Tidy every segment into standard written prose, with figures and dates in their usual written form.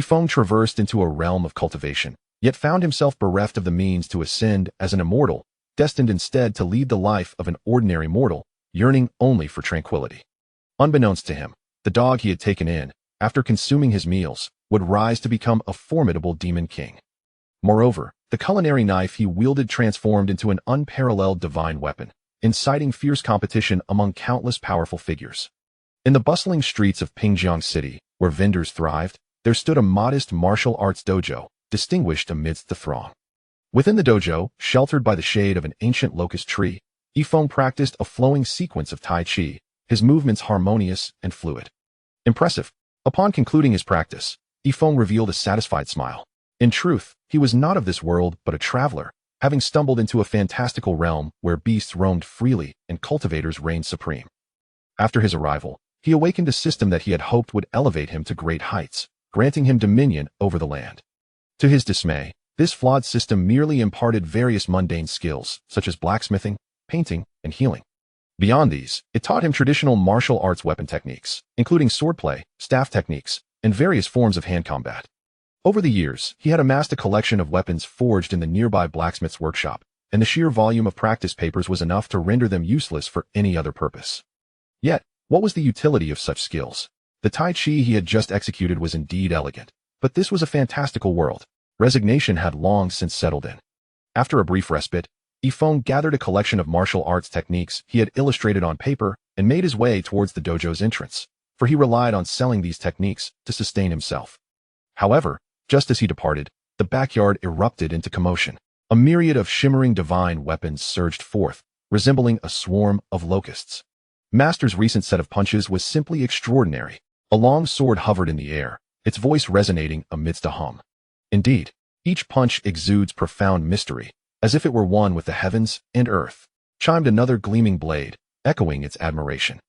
Feng traversed into a realm of cultivation, yet found himself bereft of the means to ascend as an immortal, destined instead to lead the life of an ordinary mortal, yearning only for tranquility. Unbeknownst to him, the dog he had taken in, after consuming his meals, would rise to become a formidable demon king. Moreover, the culinary knife he wielded transformed into an unparalleled divine weapon, inciting fierce competition among countless powerful figures. In the bustling streets of Pingjiang City, where vendors thrived, there stood a modest martial arts dojo, distinguished amidst the throng. Within the dojo, sheltered by the shade of an ancient locust tree, Feng practiced a flowing sequence of Tai Chi, his movements harmonious and fluid. Impressive. Upon concluding his practice, Feng revealed a satisfied smile. In truth, he was not of this world but a traveler, having stumbled into a fantastical realm where beasts roamed freely and cultivators reigned supreme. After his arrival, he awakened a system that he had hoped would elevate him to great heights, granting him dominion over the land. To his dismay, this flawed system merely imparted various mundane skills, such as blacksmithing, painting, and healing. Beyond these, it taught him traditional martial arts weapon techniques, including swordplay, staff techniques, and various forms of hand combat. Over the years, he had amassed a collection of weapons forged in the nearby blacksmith's workshop, and the sheer volume of practice papers was enough to render them useless for any other purpose. Yet, what was the utility of such skills? The Tai Chi he had just executed was indeed elegant, but this was a fantastical world. Resignation had long since settled in. After a brief respite, Feng gathered a collection of martial arts techniques he had illustrated on paper and made his way towards the dojo's entrance, for he relied on selling these techniques to sustain himself. However, just as he departed, the backyard erupted into commotion. A myriad of shimmering divine weapons surged forth, resembling a swarm of locusts. Master's recent set of punches was simply extraordinary. A long sword hovered in the air, its voice resonating amidst a hum. Indeed, each punch exudes profound mystery, as if it were one with the heavens and earth. Chimed another gleaming blade, echoing its admiration.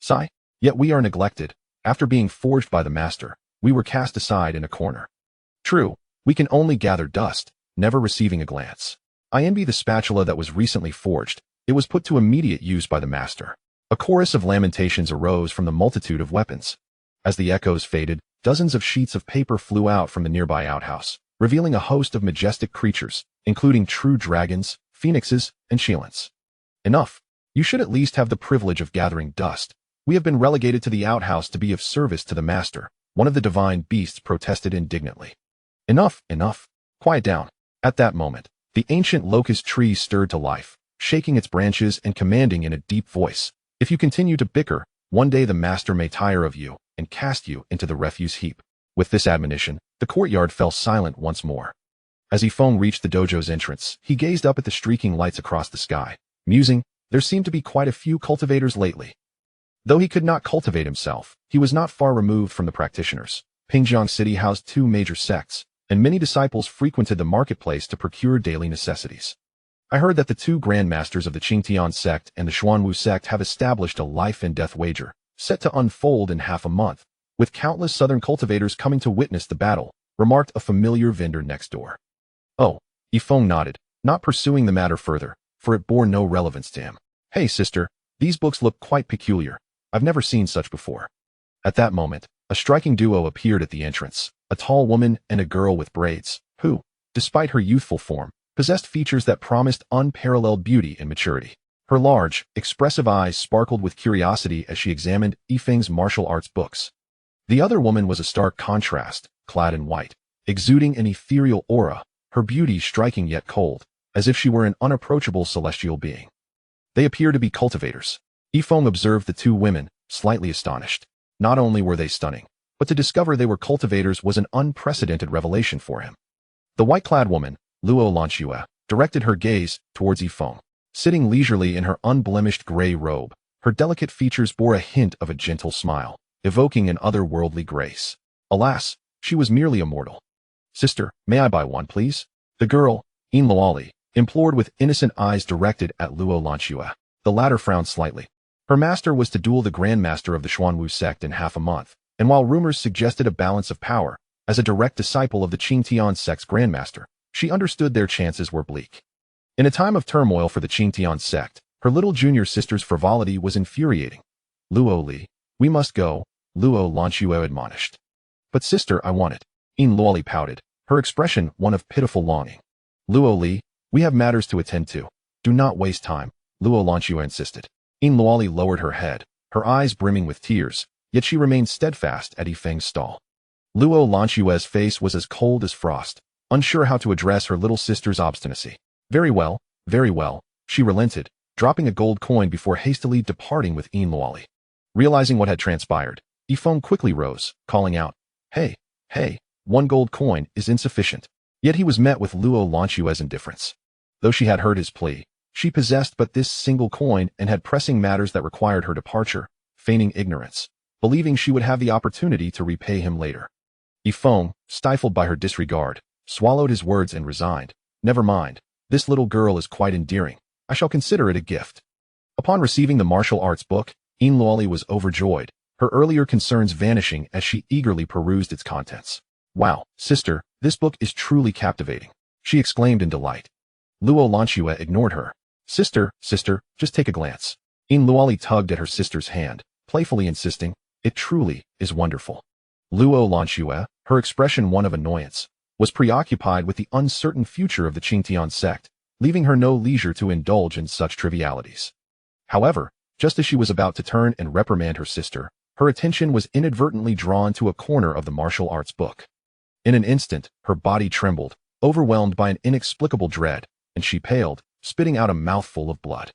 Sigh, yet we are neglected. After being forged by the master, we were cast aside in a corner. True, we can only gather dust, never receiving a glance. I envy the spatula that was recently forged. It was put to immediate use by the master. A chorus of lamentations arose from the multitude of weapons. As the echoes faded, dozens of sheets of paper flew out from the nearby outhouse, revealing a host of majestic creatures, including true dragons, phoenixes, and Shilans. Enough. You should at least have the privilege of gathering dust. We have been relegated to the outhouse to be of service to the master, one of the divine beasts protested indignantly. Enough, enough. Quiet down. At that moment, the ancient locust tree stirred to life, shaking its branches and commanding in a deep voice, "If you continue to bicker, one day the master may tire of you and cast you into the refuse heap." With this admonition, the courtyard fell silent once more. As Feng reached the dojo's entrance, he gazed up at the streaking lights across the sky, musing, there seemed to be quite a few cultivators lately. Though he could not cultivate himself, he was not far removed from the practitioners. Pingjiang City housed two major sects, and many disciples frequented the marketplace to procure daily necessities. I heard that the two grandmasters of the Qingtian sect and the Xuanwu sect have established a life-and-death wager, set to unfold in half a month, with countless southern cultivators coming to witness the battle, remarked a familiar vendor next door. Oh, Feng nodded, not pursuing the matter further, for it bore no relevance to him. Hey sister, these books look quite peculiar. I've never seen such before. At that moment, a striking duo appeared at the entrance, a tall woman and a girl with braids, who, despite her youthful form, possessed features that promised unparalleled beauty and maturity. Her large, expressive eyes sparkled with curiosity as she examined Feng's martial arts books. The other woman was a stark contrast, clad in white, exuding an ethereal aura, her beauty striking yet cold, as if she were an unapproachable celestial being. They appeared to be cultivators. Feng observed the two women, slightly astonished. Not only were they stunning, but to discover they were cultivators was an unprecedented revelation for him. The white-clad woman, Luo Lanxue, directed her gaze towards Feng. Sitting leisurely in her unblemished gray robe, her delicate features bore a hint of a gentle smile, evoking an otherworldly grace. Alas, she was merely a mortal. Sister, may I buy one, please? The girl, Luoli, implored with innocent eyes directed at Luo Lanxue. The latter frowned slightly. Her master was to duel the grandmaster of the Xuanwu sect in half a month, and while rumors suggested a balance of power, as a direct disciple of the Qingtian sect's grandmaster, she understood their chances were bleak. In a time of turmoil for the Qingtian sect, her little junior sister's frivolity was infuriating. Luo Li, we must go, Luo Lanxue admonished. But sister, I want it. Yin Luoli pouted, her expression one of pitiful longing. Luo Li, we have matters to attend to. Do not waste time, Luo Lanchua insisted. Yin Luoli lowered her head, her eyes brimming with tears, yet she remained steadfast at Feng's stall. Luo Lanchua's face was as cold as frost, unsure how to address her little sister's obstinacy. Very well, she relented, dropping a gold coin before hastily departing with Yin Luoli. Realizing what had transpired, Feng quickly rose, calling out, Hey, 1 gold coin is insufficient. Yet he was met with Luo Lanchua's indifference. Though she had heard his plea, she possessed but this single coin and had pressing matters that required her departure, feigning ignorance, believing she would have the opportunity to repay him later. Feng, stifled by her disregard, swallowed his words and resigned. Never mind, this little girl is quite endearing. I shall consider it a gift. Upon receiving the martial arts book, Yin Luoli was overjoyed, her earlier concerns vanishing as she eagerly perused its contents. Wow, sister, this book is truly captivating, she exclaimed in delight. Luo Lanchua ignored her. Sister, just take a glance. Yin Luoli tugged at her sister's hand, playfully insisting, It truly is wonderful. Luo Lanchua, her expression one of annoyance, was preoccupied with the uncertain future of the Qingtian sect, leaving her no leisure to indulge in such trivialities. However, just as she was about to turn and reprimand her sister, her attention was inadvertently drawn to a corner of the martial arts book. In an instant, her body trembled, overwhelmed by an inexplicable dread, and she paled, spitting out a mouthful of blood.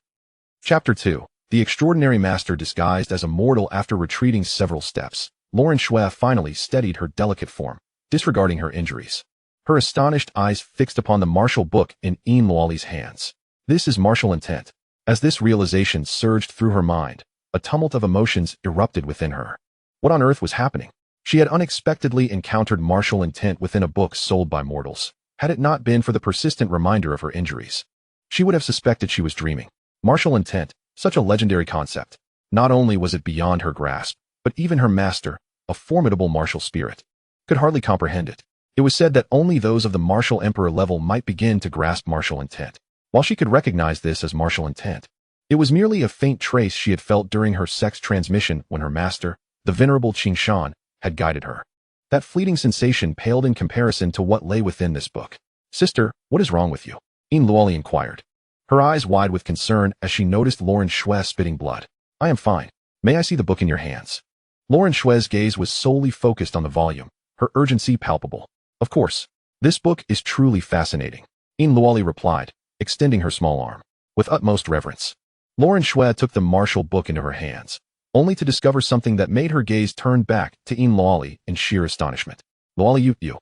Chapter 2. The extraordinary master disguised as a mortal. After retreating several steps, Lauren Shui finally steadied her delicate form, disregarding her injuries. Her astonished eyes fixed upon the martial book in Yin Luoli's hands. This is martial intent. As this realization surged through her mind, a tumult of emotions erupted within her. What on earth was happening? She had unexpectedly encountered martial intent within a book sold by mortals. Had it not been for the persistent reminder of her injuries, she would have suspected she was dreaming. Martial intent, such a legendary concept. Not only was it beyond her grasp, but even her master, a formidable martial spirit, could hardly comprehend it. It was said that only those of the martial emperor level might begin to grasp martial intent. While she could recognize this as martial intent, it was merely a faint trace she had felt during her sex transmission when her master, the venerable Qing Shan, had guided her. That fleeting sensation paled in comparison to what lay within this book. Sister, what is wrong with you? Yin Luoli inquired, her eyes wide with concern as she noticed Lauren Shui spitting blood. I am fine. May I see the book in your hands? Lauren Shui's gaze was solely focused on the volume, her urgency palpable. Of course. This book is truly fascinating, Yin Luoli replied, extending her small arm. With utmost reverence, Lauren Shui took the martial book into her hands, only to discover something that made her gaze turn back to Yin Luoli in sheer astonishment. Luoli, you.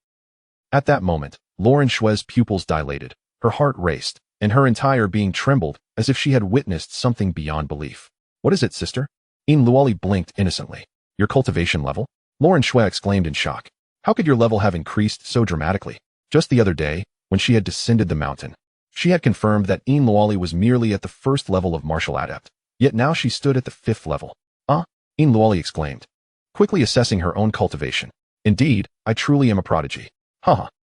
At that moment, Lauren Shui's pupils dilated, her heart raced, and her entire being trembled as if she had witnessed something beyond belief. What is it, sister? Yin Luoli blinked innocently. Your cultivation level? Lauren Shui exclaimed in shock. How could your level have increased so dramatically? Just the other day, when she had descended the mountain, she had confirmed that Yin Luoli was merely at the first level of martial adept, yet now she stood at the 5th level. Yin Luoli exclaimed, quickly assessing her own cultivation. Indeed, I truly am a prodigy.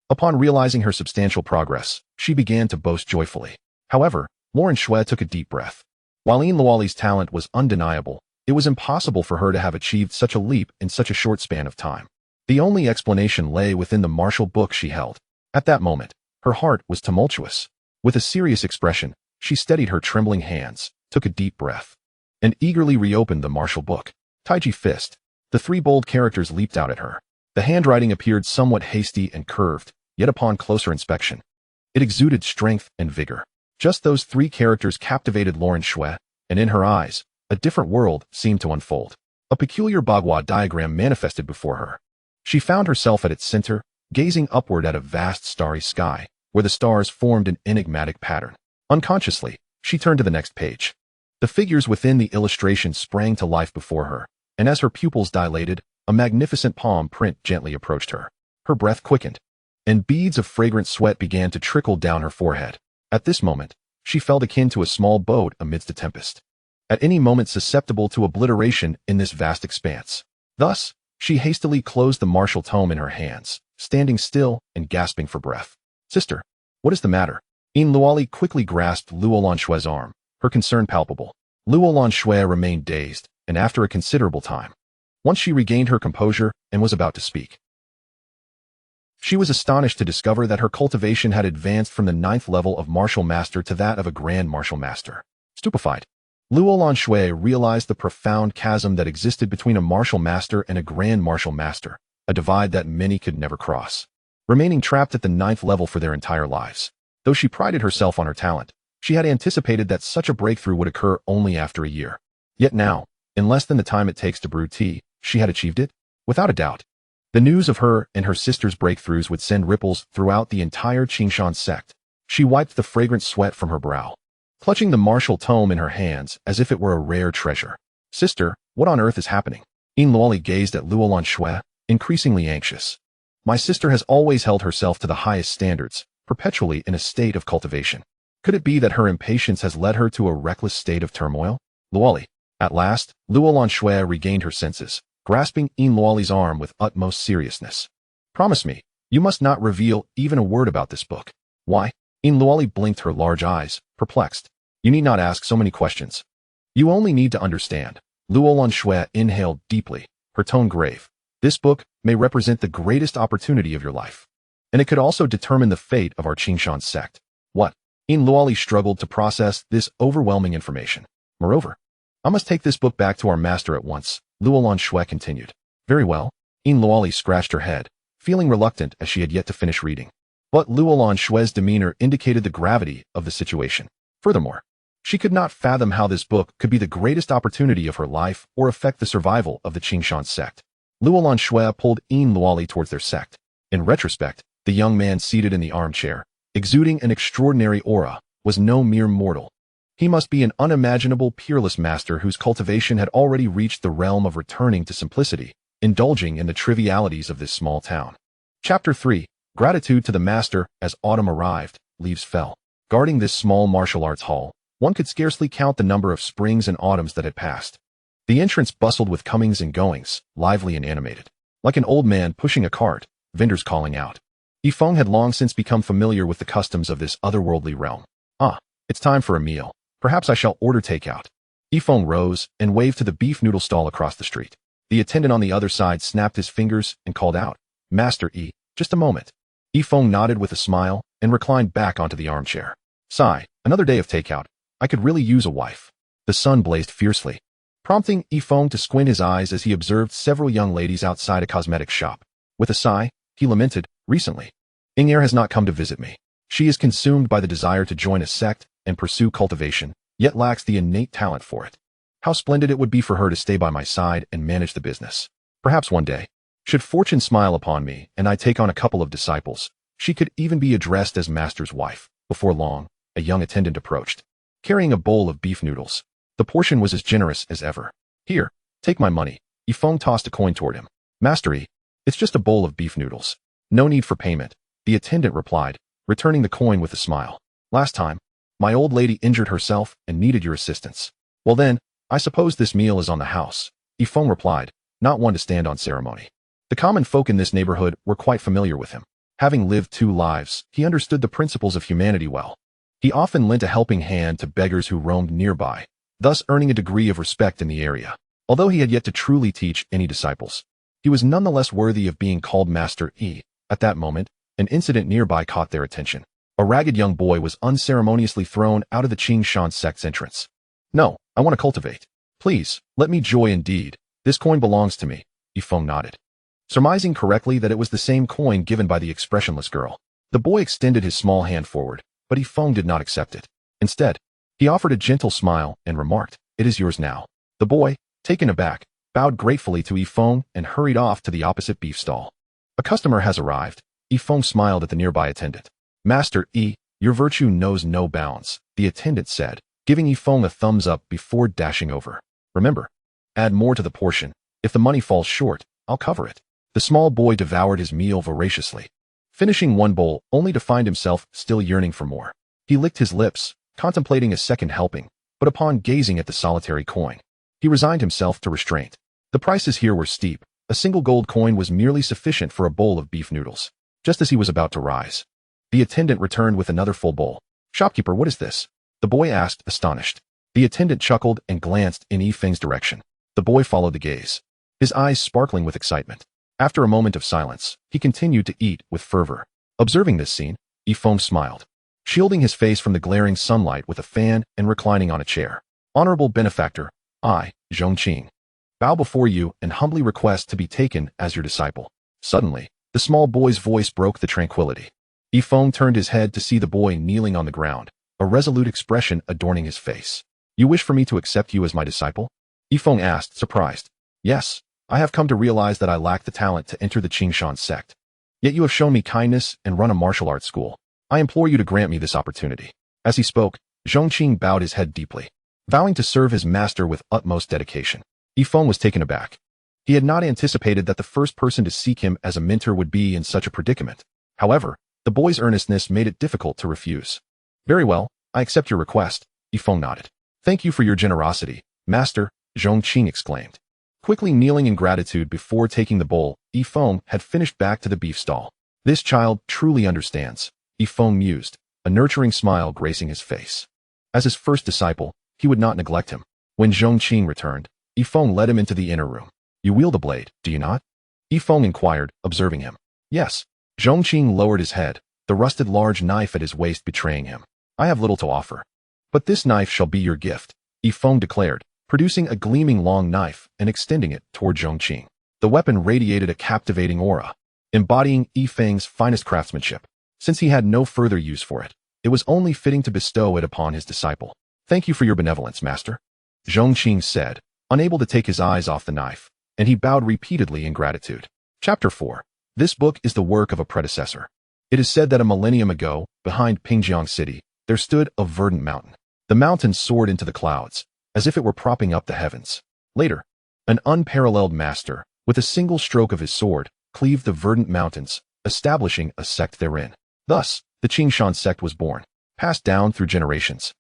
Upon realizing her substantial progress, she began to boast joyfully. However, Lauren Shui took a deep breath. While Yin Luoli's talent was undeniable, it was impossible for her to have achieved such a leap in such a short span of time. The only explanation lay within the martial book she held. At that moment, her heart was tumultuous. With a serious expression, she steadied her trembling hands, took a deep breath, and eagerly reopened the martial book. Taiji fist. The 3 bold characters leaped out at her. The handwriting appeared somewhat hasty and curved, yet upon closer inspection, it exuded strength and vigor. Just those 3 characters captivated Lauren Shui, and in her eyes, a different world seemed to unfold. A peculiar Bagua diagram manifested before her. She found herself at its center, gazing upward at a vast starry sky, where the stars formed an enigmatic pattern. Unconsciously, she turned to the next page. The figures within the illustration sprang to life before her, and as her pupils dilated, a magnificent palm print gently approached her. Her breath quickened, and beads of fragrant sweat began to trickle down her forehead. At this moment, she felt akin to a small boat amidst a tempest, at any moment susceptible to obliteration in this vast expanse. Thus, she hastily closed the martial tome in her hands, standing still and gasping for breath. Sister, what is the matter? Yin Luoli quickly grasped Luo Lanshui's arm, her concern palpable. Luo Lanshui remained dazed, and after a considerable time, once she regained her composure and was about to speak, She was astonished to discover that her cultivation had advanced from the 9th level of martial master to that of a grand martial master. Stupefied, Luolan Shui realized the profound chasm that existed between a martial master and a grand martial master, a divide that many could never cross, remaining trapped at the 9th level for their entire lives. Though she prided herself on her talent, she had anticipated that such a breakthrough would occur only after a year. Yet now, in less than the time it takes to brew tea, she had achieved it? Without a doubt. The news of her and her sister's breakthroughs would send ripples throughout the entire Qingshan sect. She wiped the fragrant sweat from her brow, clutching the martial tome in her hands as if it were a rare treasure. Sister, what on earth is happening? Yin Luoli gazed at Luolan Shui, increasingly anxious. My sister has always held herself to the highest standards, perpetually in a state of cultivation. Could it be that her impatience has led her to a reckless state of turmoil? Luoli. At last, Luolan Shui regained her senses, grasping Yin Luoli's arm with utmost seriousness. Promise me, you must not reveal even a word about this book. Why? Yin Luoli blinked her large eyes, perplexed. You need not ask so many questions. You only need to understand. Luolan Shui inhaled deeply, her tone grave. This book may represent the greatest opportunity of your life. And it could also determine the fate of our Qingshan sect. What? Yin Luoli struggled to process this overwhelming information. Moreover, I must take this book back to our master at once, Luolan Shui continued. Very well. Yin Luoli scratched her head, feeling reluctant as she had yet to finish reading. But Luolan Shui's demeanor indicated the gravity of the situation. Furthermore, she could not fathom how this book could be the greatest opportunity of her life or affect the survival of the Qingshan sect. Luolan Shui pulled Yin Luoli towards their sect. In retrospect, the young man seated in the armchair, exuding an extraordinary aura, was no mere mortal. He must be an unimaginable peerless master whose cultivation had already reached the realm of returning to simplicity, indulging in the trivialities of this small town. Chapter 3. Gratitude to the master. As autumn arrived, leaves fell. Guarding this small martial arts hall, one could scarcely count the number of springs and autumns that had passed. The entrance bustled with comings and goings, lively and animated. Like an old man pushing a cart, vendors calling out. Feng had long since become familiar with the customs of this otherworldly realm. Ah, it's time for a meal. Perhaps I shall order takeout. Feng rose and waved to the beef noodle stall across the street. The attendant on the other side snapped his fingers and called out, Master Yi, just a moment. Feng nodded with a smile and reclined back onto the armchair. Sigh, another day of takeout. I could really use a wife. The sun blazed fiercely, prompting Feng to squint his eyes as he observed several young ladies outside a cosmetics shop. With a sigh, he lamented, recently, Ing'er has not come to visit me. She is consumed by the desire to join a sect and pursue cultivation, yet lacks the innate talent for it. How splendid it would be for her to stay by my side and manage the business. Perhaps one day, should fortune smile upon me and I take on a couple of disciples, she could even be addressed as master's wife. Before long, a young attendant approached, carrying a bowl of beef noodles. The portion was as generous as ever. Here, take my money. Feng tossed a coin toward him. Master Yi, it's just a bowl of beef noodles. No need for payment, the attendant replied, returning the coin with a smile. Last time, my old lady injured herself and needed your assistance. Well then, I suppose this meal is on the house, Feng replied, not one to stand on ceremony. The common folk in this neighborhood were quite familiar with him. Having lived 2 lives, he understood the principles of humanity well. He often lent a helping hand to beggars who roamed nearby, thus earning a degree of respect in the area. Although he had yet to truly teach any disciples, he was nonetheless worthy of being called Master Yi. At that moment, an incident nearby caught their attention. A ragged young boy was unceremoniously thrown out of the Qingshan sect's entrance. No, I want to cultivate. Please, let me joy indeed. This coin belongs to me, Feng nodded, surmising correctly that it was the same coin given by the expressionless girl. The boy extended his small hand forward, but Feng did not accept it. Instead, he offered a gentle smile and remarked, it is yours now. The boy, taken aback, bowed gratefully to Feng and hurried off to the opposite beef stall. A customer has arrived. Feng smiled at the nearby attendant. Master Yi, your virtue knows no bounds, the attendant said, giving Feng a thumbs up before dashing over. Remember, add more to the portion. If the money falls short, I'll cover it. The small boy devoured his meal voraciously, finishing one bowl only to find himself still yearning for more. He licked his lips, contemplating a second helping, but upon gazing at the solitary coin, he resigned himself to restraint. The prices here were steep. A single gold coin was merely sufficient for a bowl of beef noodles. Just as he was about to rise, the attendant returned with another full bowl. Shopkeeper, what is this? The boy asked, astonished. The attendant chuckled and glanced in Feng's direction. The boy followed the gaze, his eyes sparkling with excitement. After a moment of silence, he continued to eat with fervor. Observing this scene, Feng smiled, shielding his face from the glaring sunlight with a fan and reclining on a chair. Honorable benefactor, I, Zhongqing, bow before you and humbly request to be taken as your disciple. Suddenly, the small boy's voice broke the tranquility. Feng turned his head to see the boy kneeling on the ground, a resolute expression adorning his face. You wish for me to accept you as my disciple? Feng asked, surprised. Yes, I have come to realize that I lack the talent to enter the Qingshan sect. Yet you have shown me kindness and run a martial arts school. I implore you to grant me this opportunity. As he spoke, Zhongqing bowed his head deeply, vowing to serve his master with utmost dedication. Feng was taken aback. He had not anticipated that the first person to seek him as a mentor would be in such a predicament. However, the boy's earnestness made it difficult to refuse. Very well, I accept your request, Feng nodded. Thank you for your generosity, master, Zhongqing exclaimed. Quickly kneeling in gratitude before taking the bowl, Feng had finished back to the beef stall. This child truly understands, Feng mused, a nurturing smile gracing his face. As his first disciple, he would not neglect him. When Zhongqing returned, Feng led him into the inner room. You wield a blade, do you not? Feng inquired, observing him. Yes. Zhongqing lowered his head, the rusted large knife at his waist betraying him. I have little to offer. But this knife shall be your gift, Feng declared, producing a gleaming long knife and extending it toward Zhongqing. The weapon radiated a captivating aura, embodying Feng's finest craftsmanship. Since he had no further use for it, it was only fitting to bestow it upon his disciple. Thank you for your benevolence, master, Zhongqing said, unable to take his eyes off the knife, and he bowed repeatedly in gratitude. Chapter 4. This book is the work of a predecessor. It is said that a millennium ago, behind Pingjiang City, there stood a verdant mountain. The mountain soared into the clouds, as if it were propping up the heavens. Later, an unparalleled master, with a single stroke of his sword, cleaved the verdant mountains, establishing a sect therein. Thus, the Qingshan sect was born, passed down through generations.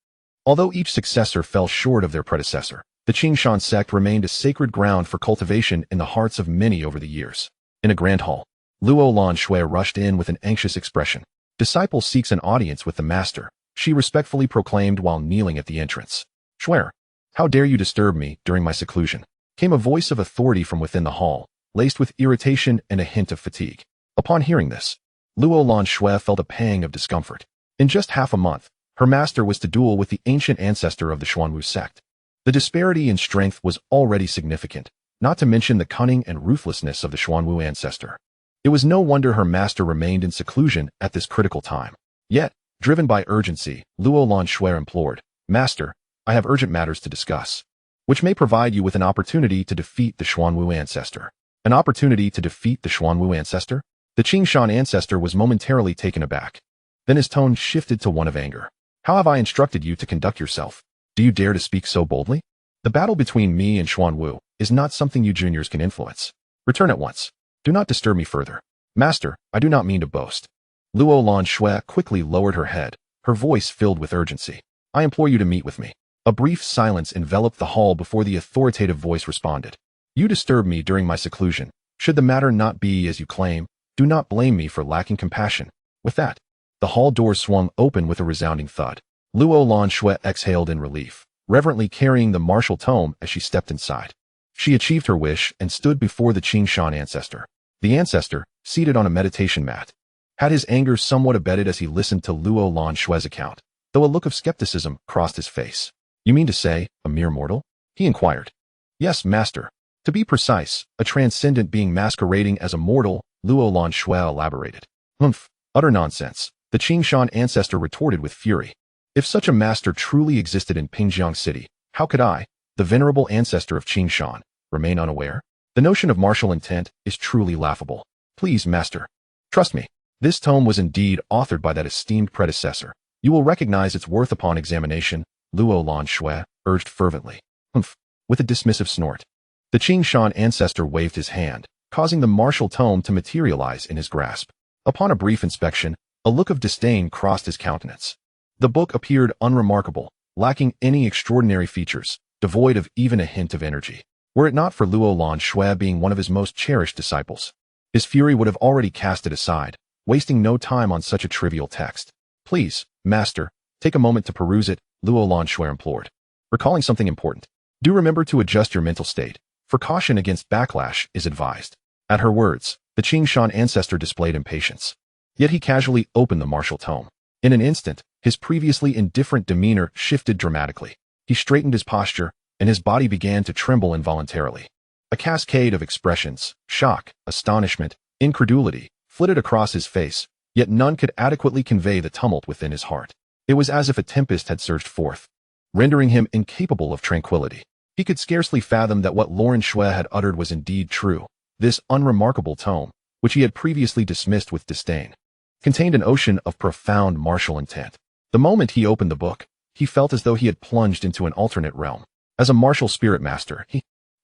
Although each successor fell short of their predecessor, the Qingshan sect remained a sacred ground for cultivation in the hearts of many over the years. In a grand hall, Luo Lanshui rushed in with an anxious expression. Disciple seeks an audience with the master, she respectfully proclaimed while kneeling at the entrance. Shuer, how dare you disturb me during my seclusion? Came a voice of authority from within the hall, laced with irritation and a hint of fatigue. Upon hearing this, Luo Lanshui felt a pang of discomfort. In just half a month, her master was to duel with the ancient ancestor of the Xuanwu sect. The disparity in strength was already significant, not to mention the cunning and ruthlessness of the Xuanwu ancestor. It was no wonder her master remained in seclusion at this critical time. Yet, driven by urgency, Luo Lanshui implored, Master, I have urgent matters to discuss, which may provide you with an opportunity to defeat the Xuanwu ancestor. An opportunity to defeat the Xuanwu ancestor? The Qingshan ancestor was momentarily taken aback. Then his tone shifted to one of anger. How have I instructed you to conduct yourself? Do you dare to speak so boldly? The battle between me and Xuanwu is not something you juniors can influence. Return at once. Do not disturb me further. Master, I do not mean to boast. Luo Lanshui quickly lowered her head, her voice filled with urgency. I implore you to meet with me. A brief silence enveloped the hall before the authoritative voice responded. You disturbed me during my seclusion. Should the matter not be as you claim, do not blame me for lacking compassion. With that, the hall doors swung open with a resounding thud. Luo Lanshui exhaled in relief, reverently carrying the martial tome as she stepped inside. She achieved her wish and stood before the Qingshan ancestor. The ancestor, seated on a meditation mat, had his anger somewhat abated as he listened to Luo Lanshui's account, though a look of skepticism crossed his face. You mean to say, a mere mortal? He inquired. Yes, master. To be precise, a transcendent being masquerading as a mortal, Luo Lanshui elaborated. Humph, utter nonsense. The Qingshan ancestor retorted with fury. If such a master truly existed in Pingjiang City, how could I, the venerable ancestor of Qingshan, remain unaware? The notion of martial intent is truly laughable. Please, master. Trust me. This tome was indeed authored by that esteemed predecessor. You will recognize its worth upon examination, Luo Lanshui urged fervently. Humph, with a dismissive snort. The Qingshan ancestor waved his hand, causing the martial tome to materialize in his grasp. Upon a brief inspection, a look of disdain crossed his countenance. The book appeared unremarkable, lacking any extraordinary features, devoid of even a hint of energy. Were it not for Luo Lanshui being one of his most cherished disciples, his fury would have already cast it aside, wasting no time on such a trivial text. Please, master, take a moment to peruse it, Luo Lanshui implored. Recalling something important. Do remember to adjust your mental state, for caution against backlash is advised. At her words, the Qingshan ancestor displayed impatience. Yet he casually opened the martial tome. In an instant, his previously indifferent demeanor shifted dramatically. He straightened his posture, and his body began to tremble involuntarily. A cascade of expressions, shock, astonishment, incredulity, flitted across his face, yet none could adequately convey the tumult within his heart. It was as if a tempest had surged forth, rendering him incapable of tranquility. He could scarcely fathom that what Lauren Shui had uttered was indeed true. This unremarkable tome, which he had previously dismissed with disdain, contained an ocean of profound martial intent. The moment he opened the book, he felt as though he had plunged into an alternate realm. As a martial spirit master,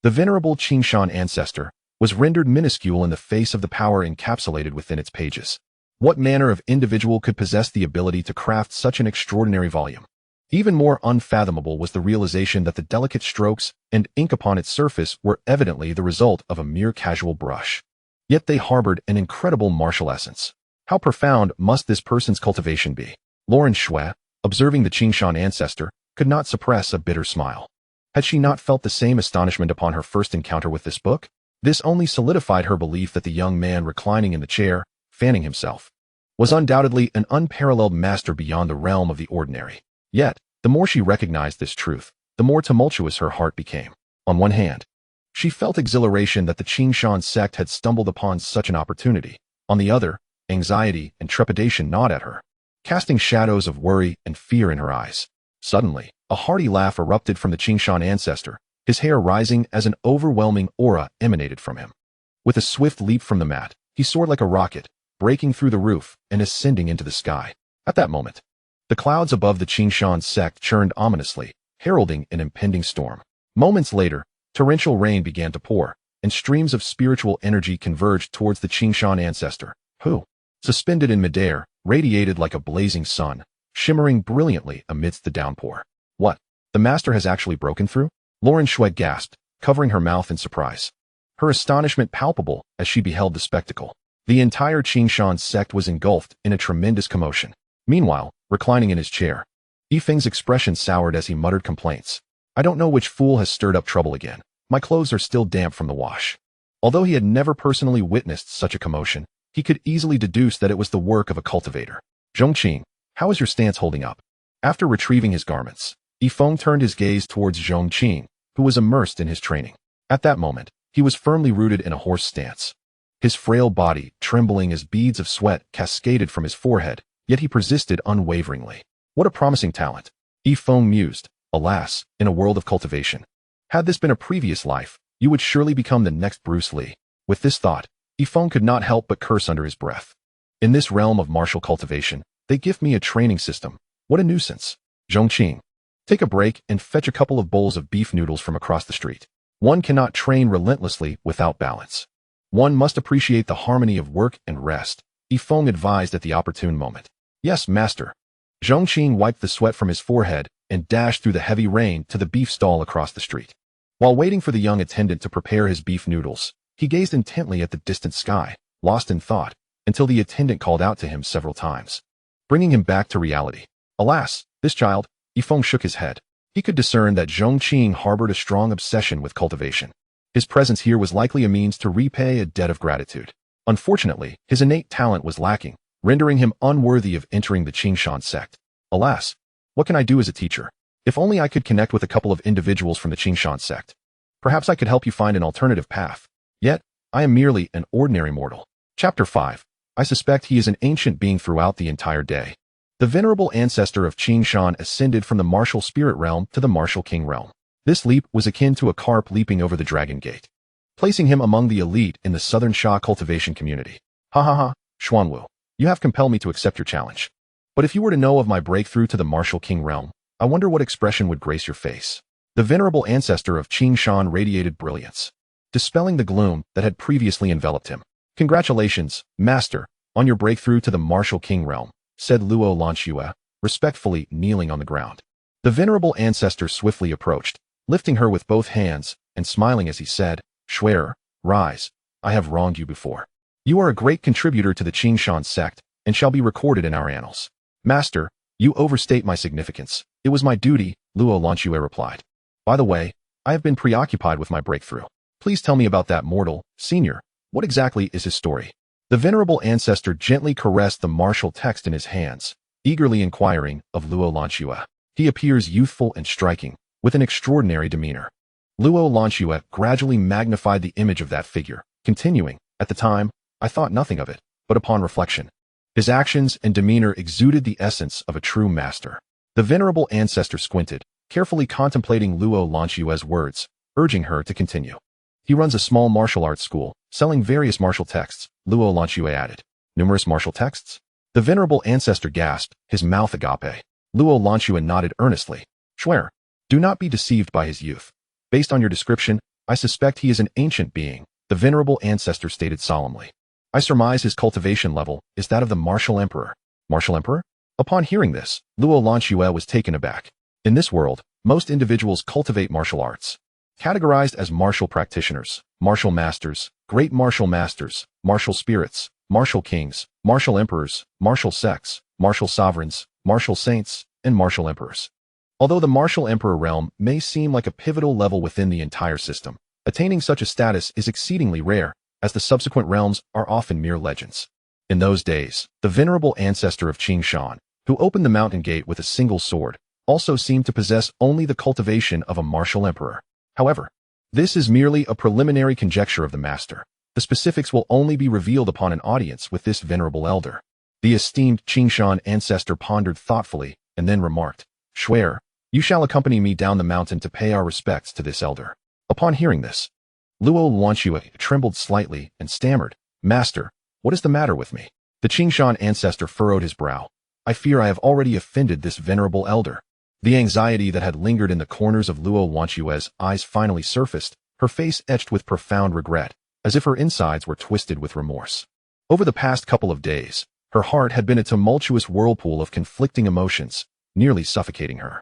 the venerable Qingshan ancestor, was rendered minuscule in the face of the power encapsulated within its pages. What manner of individual could possess the ability to craft such an extraordinary volume? Even more unfathomable was the realization that the delicate strokes and ink upon its surface were evidently the result of a mere casual brush. Yet they harbored an incredible martial essence. How profound must this person's cultivation be? Lauren Shui, observing the Qingshan ancestor, could not suppress a bitter smile. Had she not felt the same astonishment upon her first encounter with this book? This only solidified her belief that the young man reclining in the chair, fanning himself, was undoubtedly an unparalleled master beyond the realm of the ordinary. Yet, the more she recognized this truth, the more tumultuous her heart became. On one hand, she felt exhilaration that the Qingshan sect had stumbled upon such an opportunity. On the other, anxiety and trepidation gnawed at her, casting shadows of worry and fear in her eyes. Suddenly, a hearty laugh erupted from the Qingshan ancestor, his hair rising as an overwhelming aura emanated from him. With a swift leap from the mat, he soared like a rocket, breaking through the roof and ascending into the sky. At that moment, the clouds above the Qingshan sect churned ominously, heralding an impending storm. Moments later, torrential rain began to pour, and streams of spiritual energy converged towards the Qingshan ancestor, who, suspended in midair, radiated like a blazing sun, shimmering brilliantly amidst the downpour. What? The master has actually broken through? Lauren Shui gasped, covering her mouth in surprise. Her astonishment palpable as she beheld the spectacle. The entire Qingshan sect was engulfed in a tremendous commotion. Meanwhile, reclining in his chair, Feng's expression soured as he muttered complaints. I don't know which fool has stirred up trouble again. My clothes are still damp from the wash. Although he had never personally witnessed such a commotion, he could easily deduce that it was the work of a cultivator. Zhongqing, how is your stance holding up? After retrieving his garments, Feng turned his gaze towards Zhongqing, who was immersed in his training. At that moment, he was firmly rooted in a horse stance. His frail body trembling as beads of sweat cascaded from his forehead, yet he persisted unwaveringly. What a promising talent. Feng mused. Alas, in a world of cultivation, had this been a previous life, you would surely become the next Bruce Lee. With this thought, Feng could not help but curse under his breath. In this realm of martial cultivation, they give me a training system. What a nuisance. Zhongqing, take a break and fetch a couple of bowls of beef noodles from across the street. One cannot train relentlessly without balance. One must appreciate the harmony of work and rest, Feng advised at the opportune moment. Yes, master. Zhongqing wiped the sweat from his forehead and dashed through the heavy rain to the beef stall across the street. While waiting for the young attendant to prepare his beef noodles, he gazed intently at the distant sky, lost in thought, until the attendant called out to him several times, bringing him back to reality. Alas, this child, Feng shook his head. He could discern that Zhongqing harbored a strong obsession with cultivation. His presence here was likely a means to repay a debt of gratitude. Unfortunately, his innate talent was lacking, rendering him unworthy of entering the Qingshan sect. Alas, what can I do as a teacher? If only I could connect with a couple of individuals from the Qingshan sect. Perhaps I could help you find an alternative path. Yet, I am merely an ordinary mortal. Chapter 5. I suspect he is an ancient being throughout the entire day. The venerable ancestor of Qingshan ascended from the martial spirit realm to the martial king realm. This leap was akin to a carp leaping over the dragon gate, placing him among the elite in the southern Sha cultivation community. Ha ha ha, Xuanwu, you have compelled me to accept your challenge. But if you were to know of my breakthrough to the martial king realm, I wonder what expression would grace your face. The venerable ancestor of Qingshan radiated brilliance, dispelling the gloom that had previously enveloped him. Congratulations, master, on your breakthrough to the martial king realm, said Luo Lanxue, respectfully kneeling on the ground. The venerable ancestor swiftly approached, lifting her with both hands and smiling as he said, Shuer, rise, I have wronged you before. You are a great contributor to the Qingshan sect and shall be recorded in our annals. Master, you overstate my significance. It was my duty, Luo Lanxue replied. By the way, I have been preoccupied with my breakthrough. Please tell me about that mortal, senior. What exactly is his story? The venerable ancestor gently caressed the martial text in his hands, eagerly inquiring of Luo Lanxue. He appears youthful and striking, with an extraordinary demeanor. Luo Lanxue gradually magnified the image of that figure, continuing, "At the time, I thought nothing of it, but upon reflection, his actions and demeanor exuded the essence of a true master." The venerable ancestor squinted, carefully contemplating Luo Lanxue's words, urging her to continue. "He runs a small martial arts school, selling various martial texts," Luo Lanxue added. "Numerous martial texts?" The venerable ancestor gasped, his mouth agape. Luo Lanxue nodded earnestly. "Swear, do not be deceived by his youth. Based on your description, I suspect he is an ancient being," the venerable ancestor stated solemnly. "I surmise his cultivation level is that of the martial emperor." Martial emperor? Upon hearing this, Luo Lanxue was taken aback. In this world, most individuals cultivate martial arts. Categorized as martial practitioners, martial masters, great martial masters, martial spirits, martial kings, martial emperors, martial sects, martial sovereigns, martial saints, and martial emperors. Although the martial emperor realm may seem like a pivotal level within the entire system, attaining such a status is exceedingly rare, as the subsequent realms are often mere legends. In those days, the venerable ancestor of Qing Shan, who opened the mountain gate with a single sword, also seemed to possess only the cultivation of a martial emperor. However, this is merely a preliminary conjecture of the master. The specifics will only be revealed upon an audience with this venerable elder. The esteemed Qing Shan ancestor pondered thoughtfully and then remarked, "Swear, you shall accompany me down the mountain to pay our respects to this elder." Upon hearing this, Luo Lanxue trembled slightly and stammered, "Master, what is the matter with me?" The Qing Shan ancestor furrowed his brow. "I fear I have already offended this venerable elder." The anxiety that had lingered in the corners of Luo Lanxue's eyes finally surfaced, her face etched with profound regret, as if her insides were twisted with remorse. Over the past couple of days, her heart had been a tumultuous whirlpool of conflicting emotions, nearly suffocating her.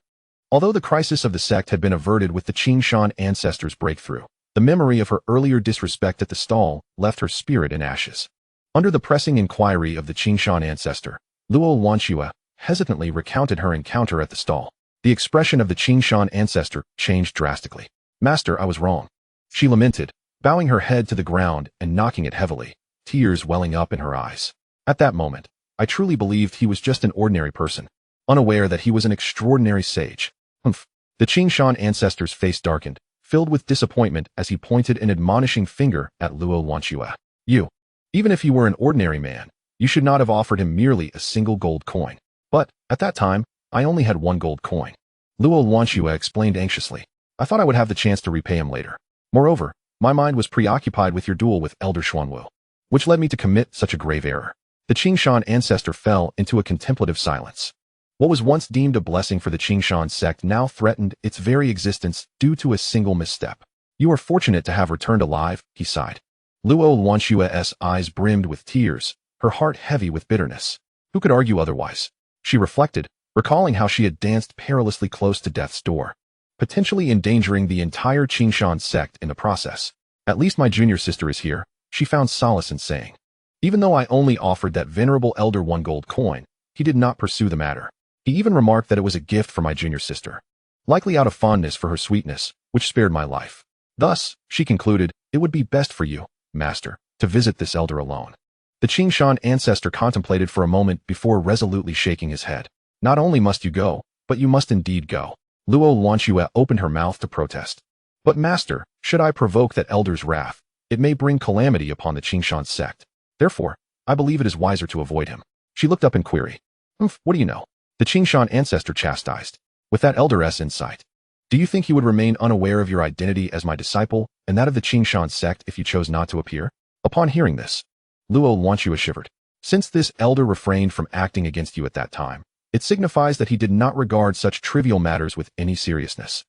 Although the crisis of the sect had been averted with the Qing Shan ancestor's breakthrough, the memory of her earlier disrespect at the stall left her spirit in ashes. Under the pressing inquiry of the Qing Shan ancestor, Luo Lanxue hesitantly recounted her encounter at the stall. The expression of the Qing Shan ancestor changed drastically. "Master, I was wrong," she lamented, bowing her head to the ground and knocking it heavily, tears welling up in her eyes. "At that moment, I truly believed he was just an ordinary person, unaware that he was an extraordinary sage." Humph. The Qing Shan ancestor's face darkened, filled with disappointment as he pointed an admonishing finger at Luo Lanxue. Even if he were an ordinary man, you should not have offered him merely a single gold coin." "But, at that time, I only had one gold coin," Luo Lanxue explained anxiously. "I thought I would have the chance to repay him later. Moreover, my mind was preoccupied with your duel with Elder Xuanwu, which led me to commit such a grave error." The Qing Shan ancestor fell into a contemplative silence. What was once deemed a blessing for the Qing Shan sect now threatened its very existence due to a single misstep. "You are fortunate to have returned alive," he sighed. Luo Lanxue's eyes brimmed with tears, her heart heavy with bitterness. Who could argue otherwise? She reflected, recalling how she had danced perilously close to death's door, potentially endangering the entire Qing Shan sect in the process. "At least my junior sister is here," she found solace in saying. Even though I only offered that venerable elder one gold coin, he did not pursue the matter. He even remarked that it was a gift for my junior sister, likely out of fondness for her sweetness, which spared my life. Thus, she concluded, it would be best for you, master, to visit this elder alone. The Qing Shan ancestor contemplated for a moment before resolutely shaking his head. "Not only must you go, but you must indeed go." Luo Lanxue opened her mouth to protest. "But master, should I provoke that elder's wrath, it may bring calamity upon the Qing Shan sect. Therefore, I believe it is wiser to avoid him." She looked up in query. What do you know?" The Qing Shan ancestor chastised. "With that elder's insight, do you think he would remain unaware of your identity as my disciple and that of the Qing Shan sect if you chose not to appear?" Upon hearing this, Luo Lanxue shivered. "Since this elder refrained from acting against you at that time, it signifies that he did not regard such trivial matters with any seriousness."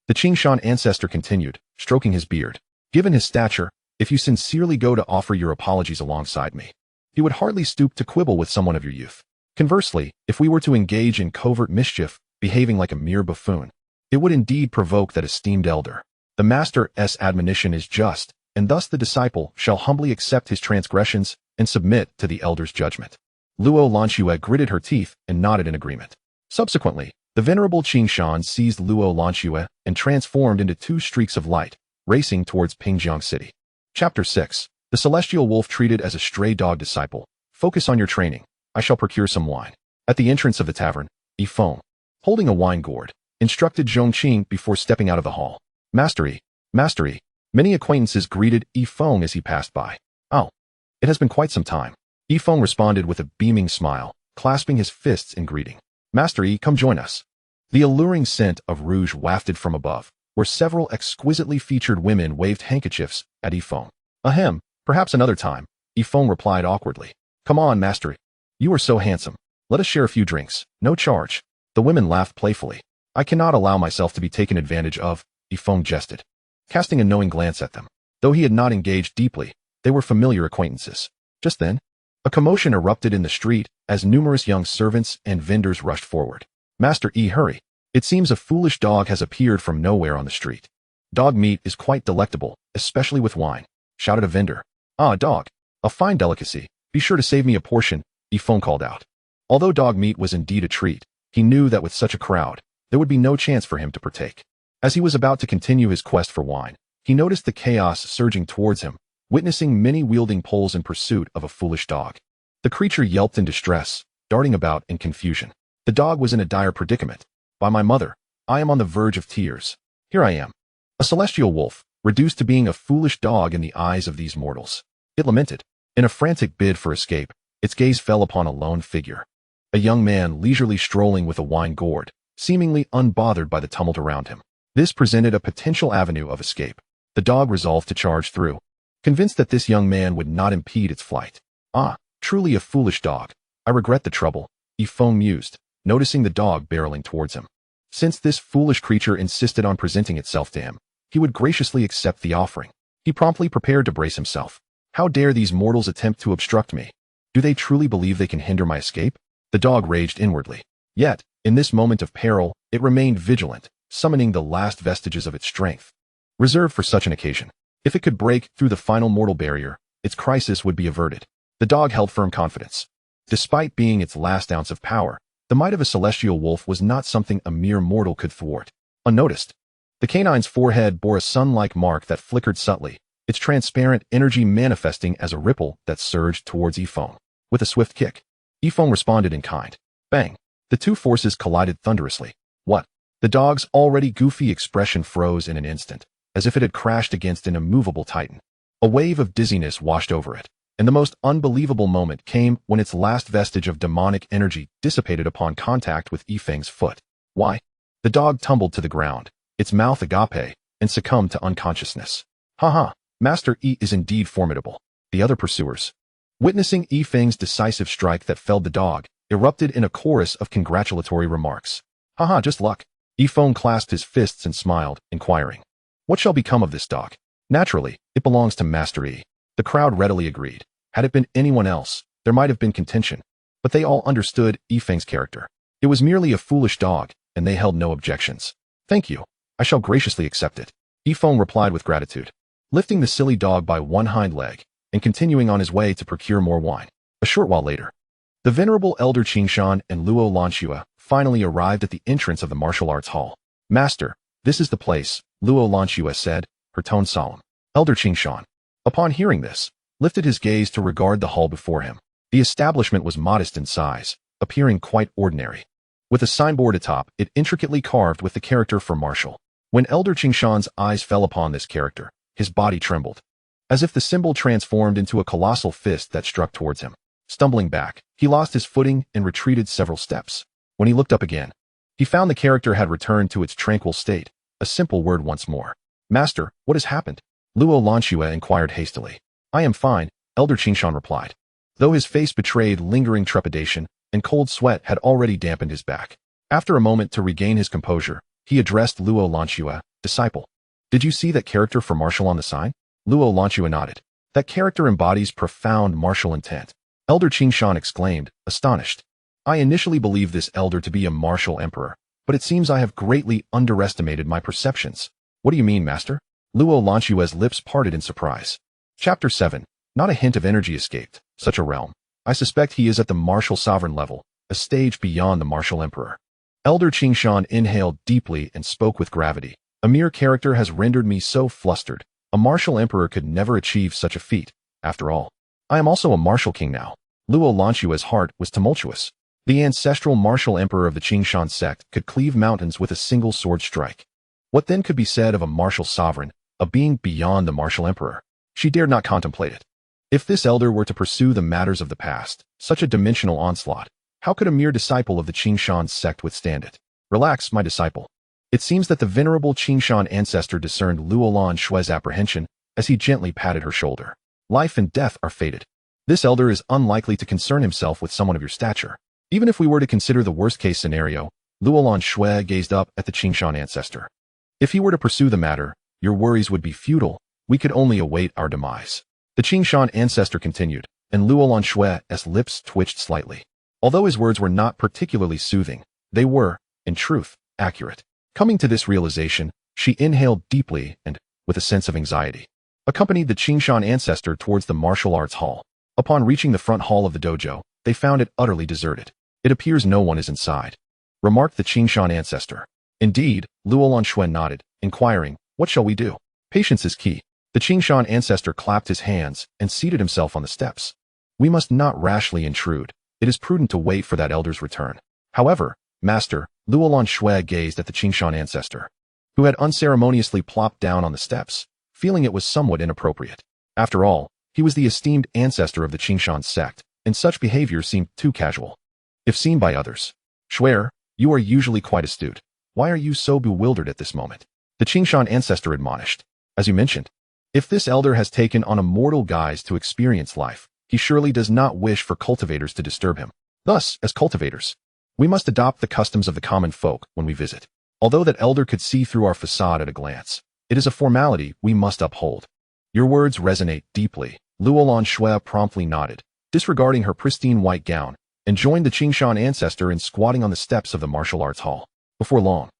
The Qing Shan ancestor continued, stroking his beard. "Given his stature, if you sincerely go to offer your apologies alongside me, he would hardly stoop to quibble with someone of your youth. Conversely, if we were to engage in covert mischief, behaving like a mere buffoon, it would indeed provoke that esteemed elder. The master's admonition is just, and thus the disciple shall humbly accept his transgressions and submit to the elder's judgment." Luo Lanxue gritted her teeth and nodded in agreement. Subsequently, the venerable Qing Shan seized Luo Lanxue and transformed into two streaks of light, racing towards Pingjiang City. Chapter 6. The celestial wolf treated as a stray dog disciple. Focus on your training. I shall procure some wine. At the entrance of the tavern, Feng, holding a wine gourd, instructed Zhongqing before stepping out of the hall. Mastery, mastery. Many acquaintances greeted Feng as he passed by. Oh, it has been quite some time. Feng responded with a beaming smile, clasping his fists in greeting. Master Yi, come join us. The alluring scent of rouge wafted from above, where several exquisitely featured women waved handkerchiefs at Feng. Ahem, perhaps another time, Feng replied awkwardly. Come on, Master Yi. You are so handsome. Let us share a few drinks, no charge. The women laughed playfully. I cannot allow myself to be taken advantage of, Feng jested, casting a knowing glance at them. Though he had not engaged deeply, they were familiar acquaintances. Just then, a commotion erupted in the street as numerous young servants and vendors rushed forward. Master Yi, hurry. It seems a foolish dog has appeared from nowhere on the street. Dog meat is quite delectable, especially with wine, shouted a vendor. Ah, dog. A fine delicacy. Be sure to save me a portion, Feng called out. Although dog meat was indeed a treat, he knew that with such a crowd, there would be no chance for him to partake. As he was about to continue his quest for wine, he noticed the chaos surging towards him, witnessing many wielding poles in pursuit of a foolish dog. The creature yelped in distress, darting about in confusion. The dog was in a dire predicament. By my mother, I am on the verge of tears. Here I am, a celestial wolf, reduced to being a foolish dog in the eyes of these mortals. It lamented. In a frantic bid for escape, its gaze fell upon a lone figure. A young man leisurely strolling with a wine gourd, seemingly unbothered by the tumult around him. This presented a potential avenue of escape. The dog resolved to charge through, convinced that this young man would not impede its flight. Ah, truly a foolish dog. I regret the trouble, Feng mused, noticing the dog barreling towards him. Since this foolish creature insisted on presenting itself to him, he would graciously accept the offering. He promptly prepared to brace himself. How dare these mortals attempt to obstruct me? Do they truly believe they can hinder my escape? The dog raged inwardly. Yet, in this moment of peril, it remained vigilant, summoning the last vestiges of its strength. Reserved for such an occasion. If it could break through the final mortal barrier, its crisis would be averted. The dog held firm confidence. Despite being its last ounce of power, the might of a celestial wolf was not something a mere mortal could thwart. Unnoticed, the canine's forehead bore a sun-like mark that flickered subtly, its transparent energy manifesting as a ripple that surged towards Feng. With a swift kick, Feng responded in kind. Bang! The two forces collided thunderously. What? The dog's already goofy expression froze in an instant, as if it had crashed against an immovable titan. A wave of dizziness washed over it, and the most unbelievable moment came when its last vestige of demonic energy dissipated upon contact with Feng's foot. Why? The dog tumbled to the ground, its mouth agape, and succumbed to unconsciousness. Ha! Master Yi is indeed formidable. The other pursuers, witnessing Feng's decisive strike that felled the dog, erupted in a chorus of congratulatory remarks. Ha! Just luck. Feng clasped his fists and smiled, inquiring. What shall become of this dog? Naturally, it belongs to Master Yi. The crowd readily agreed. Had it been anyone else, there might have been contention, but they all understood Feng's character. It was merely a foolish dog, and they held no objections. Thank you. I shall graciously accept it. Feng replied with gratitude, lifting the silly dog by one hind leg and continuing on his way to procure more wine. A short while later, the venerable elder Qingshan and Luo Lanxue finally arrived at the entrance of the martial arts hall. Master, this is the place, Luo Lanxue said, her tone solemn. Elder Qingshan, upon hearing this, lifted his gaze to regard the hall before him. The establishment was modest in size, appearing quite ordinary. With a signboard atop, it intricately carved with the character for martial. When Elder Qingshan's eyes fell upon this character, his body trembled, as if the symbol transformed into a colossal fist that struck towards him. Stumbling back, he lost his footing and retreated several steps. When he looked up again, he found the character had returned to its tranquil state, a simple word once more. Master, what has happened? Luo Lanxue inquired hastily. I am fine, Elder Qingshan replied, though his face betrayed lingering trepidation, and cold sweat had already dampened his back. After a moment to regain his composure, he addressed Luo Lanxue, disciple. Did you see that character for martial on the sign? Luo Lanxue nodded. That character embodies profound martial intent. Elder Qingshan exclaimed, astonished. I initially believed this elder to be a martial emperor, but it seems I have greatly underestimated my perceptions. What do you mean, master? Luo Lanxue's lips parted in surprise. Chapter 7. Not a hint of energy escaped such a realm. I suspect he is at the martial sovereign level, a stage beyond the martial emperor. Elder Qingshan inhaled deeply and spoke with gravity. A mere character has rendered me so flustered. A martial emperor could never achieve such a feat. After all, I am also a martial king now. Luo Lanshua's heart was tumultuous. The ancestral martial emperor of the Qingshan sect could cleave mountains with a single sword strike. What then could be said of a martial sovereign, a being beyond the martial emperor? She dared not contemplate it. If this elder were to pursue the matters of the past, such a dimensional onslaught, how could a mere disciple of the Qingshan sect withstand it? Relax, my disciple. It seems that the venerable Qingshan ancestor discerned Luo Lanshua's apprehension as he gently patted her shoulder. Life and death are fated. This elder is unlikely to concern himself with someone of your stature. Even if we were to consider the worst-case scenario, Luo Lanshue gazed up at the Qingshan ancestor. If he were to pursue the matter, your worries would be futile. We could only await our demise. The Qingshan ancestor continued, and Luo Lanshue's lips twitched slightly. Although his words were not particularly soothing, they were, in truth, accurate. Coming to this realization, she inhaled deeply and, with a sense of anxiety, accompanied the Qingshan ancestor towards the martial arts hall. Upon reaching the front hall of the dojo, they found it utterly deserted. It appears no one is inside, remarked the Qingshan ancestor. Indeed, Luo Lanshue nodded, inquiring, what shall we do? Patience is key. The Qingshan ancestor clapped his hands and seated himself on the steps. We must not rashly intrude. It is prudent to wait for that elder's return. However, Master, Luo Lanshue gazed at the Qingshan ancestor, who had unceremoniously plopped down on the steps, feeling it was somewhat inappropriate. After all, he was the esteemed ancestor of the Qingshan sect, and such behavior seemed too casual, if seen by others. Shuer, you are usually quite astute. Why are you so bewildered at this moment? The Qingshan ancestor admonished. As you mentioned, if this elder has taken on a mortal guise to experience life, he surely does not wish for cultivators to disturb him. Thus, as cultivators, we must adopt the customs of the common folk when we visit. Although that elder could see through our facade at a glance, it is a formality we must uphold. Your words resonate deeply. Luo Lanshue promptly nodded, disregarding her pristine white gown, and joined the Qingshan ancestor in squatting on the steps of the martial arts hall. Before long,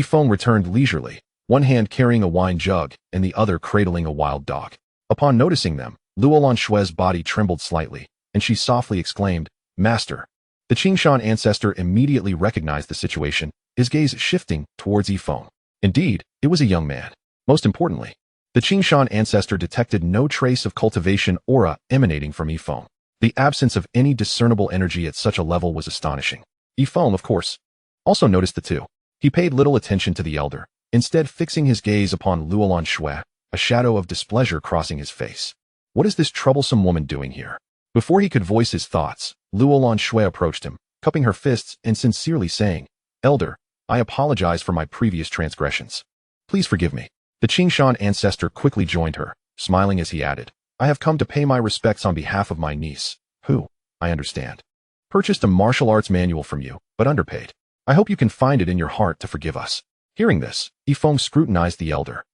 Feng returned leisurely, one hand carrying a wine jug and the other cradling a wild dog. Upon noticing them, Luo Lanshue's body trembled slightly, and she softly exclaimed, Master. The Qingshan ancestor immediately recognized the situation, his gaze shifting towards Feng. Indeed, it was a young man. Most importantly, the Qingshan ancestor detected no trace of cultivation aura emanating from Feng. The absence of any discernible energy at such a level was astonishing. Feng, of course, also noticed the two. He paid little attention to the elder, instead fixing his gaze upon Luo Lanshue, a shadow of displeasure crossing his face. What is this troublesome woman doing here? Before he could voice his thoughts, Luo Lanshue approached him, cupping her fists and sincerely saying, Elder, I apologize for my previous transgressions. Please forgive me. The Qingshan ancestor quickly joined her, smiling as he added, I have come to pay my respects on behalf of my niece, who, I understand, purchased a martial arts manual from you, but underpaid. I hope you can find it in your heart to forgive us. Hearing this, Feng scrutinized the elder.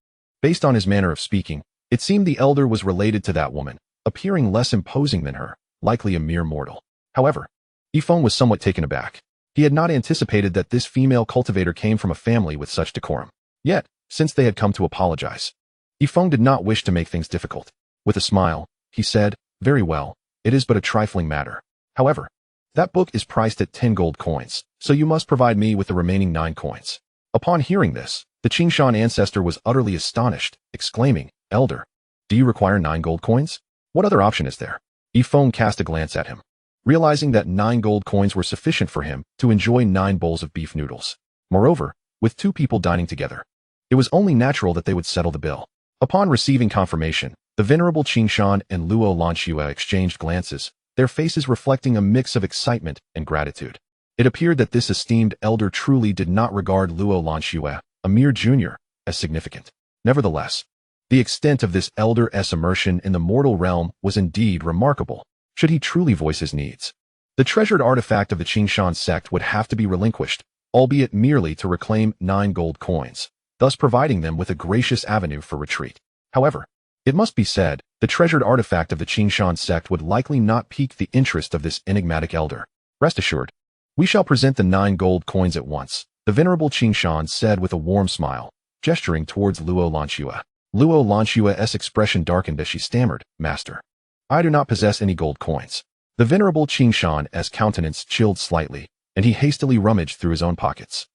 Based on his manner of speaking, it seemed the elder was related to that woman, appearing less imposing than her, likely a mere mortal. However, Feng was somewhat taken aback. He had not anticipated that this female cultivator came from a family with such decorum. Yet, since they had come to apologize, Feng did not wish to make things difficult. With a smile, he said, Very well, it is but a trifling matter. However, that book is priced at 10 gold coins, so you must provide me with the remaining 9 coins. Upon hearing this, the Qingshan ancestor was utterly astonished, exclaiming, Elder, do you require 9 gold coins? What other option is there? Feng cast a glance at him, realizing that 9 gold coins were sufficient for him to enjoy 9 bowls of beef noodles. Moreover, with 2 people dining together, it was only natural that they would settle the bill. Upon receiving confirmation, the venerable Qingshan and Luo Lanshue exchanged glances, their faces reflecting a mix of excitement and gratitude. It appeared that this esteemed elder truly did not regard Luo Lanshue, a mere junior, as significant. Nevertheless, the extent of this elder's immersion in the mortal realm was indeed remarkable. Should he truly voice his needs, the treasured artifact of the Qingshan sect would have to be relinquished, albeit merely to reclaim 9 gold coins, thus providing them with a gracious avenue for retreat. However, it must be said, the treasured artifact of the Qingshan sect would likely not pique the interest of this enigmatic elder. Rest assured, we shall present the 9 gold coins at once, the venerable Qingshan said with a warm smile, gesturing towards Luo Lanshue. Luo Lanshue's expression darkened as she stammered, Master, I do not possess any gold coins. The venerable Qingshan's countenance chilled slightly, and he hastily rummaged through his own pockets,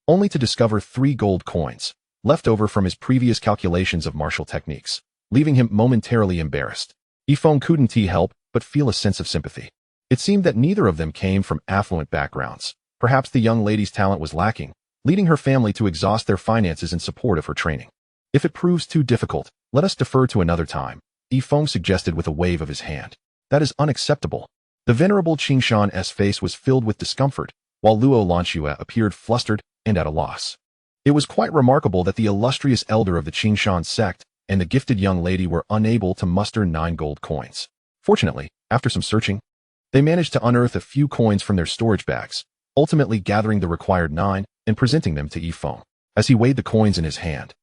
only to discover 3 gold coins, left over from his previous calculations of martial techniques, leaving him momentarily embarrassed. Feng couldn't help but feel a sense of sympathy. It seemed that neither of them came from affluent backgrounds. Perhaps the young lady's talent was lacking, leading her family to exhaust their finances in support of her training. If it proves too difficult, let us defer to another time, Feng suggested with a wave of his hand. That is unacceptable. The venerable Qingshan's face was filled with discomfort, while Luo Lanxue appeared flustered and at a loss. It was quite remarkable that the illustrious elder of the Qingshan sect and the gifted young lady were unable to muster 9 gold coins. Fortunately, after some searching, they managed to unearth a few coins from their storage bags, ultimately gathering the required 9 and presenting them to Feng. As he weighed the coins in his hand,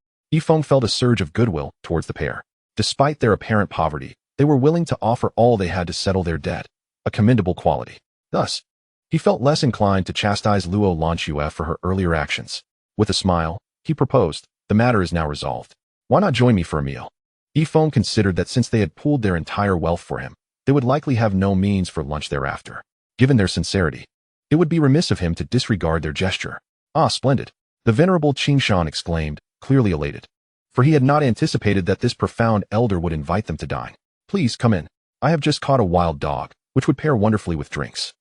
Feng felt a surge of goodwill towards the pair. Despite their apparent poverty, they were willing to offer all they had to settle their debt, a commendable quality. Thus, he felt less inclined to chastise Luo Lanxue for her earlier actions. With a smile, he proposed, "The matter is now resolved. Why not join me for a meal?" Feng considered that since they had pooled their entire wealth for him, they would likely have no means for lunch thereafter. Given their sincerity, it would be remiss of him to disregard their gesture. "Ah, splendid!" the venerable Qingshan exclaimed, clearly elated. For he had not anticipated that this profound elder would invite them to dine. "Please come in. I have just caught a wild dog, which would pair wonderfully with drinks."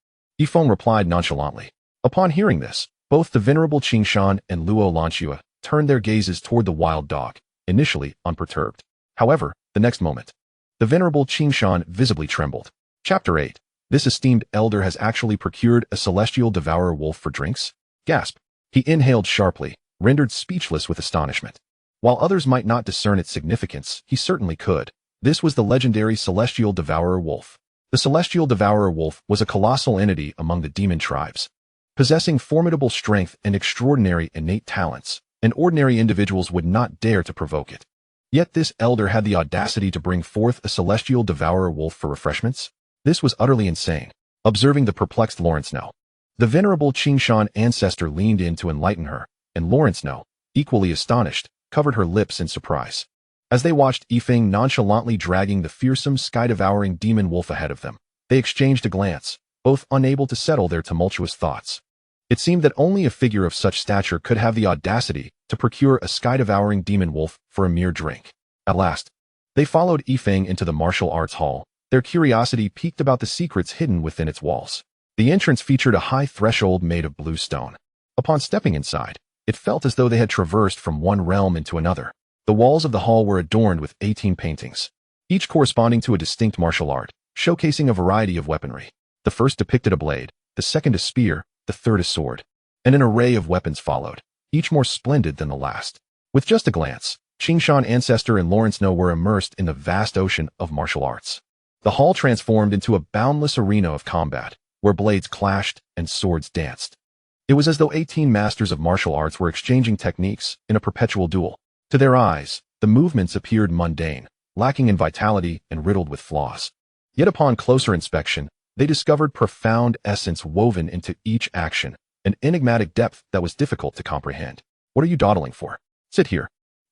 Feng replied nonchalantly. Upon hearing this, both the venerable Qingshan and Luo Lanxue turned their gazes toward the wild dog, initially unperturbed. However, the next moment, the venerable Qingshan visibly trembled. Chapter 8. This esteemed elder has actually procured a celestial devourer wolf for drinks? Gasp. He inhaled sharply, rendered speechless with astonishment. While others might not discern its significance, he certainly could. This was the legendary celestial devourer wolf. The celestial devourer wolf was a colossal entity among the demon tribes, possessing formidable strength and extraordinary innate talents, and ordinary individuals would not dare to provoke it. Yet this elder had the audacity to bring forth a celestial devourer wolf for refreshments? This was utterly insane. Observing the perplexed Lawrence No, the venerable Qingshan ancestor leaned in to enlighten her, and Lawrence No, equally astonished, covered her lips in surprise. As they watched Feng nonchalantly dragging the fearsome sky-devouring demon wolf ahead of them, they exchanged a glance, both unable to settle their tumultuous thoughts. It seemed that only a figure of such stature could have the audacity to procure a sky-devouring demon wolf for a mere drink. At last, they followed Feng into the martial arts hall, their curiosity piqued about the secrets hidden within its walls. The entrance featured a high threshold made of blue stone. Upon stepping inside, it felt as though they had traversed from one realm into another. The walls of the hall were adorned with 18 paintings, each corresponding to a distinct martial art, showcasing a variety of weaponry. The first depicted a blade, the second a spear, the third a sword, and an array of weapons followed, each more splendid than the last. With just a glance, Qingshan ancestor and Lawrence No were immersed in the vast ocean of martial arts. The hall transformed into a boundless arena of combat, where blades clashed and swords danced. It was as though 18 masters of martial arts were exchanging techniques in a perpetual duel. To their eyes, the movements appeared mundane, lacking in vitality and riddled with flaws. Yet upon closer inspection, they discovered profound essence woven into each action, an enigmatic depth that was difficult to comprehend. "What are you dawdling for? Sit here."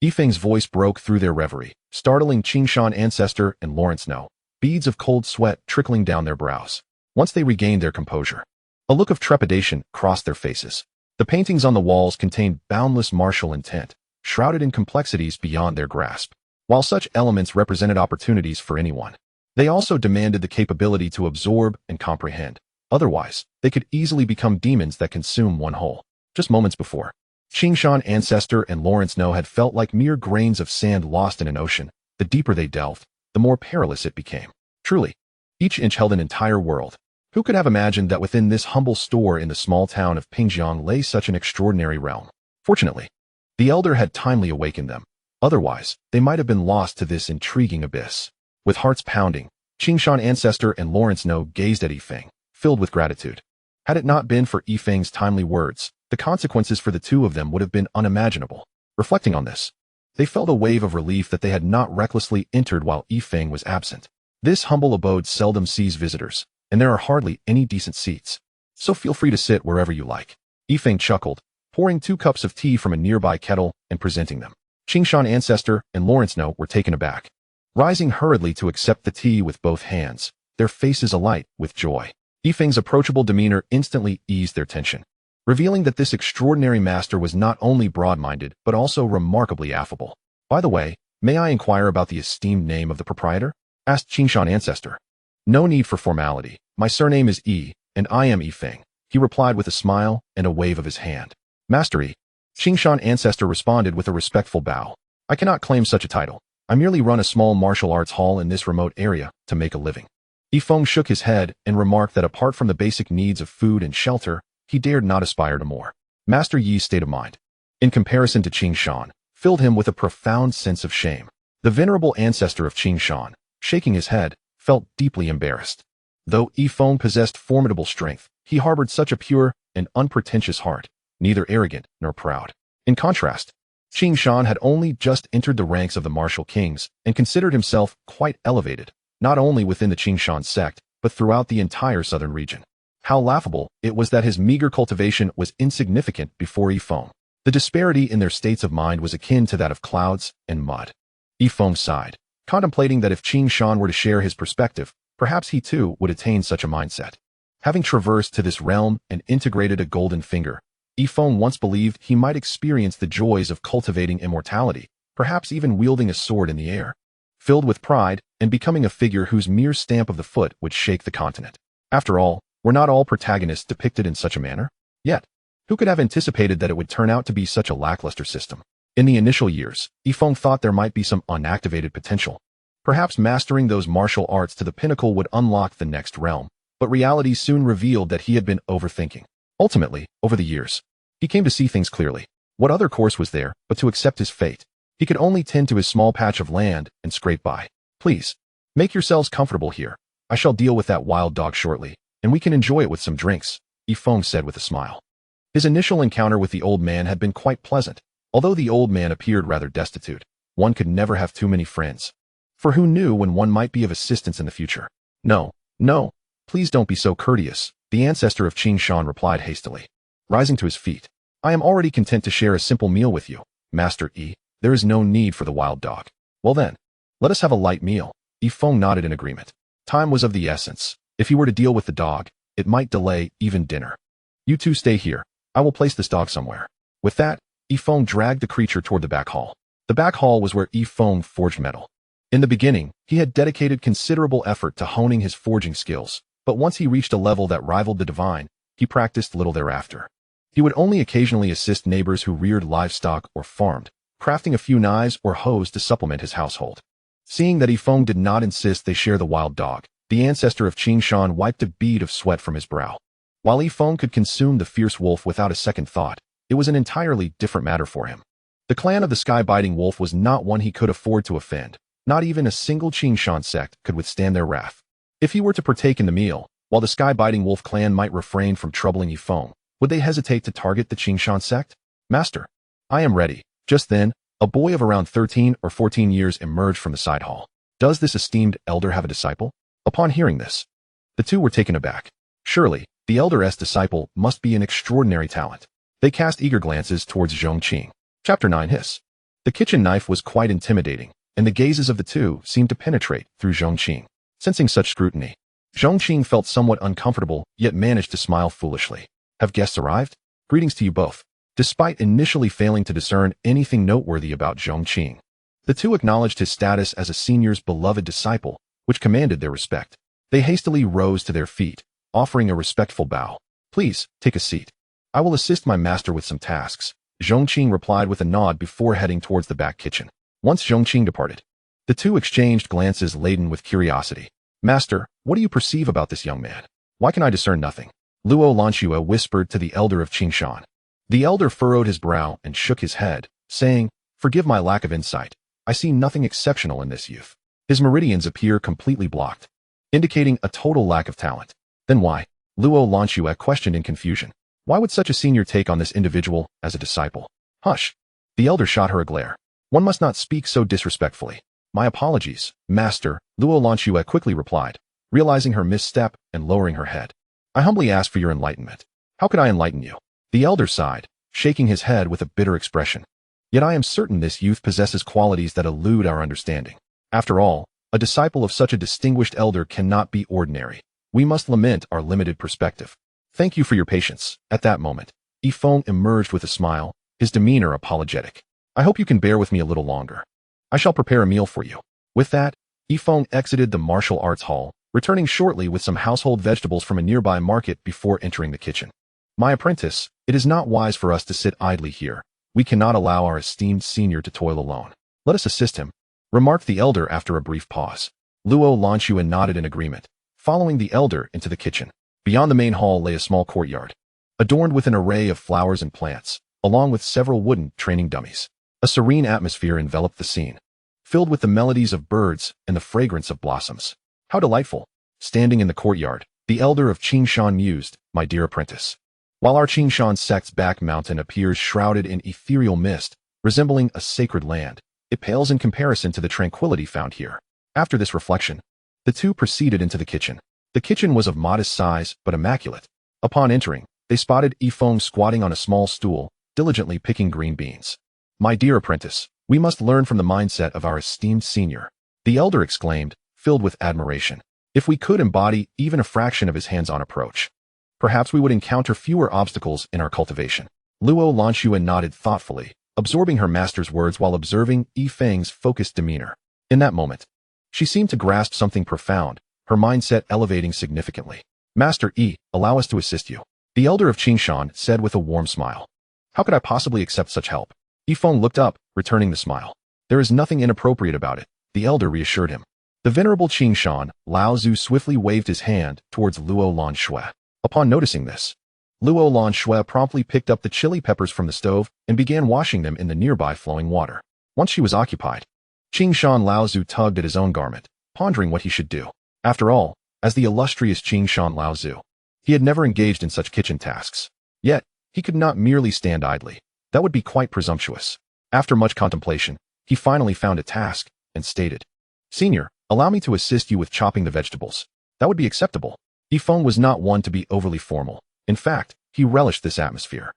Feng's voice broke through their reverie, startling Qingshan ancestor and Lawrence No, beads of cold sweat trickling down their brows. Once they regained their composure, a look of trepidation crossed their faces. The paintings on the walls contained boundless martial intent, shrouded in complexities beyond their grasp. While such elements represented opportunities for anyone, they also demanded the capability to absorb and comprehend. Otherwise, they could easily become demons that consume one whole. Just moments before, Qingshan ancestor and Lawrence No had felt like mere grains of sand lost in an ocean. The deeper they delved, the more perilous it became. Truly, each inch held an entire world. Who could have imagined that within this humble store in the small town of Pingjiang lay such an extraordinary realm? Fortunately, the elder had timely awakened them. Otherwise, they might have been lost to this intriguing abyss. With hearts pounding, Qingshan ancestor and Lawrence No gazed at Feng, filled with gratitude. Had it not been for Feng's timely words, the consequences for the two of them would have been unimaginable. Reflecting on this, they felt a wave of relief that they had not recklessly entered while Feng was absent. This humble abode seldom sees visitors, and there are hardly any decent seats. So feel free to sit wherever you like. Feng chuckled, pouring 2 cups of tea from a nearby kettle and presenting them. Qingshan ancestor and Lawrence No were taken aback, rising hurriedly to accept the tea with both hands, their faces alight with joy. Feng's approachable demeanor instantly eased their tension, revealing that this extraordinary master was not only broad-minded but also remarkably affable. "By the way, may I inquire about the esteemed name of the proprietor?" asked Qingshan ancestor. No need for formality. My surname is Yi, and I am Yi Feng, he replied with a smile and a wave of his hand. Master Yi, Qingshan ancestor responded with a respectful bow. I cannot claim such a title. I merely run a small martial arts hall in this remote area to make a living. Yi Feng shook his head and remarked that apart from the basic needs of food and shelter, he dared not aspire to more. Master Yi's state of mind, in comparison to Qingshan, filled him with a profound sense of shame. The venerable ancestor of Qingshan, shaking his head, felt deeply embarrassed. Though Yi Feng possessed formidable strength, he harbored such a pure and unpretentious heart, neither arrogant nor proud. In contrast, Qingshan had only just entered the ranks of the martial kings and considered himself quite elevated, not only within the Qingshan sect, but throughout the entire southern region. How laughable it was that his meager cultivation was insignificant before Yi Feng. The disparity in their states of mind was akin to that of clouds and mud. Yi Feng sighed, contemplating that if Qingshan were to share his perspective, perhaps he too would attain such a mindset. Having traversed to this realm and integrated a golden finger, Yi Feng once believed he might experience the joys of cultivating immortality, perhaps even wielding a sword in the air, filled with pride and becoming a figure whose mere stamp of the foot would shake the continent. After all, were not all protagonists depicted in such a manner? Yet, who could have anticipated that it would turn out to be such a lackluster system? In the initial years, Yi Feng thought there might be some unactivated potential. Perhaps mastering those martial arts to the pinnacle would unlock the next realm, but reality soon revealed that he had been overthinking. Ultimately, over the years, he came to see things clearly. What other course was there but to accept his fate? He could only tend to his small patch of land and scrape by. Please, make yourselves comfortable here. I shall deal with that wild dog shortly, and we can enjoy it with some drinks, Yi Feng said with a smile. His initial encounter with the old man had been quite pleasant. Although the old man appeared rather destitute, one could never have too many friends. For who knew when one might be of assistance in the future? No, please don't be so courteous, the ancestor of Qingshan replied hastily. Rising to his feet, I am already content to share a simple meal with you, Master Yi. There is no need for the wild dog. Well then, let us have a light meal. Yi Feng nodded in agreement. Time was of the essence. If he were to deal with the dog, it might delay even dinner. You two stay here. I will place this dog somewhere. With that, Yi Feng dragged the creature toward the back hall. The back hall was where Yi Feng forged metal. In the beginning, he had dedicated considerable effort to honing his forging skills, but once he reached a level that rivaled the divine, he practiced little thereafter. He would only occasionally assist neighbors who reared livestock or farmed, crafting a few knives or hoes to supplement his household. Seeing that Yi Feng did not insist they share the wild dog, the ancestor of Qingshan wiped a bead of sweat from his brow. While Yi Feng could consume the fierce wolf without a second thought, it was an entirely different matter for him. The clan of the sky-biting wolf was not one he could afford to offend. Not even a single Qingshan sect could withstand their wrath. If he were to partake in the meal, while the sky-biting wolf clan might refrain from troubling Yi Feng, would they hesitate to target the Qingshan sect? Master, I am ready. Just then, a boy of around 13 or 14 years emerged from the side hall. Does this esteemed elder have a disciple? Upon hearing this, the two were taken aback. Surely, the elder's disciple must be an extraordinary talent. They cast eager glances towards Zhongqing. Chapter 9 Hiss. The kitchen knife was quite intimidating, and the gazes of the two seemed to penetrate through Zhongqing. Sensing such scrutiny, Zhongqing felt somewhat uncomfortable, yet managed to smile foolishly. Have guests arrived? Greetings to you both. Despite initially failing to discern anything noteworthy about Zhongqing, the two acknowledged his status as a senior's beloved disciple, which commanded their respect. They hastily rose to their feet, offering a respectful bow. Please, take a seat. I will assist my master with some tasks, Zhongqing replied with a nod before heading towards the back kitchen. Once Zhongqing departed, the two exchanged glances laden with curiosity. Master, what do you perceive about this young man? Why can I discern nothing? Luo Lanxue whispered to the elder of Qingshan. The elder furrowed his brow and shook his head, saying, Forgive my lack of insight. I see nothing exceptional in this youth. His meridians appear completely blocked, indicating a total lack of talent. Then why? Luo Lanxue questioned in confusion. Why would such a senior take on this individual as a disciple? Hush. The elder shot her a glare. One must not speak so disrespectfully. My apologies, master, Luo Lanxue quickly replied, realizing her misstep and lowering her head. I humbly ask for your enlightenment. How could I enlighten you? The elder sighed, shaking his head with a bitter expression. Yet I am certain this youth possesses qualities that elude our understanding. After all, a disciple of such a distinguished elder cannot be ordinary. We must lament our limited perspective. Thank you for your patience. At that moment, Yi Feng emerged with a smile, his demeanor apologetic. I hope you can bear with me a little longer. I shall prepare a meal for you. With that, Feng exited the martial arts hall, returning shortly with some household vegetables from a nearby market before entering the kitchen. My apprentice, it is not wise for us to sit idly here. We cannot allow our esteemed senior to toil alone. Let us assist him, remarked the elder after a brief pause. Luo Lanxuan nodded in agreement, following the elder into the kitchen. Beyond the main hall lay a small courtyard, adorned with an array of flowers and plants, along with several wooden training dummies. A serene atmosphere enveloped the scene, filled with the melodies of birds and the fragrance of blossoms. How delightful! Standing in the courtyard, the elder of Qingshan mused, my dear apprentice. While our Qingshan sect's back mountain appears shrouded in ethereal mist, resembling a sacred land, it pales in comparison to the tranquility found here. After this reflection, the two proceeded into the kitchen. The kitchen was of modest size, but immaculate. Upon entering, they spotted Feng squatting on a small stool, diligently picking green beans. My dear apprentice, we must learn from the mindset of our esteemed senior, the elder exclaimed, filled with admiration. If we could embody even a fraction of his hands-on approach, perhaps we would encounter fewer obstacles in our cultivation. Luo Lanxuan nodded thoughtfully, absorbing her master's words while observing Feng's focused demeanor. In that moment, she seemed to grasp something profound, her mindset elevating significantly. Master allow us to assist you, the elder of Qingshan said with a warm smile. How could I possibly accept such help? Feng looked up, returning the smile. There is nothing inappropriate about it, the elder reassured him. The venerable Qingshan, Lao Zu swiftly waved his hand towards Luo Lanxue. Upon noticing this, Luo Lanxue promptly picked up the chili peppers from the stove and began washing them in the nearby flowing water. Once she was occupied, Qingshan Lao Zu tugged at his own garment, pondering what he should do. After all, as the illustrious Qingshan Lao Zu, he had never engaged in such kitchen tasks. Yet, he could not merely stand idly. That would be quite presumptuous. After much contemplation, he finally found a task and stated, Senior, allow me to assist you with chopping the vegetables. That would be acceptable. Feng was not one to be overly formal. In fact, he relished this atmosphere.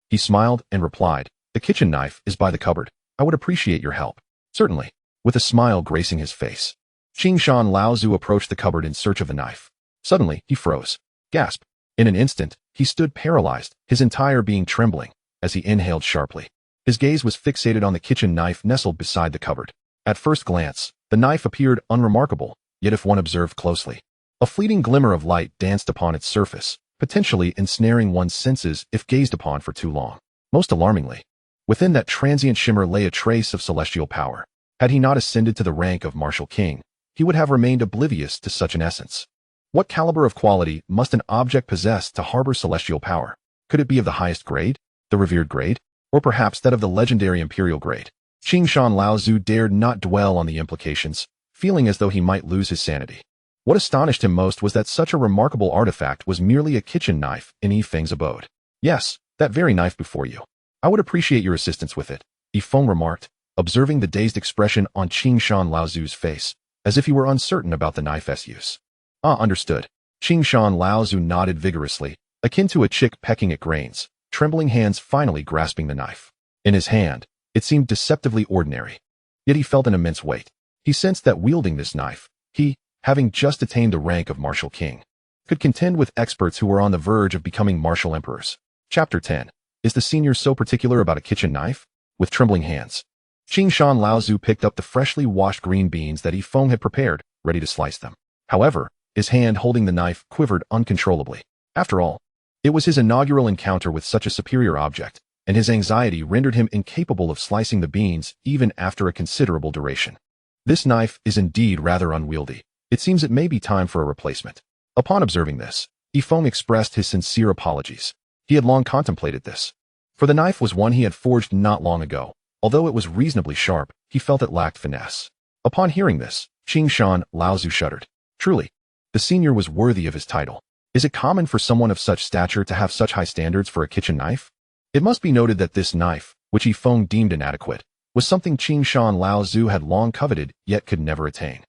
He smiled and replied, the kitchen knife is by the cupboard. I would appreciate your help. Certainly, with a smile gracing his face. Qingshan Lao Zu approached the cupboard in search of the knife. Suddenly, he froze. Gasp. In an instant, he stood paralyzed, his entire being trembling, as he inhaled sharply. His gaze was fixated on the kitchen knife nestled beside the cupboard. At first glance, the knife appeared unremarkable, yet if one observed closely, a fleeting glimmer of light danced upon its surface, potentially ensnaring one's senses if gazed upon for too long. Most alarmingly, within that transient shimmer lay a trace of celestial power. Had he not ascended to the rank of martial king, he would have remained oblivious to such an essence. What caliber of quality must an object possess to harbor celestial power? Could it be of the highest grade, the revered grade, or perhaps that of the legendary imperial grade? Qingshan Lao Zu dared not dwell on the implications, feeling as though he might lose his sanity. What astonished him most was that such a remarkable artifact was merely a kitchen knife in Feng's abode. Yes, that very knife before you. I would appreciate your assistance with it, Feng remarked, observing the dazed expression on Qingshan Lao Zu's face, as if he were uncertain about the knife's use. Understood. Qingshan Lao Zu nodded vigorously, akin to a chick pecking at grains, trembling hands finally grasping the knife. In his hand, it seemed deceptively ordinary. Yet he felt an immense weight. He sensed that wielding this knife, he, having just attained the rank of martial king, could contend with experts who were on the verge of becoming martial emperors. Chapter 10. Is the senior so particular about a kitchen knife? With trembling hands, Qingshan Lao Zu picked up the freshly washed green beans that Feng had prepared, ready to slice them. However, his hand holding the knife quivered uncontrollably. After all, it was his inaugural encounter with such a superior object, and his anxiety rendered him incapable of slicing the beans even after a considerable duration. This knife is indeed rather unwieldy. It seems it may be time for a replacement. Upon observing this, Feng expressed his sincere apologies. He had long contemplated this. For the knife was one he had forged not long ago. Although it was reasonably sharp, he felt it lacked finesse. Upon hearing this, Qingshan Lao Zu shuddered. Truly, the senior was worthy of his title. Is it common for someone of such stature to have such high standards for a kitchen knife? It must be noted that this knife, which Feng deemed inadequate, was something Qingshan Lao Zu had long coveted yet could never attain.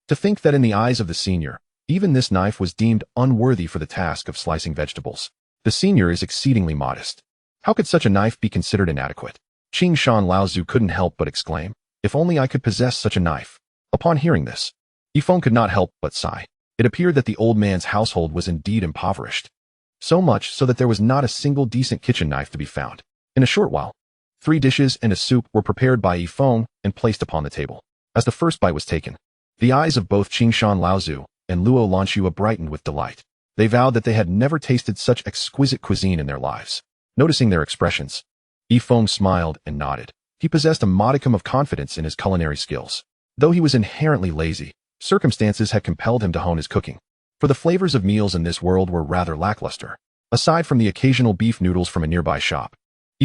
To think that in the eyes of the senior, even this knife was deemed unworthy for the task of slicing vegetables. The senior is exceedingly modest. How could such a knife be considered inadequate? Qingshan Lao Zu couldn't help but exclaim, if only I could possess such a knife. Upon hearing this, Feng could not help but sigh. It appeared that the old man's household was indeed impoverished. So much so that there was not a single decent kitchen knife to be found. In a short while, 3 dishes and a soup were prepared by Feng and placed upon the table. As the first bite was taken, The eyes of both Qingshan Laozu and Luo Lanxua brightened with delight. They vowed that they had never tasted such exquisite cuisine in their lives. Noticing their expressions, Feng smiled and nodded. He possessed a modicum of confidence in his culinary skills. Though he was inherently lazy, circumstances had compelled him to hone his cooking. For the flavors of meals in this world were rather lackluster. Aside from the occasional beef noodles from a nearby shop,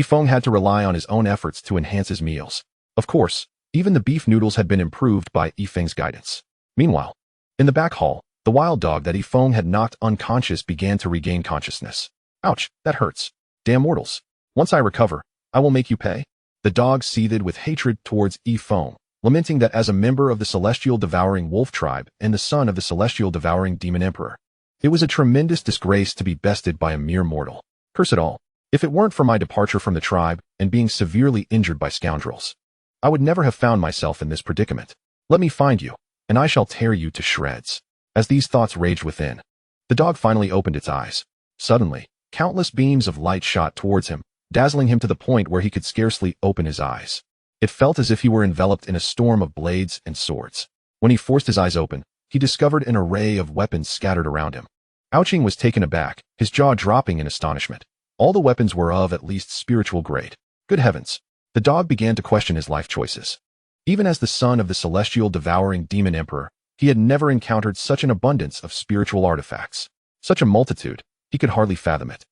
Feng had to rely on his own efforts to enhance his meals. Of course, even the beef noodles had been improved by Feng's guidance. Meanwhile, in the back hall, the wild dog that Feng had knocked unconscious began to regain consciousness. Ouch, that hurts. Damn mortals. Once I recover, I will make you pay. The dog seethed with hatred towards Feng, lamenting that as a member of the Celestial Devouring Wolf tribe and the son of the Celestial Devouring Demon Emperor, it was a tremendous disgrace to be bested by a mere mortal. Curse it all. If it weren't for my departure from the tribe and being severely injured by scoundrels, I would never have found myself in this predicament. Let me find you, and I shall tear you to shreds. As these thoughts raged within, the dog finally opened its eyes. Suddenly, countless beams of light shot towards him, dazzling him to the point where he could scarcely open his eyes. It felt as if he were enveloped in a storm of blades and swords. When he forced his eyes open, he discovered an array of weapons scattered around him. Ouching was taken aback, his jaw dropping in astonishment. All the weapons were of at least spiritual grade. Good heavens! The dog began to question his life choices. Even as the son of the Celestial Devouring Demon Emperor, he had never encountered such an abundance of spiritual artifacts. Such a multitude, he could hardly fathom it.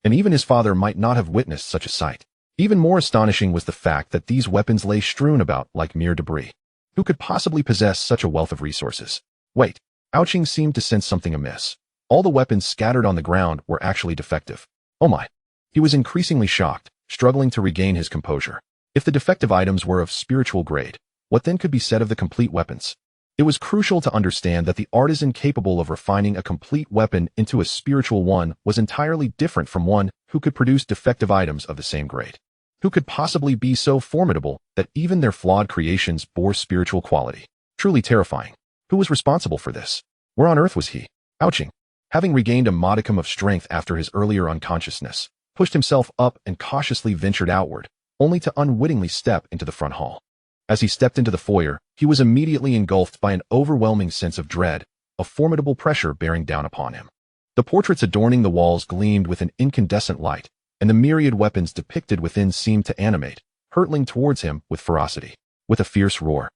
And even his father might not have witnessed such a sight. Even more astonishing was the fact that these weapons lay strewn about like mere debris. Who could possibly possess such a wealth of resources? Wait, Ouching seemed to sense something amiss. All the weapons scattered on the ground were actually defective. Oh my! He was increasingly shocked, struggling to regain his composure. If the defective items were of spiritual grade, what then could be said of the complete weapons? It was crucial to understand that the artisan capable of refining a complete weapon into a spiritual one was entirely different from one who could produce defective items of the same grade. Who could possibly be so formidable that even their flawed creations bore spiritual quality? Truly terrifying. Who was responsible for this? Where on earth was he? Ouching, having regained a modicum of strength after his earlier unconsciousness, pushed himself up and cautiously ventured outward, only to unwittingly step into the front hall. As he stepped into the foyer, he was immediately engulfed by an overwhelming sense of dread, a formidable pressure bearing down upon him. The portraits adorning the walls gleamed with an incandescent light, and the myriad weapons depicted within seemed to animate, hurtling towards him with ferocity. With a fierce roar,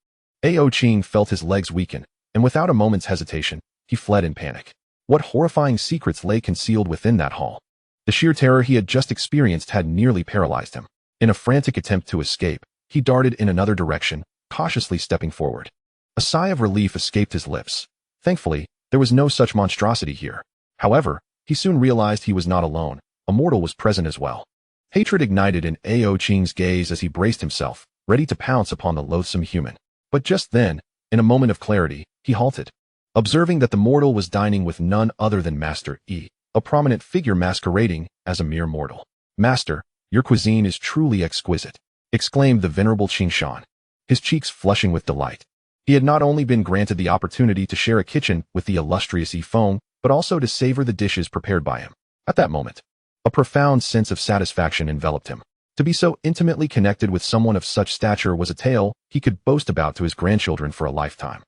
Ao-Ching felt his legs weaken, and without a moment's hesitation, he fled in panic. What horrifying secrets lay concealed within that hall? The sheer terror he had just experienced had nearly paralyzed him. In a frantic attempt to escape, he darted in another direction, cautiously stepping forward. A sigh of relief escaped his lips. Thankfully, there was no such monstrosity here. However, he soon realized he was not alone. A mortal was present as well. Hatred ignited in Ao-Ching's gaze as he braced himself, ready to pounce upon the loathsome human. But just then, in a moment of clarity, he halted. Observing that the mortal was dining with none other than Master E, a prominent figure masquerading as a mere mortal. "Master, your cuisine is truly exquisite," exclaimed the venerable Qingshan, his cheeks flushing with delight. He had not only been granted the opportunity to share a kitchen with the illustrious Feng, but also to savor the dishes prepared by him. At that moment, a profound sense of satisfaction enveloped him. To be so intimately connected with someone of such stature was a tale he could boast about to his grandchildren for a lifetime.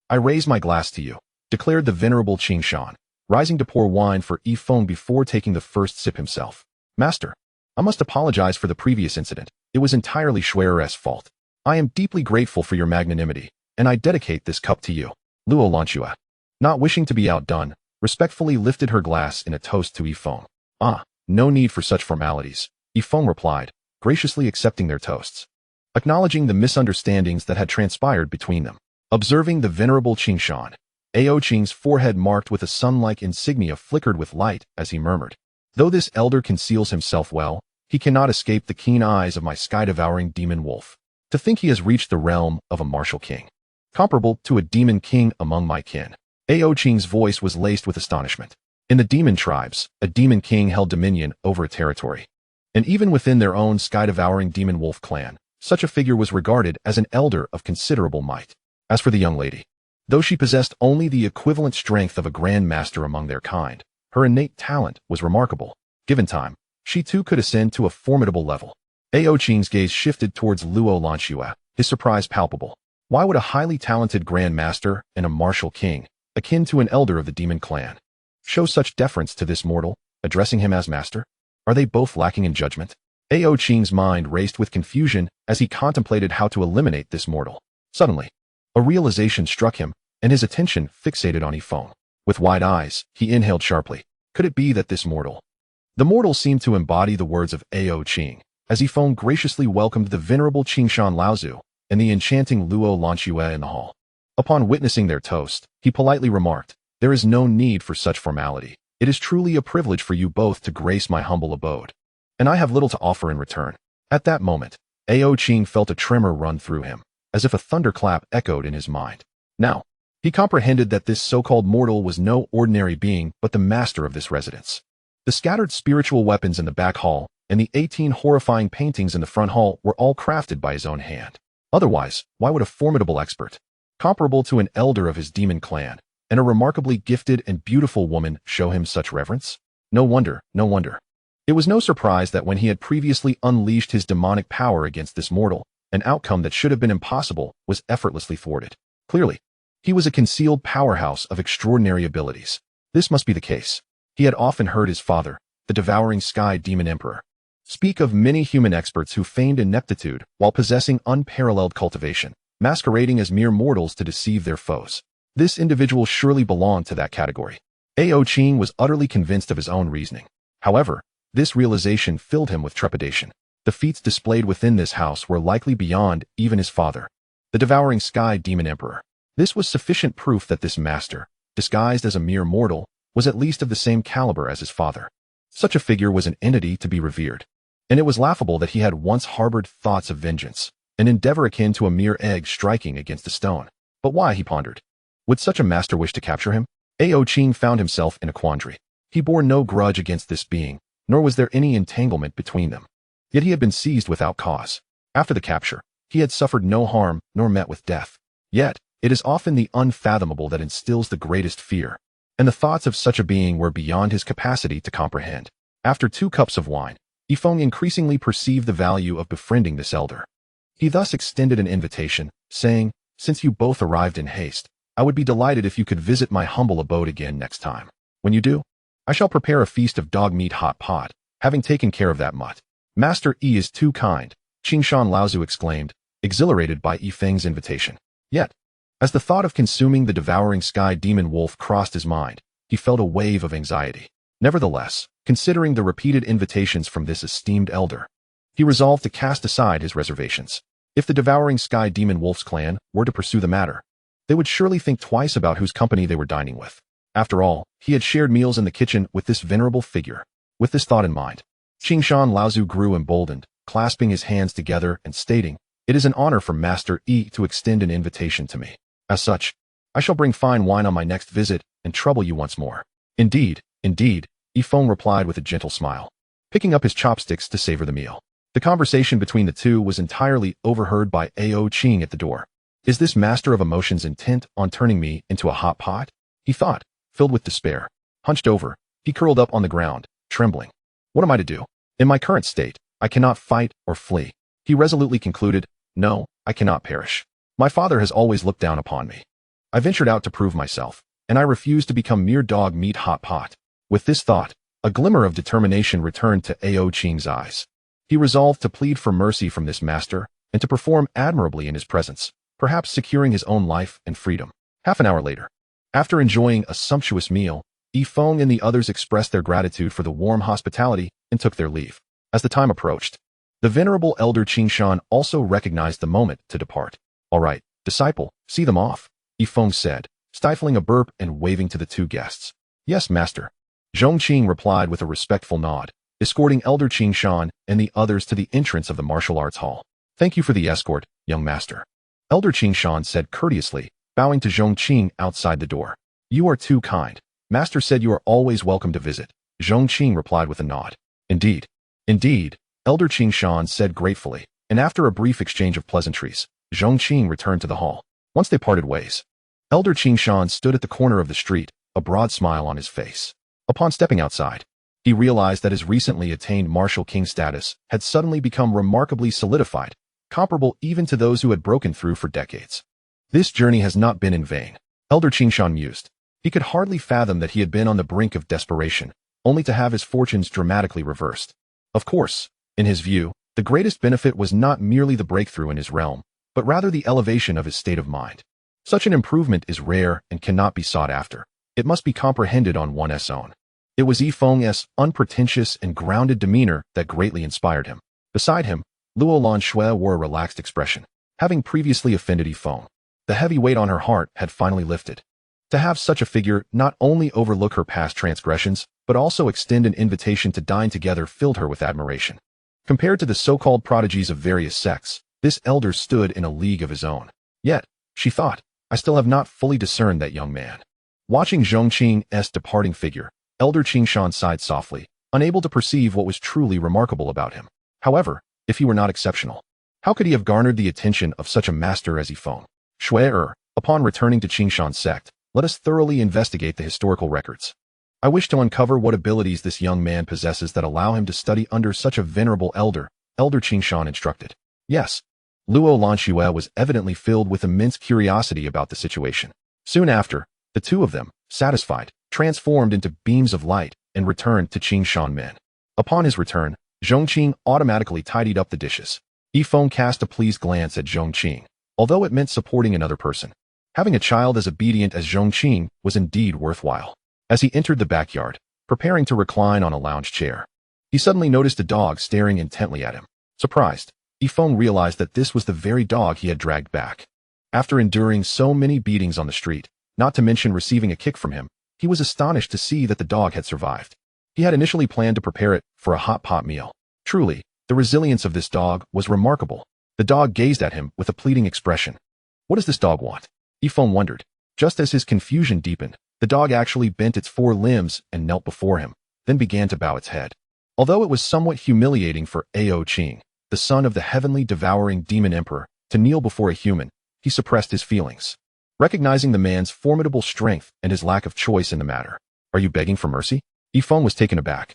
"I raise my glass to you," declared the venerable Qingshan, rising to pour wine for Feng before taking the first sip himself. "Master, I must apologize for the previous incident. It was entirely Schwerer's fault. I am deeply grateful for your magnanimity, and I dedicate this cup to you." Luo Lanxua, not wishing to be outdone, respectfully lifted her glass in a toast to Feng. "Ah, no need for such formalities," Feng replied, graciously accepting their toasts. Acknowledging the misunderstandings that had transpired between them. Observing the venerable Qingshan, Ao-Ching's forehead marked with a sun-like insignia flickered with light as he murmured, "Though this elder conceals himself well, he cannot escape the keen eyes of my sky-devouring demon wolf. To think he has reached the realm of a martial king, comparable to a demon king among my kin." Ao-Ching's voice was laced with astonishment. In the demon tribes, a demon king held dominion over a territory. And even within their own sky-devouring demon wolf clan, such a figure was regarded as an elder of considerable might. As for the young lady, though she possessed only the equivalent strength of a grand master among their kind, her innate talent was remarkable. Given time, she too could ascend to a formidable level. Ao-Ching's gaze shifted towards Luo Lanxua, his surprise palpable. Why would a highly talented Grand Master and a martial king, akin to an elder of the demon clan, show such deference to this mortal, addressing him as master? Are they both lacking in judgment? Ao Qing's mind raced with confusion as he contemplated how to eliminate this mortal. Suddenly, a realization struck him, and his attention fixated on Feng. With wide eyes, he inhaled sharply. Could it be that this mortal? The mortal seemed to embody the words of Ao Qing, as Feng graciously welcomed the venerable Qingshan Laozu and the enchanting Luo Lanxue in the hall. Upon witnessing their toast, he politely remarked, "There is no need for such formality. It is truly a privilege for you both to grace my humble abode, and I have little to offer in return." At that moment, Ao Qing felt a tremor run through him, as if a thunderclap echoed in his mind. Now, he comprehended that this so-called mortal was no ordinary being but the master of this residence. The scattered spiritual weapons in the back hall and the 18 horrifying paintings in the front hall were all crafted by his own hand. Otherwise, why would a formidable expert, comparable to an elder of his demon clan, and a remarkably gifted and beautiful woman show him such reverence? No wonder, no wonder. It was no surprise that when he had previously unleashed his demonic power against this mortal, an outcome that should have been impossible was effortlessly thwarted. Clearly, he was a concealed powerhouse of extraordinary abilities. This must be the case. He had often heard his father, the devouring sky demon emperor, speak of many human experts who feigned ineptitude while possessing unparalleled cultivation, masquerading as mere mortals to deceive their foes. This individual surely belonged to that category. Ao Qing was utterly convinced of his own reasoning. However, this realization filled him with trepidation. The feats displayed within this house were likely beyond even his father, the devouring sky demon emperor. This was sufficient proof that this master, disguised as a mere mortal, was at least of the same caliber as his father. Such a figure was an entity to be revered, and it was laughable that he had once harbored thoughts of vengeance, an endeavor akin to a mere egg striking against a stone. But why, he pondered? Would such a master wish to capture him? Ao Qing found himself in a quandary. He bore no grudge against this being, nor was there any entanglement between them. Yet he had been seized without cause. After the capture, he had suffered no harm nor met with death. Yet, it is often the unfathomable that instills the greatest fear, and the thoughts of such a being were beyond his capacity to comprehend. After 2 cups of wine, Feng increasingly perceived the value of befriending this elder. He thus extended an invitation, saying, "Since you both arrived in haste, I would be delighted if you could visit my humble abode again next time. When you do, I shall prepare a feast of dog meat hot pot, having taken care of that mutt." "Master Yi is too kind," Qingshan Laozu exclaimed, exhilarated by Feng's invitation. Yet, as the thought of consuming the devouring sky demon wolf crossed his mind, he felt a wave of anxiety. Nevertheless, considering the repeated invitations from this esteemed elder, he resolved to cast aside his reservations. If the devouring sky demon wolf's clan were to pursue the matter, they would surely think twice about whose company they were dining with. After all, he had shared meals in the kitchen with this venerable figure. With this thought in mind, Qingshan Laozu grew emboldened, clasping his hands together and stating, "It is an honor for Master Yi to extend an invitation to me. As such, I shall bring fine wine on my next visit and trouble you once more." "Indeed, indeed," Feng replied with a gentle smile, picking up his chopsticks to savor the meal. The conversation between the two was entirely overheard by Ao Qing at the door. "Is this master of emotions intent on turning me into a hot pot?" he thought, filled with despair. Hunched over, he curled up on the ground, trembling. "What am I to do? In my current state, I cannot fight or flee." He resolutely concluded, "No, I cannot perish. My father has always looked down upon me. I ventured out to prove myself, and I refuse to become mere dog meat hot pot." With this thought, a glimmer of determination returned to Ao Qing's eyes. He resolved to plead for mercy from this master and to perform admirably in his presence, perhaps securing his own life and freedom. Half an hour later, after enjoying a sumptuous meal, Feng and the others expressed their gratitude for the warm hospitality and took their leave. As the time approached, the venerable elder Qingshan also recognized the moment to depart. "All right, disciple, see them off," Feng said, stifling a burp and waving to the 2 guests. "Yes, master," Zhongqing replied with a respectful nod, escorting elder Qingshan and the others to the entrance of the martial arts hall. "Thank you for the escort, young master," Elder Qingshan said courteously, bowing to Zhongqing outside the door. "You are too kind. Master said you are always welcome to visit," Zhongqing replied with a nod. "Indeed, indeed," Elder Qingshan said gratefully, and after a brief exchange of pleasantries, Zhongqing returned to the hall. Once they parted ways, Elder Qingshan stood at the corner of the street, a broad smile on his face. Upon stepping outside, he realized that his recently attained martial king status had suddenly become remarkably solidified, comparable even to those who had broken through for decades. This journey has not been in vain. Elder Qingshan mused. He could hardly fathom that he had been on the brink of desperation, only to have his fortunes dramatically reversed. Of course, in his view, the greatest benefit was not merely the breakthrough in his realm, but rather the elevation of his state of mind. Such an improvement is rare and cannot be sought after. It must be comprehended on one's own. It was Feng's unpretentious and grounded demeanor that greatly inspired him. Beside him, Luo Lanshui wore a relaxed expression. Having previously offended Feng, the heavy weight on her heart had finally lifted. To have such a figure not only overlook her past transgressions, but also extend an invitation to dine together filled her with admiration. Compared to the so-called prodigies of various sects, this elder stood in a league of his own. Yet, she thought, I still have not fully discerned that young man. Watching Zhongqing's departing figure, Elder Qingshan sighed softly, unable to perceive what was truly remarkable about him. However, if he were not exceptional, how could he have garnered the attention of such a master as Feng? Shui, upon returning to Qingshan's sect, let us thoroughly investigate the historical records. I wish to uncover what abilities this young man possesses that allow him to study under such a venerable elder, Elder Qingshan instructed. Yes. Luo Lanshui was evidently filled with immense curiosity about the situation. Soon after, the two of them, satisfied, transformed into beams of light and returned to Qingshan Men. Upon his return, Zhongqing automatically tidied up the dishes. Feng cast a pleased glance at Zhongqing, although it meant supporting another person. Having a child as obedient as Zhongqing was indeed worthwhile. As he entered the backyard, preparing to recline on a lounge chair, he suddenly noticed a dog staring intently at him. Surprised, Feng realized that this was the very dog he had dragged back. After enduring so many beatings on the street, not to mention receiving a kick from him, he was astonished to see that the dog had survived. He had initially planned to prepare it for a hot pot meal. Truly, the resilience of this dog was remarkable. The dog gazed at him with a pleading expression. What does this dog want? Feng wondered. Just as his confusion deepened, the dog actually bent its 4 limbs and knelt before him, then began to bow its head. Although it was somewhat humiliating for Ao Qing, the son of the heavenly devouring demon emperor, to kneel before a human, he suppressed his feelings. Recognizing the man's formidable strength and his lack of choice in the matter. Are you begging for mercy? Feng was taken aback,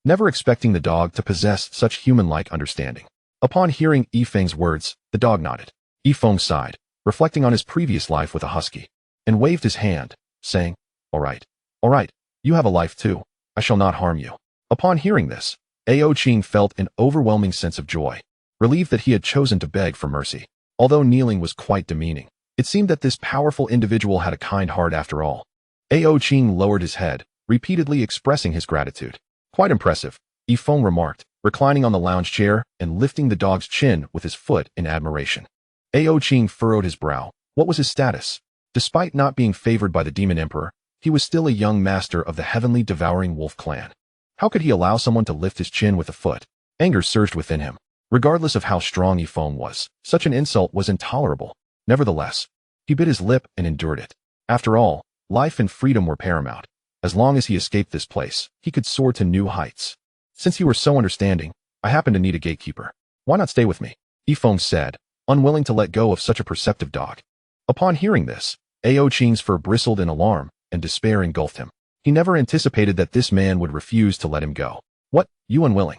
never expecting the dog to possess such human-like understanding. Upon hearing Feng's words, the dog nodded. Feng sighed, reflecting on his previous life with a husky, and waved his hand, saying, all right, you have a life too. I shall not harm you. Upon hearing this, Ao Qing felt an overwhelming sense of joy, relieved that he had chosen to beg for mercy. Although kneeling was quite demeaning, it seemed that this powerful individual had a kind heart after all. Ao Qing lowered his head, repeatedly expressing his gratitude. Quite impressive, Feng remarked, reclining on the lounge chair and lifting the dog's chin with his foot in admiration. Ao Qing furrowed his brow. What was his status? Despite not being favored by the demon emperor, he was still a young master of the heavenly devouring wolf clan. How could he allow someone to lift his chin with a foot? Anger surged within him. Regardless of how strong Feng was, such an insult was intolerable. Nevertheless, he bit his lip and endured it. After all, life and freedom were paramount. As long as he escaped this place, he could soar to new heights. Since you were so understanding, I happen to need a gatekeeper. Why not stay with me? Feng said, unwilling to let go of such a perceptive dog. Upon hearing this, Ao Qing's fur bristled in alarm, and despair engulfed him. He never anticipated that this man would refuse to let him go. What, you unwilling?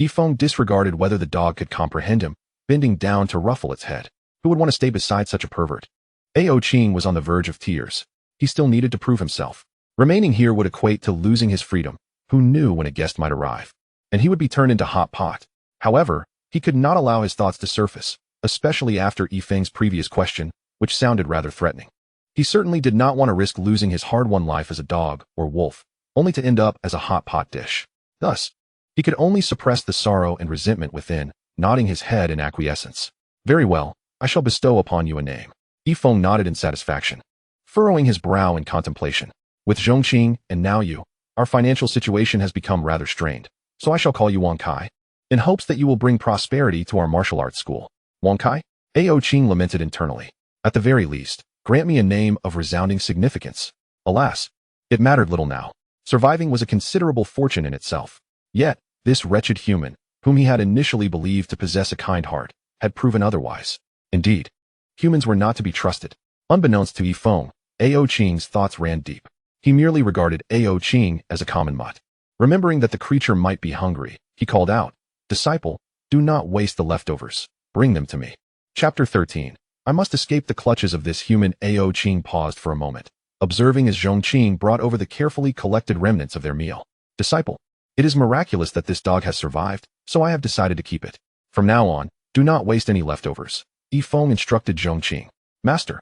Feng disregarded whether the dog could comprehend him, bending down to ruffle its head. Who would want to stay beside such a pervert? Ao Qing was on the verge of tears. He still needed to prove himself. Remaining here would equate to losing his freedom. Who knew when a guest might arrive? And he would be turned into hot pot. However, he could not allow his thoughts to surface, especially after Feng's previous question, which sounded rather threatening. He certainly did not want to risk losing his hard-won life as a dog or wolf, only to end up as a hot pot dish. Thus, he could only suppress the sorrow and resentment within, nodding his head in acquiescence. Very well, I shall bestow upon you a name. Feng nodded in satisfaction, furrowing his brow in contemplation. With Zhongqing and now you, our financial situation has become rather strained, so I shall call you Wang Kai, in hopes that you will bring prosperity to our martial arts school. Wang Kai? Ao Qing lamented internally. At the very least, grant me a name of resounding significance. Alas, it mattered little now. Surviving was a considerable fortune in itself. Yet, this wretched human, whom he had initially believed to possess a kind heart, had proven otherwise. Indeed, humans were not to be trusted. Unbeknownst to Feng, Ao Qing's thoughts ran deep. He merely regarded Ao Qing as a common mutt. Remembering that the creature might be hungry, he called out, Disciple, do not waste the leftovers. Bring them to me. Chapter 13. I must escape the clutches of this human. Ao Qing paused for a moment, observing as Zhongqing brought over the carefully collected remnants of their meal. Disciple, it is miraculous that this dog has survived, so I have decided to keep it. From now on, do not waste any leftovers. Feng instructed Zhongqing. Master,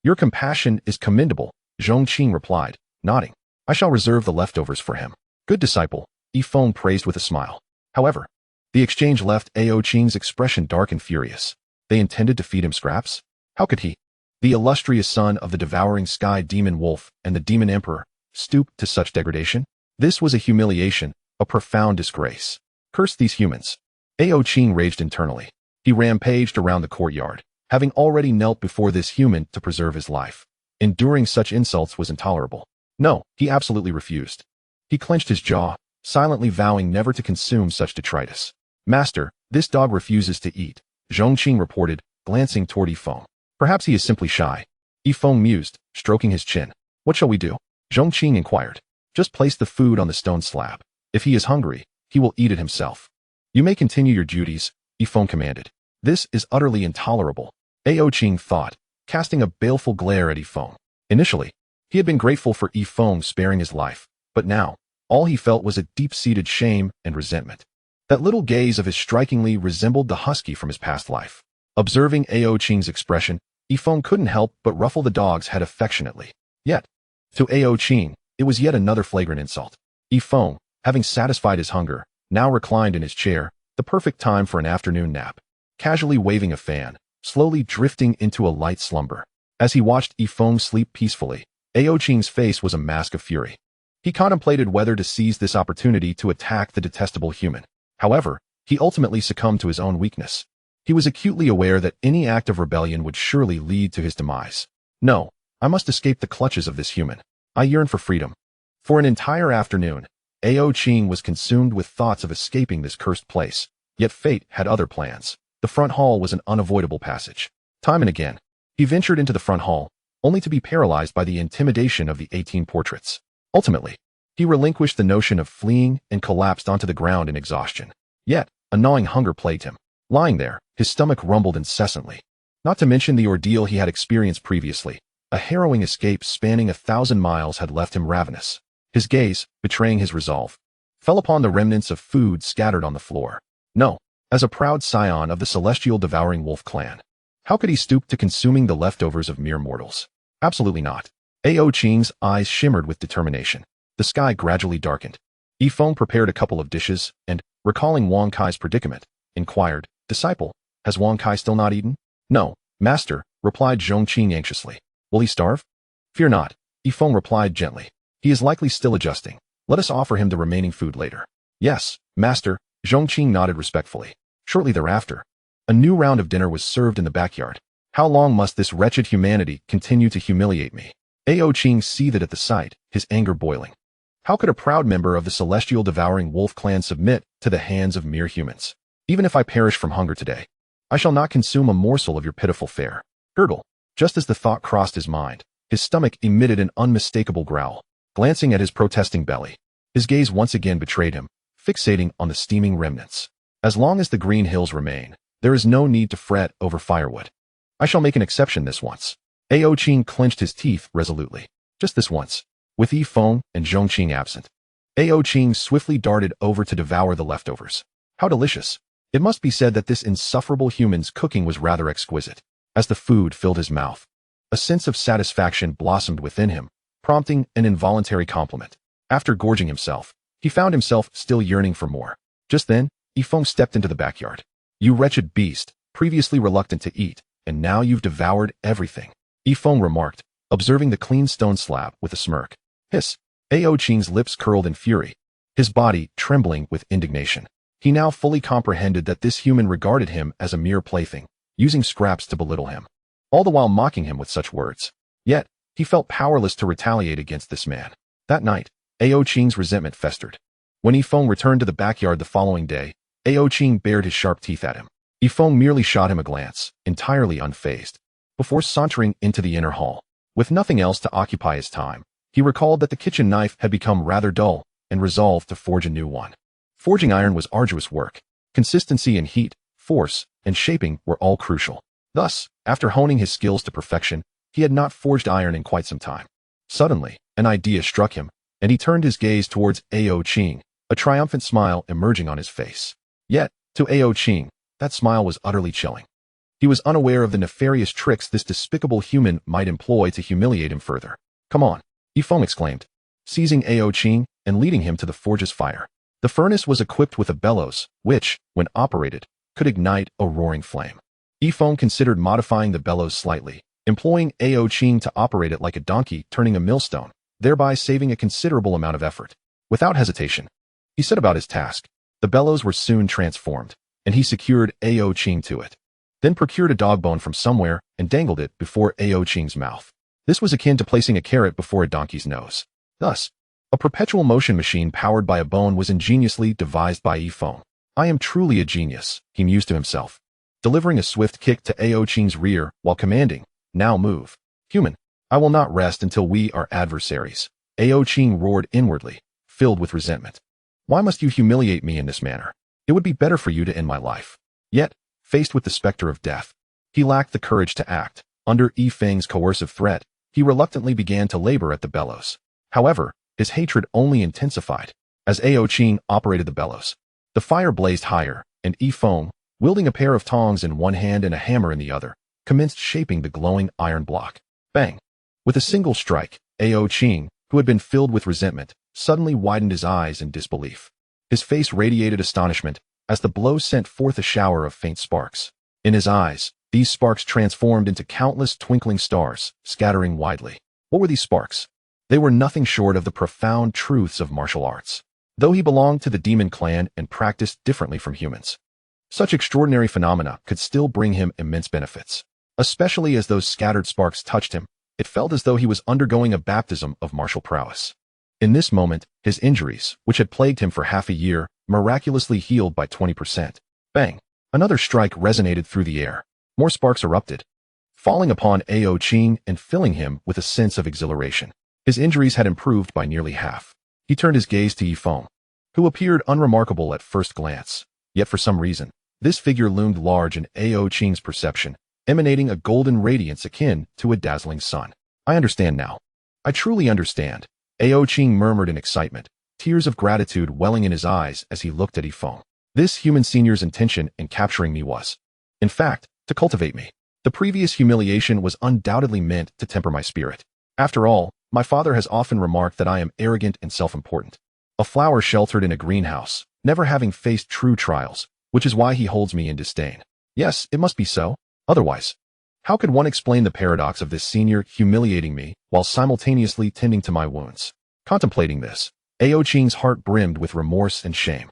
your compassion is commendable, Zhongqing replied, nodding. I shall reserve the leftovers for him. Good disciple, Feng praised with a smile. However, the exchange left Ao Qing's expression dark and furious. They intended to feed him scraps? How could he, the illustrious son of the devouring sky demon wolf and the demon emperor, stoop to such degradation? This was a humiliation, a profound disgrace. Curse these humans. Ao Qing raged internally. He rampaged around the courtyard, having already knelt before this human to preserve his life. Enduring such insults was intolerable. No, he absolutely refused. He clenched his jaw, silently vowing never to consume such detritus. Master, this dog refuses to eat, Zhongqing reported, glancing toward Feng. Perhaps he is simply shy. Feng mused, stroking his chin. What shall we do? Zhongqing inquired. Just place the food on the stone slab. If he is hungry, he will eat it himself. You may continue your duties, Feng commanded. This is utterly intolerable, Ao Qing thought, casting a baleful glare at Feng. Initially, he had been grateful for Feng sparing his life, but now, all he felt was a deep-seated shame and resentment. That little gaze of his strikingly resembled the husky from his past life. Observing Ao Qing's expression, Feng couldn't help but ruffle the dog's head affectionately. Yet, to Ao Qing, it was yet another flagrant insult. Feng, having satisfied his hunger, now reclined in his chair, the perfect time for an afternoon nap, casually waving a fan, slowly drifting into a light slumber. As he watched Feng sleep peacefully, Ao Qing's face was a mask of fury. He contemplated whether to seize this opportunity to attack the detestable human. However, he ultimately succumbed to his own weakness. He was acutely aware that any act of rebellion would surely lead to his demise. No, I must escape the clutches of this human. I yearn for freedom. For an entire afternoon, Ao Qing was consumed with thoughts of escaping this cursed place, yet fate had other plans. The front hall was an unavoidable passage. Time and again, he ventured into the front hall, only to be paralyzed by the intimidation of the 18 portraits. Ultimately, he relinquished the notion of fleeing and collapsed onto the ground in exhaustion. Yet, a gnawing hunger plagued him. Lying there, his stomach rumbled incessantly. Not to mention the ordeal he had experienced previously. A harrowing escape spanning 1,000 miles had left him ravenous. His gaze, betraying his resolve, fell upon the remnants of food scattered on the floor. No, as a proud scion of the celestial devouring wolf clan, how could he stoop to consuming the leftovers of mere mortals? Absolutely not. Ao Qing's eyes shimmered with determination. The sky gradually darkened. Feng prepared a couple of dishes and, recalling Wang Kai's predicament, inquired, Disciple, has Wang Kai still not eaten? No, master, replied Zhongqing anxiously. Will he starve? Fear not, Feng replied gently. He is likely still adjusting. Let us offer him the remaining food later. Yes, master, Zhongqing nodded respectfully. Shortly thereafter, a new round of dinner was served in the backyard. How long must this wretched humanity continue to humiliate me? Ao Qing seethed at the sight, his anger boiling. How could a proud member of the celestial devouring wolf clan submit to the hands of mere humans? Even if I perish from hunger today, I shall not consume a morsel of your pitiful fare. Gurgle. Just as the thought crossed his mind, his stomach emitted an unmistakable growl. Glancing at his protesting belly, his gaze once again betrayed him, fixating on the steaming remnants. As long as the green hills remain, there is no need to fret over firewood. I shall make an exception this once. Ao Qing clenched his teeth resolutely. Just this once. With Feng and Zhongqing absent, Ao Qing swiftly darted over to devour the leftovers. How delicious. It must be said that this insufferable human's cooking was rather exquisite. As the food filled his mouth, a sense of satisfaction blossomed within him, prompting an involuntary compliment. After gorging himself, he found himself still yearning for more. Just then, Feng stepped into the backyard. You wretched beast, previously reluctant to eat, and now you've devoured everything, Feng remarked, observing the clean stone slab with a smirk. Hiss. Ao Qing's lips curled in fury, his body trembling with indignation. He now fully comprehended that this human regarded him as a mere plaything, using scraps to belittle him, all the while mocking him with such words. Yet, he felt powerless to retaliate against this man. That night, Ao Qing's resentment festered. When Feng returned to the backyard the following day, Ao Qing bared his sharp teeth at him. Feng merely shot him a glance, entirely unfazed, before sauntering into the inner hall. With nothing else to occupy his time, he recalled that the kitchen knife had become rather dull, and resolved to forge a new one. Forging iron was arduous work. Consistency and heat, force, and shaping were all crucial. Thus, After honing his skills to perfection, he had not forged iron in quite some time. Suddenly, an idea struck him, and he turned his gaze towards Ao Qing, a triumphant smile emerging on his face. Yet, to Ao Qing, that smile was utterly chilling. He was unaware of the nefarious tricks this despicable human might employ to humiliate him further. "Come on," Feng exclaimed, seizing Ao Qing and leading him to the forge's fire. The furnace was equipped with a bellows, which, when operated, could ignite a roaring flame. Feng considered modifying the bellows slightly, employing Ao Qing to operate it like a donkey turning a millstone, thereby saving a considerable amount of effort. Without hesitation, he set about his task. The bellows were soon transformed, and he secured Ao Qing to it. Then procured a dog bone from somewhere and dangled it before Ao Qing's mouth. This was akin to placing a carrot before a donkey's nose. Thus, a perpetual motion machine powered by a bone was ingeniously devised by Feng. "I am truly a genius," he mused to himself, delivering a swift kick to Ao Qing's rear while commanding, "Now move. Human, I will not rest until we are adversaries." Ao Qing roared inwardly, filled with resentment. "Why must you humiliate me in this manner? It would be better for you to end my life." Yet, faced with the specter of death, he lacked the courage to act. Under Feng's coercive threat, he reluctantly began to labor at the bellows. However, his hatred only intensified. As Ao Qing operated the bellows, the fire blazed higher, and Feng, wielding a pair of tongs in one hand and a hammer in the other, commenced shaping the glowing iron block. Bang! With a single strike, Ao Qing, who had been filled with resentment, suddenly widened his eyes in disbelief. His face radiated astonishment as the blow sent forth a shower of faint sparks. In his eyes, these sparks transformed into countless twinkling stars, scattering widely. What were these sparks? They were nothing short of the profound truths of martial arts. Though he belonged to the demon clan and practiced differently from humans, such extraordinary phenomena could still bring him immense benefits. Especially as those scattered sparks touched him, it felt as though he was undergoing a baptism of martial prowess. In this moment, his injuries, which had plagued him for half a year, miraculously healed by 20%. Bang! Another strike resonated through the air. More sparks erupted, falling upon Ao Qing and filling him with a sense of exhilaration. His injuries had improved by nearly half. He turned his gaze to Feng, who appeared unremarkable at first glance. Yet for some reason, this figure loomed large in Ao Qing's perception, emanating a golden radiance akin to a dazzling sun. "I understand now. I truly understand," Ao Qing murmured in excitement, tears of gratitude welling in his eyes as he looked at Feng. This human senior's intention in capturing me was, in fact, to cultivate me. The previous humiliation was undoubtedly meant to temper my spirit. After all, my father has often remarked that I am arrogant and self-important, a flower sheltered in a greenhouse, never having faced true trials, which is why he holds me in disdain. Yes, it must be so. Otherwise, how could one explain the paradox of this senior humiliating me while simultaneously tending to my wounds? Contemplating this, Ao Qing's heart brimmed with remorse and shame.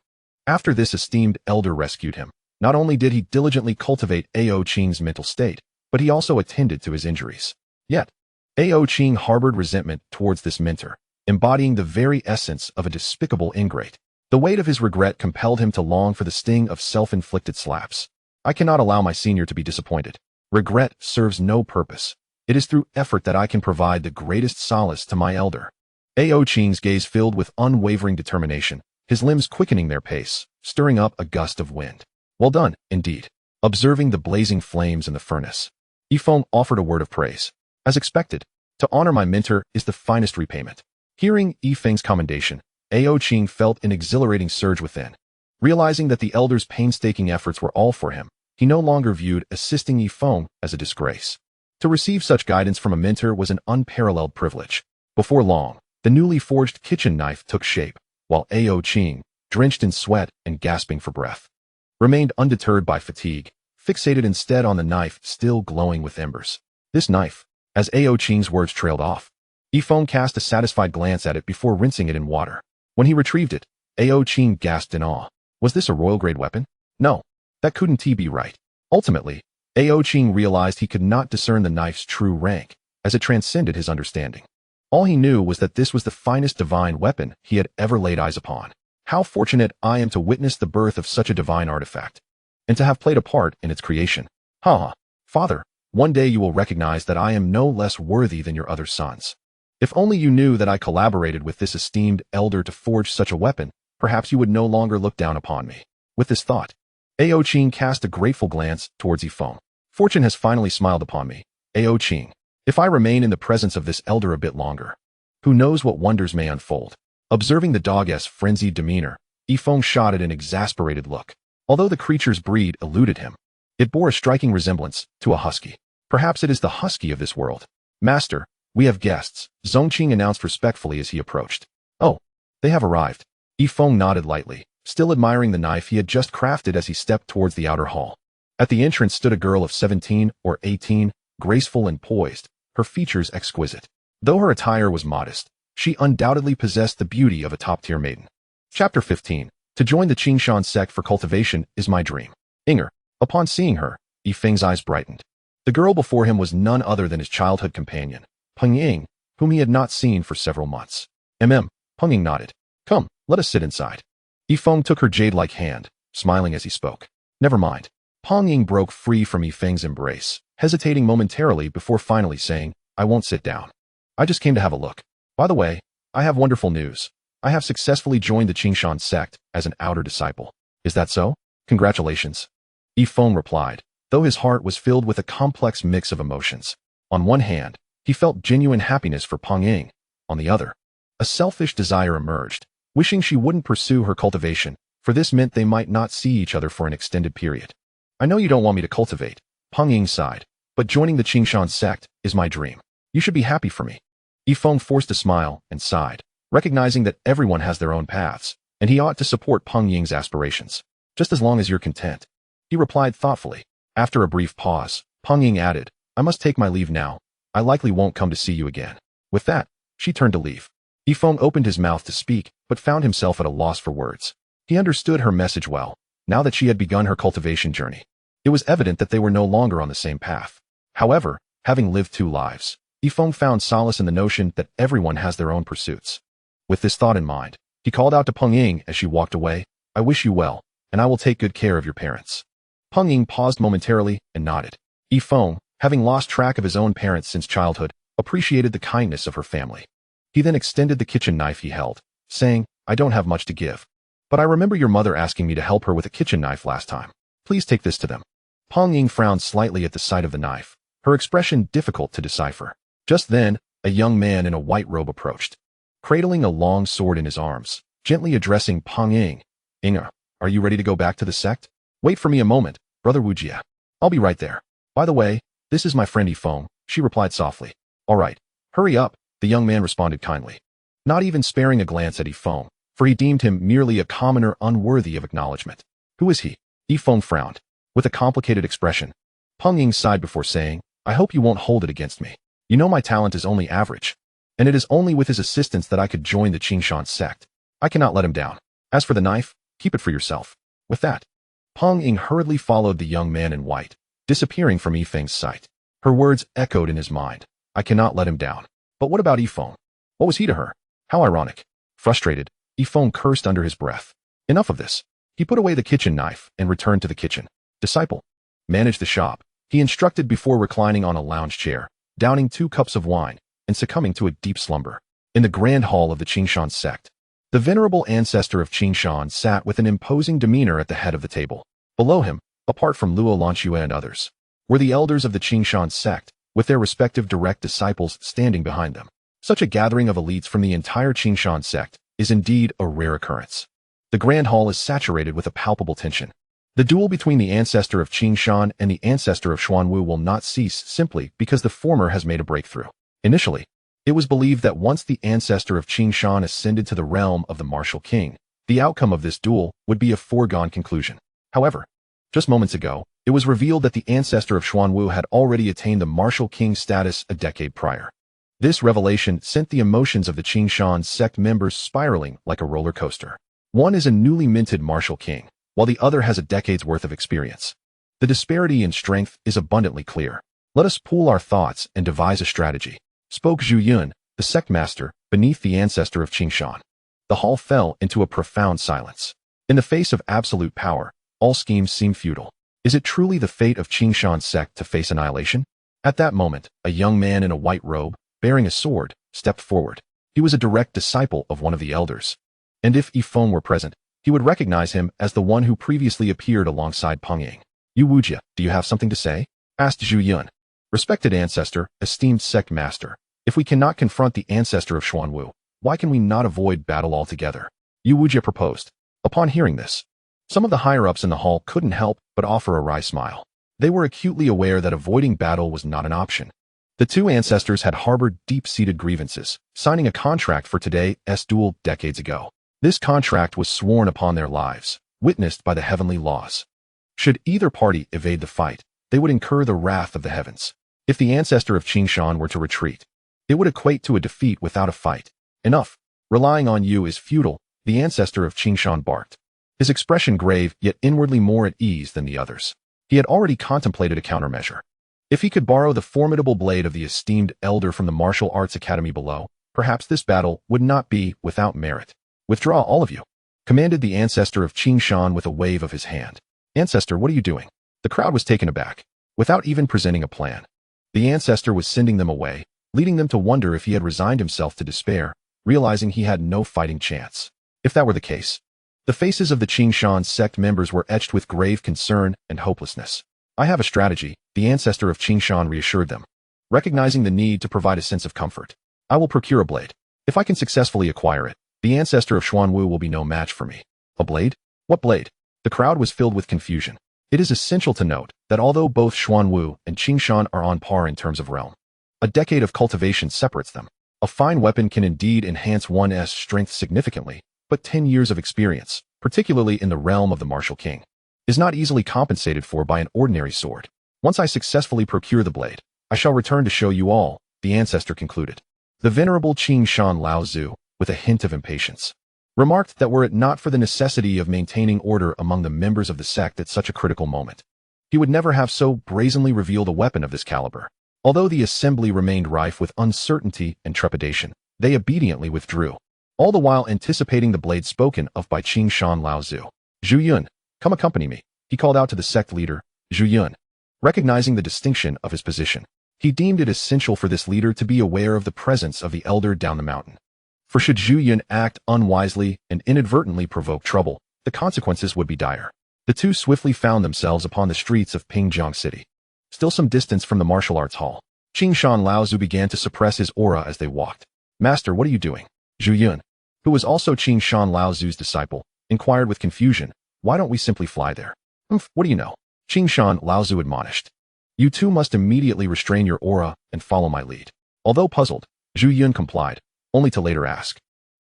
After this esteemed elder rescued him, not only did he diligently cultivate Ao Qing's mental state, but he also attended to his injuries. Yet, Ao Qing harbored resentment towards this mentor, embodying the very essence of a despicable ingrate. The weight of his regret compelled him to long for the sting of self-inflicted slaps. "I cannot allow my senior to be disappointed. Regret serves no purpose. It is through effort that I can provide the greatest solace to my elder." Ao Qing's gaze filled with unwavering determination, his limbs quickening their pace, stirring up a gust of wind. "Well done, indeed." Observing the blazing flames in the furnace, Feng offered a word of praise. As expected, to honor my mentor is the finest repayment. Hearing Feng's commendation, Ao Qing felt an exhilarating surge within. Realizing that the elder's painstaking efforts were all for him, he no longer viewed assisting Feng as a disgrace. To receive such guidance from a mentor was an unparalleled privilege. Before long, the newly forged kitchen knife took shape, while Ao Qing, drenched in sweat and gasping for breath, remained undeterred by fatigue, fixated instead on the knife still glowing with embers. This knife, as Ao Qing's words trailed off, Feng cast a satisfied glance at it before rinsing it in water. When he retrieved it, Ao Qing gasped in awe. Was this a royal-grade weapon? No, that couldn't be right. Ultimately, Ao Qing realized he could not discern the knife's true rank, as it transcended his understanding. All he knew was that this was the finest divine weapon he had ever laid eyes upon. How fortunate I am to witness the birth of such a divine artifact, and to have played a part in its creation. Father, one day you will recognize that I am no less worthy than your other sons. If only you knew that I collaborated with this esteemed elder to forge such a weapon, perhaps you would no longer look down upon me." With this thought, Ao Qing cast a grateful glance towards Feng. Fortune has finally smiled upon me. Ao Qing. If I remain in the presence of this elder a bit longer, who knows what wonders may unfold? Observing the dog's frenzied demeanor, Feng shot at an exasperated look. Although the creature's breed eluded him, it bore a striking resemblance to a husky. Perhaps it is the husky of this world. Master, we have guests, Zongqing announced respectfully as he approached. Oh, they have arrived. Feng nodded lightly, still admiring the knife he had just crafted as he stepped towards the outer hall. At the entrance stood a girl of 17 or 18, graceful and poised, her features exquisite. Though her attire was modest, she undoubtedly possessed the beauty of a top-tier maiden. Chapter 15. To join the Qingshan sect for cultivation is my dream. Inger. Upon seeing her, Feng's eyes brightened. The girl before him was none other than his childhood companion, Peng Ying, whom he had not seen for several months. Peng Ying nodded. Come, let us sit inside. Feng took her jade-like hand, smiling as he spoke. Never mind. Peng Ying broke free from Feng's embrace, hesitating momentarily before finally saying, I won't sit down. I just came to have a look. By the way, I have wonderful news. I have successfully joined the Qingshan sect as an outer disciple. Is that so? Congratulations. Feng replied, though his heart was filled with a complex mix of emotions. On one hand, he felt genuine happiness for Peng Ying. On the other, a selfish desire emerged, wishing she wouldn't pursue her cultivation, for this meant they might not see each other for an extended period. I know you don't want me to cultivate, Peng Ying sighed, but joining the Qingshan sect is my dream. You should be happy for me. Feng forced a smile and sighed, recognizing that everyone has their own paths, and he ought to support Peng Ying's aspirations. Just as long as you're content. He replied thoughtfully. After a brief pause, Peng Ying added, I must take my leave now. I likely won't come to see you again. With that, she turned to leave. Feng opened his mouth to speak, but found himself at a loss for words. He understood her message well, now that she had begun her cultivation journey. It was evident that they were no longer on the same path. However, having lived two lives, Feng found solace in the notion that everyone has their own pursuits. With this thought in mind, he called out to Peng Ying as she walked away, I wish you well, and I will take good care of your parents. Peng Ying paused momentarily and nodded. Feng, having lost track of his own parents since childhood, appreciated the kindness of her family. He then extended the kitchen knife he held, saying, I don't have much to give. But I remember your mother asking me to help her with a kitchen knife last time. Please take this to them. Peng Ying frowned slightly at the sight of the knife, her expression difficult to decipher. Just then, a young man in a white robe approached, cradling a long sword in his arms, gently addressing Peng Ying. Inger, are you ready to go back to the sect? Wait for me a moment, Brother Wujia. I'll be right there. By the way, this is my friend Feng, she replied softly. All right, hurry up, the young man responded kindly, not even sparing a glance at Feng, for he deemed him merely a commoner unworthy of acknowledgement. Who is he? Feng frowned, with a complicated expression. Peng Ying sighed before saying, I hope you won't hold it against me. You know my talent is only average, and it is only with his assistance that I could join the Qingshan sect. I cannot let him down. As for the knife, keep it for yourself. With that, Peng Ying hurriedly followed the young man in white, disappearing from Feng's sight. Her words echoed in his mind. I cannot let him down. But what about Feng? What was he to her? How ironic. Frustrated, Feng cursed under his breath. Enough of this. He put away the kitchen knife and returned to the kitchen. Disciple. Manage the shop, he instructed before reclining on a lounge chair, downing 2 cups of wine, and succumbing to a deep slumber. In the grand hall of the Qingshan sect, the venerable ancestor of Qingshan sat with an imposing demeanor at the head of the table. Below him, apart from Luo Lanxue and others, were the elders of the Qingshan sect, with their respective direct disciples standing behind them. Such a gathering of elites from the entire Qingshan sect is indeed a rare occurrence. The grand hall is saturated with a palpable tension. The duel between the ancestor of Qingshan and the ancestor of Xuanwu will not cease simply because the former has made a breakthrough. Initially, it was believed that once the ancestor of Qingshan ascended to the realm of the martial king, the outcome of this duel would be a foregone conclusion. However, just moments ago, it was revealed that the ancestor of Xuanwu had already attained the martial king status a decade prior. This revelation sent the emotions of the Qingshan sect members spiraling like a roller coaster. One is a newly minted martial king, while the other has a decade's worth of experience. The disparity in strength is abundantly clear. Let us pool our thoughts and devise a strategy, spoke Zhu Yun, the sect master, beneath the ancestor of Qingshan. The hall fell into a profound silence. In the face of absolute power, all schemes seem futile. Is it truly the fate of Qingshan's sect to face annihilation? At that moment, a young man in a white robe, bearing a sword, stepped forward. He was a direct disciple of one of the elders. And if Feng were present, he would recognize him as the one who previously appeared alongside Peng Ying. You Wujia, do you have something to say? asked Zhu Yun. Respected ancestor, esteemed sect master, if we cannot confront the ancestor of Xuanwu, why can we not avoid battle altogether? Yu Wujie proposed. Upon hearing this, some of the higher-ups in the hall couldn't help but offer a wry smile. They were acutely aware that avoiding battle was not an option. The two ancestors had harbored deep-seated grievances, signing a contract for today's duel decades ago. This contract was sworn upon their lives, witnessed by the heavenly laws. Should either party evade the fight, they would incur the wrath of the heavens. If the ancestor of Qingshan were to retreat, it would equate to a defeat without a fight. Enough. Relying on you is futile, the ancestor of Qingshan barked. His expression grave, yet inwardly more at ease than the others. He had already contemplated a countermeasure. If he could borrow the formidable blade of the esteemed elder from the martial arts academy below, perhaps this battle would not be without merit. Withdraw, all of you, commanded the ancestor of Qingshan with a wave of his hand. Ancestor, what are you doing? The crowd was taken aback. Without even presenting a plan, the ancestor was sending them away, leading them to wonder if he had resigned himself to despair, realizing he had no fighting chance. If that were the case, the faces of the Qingshan sect members were etched with grave concern and hopelessness. I have a strategy, the ancestor of Qingshan reassured them, recognizing the need to provide a sense of comfort. I will procure a blade. If I can successfully acquire it, the ancestor of Xuanwu will be no match for me. A blade? What blade? The crowd was filled with confusion. It is essential to note that although both Xuanwu and Qingshan are on par in terms of realm, a decade of cultivation separates them. A fine weapon can indeed enhance one's strength significantly, but 10 years of experience, particularly in the realm of the martial king, is not easily compensated for by an ordinary sword. Once I successfully procure the blade, I shall return to show you all, the ancestor concluded. The venerable Qingshan Laozu, with a hint of impatience, remarked that were it not for the necessity of maintaining order among the members of the sect at such a critical moment, he would never have so brazenly revealed a weapon of this caliber. Although the assembly remained rife with uncertainty and trepidation, they obediently withdrew, all the while anticipating the blade spoken of by Qingshan Laozu. Zhu Yun, come accompany me, he called out to the sect leader, Zhu Yun. Recognizing the distinction of his position, he deemed it essential for this leader to be aware of the presence of the elder down the mountain. For should Zhu Yun act unwisely and inadvertently provoke trouble, the consequences would be dire. The two swiftly found themselves upon the streets of Pingjiang City. Still some distance from the martial arts hall, Qingshan Laozu began to suppress his aura as they walked. Master, what are you doing? Zhu Yun, who was also Qingshan Laozu's disciple, inquired with confusion. Why don't we simply fly there? What do you know? Qingshan Laozu admonished. You two must immediately restrain your aura and follow my lead. Although puzzled, Zhu Yun complied, only to later ask,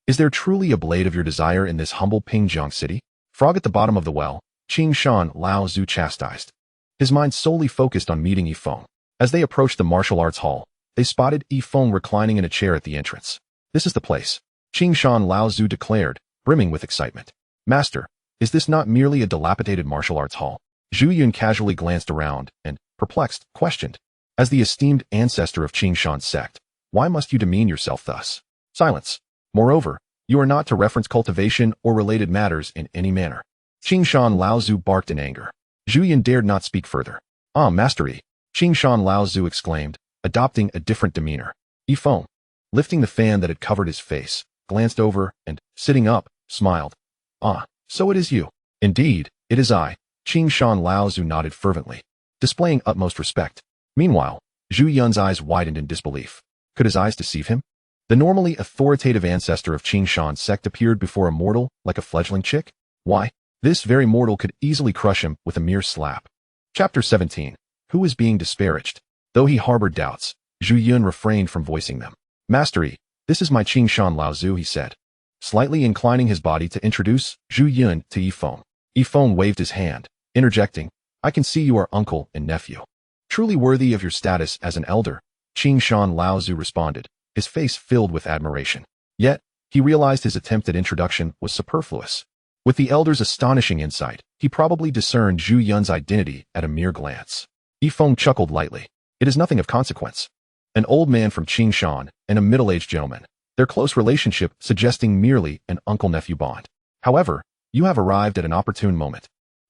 is there truly a blade of your desire in this humble Pingjiang city? Frog at the bottom of the well, Qingshan Laozu chastised. His mind solely focused on meeting Feng. As they approached the martial arts hall, they spotted Feng reclining in a chair at the entrance. This is the place, Qingshan Laozu declared, brimming with excitement. Master, is this not merely a dilapidated martial arts hall? Zhu Yun casually glanced around and, perplexed, questioned. As the esteemed ancestor of Qingshan's sect, why must you demean yourself thus? Silence. Moreover, you are not to reference cultivation or related matters in any manner. Qingshan Laozu barked in anger. Zhu Yun dared not speak further. Ah, Master Yi, Qingshan Laozu exclaimed, adopting a different demeanor. Feng, lifting the fan that had covered his face, glanced over and, sitting up, smiled. Ah, so it is you. Indeed, it is I. Qingshan Laozu nodded fervently, displaying utmost respect. Meanwhile, Zhu Yun's eyes widened in disbelief. Could his eyes deceive him? The normally authoritative ancestor of Qingshan's sect appeared before a mortal like a fledgling chick? Why, this very mortal could easily crush him with a mere slap. Chapter 17. Who is being disparaged? Though he harbored doubts, Zhu Yun refrained from voicing them. Master Yi, this is my Qingshan Laozu, he said, slightly inclining his body to introduce Zhu Yun to Feng. Feng waved his hand, interjecting, I can see you are uncle and nephew. Truly worthy of your status as an elder, Qingshan Laozu responded, his face filled with admiration. Yet, he realized his attempt at introduction was superfluous. With the elder's astonishing insight, he probably discerned Zhu Yun's identity at a mere glance. Feng chuckled lightly. It is nothing of consequence. An old man from Qingshan and a middle-aged gentleman, their close relationship suggesting merely an uncle-nephew bond. However, you have arrived at an opportune moment.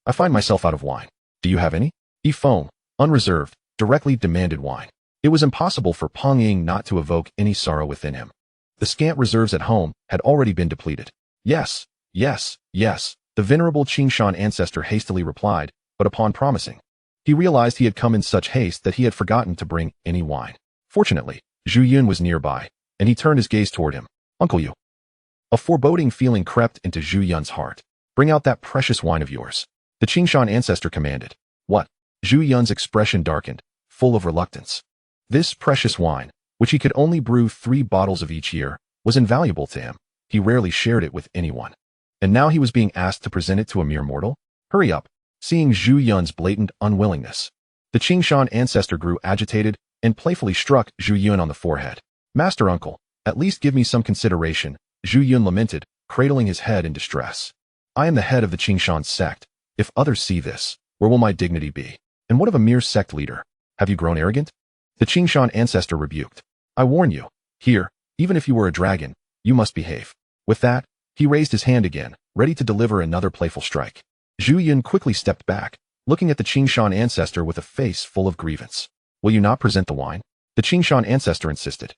I find myself out of wine. Do you have any? Feng, unreserved, directly demanded wine. It was impossible for Peng Ying not to evoke any sorrow within him. The scant reserves at home had already been depleted. Yes, yes, yes, the venerable Qingshan ancestor hastily replied, but upon promising, He realized he had come in such haste that he had forgotten to bring any wine. Fortunately, Zhu Yun was nearby, and he turned his gaze toward him. Uncle Yu. A foreboding feeling crept into Zhu Yun's heart. Bring out that precious wine of yours. The Qingshan ancestor commanded. What? Zhu Yun's expression darkened, full of reluctance. This precious wine, which he could only brew 3 bottles of each year, was invaluable to him. He rarely shared it with anyone. And now he was being asked to present it to a mere mortal? Hurry up. Seeing Zhu Yun's blatant unwillingness, the Qingshan ancestor grew agitated and playfully struck Zhu Yun on the forehead. Master uncle, at least give me some consideration, Zhu Yun lamented, cradling his head in distress. I am the head of the Qingshan sect. If others see this, where will my dignity be? And what of a mere sect leader? Have you grown arrogant? The Qingshan ancestor rebuked. I warn you, here, even if you were a dragon, you must behave. With that, he raised his hand again, ready to deliver another playful strike. Zhu Yun quickly stepped back, looking at the Qingshan ancestor with a face full of grievance. Will you not present the wine? The Qingshan ancestor insisted.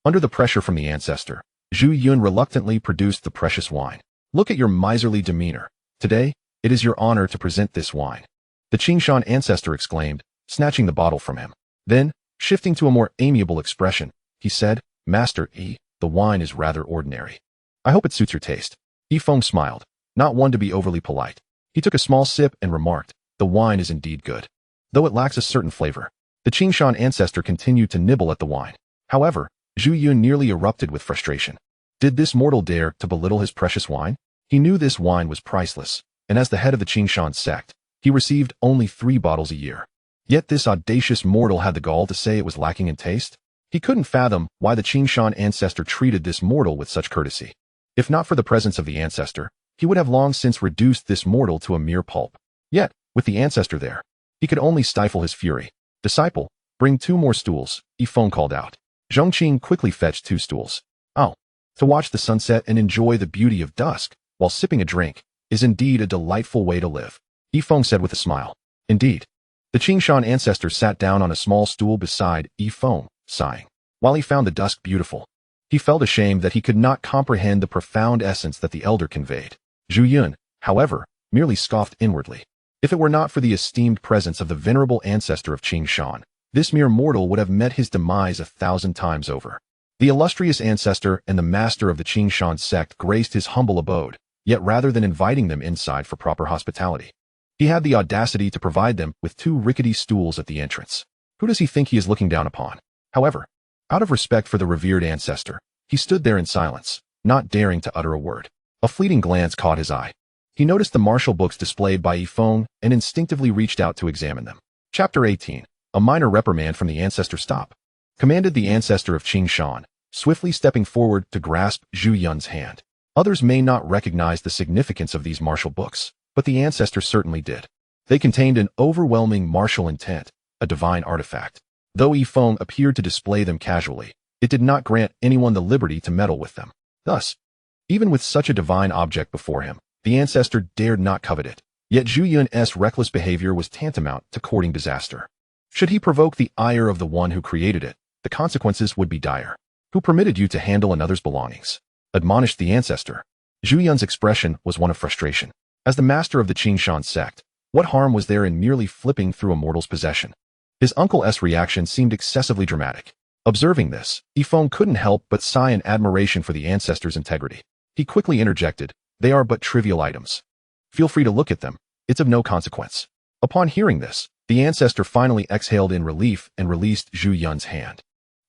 Under the pressure from the ancestor, Zhu Yun reluctantly produced the precious wine. Look at your miserly demeanor. Today, it is your honor to present this wine. The Qingshan ancestor exclaimed, snatching the bottle from him. Then, shifting to a more amiable expression, he said, Master Yi, the wine is rather ordinary. I hope it suits your taste. Yi Feng smiled, not one to be overly polite. He took a small sip and remarked, the wine is indeed good, though it lacks a certain flavor. The Qingshan ancestor continued to nibble at the wine. However, Zhu Yun nearly erupted with frustration. Did this mortal dare to belittle his precious wine? He knew this wine was priceless, and as the head of the Qingshan sect, he received only 3 bottles a year. Yet this audacious mortal had the gall to say it was lacking in taste? He couldn't fathom why the Qingshan ancestor treated this mortal with such courtesy. If not for the presence of the ancestor, he would have long since reduced this mortal to a mere pulp. Yet, with the ancestor there, he could only stifle his fury. Disciple, bring 2 more stools, Yi Feng called out. Zhongqing quickly fetched 2 stools. Oh, to watch the sunset and enjoy the beauty of dusk, while sipping a drink, is indeed a delightful way to live, Yi Feng said with a smile. Indeed. The Qingshan ancestor sat down on a small stool beside Yi Feng, sighing. While he found the dusk beautiful, he felt ashamed that he could not comprehend the profound essence that the elder conveyed. Zhu Yun, however, merely scoffed inwardly. If it were not for the esteemed presence of the venerable ancestor of Qingshan, this mere mortal would have met his demise 1,000 times over. The illustrious ancestor and the master of the Qingshan sect graced his humble abode, yet rather than inviting them inside for proper hospitality, he had the audacity to provide them with 2 rickety stools at the entrance. Who does he think he is looking down upon? However, out of respect for the revered ancestor, he stood there in silence, not daring to utter a word. A fleeting glance caught his eye. He noticed the martial books displayed by Yi Feng and instinctively reached out to examine them. Chapter 18. A minor reprimand from the ancestor. Stop, commanded the ancestor of Qingshan, swiftly stepping forward to grasp Zhu Yun's hand. Others may not recognize the significance of these martial books, but the ancestor certainly did. They contained an overwhelming martial intent, a divine artifact. Though Yi Feng appeared to display them casually, it did not grant anyone the liberty to meddle with them. Thus, even with such a divine object before him, the ancestor dared not covet it. Yet Zhu Yun's reckless behavior was tantamount to courting disaster. Should he provoke the ire of the one who created it, the consequences would be dire. Who permitted you to handle another's belongings? Admonished the ancestor. Zhu Yun's expression was one of frustration. As the master of the Qingshan sect, what harm was there in merely flipping through a mortal's possession? His uncle's reaction seemed excessively dramatic. Observing this, Yi Feng couldn't help but sigh in admiration for the ancestor's integrity. He quickly interjected, they are but trivial items. Feel free to look at them, it's of no consequence. Upon hearing this, the ancestor finally exhaled in relief and released Zhu Yun's hand.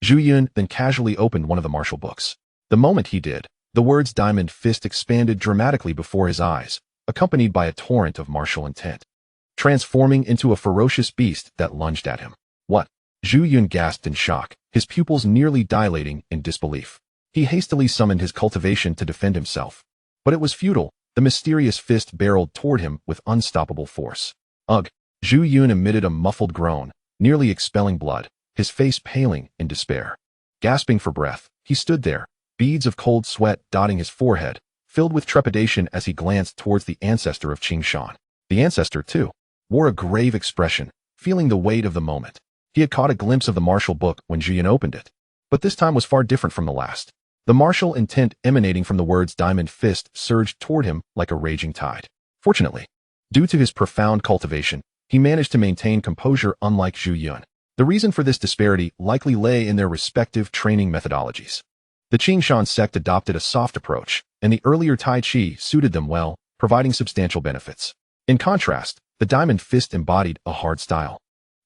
Zhu Yun then casually opened one of the martial books. The moment he did, the words Diamond Fist expanded dramatically before his eyes, accompanied by a torrent of martial intent, transforming into a ferocious beast that lunged at him. What? Zhu Yun gasped in shock, his pupils nearly dilating in disbelief. He hastily summoned his cultivation to defend himself. But it was futile. The mysterious fist barreled toward him with unstoppable force. Ugh! Zhu Yun emitted a muffled groan, nearly expelling blood, his face paling in despair. Gasping for breath, he stood there, beads of cold sweat dotting his forehead, filled with trepidation as he glanced towards the ancestor of Qingshan. The ancestor, too, wore a grave expression, feeling the weight of the moment. He had caught a glimpse of the martial book when Zhu Yun opened it. But this time was far different from the last. The martial intent emanating from the words Diamond Fist surged toward him like a raging tide. Fortunately, due to his profound cultivation, he managed to maintain composure unlike Zhu Yun. The reason for this disparity likely lay in their respective training methodologies. The Qingshan sect adopted a soft approach, and the earlier Tai Chi suited them well, providing substantial benefits. In contrast, the Diamond Fist embodied a hard style,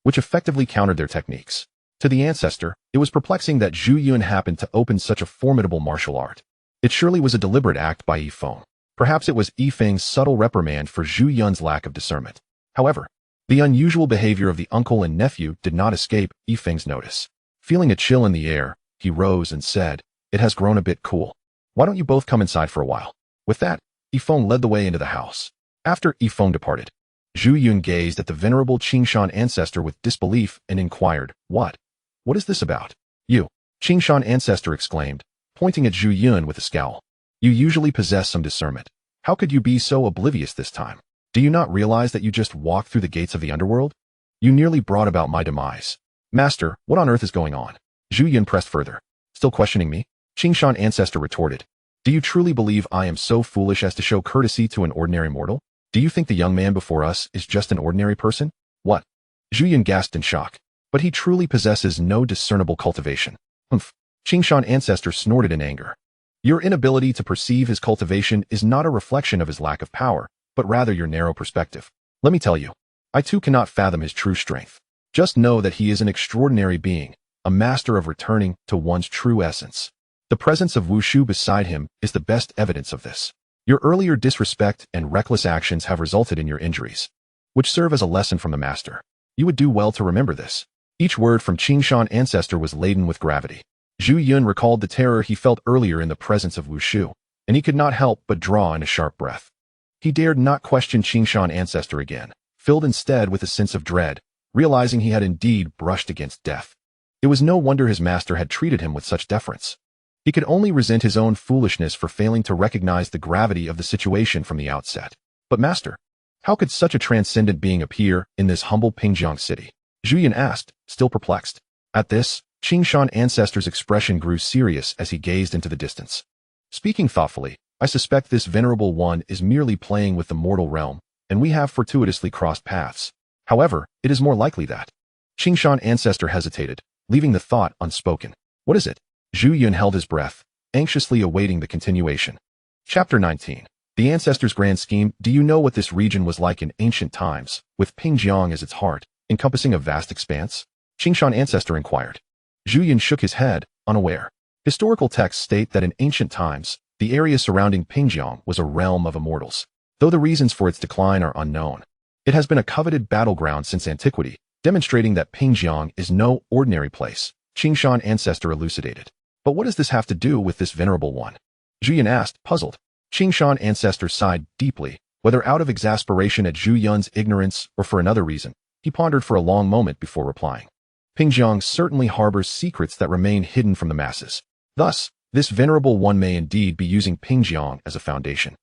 which effectively countered their techniques. To the ancestor, it was perplexing that Zhu Yun happened to open such a formidable martial art. It surely was a deliberate act by Feng. Perhaps it was Feng's subtle reprimand for Zhu Yun's lack of discernment. However, the unusual behavior of the uncle and nephew did not escape Feng's notice. Feeling a chill in the air, he rose and said, "It has grown a bit cool. Why don't you both come inside for a while?" With that, Feng led the way into the house. After Feng departed, Zhu Yun gazed at the venerable Qingshan ancestor with disbelief and inquired, What is this about?" "You," Qingshan ancestor exclaimed, pointing at Zhu Yun with a scowl. "You usually possess some discernment. How could you be so oblivious this time? Do you not realize that you just walked through the gates of the underworld? You nearly brought about my demise." "Master, what on earth is going on?" Zhu Yun pressed further. "Still questioning me?" Qingshan ancestor retorted. "Do you truly believe I am so foolish as to show courtesy to an ordinary mortal? Do you think the young man before us is just an ordinary person?" "What?" Zhu Yun gasped in shock. "But he truly possesses no discernible cultivation." "Humph." Qingshan ancestor snorted in anger. "Your inability to perceive his cultivation is not a reflection of his lack of power, but rather your narrow perspective. Let me tell you, I too cannot fathom his true strength. Just know that he is an extraordinary being, a master of returning to one's true essence. The presence of Wushu beside him is the best evidence of this. Your earlier disrespect and reckless actions have resulted in your injuries, which serve as a lesson from the master. You would do well to remember this." Each word from Qingshan ancestor was laden with gravity. Zhu Yun recalled the terror he felt earlier in the presence of Wushu, and he could not help but draw in a sharp breath. He dared not question Qingshan ancestor again, filled instead with a sense of dread, realizing he had indeed brushed against death. It was no wonder his master had treated him with such deference. He could only resent his own foolishness for failing to recognize the gravity of the situation from the outset. But master, how could such a transcendent being appear in this humble Pingjiang city? Zhu Yun asked, still perplexed. At this, Qingshan ancestor's expression grew serious as he gazed into the distance. Speaking thoughtfully, "I suspect this venerable one is merely playing with the mortal realm, and we have fortuitously crossed paths. However, it is more likely that..." Qingshan ancestor hesitated, leaving the thought unspoken. "What is it?" Zhu Yun held his breath, anxiously awaiting the continuation. Chapter 19. The Ancestor's Grand Scheme. Do you know what this region was like in ancient times, with Pingjiang as its heart, encompassing a vast expanse? Qingshan ancestor inquired. Zhu Yun shook his head, unaware. Historical texts state that in ancient times, the area surrounding Pingjiang was a realm of immortals, though the reasons for its decline are unknown. It has been a coveted battleground since antiquity, demonstrating that Pingjiang is no ordinary place, Qingshan ancestor elucidated. But what does this have to do with this venerable one? Zhu Yun asked, puzzled. Qingshan ancestor sighed deeply, whether out of exasperation at Zhu Yun's ignorance or for another reason. He pondered for a long moment before replying. Pingjiang certainly harbors secrets that remain hidden from the masses. Thus, this venerable one may indeed be using Pingjiang as a foundation,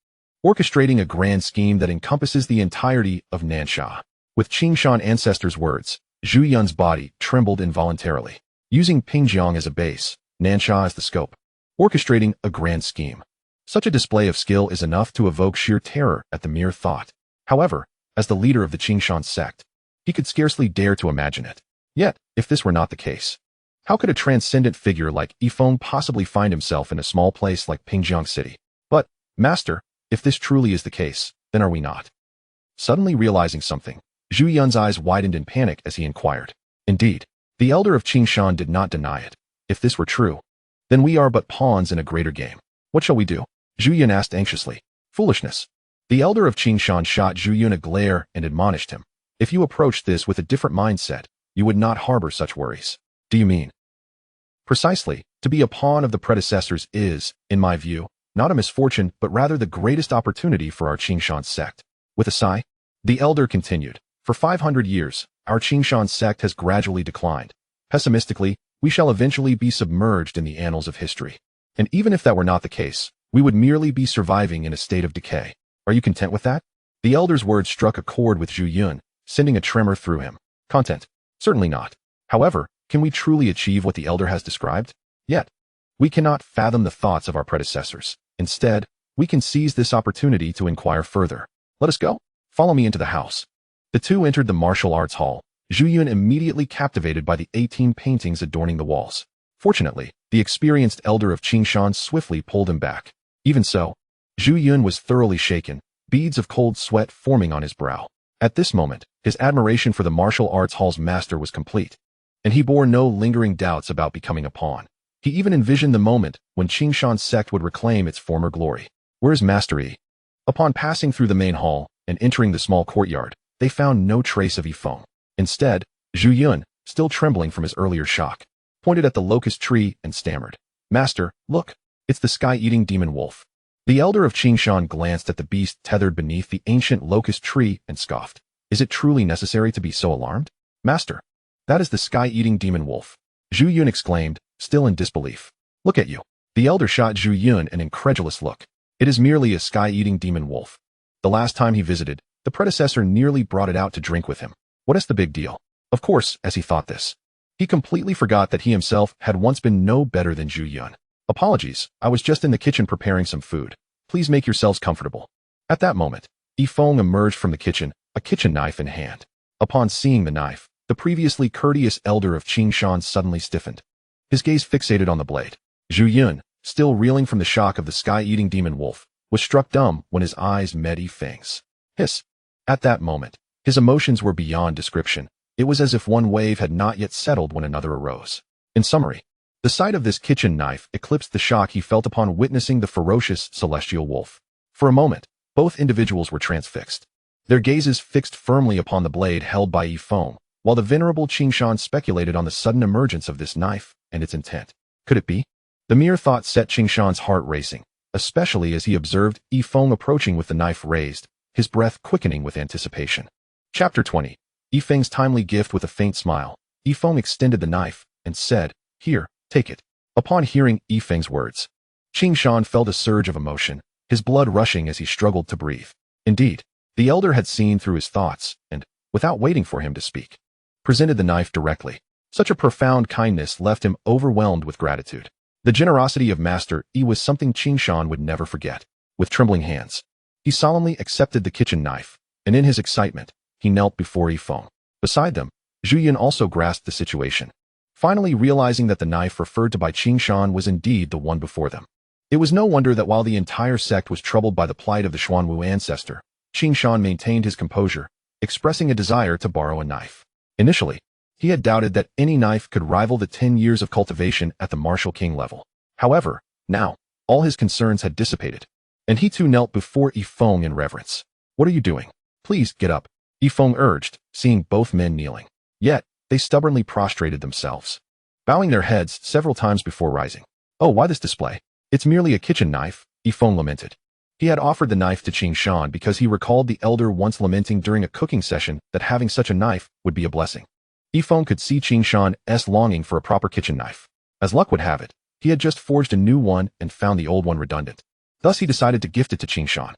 orchestrating a grand scheme that encompasses the entirety of Nansha. With Qingshan ancestor's words, Zhu Yun's body trembled involuntarily. Using Pingjiang as a base, Nansha as the scope, orchestrating a grand scheme. Such a display of skill is enough to evoke sheer terror at the mere thought. However, as the leader of the Qingshan sect, he could scarcely dare to imagine it. Yet, if this were not the case, how could a transcendent figure like Feng possibly find himself in a small place like Pingjiang City? But, Master, if this truly is the case, then are we not? Suddenly realizing something, Zhu Yun's eyes widened in panic as he inquired. Indeed, the elder of Qingshan did not deny it. If this were true, then we are but pawns in a greater game. What shall we do? Zhu Yun asked anxiously. Foolishness. The elder of Qingshan shot Zhu Yun a glare and admonished him. If you approached this with a different mindset, you would not harbor such worries. Do you mean? Precisely, to be a pawn of the predecessors is, in my view, not a misfortune but rather the greatest opportunity for our Qingshan sect. With a sigh, the elder continued, for 500 years, our Qingshan sect has gradually declined. Pessimistically, we shall eventually be submerged in the annals of history. And even if that were not the case, we would merely be surviving in a state of decay. Are you content with that? The elder's words struck a chord with Zhu Yun, sending a tremor through him. Content? Certainly not. However, can we truly achieve what the elder has described? Yet, we cannot fathom the thoughts of our predecessors. Instead, we can seize this opportunity to inquire further. Let us go. Follow me into the house. The two entered the martial arts hall, Zhu Yun immediately captivated by the 18 paintings adorning the walls. Fortunately, the experienced elder of Qingshan swiftly pulled him back. Even so, Zhu Yun was thoroughly shaken, beads of cold sweat forming on his brow. At this moment, his admiration for the martial arts hall's master was complete, and he bore no lingering doubts about becoming a pawn. He even envisioned the moment when Qingshan's sect would reclaim its former glory. Where is Master Yi? Upon passing through the main hall and entering the small courtyard, they found no trace of Yi Feng. Instead, Zhu Yun, still trembling from his earlier shock, pointed at the locust tree and stammered, "Master, look, it's the sky-eating demon wolf." The elder of Qingshan glanced at the beast tethered beneath the ancient locust tree and scoffed. "Is it truly necessary to be so alarmed? Master, that is the sky-eating demon wolf," Zhu Yun exclaimed, still in disbelief. "Look at you." The elder shot Zhu Yun an incredulous look. "It is merely a sky-eating demon wolf. The last time he visited, the predecessor nearly brought it out to drink with him. What is the big deal?" Of course, as he thought this, he completely forgot that he himself had once been no better than Zhu Yun. "Apologies, I was just in the kitchen preparing some food. Please make yourselves comfortable." At that moment, Yi Feng emerged from the kitchen, a kitchen knife in hand. Upon seeing the knife, the previously courteous elder of Qingshan suddenly stiffened, his gaze fixated on the blade. Zhu Yun, still reeling from the shock of the sky-eating demon wolf, was struck dumb when his eyes met Yi Feng's. Hiss! At that moment, his emotions were beyond description. It was as if one wave had not yet settled when another arose. In summary, the sight of this kitchen knife eclipsed the shock he felt upon witnessing the ferocious celestial wolf. For a moment, both individuals were transfixed, their gazes fixed firmly upon the blade held by Yi Feng, while the venerable Qingshan speculated on the sudden emergence of this knife and its intent. Could it be? The mere thought set Qingshan's heart racing, especially as he observed Yi Feng approaching with the knife raised, his breath quickening with anticipation. Chapter 20. Yi Feng's timely gift. With a faint smile, Yi Feng extended the knife and said, "Here, take it." Upon hearing Yi Feng's words, Qingshan felt a surge of emotion, his blood rushing as he struggled to breathe. Indeed, the elder had seen through his thoughts and, without waiting for him to speak, presented the knife directly. Such a profound kindness left him overwhelmed with gratitude. The generosity of Master Yi was something Qingshan would never forget. With trembling hands, he solemnly accepted the kitchen knife, and in his excitement, he knelt before Yi Feng. Beside them, Zhu Yun also grasped the situation, finally realizing that the knife referred to by Qingshan was indeed the one before them. It was no wonder that while the entire sect was troubled by the plight of the Xuanwu ancestor, Qingshan maintained his composure, expressing a desire to borrow a knife. Initially, he had doubted that any knife could rival the 10 years of cultivation at the martial king level. However, now, all his concerns had dissipated, and he too knelt before Yi Feng in reverence. "What are you doing? Please get up," Yi Feng urged, seeing both men kneeling. Yet, they stubbornly prostrated themselves, bowing their heads several times before rising. "Oh, why this display? It's merely a kitchen knife," Yi Feng lamented. He had offered the knife to Qingshan because he recalled the elder once lamenting during a cooking session that having such a knife would be a blessing. Yi Feng could see Qingshan's longing for a proper kitchen knife. As luck would have it, he had just forged a new one and found the old one redundant. Thus he decided to gift it to Qingshan.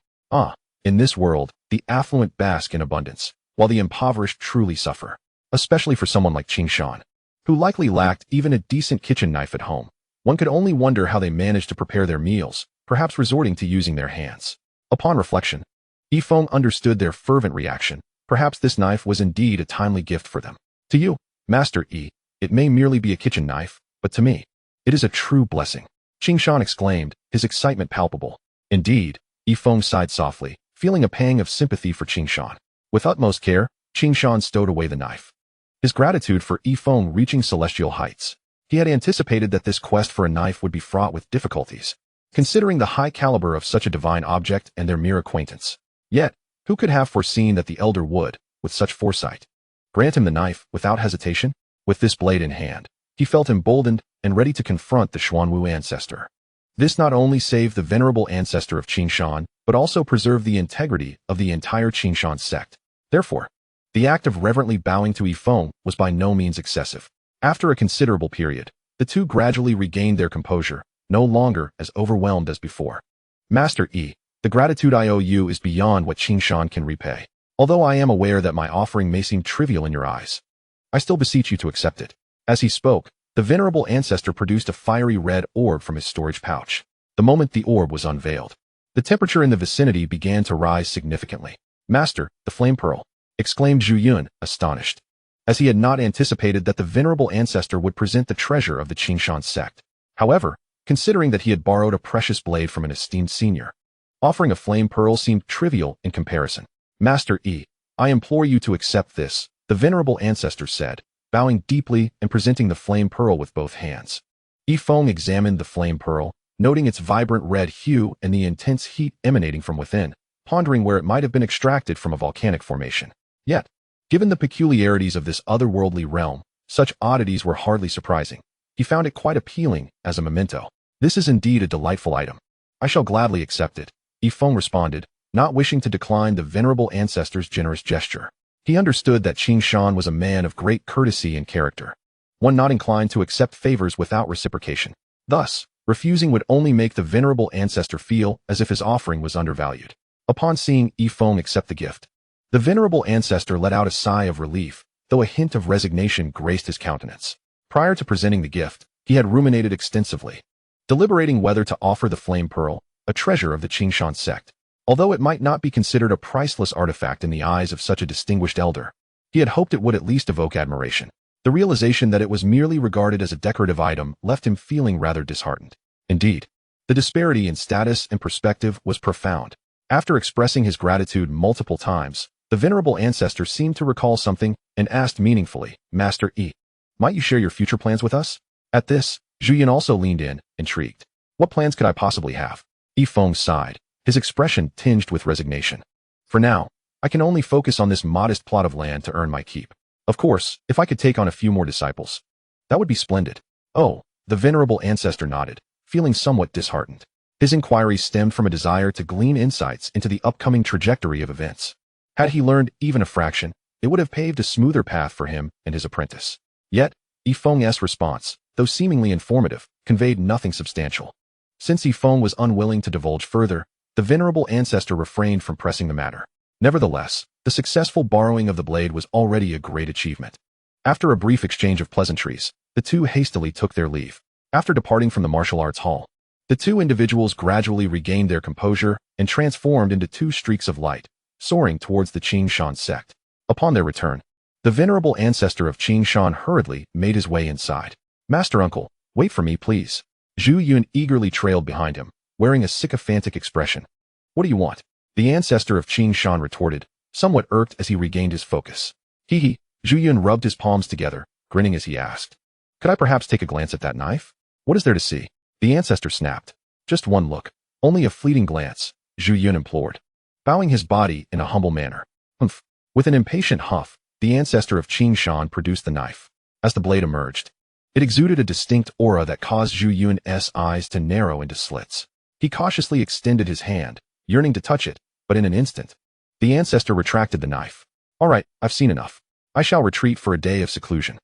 In this world, the affluent bask in abundance, while the impoverished truly suffer, especially for someone like Qingshan, who likely lacked even a decent kitchen knife at home. One could only wonder how they managed to prepare their meals, perhaps resorting to using their hands. Upon reflection, Yi Feng understood their fervent reaction. Perhaps this knife was indeed a timely gift for them. "To you, Master Yi, it may merely be a kitchen knife, but to me, it is a true blessing," Qingshan exclaimed, his excitement palpable. Indeed, Yi Feng sighed softly, feeling a pang of sympathy for Qingshan. With utmost care, Qingshan stowed away the knife, his gratitude for Yi Feng reaching celestial heights. He had anticipated that this quest for a knife would be fraught with difficulties, considering the high caliber of such a divine object and their mere acquaintance. Yet, who could have foreseen that the elder would, with such foresight, grant him the knife without hesitation? With this blade in hand, he felt emboldened and ready to confront the Xuanwu ancestor. This not only saved the venerable ancestor of Qingshan, but also preserved the integrity of the entire Qingshan sect. Therefore, the act of reverently bowing to Yi Feng was by no means excessive. After a considerable period, the two gradually regained their composure, no longer as overwhelmed as before. "Master Yi, the gratitude I owe you is beyond what Qingshan can repay. Although I am aware that my offering may seem trivial in your eyes, I still beseech you to accept it." As he spoke, the venerable ancestor produced a fiery red orb from his storage pouch. The moment the orb was unveiled, the temperature in the vicinity began to rise significantly. "Master, the flame pearl." exclaimed Zhu Yun, astonished, as he had not anticipated that the venerable ancestor would present the treasure of the Qingshan sect. However, considering that he had borrowed a precious blade from an esteemed senior, offering a flame pearl seemed trivial in comparison. Master Yi, I implore you to accept this, the venerable ancestor said, bowing deeply and presenting the flame pearl with both hands. Yi Feng examined the flame pearl, noting its vibrant red hue and the intense heat emanating from within, pondering where it might have been extracted from a volcanic formation. Yet, given the peculiarities of this otherworldly realm, such oddities were hardly surprising. He found it quite appealing as a memento. This is indeed a delightful item. I shall gladly accept it, Yi Feng responded, not wishing to decline the venerable ancestor's generous gesture. He understood that Qingshan was a man of great courtesy and character, one not inclined to accept favors without reciprocation. Thus, refusing would only make the venerable ancestor feel as if his offering was undervalued. Upon seeing Yi Feng accept the gift, the venerable ancestor let out a sigh of relief, though a hint of resignation graced his countenance. Prior to presenting the gift, he had ruminated extensively, deliberating whether to offer the flame pearl, a treasure of the Qingshan sect. Although it might not be considered a priceless artifact in the eyes of such a distinguished elder, he had hoped it would at least evoke admiration. The realization that it was merely regarded as a decorative item left him feeling rather disheartened. Indeed, the disparity in status and perspective was profound. After expressing his gratitude multiple times, the venerable ancestor seemed to recall something and asked meaningfully, Master Yi, might you share your future plans with us? At this, Zhu Yun also leaned in, intrigued. What plans could I possibly have? Yi Feng sighed, his expression tinged with resignation. For now, I can only focus on this modest plot of land to earn my keep. Of course, if I could take on a few more disciples, that would be splendid. Oh, the venerable ancestor nodded, feeling somewhat disheartened. His inquiries stemmed from a desire to glean insights into the upcoming trajectory of events. Had he learned even a fraction, it would have paved a smoother path for him and his apprentice. Yet, Yi Feng's response, though seemingly informative, conveyed nothing substantial. Since Yi Feng was unwilling to divulge further, the venerable ancestor refrained from pressing the matter. Nevertheless, the successful borrowing of the blade was already a great achievement. After a brief exchange of pleasantries, the two hastily took their leave. After departing from the martial arts hall, the two individuals gradually regained their composure and transformed into two streaks of light, soaring towards the Qingshan sect. Upon their return, the venerable ancestor of Qingshan hurriedly made his way inside. Master Uncle, wait for me, please. Zhu Yun eagerly trailed behind him, wearing a sycophantic expression. What do you want? The ancestor of Qingshan retorted, somewhat irked as he regained his focus. Hee. Zhu Yun rubbed his palms together, grinning as he asked. Could I perhaps take a glance at that knife? What is there to see? The ancestor snapped. Just one look. Only a fleeting glance, Zhu Yun implored, bowing his body in a humble manner. Humph. With an impatient huff, the ancestor of Qingshan produced the knife. As the blade emerged, it exuded a distinct aura that caused Zhu Yun's eyes to narrow into slits. He cautiously extended his hand, yearning to touch it, but in an instant, the ancestor retracted the knife. All right, I've seen enough. I shall retreat for a day of seclusion.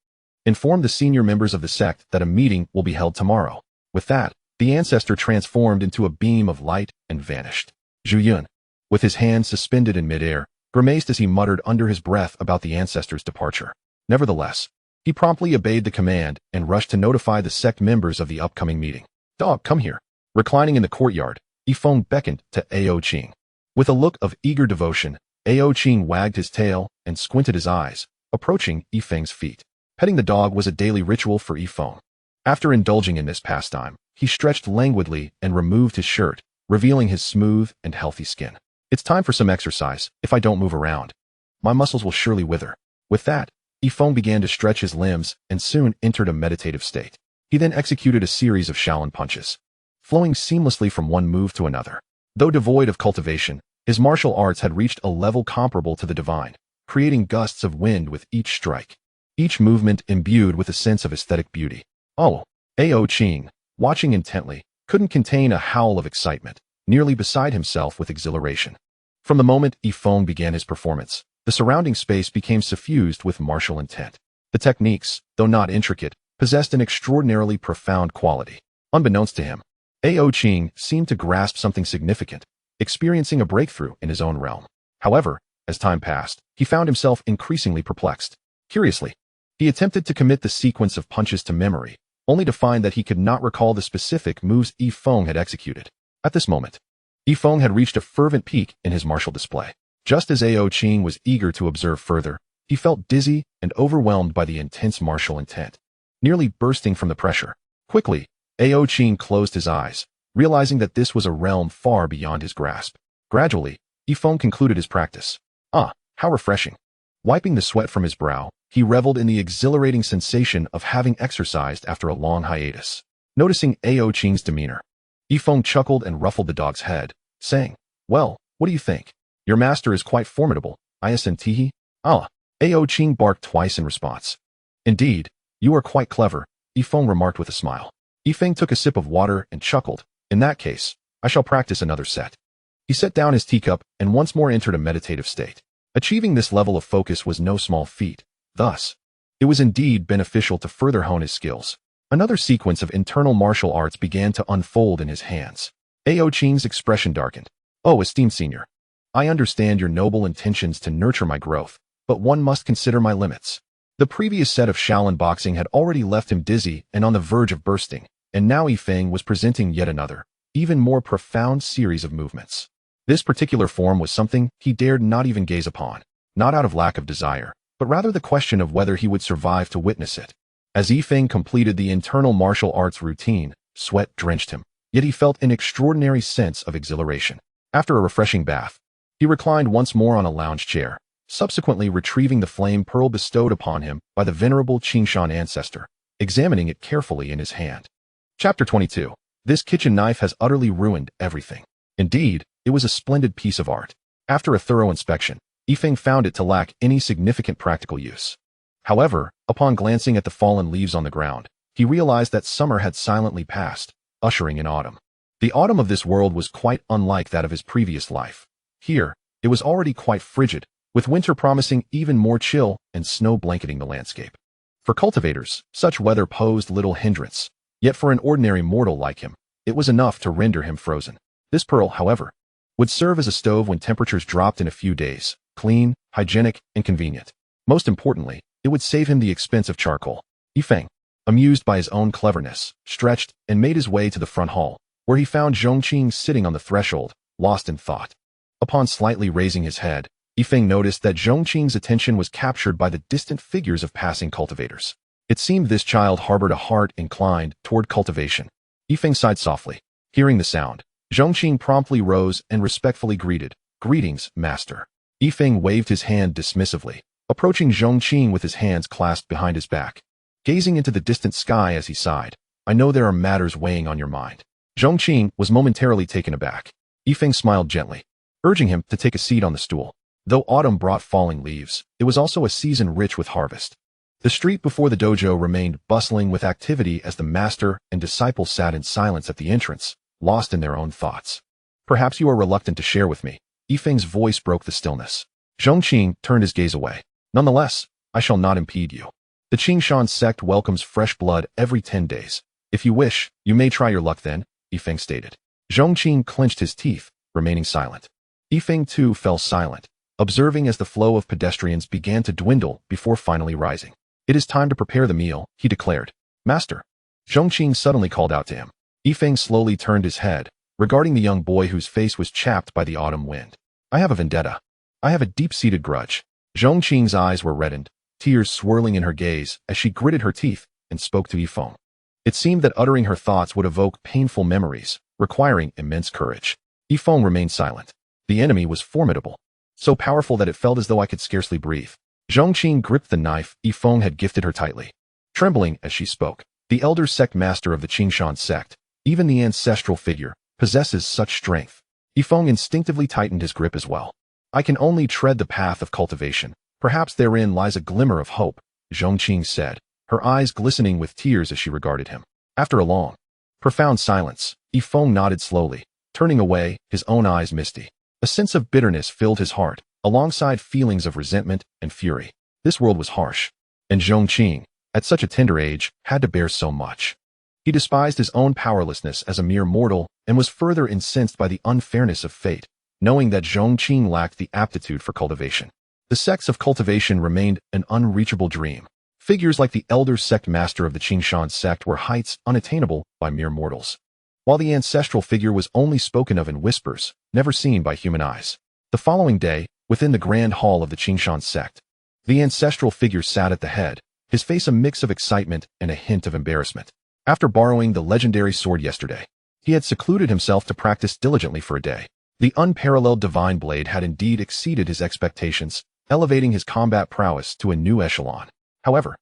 Inform the senior members of the sect that a meeting will be held tomorrow. With that, the ancestor transformed into a beam of light and vanished. Zhu Yun, with his hands suspended in midair, grimaced as he muttered under his breath about the ancestor's departure. Nevertheless, he promptly obeyed the command and rushed to notify the sect members of the upcoming meeting. Dog, come here. Reclining in the courtyard, Yi Feng beckoned to Ao Qing. With a look of eager devotion, Ao Qing wagged his tail and squinted his eyes, approaching Yi Feng's feet. Petting the dog was a daily ritual for Yi Feng. After indulging in this pastime, he stretched languidly and removed his shirt, revealing his smooth and healthy skin. It's time for some exercise. If I don't move around, my muscles will surely wither. With that, Yi Feng began to stretch his limbs and soon entered a meditative state. He then executed a series of Shaolin punches, flowing seamlessly from one move to another. Though devoid of cultivation, his martial arts had reached a level comparable to the divine, creating gusts of wind with each strike, each movement imbued with a sense of aesthetic beauty. Oh, Ao Qing, watching intently, couldn't contain a howl of excitement, nearly beside himself with exhilaration. From the moment Yi Feng began his performance, the surrounding space became suffused with martial intent. The techniques, though not intricate, possessed an extraordinarily profound quality. Unbeknownst to him, Ao Qing seemed to grasp something significant, experiencing a breakthrough in his own realm. However, as time passed, he found himself increasingly perplexed. Curiously, he attempted to commit the sequence of punches to memory, only to find that he could not recall the specific moves Yi Feng had executed. At this moment, Yi Feng had reached a fervent peak in his martial display. Just as Ao Qing was eager to observe further, he felt dizzy and overwhelmed by the intense martial intent, nearly bursting from the pressure. Quickly, Ao Qing closed his eyes, realizing that this was a realm far beyond his grasp. Gradually, Feng concluded his practice. Ah, how refreshing. Wiping the sweat from his brow, he reveled in the exhilarating sensation of having exercised after a long hiatus. Noticing Ao Qing's demeanor, Feng chuckled and ruffled the dog's head, saying, "Well, what do you think? Your master is quite formidable, isn't? Ah." Ao Qing barked twice in response. "Indeed, you are quite clever," Feng remarked with a smile. Feng took a sip of water and chuckled. "In that case, I shall practice another set." He set down his teacup and once more entered a meditative state. Achieving this level of focus was no small feat. Thus, it was indeed beneficial to further hone his skills. Another sequence of internal martial arts began to unfold in his hands. Ao Qing's expression darkened. "Oh, esteemed senior, I understand your noble intentions to nurture my growth, but one must consider my limits." The previous set of Shaolin boxing had already left him dizzy and on the verge of bursting, and now Feng was presenting yet another, even more profound series of movements. This particular form was something he dared not even gaze upon, not out of lack of desire, but rather the question of whether he would survive to witness it. As Feng completed the internal martial arts routine, sweat drenched him, yet he felt an extraordinary sense of exhilaration. After a refreshing bath, he reclined once more on a lounge chair, subsequently retrieving the flame pearl bestowed upon him by the venerable Qingshan ancestor, examining it carefully in his hand. Chapter 22. This kitchen knife has utterly ruined everything. Indeed, it was a splendid piece of art. After a thorough inspection, Feng found it to lack any significant practical use. However, upon glancing at the fallen leaves on the ground, he realized that summer had silently passed, ushering in autumn. The autumn of this world was quite unlike that of his previous life. Here, it was already quite frigid, with winter promising even more chill and snow blanketing the landscape. For cultivators, such weather posed little hindrance, yet for an ordinary mortal like him, it was enough to render him frozen. This pearl, however, would serve as a stove when temperatures dropped in a few days, clean, hygienic, and convenient. Most importantly, it would save him the expense of charcoal. Feng, amused by his own cleverness, stretched and made his way to the front hall, where he found Zhongqing sitting on the threshold, lost in thought. Upon slightly raising his head, Feng noticed that Zhongqing's attention was captured by the distant figures of passing cultivators. It seemed this child harbored a heart inclined toward cultivation. Feng sighed softly. Hearing the sound, Zhongqing promptly rose and respectfully greeted, "Greetings, master." Feng waved his hand dismissively, approaching Zhongqing with his hands clasped behind his back. Gazing into the distant sky as he sighed, "I know there are matters weighing on your mind." Zhongqing was momentarily taken aback. Feng smiled gently, urging him to take a seat on the stool. Though autumn brought falling leaves, it was also a season rich with harvest. The street before the dojo remained bustling with activity as the master and disciple sat in silence at the entrance, lost in their own thoughts. "Perhaps you are reluctant to share with me." Feng's voice broke the stillness. Zhongqing turned his gaze away. "Nonetheless, I shall not impede you. The Qingshan sect welcomes fresh blood every 10 days. If you wish, you may try your luck then," Feng stated. Zhongqing clenched his teeth, remaining silent. Feng too fell silent, observing as the flow of pedestrians began to dwindle before finally rising. "It is time to prepare the meal," he declared. "Master." Zhongqing suddenly called out to him. Feng slowly turned his head, regarding the young boy whose face was chapped by the autumn wind. "I have a vendetta. I have a deep-seated grudge." Zhongqing's eyes were reddened, tears swirling in her gaze as she gritted her teeth and spoke to Feng. It seemed that uttering her thoughts would evoke painful memories, requiring immense courage. Feng remained silent. The enemy was formidable, so powerful that it felt as though I could scarcely breathe. Zhongqing gripped the knife Feng had gifted her tightly. Trembling as she spoke, "The elder sect master of the Qingshan sect, even the ancestral figure, possesses such strength." Feng instinctively tightened his grip as well. "I can only tread the path of cultivation. Perhaps therein lies a glimmer of hope," Zhongqing said, her eyes glistening with tears as she regarded him. After a long, profound silence, Feng nodded slowly, turning away, his own eyes misty. A sense of bitterness filled his heart, alongside feelings of resentment and fury. This world was harsh, and Zhongqing, at such a tender age, had to bear so much. He despised his own powerlessness as a mere mortal and was further incensed by the unfairness of fate, knowing that Zhongqing lacked the aptitude for cultivation. The sects of cultivation remained an unreachable dream. Figures like the elder sect master of the Qingshan sect were heights unattainable by mere mortals, while the ancestral figure was only spoken of in whispers, never seen by human eyes. The following day, Within the grand hall of the Qingshan sect, the ancestral figure sat at the head, his face a mix of excitement and a hint of embarrassment. After borrowing the legendary sword yesterday, he had secluded himself to practice diligently for a day. The unparalleled divine blade had indeed exceeded his expectations, elevating his combat prowess to a new echelon. However,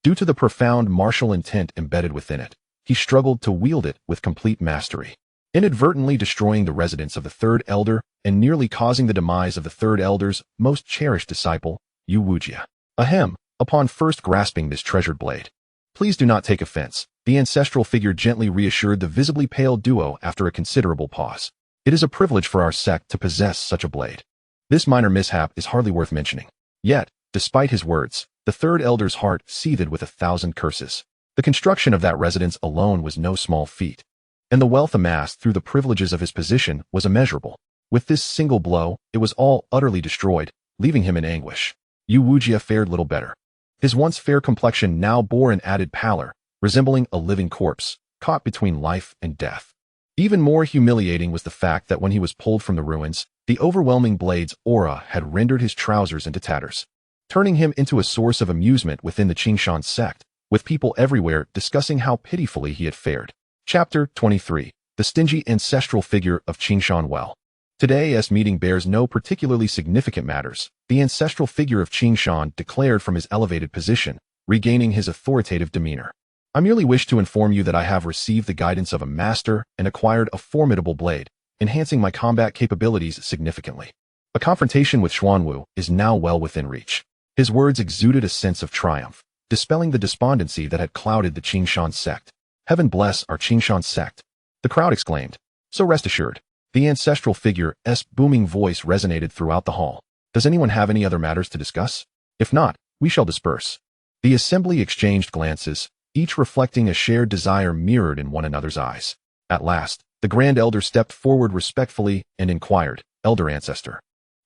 due to the profound martial intent embedded within it, he struggled to wield it with complete mastery, inadvertently destroying the residence of the third elder and nearly causing the demise of the third elder's most cherished disciple, Yu Wujia. Ahem, upon first grasping this treasured blade. Please do not take offense, the ancestral figure gently reassured the visibly pale duo after a considerable pause. It is a privilege for our sect to possess such a blade. This minor mishap is hardly worth mentioning. Yet, despite his words, the third elder's heart seethed with 1,000 curses. The construction of that residence alone was no small feat, and the wealth amassed through the privileges of his position was immeasurable. With this single blow, it was all utterly destroyed, leaving him in anguish. Yu Wujia fared little better. His once fair complexion now bore an added pallor, resembling a living corpse, caught between life and death. Even more humiliating was the fact that when he was pulled from the ruins, the overwhelming blade's aura had rendered his trousers into tatters, turning him into a source of amusement within the Qingshan sect, with people everywhere discussing how pitifully he had fared. Chapter 23. The Stingy Ancestral Figure of Qingshan Well. Today's meeting bears no particularly significant matters. The ancestral figure of Qingshan declared from his elevated position, regaining his authoritative demeanor. I merely wish to inform you that I have received the guidance of a master and acquired a formidable blade, enhancing my combat capabilities significantly. A confrontation with Xuanwu is now well within reach. His words exuded a sense of triumph, dispelling the despondency that had clouded the Qingshan sect. Heaven bless our Qingshan sect, the crowd exclaimed. So rest assured, the ancestral figure's booming voice resonated throughout the hall. Does anyone have any other matters to discuss? If not, we shall disperse. The assembly exchanged glances, each reflecting a shared desire mirrored in one another's eyes. At last, the Grand Elder stepped forward respectfully and inquired, Elder Ancestor,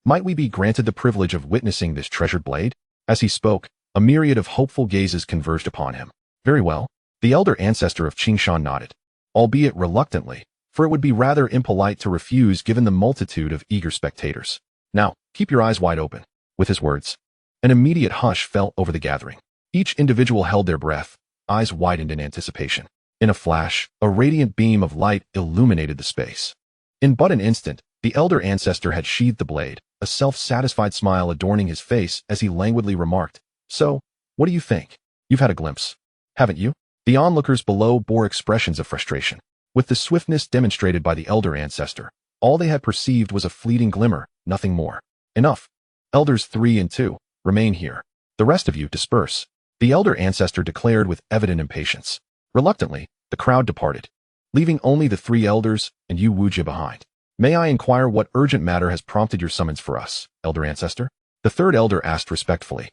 might we be granted the privilege of witnessing this treasured blade? As he spoke, a myriad of hopeful gazes converged upon him. Very well. The Elder Ancestor of Qingshan nodded, albeit reluctantly, for it would be rather impolite to refuse given the multitude of eager spectators. Now, keep your eyes wide open. With his words, an immediate hush fell over the gathering. Each individual held their breath, eyes widened in anticipation. In a flash, a radiant beam of light illuminated the space. In but an instant, the Elder Ancestor had sheathed the blade, a self-satisfied smile adorning his face as he languidly remarked, So, what do you think? You've had a glimpse, haven't you? The onlookers below bore expressions of frustration. With the swiftness demonstrated by the Elder Ancestor, all they had perceived was a fleeting glimmer, nothing more. Enough. Elders 3 and 2, remain here. The rest of you disperse. The Elder Ancestor declared with evident impatience. Reluctantly, the crowd departed, leaving only the 3 elders and Yu Wujia behind. May I inquire what urgent matter has prompted your summons for us, Elder Ancestor? The third elder asked respectfully,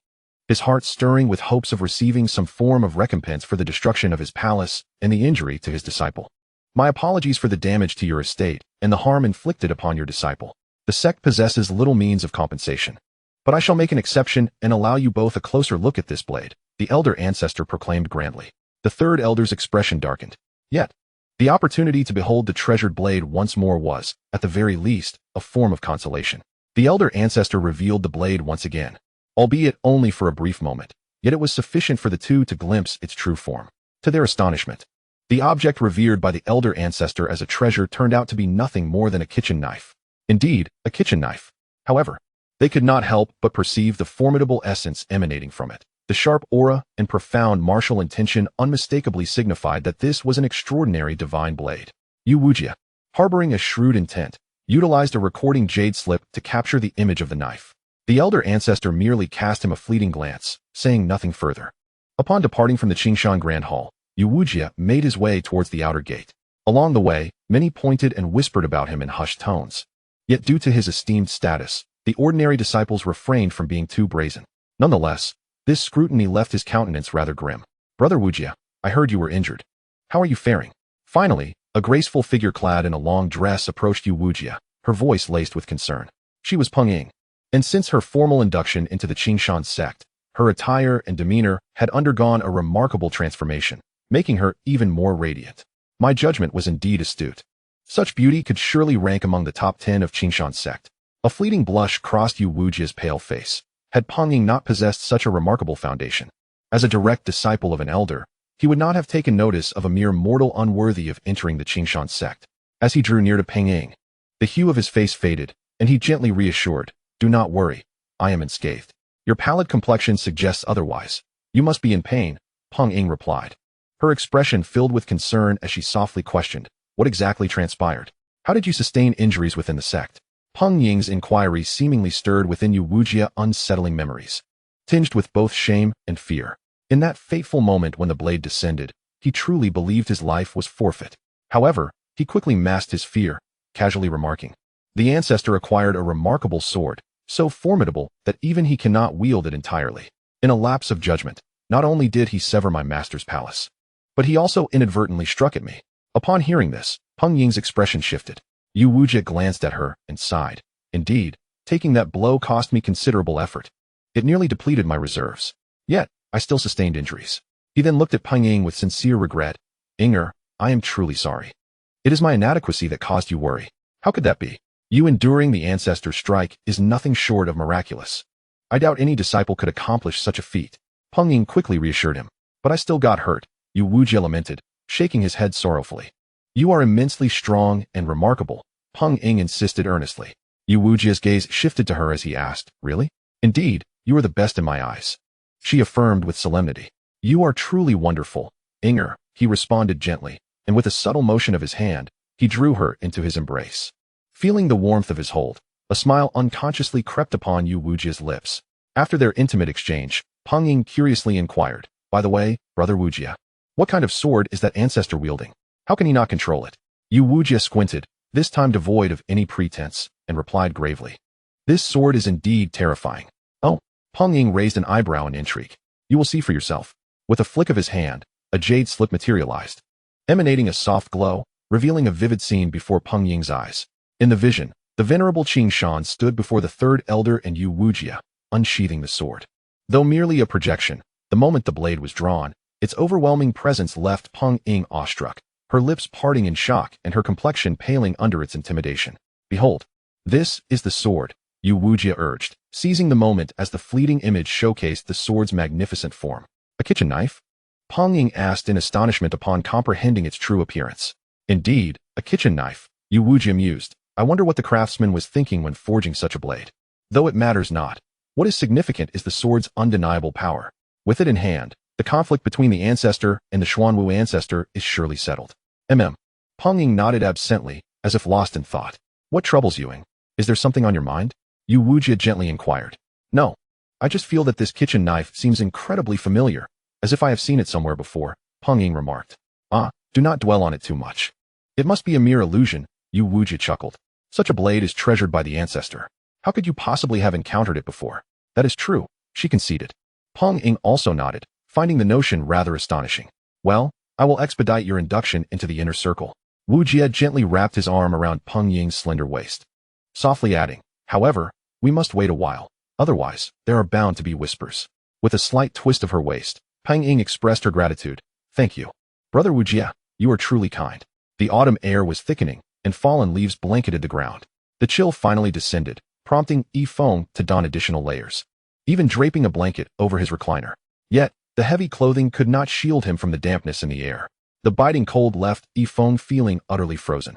his heart stirring with hopes of receiving some form of recompense for the destruction of his palace and the injury to his disciple. My apologies for the damage to your estate and the harm inflicted upon your disciple. The sect possesses little means of compensation, but I shall make an exception and allow you both a closer look at this blade, the Elder Ancestor proclaimed grandly. The third elder's expression darkened. Yet, the opportunity to behold the treasured blade once more was, at the very least, a form of consolation. The Elder Ancestor revealed the blade once again, albeit only for a brief moment, yet it was sufficient for the two to glimpse its true form. To their astonishment, the object revered by the Elder Ancestor as a treasure turned out to be nothing more than a kitchen knife. Indeed, a kitchen knife. However, they could not help but perceive the formidable essence emanating from it. The sharp aura and profound martial intention unmistakably signified that this was an extraordinary divine blade. Yu Wujia, harboring a shrewd intent, utilized a recording jade slip to capture the image of the knife. The Elder Ancestor merely cast him a fleeting glance, saying nothing further. Upon departing from the Qingshan Grand Hall, Yu Wujia made his way towards the outer gate. Along the way, many pointed and whispered about him in hushed tones. Yet due to his esteemed status, the ordinary disciples refrained from being too brazen. Nonetheless, this scrutiny left his countenance rather grim. Brother Wujia, I heard you were injured. How are you faring? Finally, a graceful figure clad in a long dress approached Yu Wujia, her voice laced with concern. She was Peng Ying, and since her formal induction into the Qingshan sect, her attire and demeanor had undergone a remarkable transformation, making her even more radiant. My judgment was indeed astute. Such beauty could surely rank among the top 10 of Qingshan sect. A fleeting blush crossed Yu Wujia's pale face. Had Peng Ying not possessed such a remarkable foundation? As a direct disciple of an elder, he would not have taken notice of a mere mortal unworthy of entering the Qingshan sect. As he drew near to Peng Ying, the hue of his face faded, and he gently reassured, "Do not worry, I am unscathed. Your pallid complexion suggests otherwise. You must be in pain," Peng Ying replied. Her expression filled with concern as she softly questioned, "What exactly transpired? How did you sustain injuries within the sect?" Peng Ying's inquiry seemingly stirred within Yu Wujia unsettling memories, tinged with both shame and fear. In that fateful moment when the blade descended, he truly believed his life was forfeit. However, he quickly masked his fear, casually remarking, "The ancestor acquired a remarkable sword, so formidable that even he cannot wield it entirely. In a lapse of judgment, not only did he sever my master's palace, but he also inadvertently struck at me." Upon hearing this, Peng Ying's expression shifted. Yu Wujia glanced at her and sighed. "Indeed, taking that blow cost me considerable effort. It nearly depleted my reserves. Yet, I still sustained injuries." He then looked at Peng Ying with sincere regret. "Inger, I am truly sorry. It is my inadequacy that caused you worry." "How could that be? You enduring the ancestor's strike is nothing short of miraculous. I doubt any disciple could accomplish such a feat." Peng Ying quickly reassured him. "But I still got hurt," Yu Wujia lamented, shaking his head sorrowfully. "You are immensely strong and remarkable," Peng Ying insisted earnestly. Yu Wujia's gaze shifted to her as he asked, "Really? Indeed, you are the best in my eyes," she affirmed with solemnity. "You are truly wonderful, Inger," he responded gently, and with a subtle motion of his hand, he drew her into his embrace. Feeling the warmth of his hold, a smile unconsciously crept upon Yu Wujia's lips. After their intimate exchange, Peng Ying curiously inquired, "By the way, Brother Wujia, what kind of sword is that ancestor wielding? How can he not control it?" Yu Wujia squinted, this time devoid of any pretense, and replied gravely, "This sword is indeed terrifying." "Oh," Peng Ying raised an eyebrow in intrigue. "You will see for yourself." With a flick of his hand, a jade slip materialized, emanating a soft glow, revealing a vivid scene before Peng Ying's eyes. In the vision, the venerable Qingshan stood before the third elder and Yu Wujia, unsheathing the sword. Though merely a projection, the moment the blade was drawn, its overwhelming presence left Peng Ying awestruck, her lips parting in shock and her complexion paling under its intimidation. "Behold, this is the sword," Yu Wujia urged, seizing the moment as the fleeting image showcased the sword's magnificent form. "A kitchen knife?" Peng Ying asked in astonishment upon comprehending its true appearance. "Indeed, a kitchen knife," Yu Wujia mused. "I wonder what the craftsman was thinking when forging such a blade. Though it matters not. What is significant is the sword's undeniable power. With it in hand, the conflict between the ancestor and the Xuanwu ancestor is surely settled." Peng Ying nodded absently, as if lost in thought. "What troubles you, Ying? Is there something on your mind?" Yu Wujia gently inquired. "No. I just feel that this kitchen knife seems incredibly familiar, as if I have seen it somewhere before," Peng Ying remarked. "Ah, do not dwell on it too much. It must be a mere illusion," Yu Wujia chuckled. "Such a blade is treasured by the ancestor. How could you possibly have encountered it before?" "That is true," she conceded. Peng Ying also nodded, finding the notion rather astonishing. "Well, I will expedite your induction into the inner circle." Wujia gently wrapped his arm around Peng Ying's slender waist, softly adding, "However, we must wait a while, otherwise there are bound to be whispers." With a slight twist of her waist, Peng Ying expressed her gratitude. "Thank you. Brother Wujia, you are truly kind." The autumn air was thickening, and fallen leaves blanketed the ground. The chill finally descended, prompting Feng to don additional layers, even draping a blanket over his recliner. Yet, the heavy clothing could not shield him from the dampness in the air. The biting cold left Feng feeling utterly frozen.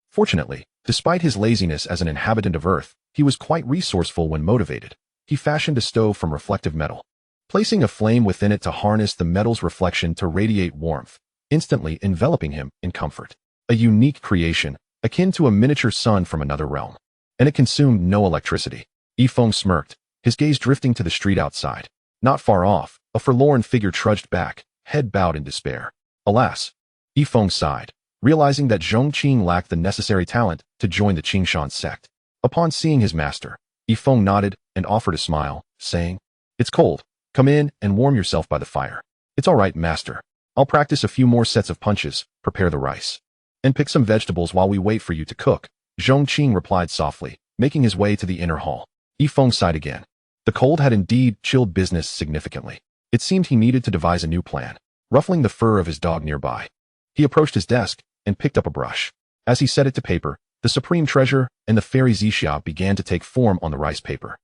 Fortunately, despite his laziness as an inhabitant of Earth, he was quite resourceful when motivated. He fashioned a stove from reflective metal, placing a flame within it to harness the metal's reflection to radiate warmth, instantly enveloping him in comfort. A unique creation, akin to a miniature sun from another realm. And it consumed no electricity. Feng smirked, his gaze drifting to the street outside. Not far off, a forlorn figure trudged back, head bowed in despair. Alas! Feng sighed, realizing that Zhongqing lacked the necessary talent to join the Qingshan sect. Upon seeing his master, Feng nodded and offered a smile, saying, "It's cold. Come in and warm yourself by the fire." "It's all right, master. I'll practice a few more sets of punches, prepare the rice, and pick some vegetables while we wait for you to cook," Zhongqing replied softly, making his way to the inner hall. Feng sighed again. The cold had indeed chilled business significantly. It seemed he needed to devise a new plan. Ruffling the fur of his dog nearby, he approached his desk and picked up a brush. As he set it to paper, The supreme treasure and the fairy Zixia began to take form on the rice paper.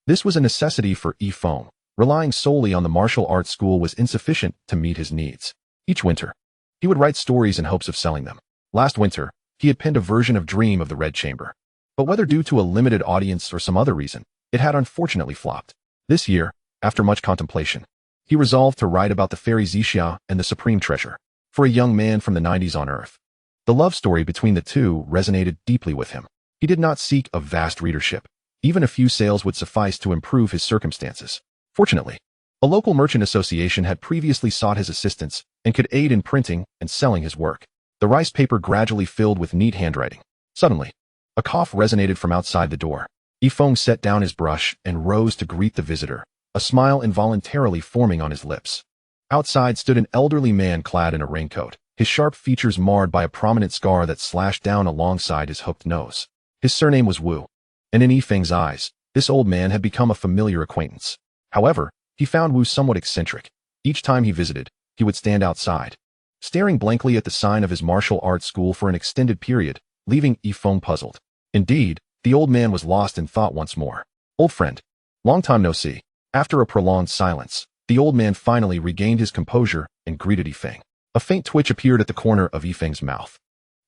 This was a necessity for Feng. Relying solely on the martial arts school was insufficient to meet his needs. Each winter, he would write stories in hopes of selling them. Last winter, he had penned a version of Dream of the Red Chamber. But whether due to a limited audience or some other reason, it had unfortunately flopped. This year, after much contemplation, he resolved to write about the fairy Zixia and the supreme treasure. For a young man from the 90s on Earth, the love story between the two resonated deeply with him. He did not seek a vast readership. Even a few sales would suffice to improve his circumstances. Fortunately, a local merchant association had previously sought his assistance and could aid in printing and selling his work. The rice paper gradually filled with neat handwriting. Suddenly, a cough resonated from outside the door. Feng set down his brush and rose to greet the visitor, a smile involuntarily forming on his lips. Outside stood an elderly man clad in a raincoat, his sharp features marred by a prominent scar that slashed down alongside his hooked nose. His surname was Wu, and in Feng's eyes, this old man had become a familiar acquaintance. However, he found Wu somewhat eccentric. Each time he visited, he would stand outside, staring blankly at the sign of his martial arts school for an extended period, leaving Feng puzzled. Indeed, the old man was lost in thought once more. Old friend, long time no see. After a prolonged silence, the old man finally regained his composure and greeted Feng. A faint twitch appeared at the corner of Feng's mouth.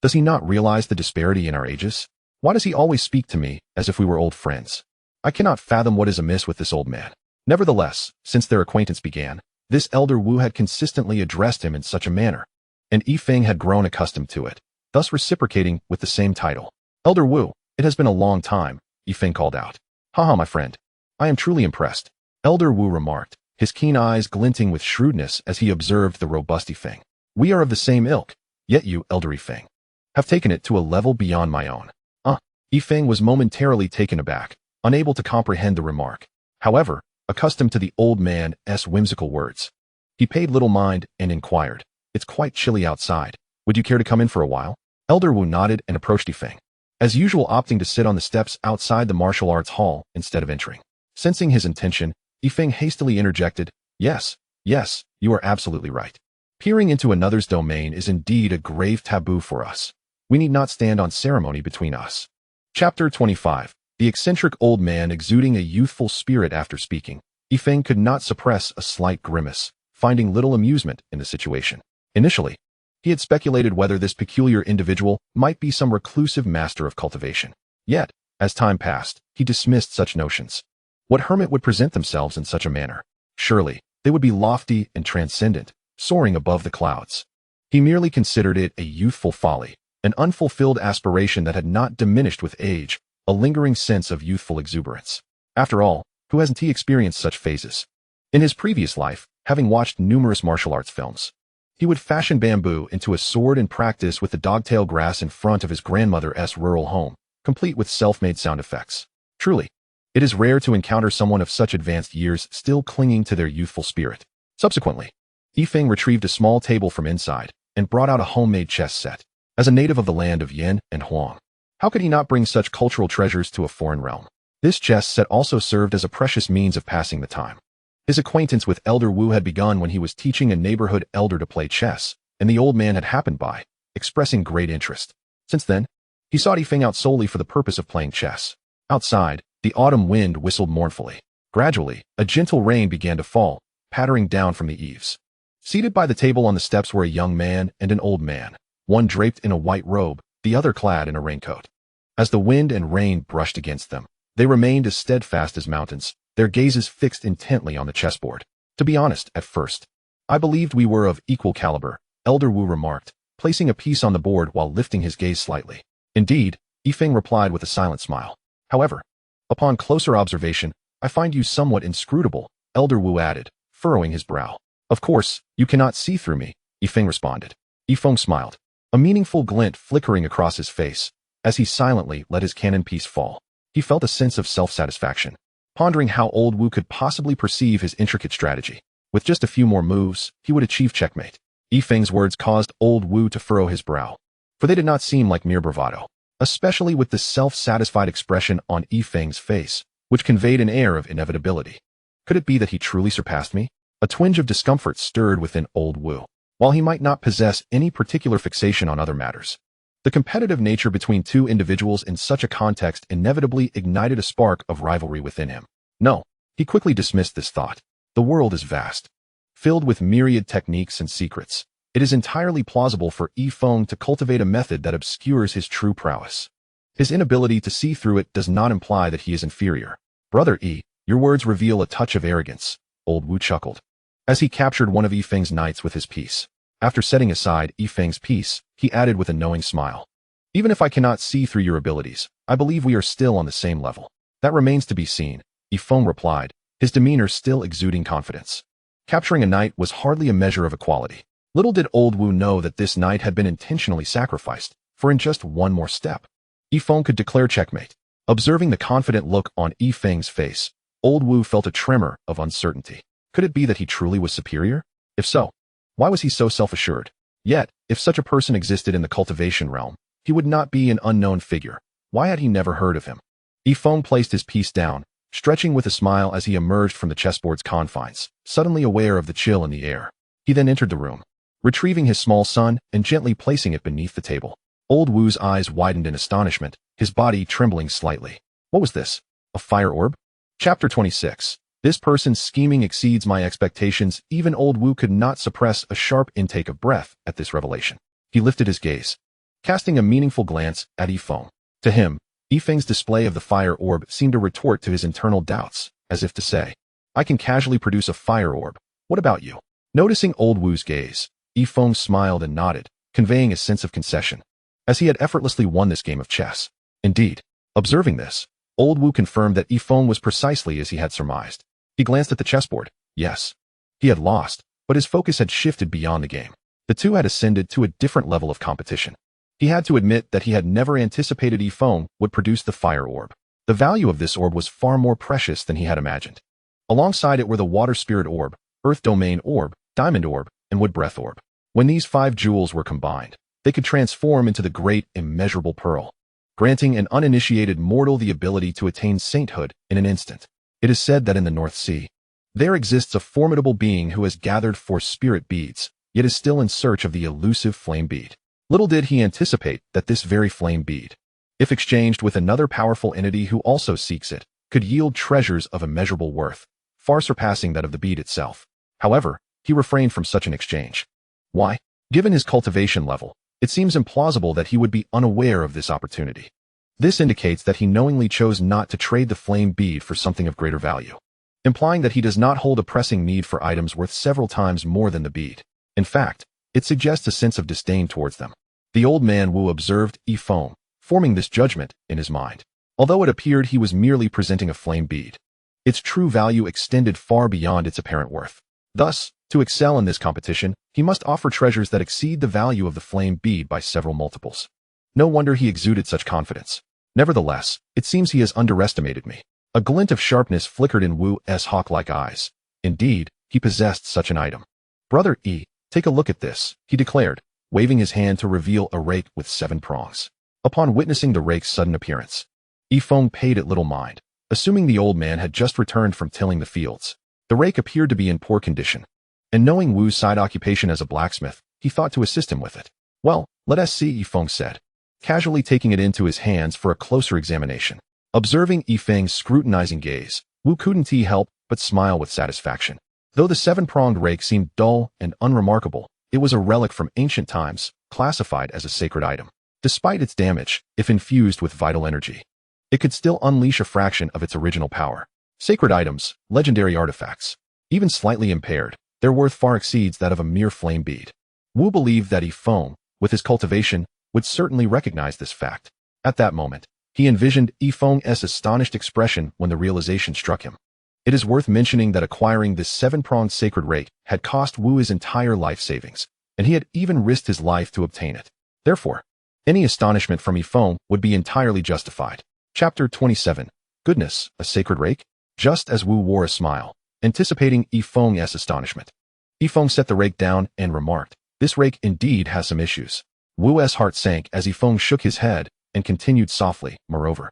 Does he not realize the disparity in our ages? Why does he always speak to me as if we were old friends? I cannot fathom what is amiss with this old man. Nevertheless, since their acquaintance began, this elder Wu had consistently addressed him in such a manner, and Feng had grown accustomed to it, thus reciprocating with the same title. Elder Wu, it has been a long time, Feng called out. Haha, my friend. I am truly impressed, Elder Wu remarked, his keen eyes glinting with shrewdness as he observed the robust Feng. We are of the same ilk, yet you, Elder Feng, have taken it to a level beyond my own. Feng was momentarily taken aback, unable to comprehend the remark. However, accustomed to the old man's whimsical words, he paid little mind and inquired, It's quite chilly outside. Would you care to come in for a while? Elder Wu nodded and approached Feng, as usual opting to sit on the steps outside the martial arts hall instead of entering. Sensing his intention, Feng hastily interjected, Yes, you are absolutely right. Peering into another's domain is indeed a grave taboo for us. We need not stand on ceremony between us. Chapter 25. The eccentric old man exuding a youthful spirit after speaking, Feng could not suppress a slight grimace, finding little amusement in the situation. Initially, he had speculated whether this peculiar individual might be some reclusive master of cultivation. Yet, as time passed, he dismissed such notions. What hermit would present themselves in such a manner? Surely, they would be lofty and transcendent, soaring above the clouds. He merely considered it a youthful folly, an unfulfilled aspiration that had not diminished with age, a lingering sense of youthful exuberance. After all, who hasn't he experienced such phases? In his previous life, having watched numerous martial arts films, he would fashion bamboo into a sword and practice with the dogtail grass in front of his grandmother's rural home, complete with self-made sound effects. Truly, it is rare to encounter someone of such advanced years still clinging to their youthful spirit. Subsequently, Feng retrieved a small table from inside and brought out a homemade chess set. As a native of the land of Yin and Huang, how could he not bring such cultural treasures to a foreign realm? This chess set also served as a precious means of passing the time. His acquaintance with Elder Wu had begun when he was teaching a neighborhood elder to play chess, and the old man had happened by, expressing great interest. Since then, he sought Feng out solely for the purpose of playing chess. Outside, the autumn wind whistled mournfully. Gradually, a gentle rain began to fall, pattering down from the eaves. Seated by the table on the steps were a young man and an old man, one draped in a white robe, the other clad in a raincoat. As the wind and rain brushed against them, they remained as steadfast as mountains, their gazes fixed intently on the chessboard. To be honest, at first, I believed we were of equal caliber, Elder Wu remarked, placing a piece on the board while lifting his gaze slightly. Indeed, Feng replied with a silent smile. However, upon closer observation, I find you somewhat inscrutable, Elder Wu added, furrowing his brow. Of course, you cannot see through me, Feng responded. Feng smiled, a meaningful glint flickering across his face, as he silently let his cannon piece fall. He felt a sense of self-satisfaction, pondering how old Wu could possibly perceive his intricate strategy. With just a few more moves, he would achieve checkmate. Feng's words caused old Wu to furrow his brow, for they did not seem like mere bravado, especially with the self-satisfied expression on Feng's face, which conveyed an air of inevitability. Could it be that he truly surpassed me? A twinge of discomfort stirred within old Wu. While he might not possess any particular fixation on other matters, The competitive nature between two individuals in such a context inevitably ignited a spark of rivalry within him. No, he quickly dismissed this thought. The world is vast, filled with myriad techniques and secrets. It is entirely plausible for Feng to cultivate a method that obscures his true prowess. His inability to see through it does not imply that he is inferior. Brother your words reveal a touch of arrogance, old Wu chuckled, as he captured one of Feng's knights with his piece. After setting aside Feng's piece, he added with a knowing smile. Even if I cannot see through your abilities, I believe we are still on the same level. That remains to be seen, Feng replied, his demeanor still exuding confidence. Capturing a knight was hardly a measure of equality. Little did old Wu know that this knight had been intentionally sacrificed, for in just one more step, Feng could declare checkmate. Observing the confident look on Feng's face, old Wu felt a tremor of uncertainty. Could it be that he truly was superior? If so, why was he so self-assured? Yet, if such a person existed in the cultivation realm, he would not be an unknown figure. Why had he never heard of him? Feng placed his piece down, stretching with a smile as he emerged from the chessboard's confines, suddenly aware of the chill in the air. He then entered the room, retrieving his small son and gently placing it beneath the table. Old Wu's eyes widened in astonishment, his body trembling slightly. What was this? A fire orb? Chapter 26. This person's scheming exceeds my expectations. Even old Wu could not suppress a sharp intake of breath at this revelation. He lifted his gaze, casting a meaningful glance at Feng. To him, Feng's display of the fire orb seemed a retort to his internal doubts, as if to say, I can casually produce a fire orb. What about you? Noticing old Wu's gaze, Feng smiled and nodded, conveying a sense of concession, as he had effortlessly won this game of chess. Indeed, observing this, old Wu confirmed that Feng was precisely as he had surmised. He glanced at the chessboard. Yes, he had lost, but his focus had shifted beyond the game. The two had ascended to a different level of competition. He had to admit that he had never anticipated Feng would produce the fire orb. The value of this orb was far more precious than he had imagined. Alongside it were the water spirit orb, earth domain orb, diamond orb, and wood breath orb. When these 5 jewels were combined, they could transform into the great immeasurable pearl, granting an uninitiated mortal the ability to attain sainthood in an instant. It is said that in the North Sea, there exists a formidable being who has gathered 4 spirit beads, yet is still in search of the elusive flame bead. Little did he anticipate that this very flame bead, if exchanged with another powerful entity who also seeks it, could yield treasures of immeasurable worth, far surpassing that of the bead itself. However, he refrained from such an exchange. Why? Given his cultivation level, it seems implausible that he would be unaware of this opportunity. This indicates that he knowingly chose not to trade the flame bead for something of greater value, implying that he does not hold a pressing need for items worth several times more than the bead. In fact, it suggests a sense of disdain towards them. The old man Wu observed Feng, forming this judgment in his mind. Although it appeared he was merely presenting a flame bead, its true value extended far beyond its apparent worth. Thus, to excel in this competition, he must offer treasures that exceed the value of the flame bead by several multiples. No wonder he exuded such confidence. Nevertheless, it seems he has underestimated me. A glint of sharpness flickered in Wu's hawk-like eyes. Indeed, he possessed such an item. Brother take a look at this, he declared, waving his hand to reveal a rake with 7 prongs. Upon witnessing the rake's sudden appearance, Feng paid it little mind, assuming the old man had just returned from tilling the fields. The rake appeared to be in poor condition, and knowing Wu's side occupation as a blacksmith, he thought to assist him with it. Well, let us see, Feng said, casually taking it into his hands for a closer examination. Observing Feng's scrutinizing gaze, Wu couldn't help but smile with satisfaction. Though the 7-pronged rake seemed dull and unremarkable, it was a relic from ancient times, classified as a sacred item. Despite its damage, if infused with vital energy, it could still unleash a fraction of its original power. Sacred items, legendary artifacts, even slightly impaired, their worth far exceeds that of a mere flame bead. Wu believed that Feng, with his cultivation, would certainly recognize this fact. At that moment, he envisioned Feng's astonished expression when the realization struck him. It is worth mentioning that acquiring this 7-pronged sacred rake had cost Wu his entire life savings, and he had even risked his life to obtain it. Therefore, any astonishment from Feng would be entirely justified. Chapter 27. Goodness, a sacred rake? Just as Wu wore a smile, anticipating Feng's astonishment, Feng set the rake down and remarked, this rake indeed has some issues. Wu's heart sank as Feng shook his head and continued softly, moreover,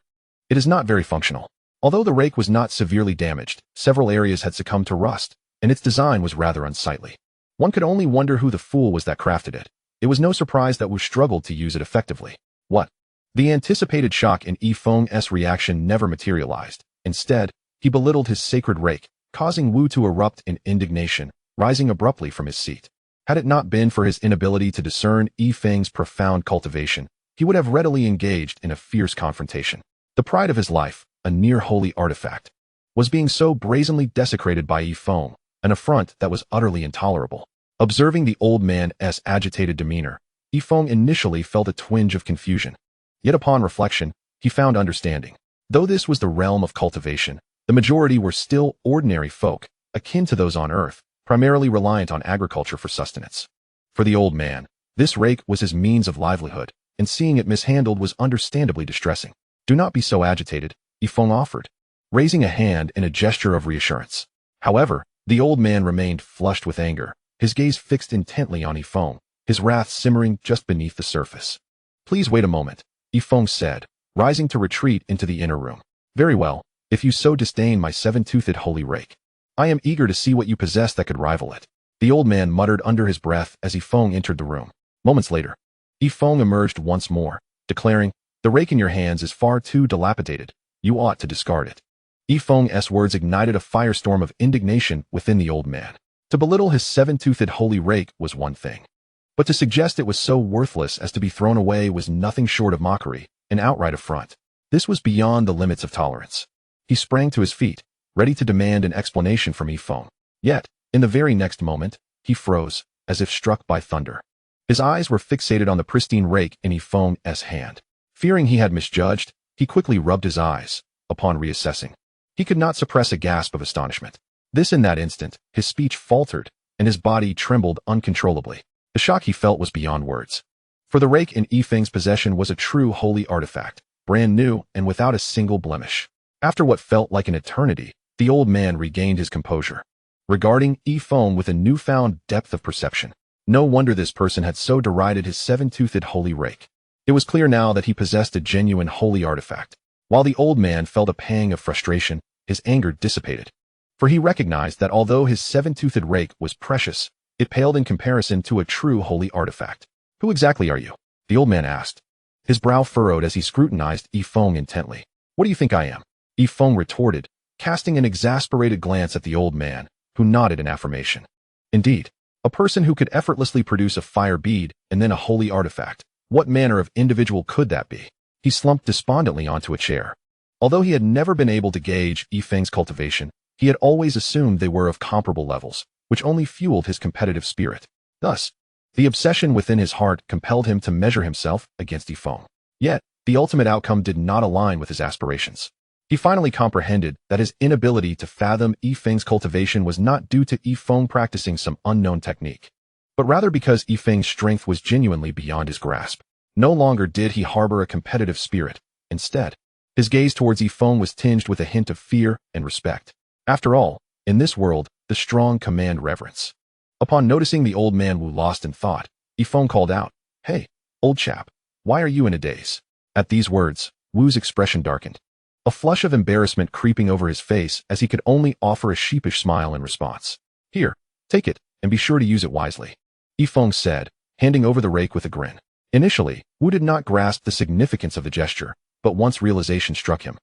it is not very functional. Although the rake was not severely damaged, several areas had succumbed to rust, and its design was rather unsightly. One could only wonder who the fool was that crafted it. It was no surprise that Wu struggled to use it effectively. What? The anticipated shock in Feng's reaction never materialized. Instead, he belittled his sacred rake, causing Wu to erupt in indignation, rising abruptly from his seat. Had it not been for his inability to discern Feng's profound cultivation, he would have readily engaged in a fierce confrontation. The pride of his life, a near-holy artifact, was being so brazenly desecrated by Feng, an affront that was utterly intolerable. Observing the old man's agitated demeanor, Feng initially felt a twinge of confusion. Yet upon reflection, he found understanding. Though this was the realm of cultivation, the majority were still ordinary folk, akin to those on Earth, primarily reliant on agriculture for sustenance. For the old man, this rake was his means of livelihood, and seeing it mishandled was understandably distressing. "Do not be so agitated," Feng offered, raising a hand in a gesture of reassurance. However, the old man remained flushed with anger, his gaze fixed intently on Feng, his wrath simmering just beneath the surface. "Please wait a moment," Feng said, rising to retreat into the inner room. "Very well, if you so disdain my seven-toothed holy rake. I am eager to see what you possess that could rival it," the old man muttered under his breath as Feng entered the room. Moments later, Feng emerged once more, declaring, "The rake in your hands is far too dilapidated. You ought to discard it." Feng's words ignited a firestorm of indignation within the old man. To belittle his seven-toothed holy rake was one thing, but to suggest it was so worthless as to be thrown away was nothing short of mockery, an outright affront. This was beyond the limits of tolerance. He sprang to his feet, ready to demand an explanation from Feng. Yet, in the very next moment, he froze, as if struck by thunder. His eyes were fixated on the pristine rake in Feng's hand. Fearing he had misjudged, he quickly rubbed his eyes. Upon reassessing, he could not suppress a gasp of astonishment. In that instant, his speech faltered, and his body trembled uncontrollably. The shock he felt was beyond words. For the rake in Feng's possession was a true holy artifact, brand new and without a single blemish. After what felt like an eternity, the old man regained his composure, regarding Feng with a newfound depth of perception. No wonder this person had so derided his seven-toothed holy rake. It was clear now that he possessed a genuine holy artifact. While the old man felt a pang of frustration, his anger dissipated. For he recognized that although his seven-toothed rake was precious, it paled in comparison to a true holy artifact. "Who exactly are you?" the old man asked. His brow furrowed as he scrutinized Feng intently. "What do you think I am?" Feng retorted, casting an exasperated glance at the old man, who nodded in affirmation. "Indeed, a person who could effortlessly produce a fire bead and then a holy artifact. What manner of individual could that be?" He slumped despondently onto a chair. Although he had never been able to gauge Feng's cultivation, he had always assumed they were of comparable levels, which only fueled his competitive spirit. Thus, the obsession within his heart compelled him to measure himself against Feng. Yet, the ultimate outcome did not align with his aspirations. He finally comprehended that his inability to fathom Feng's cultivation was not due to Feng practicing some unknown technique, but rather because Feng's strength was genuinely beyond his grasp. No longer did he harbor a competitive spirit. Instead, his gaze towards Feng was tinged with a hint of fear and respect. After all, in this world, the strong command reverence. Upon noticing the old man lost in thought, Feng called out, "Hey, old chap, why are you in a daze?" At these words, Wu's expression darkened, a flush of embarrassment creeping over his face as he could only offer a sheepish smile in response. "Here, take it, and be sure to use it wisely," Feng said, handing over the rake with a grin. Initially, Wu did not grasp the significance of the gesture, but once realization struck him,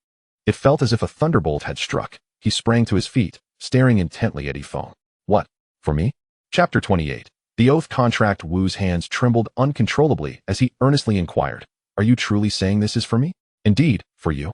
it felt as if a thunderbolt had struck. He sprang to his feet, staring intently at Feng. "What? For me?" Chapter 28. The oath contract. Wu's hands trembled uncontrollably as he earnestly inquired, "Are you truly saying this is for me?" "Indeed, for you,"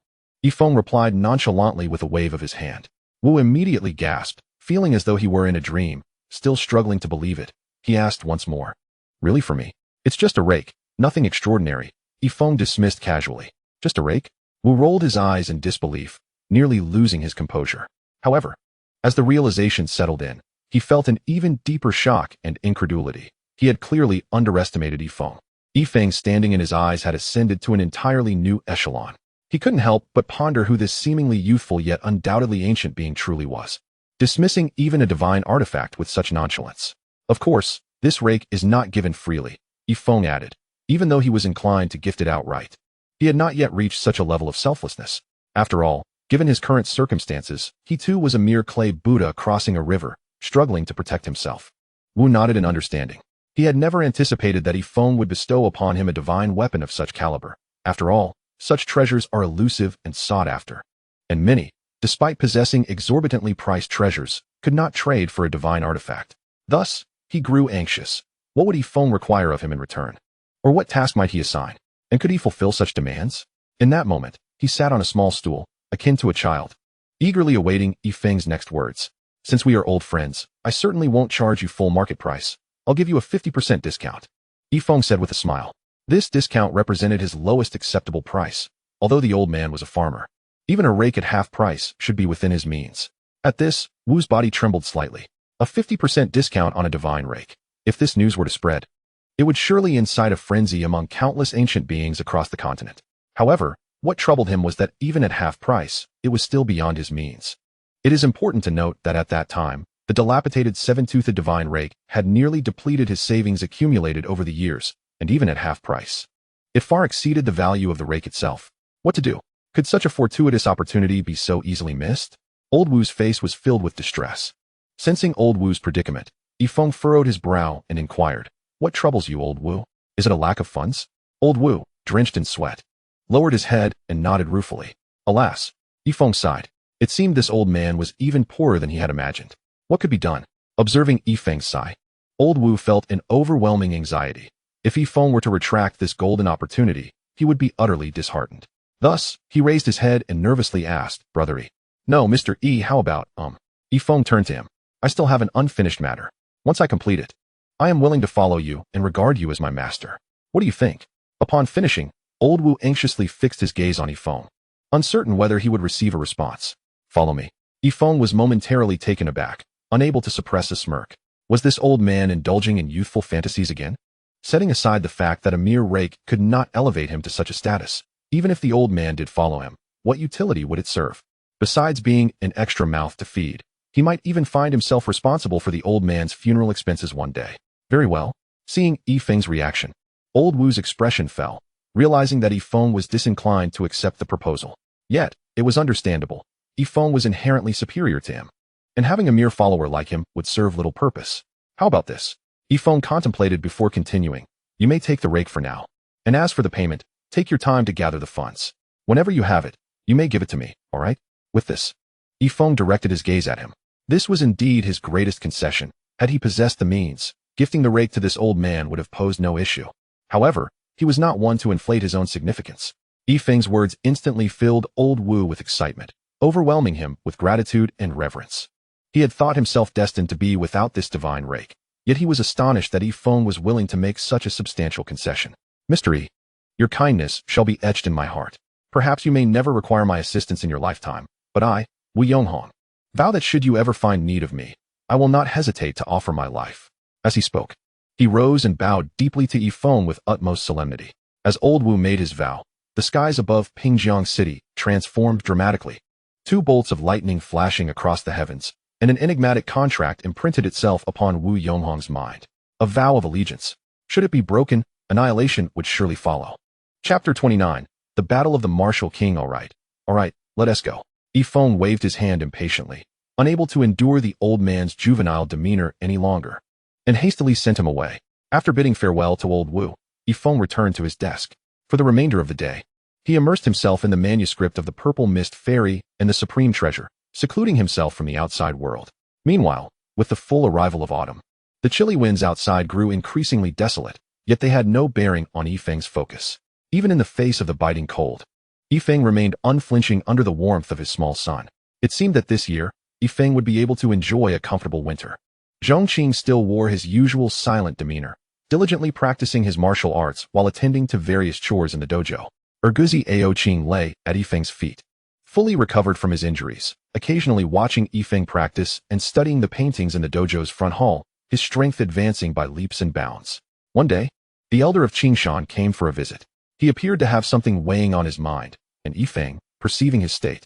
Feng replied nonchalantly with a wave of his hand. Wu immediately gasped, feeling as though he were in a dream. Still struggling to believe it, he asked once more, "Really for me? It's just a rake, nothing extraordinary," Feng dismissed casually. "Just a rake?" Wu rolled his eyes in disbelief, nearly losing his composure. However, as the realization settled in, he felt an even deeper shock and incredulity. He had clearly underestimated Feng. Feng's standing in his eyes had ascended to an entirely new echelon. He couldn't help but ponder who this seemingly youthful yet undoubtedly ancient being truly was, dismissing even a divine artifact with such nonchalance. "Of course, this rake is not given freely," Feng added, even though he was inclined to gift it outright. He had not yet reached such a level of selflessness. After all, given his current circumstances, he too was a mere clay Buddha crossing a river, struggling to protect himself. Wu nodded in understanding. He had never anticipated that Feng would bestow upon him a divine weapon of such caliber. After all, such treasures are elusive and sought after. And many, despite possessing exorbitantly priced treasures, could not trade for a divine artifact. Thus, he grew anxious. What would Feng require of him in return? Or what task might he assign? And could he fulfill such demands? In that moment, he sat on a small stool, akin to a child, eagerly awaiting Feng's next words. Since we are old friends, I certainly won't charge you full market price. I'll give you a 50% discount. Feng said with a smile. This discount represented his lowest acceptable price, although the old man was a farmer. Even a rake at half price should be within his means. At this, Wu's body trembled slightly. A 50% discount on a divine rake. If this news were to spread, it would surely incite a frenzy among countless ancient beings across the continent. However, what troubled him was that even at half price, it was still beyond his means. It is important to note that at that time, the dilapidated seven-toothed divine rake had nearly depleted his savings accumulated over the years, and even at half price, it far exceeded the value of the rake itself. What to do? Could such a fortuitous opportunity be so easily missed? Old Wu's face was filled with distress. Sensing Old Wu's predicament, Feng furrowed his brow and inquired, "What troubles you, Old Wu? Is it a lack of funds?" Old Wu, drenched in sweat, lowered his head and nodded ruefully. Alas, Feng sighed. It seemed this old man was even poorer than he had imagined. What could be done? Observing Feng's sigh, Old Wu felt an overwhelming anxiety. If Feng were to retract this golden opportunity, he would be utterly disheartened. Thus, he raised his head and nervously asked, "Brother E." "No, Mr. E, how about, Feng turned to him. "I still have an unfinished matter. Once I complete it, I am willing to follow you and regard you as my master. What do you think?" Upon finishing, Old Wu anxiously fixed his gaze on Feng, uncertain whether he would receive a response. "Follow me." Feng was momentarily taken aback, unable to suppress a smirk. Was this old man indulging in youthful fantasies again? Setting aside the fact that a mere rake could not elevate him to such a status, even if the old man did follow him, what utility would it serve? Besides being an extra mouth to feed, he might even find himself responsible for the old man's funeral expenses one day. Very well. Seeing Feng's reaction, Old Wu's expression fell, realizing that Feng was disinclined to accept the proposal. Yet, it was understandable. Feng was inherently superior to him, and having a mere follower like him would serve little purpose. How about this? Feng contemplated before continuing. "You may take the rake for now. And as for the payment, take your time to gather the funds. Whenever you have it, you may give it to me, all right?" With this, Feng directed his gaze at him. This was indeed his greatest concession. Had he possessed the means, gifting the rake to this old man would have posed no issue. However, he was not one to inflate his own significance. Feng's words instantly filled Old Wu with excitement, overwhelming him with gratitude and reverence. He had thought himself destined to be without this divine rake, yet he was astonished that Feng was willing to make such a substantial concession. "Mr. E, your kindness shall be etched in my heart. Perhaps you may never require my assistance in your lifetime, but I, Wu Yonghong, vow that should you ever find need of me, I will not hesitate to offer my life." As he spoke, he rose and bowed deeply to Feng with utmost solemnity. As Old Wu made his vow, the skies above Pingjiang City transformed dramatically. Two bolts of lightning flashing across the heavens, and an enigmatic contract imprinted itself upon Wu Yonghong's mind. A vow of allegiance. Should it be broken, annihilation would surely follow. Chapter 29. The Battle of the Martial King. All right, let us go. Feng waved his hand impatiently, unable to endure the old man's juvenile demeanor any longer, and hastily sent him away. After bidding farewell to Old Wu, Feng returned to his desk. For the remainder of the day, he immersed himself in the manuscript of the Purple Mist Fairy and the Supreme Treasure, secluding himself from the outside world. Meanwhile, with the full arrival of autumn, the chilly winds outside grew increasingly desolate, yet they had no bearing on Feng's focus. Even in the face of the biting cold, Feng remained unflinching under the warmth of his small sun. It seemed that this year, Feng would be able to enjoy a comfortable winter. Zhongqing still wore his usual silent demeanor, diligently practicing his martial arts while attending to various chores in the dojo. Erguzi Aoqing lay at Feng's feet, fully recovered from his injuries, occasionally watching Feng practice and studying the paintings in the dojo's front hall, his strength advancing by leaps and bounds. One day, the elder of Qingshan came for a visit. He appeared to have something weighing on his mind, and Feng, perceiving his state,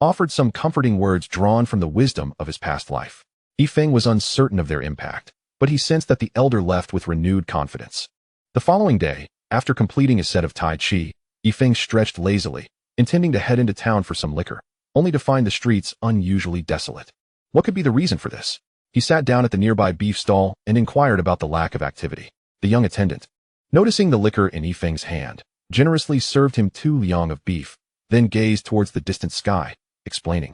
offered some comforting words drawn from the wisdom of his past life. Feng was uncertain of their impact, but he sensed that the elder left with renewed confidence. The following day, after completing a set of Tai Chi, Feng stretched lazily, intending to head into town for some liquor, only to find the streets unusually desolate. What could be the reason for this? He sat down at the nearby beef stall and inquired about the lack of activity. The young attendant, noticing the liquor in Feng's hand, generously served him 2 liang of beef, then gazed towards the distant sky, explaining,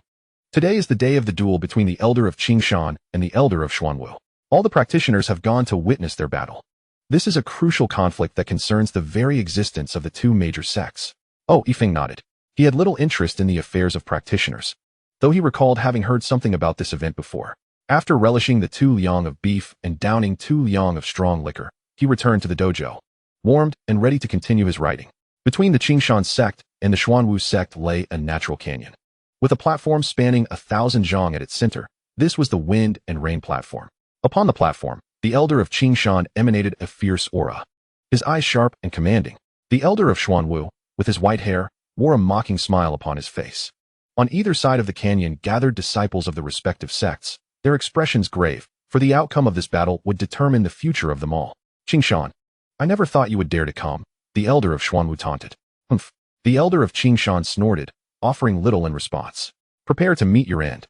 "Today is the day of the duel between the elder of Qingshan and the elder of Xuanwu. All the practitioners have gone to witness their battle. This is a crucial conflict that concerns the very existence of the 2 major sects." Oh, Feng nodded. He had little interest in the affairs of practitioners, though he recalled having heard something about this event before. After relishing the 2 liang of beef and downing 2 liang of strong liquor, he returned to the dojo, warmed and ready to continue his writing. Between the Qingshan sect and the Xuanwu sect lay a natural canyon, with a platform spanning 1,000 zhang at its center. This was the wind and rain platform. Upon the platform, the elder of Qingshan emanated a fierce aura, his eyes sharp and commanding. The elder of Xuanwu, with his white hair, wore a mocking smile upon his face. On either side of the canyon gathered disciples of the respective sects, their expressions grave, for the outcome of this battle would determine the future of them all. "Qingshan, I never thought you would dare to come," the elder of Xuanwu taunted. "Humph." The elder of Qingshan snorted, offering little in response. "Prepare to meet your end."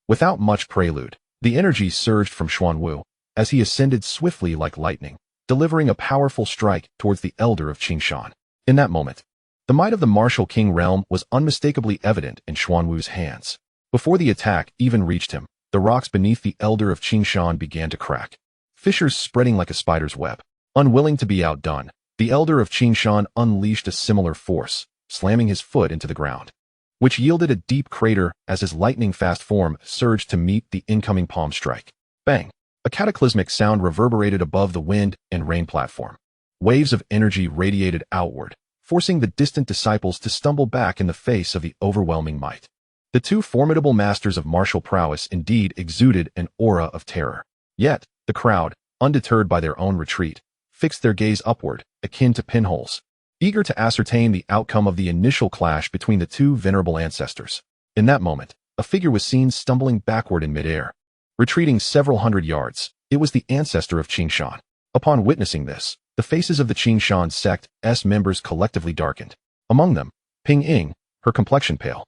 Without much prelude, the energy surged from Xuanwu as he ascended swiftly like lightning, delivering a powerful strike towards the elder of Qingshan. In that moment, the might of the martial king realm was unmistakably evident in Xuanwu's hands. Before the attack even reached him, the rocks beneath the elder of Qingshan began to crack, fissures spreading like a spider's web. Unwilling to be outdone, the elder of Qingshan unleashed a similar force, slamming his foot into the ground, which yielded a deep crater as his lightning-fast form surged to meet the incoming palm strike. Bang! A cataclysmic sound reverberated above the wind and rain platform. Waves of energy radiated outward, forcing the distant disciples to stumble back in the face of the overwhelming might. The 2 formidable masters of martial prowess indeed exuded an aura of terror. Yet, the crowd, undeterred by their own retreat, fixed their gaze upward, akin to pinholes, eager to ascertain the outcome of the initial clash between the 2 venerable ancestors. In that moment, a figure was seen stumbling backward in midair, retreating several hundred yards. It was the ancestor of Qingshan. Upon witnessing this, the faces of the Qingshan sect's members collectively darkened. Among them, Ping Ying, her complexion pale,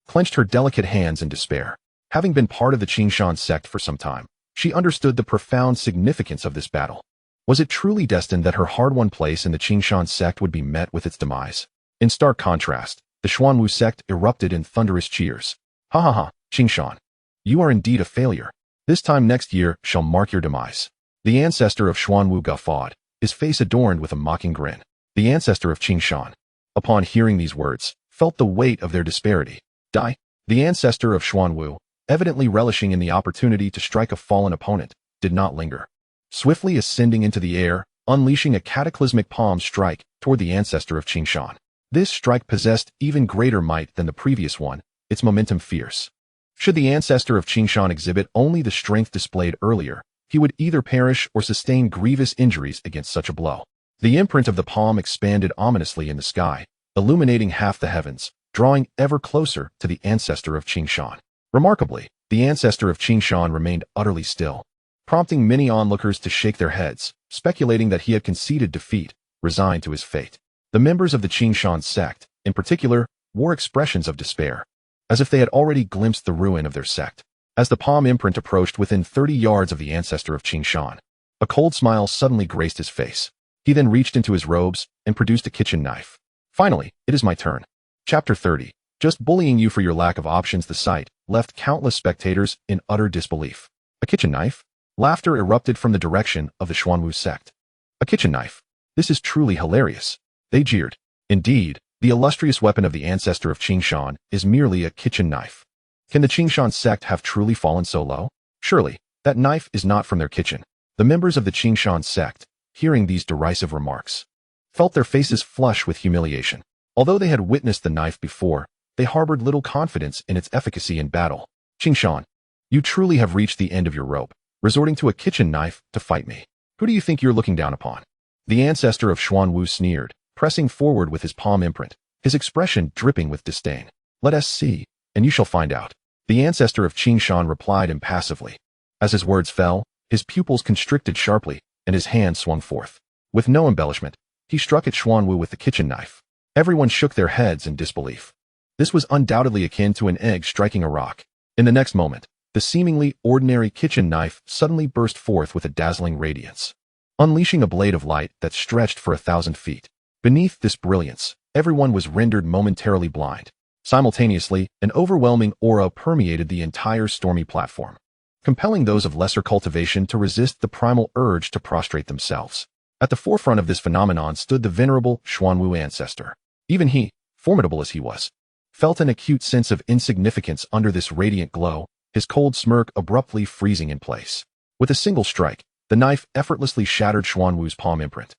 clenched her delicate hands in despair. Having been part of the Qingshan sect for some time, she understood the profound significance of this battle. Was it truly destined that her hard-won place in the Qingshan sect would be met with its demise? In stark contrast, the Xuanwu sect erupted in thunderous cheers. "Ha ha ha, Qingshan. You are indeed a failure. This time next year shall mark your demise." The ancestor of Xuanwu guffawed, his face adorned with a mocking grin. The ancestor of Qingshan, upon hearing these words, felt the weight of their disparity. Die. The ancestor of Xuanwu, evidently relishing in the opportunity to strike a fallen opponent, did not linger. Swiftly ascending into the air, unleashing a cataclysmic palm strike toward the ancestor of Qingshan. This strike possessed even greater might than the previous one, its momentum fierce. Should the ancestor of Qingshan exhibit only the strength displayed earlier, he would either perish or sustain grievous injuries against such a blow. The imprint of the palm expanded ominously in the sky, illuminating half the heavens, drawing ever closer to the ancestor of Qingshan. Remarkably, the ancestor of Qingshan remained utterly still, prompting many onlookers to shake their heads, speculating that he had conceded defeat, resigned to his fate. The members of the Qingshan sect, in particular, wore expressions of despair, as if they had already glimpsed the ruin of their sect. As the palm imprint approached within 30 yards of the ancestor of Qingshan, a cold smile suddenly graced his face. He then reached into his robes and produced a kitchen knife. "Finally, it is my turn." Chapter 30. Just bullying you for your lack of options. The sight left countless spectators in utter disbelief. A kitchen knife? Laughter erupted from the direction of the Xuanwu sect. A kitchen knife? This is truly hilarious. They jeered. Indeed, the illustrious weapon of the ancestor of Qingshan is merely a kitchen knife. Can the Qingshan sect have truly fallen so low? Surely, that knife is not from their kitchen. The members of the Qingshan sect, hearing these derisive remarks, felt their faces flush with humiliation. Although they had witnessed the knife before, they harbored little confidence in its efficacy in battle. "Qingshan, you truly have reached the end of your rope, resorting to a kitchen knife to fight me. Who do you think you're looking down upon?" The ancestor of Xuanwu sneered, pressing forward with his palm imprint, his expression dripping with disdain. "Let us see, and you shall find out." The ancestor of Qingshan replied impassively. As his words fell, his pupils constricted sharply, and his hand swung forth. With no embellishment, he struck at Xuanwu with the kitchen knife. Everyone shook their heads in disbelief. This was undoubtedly akin to an egg striking a rock. In the next moment, the seemingly ordinary kitchen knife suddenly burst forth with a dazzling radiance, unleashing a blade of light that stretched for 1,000 feet. Beneath this brilliance, everyone was rendered momentarily blind. Simultaneously, an overwhelming aura permeated the entire stormy platform, compelling those of lesser cultivation to resist the primal urge to prostrate themselves. At the forefront of this phenomenon stood the venerable Xuanwu ancestor. Even he, formidable as he was, felt an acute sense of insignificance under this radiant glow, his cold smirk abruptly freezing in place. With a single strike, the knife effortlessly shattered Xuanwu's palm imprint,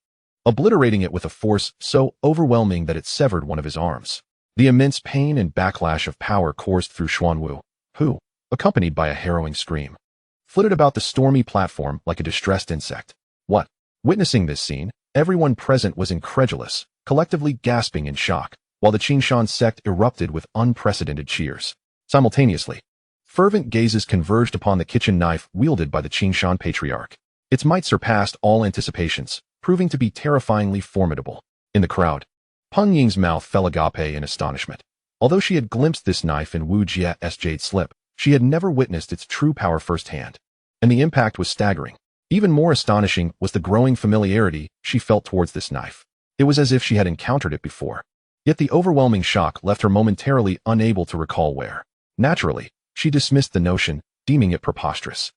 obliterating it with a force so overwhelming that it severed one of his arms. The immense pain and backlash of power coursed through Xuanwu, who, accompanied by a harrowing scream, flitted about the stormy platform like a distressed insect. What? Witnessing this scene, everyone present was incredulous, collectively gasping in shock, while the Qingshan sect erupted with unprecedented cheers. Simultaneously, fervent gazes converged upon the kitchen knife wielded by the Qingshan patriarch. Its might surpassed all anticipations, proving to be terrifyingly formidable. In the crowd, Peng Ying's mouth fell agape in astonishment. Although she had glimpsed this knife in Wu Jie's jade slip, she had never witnessed its true power firsthand, and the impact was staggering. Even more astonishing was the growing familiarity she felt towards this knife. It was as if she had encountered it before. Yet the overwhelming shock left her momentarily unable to recall where. Naturally, she dismissed the notion, deeming it preposterous.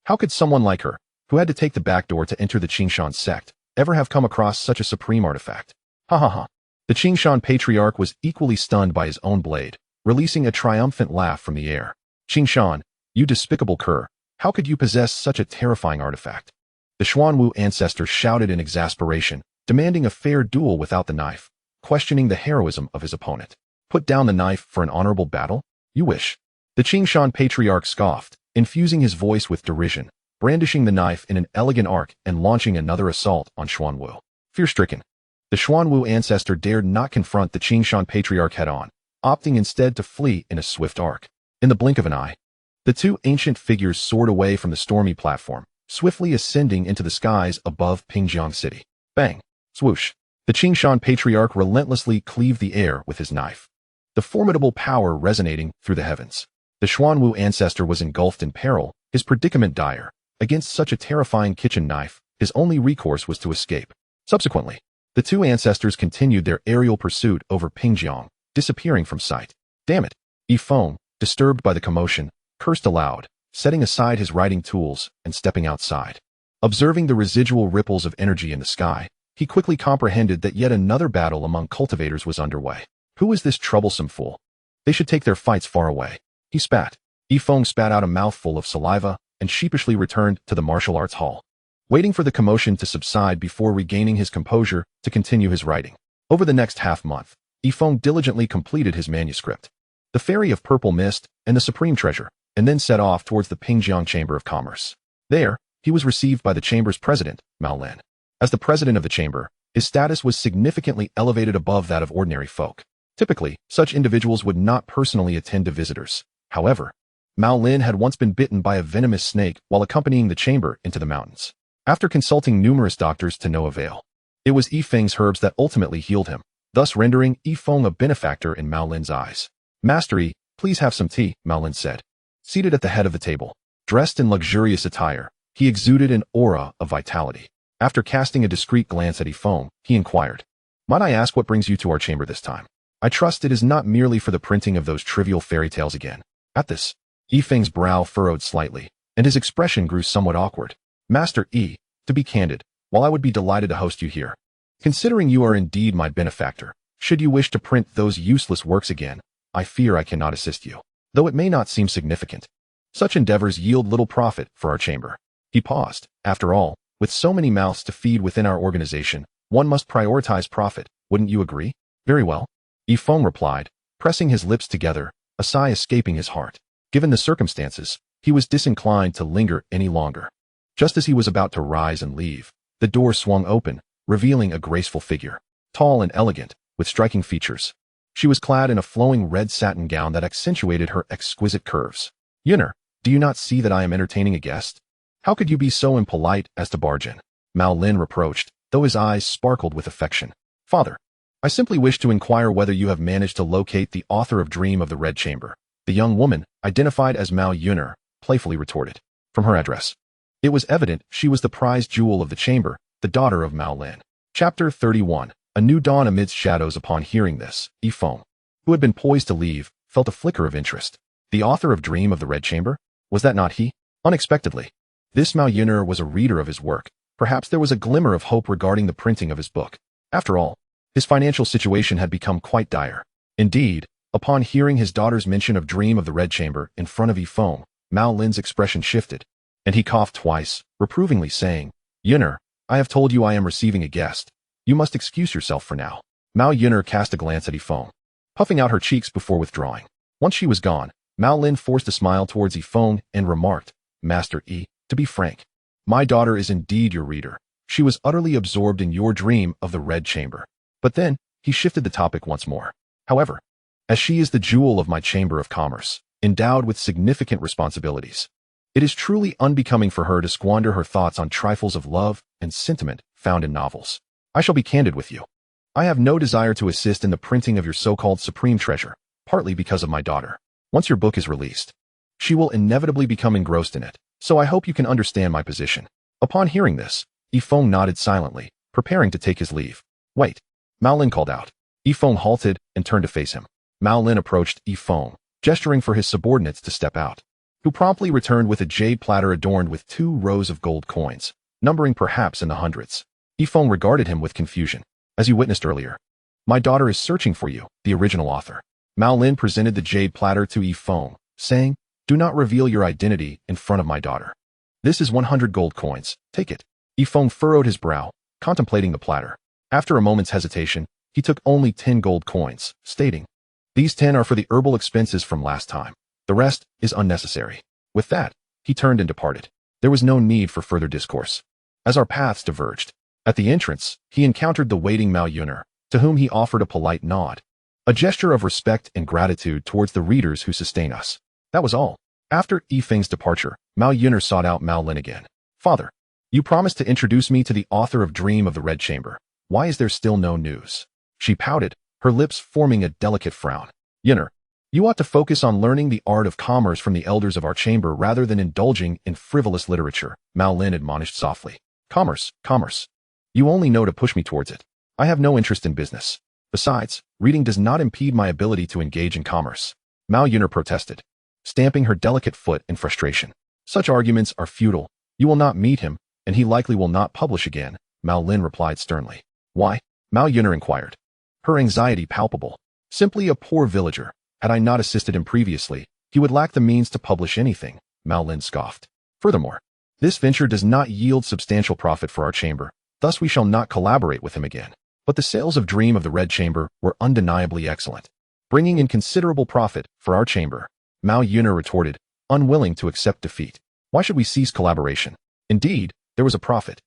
How could someone like her, who had to take the back door to enter the Qingshan sect, ever have come across such a supreme artifact? Ha ha ha. The Qingshan patriarch was equally stunned by his own blade, releasing a triumphant laugh from the air. Qingshan, you despicable cur, how could you possess such a terrifying artifact? The Xuanwu ancestor shouted in exasperation, demanding a fair duel without the knife, questioning the heroism of his opponent. Put down the knife for an honorable battle? You wish. The Qingshan patriarch scoffed, infusing his voice with derision, brandishing the knife in an elegant arc and launching another assault on Xuanwu. Fear-stricken, the Xuanwu ancestor dared not confront the Qingshan patriarch head-on, opting instead to flee in a swift arc. In the blink of an eye, the two ancient figures soared away from the stormy platform, swiftly ascending into the skies above Pingjiang City. Bang! Swoosh! The Qingshan patriarch relentlessly cleaved the air with his knife, the formidable power resonating through the heavens. The Xuanwu ancestor was engulfed in peril, his predicament dire. Against such a terrifying kitchen knife, his only recourse was to escape. Subsequently, the two ancestors continued their aerial pursuit over Pingjiang, disappearing from sight. Damn it! Feng, disturbed by the commotion, cursed aloud, setting aside his writing tools and stepping outside. Observing the residual ripples of energy in the sky, he quickly comprehended that yet another battle among cultivators was underway. Who is this troublesome fool? They should take their fights far away. He spat. Feng spat out a mouthful of saliva and sheepishly returned to the martial arts hall, waiting for the commotion to subside before regaining his composure to continue his writing. Over the next half-month, Feng diligently completed his manuscript, The Fairy of Purple Mist and the Supreme Treasure, and then set off towards the Pingjiang Chamber of Commerce. There, he was received by the chamber's president, Mao Lin. As the president of the chamber, his status was significantly elevated above that of ordinary folk. Typically, such individuals would not personally attend to visitors. However, Mao Lin had once been bitten by a venomous snake while accompanying the chamber into the mountains. After consulting numerous doctors to no avail, it was Feng's herbs that ultimately healed him, thus rendering Feng a benefactor in Mao Lin's eyes. Master Yi, please have some tea, Mao Lin said. Seated at the head of the table, dressed in luxurious attire, he exuded an aura of vitality. After casting a discreet glance at Feng, he inquired, Might I ask what brings you to our chamber this time? I trust it is not merely for the printing of those trivial fairy tales again. At this, Feng's brow furrowed slightly, and his expression grew somewhat awkward. Master Yi, to be candid, while I would be delighted to host you here, considering you are indeed my benefactor, should you wish to print those useless works again, I fear I cannot assist you. Though it may not seem significant, such endeavors yield little profit for our chamber. He paused. After all, with so many mouths to feed within our organization, one must prioritize profit, wouldn't you agree? Very well. Feng replied, pressing his lips together, a sigh escaping his heart. Given the circumstances, he was disinclined to linger any longer. Just as he was about to rise and leave, the door swung open, revealing a graceful figure, tall and elegant, with striking features. She was clad in a flowing red satin gown that accentuated her exquisite curves. Yunner, do you not see that I am entertaining a guest? How could you be so impolite as to barge in? Mao Lin reproached, though his eyes sparkled with affection. Father, I simply wish to inquire whether you have managed to locate the author of Dream of the Red Chamber. The young woman, identified as Mao Yunner, playfully retorted. From her address, it was evident she was the prized jewel of the chamber, the daughter of Mao Lin. Chapter 31. A new dawn amidst shadows. Upon hearing this, Feng, who had been poised to leave, felt a flicker of interest. The author of Dream of the Red Chamber? Was that not he? Unexpectedly, this Mao Yuner was a reader of his work. Perhaps there was a glimmer of hope regarding the printing of his book. After all, his financial situation had become quite dire. Indeed, upon hearing his daughter's mention of Dream of the Red Chamber in front of Feng, Mao Lin's expression shifted, and he coughed twice, reprovingly saying, Yuner, I have told you I am receiving a guest. You must excuse yourself for now. Mao Yuner cast a glance at Feng, puffing out her cheeks before withdrawing. Once she was gone, Mao Lin forced a smile towards Feng and remarked, Master Yi, to be frank, my daughter is indeed your reader. She was utterly absorbed in your Dream of the Red Chamber. But then, he shifted the topic once more. However, as she is the jewel of my Chamber of Commerce, endowed with significant responsibilities, it is truly unbecoming for her to squander her thoughts on trifles of love and sentiment found in novels. I shall be candid with you. I have no desire to assist in the printing of your so-called supreme treasure, partly because of my daughter. Once your book is released, she will inevitably become engrossed in it, so I hope you can understand my position. Upon hearing this, Feng nodded silently, preparing to take his leave. Wait, Mao Lin called out. Feng halted and turned to face him. Mao Lin approached Feng, gesturing for his subordinates to step out, who promptly returned with a jade platter adorned with 2 rows of gold coins, numbering perhaps in the hundreds. Feng regarded him with confusion. As you witnessed earlier, my daughter is searching for you, the original author. Mao Lin presented the jade platter to Feng, saying, do not reveal your identity in front of my daughter. This is 100 gold coins. Take it. Feng furrowed his brow, contemplating the platter. After a moment's hesitation, he took only 10 gold coins, stating, these 10 are for the herbal expenses from last time. The rest is unnecessary. With that, he turned and departed. There was no need for further discourse. As our paths diverged, at the entrance, he encountered the waiting Mao Yuner, to whom he offered a polite nod, a gesture of respect and gratitude towards the readers who sustain us. That was all. After Feng's departure, Mao Yuner sought out Mao Lin again. Father, you promised to introduce me to the author of Dream of the Red Chamber. Why is there still no news? She pouted, her lips forming a delicate frown. Yuner, you ought to focus on learning the art of commerce from the elders of our chamber rather than indulging in frivolous literature, Mao Lin admonished softly. Commerce, commerce. You only know to push me towards it. I have no interest in business. Besides, reading does not impede my ability to engage in commerce. Mao Yuner protested, stamping her delicate foot in frustration. Such arguments are futile. You will not meet him, and he likely will not publish again, Mao Lin replied sternly. Why? Mao Yuner inquired, her anxiety palpable. Simply a poor villager. Had I not assisted him previously, he would lack the means to publish anything, Mao Lin scoffed. Furthermore, this venture does not yield substantial profit for our chamber, thus we shall not collaborate with him again. But the sales of Dream of the Red Chamber were undeniably excellent, bringing in considerable profit for our chamber. Mao Yuner retorted, unwilling to accept defeat. Why should we cease collaboration? Indeed, there was a profit,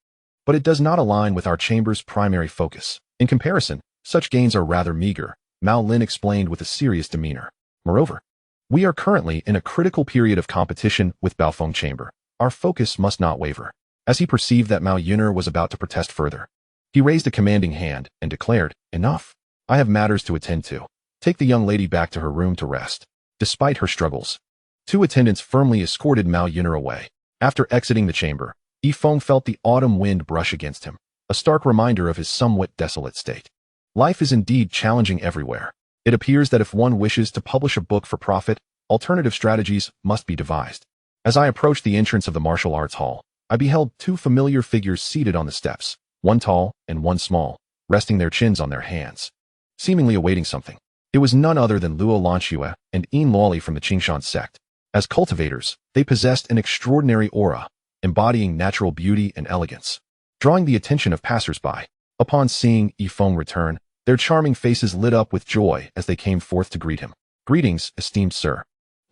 but it does not align with our chamber's primary focus. In comparison, such gains are rather meager, Mao Lin explained with a serious demeanor. Moreover, we are currently in a critical period of competition with Baofeng Chamber. Our focus must not waver. As he perceived that Mao Yuner was about to protest further, he raised a commanding hand and declared, enough. I have matters to attend to. Take the young lady back to her room to rest. Despite her struggles, 2 attendants firmly escorted Mao Yuner away. After exiting the chamber, Feng felt the autumn wind brush against him, a stark reminder of his somewhat desolate state. Life is indeed challenging everywhere. It appears that if one wishes to publish a book for profit, alternative strategies must be devised. As I approached the entrance of the martial arts hall, I beheld 2 familiar figures seated on the steps, one tall and one small, resting their chins on their hands, seemingly awaiting something. It was none other than Luo Lanxue and Yin Luoli from the Qingshan sect. As cultivators, they possessed an extraordinary aura, embodying natural beauty and elegance, drawing the attention of passers-by. Upon seeing Feng return, their charming faces lit up with joy as they came forth to greet him. Greetings, esteemed sir,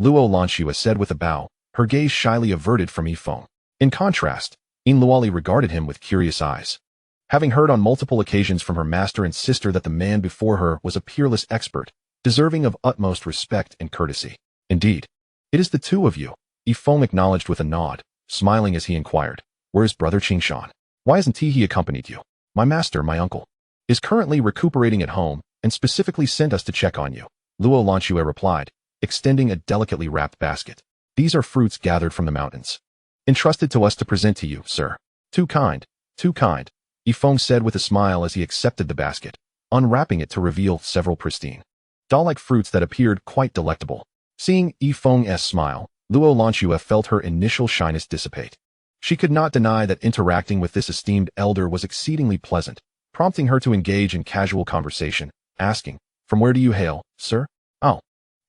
Luo Lanxue said with a bow, her gaze shyly averted from Feng. In contrast, Yin Luoli regarded him with curious eyes. Having heard on multiple occasions from her master and sister that the man before her was a peerless expert, deserving of utmost respect and courtesy. Indeed, it is the 2 of you, Feng acknowledged with a nod, smiling as he inquired, where is brother Qingshan? Why hasn't he accompanied you? My master, my uncle, is currently recuperating at home and specifically sent us to check on you, Luo Lanxue replied, extending a delicately wrapped basket. These are fruits gathered from the mountains, entrusted to us to present to you, sir. Too kind, too kind, Feng said with a smile as he accepted the basket, unwrapping it to reveal several pristine, doll-like fruits that appeared quite delectable. Seeing Feng's smile, Luo Lanxue felt her initial shyness dissipate. She could not deny that interacting with this esteemed elder was exceedingly pleasant, prompting her to engage in casual conversation, asking, "From where do you hail, sir?" "Oh."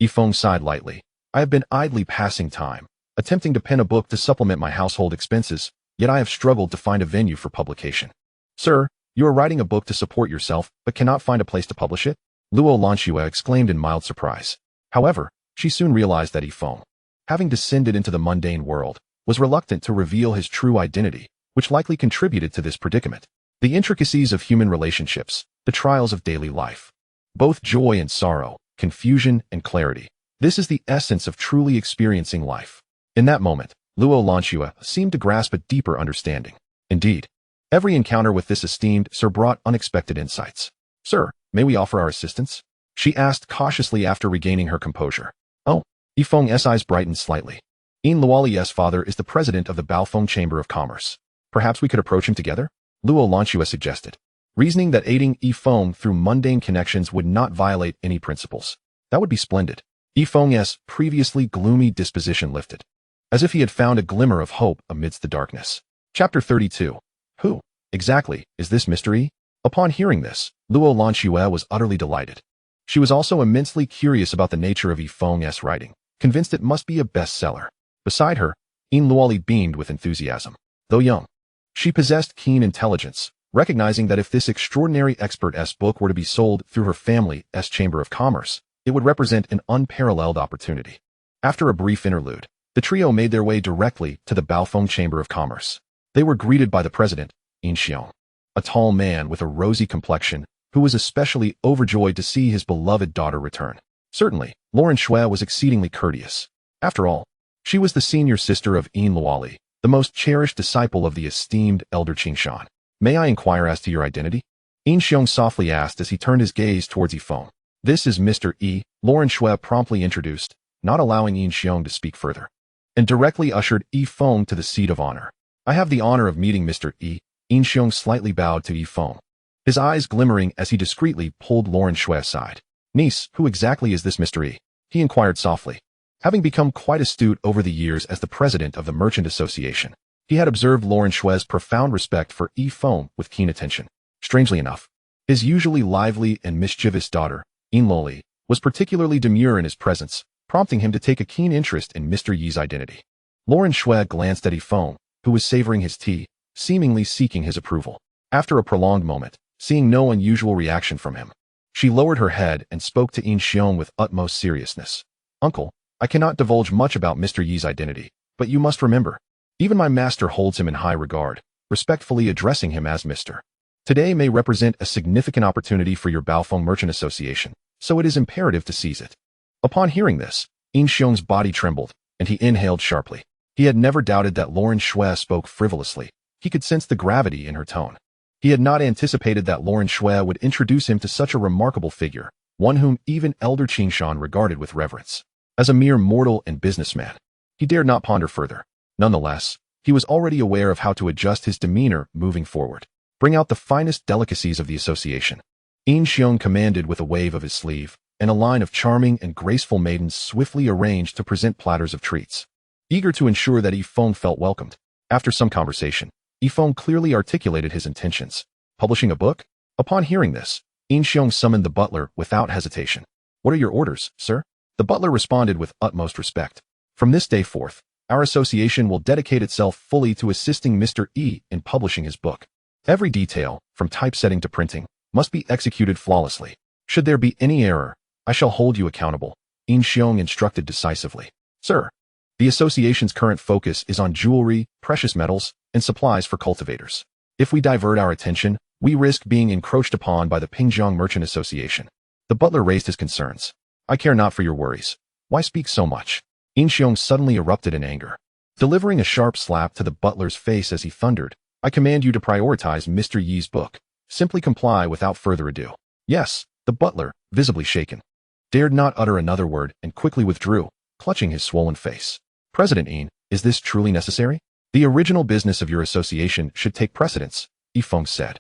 Feng sighed lightly. "I have been idly passing time, attempting to pen a book to supplement my household expenses, yet I have struggled to find a venue for publication." "Sir, you are writing a book to support yourself, but cannot find a place to publish it?" Luo Lanxue exclaimed in mild surprise. However, she soon realized that Feng, having descended into the mundane world, was reluctant to reveal his true identity, which likely contributed to this predicament. The intricacies of human relationships, the trials of daily life, both joy and sorrow, confusion and clarity. This is the essence of truly experiencing life. In that moment, Luo Lanxue seemed to grasp a deeper understanding. Indeed, every encounter with this esteemed sir brought unexpected insights. "Sir, may we offer our assistance?" she asked cautiously after regaining her composure. "Oh." Feng's eyes brightened slightly. Luoli's father is the president of the Baofeng Chamber of Commerce. Perhaps we could approach him together? Luo Lanxue suggested, reasoning that aiding Feng through mundane connections would not violate any principles. That would be splendid. Feng's previously gloomy disposition lifted, as if he had found a glimmer of hope amidst the darkness. Chapter 32. Who, exactly, is this Mr. E? Upon hearing this, Luo Lanxue was utterly delighted. She was also immensely curious about the nature of Feng's writing, convinced it must be a bestseller. Beside her, Luoli beamed with enthusiasm. Though young, she possessed keen intelligence, recognizing that if this extraordinary expert's book were to be sold through her family's Chamber of Commerce, it would represent an unparalleled opportunity. After a brief interlude, the trio made their way directly to the Baofeng Chamber of Commerce. They were greeted by the president, Xiong, a tall man with a rosy complexion, who was especially overjoyed to see his beloved daughter return. Certainly, Lauren Shui was exceedingly courteous. After all, she was the senior sister of Luoli, the most cherished disciple of the esteemed elder Qingshan. "May I inquire as to your identity?" Xiong softly asked as he turned his gaze towards Feng. "This is Mr. E," Lauren Shui promptly introduced, not allowing Xiong to speak further, and directly ushered Feng to the seat of honor. "I have the honor of meeting Mr. E." Xiong slightly bowed to Feng, his eyes glimmering as he discreetly pulled Lauren Shui aside. "Niece, who exactly is this Mr. E?" he inquired softly. Having become quite astute over the years as the president of the Merchant Association, he had observed Lauren Shui's profound respect for Feng with keen attention. Strangely enough, his usually lively and mischievous daughter, Luoli, was particularly demure in his presence, prompting him to take a keen interest in Mr. Yi's identity. Lauren Shui glanced at Feng, who was savoring his tea, seemingly seeking his approval. After a prolonged moment, seeing no unusual reaction from him, she lowered her head and spoke to Xiong with utmost seriousness. "Uncle, I cannot divulge much about Mr. Yi's identity, but you must remember, even my master holds him in high regard, respectfully addressing him as Mr. Today may represent a significant opportunity for your Baofeng Merchant Association, so it is imperative to seize it." Upon hearing this, Xiong's body trembled, and he inhaled sharply. He had never doubted that Lauren Shui spoke frivolously. He could sense the gravity in her tone. He had not anticipated that Lauren Shui would introduce him to such a remarkable figure, one whom even Elder Qingshan regarded with reverence. As a mere mortal and businessman, he dared not ponder further. Nonetheless, he was already aware of how to adjust his demeanor moving forward. "Bring out the finest delicacies of the association," Xiong commanded with a wave of his sleeve, and a line of charming and graceful maidens swiftly arranged to present platters of treats. Eager to ensure that Feng felt welcomed, after some conversation, Feng clearly articulated his intentions. "Publishing a book?" Upon hearing this, Xiong summoned the butler without hesitation. "What are your orders, sir?" The butler responded with utmost respect. "From this day forth, our association will dedicate itself fully to assisting Mr. E in publishing his book. Every detail, from typesetting to printing, must be executed flawlessly. Should there be any error, I shall hold you accountable," Xiong instructed decisively. "Sir, the association's current focus is on jewelry, precious metals, and supplies for cultivators. If we divert our attention, we risk being encroached upon by the Pingjiang Merchant Association." The butler raised his concerns. "I care not for your worries. Why speak so much?" Xiong suddenly erupted in anger, delivering a sharp slap to the butler's face as he thundered, "I command you to prioritize Mr. Yi's book. Simply comply without further ado." "Yes," the butler, visibly shaken, dared not utter another word and quickly withdrew, clutching his swollen face. President Yin, is this truly necessary? The original business of your association should take precedence, Feng said.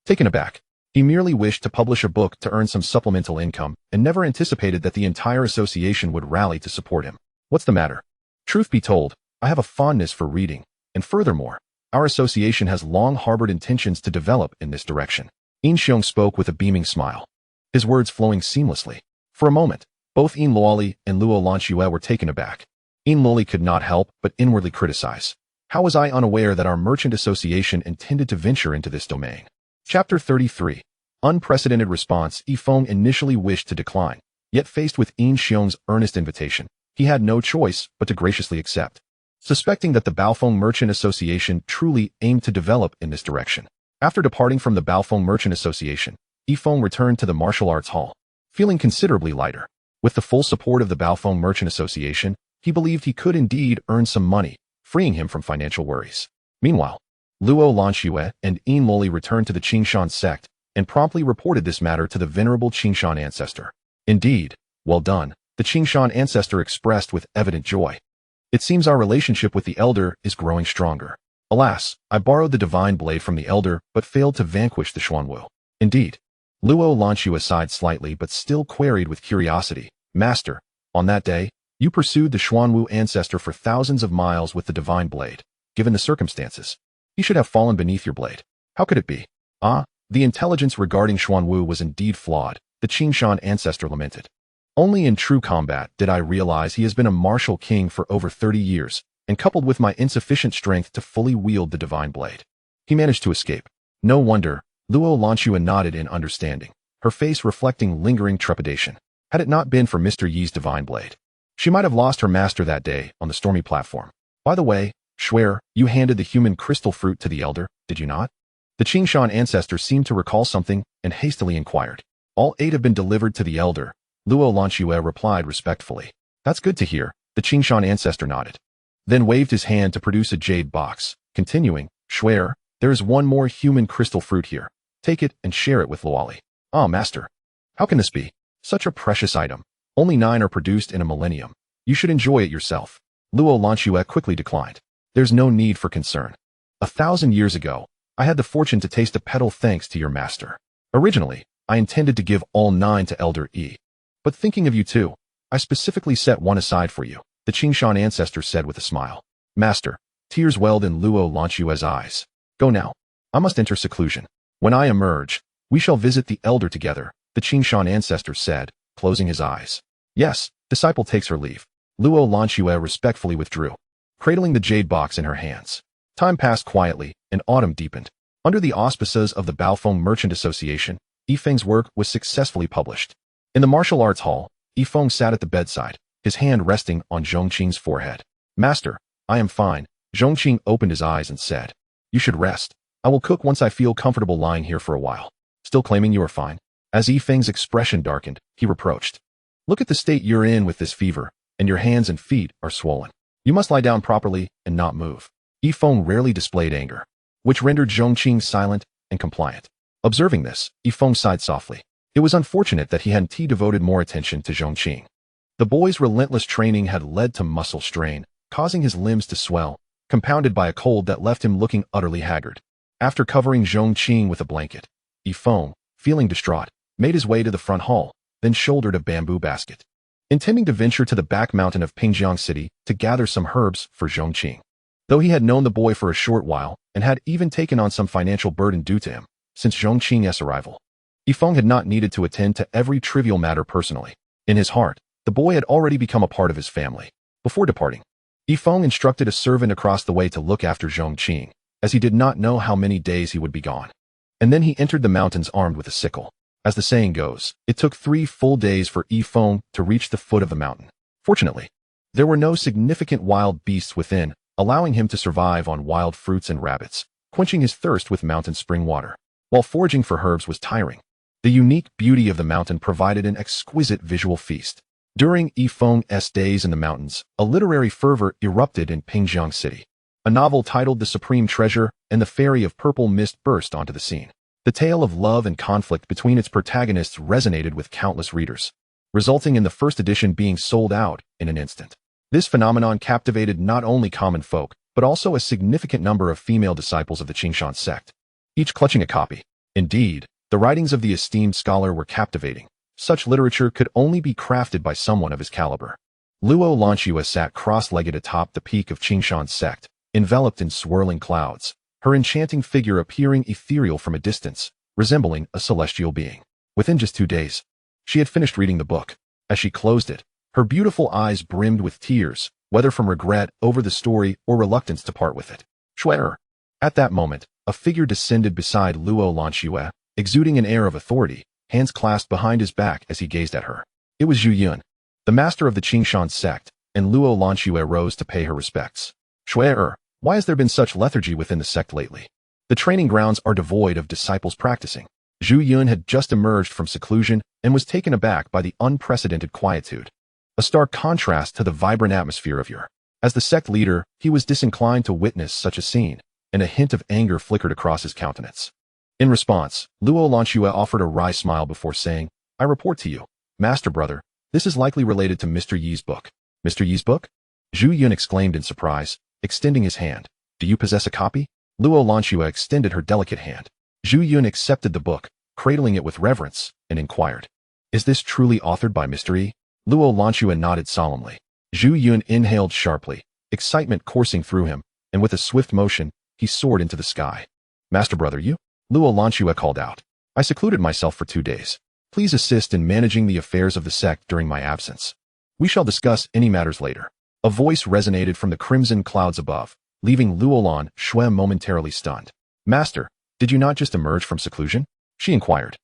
Taken aback, he merely wished to publish a book to earn some supplemental income and never anticipated that the entire association would rally to support him. What's the matter? Truth be told, I have a fondness for reading, and furthermore, our association has long harbored intentions to develop in this direction. Yin Xiong spoke with a beaming smile, his words flowing seamlessly. For a moment, both Yin Luoli and Luo Lanxue were taken aback. Yin Luoli could not help but inwardly criticize. How was I unaware that our merchant association intended to venture into this domain? Chapter 33. Unprecedented response. Feng initially wished to decline, yet faced with Yin Xiong's earnest invitation, he had no choice but to graciously accept. Suspecting that the Baofeng Merchant Association truly aimed to develop in this direction. After departing from the Baofeng Merchant Association, Feng returned to the martial arts hall, feeling considerably lighter. With the full support of the Baofeng Merchant Association, he believed he could indeed earn some money, freeing him from financial worries. Meanwhile, Luo Lanxue and Yin Luoli returned to the Qingshan sect and promptly reported this matter to the venerable Qingshan ancestor. Indeed, well done, the Qingshan ancestor expressed with evident joy. It seems our relationship with the elder is growing stronger. Alas, I borrowed the divine blade from the elder but failed to vanquish the Xuanwu. Indeed. Luo Lanxue sighed slightly but still queried with curiosity. Master, on that day, you pursued the Xuanwu ancestor for thousands of miles with the divine blade. Given the circumstances, he should have fallen beneath your blade. How could it be? The intelligence regarding Xuanwu was indeed flawed, the Qingshan ancestor lamented. Only in true combat did I realize he has been a martial king for over 30 years, and coupled with my insufficient strength to fully wield the divine blade, he managed to escape. No wonder, Luo Lanxue nodded in understanding, her face reflecting lingering trepidation. Had it not been for Mr. Yi's divine blade, she might have lost her master that day on the stormy platform. By the way, Shuer, you handed the human crystal fruit to the elder, did you not? The Qingshan ancestor seemed to recall something and hastily inquired. All 8 have been delivered to the elder, Luo Lanxue replied respectfully. That's good to hear, the Qingshan ancestor nodded. Then waved his hand to produce a jade box, continuing, Shuer, there is one more human crystal fruit here. Take it and share it with Luoli. Ah, master. How can this be? Such a precious item. Only 9 are produced in a millennium. You should enjoy it yourself. Luo Lanxue quickly declined. There's no need for concern. 1,000 years ago, I had the fortune to taste a petal thanks to your master. Originally, I intended to give all 9 to Elder Yi. But thinking of you too, I specifically set one aside for you, the Qingshan ancestor said with a smile. Master, tears welled in Luo Lanxue's eyes. Go now. I must enter seclusion. When I emerge, we shall visit the elder together, the Qingshan ancestor said, closing his eyes. Yes, disciple takes her leave. Luo Lanxue respectfully withdrew, cradling the jade box in her hands. Time passed quietly, and autumn deepened. Under the auspices of the Baofeng Merchant Association, Feng's work was successfully published. In the martial arts hall, Feng sat at the bedside, his hand resting on Zhongqing's forehead. Master, I am fine. Zhongqing opened his eyes and said, You should rest. I will cook once I feel comfortable lying here for a while. Still claiming you are fine? As Feng's expression darkened, he reproached. Look at the state you're in with this fever, and your hands and feet are swollen. You must lie down properly and not move. Feng rarely displayed anger, which rendered Zhongqing silent and compliant. Observing this, Feng sighed softly. It was unfortunate that he hadn't devoted more attention to Zhongqing. The boy's relentless training had led to muscle strain, causing his limbs to swell, compounded by a cold that left him looking utterly haggard. After covering Zhongqing with a blanket, Feng, feeling distraught, made his way to the front hall, then shouldered a bamboo basket, intending to venture to the back mountain of Pingjiang City to gather some herbs for Zhongqing. Though he had known the boy for a short while and had even taken on some financial burden due to him since Zhongqing's arrival, Feng had not needed to attend to every trivial matter personally. In his heart, the boy had already become a part of his family. Before departing, Feng instructed a servant across the way to look after Zhongqing, as he did not know how many days he would be gone. And then he entered the mountains armed with a sickle. As the saying goes, it took 3 full days for Feng to reach the foot of the mountain. Fortunately, there were no significant wild beasts within, allowing him to survive on wild fruits and rabbits, quenching his thirst with mountain spring water. While foraging for herbs was tiring, the unique beauty of the mountain provided an exquisite visual feast. During Feng's days in the mountains, a literary fervor erupted in Pingjiang City. A novel titled The Supreme Treasure and the Fairy of Purple Mist burst onto the scene. The tale of love and conflict between its protagonists resonated with countless readers, resulting in the first edition being sold out in an instant. This phenomenon captivated not only common folk, but also a significant number of female disciples of the Qingshan sect, each clutching a copy. Indeed, the writings of the esteemed scholar were captivating. Such literature could only be crafted by someone of his caliber. Luo Lanxue sat cross-legged atop the peak of Qingshan's sect, enveloped in swirling clouds, her enchanting figure appearing ethereal from a distance, resembling a celestial being. Within just 2 days, she had finished reading the book. As she closed it, her beautiful eyes brimmed with tears, whether from regret over the story or reluctance to part with it. Schwer. At that moment, a figure descended beside Luo Lanxue, exuding an air of authority, hands clasped behind his back as he gazed at her. It was Zhu Yun, the master of the Qingshan sect, and Luo Lanxue rose to pay her respects. Schwer, why has there been such lethargy within the sect lately? The training grounds are devoid of disciples practicing. Zhu Yun had just emerged from seclusion and was taken aback by the unprecedented quietude. A stark contrast to the vibrant atmosphere of your. As the sect leader, he was disinclined to witness such a scene, and a hint of anger flickered across his countenance. In response, Luo Lanxue offered a wry smile before saying, I report to you, Master Brother, this is likely related to Mr. Yi's book. Mr. Yi's book? Zhu Yun exclaimed in surprise, extending his hand. Do you possess a copy? Luo Lanxue extended her delicate hand. Zhu Yun accepted the book, cradling it with reverence, and inquired, Is this truly authored by Mr. Yi? Luo Lanxue nodded solemnly. Zhu Yun inhaled sharply, excitement coursing through him, and with a swift motion, he soared into the sky. Master Brother, you? Luo Lanxue called out. I secluded myself for 2 days. Please assist in managing the affairs of the sect during my absence. We shall discuss any matters later. A voice resonated from the crimson clouds above, leaving Luo Lanxue momentarily stunned. Master, did you not just emerge from seclusion? She inquired.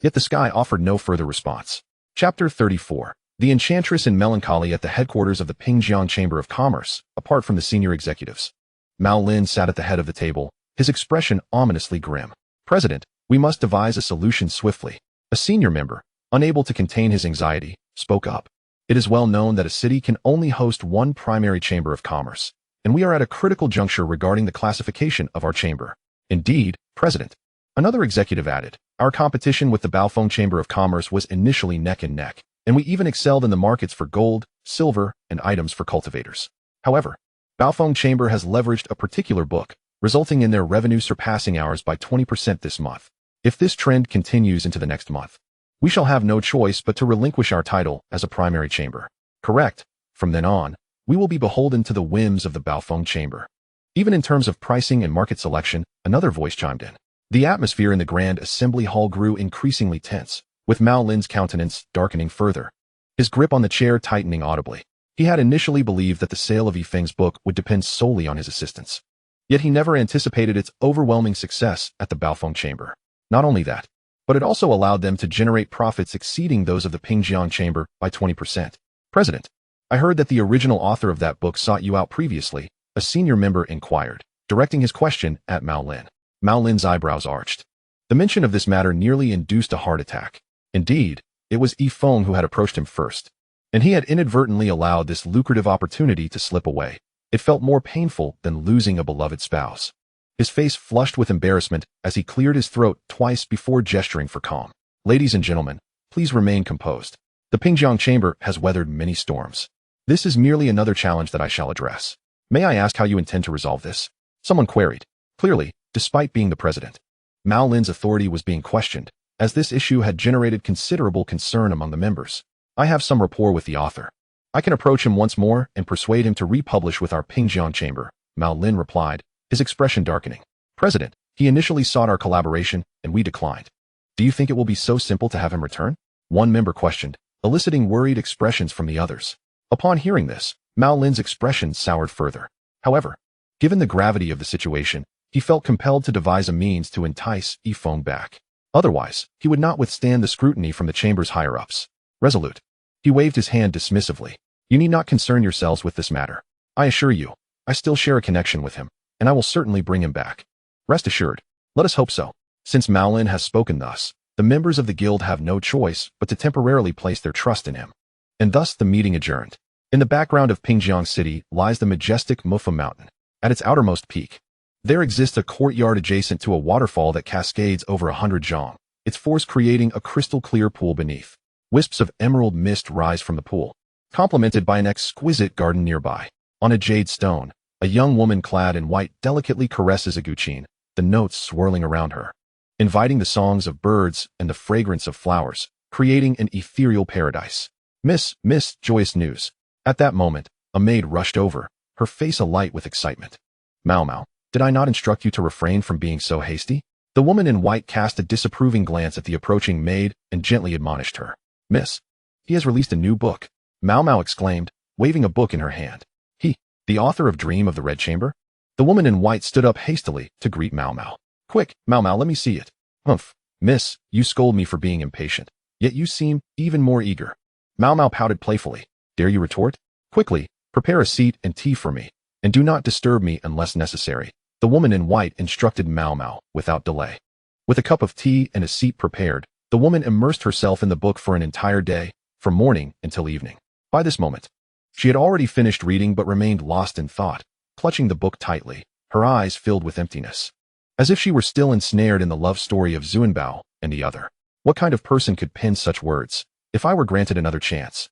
Yet the sky offered no further response. Chapter 34. The Enchantress in Melancholy at the headquarters of the Pingjiang Chamber of Commerce, apart from the senior executives. Mao Lin sat at the head of the table, his expression ominously grim. President, we must devise a solution swiftly. A senior member, unable to contain his anxiety, spoke up. It is well known that a city can only host one primary chamber of commerce, and we are at a critical juncture regarding the classification of our chamber. Indeed, President. Another executive added, our competition with the Baofeng Chamber of Commerce was initially neck and neck, and we even excelled in the markets for gold, silver, and items for cultivators. However, Baofeng Chamber has leveraged a particular book, resulting in their revenue surpassing ours by 20% this month. If this trend continues into the next month, we shall have no choice but to relinquish our title as a primary chamber. Correct. From then on, we will be beholden to the whims of the Baofeng Chamber. Even in terms of pricing and market selection, another voice chimed in. The atmosphere in the Grand Assembly Hall grew increasingly tense, with Mao Lin's countenance darkening further, his grip on the chair tightening audibly. He had initially believed that the sale of Feng's book would depend solely on his assistance. Yet he never anticipated its overwhelming success at the Baofeng Chamber. Not only that, but it also allowed them to generate profits exceeding those of the Pingjiang Chamber by 20%. President, I heard that the original author of that book sought you out previously, a senior member inquired, directing his question at Mao Lin. Mao Lin's eyebrows arched. The mention of this matter nearly induced a heart attack. Indeed, it was Feng who had approached him first, and he had inadvertently allowed this lucrative opportunity to slip away. It felt more painful than losing a beloved spouse. His face flushed with embarrassment as he cleared his throat twice before gesturing for calm. Ladies and gentlemen, please remain composed. The Pingjiang Chamber has weathered many storms. This is merely another challenge that I shall address. May I ask how you intend to resolve this? Someone queried. Clearly, despite being the president, Mao Lin's authority was being questioned, as this issue had generated considerable concern among the members. I have some rapport with the author. I can approach him once more and persuade him to republish with our Pingjiang Chamber, Mao Lin replied, his expression darkening. President, he initially sought our collaboration, and we declined. Do you think it will be so simple to have him return? One member questioned, eliciting worried expressions from the others. Upon hearing this, Mao Lin's expression soured further. However, given the gravity of the situation, he felt compelled to devise a means to entice Feng back. Otherwise, he would not withstand the scrutiny from the chamber's higher-ups. Resolute. He waved his hand dismissively. You need not concern yourselves with this matter. I assure you, I still share a connection with him, and I will certainly bring him back. Rest assured. Let us hope so. Since Mao Lin has spoken thus, the members of the guild have no choice but to temporarily place their trust in him. And thus the meeting adjourned. In the background of Pingjiang City lies the majestic Mufa Mountain. At its outermost peak, there exists a courtyard adjacent to a waterfall that cascades over 100 zhang, its force creating a crystal-clear pool beneath. Wisps of emerald mist rise from the pool, complemented by an exquisite garden nearby. On a jade stone, a young woman clad in white delicately caresses a guqin, the notes swirling around her, inviting the songs of birds and the fragrance of flowers, creating an ethereal paradise. Miss, joyous news. At that moment, a maid rushed over, her face alight with excitement. Mau, did I not instruct you to refrain from being so hasty? The woman in white cast a disapproving glance at the approaching maid and gently admonished her. Miss, he has released a new book, Mau exclaimed, waving a book in her hand. He, the author of Dream of the Red Chamber? The woman in white stood up hastily to greet Mau. Quick, Mau, let me see it. Humph, miss, you scold me for being impatient, yet you seem even more eager. Mau pouted playfully. Dare you retort? Quickly, prepare a seat and tea for me, and do not disturb me unless necessary. The woman in white instructed Mau without delay. With a cup of tea and a seat prepared, the woman immersed herself in the book for an entire day, from morning until evening. By this moment, she had already finished reading but remained lost in thought, clutching the book tightly, her eyes filled with emptiness, as if she were still ensnared in the love story of Zhuanbao and the other. What kind of person could pen such words? If I were granted another chance,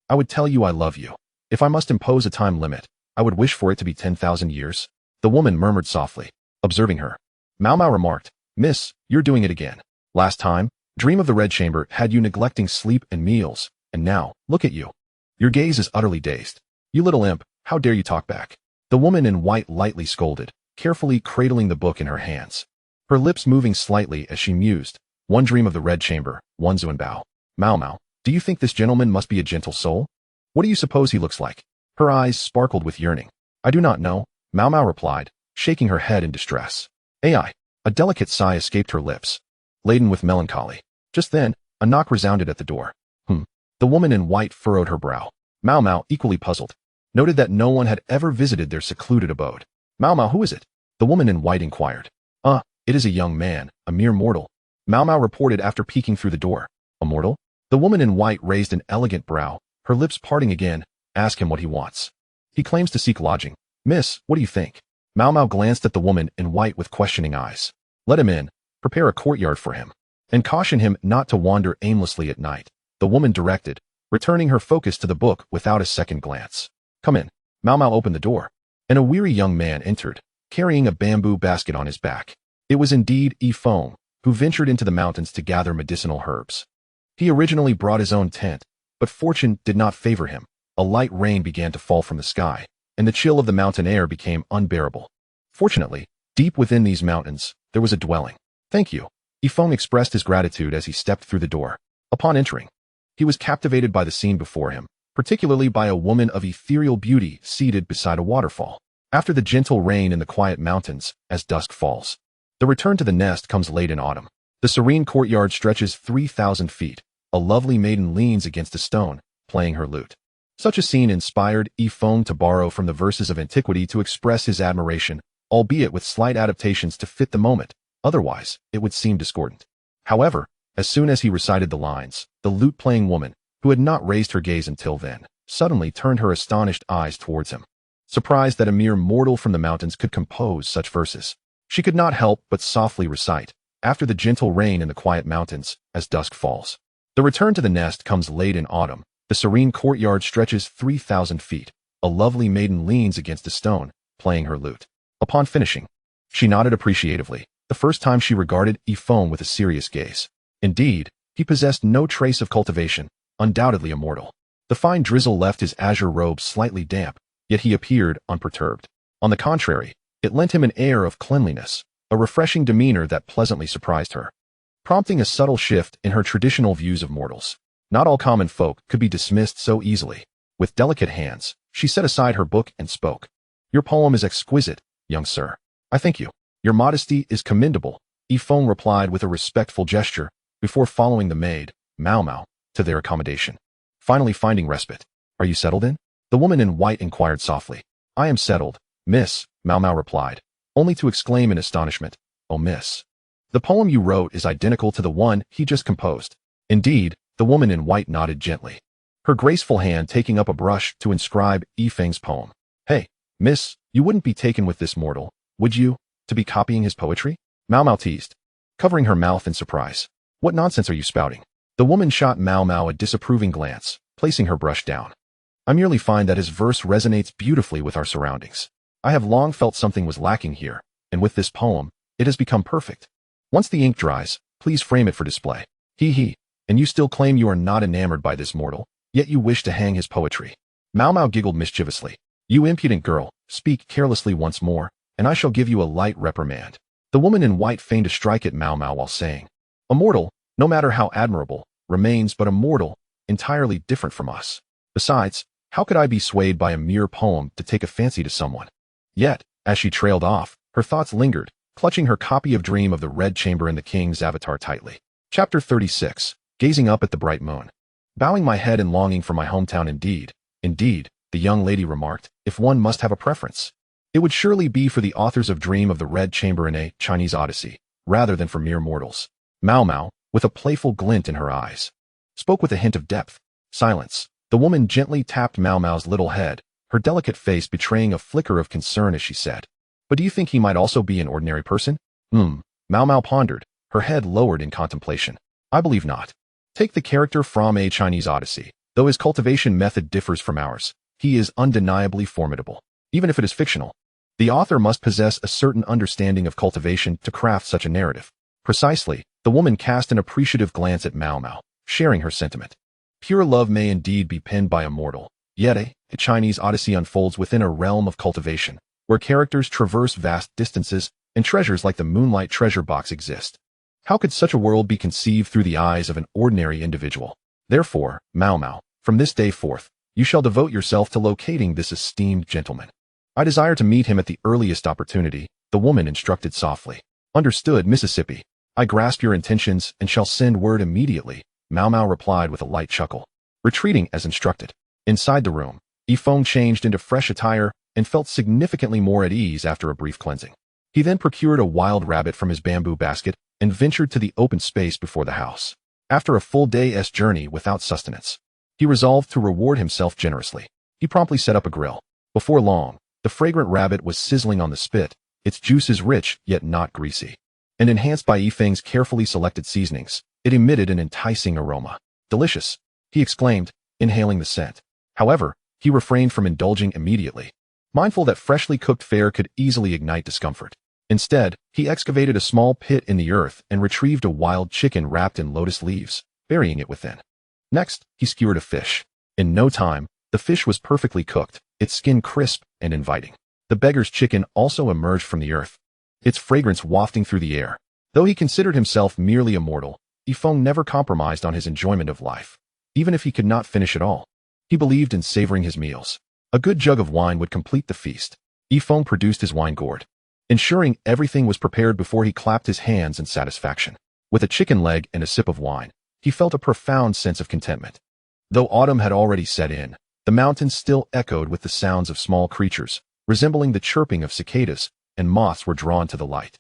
I would tell you I love you. If I must impose a time limit, I would wish for it to be 10,000 years. The woman murmured softly, observing her. Mau remarked, Miss, you're doing it again. Last time, Dream of the Red Chamber had you neglecting sleep and meals, and now, look at you. Your gaze is utterly dazed. You little imp, how dare you talk back? The woman in white lightly scolded, carefully cradling the book in her hands, her lips moving slightly as she mused. One Dream of the Red Chamber, one Zhuanbao. Mau, do you think this gentleman must be a gentle soul? What do you suppose he looks like? Her eyes sparkled with yearning. I do not know, Mau replied, shaking her head in distress. A delicate sigh escaped her lips, laden with melancholy. Just then, a knock resounded at the door. The woman in white furrowed her brow. Mau, equally puzzled, noted that no one had ever visited their secluded abode. Mau, who is it? The woman in white inquired. It is a young man, a mere mortal, Mau reported after peeking through the door. A mortal? The woman in white raised an elegant brow, her lips parting again. Ask him what he wants. He claims to seek lodging. Miss, what do you think? Mau glanced at the woman in white with questioning eyes. Let him in, prepare a courtyard for him, and caution him not to wander aimlessly at night, the woman directed, returning her focus to the book without a second glance. Come in. Mau opened the door, and a weary young man entered, carrying a bamboo basket on his back. It was indeed Feng, who ventured into the mountains to gather medicinal herbs. He originally brought his own tent, but fortune did not favor him. A light rain began to fall from the sky, and the chill of the mountain air became unbearable. Fortunately, deep within these mountains, there was a dwelling. Thank you. Feng expressed his gratitude as he stepped through the door. Upon entering, he was captivated by the scene before him, particularly by a woman of ethereal beauty seated beside a waterfall. After the gentle rain in the quiet mountains, as dusk falls, the return to the nest comes late in autumn. The serene courtyard stretches 3,000 feet. A lovely maiden leans against a stone, playing her lute. Such a scene inspired Feng to borrow from the verses of antiquity to express his admiration, albeit with slight adaptations to fit the moment. Otherwise, it would seem discordant. However, as soon as he recited the lines, the lute-playing woman, who had not raised her gaze until then, suddenly turned her astonished eyes towards him. Surprised that a mere mortal from the mountains could compose such verses, she could not help but softly recite, after the gentle rain in the quiet mountains, as dusk falls. The return to the nest comes late in autumn. The serene courtyard stretches 3,000 feet. A lovely maiden leans against a stone, playing her lute. Upon finishing, she nodded appreciatively, the first time she regarded Feng with a serious gaze. Indeed, he possessed no trace of cultivation, undoubtedly immortal. The fine drizzle left his azure robe slightly damp, yet he appeared unperturbed. On the contrary, it lent him an air of cleanliness, a refreshing demeanor that pleasantly surprised her, prompting a subtle shift in her traditional views of mortals. Not all common folk could be dismissed so easily. With delicate hands, she set aside her book and spoke. Your poem is exquisite, young sir. I thank you. Your modesty is commendable, Feng replied with a respectful gesture, before following the maid, Mau, to their accommodation. Finally finding respite. Are you settled in? The woman in white inquired softly. I am settled, miss, Mau replied, only to exclaim in astonishment, oh miss. The poem you wrote is identical to the one he just composed. Indeed, the woman in white nodded gently, her graceful hand taking up a brush to inscribe Feng's poem. Hey, miss, you wouldn't be taken with this mortal, would you, to be copying his poetry? Mau teased, covering her mouth in surprise. What nonsense are you spouting? The woman shot Mau a disapproving glance, placing her brush down. I merely find that his verse resonates beautifully with our surroundings. I have long felt something was lacking here, and with this poem, it has become perfect. Once the ink dries, please frame it for display. He. And you still claim you are not enamored by this mortal, yet you wish to hang his poetry. Mau Mau giggled mischievously. You impudent girl, speak carelessly once more, and I shall give you a light reprimand. The woman in white feigned to strike at Mau Mau while saying, a mortal, no matter how admirable, remains but a mortal, entirely different from us. Besides, how could I be swayed by a mere poem to take a fancy to someone? Yet, as she trailed off, her thoughts lingered, clutching her copy of Dream of the Red Chamber in the King's avatar tightly. Chapter 36. Gazing up at the bright moon. Bowing my head and longing for my hometown indeed, the young lady remarked, if one must have a preference, it would surely be for the authors of Dream of the Red Chamber in a Chinese Odyssey, rather than for mere mortals. Mau Mau, with a playful glint in her eyes, spoke with a hint of depth. Silence. The woman gently tapped Mau Mau's little head, her delicate face betraying a flicker of concern as she said, but do you think he might also be an ordinary person? Mau Mau pondered, her head lowered in contemplation. I believe not. Take the character from a Chinese Odyssey. Though his cultivation method differs from ours, he is undeniably formidable. Even if it is fictional, the author must possess a certain understanding of cultivation to craft such a narrative. Precisely, the woman cast an appreciative glance at Mau Mau, sharing her sentiment. Pure love may indeed be penned by a mortal, yet a Chinese Odyssey unfolds within a realm of cultivation, where characters traverse vast distances and treasures like the Moonlight Treasure Box exist. How could such a world be conceived through the eyes of an ordinary individual? Therefore, Mau Mau, from this day forth, you shall devote yourself to locating this esteemed gentleman. I desire to meet him at the earliest opportunity, the woman instructed softly. Understood, Mississippi. I grasp your intentions and shall send word immediately, Mau Mau replied with a light chuckle. Retreating as instructed. Inside the room, Feng changed into fresh attire and felt significantly more at ease after a brief cleansing. He then procured a wild rabbit from his bamboo basket and ventured to the open space before the house. After a full day's journey without sustenance, he resolved to reward himself generously. He promptly set up a grill. Before long, the fragrant rabbit was sizzling on the spit, its juices rich yet not greasy. And enhanced by Feng's carefully selected seasonings, it emitted an enticing aroma. Delicious, he exclaimed, inhaling the scent. However, he refrained from indulging immediately, mindful that freshly cooked fare could easily ignite discomfort. Instead, he excavated a small pit in the earth and retrieved a wild chicken wrapped in lotus leaves, burying it within. Next, he skewered a fish. In no time, the fish was perfectly cooked, its skin crisp and inviting. The beggar's chicken also emerged from the earth, its fragrance wafting through the air. Though he considered himself merely a mortal, Feng never compromised on his enjoyment of life. Even if he could not finish it all, he believed in savoring his meals. A good jug of wine would complete the feast. Feng produced his wine gourd, ensuring everything was prepared before he clapped his hands in satisfaction. With a chicken leg and a sip of wine, he felt a profound sense of contentment. Though autumn had already set in, the mountains still echoed with the sounds of small creatures, resembling the chirping of cicadas, and moths were drawn to the light.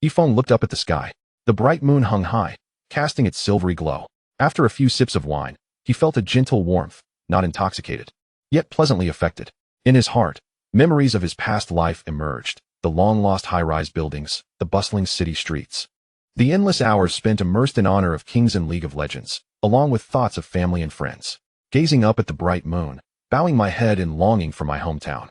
Feng looked up at the sky. The bright moon hung high, casting its silvery glow. After a few sips of wine, he felt a gentle warmth, not intoxicated, yet pleasantly affected. In his heart, memories of his past life emerged. The long-lost high-rise buildings, the bustling city streets. The endless hours spent immersed in honor of kings and League of Legends, along with thoughts of family and friends. Gazing up at the bright moon, bowing my head in longing for my hometown.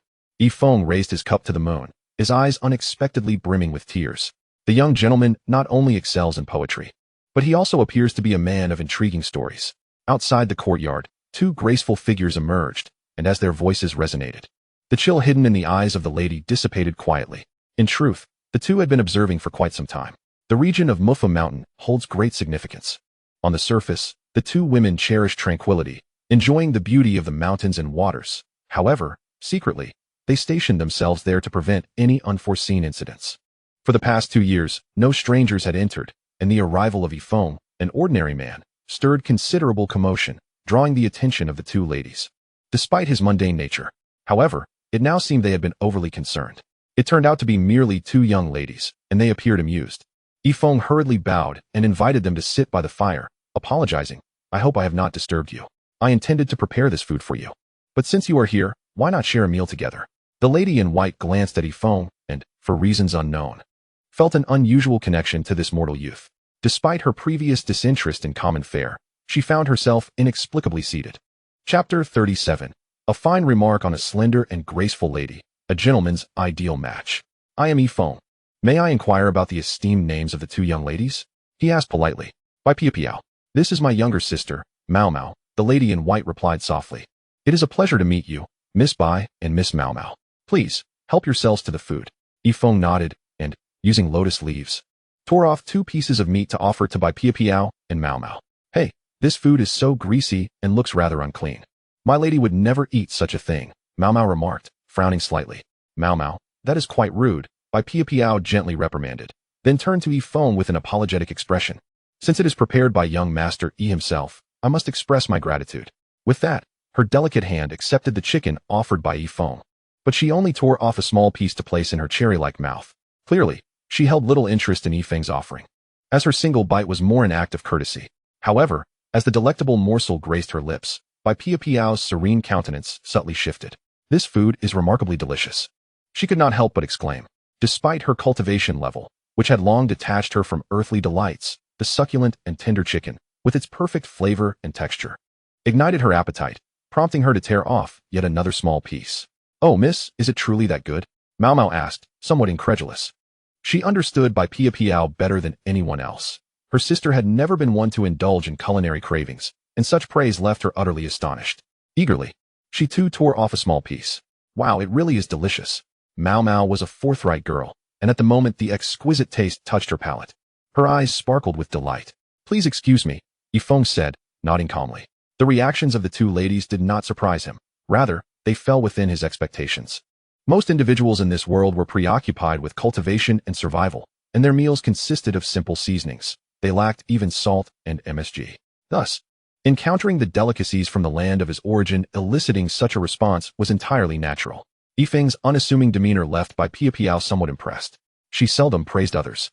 Feng raised his cup to the moon, his eyes unexpectedly brimming with tears. The young gentleman not only excels in poetry, but he also appears to be a man of intriguing stories. Outside the courtyard, two graceful figures emerged, and as their voices resonated, the chill hidden in the eyes of the lady dissipated quietly. In truth, the two had been observing for quite some time. The region of Mufa Mountain holds great significance. On the surface, the two women cherished tranquility, enjoying the beauty of the mountains and waters. However, secretly, they stationed themselves there to prevent any unforeseen incidents. For the past 2 years, no strangers had entered, and the arrival of Feng, an ordinary man, stirred considerable commotion, drawing the attention of the two ladies. Despite his mundane nature, however, it now seemed they had been overly concerned. It turned out to be merely two young ladies, and they appeared amused. Feng hurriedly bowed and invited them to sit by the fire, apologizing. I hope I have not disturbed you. I intended to prepare this food for you. But since you are here, why not share a meal together? The lady in white glanced at Feng and, for reasons unknown, felt an unusual connection to this mortal youth. Despite her previous disinterest in common fare, she found herself inexplicably seated. Chapter 37. A fine remark on a slender and graceful lady, a gentleman's ideal match. I am Feng. May I inquire about the esteemed names of the two young ladies? He asked politely. By Piao. This is my younger sister, Mao Mao, the lady in white replied softly. It is a pleasure to meet you, Miss Bai and Miss Mao Mao. Please, help yourselves to the food. Feng nodded and, using lotus leaves, tore off 2 pieces of meat to offer to Bai Piao and Mao Mao. Hey, this food is so greasy and looks rather unclean. My lady would never eat such a thing, Mao Mao remarked, frowning slightly. Mao Mao, that is quite rude, Bai Piao gently reprimanded, then turned to Feng with an apologetic expression. Since it is prepared by young Master himself, I must express my gratitude. With that, her delicate hand accepted the chicken offered by Feng. But she only tore off a small piece to place in her cherry-like mouth. Clearly, she held little interest in Feng's offering, as her single bite was more an act of courtesy. However, as the delectable morsel grazed her lips, Bai Piao's serene countenance subtly shifted. This food is remarkably delicious. She could not help but exclaim. Despite her cultivation level, which had long detached her from earthly delights, the succulent and tender chicken, with its perfect flavor and texture, ignited her appetite, prompting her to tear off yet another small piece. Oh, miss, is it truly that good? Mao Mao asked, somewhat incredulous. She understood Bai Piao better than anyone else. Her sister had never been one to indulge in culinary cravings, and such praise left her utterly astonished. Eagerly, she too tore off a small piece. Wow, it really is delicious. Mao Mao was a forthright girl, and at the moment the exquisite taste touched her palate. Her eyes sparkled with delight. Please excuse me, Feng said, nodding calmly. The reactions of the two ladies did not surprise him. Rather, they fell within his expectations. Most individuals in this world were preoccupied with cultivation and survival, and their meals consisted of simple seasonings. They lacked even salt and MSG. Thus, encountering the delicacies from the land of his origin eliciting such a response was entirely natural. Feng's unassuming demeanor left Bai Piao somewhat impressed. She seldom praised others.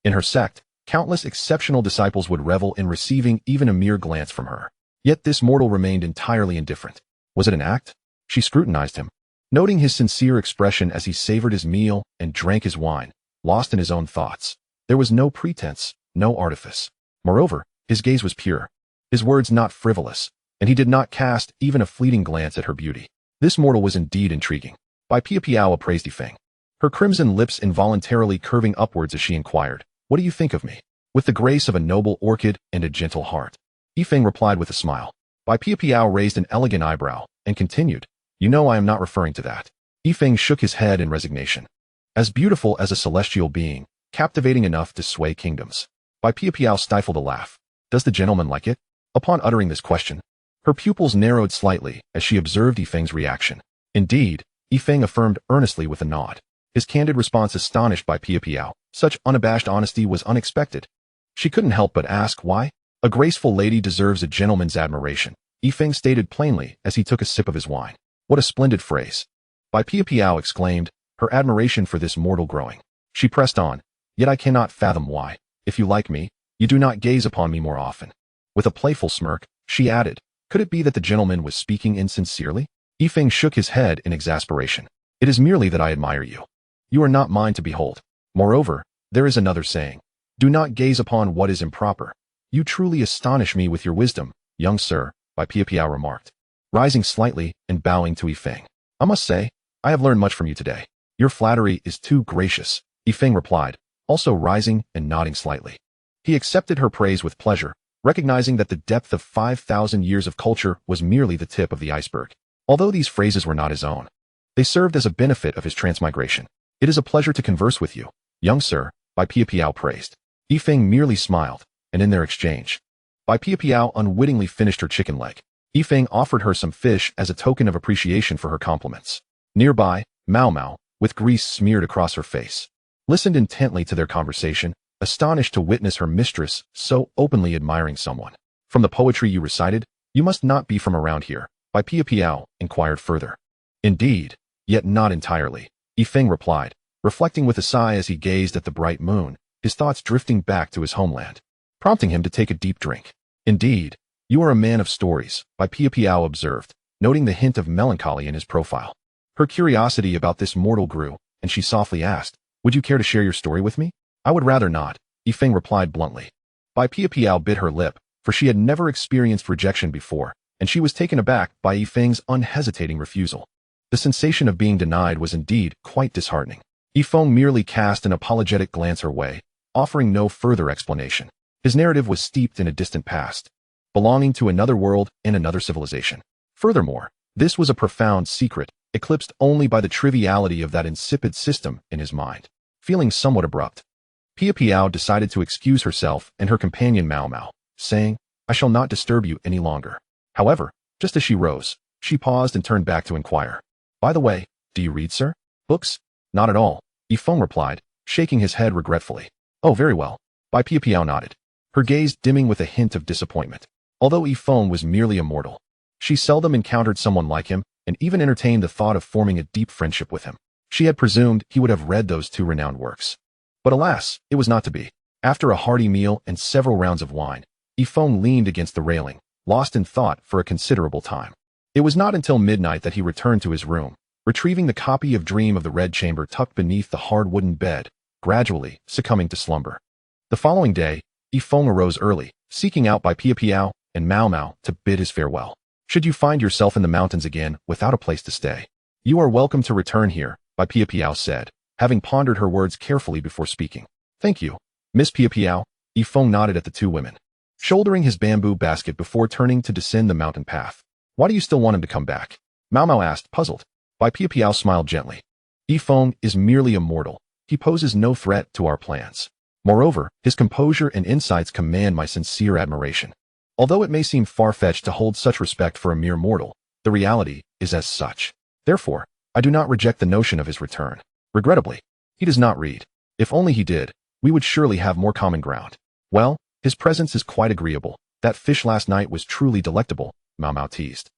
In her sect, countless exceptional disciples would revel in receiving even a mere glance from her. Yet this mortal remained entirely indifferent. Was it an act? She scrutinized him, noting his sincere expression as he savored his meal and drank his wine, lost in his own thoughts. There was no pretense, no artifice. Moreover, his gaze was pure, his words not frivolous, and he did not cast even a fleeting glance at her beauty. This mortal was indeed intriguing. Bai Piao appraised Feng, her crimson lips involuntarily curving upwards as she inquired, what do you think of me? With the grace of a noble orchid and a gentle heart. Feng replied with a smile. Bai Piao raised an elegant eyebrow and continued, you know I am not referring to that. Feng shook his head in resignation. As beautiful as a celestial being, captivating enough to sway kingdoms. Bai Piao stifled a laugh. Does the gentleman like it? Upon uttering this question, her pupils narrowed slightly as she observed Feng's reaction. Indeed, Feng affirmed earnestly with a nod. His candid response astonished Bai Piao. Such unabashed honesty was unexpected. She couldn't help but ask why. A graceful lady deserves a gentleman's admiration, Feng stated plainly as he took a sip of his wine. What a splendid phrase. Bai Piao exclaimed, her admiration for this mortal growing. She pressed on, yet I cannot fathom why, if you like me, you do not gaze upon me more often. With a playful smirk, she added, could it be that the gentleman was speaking insincerely? Feng shook his head in exasperation. It is merely that I admire you. You are not mine to behold. Moreover, there is another saying. Do not gaze upon what is improper. You truly astonish me with your wisdom, young sir, Bai Piao remarked, rising slightly and bowing to Feng. I must say, I have learned much from you today. Your flattery is too gracious, Feng replied, also rising and nodding slightly. He accepted her praise with pleasure, recognizing that the depth of 5,000 years of culture was merely the tip of the iceberg. Although these phrases were not his own, they served as a benefit of his transmigration. It is a pleasure to converse with you, young sir, Bai Piao praised. Feng merely smiled, and in their exchange, Bai Piao unwittingly finished her chicken leg. Feng offered her some fish as a token of appreciation for her compliments. Nearby, Mao Mao, with grease smeared across her face, listened intently to their conversation, astonished to witness her mistress so openly admiring someone. From the poetry you recited, you must not be from around here, Bai Piao inquired further. Indeed, yet not entirely, Feng replied, reflecting with a sigh as he gazed at the bright moon, his thoughts drifting back to his homeland, prompting him to take a deep drink. Indeed, you are a man of stories, Bai Piao observed, noting the hint of melancholy in his profile. Her curiosity about this mortal grew, and she softly asked, would you care to share your story with me? I would rather not, Feng replied bluntly. Bai Piao bit her lip, for she had never experienced rejection before, and she was taken aback by Yi Feng's unhesitating refusal. The sensation of being denied was indeed quite disheartening. Yi Feng merely cast an apologetic glance her way, offering no further explanation. His narrative was steeped in a distant past, belonging to another world and another civilization. Furthermore, this was a profound secret, eclipsed only by the triviality of that insipid system in his mind. Feeling somewhat abrupt, Pia Piao decided to excuse herself and her companion Mao Mao, saying, "I shall not disturb you any longer." However, just as she rose, she paused and turned back to inquire, "By the way, do you read, sir? Books?" "Not at all," Yi Feng replied, shaking his head regretfully. "Oh, very well." Bai Pia Piao nodded, her gaze dimming with a hint of disappointment. Although Yi Feng was merely a mortal, she seldom encountered someone like him and even entertained the thought of forming a deep friendship with him. She had presumed he would have read those two renowned works. But alas, it was not to be. After a hearty meal and several rounds of wine, Yi Feng leaned against the railing, lost in thought for a considerable time. It was not until midnight that he returned to his room, retrieving the copy of Dream of the Red Chamber tucked beneath the hard wooden bed, gradually succumbing to slumber. The following day, Yi Feng arose early, seeking out Bai Pia Piao and Mao Mao to bid his farewell. "Should you find yourself in the mountains again without a place to stay, you are welcome to return here," Bai Pia Piao said, having pondered her words carefully before speaking. "Thank you, Miss Pia Piao." Yi Feng nodded at the two women, shouldering his bamboo basket before turning to descend the mountain path. "Why do you still want him to come back?" Mao Mao asked, puzzled. Bai Pia Piao smiled gently. "Yi Feng is merely a mortal. He poses no threat to our plans. Moreover, his composure and insights command my sincere admiration. Although it may seem far-fetched to hold such respect for a mere mortal, the reality is as such. Therefore, I do not reject the notion of his return. Regrettably, he does not read. If only he did, we would surely have more common ground. Well, his presence is quite agreeable. That fish last night was truly delectable," Mao Mao teased,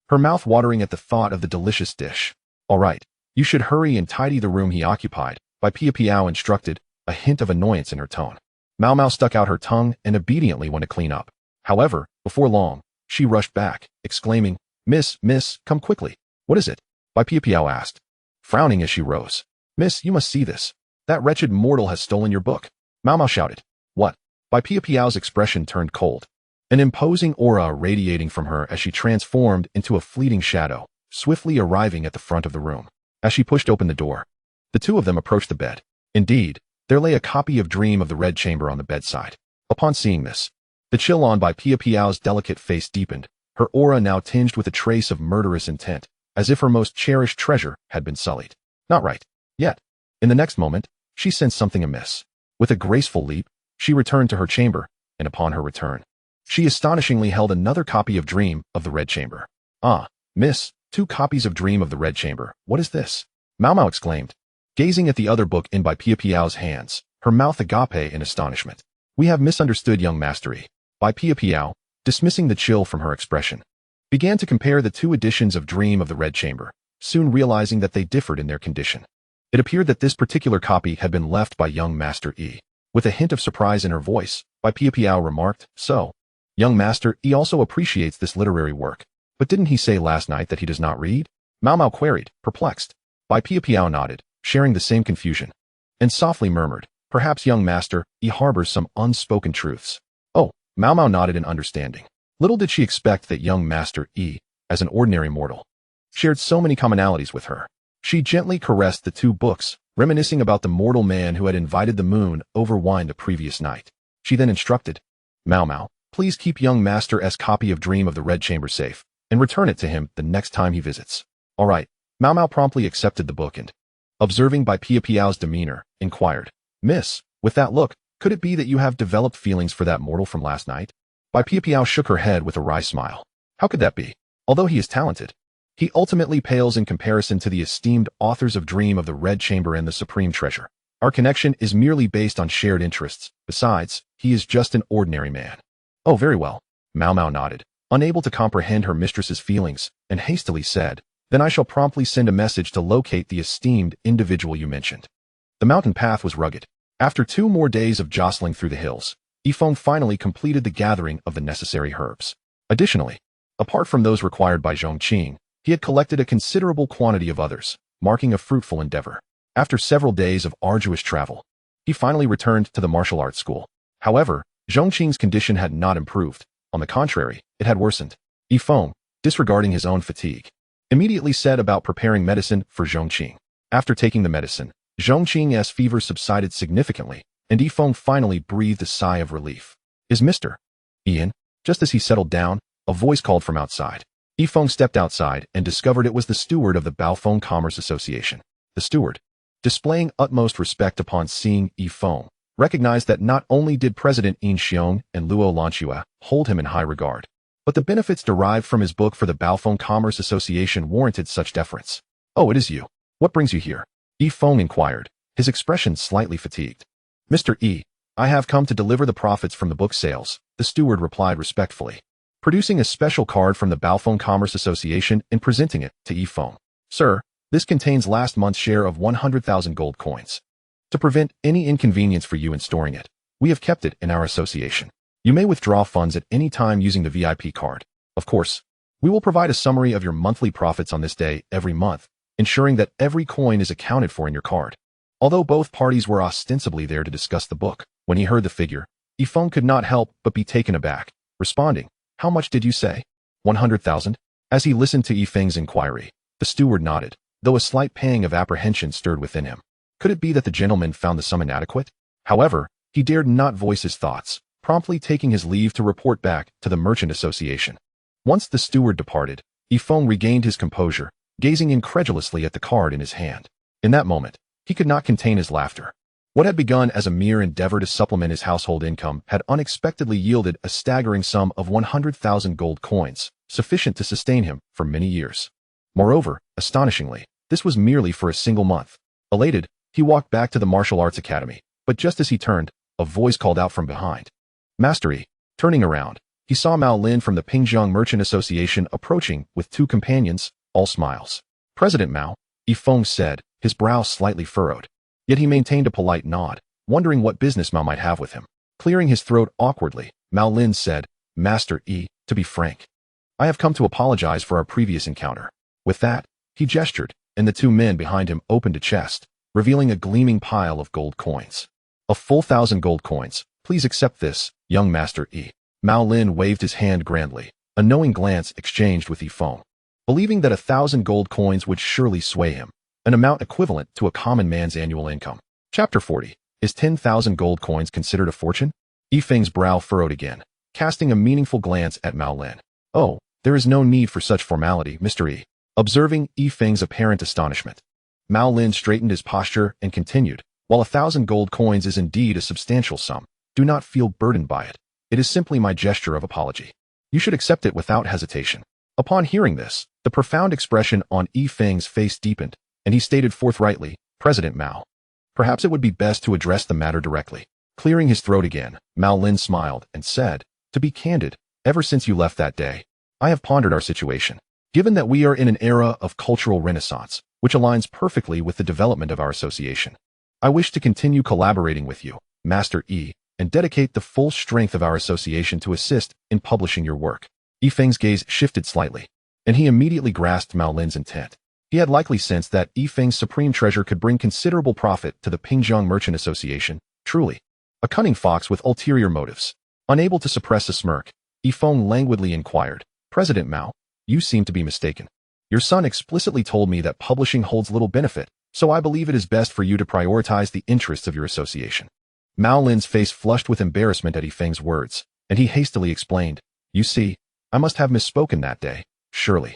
her mouth watering at the thought of the delicious dish. "All right, you should hurry and tidy the room he occupied," Bai Pia Piao instructed, a hint of annoyance in her tone. Mao Mao stuck out her tongue and obediently went to clean up. However, before long, she rushed back, exclaiming, Miss, come quickly." "What is it?" Bai Pia Piao asked, frowning as she rose. "Miss, you must see this. That wretched mortal has stolen your book." Mao Mao shouted. "What?" Bai Pia Piao's expression turned cold, an imposing aura radiating from her as she transformed into a fleeting shadow, swiftly arriving at the front of the room. As she pushed open the door, the two of them approached the bed. Indeed, there lay a copy of Dream of the Red Chamber on the bedside. Upon seeing this, the chill on Bai Pia Piao's delicate face deepened, her aura now tinged with a trace of murderous intent, as if her most cherished treasure had been sullied. Not right. Yet. In the next moment, she sensed something amiss. With a graceful leap, she returned to her chamber, and upon her return, she astonishingly held another copy of Dream of the Red Chamber. "Ah, miss, 2 copies of Dream of the Red Chamber. What is this?" Mao Mao exclaimed, gazing at the other book in Bai Pia Piao's hands, her mouth agape in astonishment. "We have misunderstood, young Master E." Bai Pia Piao, dismissing the chill from her expression, began to compare the 2 editions of Dream of the Red Chamber, soon realizing that they differed in their condition. It appeared that this particular copy had been left by young Master E. With a hint of surprise in her voice, Bai Pia Piao remarked, "So, young Master E also appreciates this literary work, but didn't he say last night that he does not read?" Mao Mao queried, perplexed. Bai Pia Piao nodded, sharing the same confusion, and softly murmured, "Perhaps young Master E harbors some unspoken truths." "Oh," Mao Mao nodded in understanding. Little did she expect that young Master E, as an ordinary mortal, shared so many commonalities with her. She gently caressed the 2 books, reminiscing about the mortal man who had invited the moon over wine the previous night. She then instructed, "Mao Mao, please keep young Master S' copy of Dream of the Red Chamber safe, and return it to him the next time he visits." "All right." Mao Mao promptly accepted the book and, observing Bai Pia Piao's demeanor, inquired, "Miss, with that look, could it be that you have developed feelings for that mortal from last night?" Bai Pia Piao shook her head with a wry smile. "How could that be? Although he is talented, he ultimately pales in comparison to the esteemed authors of Dream of the Red Chamber and the Supreme Treasure. Our connection is merely based on shared interests. Besides, he is just an ordinary man." "Oh, very well." Mao Mao nodded, unable to comprehend her mistress's feelings, and hastily said, "Then I shall promptly send a message to locate the esteemed individual you mentioned." The mountain path was rugged. After 2 more days of jostling through the hills, Yi Feng finally completed the gathering of the necessary herbs. Additionally, apart from those required by Zhongqing, he had collected a considerable quantity of others, marking a fruitful endeavor. After several days of arduous travel, he finally returned to the martial arts school. However, Zhongqing's condition had not improved. On the contrary, it had worsened. Yi Feng, disregarding his own fatigue. Immediately set about preparing medicine for Zhongqing. After taking the medicine, Zhongqing's fever subsided significantly, and Feng finally breathed a sigh of relief. Is Mr. Ian? Just as he settled down, a voice called from outside. Feng stepped outside and discovered it was the steward of the Baofeng Commerce Association. The steward, displaying utmost respect upon seeing Feng, recognized that not only did President Yin Xiong and Luo Lanchua hold him in high regard, but the benefits derived from his book for the Baofeng Commerce Association warranted such deference. Oh, it is you. What brings you here? Feng inquired, his expression slightly fatigued. Mr. E, I have come to deliver the profits from the book sales, the steward replied respectfully, producing a special card from the Baofeng Commerce Association and presenting it to Feng. Sir, this contains last month's share of 100,000 gold coins. To prevent any inconvenience for you in storing it, we have kept it in our association. You may withdraw funds at any time using the VIP card. Of course, we will provide a summary of your monthly profits on this day every month, ensuring that every coin is accounted for in your card. Although both parties were ostensibly there to discuss the book, when he heard the figure, Feng could not help but be taken aback, responding, How much did you say? 100,000? As he listened to Feng's inquiry, the steward nodded, though a slight pang of apprehension stirred within him. Could it be that the gentleman found the sum inadequate? However, he dared not voice his thoughts, promptly taking his leave to report back to the Merchant Association. Once the steward departed, Feng regained his composure, gazing incredulously at the card in his hand. In that moment, he could not contain his laughter. What had begun as a mere endeavor to supplement his household income had unexpectedly yielded a staggering sum of 100,000 gold coins, sufficient to sustain him for many years. Moreover, astonishingly, this was merely for a single month. Elated, he walked back to the martial arts academy, but just as he turned, a voice called out from behind. Master Yi. Turning around, he saw Mao Lin from the Pingjiang Merchant Association approaching with two companions, all smiles. President Mao, Feng said, his brow slightly furrowed. Yet he maintained a polite nod, wondering what business Mao might have with him. Clearing his throat awkwardly, Mao Lin said, Master Yi, to be frank, I have come to apologize for our previous encounter. With that, he gestured, and the two men behind him opened a chest, revealing a gleaming pile of gold coins. A full 1,000 gold coins. Please accept this, young Master Yi. Mao Lin waved his hand grandly, a knowing glance exchanged with Feng. Believing that 1,000 gold coins would surely sway him, an amount equivalent to a common man's annual income. Chapter 40. Is 10,000 gold coins considered a fortune? Feng's brow furrowed again, casting a meaningful glance at Mao Lin. Oh, there is no need for such formality, Mr. Yi. Observing Feng's apparent astonishment, Mao Lin straightened his posture and continued, while 1,000 gold coins is indeed a substantial sum, do not feel burdened by it. It is simply my gesture of apology. You should accept it without hesitation. Upon hearing this, the profound expression on Feng's face deepened, and he stated forthrightly, President Mao. Perhaps it would be best to address the matter directly. Clearing his throat again, Mao Lin smiled and said, To be candid, ever since you left that day, I have pondered our situation. Given that we are in an era of cultural renaissance, which aligns perfectly with the development of our association, I wish to continue collaborating with you, Master Yi, and dedicate the full strength of our association to assist in publishing your work. Feng's gaze shifted slightly, and he immediately grasped Mao Lin's intent. He had likely sensed that Feng's supreme treasure could bring considerable profit to the Pingjiang Merchant Association. Truly, a cunning fox with ulterior motives. Unable to suppress a smirk, Feng languidly inquired, President Mao, you seem to be mistaken. Your son explicitly told me that publishing holds little benefit, so I believe it is best for you to prioritize the interests of your association. Mao Lin's face flushed with embarrassment at Feng's words, and he hastily explained, You see, I must have misspoken that day, surely.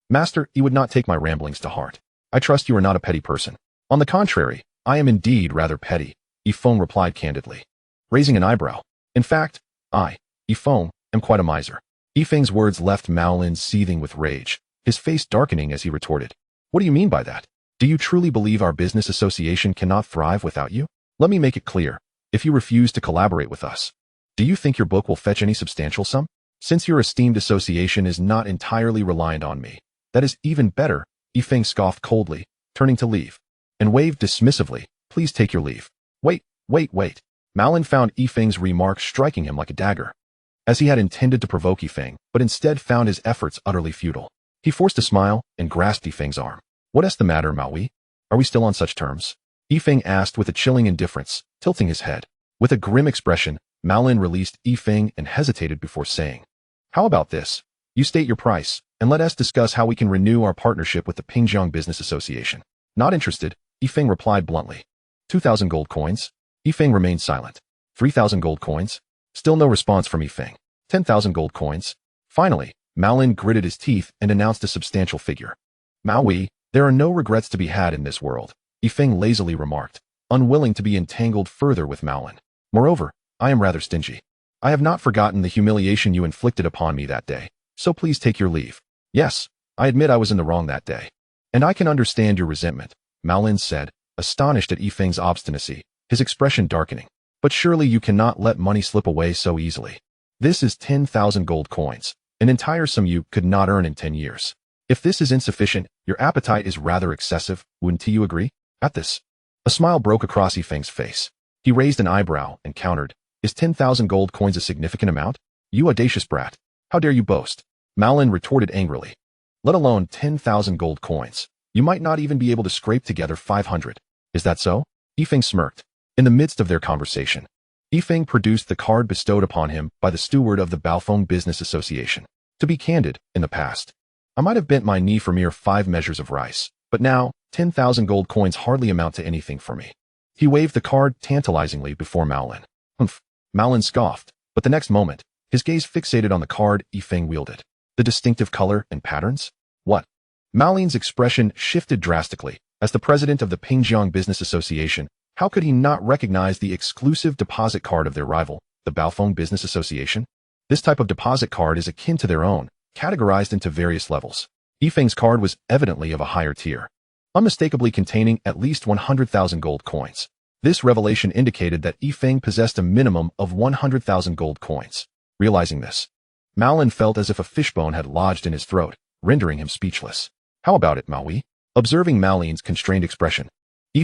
Master, you would not take my ramblings to heart. I trust you are not a petty person. On the contrary, I am indeed rather petty, Feng replied candidly, raising an eyebrow. In fact, I, Feng, am quite a miser. Feng's words left Mao Lin seething with rage, his face darkening as he retorted. What do you mean by that? Do you truly believe our business association cannot thrive without you? Let me make it clear. If you refuse to collaborate with us, do you think your book will fetch any substantial sum? Since your esteemed association is not entirely reliant on me, that is even better, Feng scoffed coldly, turning to leave, and waved dismissively, Please take your leave. Wait. Mao Lin found Feng's remark striking him like a dagger. As he had intended to provoke Feng, but instead found his efforts utterly futile. He forced a smile and grasped Feng's arm. What is the matter, Mao Yi? Are we still on such terms? Feng asked with a chilling indifference, tilting his head. With a grim expression, Mao Lin released Feng and hesitated before saying, How about this? You state your price, and let us discuss how we can renew our partnership with the Pingjiang Business Association. Not interested, Feng replied bluntly. 2,000 gold coins? Feng remained silent. 3,000 gold coins? Still no response from Feng. 10,000 gold coins? Finally, Mao Lin gritted his teeth and announced a substantial figure. Maui, there are no regrets to be had in this world, Feng lazily remarked, unwilling to be entangled further with Mao Lin. Moreover, I am rather stingy. I have not forgotten the humiliation you inflicted upon me that day, so please take your leave. Yes, I admit I was in the wrong that day. And I can understand your resentment, Mao Lin said, astonished at Feng's obstinacy, his expression darkening. But surely you cannot let money slip away so easily. This is 10,000 gold coins, an entire sum you could not earn in 10 years. If this is insufficient, your appetite is rather excessive, wouldn't you agree? At this, a smile broke across Feng's face. He raised an eyebrow and countered, is 10,000 gold coins a significant amount? You audacious brat. How dare you boast? Mao Lin retorted angrily. Let alone 10,000 gold coins. You might not even be able to scrape together 500. Is that so? Feng smirked. In the midst of their conversation, Feng produced the card bestowed upon him by the steward of the Baofeng Business Association. To be candid, in the past, I might have bent my knee for mere 5 measures of rice, but now, 10,000 gold coins hardly amount to anything for me. He waved the card tantalizingly before Mao Lin. Humph. Mao Lin scoffed, but the next moment, his gaze fixated on the card Feng wielded. The distinctive color and patterns? What? Mao Lin's expression shifted drastically. As the president of the Pingjiang Business Association, how could he not recognize the exclusive deposit card of their rival, the Baofeng Business Association? This type of deposit card is akin to their own, categorized into various levels. Feng's card was evidently of a higher tier, unmistakably containing at least 100,000 gold coins. This revelation indicated that Feng possessed a minimum of 100,000 gold coins. Realizing this, Mao Lin felt as if a fishbone had lodged in his throat, rendering him speechless. How about it, Maui? Observing Mao Lin's constrained expression,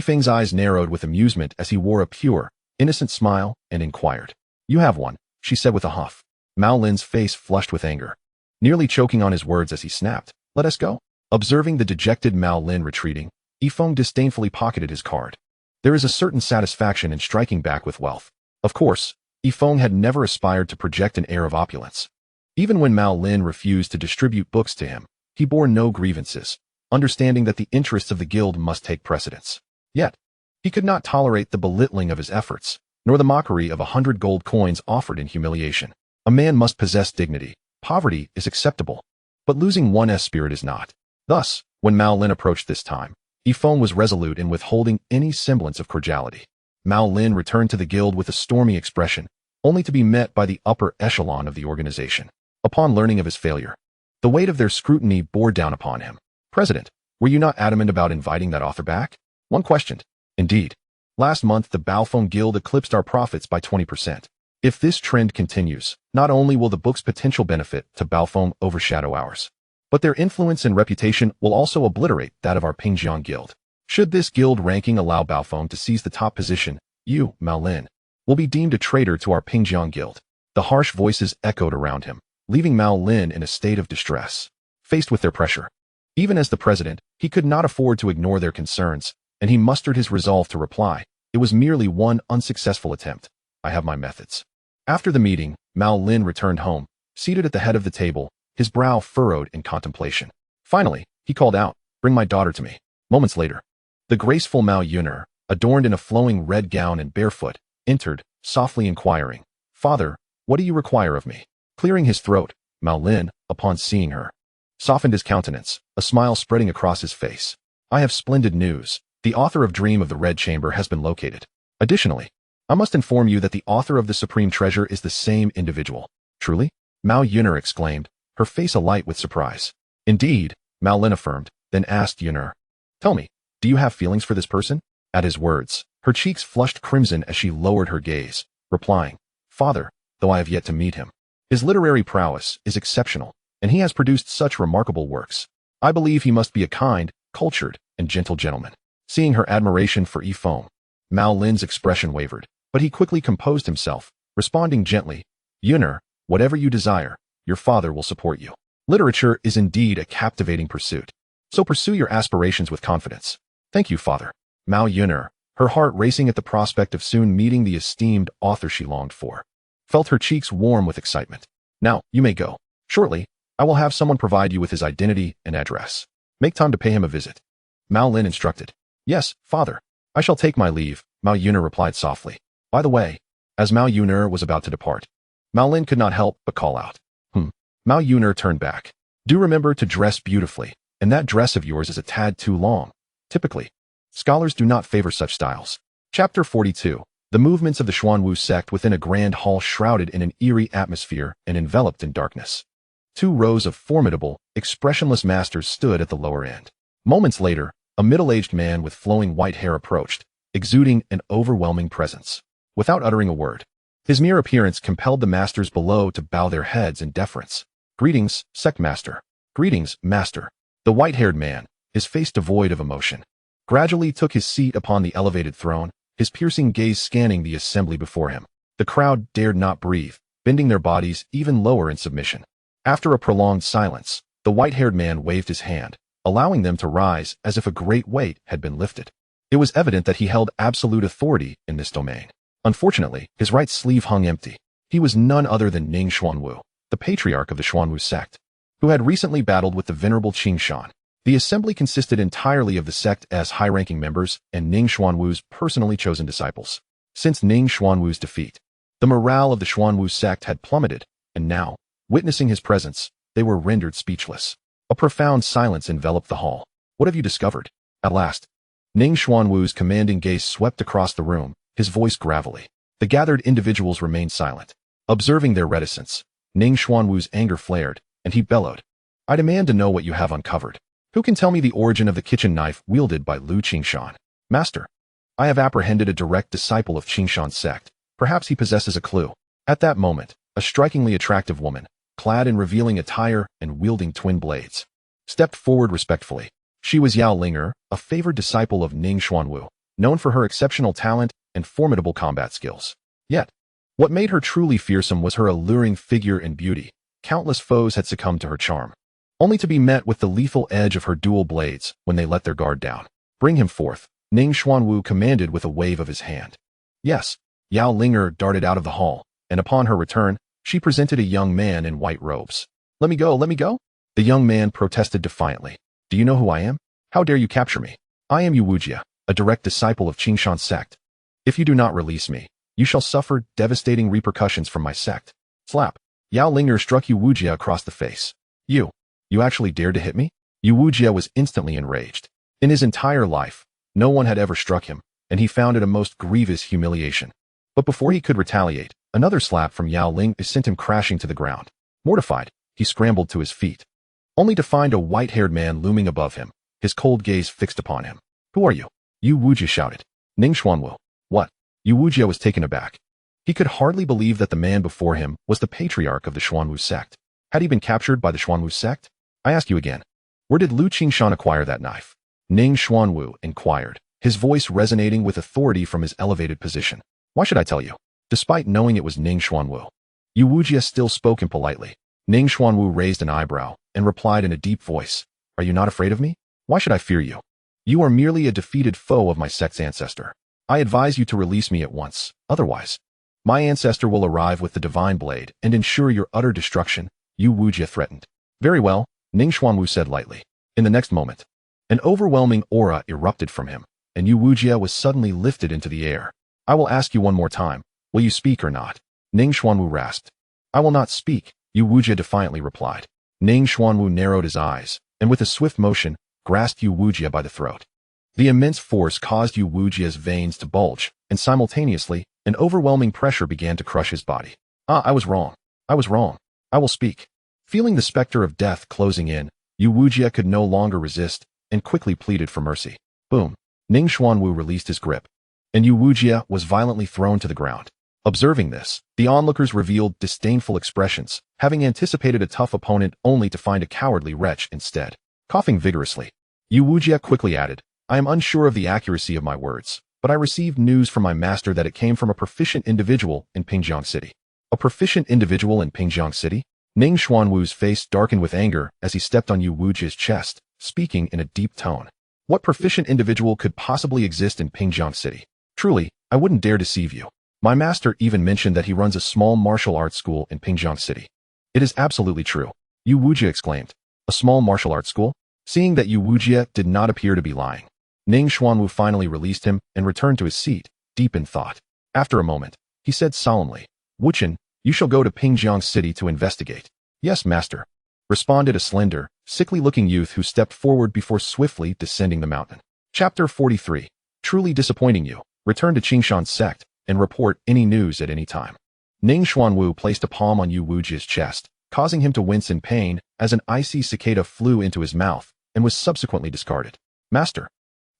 Feng's eyes narrowed with amusement as he wore a pure, innocent smile and inquired. You have one, she said with a huff. Mao Lin's face flushed with anger, nearly choking on his words as he snapped, let us go. Observing the dejected Mao Lin retreating, Feng disdainfully pocketed his card. There is a certain satisfaction in striking back with wealth. Of course, Feng had never aspired to project an air of opulence. Even when Mao Lin refused to distribute books to him, he bore no grievances, understanding that the interests of the guild must take precedence. Yet, he could not tolerate the belittling of his efforts, nor the mockery of 100 gold coins offered in humiliation. A man must possess dignity. Poverty is acceptable, but losing one's spirit is not. Thus, when Mao Lin approached this time, Feng was resolute in withholding any semblance of cordiality. Mao Lin returned to the guild with a stormy expression, only to be met by the upper echelon of the organization. Upon learning of his failure, the weight of their scrutiny bore down upon him. President, were you not adamant about inviting that author back? One questioned. Indeed. Last month, the Baofeng Guild eclipsed our profits by 20%. If this trend continues, not only will the book's potential benefit to Baofeng overshadow ours, but their influence and reputation will also obliterate that of our Pingjiang Guild. Should this guild ranking allow Baofeng to seize the top position, you, Mao Lin, will be deemed a traitor to our Pingjiang Guild. The harsh voices echoed around him, leaving Mao Lin in a state of distress. Faced with their pressure, even as the president, he could not afford to ignore their concerns, and he mustered his resolve to reply. It was merely one unsuccessful attempt. I have my methods. After the meeting, Mao Lin returned home, seated at the head of the table, his brow furrowed in contemplation. Finally, he called out, bring my daughter to me. Moments later, the graceful Mao Yuner, adorned in a flowing red gown and barefoot, entered, softly inquiring, Father, what do you require of me? Clearing his throat, Mao Lin, upon seeing her, softened his countenance, a smile spreading across his face. I have splendid news. The author of Dream of the Red Chamber has been located. Additionally, I must inform you that the author of the Supreme Treasure is the same individual. Truly? Mao Yuner exclaimed, her face alight with surprise. Indeed, Mao Lin affirmed, then asked Yuner, tell me, do you have feelings for this person? At his words, her cheeks flushed crimson as she lowered her gaze, replying, Father, though I have yet to meet him. His literary prowess is exceptional, and he has produced such remarkable works. I believe he must be a kind, cultured, and gentle gentleman. Seeing her admiration for Feng, Mao Lin's expression wavered, but he quickly composed himself, responding gently, Yuner, whatever you desire, your father will support you. Literature is indeed a captivating pursuit, so pursue your aspirations with confidence. Thank you, Father. Mao Yuner, her heart racing at the prospect of soon meeting the esteemed author she longed for, felt her cheeks warm with excitement. Now, you may go. Shortly, I will have someone provide you with his identity and address. Make time to pay him a visit. Mao Lin instructed. Yes, father. I shall take my leave, Mao Yuner replied softly. By the way, as Mao Yuner was about to depart, Mao Lin could not help but call out. Mao Yuner turned back. Do remember to dress beautifully, and that dress of yours is a tad too long. Typically, scholars do not favor such styles. Chapter 42. The movements of the Xuanwu sect within a grand hall shrouded in an eerie atmosphere and enveloped in darkness. 2 rows of formidable, expressionless masters stood at the lower end. Moments later, a middle-aged man with flowing white hair approached, exuding an overwhelming presence. Without uttering a word, his mere appearance compelled the masters below to bow their heads in deference. Greetings, sect master. Greetings, master. The white-haired man, his face devoid of emotion, gradually took his seat upon the elevated throne, his piercing gaze scanning the assembly before him. The crowd dared not breathe, bending their bodies even lower in submission. After a prolonged silence, the white-haired man waved his hand, allowing them to rise as if a great weight had been lifted. It was evident that he held absolute authority in this domain. Unfortunately, his right sleeve hung empty. He was none other than Ning Xuanwu, the patriarch of the Xuanwu sect, who had recently battled with the venerable Qing Shan. The assembly consisted entirely of the sect's high-ranking members and Ning Xuanwu's personally chosen disciples. Since Ning Xuanwu's defeat, the morale of the Xuanwu sect had plummeted, and now, witnessing his presence, they were rendered speechless. A profound silence enveloped the hall. What have you discovered? At last, Ning Xuanwu's commanding gaze swept across the room, his voice gravelly. The gathered individuals remained silent. Observing their reticence, Ning Xuanwu's anger flared, and he bellowed. I demand to know what you have uncovered. Who can tell me the origin of the kitchen knife wielded by Lu Qingshan? Master, I have apprehended a direct disciple of Qingshan's sect. Perhaps he possesses a clue. At that moment, a strikingly attractive woman, clad in revealing attire and wielding twin blades, stepped forward respectfully. She was Yao Linger, a favored disciple of Ning Xuanwu, known for her exceptional talent and formidable combat skills. Yet, what made her truly fearsome was her alluring figure and beauty. Countless foes had succumbed to her charm, only to be met with the lethal edge of her dual blades when they let their guard down. Bring him forth, Ning Xuanwu commanded with a wave of his hand. Yes, Yao Linger darted out of the hall, and upon her return, she presented a young man in white robes. Let me go, let me go. The young man protested defiantly. Do you know who I am? How dare you capture me? I am Yu Wujia, a direct disciple of Qingshan's sect. If you do not release me, you shall suffer devastating repercussions from my sect. Slap. Yao Linger struck Yu Wujia across the face. You actually dared to hit me? Yu Wujia was instantly enraged. In his entire life, no one had ever struck him, and he found it a most grievous humiliation. But before he could retaliate, another slap from Yao Ling sent him crashing to the ground. Mortified, he scrambled to his feet, only to find a white-haired man looming above him, his cold gaze fixed upon him. Who are you? Yu Wujia shouted. Ning Xuanwu. What? Yu Wujia was taken aback. He could hardly believe that the man before him was the patriarch of the Xuanwu sect. Had he been captured by the Xuanwu sect? I ask you again, where did Lu Qingshan acquire that knife? Ning Xuanwu inquired, his voice resonating with authority from his elevated position. Why should I tell you? Despite knowing it was Ning Xuanwu, Yu Wujia still spoke impolitely. Ning Xuanwu raised an eyebrow and replied in a deep voice, Are you not afraid of me? Why should I fear you? You are merely a defeated foe of my sect's ancestor. I advise you to release me at once, otherwise, my ancestor will arrive with the divine blade and ensure your utter destruction, Yu Wujia threatened. Very well, Ning Xuanwu said lightly. In the next moment, an overwhelming aura erupted from him, and Yu Wujia was suddenly lifted into the air. I will ask you one more time, will you speak or not? Ning Xuanwu rasped. I will not speak, Yu Wujia defiantly replied. Ning Xuanwu narrowed his eyes, and with a swift motion, grasped Yu Wujia by the throat. The immense force caused Yu Wujia's veins to bulge, and simultaneously, an overwhelming pressure began to crush his body. I was wrong. I was wrong. I will speak. Feeling the specter of death closing in, Yu Wujia could no longer resist, and quickly pleaded for mercy. Boom. Ning Xuanwu released his grip, and Yu Wujia was violently thrown to the ground. Observing this, the onlookers revealed disdainful expressions, having anticipated a tough opponent only to find a cowardly wretch instead. Coughing vigorously, Yu Wujia quickly added, I am unsure of the accuracy of my words, but I received news from my master that it came from a proficient individual in Pingjiang City. A proficient individual in Pingjiang City? Ning Xuanwu's face darkened with anger as he stepped on Yu Wujia's chest, speaking in a deep tone. What proficient individual could possibly exist in Pingjiang City? Truly, I wouldn't dare deceive you. My master even mentioned that he runs a small martial arts school in Pingjiang City. It is absolutely true. Yu Wujie exclaimed. A small martial arts school? Seeing that Yu Wujie did not appear to be lying, Ning Xuanwu finally released him and returned to his seat, deep in thought. After a moment, he said solemnly, Wuchen, you shall go to Pingjiang City to investigate. Yes, master, responded a slender, sickly-looking youth who stepped forward before swiftly descending the mountain. Chapter 43. Truly disappointing you. Return to Qingshan sect and report any news at any time. Ning Xuanwu placed a palm on Yu Wujie's chest, causing him to wince in pain as an icy cicada flew into his mouth and was subsequently discarded. Master,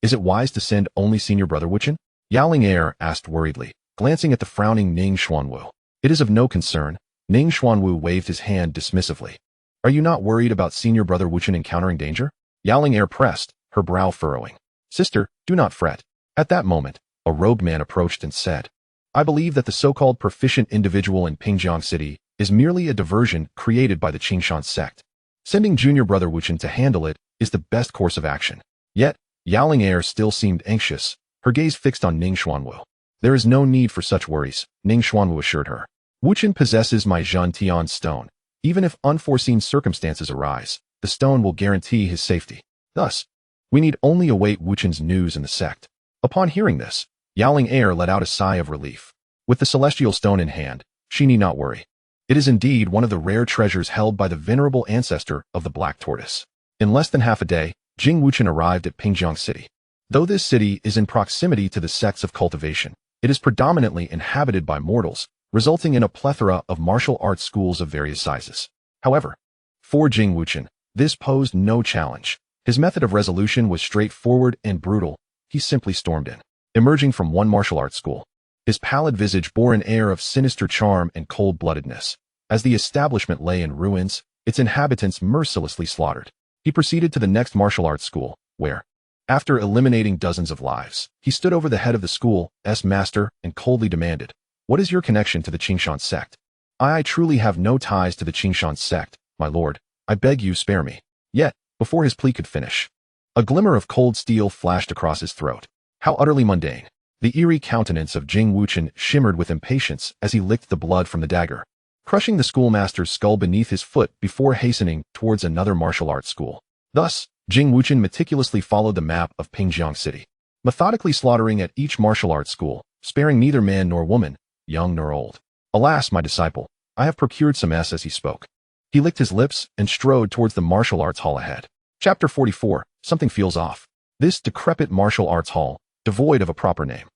is it wise to send only senior brother Wuchen? Yaoling Air asked worriedly, glancing at the frowning Ning Xuanwu. It is of no concern. Ning Xuanwu waved his hand dismissively. Are you not worried about senior brother Wuchen encountering danger? Yaoling Air pressed, her brow furrowing. Sister, do not fret. At that moment, a robed man approached and said, I believe that the so-called proficient individual in Pingjiang City is merely a diversion created by the Qingshan sect. Sending junior brother Wuchen to handle it is the best course of action. Yet, Yaoling Air still seemed anxious, her gaze fixed on Ning Xuanwu. There is no need for such worries, Ning Xuanwu assured her. Wuchen possesses my Zhan Tian stone. Even if unforeseen circumstances arise, the stone will guarantee his safety. Thus, we need only await Wuchen's news in the sect. Upon hearing this, Yaoling Air let out a sigh of relief. With the celestial stone in hand, she need not worry. It is indeed one of the rare treasures held by the venerable ancestor of the Black Tortoise. In less than half a day, Jing Wuchen arrived at Pingjiang City. Though this city is in proximity to the sects of cultivation, it is predominantly inhabited by mortals, resulting in a plethora of martial arts schools of various sizes. However, for Jing Wuchen, this posed no challenge. His method of resolution was straightforward and brutal. He simply stormed in. Emerging from one martial arts school, his pallid visage bore an air of sinister charm and cold-bloodedness. As the establishment lay in ruins, its inhabitants mercilessly slaughtered, he proceeded to the next martial arts school, where, after eliminating dozens of lives, he stood over the head of the school's master and coldly demanded, What is your connection to the Qingshan sect? I truly have no ties to the Qingshan sect, my lord. I beg you spare me. Yet, before his plea could finish, a glimmer of cold steel flashed across his throat. How utterly mundane. The eerie countenance of Jing Wuchen shimmered with impatience as he licked the blood from the dagger, crushing the schoolmaster's skull beneath his foot before hastening towards another martial arts school. Thus, Jing Wuchen meticulously followed the map of Pingjiang City, methodically slaughtering at each martial arts school, sparing neither man nor woman, young nor old. Alas, my disciple, I have procured some as he spoke. He licked his lips and strode towards the martial arts hall ahead. Chapter 44. Something feels off. This decrepit martial arts hall, devoid of a proper name,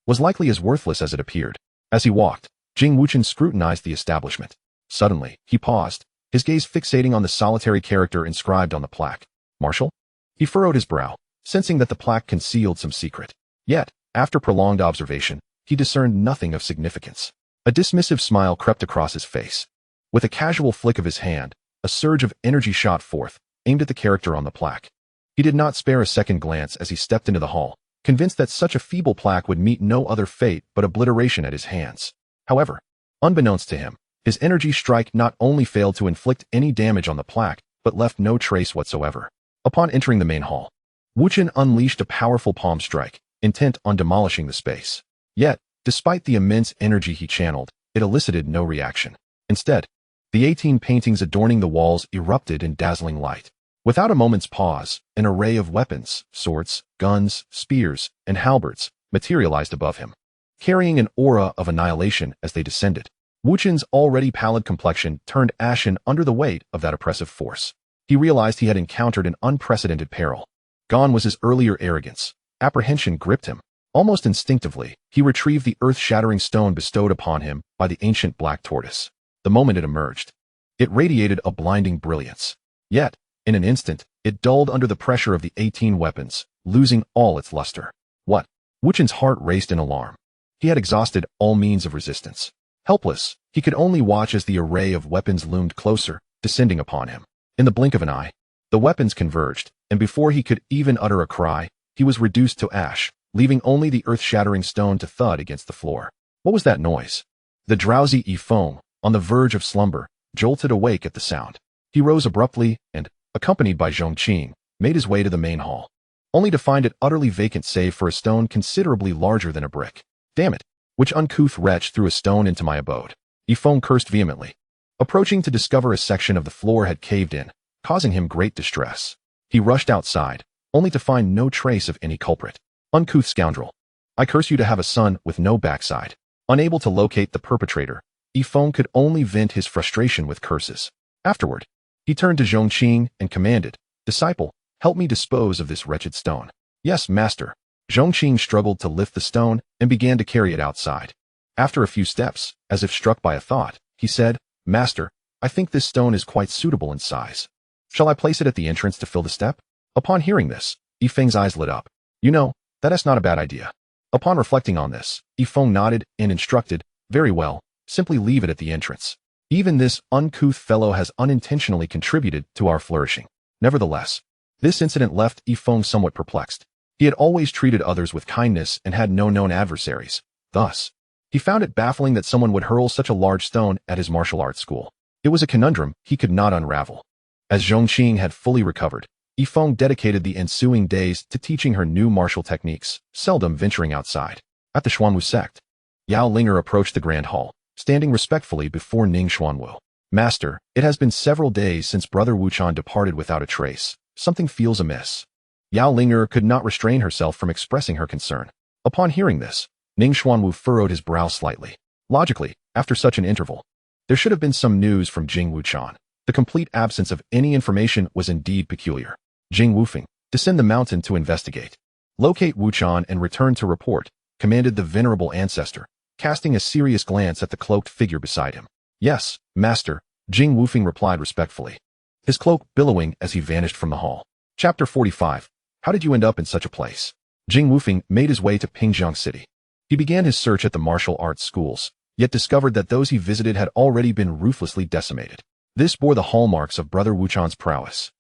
was likely as worthless as it appeared. As he walked, Jing Wuchen scrutinized the establishment. Suddenly, he paused, his gaze fixating on the solitary character inscribed on the plaque. Martial? He furrowed his brow, sensing that the plaque concealed some secret. Yet, after prolonged observation, he discerned nothing of significance. A dismissive smile crept across his face. With a casual flick of his hand, a surge of energy shot forth, aimed at the character on the plaque. He did not spare a second glance as he stepped into the hall, convinced that such a feeble plaque would meet no other fate but obliteration at his hands. However, unbeknownst to him, his energy strike not only failed to inflict any damage on the plaque, but left no trace whatsoever. Upon entering the main hall, Wuchen unleashed a powerful palm strike, intent on demolishing the space. Yet, despite the immense energy he channeled, it elicited no reaction. Instead, the 18 paintings adorning the walls erupted in dazzling light. Without a moment's pause, an array of weapons, swords, guns, spears, and halberds materialized above him, carrying an aura of annihilation as they descended. Wuchen's already pallid complexion turned ashen under the weight of that oppressive force. He realized he had encountered an unprecedented peril. Gone was his earlier arrogance. Apprehension gripped him. Almost instinctively, he retrieved the earth-shattering stone bestowed upon him by the ancient Black Tortoise. The moment it emerged, it radiated a blinding brilliance. Yet, in an instant, it dulled under the pressure of the 18 weapons, losing all its luster. What? Wuchen's heart raced in alarm. He had exhausted all means of resistance. Helpless, he could only watch as the array of weapons loomed closer, descending upon him. In the blink of an eye, the weapons converged, and before he could even utter a cry, he was reduced to ash, leaving only the earth-shattering stone to thud against the floor. What was that noise? The drowsy Feng, on the verge of slumber, jolted awake at the sound. He rose abruptly and, accompanied by Zhongqing, made his way to the main hall, only to find it utterly vacant save for a stone considerably larger than a brick. Damn it! Which uncouth wretch threw a stone into my abode? Feng cursed vehemently. approaching to discover a section of the floor had caved in, causing him great distress. He rushed outside, only to find no trace of any culprit. Uncouth scoundrel. I curse you to have a son with no backside. Unable to locate the perpetrator, Feng could only vent his frustration with curses. Afterward, he turned to Zhongqing and commanded, "Disciple, help me dispose of this wretched stone." "Yes, master." Zhongqing struggled to lift the stone and began to carry it outside. After a few steps, as if struck by a thought, he said, "Master, I think this stone is quite suitable in size. Shall I place it at the entrance to fill the step?" Upon hearing this, Feng's eyes lit up. "You know, that's not a bad idea." Upon reflecting on this, Feng nodded and instructed, "Very well, simply leave it at the entrance. Even this uncouth fellow has unintentionally contributed to our flourishing." Nevertheless, this incident left Feng somewhat perplexed. He had always treated others with kindness and had no known adversaries. Thus, he found it baffling that someone would hurl such a large stone at his martial arts school. It was a conundrum he could not unravel. As Zhongqing had fully recovered, Feng dedicated the ensuing days to teaching her new martial techniques, seldom venturing outside. At the Xuanwu sect, Yao Linger approached the grand hall, standing respectfully before Ning Xuanwu. "Master, it has been several days since Brother Wuchan departed without a trace. Something feels amiss." Yao Linger could not restrain herself from expressing her concern. Upon hearing this, Ning Xuanwu furrowed his brow slightly. Logically, after such an interval, there should have been some news from Jing Wuchan. The complete absence of any information was indeed peculiar. Jing Wufeng, descend the mountain to investigate. Locate Wuchan and return to report, commanded the venerable ancestor, casting a serious glance at the cloaked figure beside him. "Yes, master," Jing Wufeng replied respectfully, his cloak billowing as he vanished from the hall. Chapter 45. How did you end up in such a place? Jing Wufeng made his way to Pingjiang City. He began his search at the martial arts schools, yet discovered that those he visited had already been ruthlessly decimated. This bore the hallmarks of Brother Wuchan's prowess.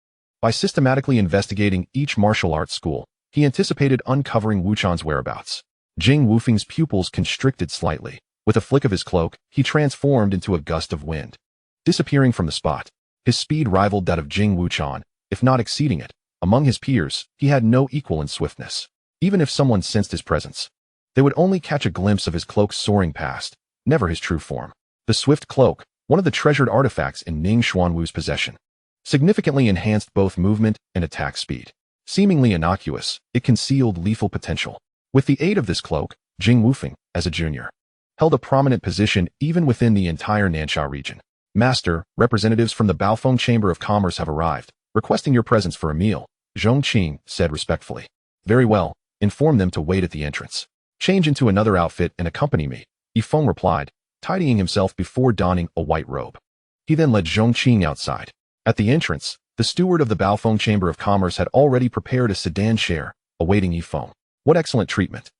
By systematically investigating each martial arts school, he anticipated uncovering Wuchan's whereabouts. Jing Wufeng's pupils constricted slightly. With a flick of his cloak, he transformed into a gust of wind. Disappearing from the spot, his speed rivaled that of Jing Wuchan, if not exceeding it. Among his peers, he had no equal in swiftness. Even if someone sensed his presence, they would only catch a glimpse of his cloak soaring past, never his true form. The swift cloak, one of the treasured artifacts in Ning Xuanwu's possession, significantly enhanced both movement and attack speed. Seemingly innocuous, it concealed lethal potential. With the aid of this cloak, Jing Wufeng, as a junior, held a prominent position even within the entire Nansha region. "Master, representatives from the Baofeng Chamber of Commerce have arrived, requesting your presence for a meal," Zhongqing said respectfully. "Very well, inform them to wait at the entrance. Change into another outfit and accompany me," Feng replied, tidying himself before donning a white robe. He then led Zhongqing outside. At the entrance, the steward of the Baofeng Chamber of Commerce had already prepared a sedan chair, awaiting Feng. "What excellent treatment,"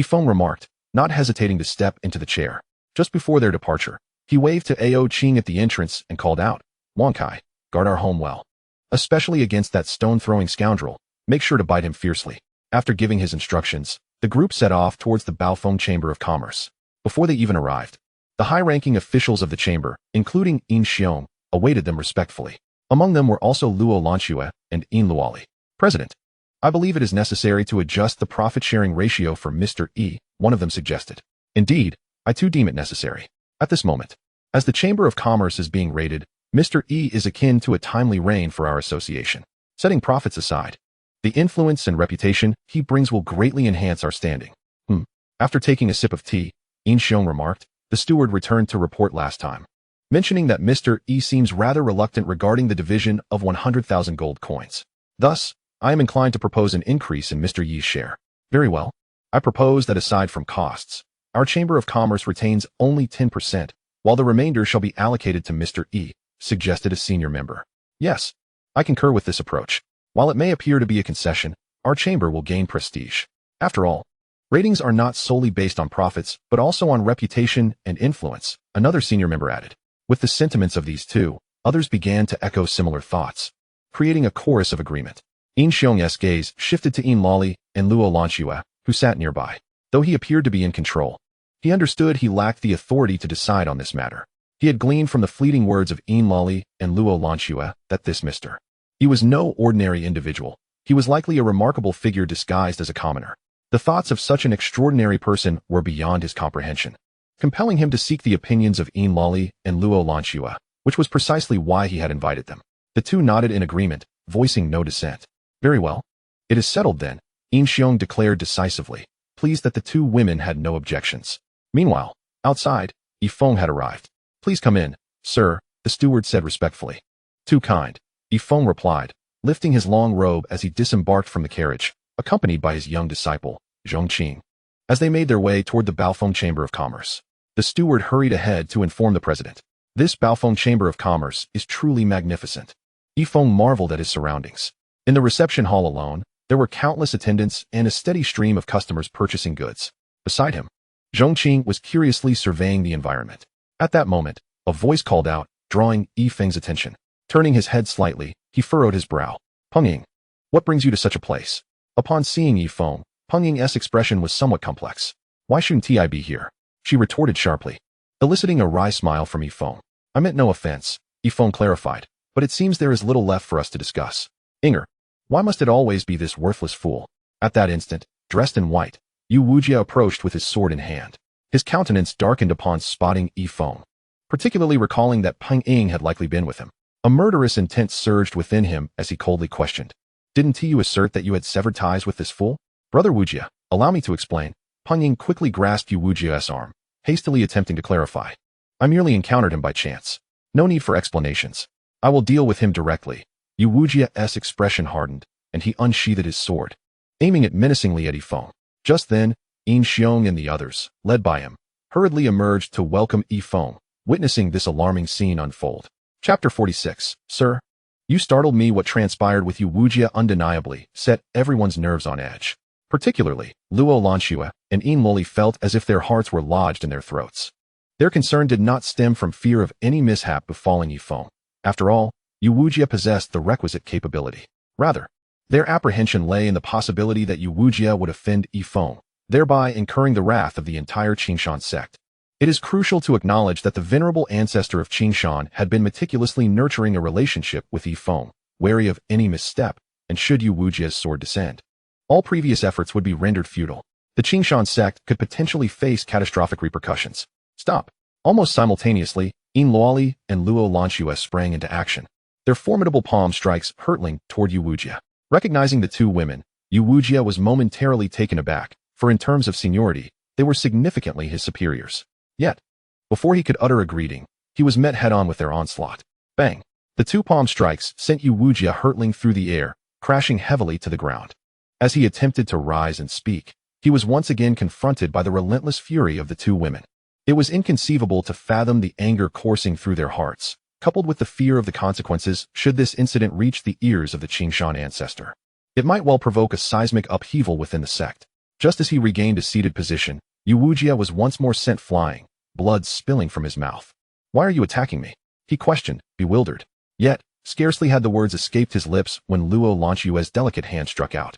Feng remarked, not hesitating to step into the chair. Just before their departure, he waved to Ao Qing at the entrance and called out, "Wang Kai, guard our home well. Especially against that stone-throwing scoundrel, make sure to bite him fiercely." After giving his instructions, the group set off towards the Baofeng Chamber of Commerce. Before they even arrived, the high-ranking officials of the chamber, including Yin Xiong, awaited them respectfully. Among them were also Luo Lanxue and Yin Luoli. "President, I believe it is necessary to adjust the profit-sharing ratio for Mr. E," one of them suggested. "Indeed, I too deem it necessary. At this moment, as the Chamber of Commerce is being raided, Mr. E is akin to a timely reign for our association. Setting profits aside, the influence and reputation he brings will greatly enhance our standing." After taking a sip of tea, Yin Xiong remarked, "The steward returned to report last time, mentioning that Mr. E seems rather reluctant regarding the division of 100,000 gold coins. Thus, I am inclined to propose an increase in Mr. Yi's share." "Very well. I propose that aside from costs, our Chamber of Commerce retains only 10%, while the remainder shall be allocated to Mr. E," suggested a senior member. "Yes, I concur with this approach. While it may appear to be a concession, our chamber will gain prestige. After all, ratings are not solely based on profits, but also on reputation and influence," another senior member added. With the sentiments of these two, others began to echo similar thoughts, creating a chorus of agreement. Yin Xiong's gaze shifted to Yin Loli and Luo Lanxue, who sat nearby. Though he appeared to be in control, he understood he lacked the authority to decide on this matter. He had gleaned from the fleeting words of Yin Loli and Luo Lanxue that this Mr. E was no ordinary individual. He was likely a remarkable figure disguised as a commoner. The thoughts of such an extraordinary person were beyond his comprehension, compelling him to seek the opinions of Yin Loli and Luo Lanxue. which was precisely why he had invited them. The two nodded in agreement, voicing no dissent. Very well. It is settled then, Yin Xiong declared decisively, pleased that the two women had no objections. Meanwhile, outside, Yi Feng had arrived. Please come in, sir, the steward said respectfully. Too kind, Yi Feng replied, lifting his long robe as he disembarked from the carriage, accompanied by his young disciple, Zhongqing. As they made their way toward the Baofeng Chamber of Commerce, the steward hurried ahead to inform the president. This Baofeng Chamber of Commerce is truly magnificent. Yi Feng marveled at his surroundings. In the reception hall alone, there were countless attendants and a steady stream of customers purchasing goods. Beside him, Zhongqing was curiously surveying the environment. At that moment, a voice called out, drawing Yi Feng's attention. Turning his head slightly, he furrowed his brow. Peng Ying, what brings you to such a place? Upon seeing Yi Feng, Peng Ying's expression was somewhat complex. Why shouldn't I be here? She retorted sharply, eliciting a wry smile from Yi Feng. I meant no offense, Yi Feng clarified, but it seems there is little left for us to discuss. Inger, why must it always be this worthless fool? At that instant, dressed in white, Yu Wujia approached with his sword in hand. His countenance darkened upon spotting Yi Feng, particularly recalling that Peng Ying had likely been with him. A murderous intent surged within him as he coldly questioned. Didn't you assert that you had severed ties with this fool? Brother Wujia, allow me to explain. Peng Ying quickly grasped Yu Wujia's arm, hastily attempting to clarify. I merely encountered him by chance. No need for explanations. I will deal with him directly. Yu Wujia's expression hardened, and he unsheathed his sword, aiming it menacingly at Yi Feng. Just then, Yin Xiong and the others, led by him, hurriedly emerged to welcome Yi Feng, witnessing this alarming scene unfold. Chapter 46. Sir, you startled me. What transpired with Yu Wujia undeniably set everyone's nerves on edge. Particularly, Luo Lanxue and Yin Loli felt as if their hearts were lodged in their throats. Their concern did not stem from fear of any mishap befalling Yi Feng. After all, Yu Wujia possessed the requisite capability. Rather, their apprehension lay in the possibility that Yu Wujia would offend Yi Feng, thereby incurring the wrath of the entire Qingshan sect. It is crucial to acknowledge that the venerable ancestor of Qingshan had been meticulously nurturing a relationship with Yi Feng, wary of any misstep, and should Yu Wujia's sword descend, all previous efforts would be rendered futile. The Qingshan sect could potentially face catastrophic repercussions. Stop! Almost simultaneously, Yin Luoli and Luo Lanxue sprang into action, their formidable palm strikes hurtling toward Yu Wujia. Recognizing the two women, Yu Wujia was momentarily taken aback, for in terms of seniority, they were significantly his superiors. Yet, before he could utter a greeting, he was met head-on with their onslaught. Bang! The two palm strikes sent Yu Wujia hurtling through the air, crashing heavily to the ground. As he attempted to rise and speak, he was once again confronted by the relentless fury of the two women. It was inconceivable to fathom the anger coursing through their hearts, coupled with the fear of the consequences should this incident reach the ears of the Qingshan ancestor. It might well provoke a seismic upheaval within the sect. Just as he regained a seated position, Yu Wujia was once more sent flying, blood spilling from his mouth. Why are you attacking me? He questioned, bewildered. Yet, scarcely had the words escaped his lips when Luo Lanxue's delicate hand struck out,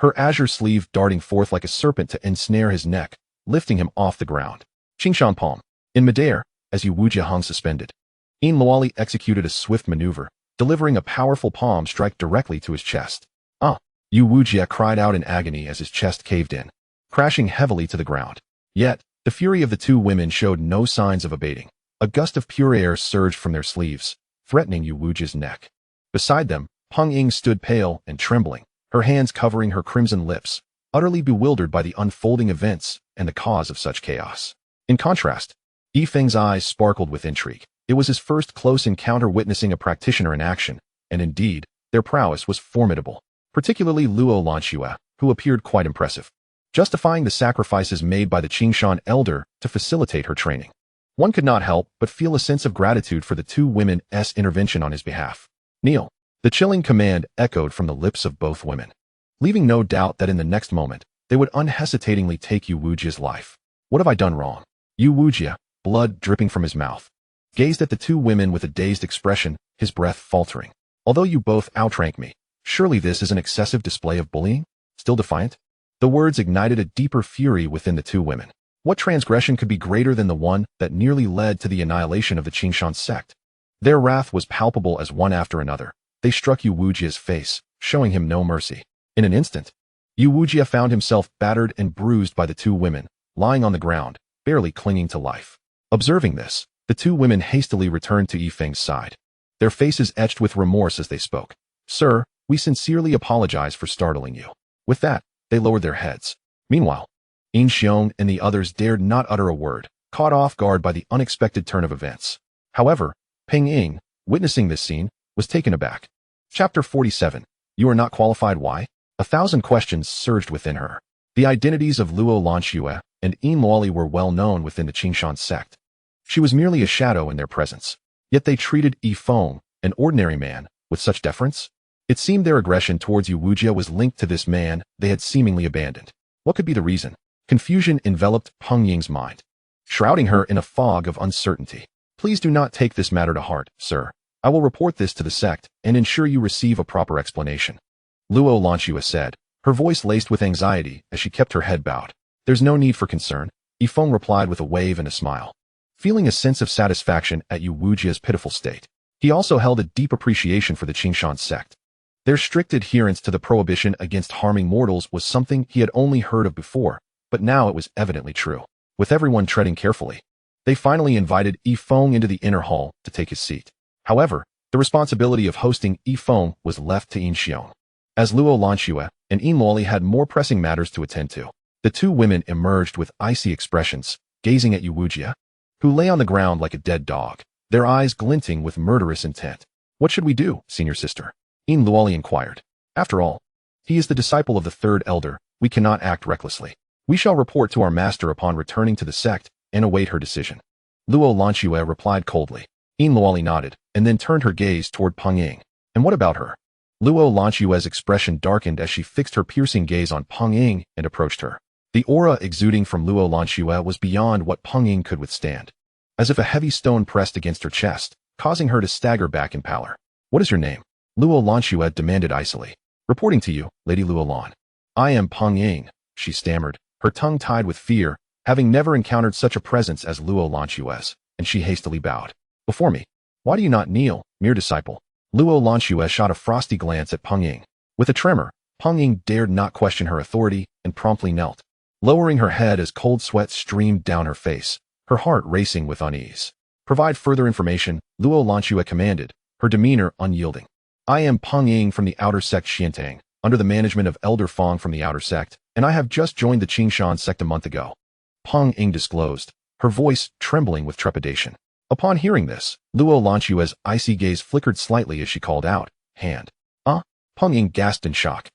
her azure sleeve darting forth like a serpent to ensnare his neck, lifting him off the ground. Qingshan palm. In midair, as Yu Wujia hung suspended, Yin Luoli executed a swift maneuver, delivering a powerful palm strike directly to his chest. Ah! Yu Wujia cried out in agony as his chest caved in, crashing heavily to the ground. Yet, the fury of the two women showed no signs of abating. A gust of pure air surged from their sleeves, threatening Yu Wujia's neck. Beside them, Peng Ying stood pale and trembling, her hands covering her crimson lips, utterly bewildered by the unfolding events and the cause of such chaos. In contrast, Yi Feng's eyes sparkled with intrigue. It was his first close encounter witnessing a practitioner in action, and indeed, their prowess was formidable, particularly Luo Lanxue, who appeared quite impressive, justifying the sacrifices made by the Qingshan elder to facilitate her training. One could not help but feel a sense of gratitude for the two women's intervention on his behalf. Kneel. The chilling command echoed from the lips of both women, leaving no doubt that in the next moment, they would unhesitatingly take Yu Wujia's life. What have I done wrong? Yu Wujia, blood dripping from his mouth, gazed at the two women with a dazed expression, his breath faltering. Although you both outranked me, surely this is an excessive display of bullying? Still defiant? The words ignited a deeper fury within the two women. What transgression could be greater than the one that nearly led to the annihilation of the Qingshan sect? Their wrath was palpable as one after another. They struck Yu Wujia's face, showing him no mercy. In an instant, Yu Wujia found himself battered and bruised by the two women, lying on the ground, barely clinging to life. Observing this, The two women hastily returned to Feng's side, their faces etched with remorse as they spoke. Sir, we sincerely apologize for startling you. With that, they lowered their heads. Meanwhile, Xiong and the others dared not utter a word, caught off guard by the unexpected turn of events. However, Peng Ying, witnessing this scene, was taken aback. Chapter 47. You are not qualified. Why? 1,000 questions surged within her. The identities of Luo Lanxue and Yin Luoli were well known within the Qingshan sect. She was merely a shadow in their presence. Yet they treated Feng, an ordinary man, with such deference? It seemed their aggression towards Yu Wujia was linked to this man they had seemingly abandoned. What could be the reason? Confusion enveloped Peng Ying's mind, shrouding her in a fog of uncertainty. Please do not take this matter to heart, sir. I will report this to the sect and ensure you receive a proper explanation. Luo Lanxue said, her voice laced with anxiety as she kept her head bowed. There's no need for concern, Feng replied with a wave and a smile. Feeling a sense of satisfaction at Yu Wujia's pitiful state, he also held a deep appreciation for the Qingshan sect. Their strict adherence to the prohibition against harming mortals was something he had only heard of before, but now it was evidently true. With everyone treading carefully, they finally invited Feng into the inner hall to take his seat. However, the responsibility of hosting Feng was left to Xiong, as Luo Lanxue and Yin Luoli had more pressing matters to attend to. The two women emerged with icy expressions, gazing at Yu Wujia, who lay on the ground like a dead dog, their eyes glinting with murderous intent. What should we do, senior sister? Yin Luoli inquired. After all, he is the disciple of the third elder. We cannot act recklessly. We shall report to our master upon returning to the sect and await her decision. Luo Lanxue replied coldly. Yin Luoli nodded and then turned her gaze toward Peng Ying. And what about her? Luo Lanxue's expression darkened as she fixed her piercing gaze on Peng Ying and approached her. The aura exuding from Luo Lanxue was beyond what Peng Ying could withstand, as if a heavy stone pressed against her chest, causing her to stagger back in pallor. What is your name? Luo Lanxue demanded icily. Reporting to you, Lady Luo Lan. I am Peng Ying, she stammered, her tongue tied with fear, having never encountered such a presence as Luo Lanxue's, and she hastily bowed. Before me. Why do you not kneel, mere disciple? Luo Lanxue shot a frosty glance at Peng Ying. With a tremor, Peng Ying dared not question her authority and promptly knelt, lowering her head as cold sweat streamed down her face, her heart racing with unease. Provide further information, Luo Lanxue commanded, her demeanor unyielding. I am Peng Ying from the outer sect Xiantang, under the management of Elder Feng from the outer sect, and I have just joined the Qingshan sect a month ago. Peng Ying disclosed, her voice trembling with trepidation. Upon hearing this, Luo Lanxue's icy gaze flickered slightly as she called out, hand. Peng Ying gasped in shock.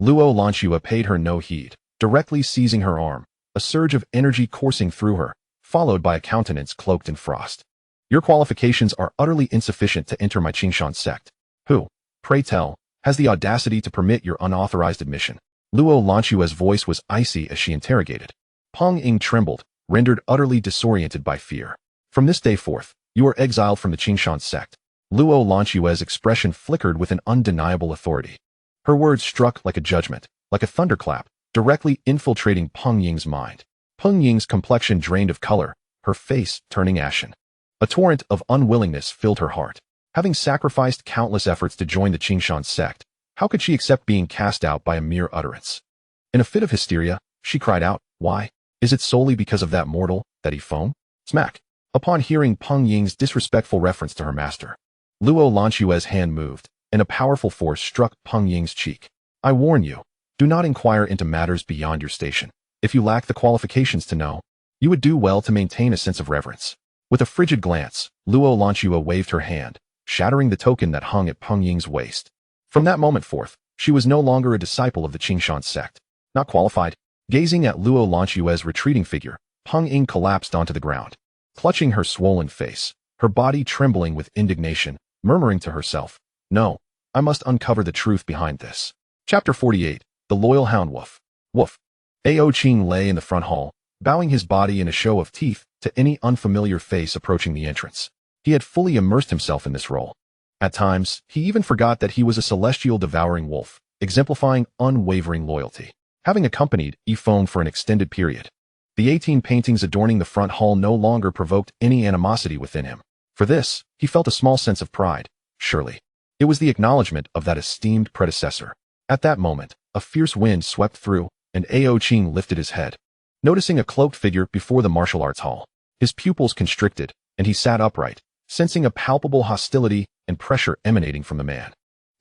Luo Lanxue paid her no heed, directly seizing her arm, a surge of energy coursing through her, followed by a countenance cloaked in frost. Your qualifications are utterly insufficient to enter my Qingshan sect. Who, pray tell, has the audacity to permit your unauthorized admission? Luo Lanxue's voice was icy as she interrogated. Peng Ying trembled, rendered utterly disoriented by fear. From this day forth, you are exiled from the Qingshan sect. Luo Lanxue's expression flickered with an undeniable authority. Her words struck like a judgment, like a thunderclap, directly infiltrating Peng Ying's mind. Peng Ying's complexion drained of color, her face turning ashen. A torrent of unwillingness filled her heart. Having sacrificed countless efforts to join the Qingshan sect, how could she accept being cast out by a mere utterance? In a fit of hysteria, she cried out, why? Is it solely because of that mortal, that Feng? Smack. Upon hearing Peng Ying's disrespectful reference to her master, Luo Lanxue's hand moved, and a powerful force struck Peng Ying's cheek. I warn you, do not inquire into matters beyond your station. If you lack the qualifications to know, you would do well to maintain a sense of reverence. With a frigid glance, Luo Lanxue waved her hand, shattering the token that hung at Peng Ying's waist. From that moment forth, she was no longer a disciple of the Qingshan sect. Not qualified. Gazing at Luo Lanxue's retreating figure, Peng Ying collapsed onto the ground, clutching her swollen face, her body trembling with indignation, murmuring to herself, no, I must uncover the truth behind this. Chapter 48. The Loyal Hound Woof. Woof. Ao Qing lay in the front hall, bowing his body in a show of teeth to any unfamiliar face approaching the entrance. He had fully immersed himself in this role. At times, he even forgot that he was a celestial devouring wolf, exemplifying unwavering loyalty. Having accompanied Feng for an extended period, the 18 paintings adorning the front hall no longer provoked any animosity within him. For this, he felt a small sense of pride. Surely, it was the acknowledgement of that esteemed predecessor. At that moment, a fierce wind swept through, and Ao Qing lifted his head, noticing a cloaked figure before the martial arts hall. His pupils constricted, and he sat upright, sensing a palpable hostility and pressure emanating from the man.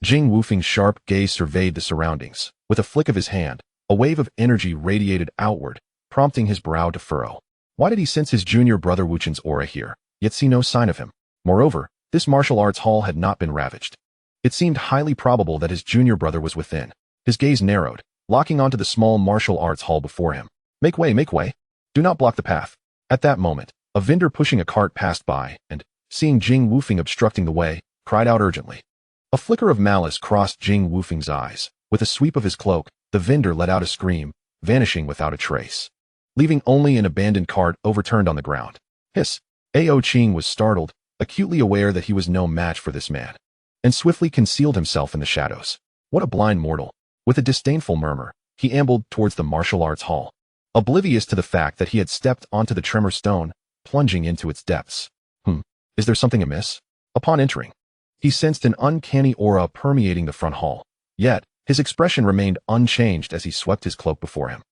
Jing Wufeng's sharp gaze surveyed the surroundings. With a flick of his hand, a wave of energy radiated outward, prompting his brow to furrow. Why did he sense his junior brother Wuchen's aura here, yet see no sign of him? Moreover, this martial arts hall had not been ravaged. It seemed highly probable that his junior brother was within. His gaze narrowed, locking onto the small martial arts hall before him. Make way, make way. Do not block the path. At that moment, a vendor pushing a cart passed by and, seeing Jing Wufeng obstructing the way, cried out urgently. A flicker of malice crossed Jing Wufeng's eyes. With a sweep of his cloak, the vendor let out a scream, vanishing without a trace, leaving only an abandoned cart overturned on the ground. Hiss! Ao Qing was startled, acutely aware that he was no match for this man, and swiftly concealed himself in the shadows. What a blind mortal! With a disdainful murmur, he ambled towards the martial arts hall, oblivious to the fact that he had stepped onto the tremor stone, plunging into its depths. Is there something amiss? Upon entering, he sensed an uncanny aura permeating the front hall. Yet, his expression remained unchanged as he swept his cloak before him.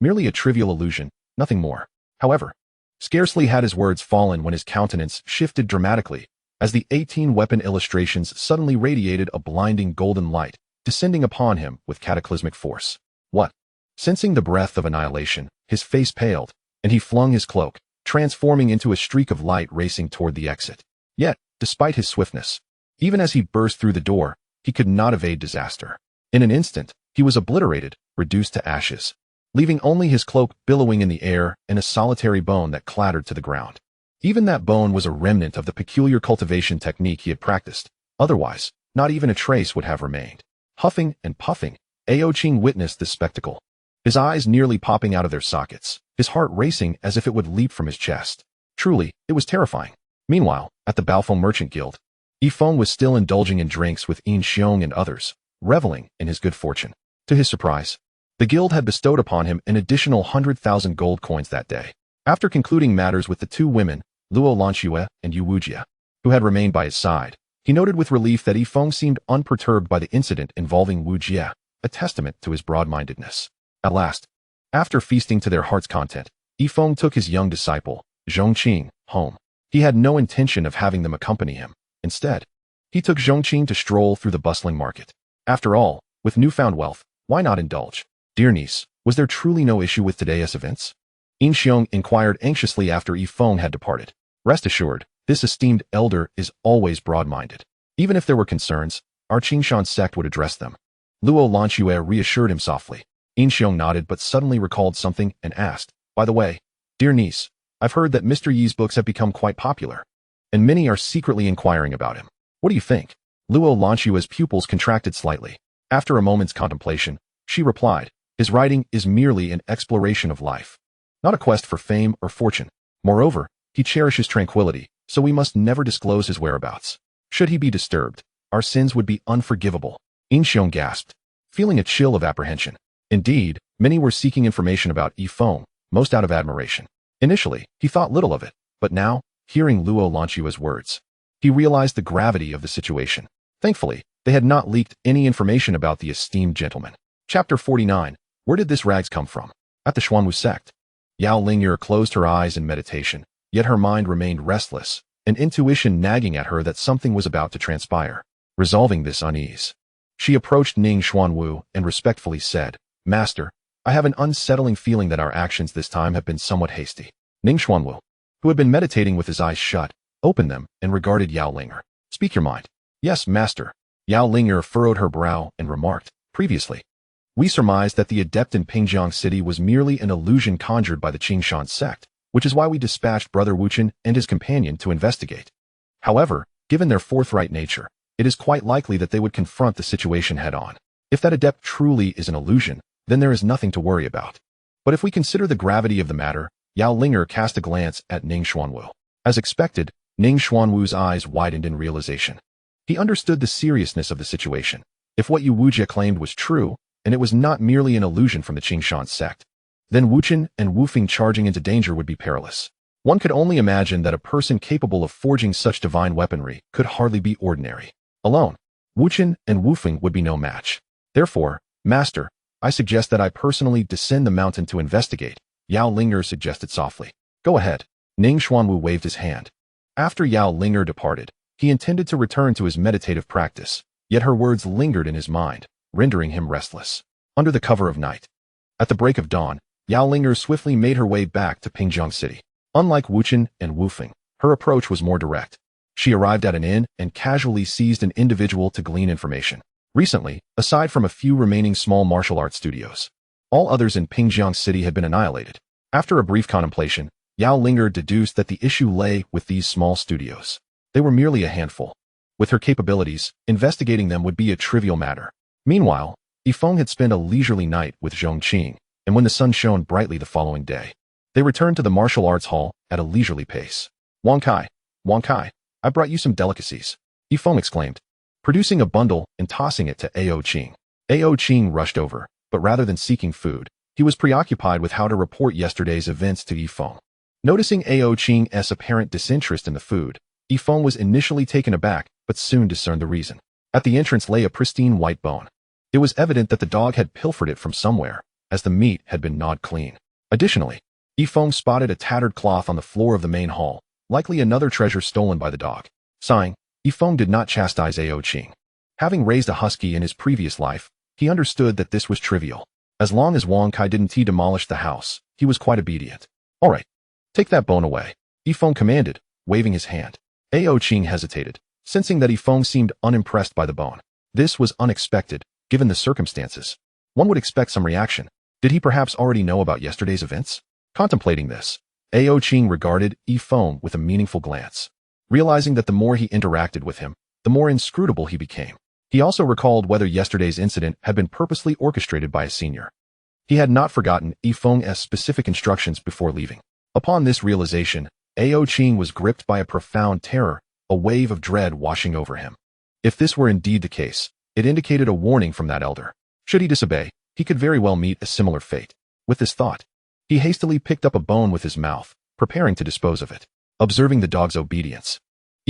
Merely a trivial illusion, nothing more. However, scarcely had his words fallen when his countenance shifted dramatically, as the 18 weapon illustrations suddenly radiated a blinding golden light, descending upon him with cataclysmic force. What? Sensing the breath of annihilation, his face paled, and he flung his cloak, transforming into a streak of light racing toward the exit. Yet, despite his swiftness, even as he burst through the door, he could not evade disaster. In an instant, he was obliterated, reduced to ashes, leaving only his cloak billowing in the air and a solitary bone that clattered to the ground. Even that bone was a remnant of the peculiar cultivation technique he had practiced. Otherwise, not even a trace would have remained. Huffing and puffing, Ao Qing witnessed this spectacle, his eyes nearly popping out of their sockets, his heart racing as if it would leap from his chest. Truly, it was terrifying. Meanwhile, at the Baofeng Merchant Guild, Feng was still indulging in drinks with Yin Xiong and others, reveling in his good fortune. To his surprise, the guild had bestowed upon him an additional 100,000 gold coins that day. After concluding matters with the two women, Luo Lanxue and Yu Wujia, who had remained by his side, he noted with relief that Feng seemed unperturbed by the incident involving Wujia, a testament to his broad-mindedness. At last, after feasting to their heart's content, Feng took his young disciple, Zhongqing, home. He had no intention of having them accompany him. Instead, he took Zhongqing to stroll through the bustling market. After all, with newfound wealth, why not indulge? Dear niece, was there truly no issue with today's events? Yin Xiong inquired anxiously after Feng had departed. Rest assured, this esteemed elder is always broad-minded. Even if there were concerns, our Qingshan sect would address them. Luo Lanxue reassured him softly. Yin Xiong nodded but suddenly recalled something and asked, by the way, dear niece, I've heard that Mr. Yi's books have become quite popular, and many are secretly inquiring about him. What do you think? Luo Lanxue's pupils contracted slightly. After a moment's contemplation, she replied, his writing is merely an exploration of life, not a quest for fame or fortune. Moreover, he cherishes tranquility, so we must never disclose his whereabouts. Should he be disturbed, our sins would be unforgivable. Yin Xiong gasped, feeling a chill of apprehension. Indeed, many were seeking information about Feng, most out of admiration. Initially, he thought little of it, but now, hearing Luo Lanxue's words, he realized the gravity of the situation. Thankfully, they had not leaked any information about the esteemed gentleman. Chapter 49. Where did this rags come from? At the Xuanwu sect. Yao Ling'er closed her eyes in meditation, yet her mind remained restless, an intuition nagging at her that something was about to transpire. Resolving this unease, she approached Ning Xuanwu and respectfully said, Master, I have an unsettling feeling that our actions this time have been somewhat hasty. Ning Xuanwu, who had been meditating with his eyes shut, opened them and regarded Yao Ling'er. Speak your mind. Yes, master. Yao Ling'er furrowed her brow and remarked, previously, we surmised that the adept in Pingjiang City was merely an illusion conjured by the Qingshan sect, which is why we dispatched Brother Wuchen and his companion to investigate. However, given their forthright nature, it is quite likely that they would confront the situation head-on. If that adept truly is an illusion, then there is nothing to worry about. But if we consider the gravity of the matter, Yao Ling'er cast a glance at Ning Xuanwu. As expected, Ning Xuanwu's eyes widened in realization. He understood the seriousness of the situation. If what Yu Wujia claimed was true, and it was not merely an illusion from the Qingshan sect, then Wuchen and Wufeng charging into danger would be perilous. One could only imagine that a person capable of forging such divine weaponry could hardly be ordinary. Alone, Wuchen and Wufeng would be no match. Therefore, Master, I suggest that I personally descend the mountain to investigate, Yao Ling'er suggested softly. Go ahead. Ning Xuanwu waved his hand. After Yao Linger departed, he intended to return to his meditative practice, yet her words lingered in his mind, rendering him restless. Under the cover of night. At the break of dawn, Yao Linger swiftly made her way back to Pingjiang City. Unlike Wuchen and Wufeng, her approach was more direct. She arrived at an inn and casually seized an individual to glean information. Recently, aside from a few remaining small martial arts studios, all others in Pingjiang City had been annihilated. After a brief contemplation, Yao Linger deduced that the issue lay with these small studios. They were merely a handful. With her capabilities, investigating them would be a trivial matter. Meanwhile, Feng had spent a leisurely night with Zhong Qing, and when the sun shone brightly the following day, they returned to the martial arts hall at a leisurely pace. Wang Kai, I brought you some delicacies, Feng exclaimed, producing a bundle and tossing it to Ao Qing. Ao Qing rushed over, but rather than seeking food, he was preoccupied with how to report yesterday's events to Feng. Noticing Ao Qing's apparent disinterest in the food, Feng was initially taken aback, but soon discerned the reason. At the entrance lay a pristine white bone. It was evident that the dog had pilfered it from somewhere, as the meat had been gnawed clean. Additionally, Feng spotted a tattered cloth on the floor of the main hall, likely another treasure stolen by the dog. Sighing, Feng did not chastise Ao Qing. Having raised a husky in his previous life, he understood that this was trivial. As long as Wang Kai didn't demolish the house, he was quite obedient. All right, take that bone away, Feng commanded, waving his hand. Ao Qing hesitated, sensing that Feng seemed unimpressed by the bone. This was unexpected, given the circumstances. One would expect some reaction. Did he perhaps already know about yesterday's events? Contemplating this, Ao Qing regarded Feng with a meaningful glance. Realizing that the more he interacted with him, the more inscrutable he became. He also recalled whether yesterday's incident had been purposely orchestrated by a senior. He had not forgotten Feng's specific instructions before leaving. Upon this realization, Ao Qing was gripped by a profound terror, a wave of dread washing over him. If this were indeed the case, it indicated a warning from that elder. Should he disobey, he could very well meet a similar fate. With this thought, he hastily picked up a bone with his mouth, preparing to dispose of it. Observing the dog's obedience,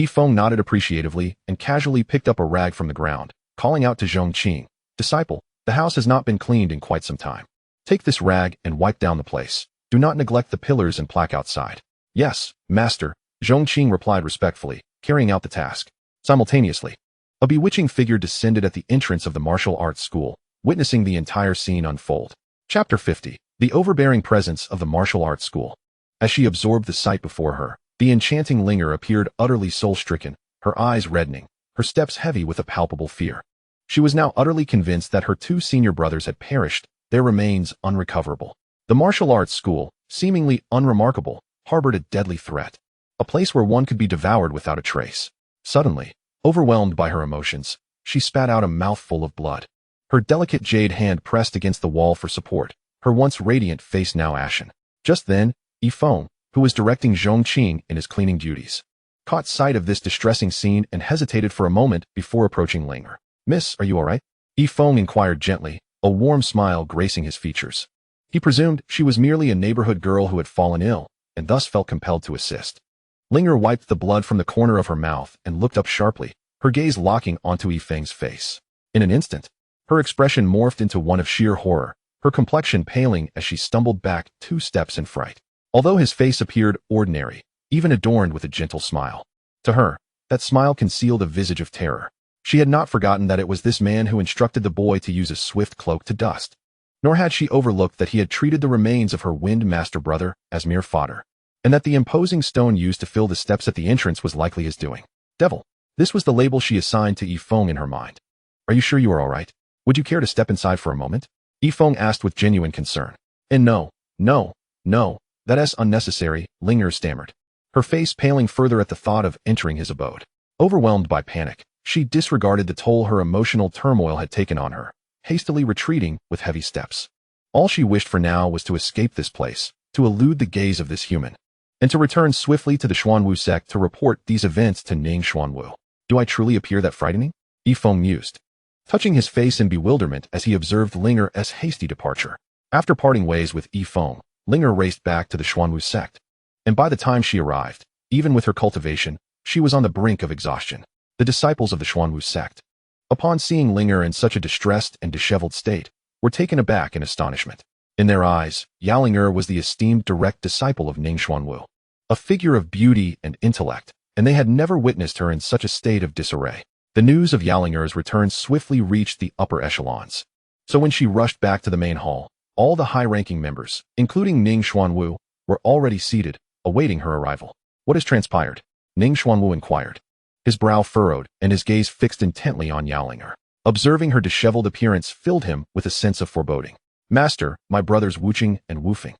Feng nodded appreciatively and casually picked up a rag from the ground, calling out to Zhong Qing, "Disciple, the house has not been cleaned in quite some time. Take this rag and wipe down the place. Do not neglect the pillars and plaque outside." "Yes, master," Zhong Qing replied respectfully, carrying out the task. Simultaneously, a bewitching figure descended at the entrance of the martial arts school, witnessing the entire scene unfold. Chapter 50. The overbearing presence of the martial arts school. As she absorbed the sight before her, the enchanting Linger appeared utterly soul-stricken, her eyes reddening, her steps heavy with a palpable fear. She was now utterly convinced that her two senior brothers had perished, their remains unrecoverable. The martial arts school, seemingly unremarkable, harbored a deadly threat. A place where one could be devoured without a trace. Suddenly, overwhelmed by her emotions, she spat out a mouthful of blood. Her delicate jade hand pressed against the wall for support, her once radiant face now ashen. Just then, Feng, who was directing Zhong Qing in his cleaning duties, caught sight of this distressing scene and hesitated for a moment before approaching Linger. "Miss, are you all right?" Feng inquired gently, a warm smile gracing his features. He presumed she was merely a neighborhood girl who had fallen ill, and thus felt compelled to assist. Linger wiped the blood from the corner of her mouth and looked up sharply, her gaze locking onto Feng's face. In an instant, her expression morphed into one of sheer horror, her complexion paling as she stumbled back 2 steps in fright. Although his face appeared ordinary, even adorned with a gentle smile, to her, that smile concealed a visage of terror. She had not forgotten that it was this man who instructed the boy to use a swift cloak to dust. Nor had she overlooked that he had treated the remains of her wind master brother as mere fodder, and that the imposing stone used to fill the steps at the entrance was likely his doing. Devil. This was the label she assigned to Feng in her mind. "Are you sure you are all right? Would you care to step inside for a moment?" Feng asked with genuine concern. "And no, that is unnecessary," Linger stammered, her face paling further at the thought of entering his abode. Overwhelmed by panic, she disregarded the toll her emotional turmoil had taken on her, hastily retreating with heavy steps. All she wished for now was to escape this place, to elude the gaze of this human, and to return swiftly to the Xuanwu sect to report these events to Ning Xuanwu. "Do I truly appear that frightening?" Feng mused, touching his face in bewilderment as he observed Linger's hasty departure. After parting ways with Feng, Linger raced back to the Xuanwu sect, and by the time she arrived, even with her cultivation, she was on the brink of exhaustion. The disciples of the Xuanwu sect, upon seeing Linger in such a distressed and disheveled state, were taken aback in astonishment. In their eyes, Yao Linger was the esteemed direct disciple of Ning Xuanwu. a figure of beauty and intellect, and they had never witnessed her in such a state of disarray. The news of Yalinger's return swiftly reached the upper echelons. So when she rushed back to the main hall, all the high-ranking members, including Ning Xuanwu, were already seated, awaiting her arrival. What has transpired? Ning Xuanwu inquired. His brow furrowed and his gaze fixed intently on Yalinger. Observing her disheveled appearance filled him with a sense of foreboding. Master, my brothers Wuqing and Wufeng.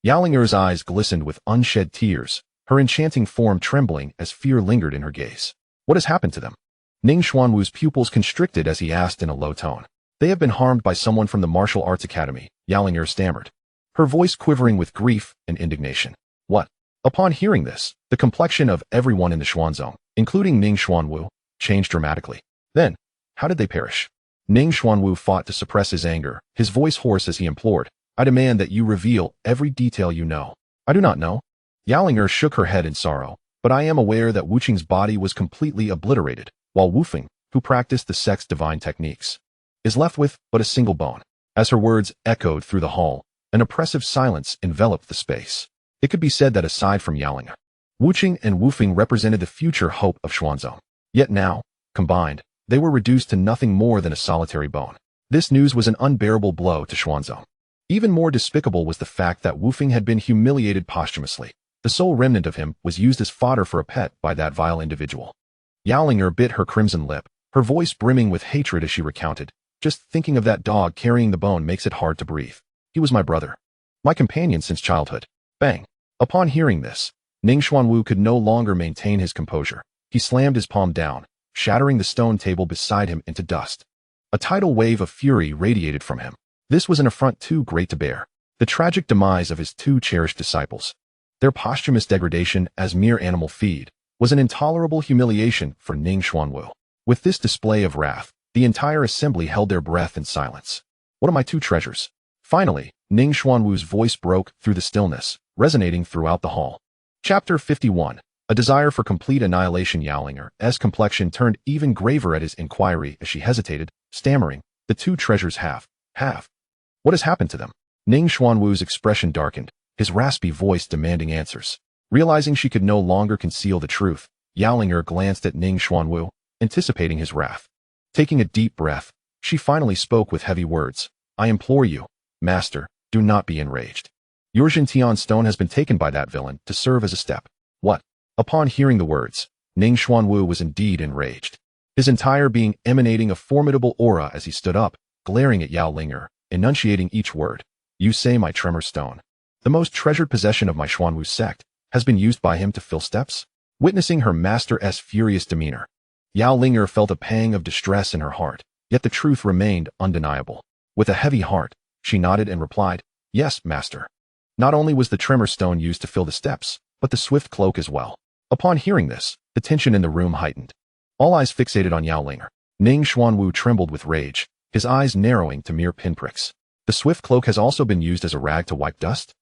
Yalinger's eyes glistened with unshed tears, her enchanting form trembling as fear lingered in her gaze. What has happened to them? Ning Xuanwu's pupils constricted as he asked in a low tone. They have been harmed by someone from the martial arts academy, Yalinger stammered, her voice quivering with grief and indignation. What? Upon hearing this, the complexion of everyone in the Xuanzong, including Ning Xuanwu, changed dramatically. Then, how did they perish? Ning Xuanwu fought to suppress his anger, his voice hoarse as he implored, I demand that you reveal every detail you know. I do not know. Yalinger shook her head in sorrow, but I am aware that Wuqing's body was completely obliterated, while Wufeng, who practiced the sect's divine techniques, is left with but a single bone. As her words echoed through the hall, an oppressive silence enveloped the space. It could be said that aside from Yalinger, Wuqing and Wufeng represented the future hope of Xuanzong. Yet now, combined, they were reduced to nothing more than a solitary bone. This news was an unbearable blow to Xuanzong. Even more despicable was the fact that Wufeng had been humiliated posthumously. The sole remnant of him was used as fodder for a pet by that vile individual. Yalinger bit her crimson lip, her voice brimming with hatred as she recounted. Just thinking of that dog carrying the bone makes it hard to breathe. He was my brother. My companion since childhood. Bang. Upon hearing this, Ning Xuanwu could no longer maintain his composure. He slammed his palm down, shattering the stone table beside him into dust. A tidal wave of fury radiated from him. This was an affront too great to bear. The tragic demise of his two cherished disciples, their posthumous degradation as mere animal feed, was an intolerable humiliation for Ning Xuanwu. With this display of wrath, the entire assembly held their breath in silence. What are my two treasures? Finally, Ning Xuanwu's voice broke through the stillness, resonating throughout the hall. Chapter 51. A desire for complete annihilation. Yalinger's complexion turned even graver at his inquiry as she hesitated, stammering, the two treasures have. What has happened to them? Ning Xuanwu's expression darkened, his raspy voice demanding answers. Realizing she could no longer conceal the truth, Yalinger glanced at Ning Xuanwu, anticipating his wrath. Taking a deep breath, she finally spoke with heavy words. I implore you, Master, do not be enraged. Your Jintian stone has been taken by that villain to serve as a step. What? Upon hearing the words, Ning Xuanwu was indeed enraged. His entire being emanating a formidable aura as he stood up, glaring at Yalinger, enunciating each word. You say my tremor stone, the most treasured possession of my Xuanwu sect, has been used by him to fill steps? Witnessing her master's furious demeanor, Yalinger felt a pang of distress in her heart, yet the truth remained undeniable. With a heavy heart, she nodded and replied, Yes, master. Not only was the tremor stone used to fill the steps, but the swift cloak as well. Upon hearing this, the tension in the room heightened. All eyes fixated on Yalinger. Ning Xuanwu trembled with rage, his eyes narrowing to mere pinpricks. The swift cloak has also been used as a rag to wipe dust?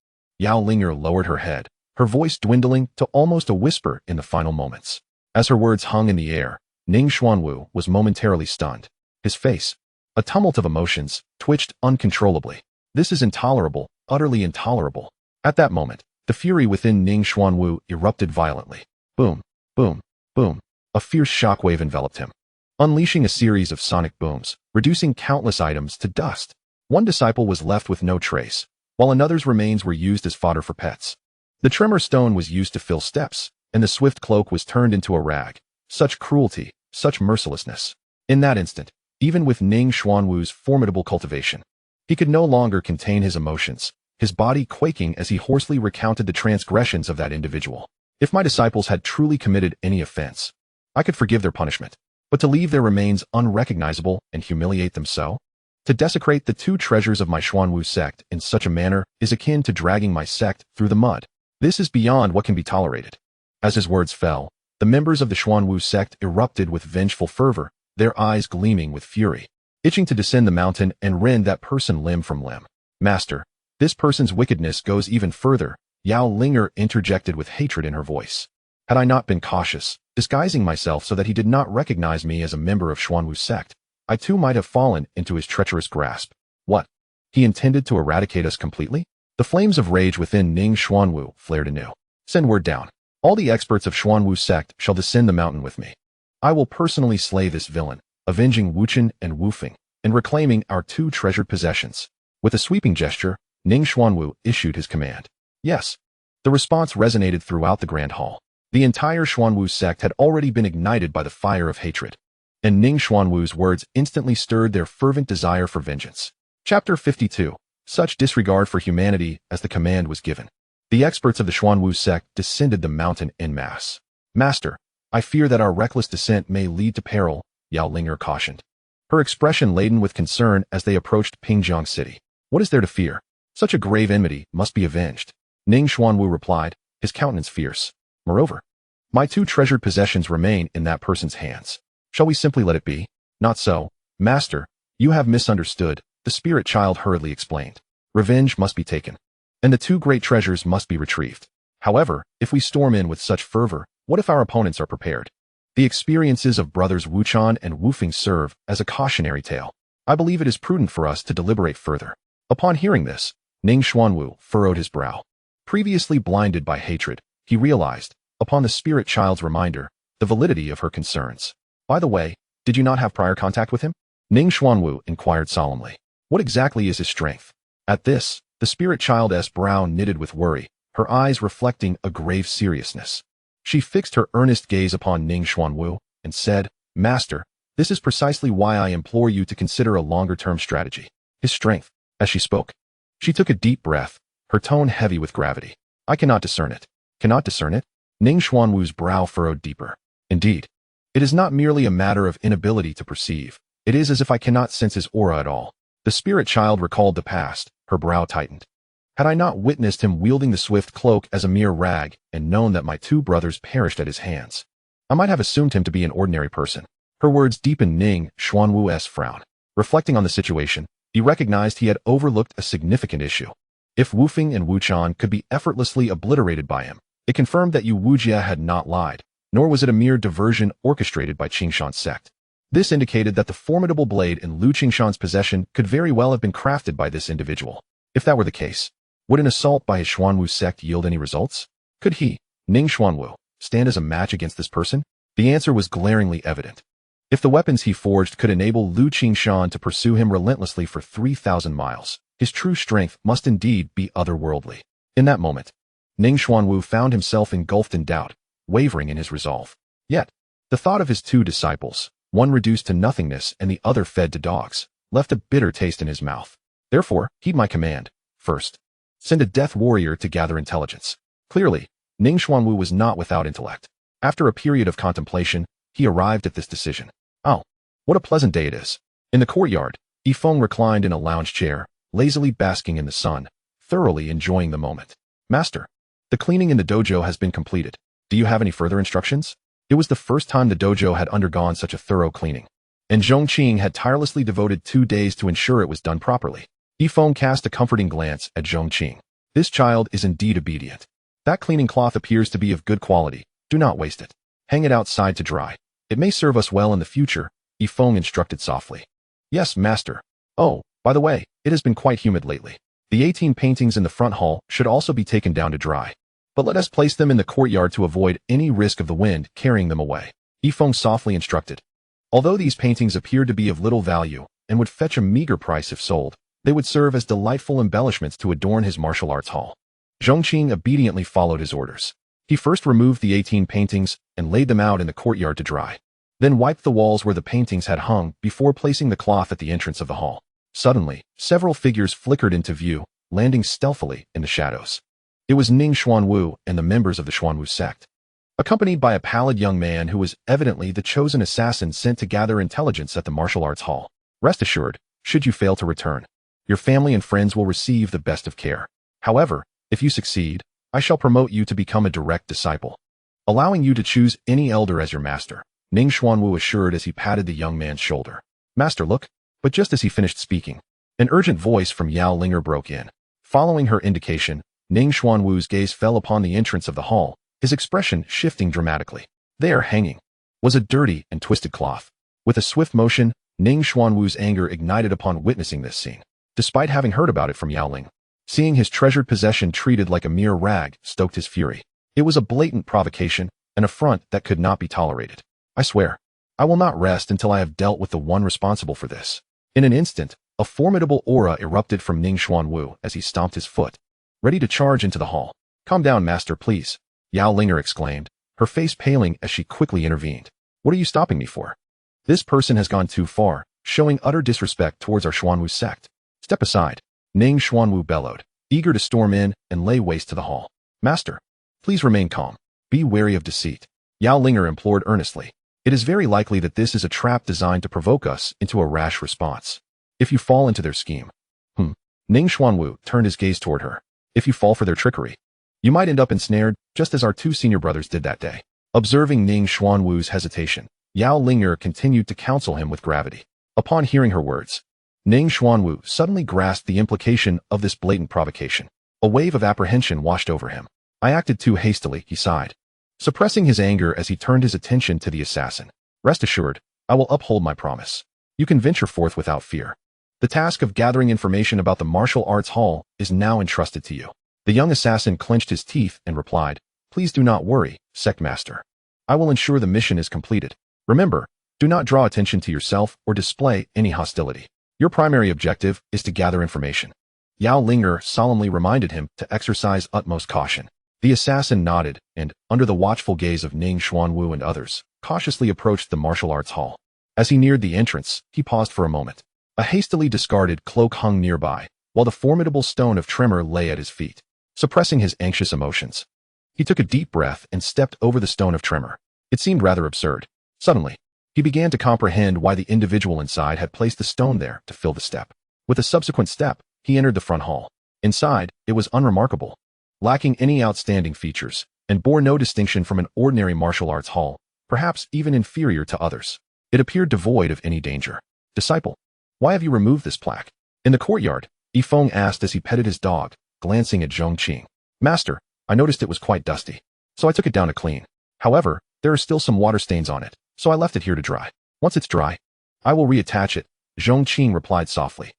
Yalinger lowered her head, her voice dwindling to almost a whisper in the final moments. As her words hung in the air, Ning Xuanwu was momentarily stunned. His face, a tumult of emotions, twitched uncontrollably. This is intolerable, utterly intolerable. At that moment, the fury within Ning Xuanwu erupted violently. Boom, boom, boom. A fierce shockwave enveloped him, unleashing a series of sonic booms, reducing countless items to dust. One disciple was left with no trace, while another's remains were used as fodder for pets. The tremor stone was used to fill steps, and the swift cloak was turned into a rag. Such cruelty, such mercilessness. In that instant, even with Ning Xuanwu's formidable cultivation, he could no longer contain his emotions, his body quaking as he hoarsely recounted the transgressions of that individual. If my disciples had truly committed any offense, I could forgive their punishment, but to leave their remains unrecognizable and humiliate them so? To desecrate the two treasures of my Xuanwu sect in such a manner is akin to dragging my sect through the mud. This is beyond what can be tolerated. As his words fell, the members of the Xuanwu sect erupted with vengeful fervor, their eyes gleaming with fury, itching to descend the mountain and rend that person limb from limb. Master, this person's wickedness goes even further, Yalinger interjected with hatred in her voice. Had I not been cautious, disguising myself so that he did not recognize me as a member of Xuanwu's sect, I too might have fallen into his treacherous grasp. What? He intended to eradicate us completely? The flames of rage within Ning Xuanwu flared anew. Send word down. All the experts of Xuanwu sect shall descend the mountain with me. I will personally slay this villain, avenging Wuchen and Wufeng, and reclaiming our 2 treasured possessions. With a sweeping gesture, Ning Xuanwu issued his command. Yes. The response resonated throughout the Grand Hall. The entire Xuanwu sect had already been ignited by the fire of hatred, and Ning Xuanwu's words instantly stirred their fervent desire for vengeance. Chapter 52. Such disregard for humanity as the command was given. The experts of the Xuanwu sect descended the mountain en masse. Master, I fear that our reckless descent may lead to peril, Yao Linger cautioned, her expression laden with concern as they approached Pingjiang City. What is there to fear? Such a grave enmity must be avenged. Ning Xuanwu replied, his countenance fierce. Moreover, my 2 treasured possessions remain in that person's hands. Shall we simply let it be? Not so, Master. You have misunderstood, the spirit child hurriedly explained. Revenge must be taken, and the 2 great treasures must be retrieved. However, if we storm in with such fervor, what if our opponents are prepared? The experiences of brothers Wuchan and Wufeng serve as a cautionary tale. I believe it is prudent for us to deliberate further. Upon hearing this, Ning Xuanwu furrowed his brow. Previously blinded by hatred, he realized, upon the spirit child's reminder, the validity of her concerns. By the way, did you not have prior contact with him? Ning Xuanwu inquired solemnly. What exactly is his strength? At this, the spirit child's brow knitted with worry, her eyes reflecting a grave seriousness. She fixed her earnest gaze upon Ning Xuanwu and said, Master, this is precisely why I implore you to consider a longer-term strategy. His strength. As she spoke, she took a deep breath, her tone heavy with gravity. I cannot discern it. Cannot discern it? Ning Xuanwu's brow furrowed deeper. Indeed, it is not merely a matter of inability to perceive. It is as if I cannot sense his aura at all. The spirit child recalled the past, her brow tightened. Had I not witnessed him wielding the swift cloak as a mere rag and known that my 2 brothers perished at his hands, I might have assumed him to be an ordinary person. Her words deepened Ning Xuanwu's frown. Reflecting on the situation, he recognized he had overlooked a significant issue. If Wufeng and Wuchan could be effortlessly obliterated by him, it confirmed that Yu Wujia had not lied, nor was it a mere diversion orchestrated by Qingshan's sect. This indicated that the formidable blade in Lu Qingshan's possession could very well have been crafted by this individual. If that were the case, would an assault by his Xuanwu sect yield any results? Could he, Ning Xuanwu, stand as a match against this person? The answer was glaringly evident. If the weapons he forged could enable Lu Qingshan to pursue him relentlessly for 3,000 miles, his true strength must indeed be otherworldly. In that moment, Ning Xuanwu found himself engulfed in doubt, wavering in his resolve. Yet, the thought of his 2 disciples, one reduced to nothingness and the other fed to dogs, left a bitter taste in his mouth. Therefore, heed my command. First, send a death warrior to gather intelligence. Clearly, Ning Xuanwu was not without intellect. After a period of contemplation, he arrived at this decision. Oh, what a pleasant day it is. In the courtyard, Feng reclined in a lounge chair, lazily basking in the sun, thoroughly enjoying the moment. Master, the cleaning in the dojo has been completed. Do you have any further instructions? It was the first time the dojo had undergone such a thorough cleaning, and Zhongqing had tirelessly devoted 2 days to ensure it was done properly. Feng cast a comforting glance at Zhongqing. This child is indeed obedient. That cleaning cloth appears to be of good quality. Do not waste it. Hang it outside to dry. It may serve us well in the future, Feng instructed softly. Yes, master. Oh, by the way, it has been quite humid lately. The 18 paintings in the front hall should also be taken down to dry. But let us place them in the courtyard to avoid any risk of the wind carrying them away, Feng softly instructed. Although these paintings appeared to be of little value and would fetch a meager price if sold, they would serve as delightful embellishments to adorn his martial arts hall. Zhongqing obediently followed his orders. He first removed the 18 paintings and laid them out in the courtyard to dry, then wiped the walls where the paintings had hung before placing the cloth at the entrance of the hall. Suddenly, several figures flickered into view, landing stealthily in the shadows. It was Ning Xuanwu and the members of the Xuanwu sect, accompanied by a pallid young man who was evidently the chosen assassin sent to gather intelligence at the martial arts hall. Rest assured, should you fail to return, your family and friends will receive the best of care. However, if you succeed, I shall promote you to become a direct disciple, allowing you to choose any elder as your master, Ning Xuanwu assured as he patted the young man's shoulder. Master, look. But just as he finished speaking, an urgent voice from Yao Linger broke in. Following her indication, Ning Xuanwu's gaze fell upon the entrance of the hall, his expression shifting dramatically. There, hanging, was a dirty and twisted cloth. With a swift motion, Ning Xuanwu's anger ignited upon witnessing this scene. Despite having heard about it from Yao Ling, seeing his treasured possession treated like a mere rag stoked his fury. It was a blatant provocation, an affront that could not be tolerated. I swear, I will not rest until I have dealt with the one responsible for this. In an instant, a formidable aura erupted from Ning Xuanwu as he stomped his foot, ready to charge into the hall. Calm down, master, please, Yao Linger exclaimed, her face paling as she quickly intervened. What are you stopping me for? This person has gone too far, showing utter disrespect towards our Xuanwu sect. Step aside, Ning Xuanwu bellowed, eager to storm in and lay waste to the hall. Master, please remain calm. Be wary of deceit, Yao Linger implored earnestly. It is very likely that this is a trap designed to provoke us into a rash response. If you fall into their scheme. Ning Xuanwu turned his gaze toward her. If you fall for their trickery, you might end up ensnared, just as our two senior brothers did that day. Observing Ning Xuanwu's hesitation, Yao Linger continued to counsel him with gravity. Upon hearing her words, Ning Xuanwu suddenly grasped the implication of this blatant provocation. A wave of apprehension washed over him. I acted too hastily, he sighed, suppressing his anger as he turned his attention to the assassin. Rest assured, I will uphold my promise. You can venture forth without fear. The task of gathering information about the martial arts hall is now entrusted to you. The young assassin clenched his teeth and replied, Please do not worry, sect master. I will ensure the mission is completed. Remember, do not draw attention to yourself or display any hostility. Your primary objective is to gather information. Yao Linger solemnly reminded him to exercise utmost caution. The assassin nodded and, under the watchful gaze of Ning Xuanwu and others, cautiously approached the martial arts hall. As he neared the entrance, he paused for a moment. A hastily discarded cloak hung nearby, while the formidable stone of tremor lay at his feet. Suppressing his anxious emotions, he took a deep breath and stepped over the stone of tremor. It seemed rather absurd. Suddenly, he began to comprehend why the individual inside had placed the stone there to fill the step. With a subsequent step, he entered the front hall. Inside, it was unremarkable, lacking any outstanding features, and bore no distinction from an ordinary martial arts hall, perhaps even inferior to others. It appeared devoid of any danger. Disciple, why have you removed this plaque? In the courtyard, Feng asked as he petted his dog, glancing at Zhongqing. Master, I noticed it was quite dusty, so I took it down to clean. However, there are still some water stains on it, so I left it here to dry. Once it's dry, I will reattach it, Zhongqing replied softly.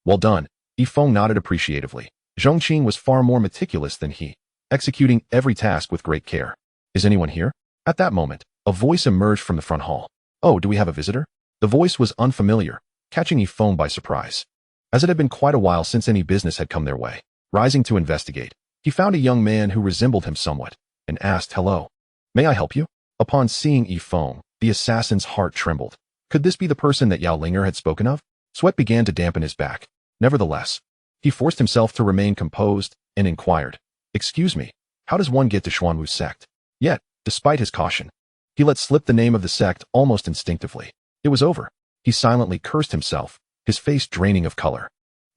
Well done. Feng nodded appreciatively. Zhongqing was far more meticulous than he, executing every task with great care. Is anyone here? At that moment, a voice emerged from the front hall. Oh, do we have a visitor? The voice was unfamiliar, catching Feng by surprise, as it had been quite a while since any business had come their way. Rising to investigate, he found a young man who resembled him somewhat, and asked, Hello, may I help you? Upon seeing Feng, the assassin's heart trembled. Could this be the person that Yao Linger had spoken of? Sweat began to dampen his back. Nevertheless, he forced himself to remain composed and inquired, Excuse me, how does one get to Xuanwu's sect? Yet, despite his caution, he let slip the name of the sect almost instinctively. It was over. He silently cursed himself, his face draining of color.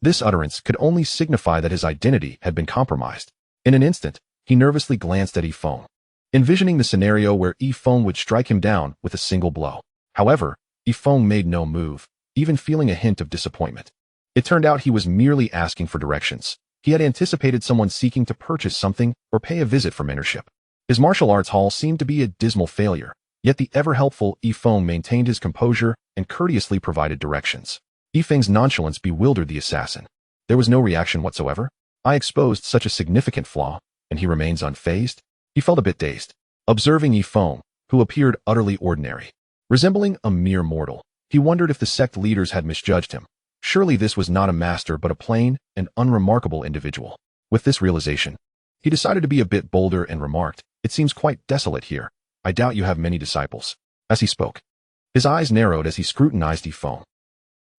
This utterance could only signify that his identity had been compromised. In an instant, he nervously glanced at Feng, envisioning the scenario where Feng would strike him down with a single blow. However, Feng made no move, even feeling a hint of disappointment. It turned out he was merely asking for directions. He had anticipated someone seeking to purchase something or pay a visit for mentorship. His martial arts hall seemed to be a dismal failure, yet the ever-helpful Feng maintained his composure and courteously provided directions. Feng's nonchalance bewildered the assassin. There was no reaction whatsoever. I exposed such a significant flaw, and he remains unfazed? He felt a bit dazed, observing Feng, who appeared utterly ordinary, resembling a mere mortal. He wondered if the sect leaders had misjudged him. Surely this was not a master but a plain and unremarkable individual. With this realization, he decided to be a bit bolder and remarked, It seems quite desolate here. I doubt you have many disciples. As he spoke, his eyes narrowed as he scrutinized Feng.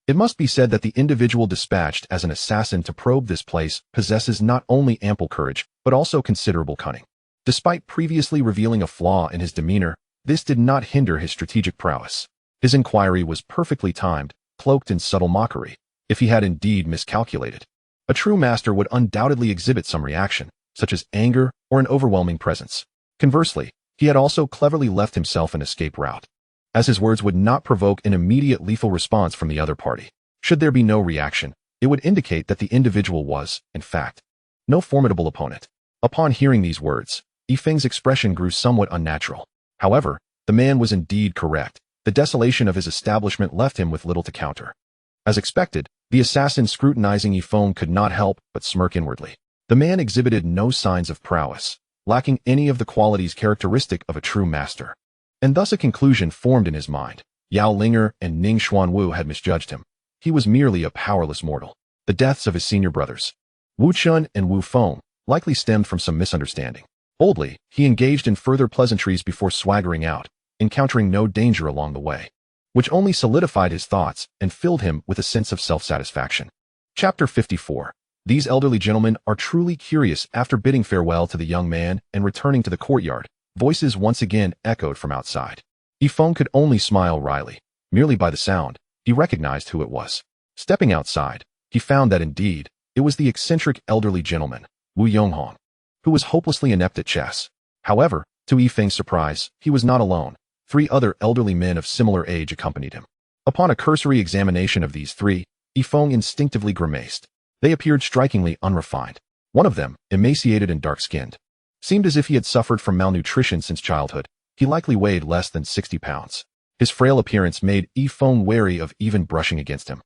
It must be said that the individual dispatched as an assassin to probe this place possesses not only ample courage, but also considerable cunning. Despite previously revealing a flaw in his demeanor, this did not hinder his strategic prowess. His inquiry was perfectly timed, cloaked in subtle mockery. If he had indeed miscalculated, a true master would undoubtedly exhibit some reaction, such as anger or an overwhelming presence. Conversely, he had also cleverly left himself an escape route, as his words would not provoke an immediate lethal response from the other party. Should there be no reaction, it would indicate that the individual was, in fact, no formidable opponent. Upon hearing these words, Feng's expression grew somewhat unnatural. However, the man was indeed correct. The desolation of his establishment left him with little to counter. As expected, the assassin scrutinizing Feng could not help but smirk inwardly. The man exhibited no signs of prowess, lacking any of the qualities characteristic of a true master. And thus a conclusion formed in his mind. Yao Linger and Ning Xuanwu had misjudged him. He was merely a powerless mortal. The deaths of his senior brothers, Wu Chun and Wu Feng, likely stemmed from some misunderstanding. Boldly, he engaged in further pleasantries before swaggering out, encountering no danger along the way, which only solidified his thoughts and filled him with a sense of self-satisfaction. Chapter 54. These elderly gentlemen are truly curious. After bidding farewell to the young man and returning to the courtyard, voices once again echoed from outside. Feng could only smile wryly. Merely by the sound, he recognized who it was. Stepping outside, he found that indeed, it was the eccentric elderly gentleman, Wu Yonghong, who was hopelessly inept at chess. However, to Feng's surprise, he was not alone. 3 other elderly men of similar age accompanied him. Upon a cursory examination of these 3, Feng instinctively grimaced. They appeared strikingly unrefined. One of them, emaciated and dark-skinned, seemed as if he had suffered from malnutrition since childhood. He likely weighed less than 60 pounds. His frail appearance made Feng wary of even brushing against him,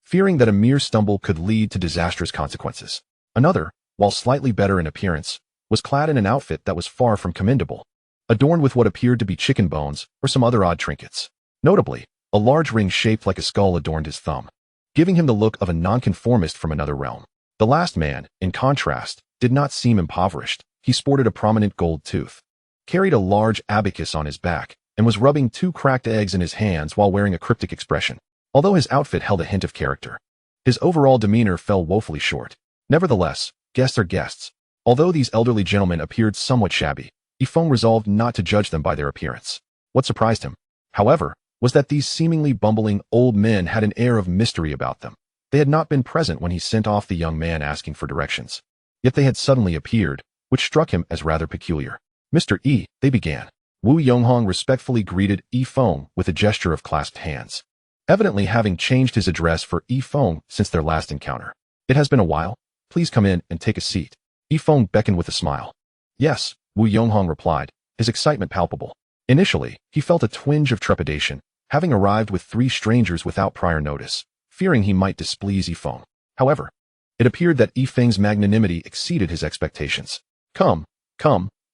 fearing that a mere stumble could lead to disastrous consequences. Another, while slightly better in appearance, was clad in an outfit that was far from commendable, adorned with what appeared to be chicken bones or some other odd trinkets. Notably, a large ring shaped like a skull adorned his thumb, giving him the look of a nonconformist from another realm. The last man, in contrast, did not seem impoverished. He sported a prominent gold tooth, carried a large abacus on his back, and was rubbing 2 cracked eggs in his hands while wearing a cryptic expression. Although his outfit held a hint of character, his overall demeanor fell woefully short. Nevertheless, guests are guests. Although these elderly gentlemen appeared somewhat shabby, Feng resolved not to judge them by their appearance. What surprised him, however, was that these seemingly bumbling old men had an air of mystery about them. They had not been present when he sent off the young man asking for directions. Yet they had suddenly appeared, which struck him as rather peculiar. Mr. E, they began. Wu Yonghong respectfully greeted Feng with a gesture of clasped hands, evidently having changed his address for Feng since their last encounter. It has been a while. Please come in and take a seat. Feng beckoned with a smile. Yes, Wu Yonghong replied, his excitement palpable. Initially, he felt a twinge of trepidation, having arrived with 3 strangers without prior notice, fearing he might displease Feng. However, it appeared that Feng's magnanimity exceeded his expectations. Come,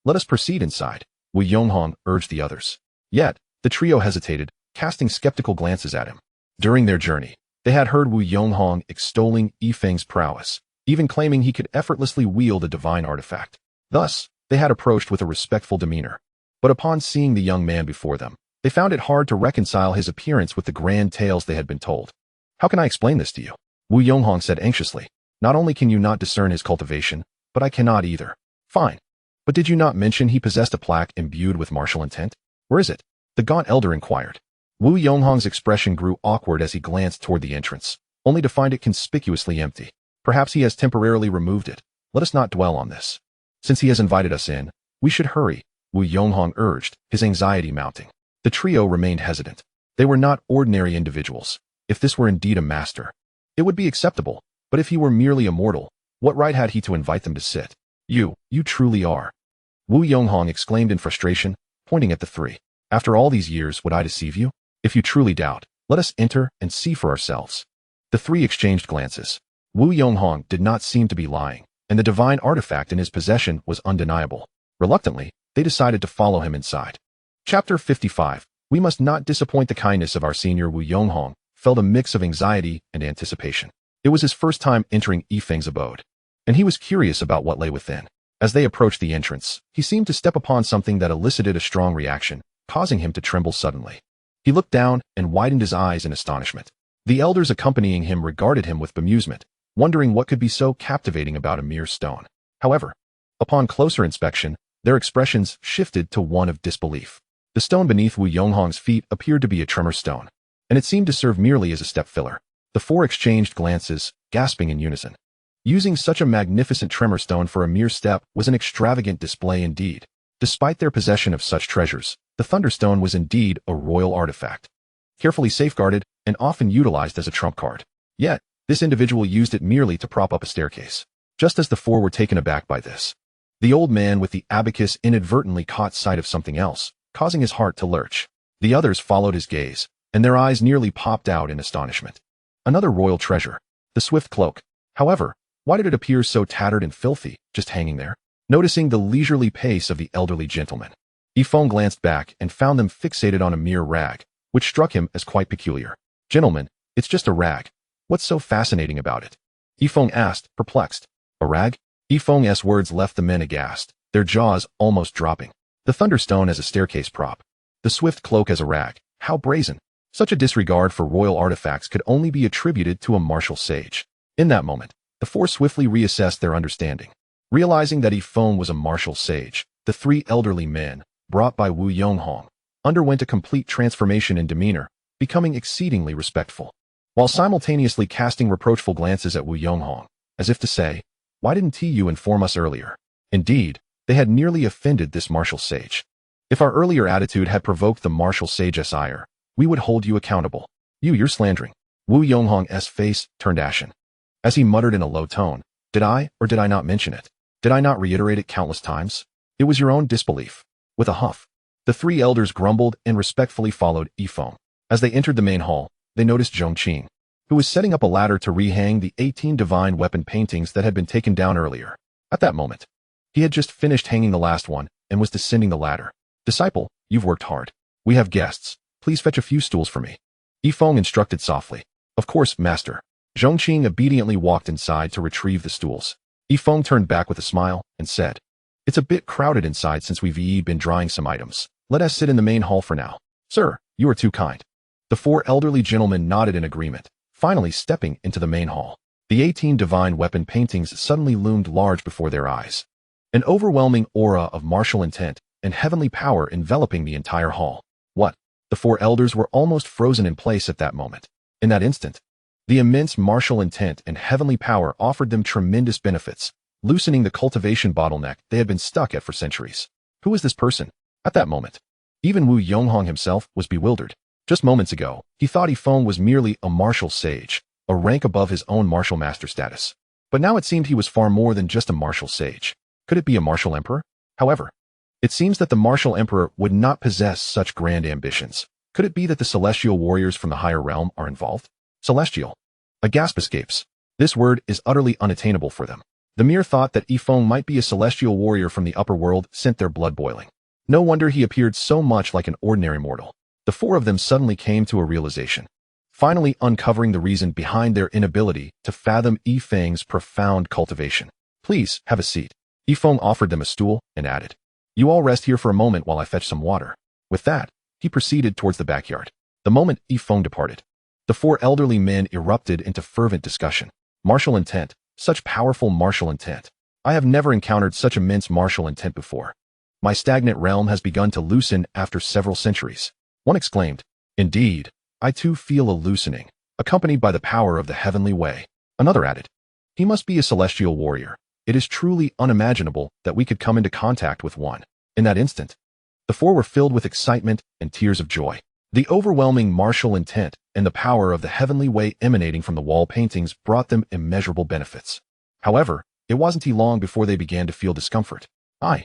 let us proceed inside, Wu Yonghong urged the others. Yet, the trio hesitated, casting skeptical glances at him. During their journey, they had heard Wu Yonghong extolling Feng's prowess, even claiming he could effortlessly wield a divine artifact. Thus, they had approached with a respectful demeanor. But upon seeing the young man before them, they found it hard to reconcile his appearance with the grand tales they had been told. How can I explain this to you? Wu Yonghong said anxiously. Not only can you not discern his cultivation, but I cannot either. Fine. But did you not mention he possessed a plaque imbued with martial intent? Where is it? The gaunt elder inquired. Wu Yonghong's expression grew awkward as he glanced toward the entrance, only to find it conspicuously empty. Perhaps he has temporarily removed it. Let us not dwell on this. Since he has invited us in, we should hurry, Wu Yonghong urged, his anxiety mounting. The trio remained hesitant. They were not ordinary individuals. If this were indeed a master, it would be acceptable, but if he were merely a mortal, what right had he to invite them to sit? You truly are. Wu Yonghong exclaimed in frustration, pointing at the 3. After all these years, would I deceive you? If you truly doubt, let us enter and see for ourselves. The 3 exchanged glances. Wu Yonghong did not seem to be lying, and the divine artifact in his possession was undeniable. Reluctantly, they decided to follow him inside. Chapter 55. We must not disappoint the kindness of our senior. Wu Yonghong felt a mix of anxiety and anticipation. It was his first time entering Feng's abode, and he was curious about what lay within. As they approached the entrance, he seemed to step upon something that elicited a strong reaction, causing him to tremble suddenly. He looked down and widened his eyes in astonishment. The elders accompanying him regarded him with bemusement, wondering what could be so captivating about a mere stone. However, upon closer inspection, their expressions shifted to one of disbelief. The stone beneath Wu Yonghong's feet appeared to be a tremor stone, and it seemed to serve merely as a step filler. The 4 exchanged glances, gasping in unison. Using such a magnificent tremor stone for a mere step was an extravagant display indeed. Despite their possession of such treasures, the Thunderstone was indeed a royal artifact, carefully safeguarded and often utilized as a trump card. Yet, this individual used it merely to prop up a staircase. Just as the 4 were taken aback by this, the old man with the abacus inadvertently caught sight of something else, causing his heart to lurch. The others followed his gaze, and their eyes nearly popped out in astonishment. Another royal treasure, the swift cloak. However, why did it appear so tattered and filthy, just hanging there? Noticing the leisurely pace of the elderly gentleman, Feng glanced back and found them fixated on a mere rag, which struck him as quite peculiar. Gentlemen, it's just a rag. What's so fascinating about it? Feng asked, perplexed. A rag? Feng's words left the men aghast, their jaws almost dropping. The thunderstone as a staircase prop. The swift cloak as a rag. How brazen. Such a disregard for royal artifacts could only be attributed to a martial sage. In that moment, the four swiftly reassessed their understanding. Realizing that Feng was a martial sage, the three elderly men, brought by Wu Yonghong, underwent a complete transformation in demeanor, becoming exceedingly respectful, while simultaneously casting reproachful glances at Wu Yonghong, as if to say, why didn't you inform us earlier? Indeed, they had nearly offended this martial sage. If our earlier attitude had provoked the martial sage's ire, we would hold you accountable. You're slandering. Wu Yonghong's face turned ashen. As he muttered in a low tone, did I or did I not mention it? Did I not reiterate it countless times? It was your own disbelief. With a huff, the three elders grumbled and respectfully followed Feng. As they entered the main hall, they noticed Zhongqing, who was setting up a ladder to rehang the 18 divine weapon paintings that had been taken down earlier. At that moment, he had just finished hanging the last one and was descending the ladder. Disciple, you've worked hard. We have guests. Please fetch a few stools for me. Feng instructed softly. Of course, master. Zhongqing obediently walked inside to retrieve the stools. Feng turned back with a smile and said, it's a bit crowded inside since we've been drying some items. Let us sit in the main hall for now. Sir, you are too kind. The four elderly gentlemen nodded in agreement, finally stepping into the main hall. The 18 divine weapon paintings suddenly loomed large before their eyes. An overwhelming aura of martial intent and heavenly power enveloping the entire hall. What? The four elders were almost frozen in place at that moment. In that instant, the immense martial intent and heavenly power offered them tremendous benefits, loosening the cultivation bottleneck they had been stuck at for centuries. Who was this person? At that moment, even Wu Yonghong himself was bewildered. Just moments ago, he thought Feng was merely a martial sage, a rank above his own martial master status. But now it seemed he was far more than just a martial sage. Could it be a martial emperor? However, it seems that the martial emperor would not possess such grand ambitions. Could it be that the celestial warriors from the higher realm are involved? Celestial. A gasp escapes. This word is utterly unattainable for them. The mere thought that Feng might be a celestial warrior from the upper world sent their blood boiling. No wonder he appeared so much like an ordinary mortal. The four of them suddenly came to a realization, finally uncovering the reason behind their inability to fathom Feng's profound cultivation. Please, have a seat. Feng offered them a stool and added, you all rest here for a moment while I fetch some water. With that, he proceeded towards the backyard. The moment Feng departed, the four elderly men erupted into fervent discussion. Martial intent, such powerful martial intent. I have never encountered such immense martial intent before. My stagnant realm has begun to loosen after several centuries. One exclaimed, indeed, I too feel a loosening, accompanied by the power of the heavenly way. Another added, he must be a celestial warrior. It is truly unimaginable that we could come into contact with one. In that instant, the four were filled with excitement and tears of joy. The overwhelming martial intent and the power of the heavenly way emanating from the wall paintings brought them immeasurable benefits. However, it wasn't long before they began to feel discomfort. I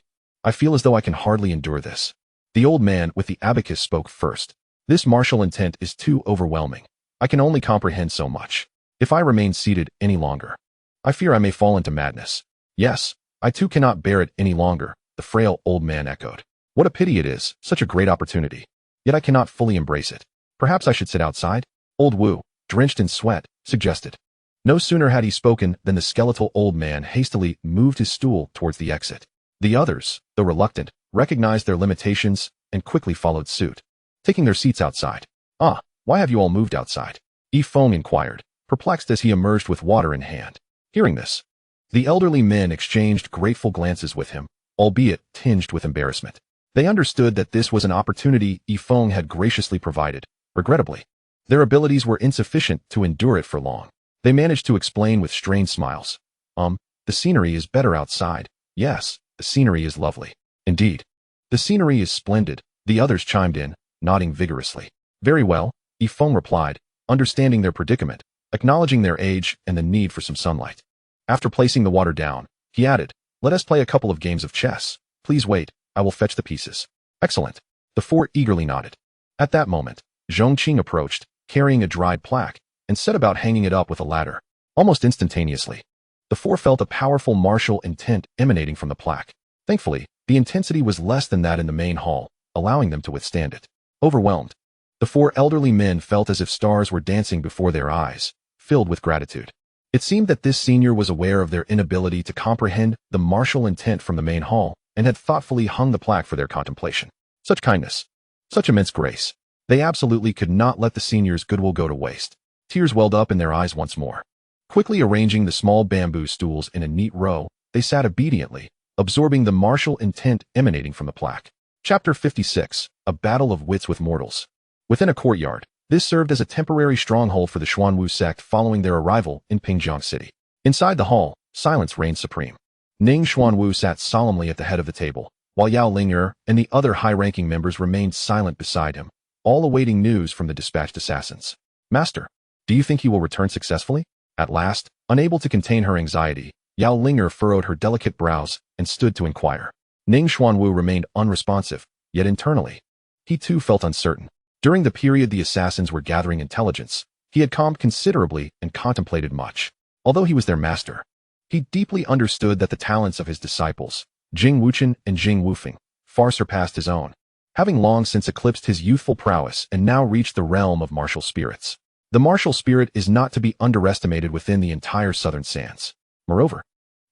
feel as though I can hardly endure this. The old man with the abacus spoke first. This martial intent is too overwhelming. I can only comprehend so much. If I remain seated any longer, I fear I may fall into madness. Yes, I too cannot bear it any longer, the frail old man echoed. What a pity it is, such a great opportunity. Yet I cannot fully embrace it. Perhaps I should sit outside? Old Wu, drenched in sweat, suggested. No sooner had he spoken than the skeletal old man hastily moved his stool towards the exit. The others, though reluctant, recognized their limitations and quickly followed suit, taking their seats outside. Why have you all moved outside? Feng inquired, perplexed as he emerged with water in hand. Hearing this, the elderly men exchanged grateful glances with him, albeit tinged with embarrassment. They understood that this was an opportunity Feng had graciously provided. Regrettably, their abilities were insufficient to endure it for long. They managed to explain with strained smiles. The scenery is better outside. Yes, the scenery is lovely. Indeed, the scenery is splendid, the others chimed in, nodding vigorously. Very well, Feng replied, understanding their predicament, acknowledging their age and the need for some sunlight. After placing the water down, he added, let us play a couple of games of chess. Please wait, I will fetch the pieces. Excellent. The four eagerly nodded. At that moment, Zhongqing approached, carrying a dried plaque, and set about hanging it up with a ladder. Almost instantaneously, the The four felt a powerful martial intent emanating from the plaque. Thankfully, the intensity was less than that in the main hall, allowing them to withstand it. Overwhelmed, the four elderly men felt as if stars were dancing before their eyes, filled with gratitude. It seemed that this senior was aware of their inability to comprehend the martial intent from the main hall and had thoughtfully hung the plaque for their contemplation. Such kindness, such immense grace. They absolutely could not let the senior's goodwill go to waste. Tears welled up in their eyes once more. Quickly arranging the small bamboo stools in a neat row, they sat obediently, absorbing the martial intent emanating from the plaque. Chapter 56, A Battle of Wits with Mortals. Within a courtyard, this served as a temporary stronghold for the Xuanwu sect following their arrival in Pingjiang City. Inside the hall, silence reigned supreme. Ning Xuanwu sat solemnly at the head of the table, while Yao Ling'er and the other high-ranking members remained silent beside him, all awaiting news from the dispatched assassins. Master, do you think he will return successfully? At last, unable to contain her anxiety, Yao Ling'er furrowed her delicate brows and stood to inquire. Ning Xuanwu remained unresponsive, yet internally, he too felt uncertain. During the period the assassins were gathering intelligence, he had calmed considerably and contemplated much. Although he was their master, he deeply understood that the talents of his disciples, Jing Wuchen and Jing Wufeng, far surpassed his own, having long since eclipsed his youthful prowess and now reached the realm of martial spirits. The martial spirit is not to be underestimated within the entire southern sands. Moreover,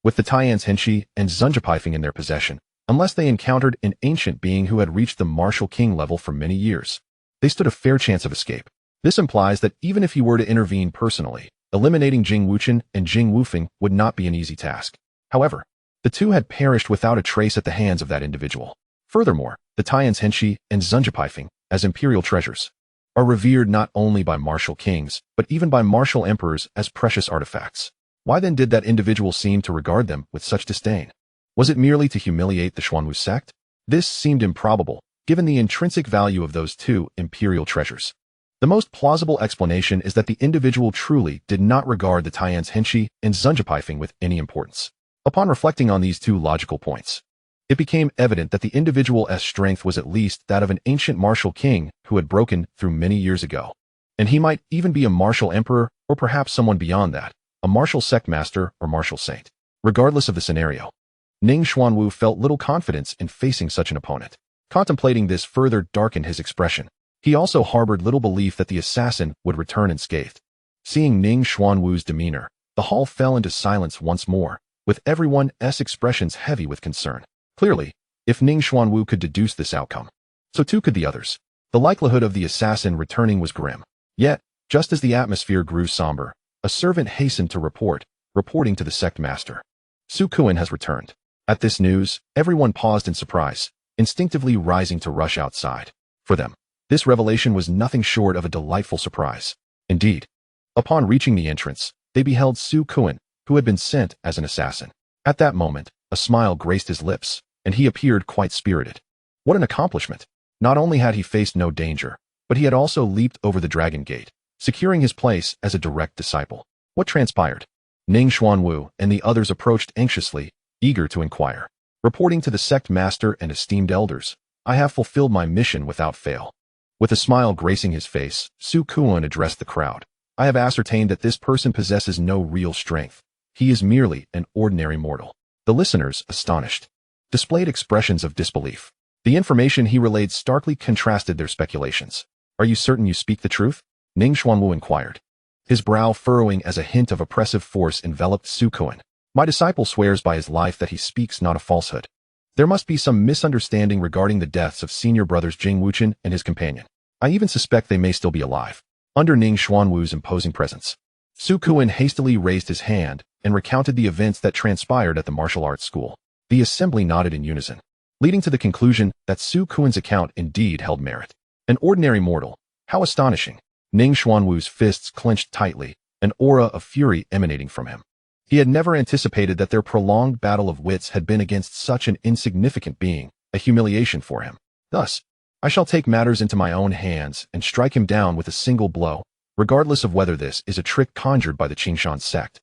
with the Taiyan's Henshi and Zunjapifeng in their possession, unless they encountered an ancient being who had reached the martial king level for many years, they stood a fair chance of escape. This implies that even if he were to intervene personally, eliminating Jing Wuchen and Jing Wufeng would not be an easy task. However, the two had perished without a trace at the hands of that individual. Furthermore, the Taiyan's Henshi and Zunjapifeng, as imperial treasures, are revered not only by martial kings, but even by martial emperors as precious artifacts. Why then did that individual seem to regard them with such disdain? Was it merely to humiliate the Xuanwu sect? This seemed improbable, given the intrinsic value of those two imperial treasures. The most plausible explanation is that the individual truly did not regard the Taiyan's Henshi and Zunjapifeng with any importance. Upon reflecting on these two logical points, it became evident that the individual's strength was at least that of an ancient martial king who had broken through many years ago. And he might even be a martial emperor, or perhaps someone beyond that, a martial sect master or martial saint. Regardless of the scenario, Ning Xuanwu felt little confidence in facing such an opponent. Contemplating this further darkened his expression. He also harbored little belief that the assassin would return unscathed. Seeing Ning Xuanwu's demeanor, the hall fell into silence once more, with everyone's expressions heavy with concern. Clearly, if Ning Xuanwu could deduce this outcome, so too could the others. The likelihood of the assassin returning was grim. Yet, just as the atmosphere grew somber, a servant hastened to reporting to the sect master. Su Kuan has returned. At this news, everyone paused in surprise, instinctively rising to rush outside. For them, this revelation was nothing short of a delightful surprise. Indeed, upon reaching the entrance, they beheld Su Kuan, who had been sent as an assassin. At that moment, a smile graced his lips, and he appeared quite spirited. What an accomplishment! Not only had he faced no danger, but he had also leaped over the dragon gate, securing his place as a direct disciple. What transpired? Ning Xuanwu and the others approached anxiously, eager to inquire. Reporting to the sect master and esteemed elders, I have fulfilled my mission without fail. With a smile gracing his face, Su Kuan addressed the crowd. I have ascertained that this person possesses no real strength. He is merely an ordinary mortal. The listeners, astonished, displayed expressions of disbelief. The information he relayed starkly contrasted their speculations. Are you certain you speak the truth? Ning Xuanwu inquired. His brow furrowing as a hint of oppressive force enveloped Su Kuan. My disciple swears by his life that he speaks not a falsehood. There must be some misunderstanding regarding the deaths of senior brothers Jing Wuchen and his companion. I even suspect they may still be alive. Under Ning Xuanwu's imposing presence, Su Kuan hastily raised his hand and recounted the events that transpired at the martial arts school. The assembly nodded in unison, leading to the conclusion that Su Kuan's account indeed held merit. An ordinary mortal. How astonishing. Ning Xuanwu's fists clenched tightly, an aura of fury emanating from him. He had never anticipated that their prolonged battle of wits had been against such an insignificant being, a humiliation for him. Thus, I shall take matters into my own hands and strike him down with a single blow, regardless of whether this is a trick conjured by the Qingshan sect.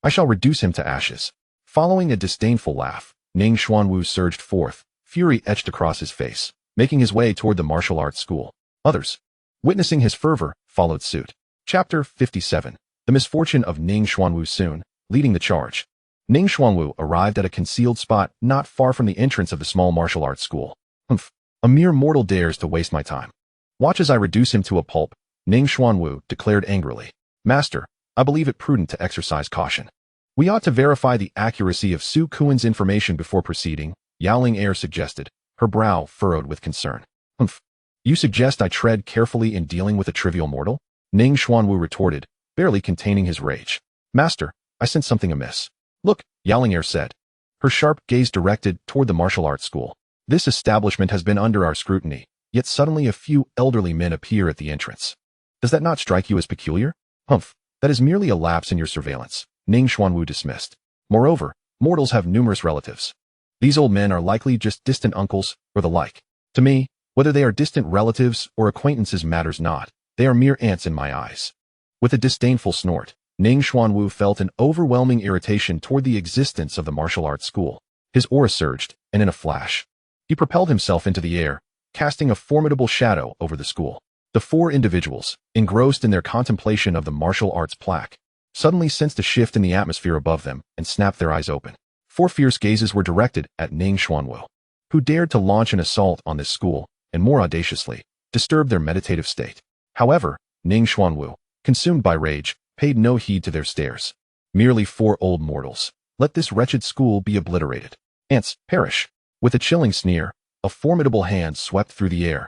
I shall reduce him to ashes. Following a disdainful laugh, Ning Xuanwu surged forth, fury etched across his face, making his way toward the martial arts school. Others, witnessing his fervor, followed suit. Chapter 57. The misfortune of Ning Xuanwu soon, leading the charge. Ning Xuanwu arrived at a concealed spot not far from the entrance of the small martial arts school. Humph, a mere mortal dares to waste my time. Watch as I reduce him to a pulp, Ning Xuanwu declared angrily. Master, I believe it prudent to exercise caution. We ought to verify the accuracy of Su Kuan's information before proceeding, Yao Ling suggested, her brow furrowed with concern. Humph, you suggest I tread carefully in dealing with a trivial mortal? Ning Xuanwu retorted, barely containing his rage. Master, I sense something amiss. Look, Yao Ling said, her sharp gaze directed toward the martial arts school. This establishment has been under our scrutiny, yet suddenly a few elderly men appear at the entrance. Does that not strike you as peculiar? Humph, that is merely a lapse in your surveillance, Ning Xuanwu dismissed. Moreover, mortals have numerous relatives. These old men are likely just distant uncles or the like. To me, whether they are distant relatives or acquaintances matters not. They are mere ants in my eyes. With a disdainful snort, Ning Xuanwu felt an overwhelming irritation toward the existence of the martial arts school. His aura surged, and in a flash, he propelled himself into the air, casting a formidable shadow over the school. The four individuals, engrossed in their contemplation of the martial arts plaque, suddenly sensed a shift in the atmosphere above them and snapped their eyes open. Four fierce gazes were directed at Ning Xuanwu, who dared to launch an assault on this school and, more audaciously, disturb their meditative state. However, Ning Xuanwu, consumed by rage, paid no heed to their stares. Merely four old mortals. Let this wretched school be obliterated. Ants, perish. With a chilling sneer, a formidable hand swept through the air,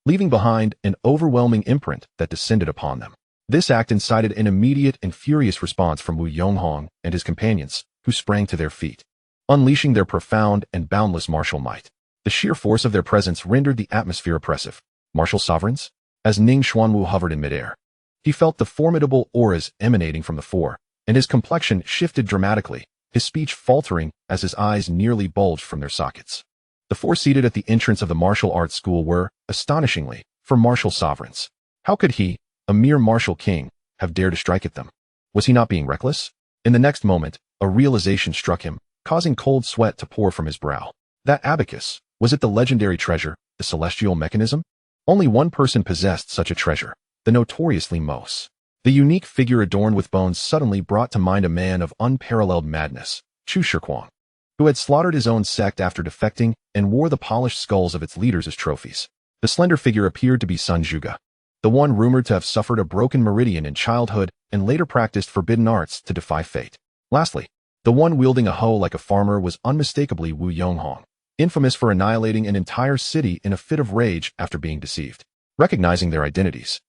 leaving behind an overwhelming imprint that descended upon them. This act incited an immediate and furious response from Wu Yonghong and his companions, who sprang to their feet, unleashing their profound and boundless martial might. The sheer force of their presence rendered the atmosphere oppressive. Martial sovereigns? As Ning Xuanwu hovered in midair, he felt the formidable auras emanating from the four, and his complexion shifted dramatically, his speech faltering as his eyes nearly bulged from their sockets. The four seated at the entrance of the martial arts school were, astonishingly, for martial sovereigns. How could he, a mere martial king, have dared to strike at them? Was he not being reckless? In the next moment, a realization struck him, causing cold sweat to pour from his brow. That abacus, was it the legendary treasure, the celestial mechanism? Only one person possessed such a treasure, the notoriously Mos. The unique figure adorned with bones suddenly brought to mind a man of unparalleled madness, Chu Shikuang, who had slaughtered his own sect after defecting and wore the polished skulls of its leaders as trophies. The slender figure appeared to be Sun Zhuge, the one rumored to have suffered a broken meridian in childhood and later practiced forbidden arts to defy fate. Lastly, the one wielding a hoe like a farmer was unmistakably Wu Yonghong, infamous for annihilating an entire city in a fit of rage after being deceived. Recognizing their identities,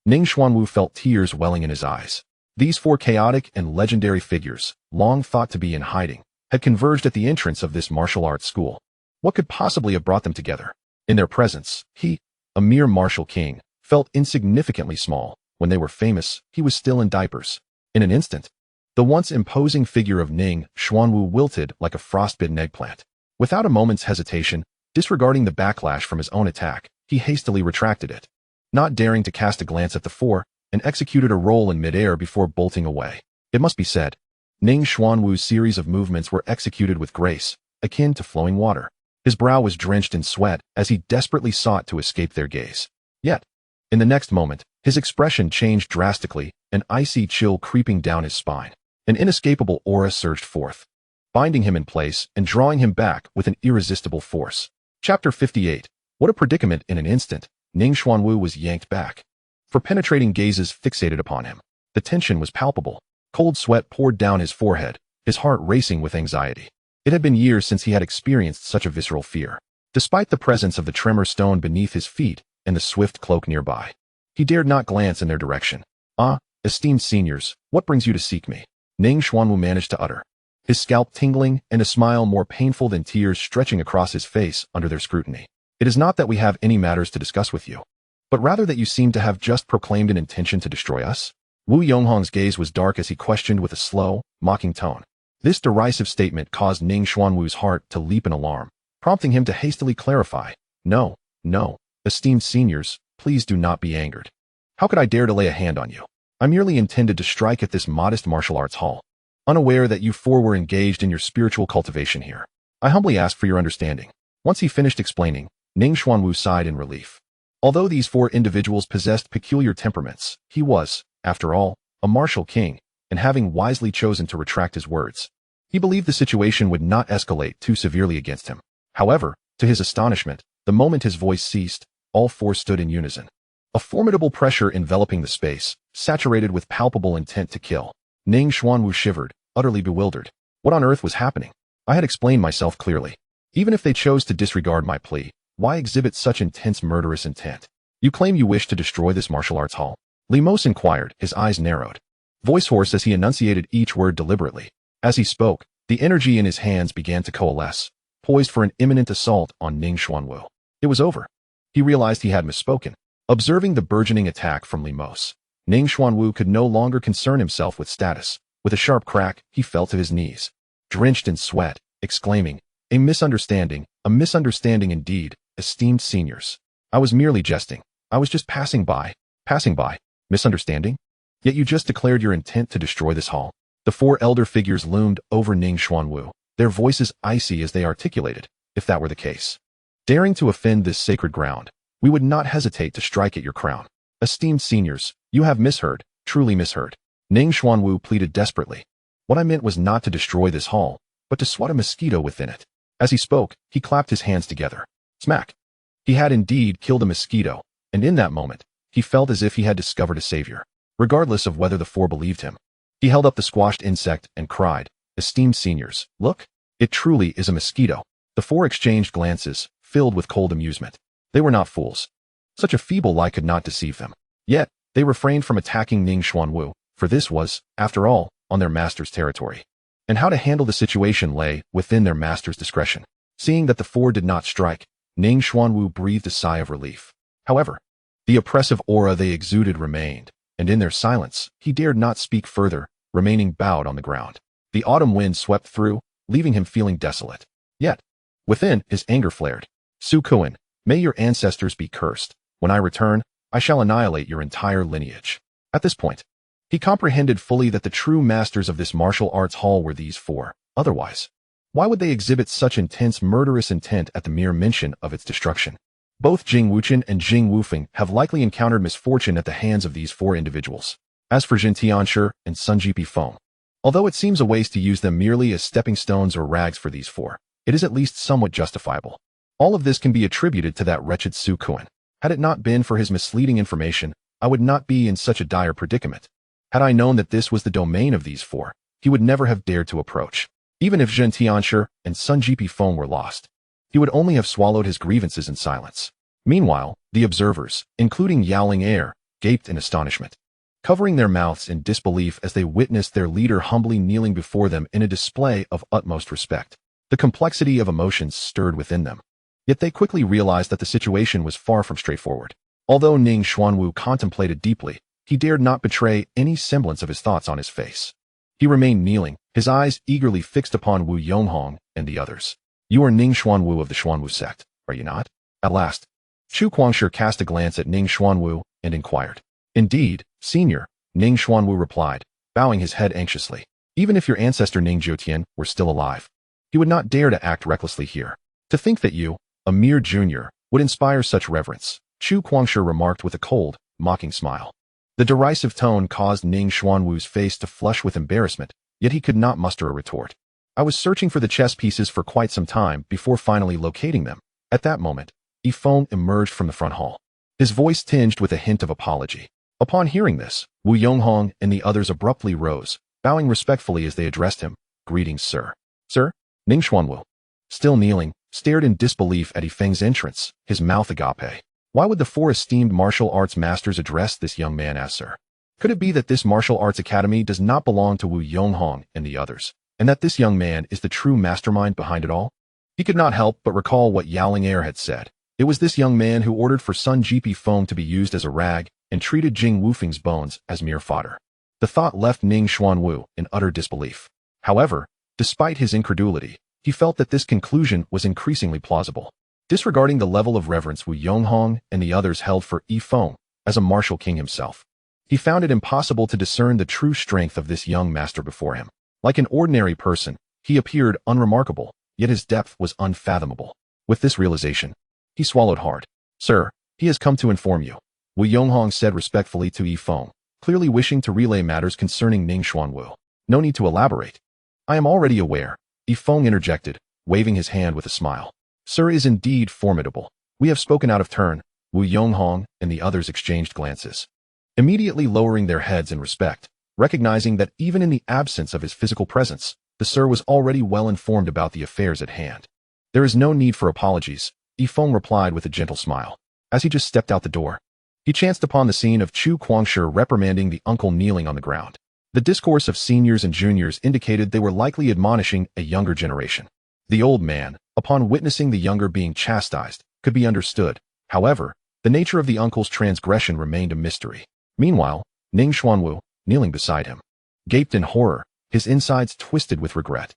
Ning Xuanwu felt tears welling in his eyes. These four chaotic and legendary figures, long thought to be in hiding, had converged at the entrance of this martial arts school. What could possibly have brought them together? In their presence, he, a mere martial king, felt insignificantly small. When they were famous, he was still in diapers. In an instant, the once imposing figure of Ning Xuanwu wilted like a frostbitten eggplant. Without a moment's hesitation, disregarding the backlash from his own attack, he hastily retracted it, not daring to cast a glance at the four, and executed a roll in midair before bolting away. It must be said, Ning Xuanwu's series of movements were executed with grace, akin to flowing water. His brow was drenched in sweat as he desperately sought to escape their gaze. Yet, in the next moment, his expression changed drastically, an icy chill creeping down his spine. An inescapable aura surged forth, binding him in place and drawing him back with an irresistible force. Chapter 58. What a predicament! In an instant, Ning Xuanwu was yanked back, for penetrating gazes fixated upon him. The tension was palpable. Cold sweat poured down his forehead, his heart racing with anxiety. It had been years since he had experienced such a visceral fear. Despite the presence of the tremor stone beneath his feet and the swift cloak nearby, he dared not glance in their direction. "Ah, esteemed seniors, what brings you to seek me?" Ning Xuanwu managed to utter, his scalp tingling and a smile more painful than tears stretching across his face under their scrutiny. "It is not that we have any matters to discuss with you, but rather that you seem to have just proclaimed an intention to destroy us." Wu Yonghong's gaze was dark as he questioned with a slow, mocking tone. This derisive statement caused Ning Xuanwu's heart to leap in alarm, prompting him to hastily clarify. "No, no, esteemed seniors, please do not be angered. How could I dare to lay a hand on you? I merely intended to strike at this modest martial arts hall, unaware that you four were engaged in your spiritual cultivation here. I humbly ask for your understanding." Once he finished explaining, Ning Xuanwu sighed in relief. Although these four individuals possessed peculiar temperaments, he was, after all, a martial king, and having wisely chosen to retract his words, He believed the situation would not escalate too severely against him. However, to his astonishment, the moment his voice ceased, all four stood in unison. A formidable pressure enveloping the space, saturated with palpable intent to kill. Ning Xuanwu shivered, utterly bewildered. What on earth was happening? I had explained myself clearly. Even if they chose to disregard my plea, why exhibit such intense murderous intent? You claim you wish to destroy this martial arts hall? Limos inquired, his eyes narrowed. Voice hoarse as he enunciated each word deliberately. As he spoke, the energy in his hands began to coalesce, poised for an imminent assault on Ning Xuanwu. It was over. He realized he had misspoken. Observing the burgeoning attack from Limos, Ning Xuanwu could no longer concern himself with status. With a sharp crack, he fell to his knees, drenched in sweat, exclaiming, a misunderstanding indeed, esteemed seniors. I was merely jesting. I was just passing by. Misunderstanding? Yet you just declared your intent to destroy this hall. The four elder figures loomed over Ning Xuanwu, their voices icy as they articulated, if that were the case. Daring to offend this sacred ground, we would not hesitate to strike at your crown. Esteemed seniors, you have misheard, truly misheard. Ning Xuanwu pleaded desperately. What I meant was not to destroy this hall, but to swat a mosquito within it. As he spoke, he clapped his hands together. Smack. He had indeed killed a mosquito, and in that moment, he felt as if he had discovered a savior, regardless of whether the four believed him. He held up the squashed insect and cried, esteemed seniors, look, it truly is a mosquito. The four exchanged glances, filled with cold amusement. They were not fools. Such a feeble lie could not deceive them. Yet, they refrained from attacking Ning Xuanwu, for this was, after all, on their master's territory. And how to handle the situation lay within their master's discretion. Seeing that the four did not strike, Ning Xuanwu breathed a sigh of relief. However, the oppressive aura they exuded remained, and in their silence, he dared not speak further, remaining bowed on the ground. The autumn wind swept through, leaving him feeling desolate. Yet, within, his anger flared. Su Kuan, may your ancestors be cursed. When I return, I shall annihilate your entire lineage. At this point, he comprehended fully that the true masters of this martial arts hall were these four. Otherwise, why would they exhibit such intense murderous intent at the mere mention of its destruction? Both Jing Wuchen and Jing Wufeng have likely encountered misfortune at the hands of these four individuals. As for Jin Tianshi and Sun Jipi Feng, although it seems a waste to use them merely as stepping stones or rags for these four, it is at least somewhat justifiable. All of this can be attributed to that wretched Su Kuan. Had it not been for his misleading information, I would not be in such a dire predicament. Had I known that this was the domain of these four, he would never have dared to approach. Even if Jin Tianshi and Sun Jipi Feng were lost, he would only have swallowed his grievances in silence. Meanwhile, the observers, including Yaoling Air, gaped in astonishment, covering their mouths in disbelief as they witnessed their leader humbly kneeling before them in a display of utmost respect. The complexity of emotions stirred within them. Yet they quickly realized that the situation was far from straightforward. Although Ning Xuanwu contemplated deeply, he dared not betray any semblance of his thoughts on his face. He remained kneeling, his eyes eagerly fixed upon Wu Yonghong and the others. You are Ning Xuanwu of the Xuanwu sect, are you not? At last, Chu Guangshi cast a glance at Ning Xuanwu and inquired. Indeed, senior, Ning Xuanwu replied, bowing his head anxiously. Even if your ancestor Ning Jiutian were still alive, he would not dare to act recklessly here. To think that you, a mere junior, would inspire such reverence, Chu Guangshi remarked with a cold, mocking smile. The derisive tone caused Ning Xuanwu's face to flush with embarrassment, yet he could not muster a retort. I was searching for the chess pieces for quite some time before finally locating them. At that moment, Feng emerged from the front hall, his voice tinged with a hint of apology. Upon hearing this, Wu Yonghong and the others abruptly rose, bowing respectfully as they addressed him. Greetings, sir. Sir? Ning Xuanwu, still kneeling, stared in disbelief at Feng's entrance, his mouth agape. Why would the four esteemed martial arts masters address this young man as sir? Could it be that this martial arts academy does not belong to Wu Yonghong and the others, and that this young man is the true mastermind behind it all? He could not help but recall what Yaoling Air had said. It was this young man who ordered for Sun Jipi Feng to be used as a rag and treated Jing Wufeng's bones as mere fodder. The thought left Ning Xuanwu in utter disbelief. However, despite his incredulity, he felt that this conclusion was increasingly plausible. Disregarding the level of reverence Wu Yonghong and the others held for Feng as a martial king himself, he found it impossible to discern the true strength of this young master before him. Like an ordinary person, he appeared unremarkable, yet his depth was unfathomable. With this realization, he swallowed hard. Sir, he has come to inform you, Wu Yonghong said respectfully to Feng, clearly wishing to relay matters concerning Ning Xuanwu. No need to elaborate. I am already aware, Feng interjected, waving his hand with a smile. Sir is indeed formidable. We have spoken out of turn. Wu Yonghong and the others exchanged glances, immediately lowering their heads in respect, recognizing that even in the absence of his physical presence, the Sir was already well informed about the affairs at hand. There is no need for apologies, Feng replied with a gentle smile, as he just stepped out the door. He chanced upon the scene of Chu Guangshi reprimanding the uncle kneeling on the ground. The discourse of seniors and juniors indicated they were likely admonishing a younger generation. The old man, upon witnessing the younger being chastised, could be understood. However, the nature of the uncle's transgression remained a mystery. Meanwhile, Ning Xuanwu, kneeling beside him, gaped in horror, his insides twisted with regret.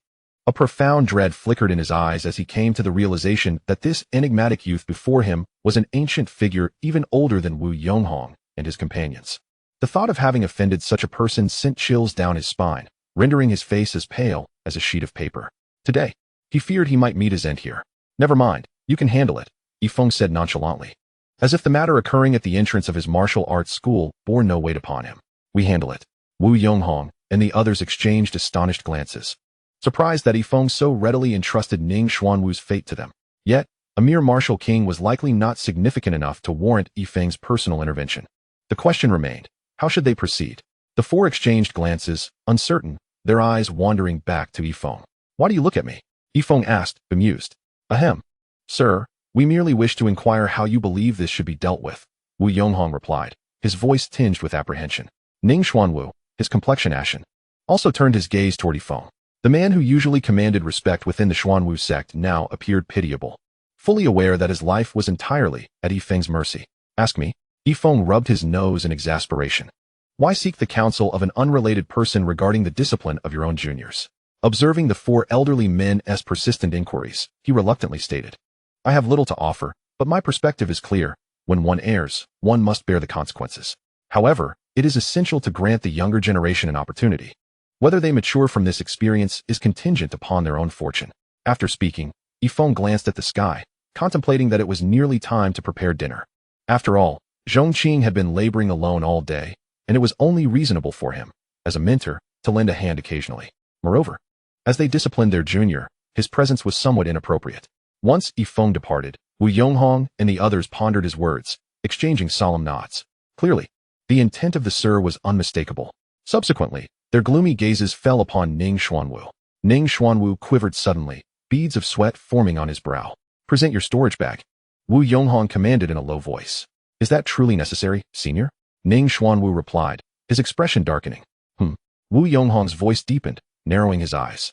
A profound dread flickered in his eyes as he came to the realization that this enigmatic youth before him was an ancient figure even older than Wu Yonghong and his companions. The thought of having offended such a person sent chills down his spine, rendering his face as pale as a sheet of paper. Today, he feared he might meet his end here. Never mind, you can handle it, Feng said nonchalantly, as if the matter occurring at the entrance of his martial arts school bore no weight upon him. We handle it. Wu Yonghong and the others exchanged astonished glances, surprised that Feng so readily entrusted Ning Xuanwu's fate to them. Yet, a mere martial king was likely not significant enough to warrant Feng's personal intervention. The question remained, how should they proceed? The four exchanged glances, uncertain, their eyes wandering back to Feng. Why do you look at me? Feng asked, bemused. Ahem. Sir, we merely wish to inquire how you believe this should be dealt with, Wu Yonghong replied, his voice tinged with apprehension. Ning Xuanwu, his complexion ashen, also turned his gaze toward Feng. The man who usually commanded respect within the Xuanwu sect now appeared pitiable, fully aware that his life was entirely at Feng's mercy. Ask me? Feng rubbed his nose in exasperation. Why seek the counsel of an unrelated person regarding the discipline of your own juniors? Observing the four elderly men's persistent inquiries, he reluctantly stated, I have little to offer, but my perspective is clear. When one errs, one must bear the consequences. However, it is essential to grant the younger generation an opportunity. Whether they mature from this experience is contingent upon their own fortune. After speaking, Feng glanced at the sky, contemplating that it was nearly time to prepare dinner. After all, Zhongqing had been laboring alone all day, and it was only reasonable for him, as a mentor, to lend a hand occasionally. Moreover, as they disciplined their junior, his presence was somewhat inappropriate. Once Feng departed, Wu Yonghong and the others pondered his words, exchanging solemn nods. Clearly, the intent of the Sir was unmistakable. Subsequently, their gloomy gazes fell upon Ning Xuanwu. Ning Xuanwu quivered suddenly, beads of sweat forming on his brow. Present your storage bag, Wu Yonghong commanded in a low voice. Is that truly necessary, senior? Ning Xuanwu replied, his expression darkening. Wu Yonghong's voice deepened, narrowing his eyes.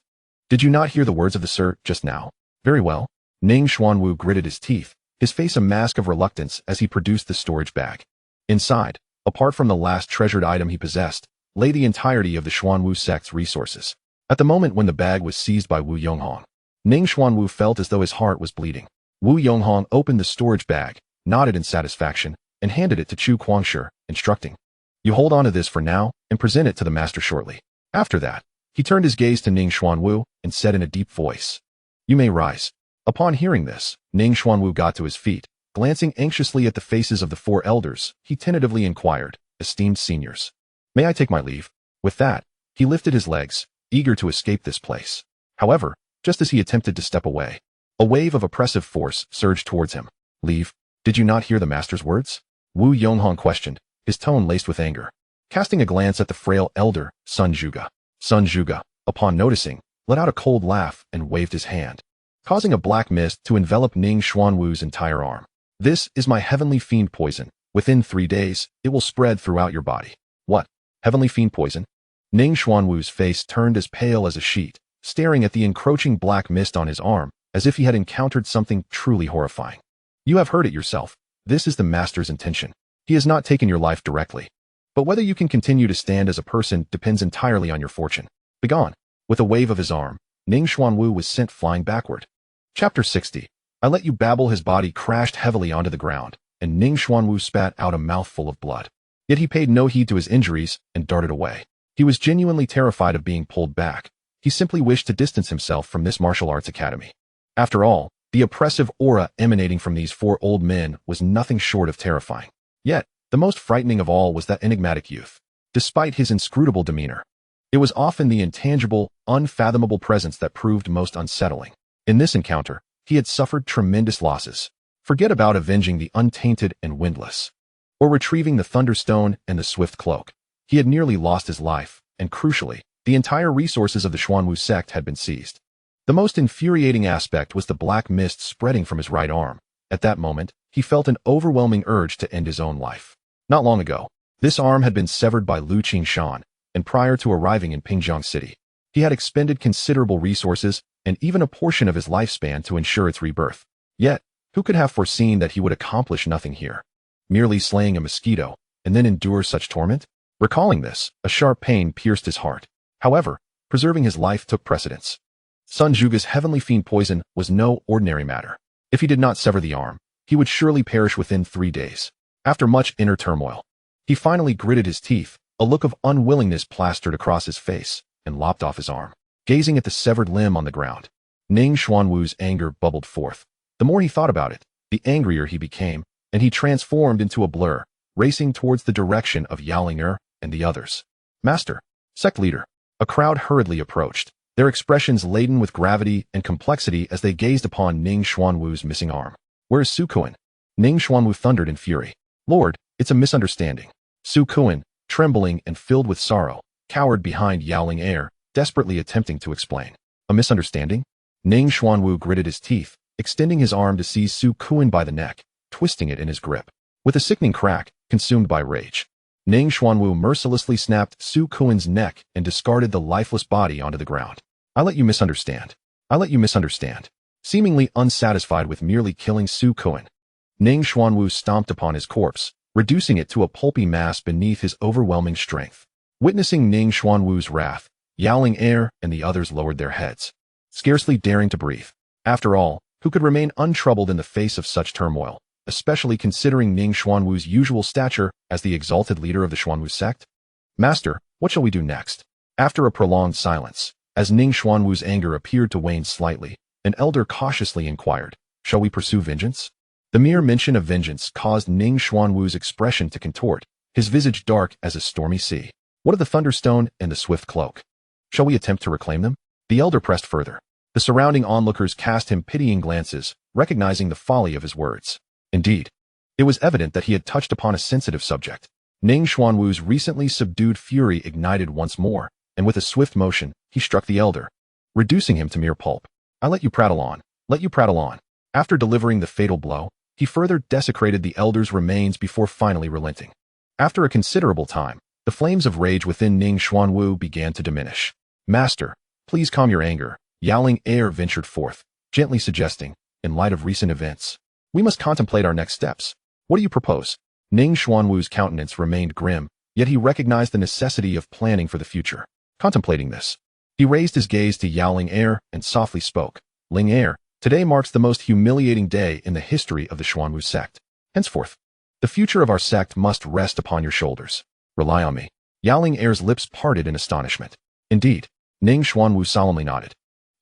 Did you not hear the words of the Sir just now? Very well. Ning Xuanwu gritted his teeth, his face a mask of reluctance as he produced the storage bag. Inside, apart from the last treasured item he possessed, lay the entirety of the Xuanwu sect's resources. At the moment when the bag was seized by Wu Yonghong, Ning Xuanwu felt as though his heart was bleeding. Wu Yonghong opened the storage bag, nodded in satisfaction, and handed it to Chu Guangshi, instructing, you hold on to this for now and present it to the master shortly. After that, he turned his gaze to Ning Xuanwu and said in a deep voice, you may rise. Upon hearing this, Ning Xuanwu got to his feet. Glancing anxiously at the faces of the four elders, he tentatively inquired, esteemed seniors, may I take my leave? With that, he lifted his legs, eager to escape this place. However, just as he attempted to step away, a wave of oppressive force surged towards him. Leave? Did you not hear the master's words? Wu Yonghong questioned, his tone laced with anger. Casting a glance at the frail elder, Sun Zhuge. Sun Zhuge, upon noticing, let out a cold laugh and waved his hand, causing a black mist to envelop Ning Xuanwu's entire arm. This is my heavenly fiend poison. Within 3 days, it will spread throughout your body. What? Heavenly fiend poison? Ning Xuanwu's face turned as pale as a sheet, staring at the encroaching black mist on his arm, as if he had encountered something truly horrifying. You have heard it yourself. This is the master's intention. He has not taken your life directly. But whether you can continue to stand as a person depends entirely on your fortune. Begone. With a wave of his arm, Ning Xuanwu was sent flying backward. Chapter 60. I let you babble. His body crashed heavily onto the ground, and Ning Xuanwu spat out a mouthful of blood. Yet he paid no heed to his injuries and darted away. He was genuinely terrified of being pulled back. He simply wished to distance himself from this martial arts academy. After all, the oppressive aura emanating from these four old men was nothing short of terrifying. Yet, the most frightening of all was that enigmatic youth. Despite his inscrutable demeanor, It was often the intangible, unfathomable presence that proved most unsettling. In this encounter, he had suffered tremendous losses. Forget about avenging the untainted and windless, or retrieving the thunderstone and the swift cloak. He had nearly lost his life, and crucially, the entire resources of the Xuanwu sect had been seized. The most infuriating aspect was the black mist spreading from his right arm. At that moment, he felt an overwhelming urge to end his own life. Not long ago, this arm had been severed by Lu Qingshan, and prior to arriving in Pingjiang City, he had expended considerable resources and even a portion of his lifespan to ensure its rebirth. Yet, who could have foreseen that he would accomplish nothing here? Merely slaying a mosquito, and then endure such torment? Recalling this, a sharp pain pierced his heart. However, preserving his life took precedence. Sun Zhuge's heavenly fiend poison was no ordinary matter. If he did not sever the arm, he would surely perish within 3 days. After much inner turmoil, he finally gritted his teeth, a look of unwillingness plastered across his face, and lopped off his arm. Gazing at the severed limb on the ground, Ning Xuanwu's anger bubbled forth. The more he thought about it, the angrier he became, and he transformed into a blur, racing towards the direction of Yaoling and the others. Master, sect leader. A crowd hurriedly approached, their expressions laden with gravity and complexity as they gazed upon Ning Xuanwu's missing arm. Where is Su Kuan? Ning Xuanwu thundered in fury. Lord, it's a misunderstanding. Su Kuan, trembling and filled with sorrow, cowered behind Yaoling, desperately attempting to explain. A misunderstanding? Ning Xuanwu gritted his teeth, extending his arm to seize Su Kuan by the neck, twisting it in his grip. With a sickening crack, consumed by rage, Ning Xuanwu mercilessly snapped Su Kuan's neck and discarded the lifeless body onto the ground. I let you misunderstand. I let you misunderstand. Seemingly unsatisfied with merely killing Su Kuan, Ning Xuanwu stomped upon his corpse, reducing it to a pulpy mass beneath his overwhelming strength. Witnessing Ning Xuanwu's wrath, Yaoling and the others lowered their heads, scarcely daring to breathe. After all, who could remain untroubled in the face of such turmoil, especially considering Ning Xuanwu's usual stature as the exalted leader of the Xuanwu sect? Master, what shall we do next? After a prolonged silence, as Ning Xuanwu's anger appeared to wane slightly, an elder cautiously inquired, shall we pursue vengeance? The mere mention of vengeance caused Ning Xuanwu's expression to contort, his visage dark as a stormy sea. What of the thunderstone and the swift cloak? Shall we attempt to reclaim them? The elder pressed further. The surrounding onlookers cast him pitying glances, recognizing the folly of his words. Indeed, it was evident that he had touched upon a sensitive subject. Ning Xuanwu's recently subdued fury ignited once more, and with a swift motion, he struck the elder, reducing him to mere pulp. I let you prattle on. Let you prattle on. After delivering the fatal blow, he further desecrated the elder's remains before finally relenting. After a considerable time, the flames of rage within Ning Xuanwu began to diminish. Master, please calm your anger, Yaoling ventured forth, gently suggesting, in light of recent events, we must contemplate our next steps. What do you propose? Ning Xuanwu's countenance remained grim, yet he recognized the necessity of planning for the future. Contemplating this, he raised his gaze to Yaoling and softly spoke. Ling today marks the most humiliating day in the history of the Xuanwu sect. Henceforth, the future of our sect must rest upon your shoulders. Rely on me. Yaoling's lips parted in astonishment. Indeed, Ning Xuanwu solemnly nodded,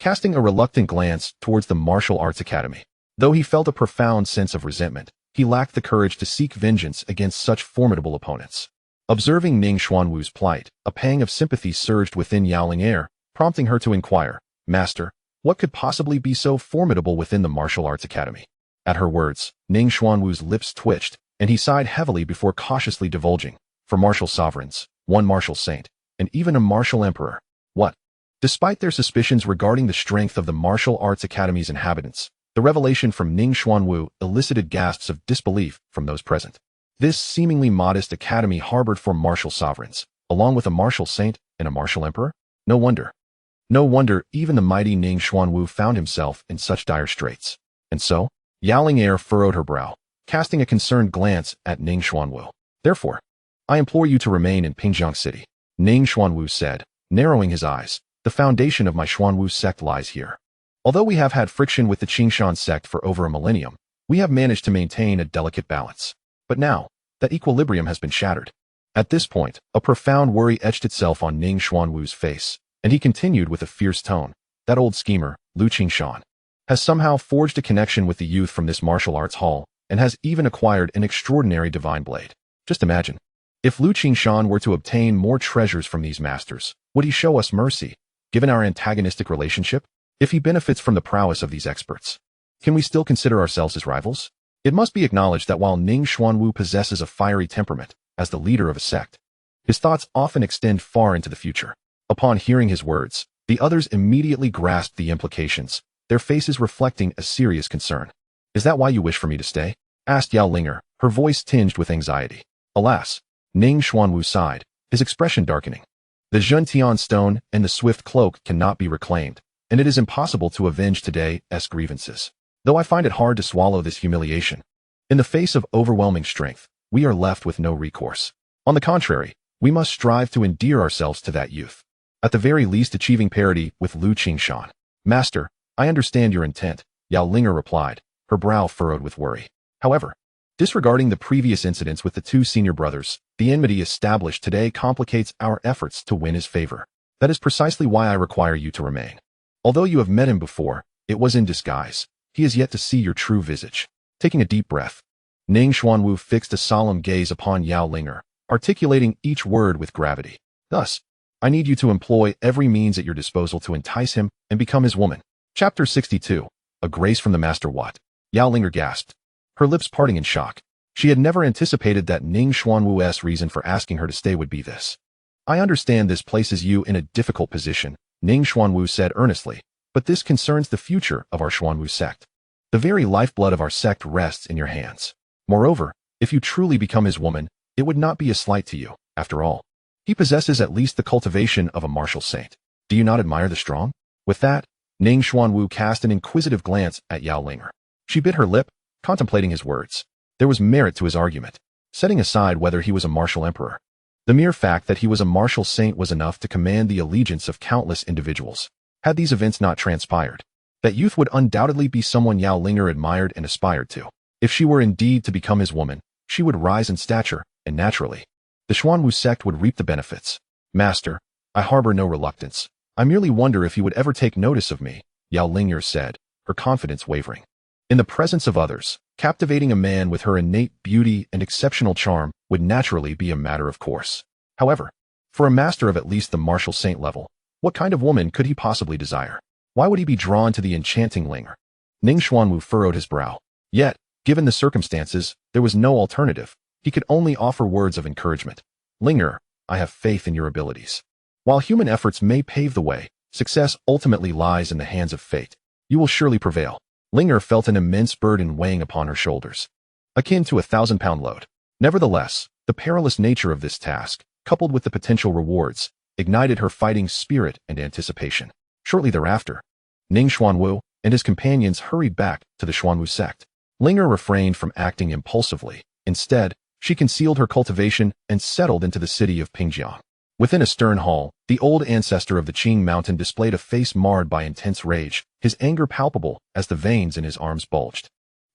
casting a reluctant glance towards the martial arts academy. Though he felt a profound sense of resentment, he lacked the courage to seek vengeance against such formidable opponents. Observing Ning Xuanwu's plight, a pang of sympathy surged within Yaoling, prompting her to inquire, Master, what could possibly be so formidable within the martial arts academy? At her words, Ning Xuanwu's lips twitched, and he sighed heavily before cautiously divulging, for martial sovereigns, one martial saint, and even a martial emperor. What? Despite their suspicions regarding the strength of the martial arts academy's inhabitants, the revelation from Ning Xuanwu elicited gasps of disbelief from those present. This seemingly modest academy harbored 4 martial sovereigns, along with a martial saint and a martial emperor? No wonder. No wonder even the mighty Ning Xuanwu found himself in such dire straits. And so, Yaoling furrowed her brow, casting a concerned glance at Ning Xuanwu. Therefore, I implore you to remain in Pingjiang City, Ning Xuanwu said, narrowing his eyes. The foundation of my Xuanwu sect lies here. Although we have had friction with the Qingshan sect for over a millennium, we have managed to maintain a delicate balance. But now, that equilibrium has been shattered. At this point, a profound worry etched itself on Ning Xuanwu's face, and he continued with a fierce tone. That old schemer, Lu Qingshan, has somehow forged a connection with the youth from this martial arts hall, and has even acquired an extraordinary divine blade. Just imagine. If Lu Qingshan were to obtain more treasures from these masters, would he show us mercy, given our antagonistic relationship? If he benefits from the prowess of these experts, can we still consider ourselves as rivals? It must be acknowledged that while Ning Xuanwu possesses a fiery temperament, as the leader of a sect, his thoughts often extend far into the future. Upon hearing his words, the others immediately grasped the implications, their faces reflecting a serious concern. Is that why you wish for me to stay? Asked Yao Linger, her voice tinged with anxiety. Alas, Ning Xuanwu sighed, his expression darkening. The Zhentian stone and the swift cloak cannot be reclaimed, and it is impossible to avenge today's grievances. Though I find it hard to swallow this humiliation, in the face of overwhelming strength, we are left with no recourse. On the contrary, we must strive to endear ourselves to that youth, at the very least achieving parity with Lu Qingshan. Master, I understand your intent, Yao Linger replied, her brow furrowed with worry. However, disregarding the previous incidents with the two senior brothers, the enmity established today complicates our efforts to win his favor. That is precisely why I require you to remain. Although you have met him before, it was in disguise. He is yet to see your true visage. Taking a deep breath, Ning Xuanwu fixed a solemn gaze upon Yao Linger, articulating each word with gravity. Thus, I need you to employ every means at your disposal to entice him and become his woman. Chapter 62. A Grace from the Master. What? Yao Linger gasped, her lips parting in shock. She had never anticipated that Ning Xuanwu's reason for asking her to stay would be this. I understand this places you in a difficult position, Ning Xuanwu said earnestly, but this concerns the future of our Xuanwu sect. The very lifeblood of our sect rests in your hands. Moreover, if you truly become his woman, it would not be a slight to you, after all. He possesses at least the cultivation of a martial saint. Do you not admire the strong? With that, Ning Xuanwu cast an inquisitive glance at Yao Linger. She bit her lip, contemplating his words. There was merit to his argument, setting aside whether he was a martial emperor. The mere fact that he was a martial saint was enough to command the allegiance of countless individuals. Had these events not transpired, that youth would undoubtedly be someone Yao Linger admired and aspired to. If she were indeed to become his woman, she would rise in stature, and naturally, the Xuanwu sect would reap the benefits. Master, I harbor no reluctance. I merely wonder if you would ever take notice of me, Yao Linger said, her confidence wavering. In the presence of others, captivating a man with her innate beauty and exceptional charm would naturally be a matter of course. However, for a master of at least the martial saint level, what kind of woman could he possibly desire? Why would he be drawn to the enchanting Linger? Ning Xuanwu furrowed his brow. Yet, given the circumstances, there was no alternative. He could only offer words of encouragement. Linger, I have faith in your abilities. While human efforts may pave the way, success ultimately lies in the hands of fate. You will surely prevail. Linger felt an immense burden weighing upon her shoulders, akin to a 1,000-pound load. Nevertheless, the perilous nature of this task, coupled with the potential rewards, ignited her fighting spirit and anticipation. Shortly thereafter, Ning Xuanwu and his companions hurried back to the Xuanwu sect. Linger refrained from acting impulsively. Instead, she concealed her cultivation and settled into the city of Pingjiang. Within a stern hall, the old ancestor of the Qing mountain displayed a face marred by intense rage, his anger palpable as the veins in his arms bulged.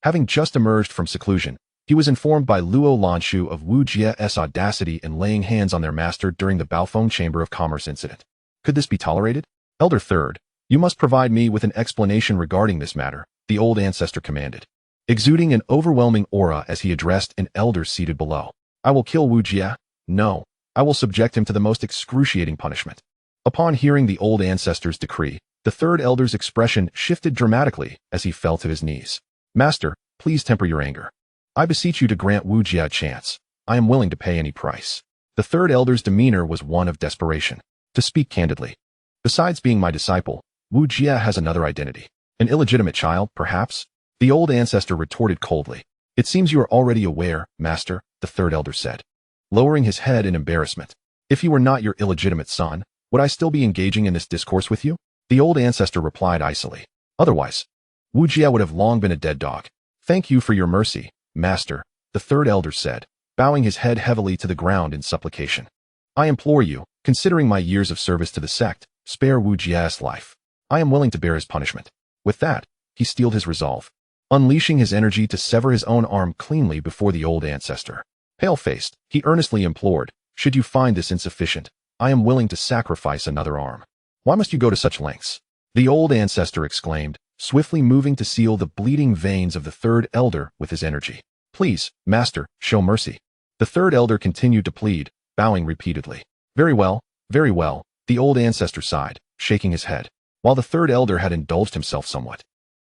Having just emerged from seclusion, he was informed by Luo Lanshu of Wu Jie's audacity in laying hands on their master during the Baofeng Chamber of Commerce incident. Could this be tolerated? Elder Third, you must provide me with an explanation regarding this matter, the old ancestor commanded, exuding an overwhelming aura as he addressed an elder seated below. I will kill Wu Jie. No, I will subject him to the most excruciating punishment. Upon hearing the old ancestor's decree, the third elder's expression shifted dramatically as he fell to his knees. Master, please temper your anger. I beseech you to grant Wu Jie a chance. I am willing to pay any price. The third elder's demeanor was one of desperation. To speak candidly, besides being my disciple, Wu Jie has another identity. An illegitimate child, perhaps? The old ancestor retorted coldly. It seems you are already aware, master, the third elder said, lowering his head in embarrassment. If he were not your illegitimate son, would I still be engaging in this discourse with you? The old ancestor replied icily. Otherwise, Wu Jie would have long been a dead dog. Thank you for your mercy, master, the third elder said, bowing his head heavily to the ground in supplication. I implore you, considering my years of service to the sect, spare Wu Jie's life. I am willing to bear his punishment. With that, he steeled his resolve, unleashing his energy to sever his own arm cleanly before the old ancestor. Pale-faced, he earnestly implored, should you find this insufficient, I am willing to sacrifice another arm. Why must you go to such lengths? The old ancestor exclaimed, swiftly moving to seal the bleeding veins of the third elder with his energy. Please, master, show mercy. The third elder continued to plead, bowing repeatedly. Very well, the old ancestor sighed, shaking his head. While the third elder had indulged himself somewhat,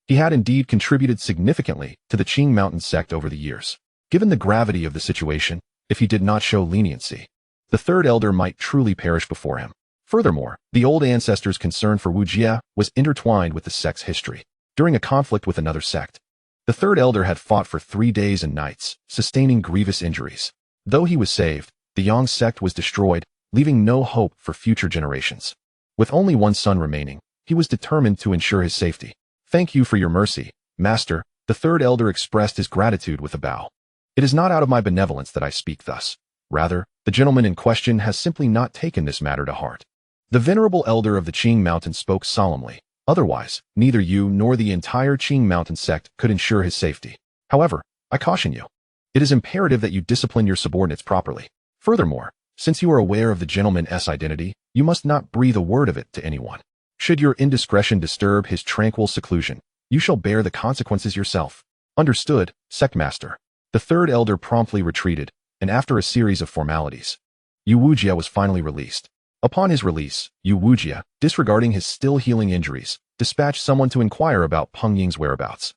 he had indeed contributed significantly to the Qing Mountain sect over the years. Given the gravity of the situation, if he did not show leniency, the third elder might truly perish before him. Furthermore, the old ancestor's concern for Wu Jie was intertwined with the sect's history. During a conflict with another sect, the third elder had fought for 3 days and nights, sustaining grievous injuries. Though he was saved, the Yang sect was destroyed, leaving no hope for future generations. With only one son remaining, he was determined to ensure his safety. Thank you for your mercy, Master. The third elder expressed his gratitude with a bow. It is not out of my benevolence that I speak thus. Rather, the gentleman in question has simply not taken this matter to heart. The venerable elder of the Qing Mountain spoke solemnly. Otherwise, neither you nor the entire Qing Mountain sect could ensure his safety. However, I caution you. It is imperative that you discipline your subordinates properly. Furthermore, since you are aware of the gentleman's identity, you must not breathe a word of it to anyone. Should your indiscretion disturb his tranquil seclusion, you shall bear the consequences yourself. Understood, Sectmaster. The third elder promptly retreated, and after a series of formalities, Yu Wujie was finally released. Upon his release, Yu Wujie, disregarding his still healing injuries, dispatched someone to inquire about Peng Ying's whereabouts.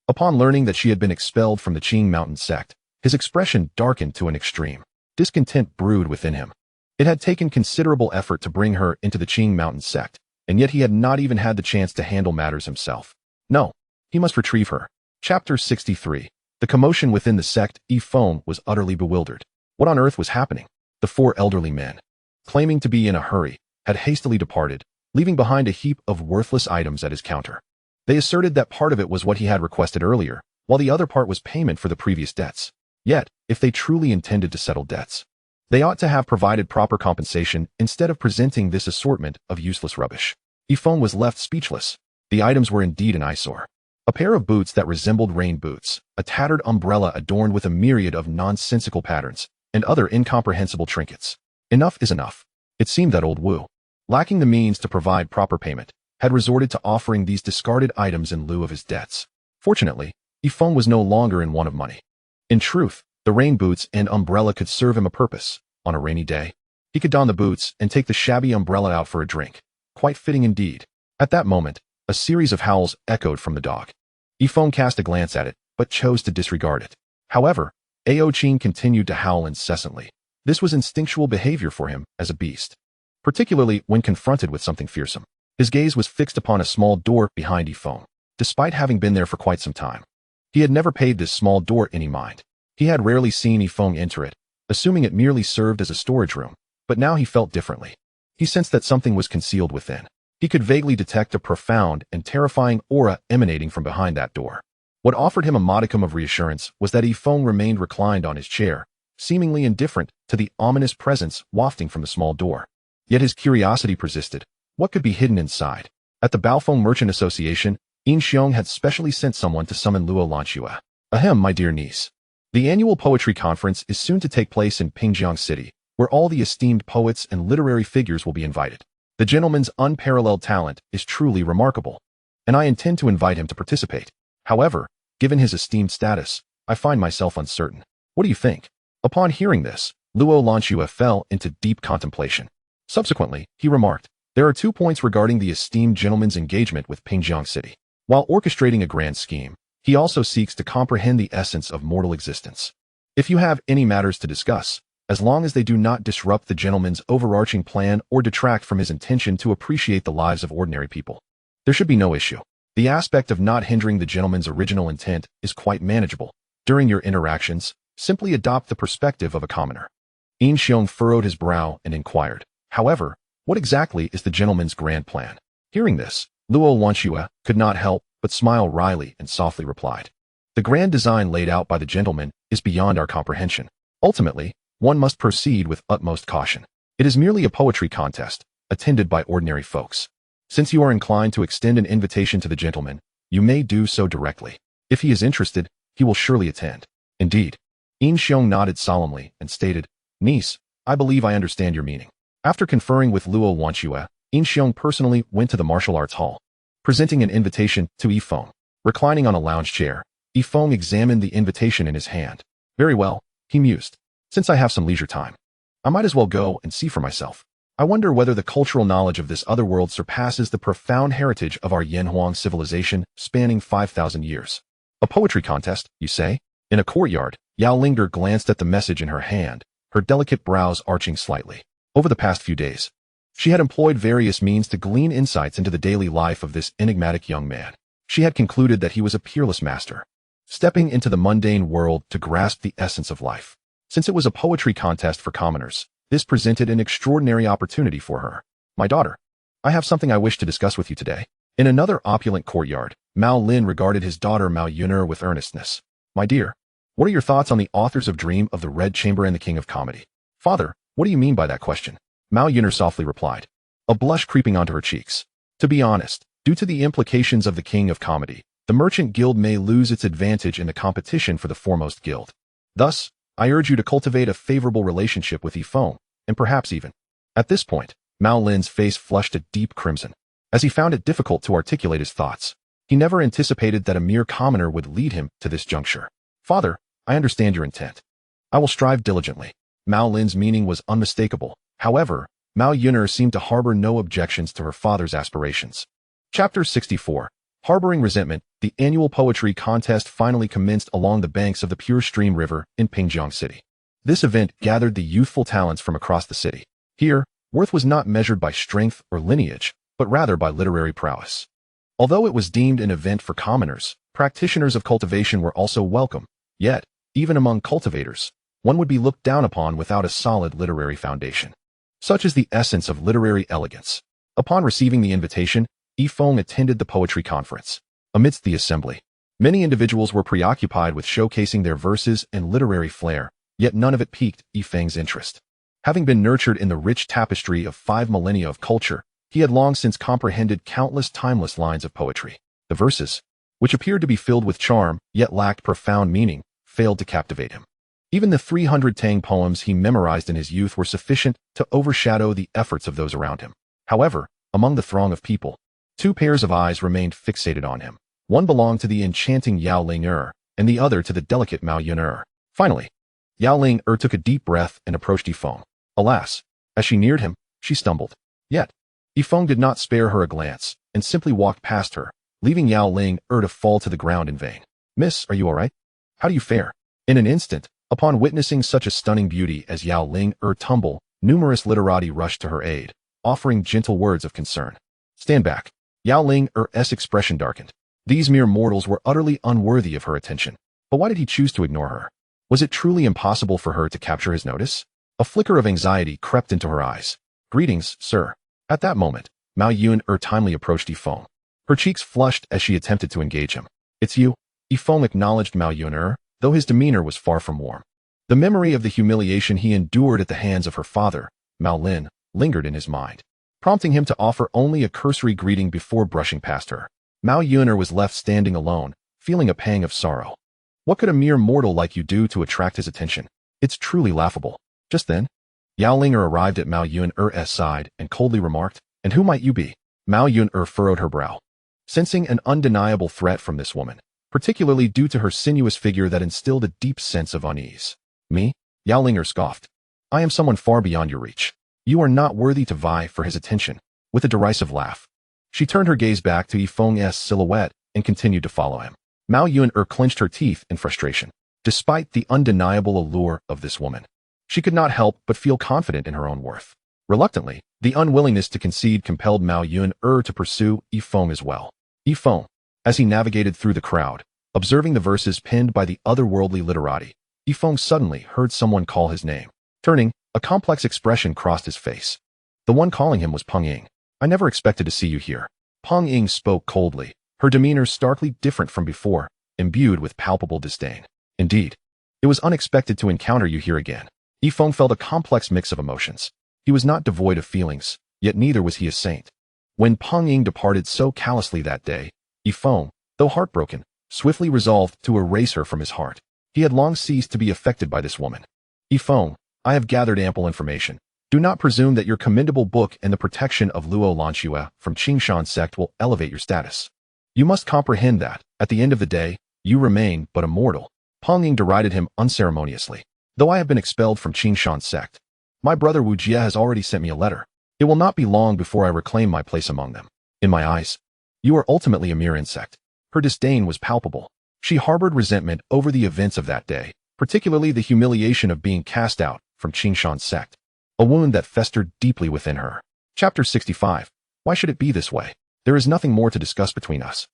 Upon learning that she had been expelled from the Qing Mountain sect, his expression darkened to an extreme. Discontent brewed within him. It had taken considerable effort to bring her into the Qing Mountain sect, and yet he had not even had the chance to handle matters himself. No, he must retrieve her. Chapter 63. The commotion within the sect. Feng was utterly bewildered. What on earth was happening? The 4 elderly men, claiming to be in a hurry, had hastily departed, leaving behind a heap of worthless items at his counter. They asserted that part of it was what he had requested earlier, while the other part was payment for the previous debts. Yet, if they truly intended to settle debts, they ought to have provided proper compensation instead of presenting this assortment of useless rubbish. Feng was left speechless. The items were indeed an eyesore. A pair of boots that resembled rain boots, a tattered umbrella adorned with a myriad of nonsensical patterns, and other incomprehensible trinkets. Enough is enough. It seemed that old Wu, lacking the means to provide proper payment, had resorted to offering these discarded items in lieu of his debts. Fortunately, Feng was no longer in want of money. In truth, the rain boots and umbrella could serve him a purpose. On a rainy day, he could don the boots and take the shabby umbrella out for a drink. Quite fitting indeed. At that moment, a series of howls echoed from the dog. Feng cast a glance at it, but chose to disregard it. However, Ao Qing continued to howl incessantly. This was instinctual behavior for him as a beast, particularly when confronted with something fearsome. His gaze was fixed upon a small door behind Feng. Despite having been there for quite some time, he had never paid this small door any mind. He had rarely seen Feng enter it, assuming it merely served as a storage room, but now he felt differently. He sensed that something was concealed within. He could vaguely detect a profound and terrifying aura emanating from behind that door. What offered him a modicum of reassurance was that Feng remained reclined on his chair, seemingly indifferent to the ominous presence wafting from the small door. Yet his curiosity persisted. What could be hidden inside? At the Baofeng Merchant Association, Yin Xiong had specially sent someone to summon Luo Lanxue. Ahem, my dear niece. The annual poetry conference is soon to take place in Pingjiang City, where all the esteemed poets and literary figures will be invited. The gentleman's unparalleled talent is truly remarkable, and I intend to invite him to participate. However, given his esteemed status, I find myself uncertain. What do you think? Upon hearing this, Luo Lanxue fell into deep contemplation. Subsequently, he remarked, there are 2 points regarding the esteemed gentleman's engagement with Pingjiang City. While orchestrating a grand scheme, he also seeks to comprehend the essence of mortal existence. If you have any matters to discuss, as long as they do not disrupt the gentleman's overarching plan or detract from his intention to appreciate the lives of ordinary people, there should be no issue. The aspect of not hindering the gentleman's original intent is quite manageable. During your interactions, simply adopt the perspective of a commoner. Yin Xiong furrowed his brow and inquired, however, what exactly is the gentleman's grand plan? Hearing this, Luo Lanxue could not help but smile wryly and softly replied, the grand design laid out by the gentleman is beyond our comprehension. Ultimately, one must proceed with utmost caution. It is merely a poetry contest, attended by ordinary folks. Since you are inclined to extend an invitation to the gentleman, you may do so directly. If he is interested, he will surely attend. Indeed. Yin Xiong nodded solemnly and stated, niece, I believe I understand your meaning. After conferring with Luo Lanxue, Yin Xiong personally went to the martial arts hall, presenting an invitation to Feng. Reclining on a lounge chair, Feng examined the invitation in his hand. Very well, he mused. Since I have some leisure time, I might as well go and see for myself. I wonder whether the cultural knowledge of this other world surpasses the profound heritage of our Yanhuang civilization spanning 5,000 years. A poetry contest, you say? In a courtyard, Yao Linger glanced at the message in her hand, her delicate brows arching slightly. Over the past few days, she had employed various means to glean insights into the daily life of this enigmatic young man. She had concluded that he was a peerless master, stepping into the mundane world to grasp the essence of life. Since it was a poetry contest for commoners, this presented an extraordinary opportunity for her. My daughter, I have something I wish to discuss with you today. In another opulent courtyard, Mao Lin regarded his daughter Mao Yuner with earnestness. My dear, what are your thoughts on the authors of Dream of the Red Chamber and the King of Comedy? Father, what do you mean by that question? Mao Yuner softly replied, a blush creeping onto her cheeks. To be honest, due to the implications of the King of Comedy, the Merchant Guild may lose its advantage in the competition for the foremost guild. Thus, I urge you to cultivate a favorable relationship with Feng, and perhaps even. At this point, Mao Lin's face flushed a deep crimson, as he found it difficult to articulate his thoughts. He never anticipated that a mere commoner would lead him to this juncture. Father, I understand your intent. I will strive diligently. Mao Lin's meaning was unmistakable. However, Mao Yuner seemed to harbor no objections to her father's aspirations. Chapter 64. Harboring resentment, the annual poetry contest finally commenced along the banks of the Pure Stream River in Pingjiang City. This event gathered the youthful talents from across the city. Here, worth was not measured by strength or lineage, but rather by literary prowess. Although it was deemed an event for commoners, practitioners of cultivation were also welcome. Yet, even among cultivators, one would be looked down upon without a solid literary foundation. Such is the essence of literary elegance. Upon receiving the invitation, Feng attended the poetry conference. Amidst the assembly, many individuals were preoccupied with showcasing their verses and literary flair, yet none of it piqued Feng's interest. Having been nurtured in the rich tapestry of 5 millennia of culture, he had long since comprehended countless timeless lines of poetry. The verses, which appeared to be filled with charm, yet lacked profound meaning, failed to captivate him. Even the 300 Tang poems he memorized in his youth were sufficient to overshadow the efforts of those around him. However, among the throng of people, 2 pairs of eyes remained fixated on him. One belonged to the enchanting Yao Ling and the other to the delicate Mao Yuner. Finally, Yao Ling took a deep breath and approached Feng. Alas, as she neared him, she stumbled. Yet, Feng did not spare her a glance, and simply walked past her, leaving Yao Ling to fall to the ground in vain. Miss, are you all right? How do you fare? In an instant, upon witnessing such a stunning beauty as Yao Ling tumble, numerous literati rushed to her aid, offering gentle words of concern. Stand back. Yao Ling's expression darkened. These mere mortals were utterly unworthy of her attention. But why did he choose to ignore her? Was it truly impossible for her to capture his notice? A flicker of anxiety crept into her eyes. Greetings, sir. At that moment, Mao Yuner timely approached Feng. Her cheeks flushed as she attempted to engage him. It's you. Feng acknowledged Mao Yuner, though his demeanor was far from warm. The memory of the humiliation he endured at the hands of her father, Mao Lin, lingered in his mind, prompting him to offer only a cursory greeting before brushing past her. Mao Yuner was left standing alone, feeling a pang of sorrow. What could a mere mortal like you do to attract his attention? It's truly laughable. Just then, Yao Linger arrived at Mao Yuner's side and coldly remarked, and who might you be? Mao Yuner furrowed her brow, sensing an undeniable threat from this woman, particularly due to her sinuous figure that instilled a deep sense of unease. Me? Yao Linger scoffed. I am someone far beyond your reach. You are not worthy to vie for his attention. With a derisive laugh, she turned her gaze back to Feng's silhouette and continued to follow him. Mao Yuner clenched her teeth in frustration. Despite the undeniable allure of this woman, she could not help but feel confident in her own worth. Reluctantly, the unwillingness to concede compelled Mao Yuner to pursue Feng as well. Feng, as he navigated through the crowd, observing the verses penned by the otherworldly literati, Feng suddenly heard someone call his name. Turning, a complex expression crossed his face. The one calling him was Peng Ying. I never expected to see you here. Peng Ying spoke coldly, her demeanor starkly different from before, imbued with palpable disdain. Indeed, it was unexpected to encounter you here again. Feng felt a complex mix of emotions. He was not devoid of feelings, yet neither was he a saint. When Peng Ying departed so callously that day, Feng, though heartbroken, swiftly resolved to erase her from his heart. He had long ceased to be affected by this woman. Feng, I have gathered ample information. Do not presume that your commendable book and the protection of Luo Lanxue from Qingshan sect will elevate your status. You must comprehend that, at the end of the day, you remain but a mortal. Peng Ying derided him unceremoniously. though I have been expelled from Qingshan's sect. My brother Wu Jie has already sent me a letter. It will not be long before I reclaim my place among them. In my eyes, you are ultimately a mere insect. Her disdain was palpable. She harbored resentment over the events of that day, particularly the humiliation of being cast out from Qingshan's sect, a wound that festered deeply within her. Chapter 65. Why should it be this way? There is nothing more to discuss between us.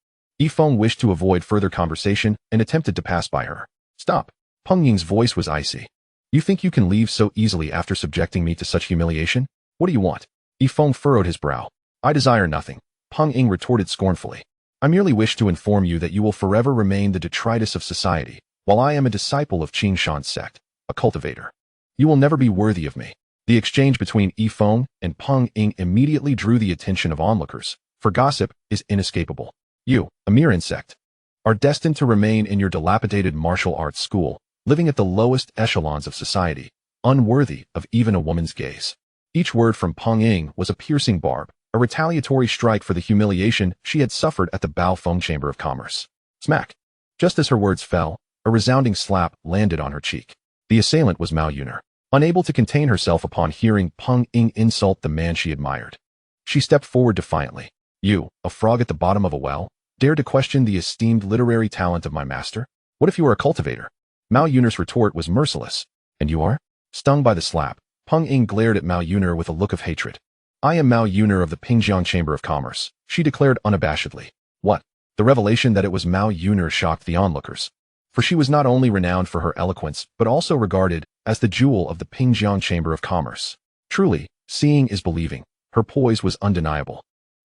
Feng wished to avoid further conversation and attempted to pass by her. Stop. Peng Ying's voice was icy. You think you can leave so easily after subjecting me to such humiliation? What do you want? Feng furrowed his brow. I desire nothing, Peng Ying retorted scornfully. I merely wish to inform you that you will forever remain the detritus of society, while I am a disciple of Qingshan's sect, a cultivator. You will never be worthy of me. The exchange between Feng and Peng Ying immediately drew the attention of onlookers, for gossip is inescapable. You, a mere insect, are destined to remain in your dilapidated martial arts school, living at the lowest echelons of society, unworthy of even a woman's gaze. Each word from Peng Ying was a piercing barb, a retaliatory strike for the humiliation she had suffered at the Baofeng Chamber of Commerce. Smack! Just as her words fell, a resounding slap landed on her cheek. The assailant was Mao Yuner, unable to contain herself upon hearing Peng Ying insult the man she admired. She stepped forward defiantly. You, a frog at the bottom of a well, dare to question the esteemed literary talent of my master? What if you are a cultivator? Mao Yuner's retort was merciless. And you are? Stung by the slap, Peng Ying glared at Mao Yuner with a look of hatred. I am Mao Yuner of the Pingjiang Chamber of Commerce, she declared unabashedly. What? The revelation that it was Mao Yuner shocked the onlookers. For she was not only renowned for her eloquence, but also regarded as the jewel of the Pingjiang Chamber of Commerce. Truly, seeing is believing. Her poise was undeniable.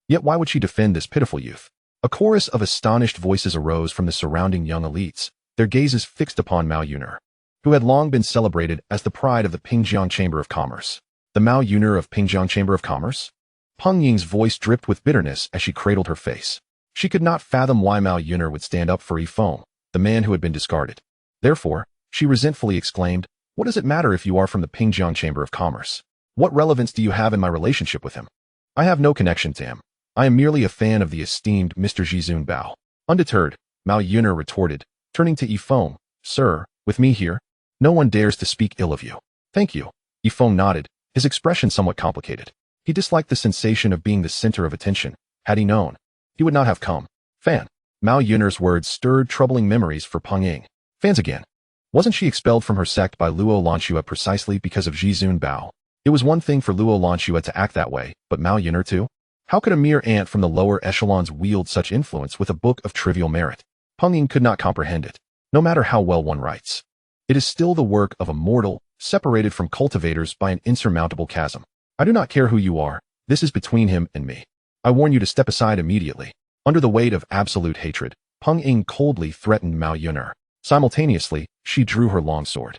Yet why would she defend this pitiful youth? A chorus of astonished voices arose from the surrounding young elites, their gazes fixed upon Mao Yuner, who had long been celebrated as the pride of the Pingjiang Chamber of Commerce. The Mao Yuner of Pingjiang Chamber of Commerce? Peng Ying's voice dripped with bitterness as she cradled her face. She could not fathom why Mao Yuner would stand up for Feng, the man who had been discarded. Therefore, she resentfully exclaimed, what does it matter if you are from the Pingjiang Chamber of Commerce? What relevance do you have in my relationship with him? I have no connection to him. I am merely a fan of the esteemed Mr. Jizun Bao. Undeterred, Mao Yuner retorted, turning to Feng. Sir, with me here, no one dares to speak ill of you. Thank you. Feng nodded, his expression somewhat complicated. He disliked the sensation of being the center of attention. Had he known, he would not have come. Fan. Mao Yuner's words stirred troubling memories for Peng Ying. Fans again. Wasn't she expelled from her sect by Luo Lanxue precisely because of Jizun Bao? It was one thing for Luo Lanxue to act that way, but Mao Yuner too? How could a mere ant from the lower echelons wield such influence with a book of trivial merit? Peng Ying could not comprehend it. No matter how well one writes, it is still the work of a mortal, separated from cultivators by an insurmountable chasm. I do not care who you are. This is between him and me. I warn you to step aside immediately. Under the weight of absolute hatred, Peng Ying coldly threatened Mao Yuner. Simultaneously, she drew her long sword,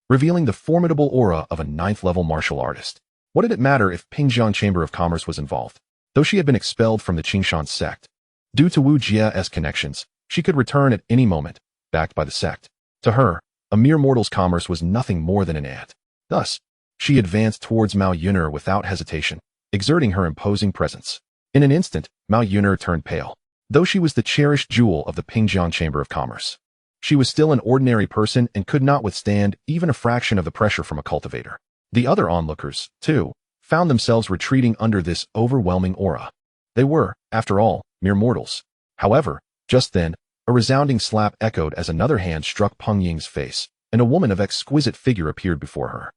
revealing the formidable aura of a 9th-level martial artist. What did it matter if Pingjiang Chamber of Commerce was involved? Though she had been expelled from the Qingshan sect, due to Wu Jie's connections, she could return at any moment, backed by the sect. To her, a mere mortal's commerce was nothing more than an ant. Thus, she advanced towards Mao Yuner without hesitation, exerting her imposing presence. In an instant, Mao Yuner turned pale. Though she was the cherished jewel of the Pingjiang Chamber of Commerce, she was still an ordinary person and could not withstand even a fraction of the pressure from a cultivator. The other onlookers, too, found themselves retreating under this overwhelming aura. They were, after all, mere mortals. However, just then, a resounding slap echoed as another hand struck Peng Ying's face, and a woman of exquisite figure appeared before her.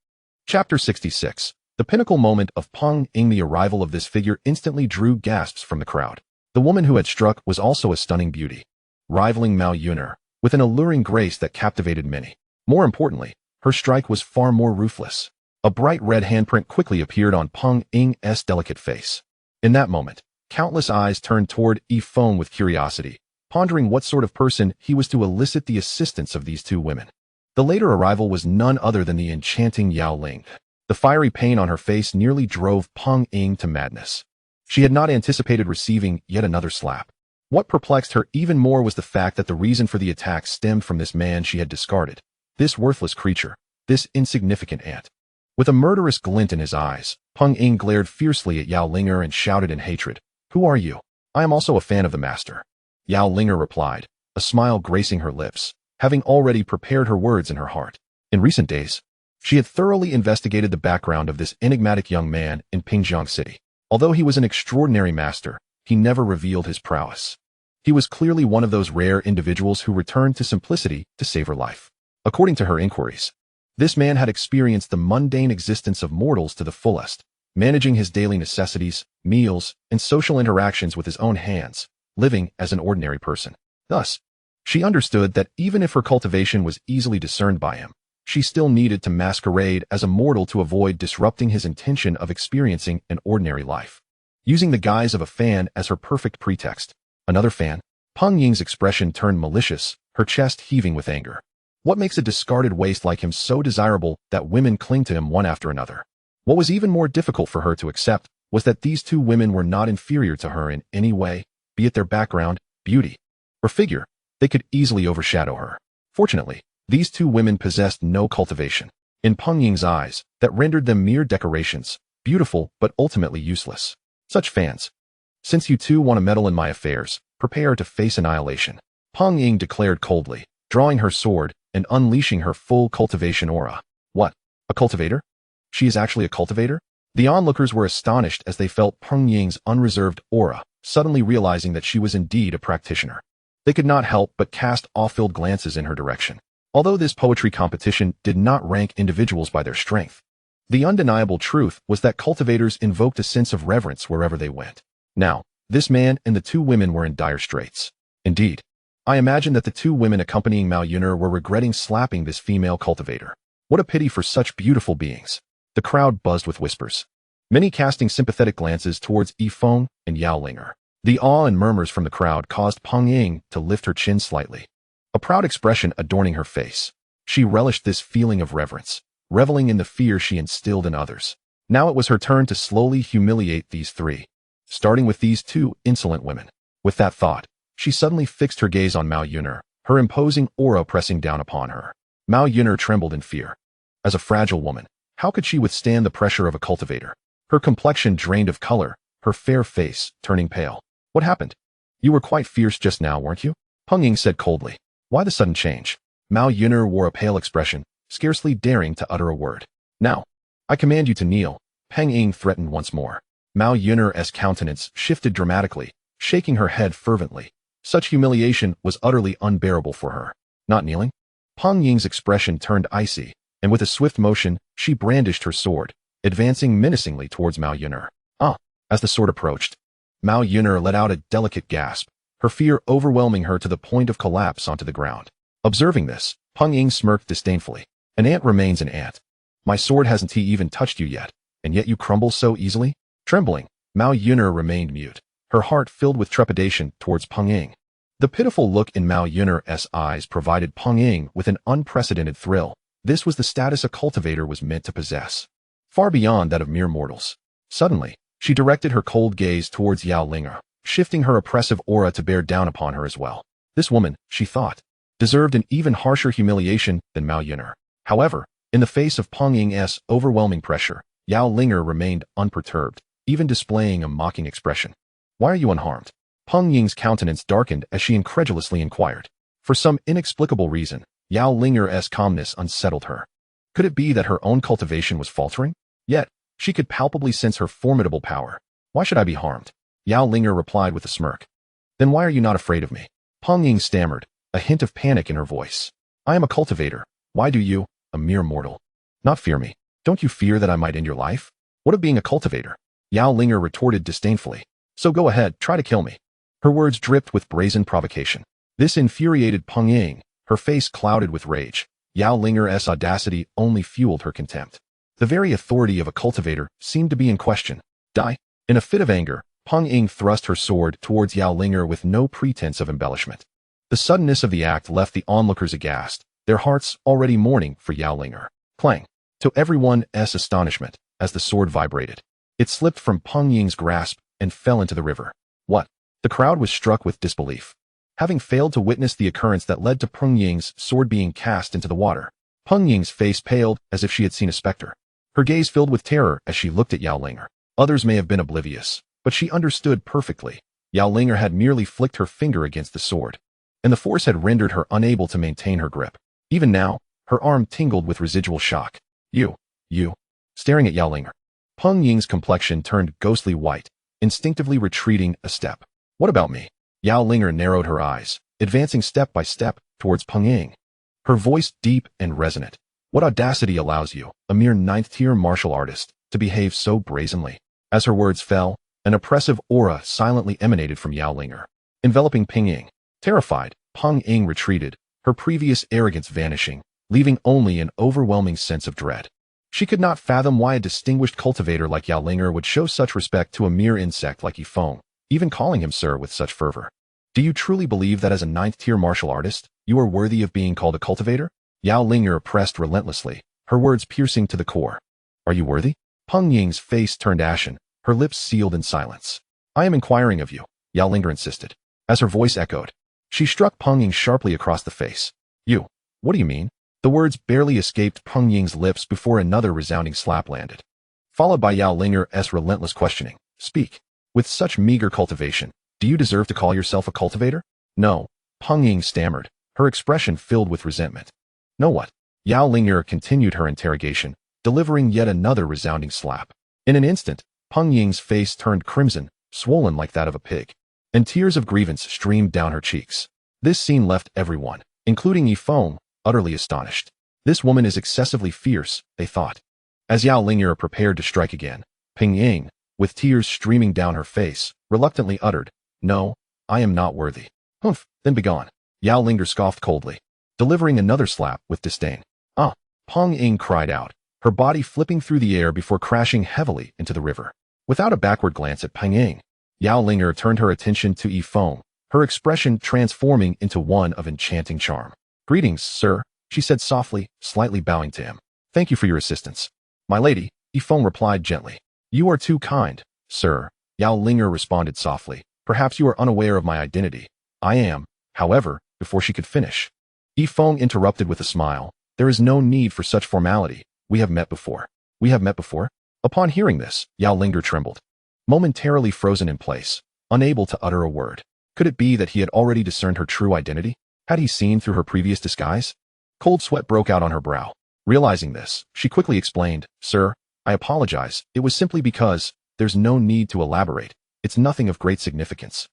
Chapter 66. The pinnacle moment of Peng Ying. The arrival of this figure instantly drew gasps from the crowd. The woman who had struck was also a stunning beauty, rivaling Mao Yuner, with an alluring grace that captivated many. More importantly, her strike was far more ruthless. A bright red handprint quickly appeared on Peng Ying's delicate face. In that moment, countless eyes turned toward Feng with curiosity, pondering what sort of person he was to elicit the assistance of these two women. The later arrival was none other than the enchanting Yao Ling. The fiery pain on her face nearly drove Peng Ying to madness. She had not anticipated receiving yet another slap. What perplexed her even more was the fact that the reason for the attack stemmed from this man she had discarded. This worthless creature, this insignificant ant. With a murderous glint in his eyes, Peng Ying glared fiercely at Yao Linger and shouted in hatred, "Who are you? I am also a fan of the master." Yao Linger replied, a smile gracing her lips, having already prepared her words in her heart. In recent days, She had thoroughly investigated the background of this enigmatic young man in Pingjiang City. Although he was an extraordinary master, he never revealed his prowess. He was clearly one of those rare individuals who returned to simplicity to save her life. According to her inquiries, this man had experienced the mundane existence of mortals to the fullest, managing his daily necessities, meals, and social interactions with his own hands, living as an ordinary person. Thus, she understood that even if her cultivation was easily discerned by him, she still needed to masquerade as a mortal to avoid disrupting his intention of experiencing an ordinary life. Using the guise of a fan as her perfect pretext, another fan, Peng Ying's expression turned malicious, her chest heaving with anger. What makes a discarded waste like him so desirable that women cling to him one after another? What was even more difficult for her to accept was that these two women were not inferior to her in any way, be it their background, beauty, or figure. They could easily overshadow her. Fortunately, these two women possessed no cultivation in Peng Ying's eyes that rendered them mere decorations, beautiful but ultimately useless. Such fans. Since you two want to meddle in my affairs, prepare to face annihilation, Peng Ying declared coldly, drawing her sword and unleashing her full cultivation aura. What? A cultivator? She is actually a cultivator? The onlookers were astonished as they felt Peng Ying's unreserved aura, suddenly realizing that she was indeed a practitioner. They could not help but cast awe-filled glances in her direction. Although this poetry competition did not rank individuals by their strength, the undeniable truth was that cultivators invoked a sense of reverence wherever they went. Now, this man and the two women were in dire straits. Indeed, I imagine that the two women accompanying Mao Yuner were regretting slapping this female cultivator. What a pity for such beautiful beings. The crowd buzzed with whispers, many casting sympathetic glances towards Feng and Yao Linger. The awe and murmurs from the crowd caused Peng Ying to lift her chin slightly, a proud expression adorning her face. She relished this feeling of reverence, reveling in the fear she instilled in others. Now it was her turn to slowly humiliate these three, starting with these two insolent women. With that thought, she suddenly fixed her gaze on Mao Yuner, her imposing aura pressing down upon her. Mao Yuner trembled in fear. As a fragile woman, how could she withstand the pressure of a cultivator? Her complexion drained of color, her fair face turning pale. What happened? You were quite fierce just now, weren't you? Peng Ying said coldly. Why the sudden change? Mao Yuner wore a pale expression, scarcely daring to utter a word. Now, I command you to kneel, Peng Ying threatened once more. Mao Yuner's countenance shifted dramatically, shaking her head fervently. Such humiliation was utterly unbearable for her. Not kneeling? Peng Ying's expression turned icy, and with a swift motion, she brandished her sword, advancing menacingly towards Mao Yuner. As the sword approached, Mao Yuner let out a delicate gasp, her fear overwhelming her to the point of collapse onto the ground. Observing this, Peng Ying smirked disdainfully. An ant remains an ant. My sword hasn't even touched you yet, and yet you crumble so easily? Trembling, Mao Yuner remained mute, her heart filled with trepidation towards Peng Ying. The pitiful look in Mao Yuner's eyes provided Peng Ying with an unprecedented thrill. This was the status a cultivator was meant to possess, far beyond that of mere mortals. Suddenly, she directed her cold gaze towards Yao Linger, shifting her oppressive aura to bear down upon her as well. This woman, she thought, deserved an even harsher humiliation than Mao Yuner. However, in the face of Peng Ying's overwhelming pressure, Yao Linger remained unperturbed, even displaying a mocking expression. Why are you unharmed? Peng Ying's countenance darkened as she incredulously inquired. For some inexplicable reason, Yao Linger's calmness unsettled her. Could it be that her own cultivation was faltering? Yet, she could palpably sense her formidable power. Why should I be harmed? Yao Linger replied with a smirk. Then why are you not afraid of me? Peng Ying stammered, a hint of panic in her voice. I am a cultivator. Why do you, a mere mortal, not fear me? Don't you fear that I might end your life? What of being a cultivator? Yao Linger retorted disdainfully. So go ahead, try to kill me. Her words dripped with brazen provocation. This infuriated Peng Ying, her face clouded with rage. Yao Linger's audacity only fueled her contempt. The very authority of a cultivator seemed to be in question. Die. In a fit of anger, Peng Ying thrust her sword towards Yao Linger with no pretense of embellishment. The suddenness of the act left the onlookers aghast, their hearts already mourning for Yao Linger. Clang. To everyone's astonishment, as the sword vibrated, it slipped from Peng Ying's grasp and fell into the river. What? The crowd was struck with disbelief. Having failed to witness the occurrence that led to Peng Ying's sword being cast into the water, Peng Ying's face paled as if she had seen a specter. Her gaze filled with terror as she looked at Yao Linger. Others may have been oblivious, but she understood perfectly. Yao Linger had merely flicked her finger against the sword, and the force had rendered her unable to maintain her grip. Even now, her arm tingled with residual shock. You. Staring at Yao Linger. Peng Ying's complexion turned ghostly white, instinctively retreating a step. What about me? Yao Linger narrowed her eyes, advancing step by step towards Peng Ying. Her voice deep and resonant. What audacity allows you, a mere ninth-tier martial artist, to behave so brazenly? As her words fell, an oppressive aura silently emanated from Yao Linger, enveloping Peng Ying. Terrified, Peng Ying retreated, her previous arrogance vanishing, leaving only an overwhelming sense of dread. She could not fathom why a distinguished cultivator like Yao Linger would show such respect to a mere insect like Feng, even calling him sir with such fervor. Do you truly believe that as a ninth-tier martial artist, you are worthy of being called a cultivator? Yao Linger pressed relentlessly, her words piercing to the core. Are you worthy? Peng Ying's face turned ashen, her lips sealed in silence. I am inquiring of you, Yao Linger insisted. As her voice echoed, she struck Peng Ying sharply across the face. You. What do you mean? The words barely escaped Peng Ying's lips before another resounding slap landed, followed by Yao Linger's relentless questioning. Speak. With such meager cultivation, do you deserve to call yourself a cultivator? No, Peng Ying stammered, her expression filled with resentment. No what? Yao Linger continued her interrogation, delivering yet another resounding slap. In an instant, Peng Ying's face turned crimson, swollen like that of a pig, and tears of grievance streamed down her cheeks. This scene left everyone, including Feng, utterly astonished. This woman is excessively fierce, they thought. As Yao Linger prepared to strike again, Peng Ying, with tears streaming down her face, reluctantly uttered, No, I am not worthy. Humph, then begone. Yao Linger scoffed coldly, delivering another slap with disdain. Ah, Peng Ying cried out, her body flipping through the air before crashing heavily into the river. Without a backward glance at Peng Ying, Yao Linger turned her attention to Feng, her expression transforming into one of enchanting charm. Greetings, sir, she said softly, slightly bowing to him. Thank you for your assistance. My lady, Feng replied gently. You are too kind, sir, Yao Linger responded softly. Perhaps you are unaware of my identity. I am, however, before she could finish, Feng interrupted with a smile. There is no need for such formality. We have met before. We have met before? Upon hearing this, Yao Linger trembled, momentarily frozen in place, unable to utter a word. Could it be that he had already discerned her true identity? Had he seen through her previous disguise? Cold sweat broke out on her brow. Realizing this, she quickly explained, Sir, I apologize. It was simply because, there's no need to elaborate. It's nothing of great significance.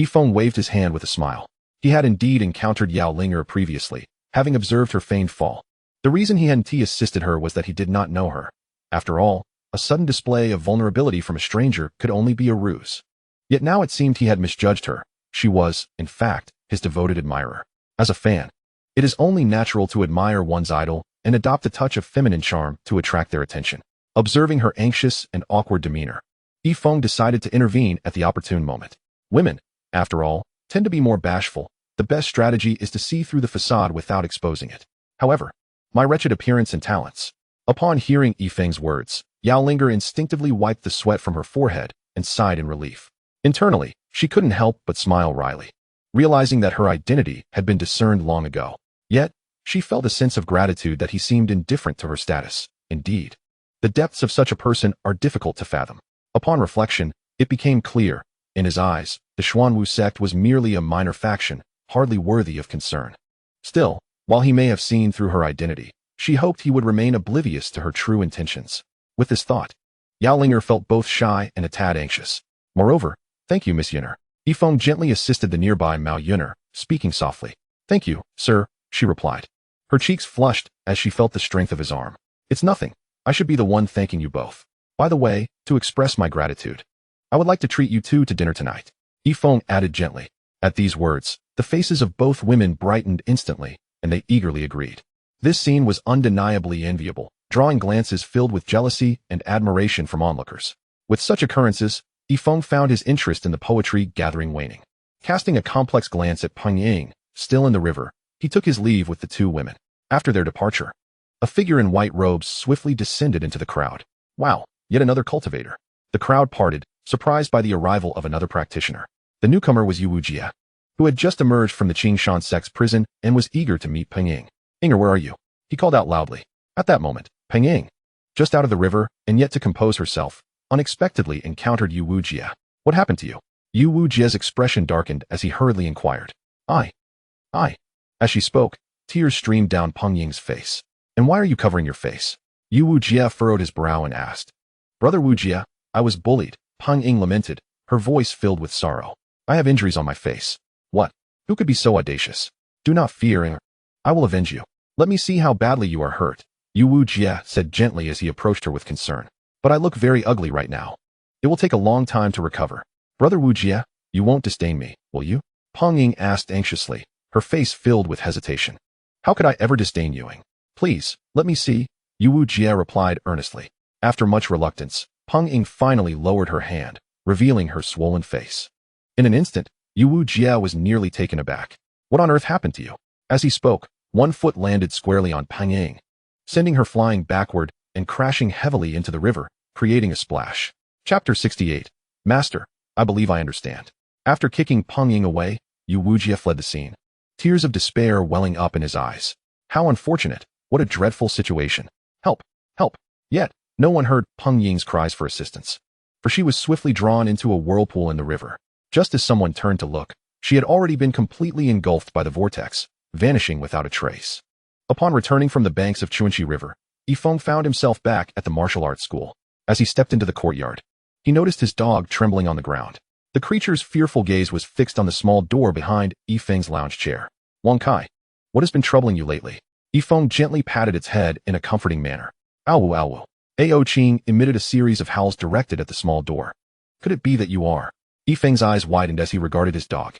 Feng waved his hand with a smile. He had indeed encountered Yao Linger previously, having observed her feigned fall. The reason he hadn't assisted her was that he did not know her. After all, a sudden display of vulnerability from a stranger could only be a ruse. Yet now it seemed he had misjudged her. She was, in fact, his devoted admirer. As a fan, it is only natural to admire one's idol and adopt a touch of feminine charm to attract their attention. Observing her anxious and awkward demeanor, Feng decided to intervene at the opportune moment. Women, after all, tend to be more bashful. The best strategy is to see through the facade without exposing it. However, my wretched appearance and talents. Upon hearing Feng's words, Yao Linger instinctively wiped the sweat from her forehead and sighed in relief. Internally, she couldn't help but smile wryly, realizing that her identity had been discerned long ago. Yet, she felt a sense of gratitude that he seemed indifferent to her status. Indeed, the depths of such a person are difficult to fathom. Upon reflection, it became clear, in his eyes, the Xuanwu sect was merely a minor faction, hardly worthy of concern. Still, while he may have seen through her identity, she hoped he would remain oblivious to her true intentions. With this thought, Yao Linger felt both shy and a tad anxious. Moreover, thank you, Miss Yunner. Feng gently assisted the nearby Mao Yunner, speaking softly. Thank you, sir, she replied. Her cheeks flushed as she felt the strength of his arm. It's nothing. I should be the one thanking you both. By the way, to express my gratitude, I would like to treat you two to dinner tonight. Feng added gently. At these words, the faces of both women brightened instantly, and they eagerly agreed. This scene was undeniably enviable, drawing glances filled with jealousy and admiration from onlookers. With such occurrences, Feng found his interest in the poetry gathering waning. Casting a complex glance at Peng Ying, still in the river, he took his leave with the two women. After their departure, a figure in white robes swiftly descended into the crowd. Wow, yet another cultivator. The crowd parted, surprised by the arrival of another practitioner. The newcomer was Yu Wujia, who had just emerged from the Qingshan sect's prison and was eager to meet Peng Ying. Inger, where are you? He called out loudly. At that moment, Peng Ying, just out of the river and yet to compose herself, unexpectedly encountered Yu Wujia. What happened to you? Yu Wujia's expression darkened as he hurriedly inquired. I. As she spoke, tears streamed down Peng Ying's face. And why are you covering your face? Yu Wujie furrowed his brow and asked. Brother Wujie, I was bullied, Peng Ying lamented, her voice filled with sorrow. I have injuries on my face. What? Who could be so audacious? Do not fear, I will avenge you. Let me see how badly you are hurt, Yu Wujie said gently as he approached her with concern. But I look very ugly right now. It will take a long time to recover. Brother Wujie, you won't disdain me, will you? Peng Ying asked anxiously, her face filled with hesitation. How could I ever disdain you? Please, let me see, Yu Wujie replied earnestly. After much reluctance, Peng Ying finally lowered her hand, revealing her swollen face. In an instant, Yu Wujie was nearly taken aback. What on earth happened to you? As he spoke, one foot landed squarely on Peng Ying, sending her flying backward and crashing heavily into the river, creating a splash. Chapter 68. Master, I believe I understand. After kicking Peng Ying away, Yu Wujie fled the scene, tears of despair welling up in his eyes. How unfortunate, what a dreadful situation. Help, help. Yet, no one heard Peng Ying's cries for assistance, for she was swiftly drawn into a whirlpool in the river. Just as someone turned to look, she had already been completely engulfed by the vortex, vanishing without a trace. Upon returning from the banks of Chuanxi River, Feng found himself back at the martial arts school. As he stepped into the courtyard, he noticed his dog trembling on the ground. The creature's fearful gaze was fixed on the small door behind Feng's lounge chair. Wang Kai, what has been troubling you lately? Feng gently patted its head in a comforting manner. Ow ow. Ao Qing emitted a series of howls directed at the small door. Could it be that you are? Feng's eyes widened as he regarded his dog.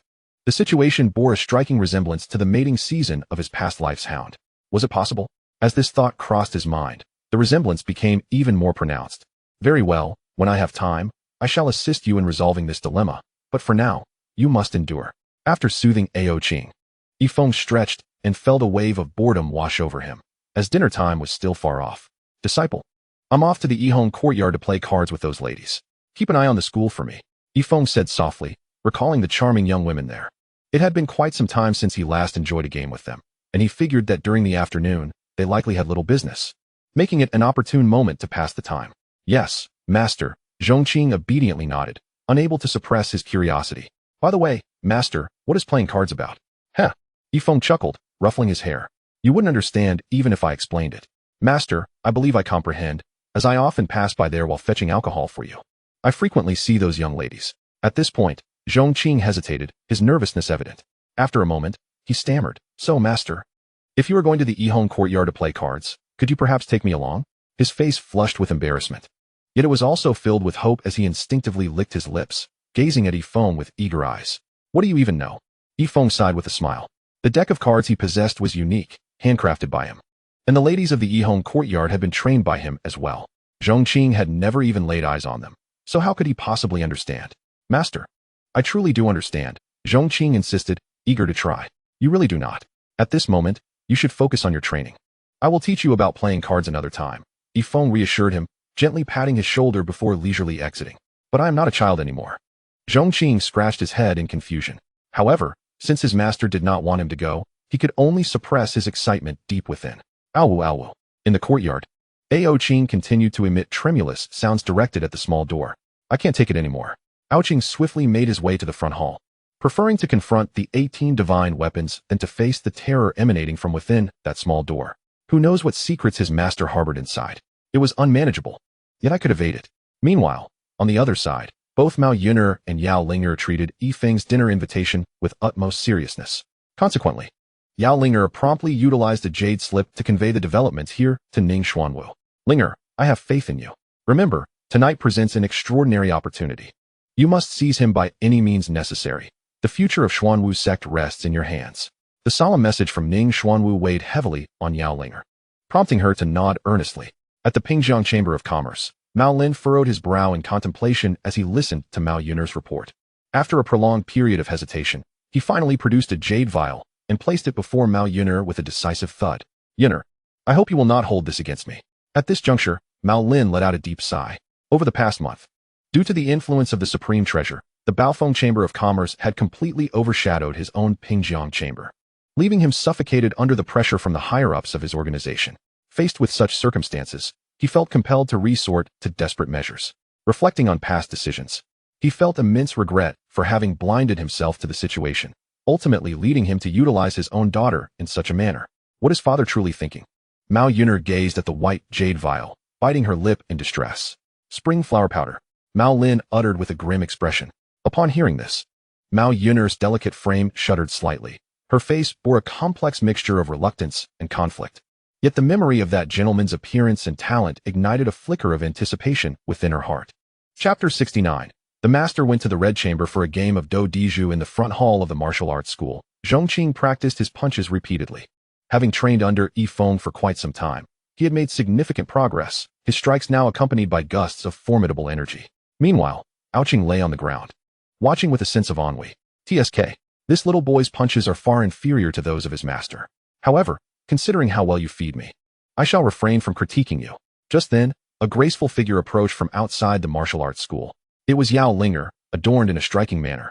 The situation bore a striking resemblance to the mating season of his past life's hound. Was it possible? As this thought crossed his mind, the resemblance became even more pronounced. Very well, when I have time, I shall assist you in resolving this dilemma, but for now, you must endure. After soothing Ao Qing, Feng stretched and felt a wave of boredom wash over him, as dinner time was still far off. Disciple, I'm off to the Yihong courtyard to play cards with those ladies. Keep an eye on the school for me, Feng said softly, recalling the charming young women there. It had been quite some time since he last enjoyed a game with them, and he figured that during the afternoon, they likely had little business, making it an opportune moment to pass the time. Yes, master, Zhongqing obediently nodded, unable to suppress his curiosity. By the way, master, what is playing cards about? Heh. Feng chuckled, ruffling his hair. You wouldn't understand even if I explained it. Master, I believe I comprehend, as I often pass by there while fetching alcohol for you. I frequently see those young ladies. At this point, Zhongqing hesitated, his nervousness evident. After a moment, he stammered, So, master, if you are going to the Yihong courtyard to play cards, could you perhaps take me along? His face flushed with embarrassment. Yet it was also filled with hope as he instinctively licked his lips, gazing at Feng with eager eyes. What do you even know? Feng sighed with a smile. The deck of cards he possessed was unique, handcrafted by him. And the ladies of the Yihong courtyard had been trained by him as well. Zhongqing had never even laid eyes on them, so how could he possibly understand? Master, I truly do understand, Zhongqing insisted, eager to try. You really do not. At this moment, you should focus on your training. I will teach you about playing cards another time, Feng reassured him, gently patting his shoulder before leisurely exiting. But I am not a child anymore. Zhongqing scratched his head in confusion. However, since his master did not want him to go, he could only suppress his excitement deep within. Ow. In the courtyard, Ao Qing continued to emit tremulous sounds directed at the small door. I can't take it anymore. Ao Qing swiftly made his way to the front hall, preferring to confront the 18 divine weapons than to face the terror emanating from within that small door. Who knows what secrets his master harbored inside? It was unmanageable, yet I could evade it. Meanwhile, on the other side, both Mao Yuner and Yao Linger treated Feng's dinner invitation with utmost seriousness. Consequently, Yao Linger promptly utilized a jade slip to convey the developments here to Ning Xuanwu. Linger, I have faith in you. Remember, tonight presents an extraordinary opportunity. You must seize him by any means necessary. The future of Xuanwu's sect rests in your hands. The solemn message from Ning Xuanwu weighed heavily on Yao Linger, prompting her to nod earnestly. At the Pingjiang Chamber of Commerce, Mao Lin furrowed his brow in contemplation as he listened to Mao Yuner's report. After a prolonged period of hesitation, he finally produced a jade vial and placed it before Mao Yuner with a decisive thud. Yuner, I hope you will not hold this against me. At this juncture, Mao Lin let out a deep sigh. Over the past month, due to the influence of the Supreme Treasure, the Baofeng Chamber of Commerce had completely overshadowed his own Pingjiang Chamber, leaving him suffocated under the pressure from the higher-ups of his organization. Faced with such circumstances, he felt compelled to resort to desperate measures. Reflecting on past decisions, he felt immense regret for having blinded himself to the situation, ultimately leading him to utilize his own daughter in such a manner. What is father truly thinking? Mao Yuner gazed at the white jade vial, biting her lip in distress. Spring flower powder, Mao Lin uttered with a grim expression. Upon hearing this, Mao Yuner's delicate frame shuddered slightly. Her face bore a complex mixture of reluctance and conflict. Yet the memory of that gentleman's appearance and talent ignited a flicker of anticipation within her heart. Chapter 69. The master went to the Red Chamber for a game of Do Diju in the front hall of the martial arts school. Zhongqing practiced his punches repeatedly. Having trained under Feng for quite some time, he had made significant progress, his strikes now accompanied by gusts of formidable energy. Meanwhile, Ouching lay on the ground, watching with a sense of ennui. TSK. This little boy's punches are far inferior to those of his master. However, considering how well you feed me, I shall refrain from critiquing you. Just then, a graceful figure approached from outside the martial arts school. It was Yao Linger, adorned in a striking manner.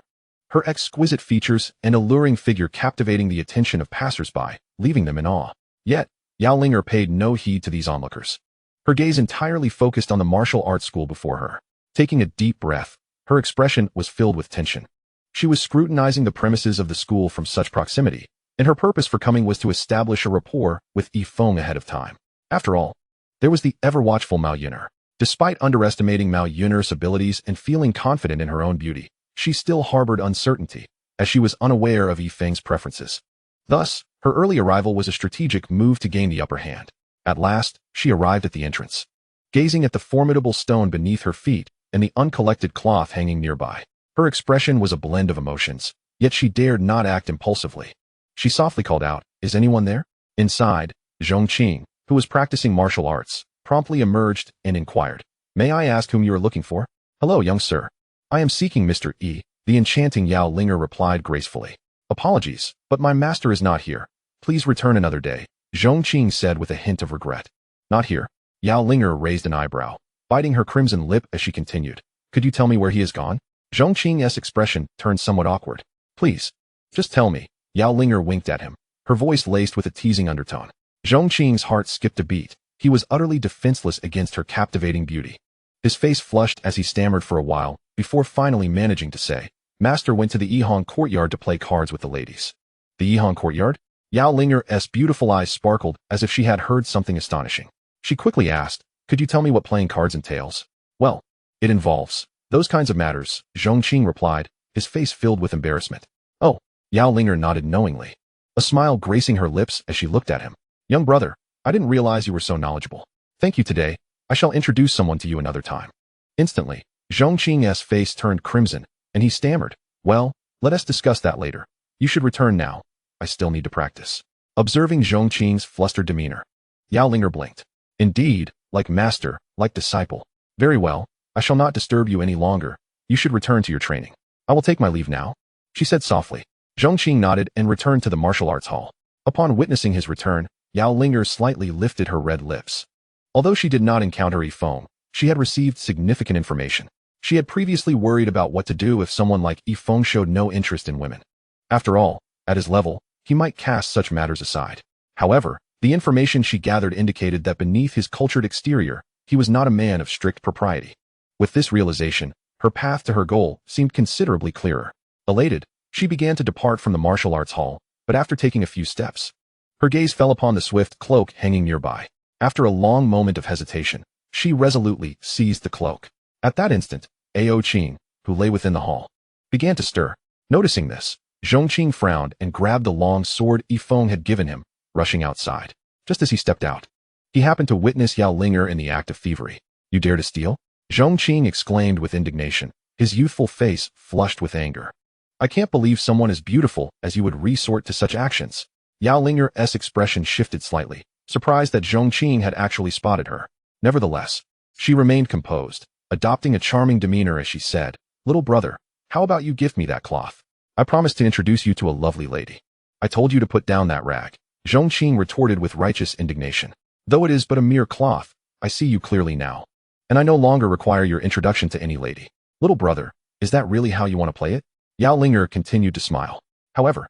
Her exquisite features and alluring figure captivating the attention of passers-by, leaving them in awe. Yet, Yao Linger paid no heed to these onlookers. Her gaze entirely focused on the martial arts school before her. Taking a deep breath, her expression was filled with tension. She was scrutinizing the premises of the school from such proximity, and her purpose for coming was to establish a rapport with Feng ahead of time. After all, there was the ever-watchful Mao Yuner. Despite underestimating Mao Yuner's abilities and feeling confident in her own beauty, she still harbored uncertainty, as she was unaware of Feng's preferences. Thus, her early arrival was a strategic move to gain the upper hand. At last, she arrived at the entrance. Gazing at the formidable stone beneath her feet and the uncollected cloth hanging nearby, her expression was a blend of emotions, yet she dared not act impulsively. She softly called out, "Is anyone there?" Inside, Zhongqing, who was practicing martial arts, promptly emerged and inquired, "May I ask whom you are looking for?" "Hello, young sir. I am seeking Mr. E," the enchanting Yao Linger replied gracefully. "Apologies, but my master is not here. Please return another day," Zhongqing said with a hint of regret. "Not here?" Yao Linger raised an eyebrow, biting her crimson lip as she continued. "Could you tell me where he has gone?" Zhongqing's expression turned somewhat awkward. "Please, just tell me." Yao Linger winked at him, her voice laced with a teasing undertone. Zhongqing's heart skipped a beat. He was utterly defenseless against her captivating beauty. His face flushed as he stammered for a while, before finally managing to say, "Master went to the Yihang courtyard to play cards with the ladies." "The Yihang courtyard?" Yao Linger's beautiful eyes sparkled as if she had heard something astonishing. She quickly asked, "Could you tell me what playing cards entails?" "Well, it involves those kinds of matters," Zhongqing replied, his face filled with embarrassment. "Oh," Yao Linger nodded knowingly, a smile gracing her lips as she looked at him. "Young brother, I didn't realize you were so knowledgeable. Thank you today. I shall introduce someone to you another time." Instantly, Zhongqing's face turned crimson, and he stammered, "Well, let us discuss that later. You should return now. I still need to practice." Observing Zhongqing's flustered demeanor, Yao Linger blinked. "Indeed, like master, like disciple. Very well, I shall not disturb you any longer. You should return to your training. I will take my leave now," she said softly. Zhongqing nodded and returned to the martial arts hall. Upon witnessing his return, Yao Linger slightly lifted her red lips. Although she did not encounter Feng, she had received significant information. She had previously worried about what to do if someone like Feng showed no interest in women. After all, at his level, he might cast such matters aside. However, the information she gathered indicated that beneath his cultured exterior, he was not a man of strict propriety. With this realization, her path to her goal seemed considerably clearer. Elated, she began to depart from the martial arts hall, but after taking a few steps, her gaze fell upon the swift cloak hanging nearby. After a long moment of hesitation, she resolutely seized the cloak. At that instant, Ao Qing, who lay within the hall, began to stir. Noticing this, Zhongqing frowned and grabbed the long sword Feng had given him, rushing outside. Just as he stepped out, he happened to witness Yao Linger in the act of thievery. "You dare to steal?" Zhongqing exclaimed with indignation, his youthful face flushed with anger. "I can't believe someone as beautiful as you would resort to such actions." Yao Linger's expression shifted slightly, surprised that Zhongqing had actually spotted her. Nevertheless, she remained composed, adopting a charming demeanor as she said, "Little brother, how about you gift me that cloth? I promise to introduce you to a lovely lady." "I told you to put down that rag," Zhongqing retorted with righteous indignation. "Though it is but a mere cloth, I see you clearly now, and I no longer require your introduction to any lady." "Little brother, is that really how you want to play it?" Yao Linger continued to smile. However,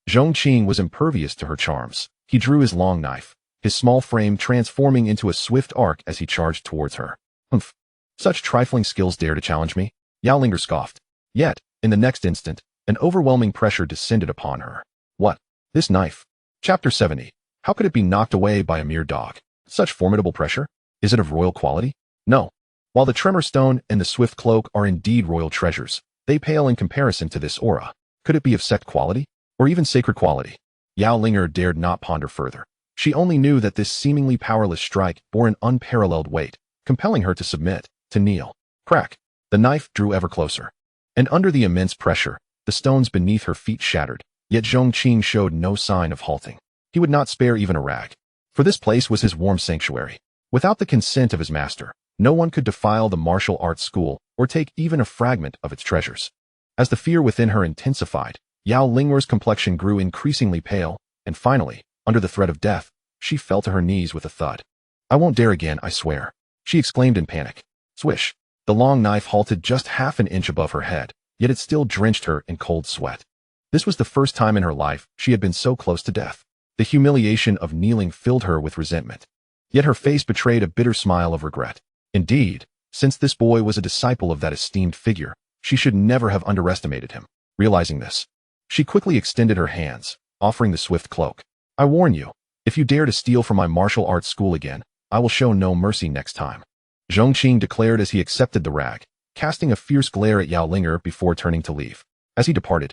Zhongqing was impervious to her charms. He drew his long knife, his small frame transforming into a swift arc as he charged towards her. "Humph! Such trifling skills dare to challenge me?" Yao Linger scoffed. Yet, in the next instant, an overwhelming pressure descended upon her. "What? This knife?" Chapter 70. How could it be knocked away by a mere dog? Such formidable pressure? Is it of royal quality? No. While the tremor stone and the swift cloak are indeed royal treasures, they pale in comparison to this aura. Could it be of sect quality? Or even sacred quality? Yao Linger dared not ponder further. She only knew that this seemingly powerless strike bore an unparalleled weight, compelling her to submit, to kneel. Crack. The knife drew ever closer. And under the immense pressure, the stones beneath her feet shattered, yet Zhongqing showed no sign of halting. He would not spare even a rag. For this place was his warm sanctuary. Without the consent of his master, no one could defile the martial arts school or take even a fragment of its treasures. As the fear within her intensified, Yao Ling'er's complexion grew increasingly pale, and finally, under the threat of death, she fell to her knees with a thud. "I won't dare again, I swear," she exclaimed in panic. Swish! The long knife halted just half an inch above her head, yet it still drenched her in cold sweat. This was the first time in her life she had been so close to death. The humiliation of kneeling filled her with resentment. Yet her face betrayed a bitter smile of regret. Indeed, since this boy was a disciple of that esteemed figure, she should never have underestimated him. Realizing this, she quickly extended her hands, offering the swift cloak. "I warn you, if you dare to steal from my martial arts school again, I will show no mercy next time," Zhongqing declared as he accepted the rag, casting a fierce glare at Yao Linger before turning to leave. As he departed,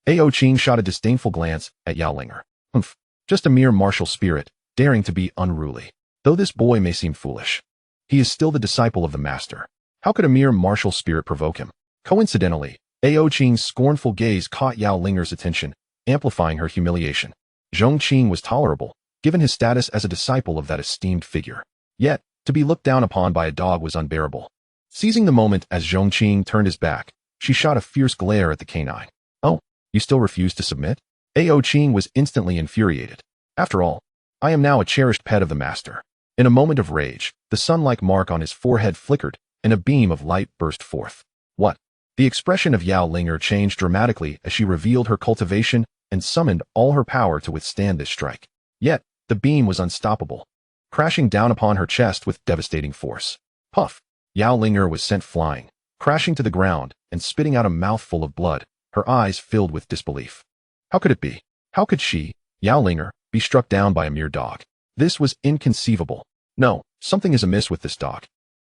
Ao Qing shot a disdainful glance at Yao Linger. Humph. Just a mere martial spirit, daring to be unruly. Though this boy may seem foolish, he is still the disciple of the master. How could a mere martial spirit provoke him? Coincidentally, Ao Qing's scornful gaze caught Yao Linger's attention, amplifying her humiliation. Zhongqing was tolerable, given his status as a disciple of that esteemed figure. Yet, to be looked down upon by a dog was unbearable. Seizing the moment as Zhongqing turned his back, she shot a fierce glare at the canine. "Oh, you still refuse to submit?" Ao Qing was instantly infuriated. "After all, I am now a cherished pet of the master." In a moment of rage, the sun-like mark on his forehead flickered, and a beam of light burst forth. "What?" The expression of Yao Linger changed dramatically as she revealed her cultivation and summoned all her power to withstand this strike. Yet, the beam was unstoppable, crashing down upon her chest with devastating force. Puff! Yao Linger was sent flying, crashing to the ground and spitting out a mouthful of blood, her eyes filled with disbelief. How could it be? How could she, Yao Linger, be struck down by a mere dog? This was inconceivable. No, something is amiss with this dog.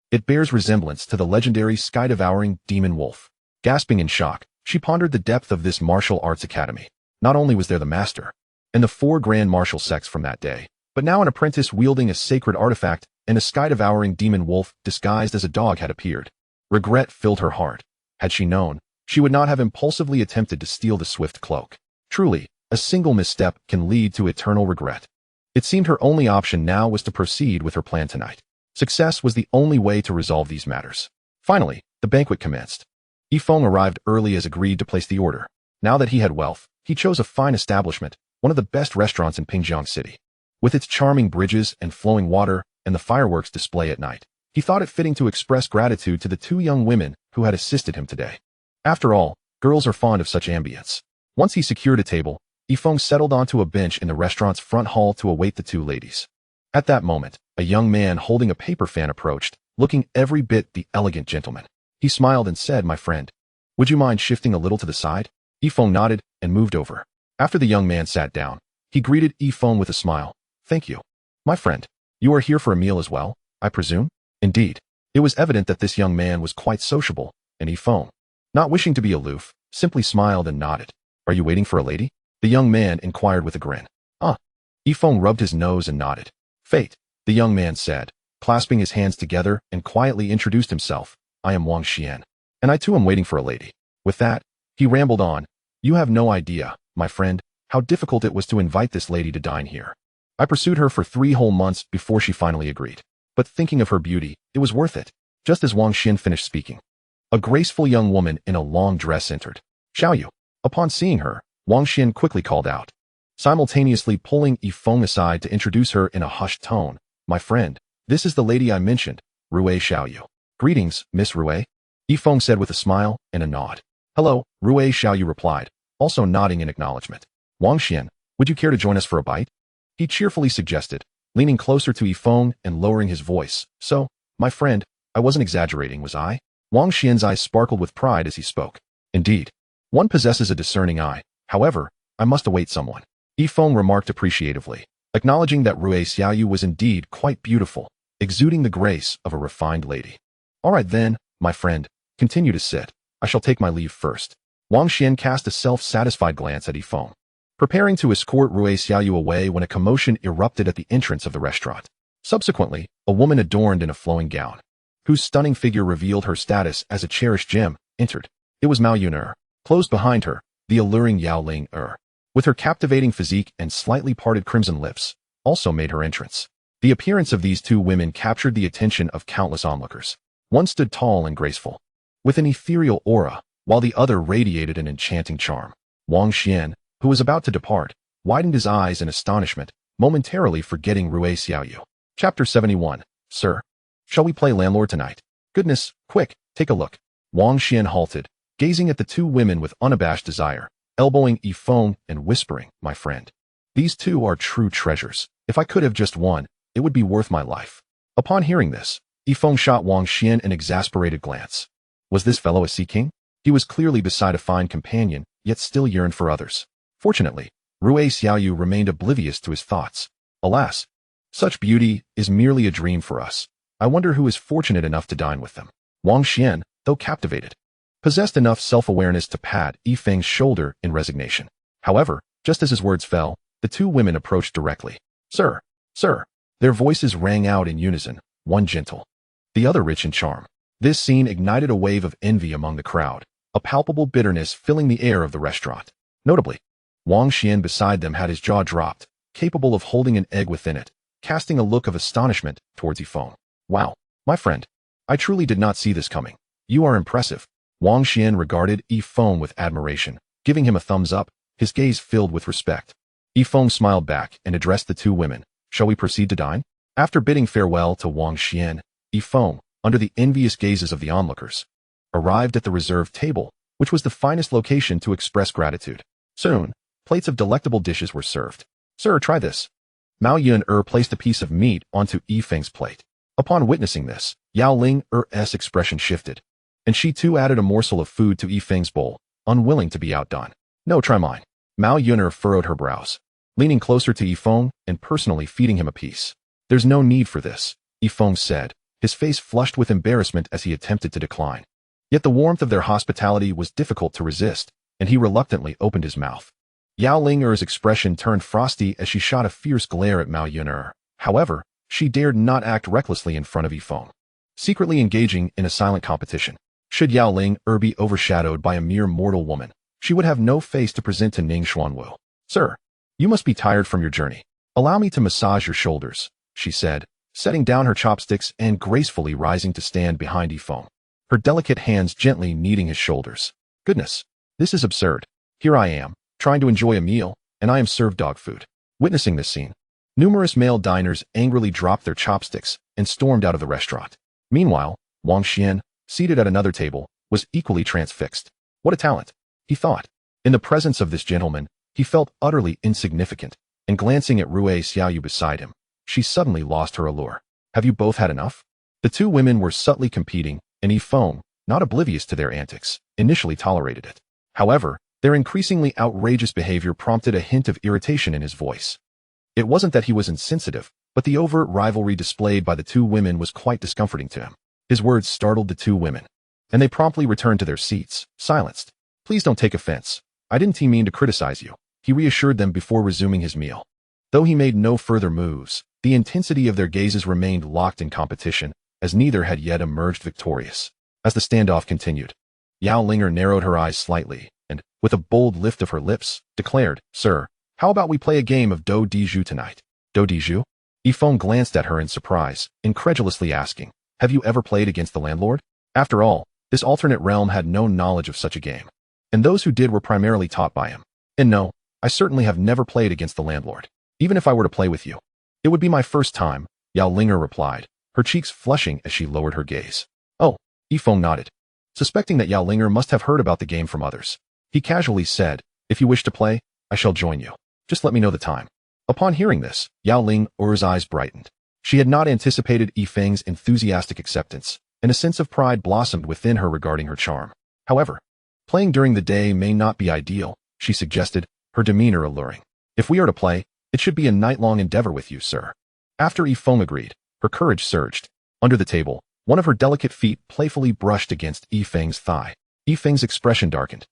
It bears resemblance to the legendary sky-devouring demon wolf. Gasping in shock, she pondered the depth of this martial arts academy. Not only was there the master and the 4 grand martial sects from that day, but now an apprentice wielding a sacred artifact and a sky-devouring demon wolf disguised as a dog had appeared. Regret filled her heart. Had she known, she would not have impulsively attempted to steal the swift cloak. Truly, a single misstep can lead to eternal regret. It seemed her only option now was to proceed with her plan tonight. Success was the only way to resolve these matters. Finally, the banquet commenced. Feng arrived early as agreed to place the order. Now that he had wealth, he chose a fine establishment, one of the best restaurants in Pingjiang City. With its charming bridges and flowing water and the fireworks display at night, he thought it fitting to express gratitude to the 2 young women who had assisted him today. After all, girls are fond of such ambience. Once he secured a table, Feng settled onto a bench in the restaurant's front hall to await the 2 ladies. At that moment, a young man holding a paper fan approached, looking every bit the elegant gentleman. He smiled and said, "My friend, would you mind shifting a little to the side?" Feng nodded and moved over. After the young man sat down, he greeted Feng with a smile. "Thank you. My friend, you are here for a meal as well, I presume?" Indeed, it was evident that this young man was quite sociable, and Feng, not wishing to be aloof, simply smiled and nodded. "Are you waiting for a lady?" the young man inquired with a grin. "Ah." Feng rubbed his nose and nodded. "Fate," the young man said, clasping his hands together and quietly introduced himself. "I am Wang Xian, and I too am waiting for a lady." With that, he rambled on. "You have no idea, my friend, how difficult it was to invite this lady to dine here. I pursued her for 3 whole months before she finally agreed. But thinking of her beauty, it was worth it." Just as Wang Xian finished speaking, a graceful young woman in a long dress entered. "Xiaoyu." Upon seeing her, Wang Xian quickly called out, simultaneously pulling Feng aside to introduce her in a hushed tone. "My friend, this is the lady I mentioned, Rui Xiaoyu." "Greetings, Miss Rui," Feng said with a smile and a nod. "Hello," Rui Xiaoyu replied, also nodding in acknowledgement. "Wang Xian, would you care to join us for a bite?" he cheerfully suggested, leaning closer to Feng and lowering his voice. "So, my friend, I wasn't exaggerating, was I?" Wang Xian's eyes sparkled with pride as he spoke. "Indeed, one possesses a discerning eye. However, I must await someone," Feng remarked appreciatively. acknowledging that Rui Xiaoyu was indeed quite beautiful, exuding the grace of a refined lady. All right then, my friend, continue to sit. I shall take my leave first. Wang Xian cast a self-satisfied glance at Feng, preparing to escort Rui Xiaoyu away when a commotion erupted at the entrance of the restaurant. Subsequently, a woman adorned in a flowing gown, whose stunning figure revealed her status as a cherished gem, entered. It was Mao Yuner. Close behind her, the alluring Yao Ling with her captivating physique and slightly parted crimson lips, also made her entrance. The appearance of these two women captured the attention of countless onlookers. One stood tall and graceful, with an ethereal aura, while the other radiated an enchanting charm. Wang Xian, who was about to depart, widened his eyes in astonishment, momentarily forgetting Rui Xiaoyu. Chapter 71. Sir, shall we play landlord tonight? Goodness, quick, take a look. Wang Xian halted, gazing at the two women with unabashed desire, elbowing Feng and whispering, my friend. These two are true treasures. If I could have just one, it would be worth my life. Upon hearing this, Feng shot Wang Xian an exasperated glance. Was this fellow a sea king? He was clearly beside a fine companion, yet still yearned for others. Fortunately, Rui Xiaoyu remained oblivious to his thoughts. Alas, such beauty is merely a dream for us. I wonder who is fortunate enough to dine with them. Wang Xian, though captivated, possessed enough self-awareness to pat Feng's shoulder in resignation. However, just as his words fell, the two women approached directly. Sir, sir, their voices rang out in unison, one gentle, the other rich in charm. This scene ignited a wave of envy among the crowd, a palpable bitterness filling the air of the restaurant. Notably, Wang Xian beside them had his jaw dropped, capable of holding an egg within it, casting a look of astonishment towards Feng. Wow, my friend, I truly did not see this coming. You are impressive. Wang Xian regarded Feng with admiration, giving him a thumbs up, his gaze filled with respect. Feng smiled back and addressed the two women. Shall we proceed to dine? After bidding farewell to Wang Xian, Feng, under the envious gazes of the onlookers, arrived at the reserved table, which was the finest location to express gratitude. Soon, plates of delectable dishes were served. Sir, try this. Mao Yuner placed a piece of meat onto Feng's plate. Upon witnessing this, Yao Ling's expression shifted, and she too added a morsel of food to Feng's bowl, unwilling to be outdone. No, try mine. Mao Yuner furrowed her brows, leaning closer to Feng and personally feeding him a piece. There's no need for this, Feng said, his face flushed with embarrassment as he attempted to decline. Yet the warmth of their hospitality was difficult to resist, and he reluctantly opened his mouth. Yao Ling's expression turned frosty as she shot a fierce glare at Mao Yuner. However, she dared not act recklessly in front of Feng, secretly engaging in a silent competition. Should Yao Ling be overshadowed by a mere mortal woman, she would have no face to present to Ning Xuanwu. Sir, you must be tired from your journey. Allow me to massage your shoulders, she said, setting down her chopsticks and gracefully rising to stand behind Feng, her delicate hands gently kneading his shoulders. Goodness, this is absurd. Here I am, trying to enjoy a meal, and I am served dog food. Witnessing this scene, numerous male diners angrily dropped their chopsticks and stormed out of the restaurant. Meanwhile, Wang Xian, seated at another table, was equally transfixed. What a talent, he thought. In the presence of this gentleman, he felt utterly insignificant, and glancing at Rui Xiaoyu beside him, she suddenly lost her allure. Have you both had enough? The two women were subtly competing, and Feng, not oblivious to their antics, initially tolerated it. However, their increasingly outrageous behavior prompted a hint of irritation in his voice. It wasn't that he was insensitive, but the overt rivalry displayed by the two women was quite discomforting to him. His words startled the two women, and they promptly returned to their seats, silenced. Please don't take offense. I didn't mean to criticize you, he reassured them before resuming his meal. Though he made no further moves, the intensity of their gazes remained locked in competition, as neither had yet emerged victorious. As the standoff continued, Yao Linger narrowed her eyes slightly, and, with a bold lift of her lips, declared, Sir, how about we play a game of Do Di Zhu tonight? Do Di Zhu? Feng glanced at her in surprise, incredulously asking, have you ever played against the landlord? After all, this alternate realm had no knowledge of such a game, and those who did were primarily taught by him. And no, I certainly have never played against the landlord, even if I were to play with you. It would be my first time, Yao Linger replied, her cheeks flushing as she lowered her gaze. Oh, Feng nodded, suspecting that Yao Linger must have heard about the game from others. He casually said, if you wish to play, I shall join you. Just let me know the time. Upon hearing this, Yao Linger's eyes brightened. She had not anticipated Feng's enthusiastic acceptance, and a sense of pride blossomed within her regarding her charm. However, playing during the day may not be ideal, she suggested, her demeanor alluring. If we are to play, It should be a night-long endeavor with you, sir. After Feng agreed, her courage surged. Under the table, one of her delicate feet playfully brushed against Feng's thigh. Feng's expression darkened.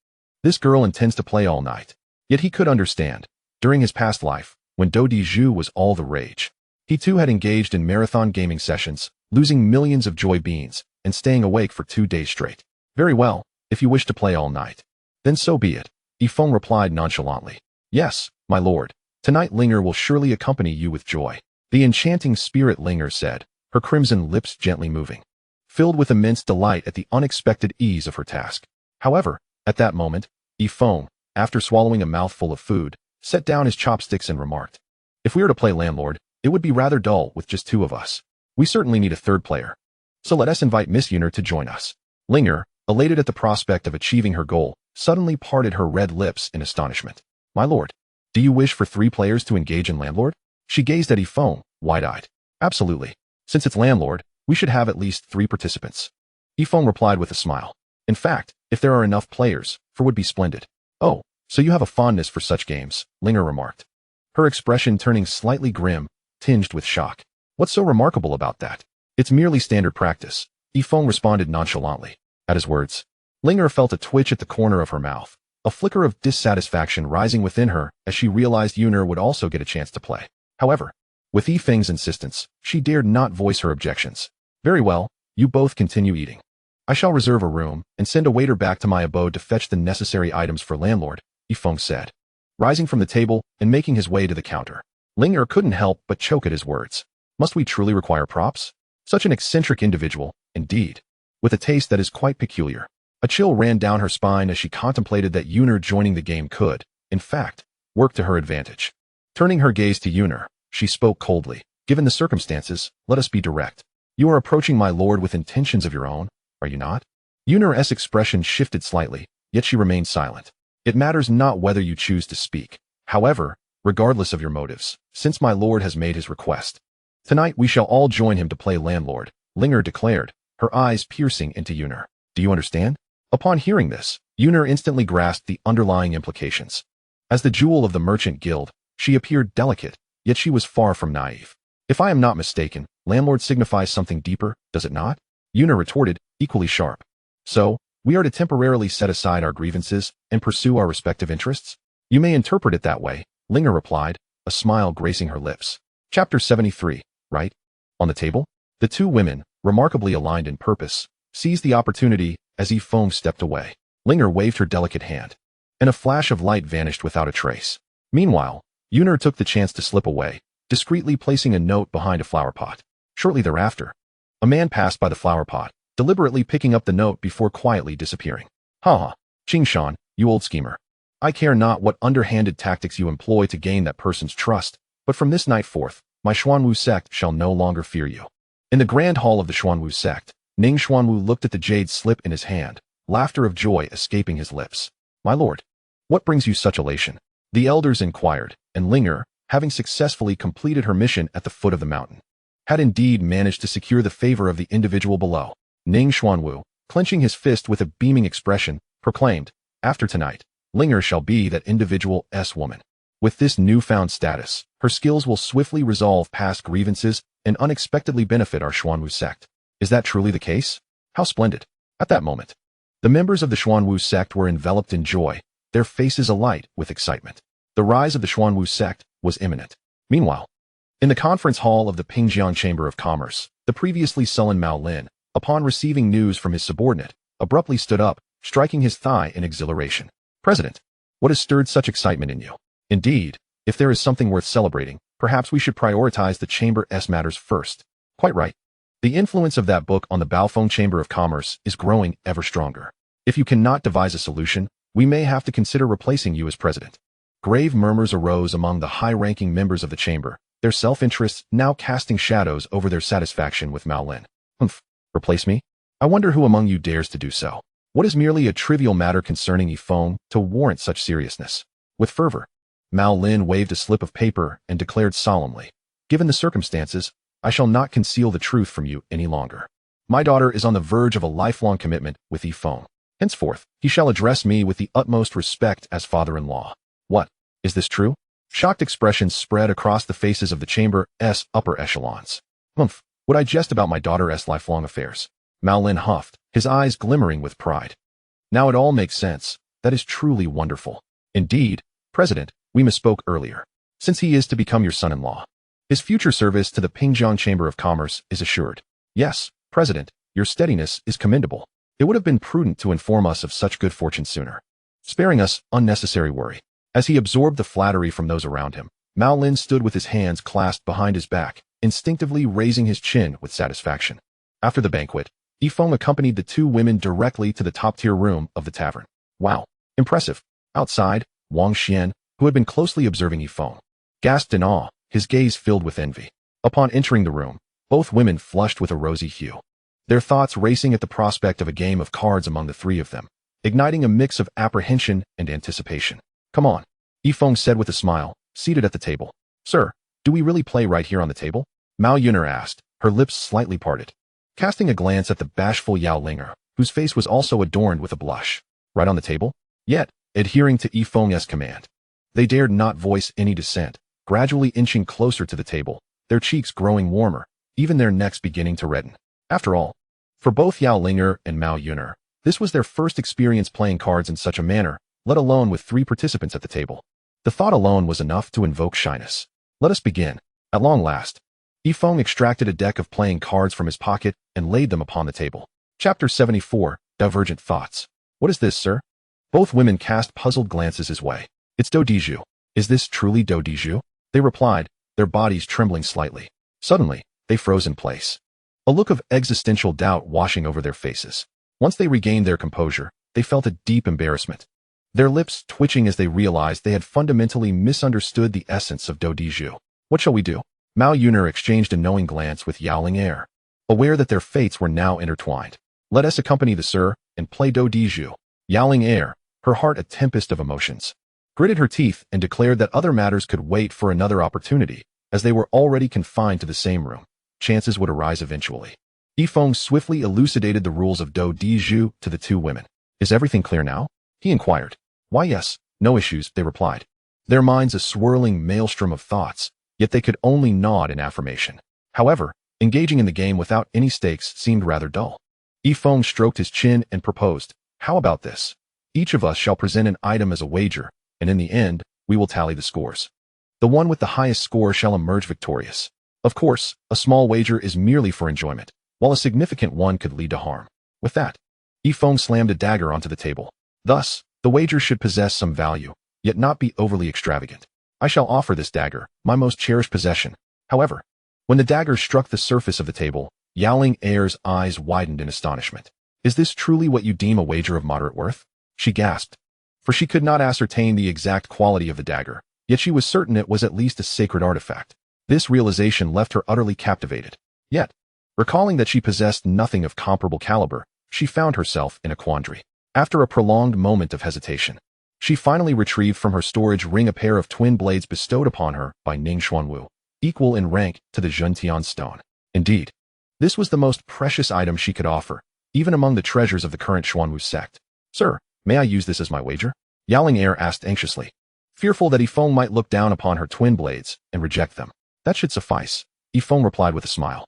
This girl intends to play all night. Yet he could understand. During his past life, when Do Di Zhu was all the rage, he too had engaged in marathon gaming sessions, losing millions of joy beans, and staying awake for 2 days straight. Very well, if you wish to play all night. Then so be it, Feng replied nonchalantly. Yes, my lord. Tonight Linger will surely accompany you with joy. The enchanting spirit Linger said, her crimson lips gently moving, filled with immense delight at the unexpected ease of her task. However, at that moment, Feng, after swallowing a mouthful of food, set down his chopsticks and remarked, if we are to play landlord, it would be rather dull with just 2 of us. We certainly need a 3rd player. So let us invite Miss Yuner to join us. Linger, elated at the prospect of achieving her goal, suddenly parted her red lips in astonishment. My lord, do you wish for 3 players to engage in landlord? She gazed at Feng, wide-eyed. Absolutely. Since it's landlord, we should have at least 3 participants. Feng replied with a smile. In fact, if there are enough players, 4 would be splendid. Oh, so you have a fondness for such games, Linger remarked. Her expression turning slightly grim, tinged with shock. What's so remarkable about that? It's merely standard practice, Feng responded nonchalantly. At his words, Linger felt a twitch at the corner of her mouth, a flicker of dissatisfaction rising within her as she realized Yuner would also get a chance to play. However, with Feng's insistence, she dared not voice her objections. Very well, you both continue eating. I shall reserve a room and send a waiter back to my abode to fetch the necessary items for landlord, Feng said, rising from the table and making his way to the counter. Linger couldn't help but choke at his words. Must we truly require props? Such an eccentric individual, indeed, with a taste that is quite peculiar. A chill ran down her spine as she contemplated that Yuner joining the game could, in fact, work to her advantage. Turning her gaze to Yuner, she spoke coldly. Given the circumstances, let us be direct. You are approaching my lord with intentions of your own, are you not? Yuner's expression shifted slightly, yet she remained silent. It matters not whether you choose to speak. However, regardless of your motives, since my lord has made his request, tonight we shall all join him to play landlord, Linger declared, her eyes piercing into Yuner. Do you understand? Upon hearing this, Yuner instantly grasped the underlying implications. As the jewel of the merchant guild, she appeared delicate, yet she was far from naive. If I am not mistaken, landlord signifies something deeper, does it not? Yuner retorted, equally sharp. So, we are to temporarily set aside our grievances and pursue our respective interests? You may interpret it that way, Linger replied, a smile gracing her lips. Chapter 73, right? On the table, the 2 women, remarkably aligned in purpose, seized the opportunity as Feng stepped away. Linger waved her delicate hand, and a flash of light vanished without a trace. Meanwhile, Yuner took the chance to slip away, discreetly placing a note behind a flower pot. Shortly thereafter, a man passed by the flower pot, deliberately picking up the note before quietly disappearing. Ha ha, Qingshan, you old schemer. I care not what underhanded tactics you employ to gain that person's trust, but from this night forth, my Xuanwu sect shall no longer fear you. In the grand hall of the Xuanwu sect, Ning Xuanwu looked at the jade slip in his hand, laughter of joy escaping his lips. My lord, what brings you such elation? The elders inquired, and Linger, having successfully completed her mission at the foot of the mountain, had indeed managed to secure the favor of the individual below. Ning Xuanwu, clenching his fist with a beaming expression, proclaimed, after tonight, Linger shall be that individual's woman. With this newfound status, her skills will swiftly resolve past grievances and unexpectedly benefit our Xuanwu sect. Is that truly the case? How splendid. At that moment, the members of the Xuanwu sect were enveloped in joy, their faces alight with excitement. The rise of the Xuanwu sect was imminent. Meanwhile, in the conference hall of the Pingjiang Chamber of Commerce, the previously sullen Mao Lin, upon receiving news from his subordinate, abruptly stood up, striking his thigh in exhilaration. President, what has stirred such excitement in you? Indeed, if there is something worth celebrating, perhaps we should prioritize the Chamber's matters first. Quite right. The influence of that book on the Baofeng Chamber of Commerce is growing ever stronger. If you cannot devise a solution, we may have to consider replacing you as president. Grave murmurs arose among the high-ranking members of the chamber, their self-interests now casting shadows over their satisfaction with Mao Lin. Replace me? I wonder who among you dares to do so. What is merely a trivial matter concerning Feng to warrant such seriousness? With fervor, Mao Lin waved a slip of paper and declared solemnly, given the circumstances, I shall not conceal the truth from you any longer. My daughter is on the verge of a lifelong commitment with Feng. Henceforth, he shall address me with the utmost respect as father-in-law. What? Is this true? Shocked expressions spread across the faces of the chamber's upper echelons. Humph, would I jest about my daughter's lifelong affairs? Mao Lin huffed, his eyes glimmering with pride. Now it all makes sense. That is truly wonderful. Indeed, President, we misspoke earlier. Since he is to become your son-in-law, his future service to the Pingjiang Chamber of Commerce is assured. Yes, President, your steadiness is commendable. It would have been prudent to inform us of such good fortune sooner, sparing us unnecessary worry. As he absorbed the flattery from those around him, Mao Lin stood with his hands clasped behind his back, instinctively raising his chin with satisfaction. After the banquet, Feng accompanied the two women directly to the top-tier room of the tavern. Wow, impressive. Outside, Wang Xian, who had been closely observing Feng, gasped in awe, his gaze filled with envy. Upon entering the room, both women flushed with a rosy hue, their thoughts racing at the prospect of a game of cards among the three of them, igniting a mix of apprehension and anticipation. Come on, Feng said with a smile, seated at the table. Sir, do we really play right here on the table? Mao Yuner asked, her lips slightly parted, casting a glance at the bashful Yao Linger, whose face was also adorned with a blush. Right on the table? Yet, adhering to Feng's command, they dared not voice any dissent, gradually inching closer to the table, their cheeks growing warmer, even their necks beginning to redden. After all, for both Yao Linger and Mao Yuner, this was their first experience playing cards in such a manner, let alone with three participants at the table. The thought alone was enough to invoke shyness. Let us begin. At long last, Feng extracted a deck of playing cards from his pocket and laid them upon the table. Chapter 74, Divergent Thoughts. What is this, sir? Both women cast puzzled glances his way. It's Do Diju. Is this truly Do Diju? They replied, their bodies trembling slightly. Suddenly, they froze in place, a look of existential doubt washing over their faces. Once they regained their composure, they felt a deep embarrassment, their lips twitching as they realized they had fundamentally misunderstood the essence of Do Diju. What shall we do? Mao Yuner exchanged a knowing glance with Yao Linger, aware that their fates were now intertwined. Let us accompany the sir and play Do Diju. Yao Linger, her heart a tempest of emotions, gritted her teeth and declared that other matters could wait for another opportunity, as they were already confined to the same room. Chances would arise eventually. Feng swiftly elucidated the rules of Do Diju to the two women. Is everything clear now? He inquired. Why yes, no issues, they replied, their minds a swirling maelstrom of thoughts, yet they could only nod in affirmation. However, engaging in the game without any stakes seemed rather dull. Feng stroked his chin and proposed, how about this? Each of us shall present an item as a wager, and in the end, we will tally the scores. The one with the highest score shall emerge victorious. Of course, a small wager is merely for enjoyment, while a significant one could lead to harm. With that, Feng slammed a dagger onto the table. Thus, the wager should possess some value, yet not be overly extravagant. I shall offer this dagger, my most cherished possession. However, when the dagger struck the surface of the table, Yao Linger's eyes widened in astonishment. Is this truly what you deem a wager of moderate worth? She gasped, for she could not ascertain the exact quality of the dagger, yet she was certain it was at least a sacred artifact. This realization left her utterly captivated. Yet, recalling that she possessed nothing of comparable caliber, she found herself in a quandary. After a prolonged moment of hesitation, she finally retrieved from her storage ring a pair of twin blades bestowed upon her by Ning Xuanwu, equal in rank to the Zhentian stone. Indeed, this was the most precious item she could offer, even among the treasures of the current Xuanwu sect. Sir, may I use this as my wager? Yao Linger asked anxiously, fearful that Feng might look down upon her twin blades and reject them. That should suffice, Feng replied with a smile,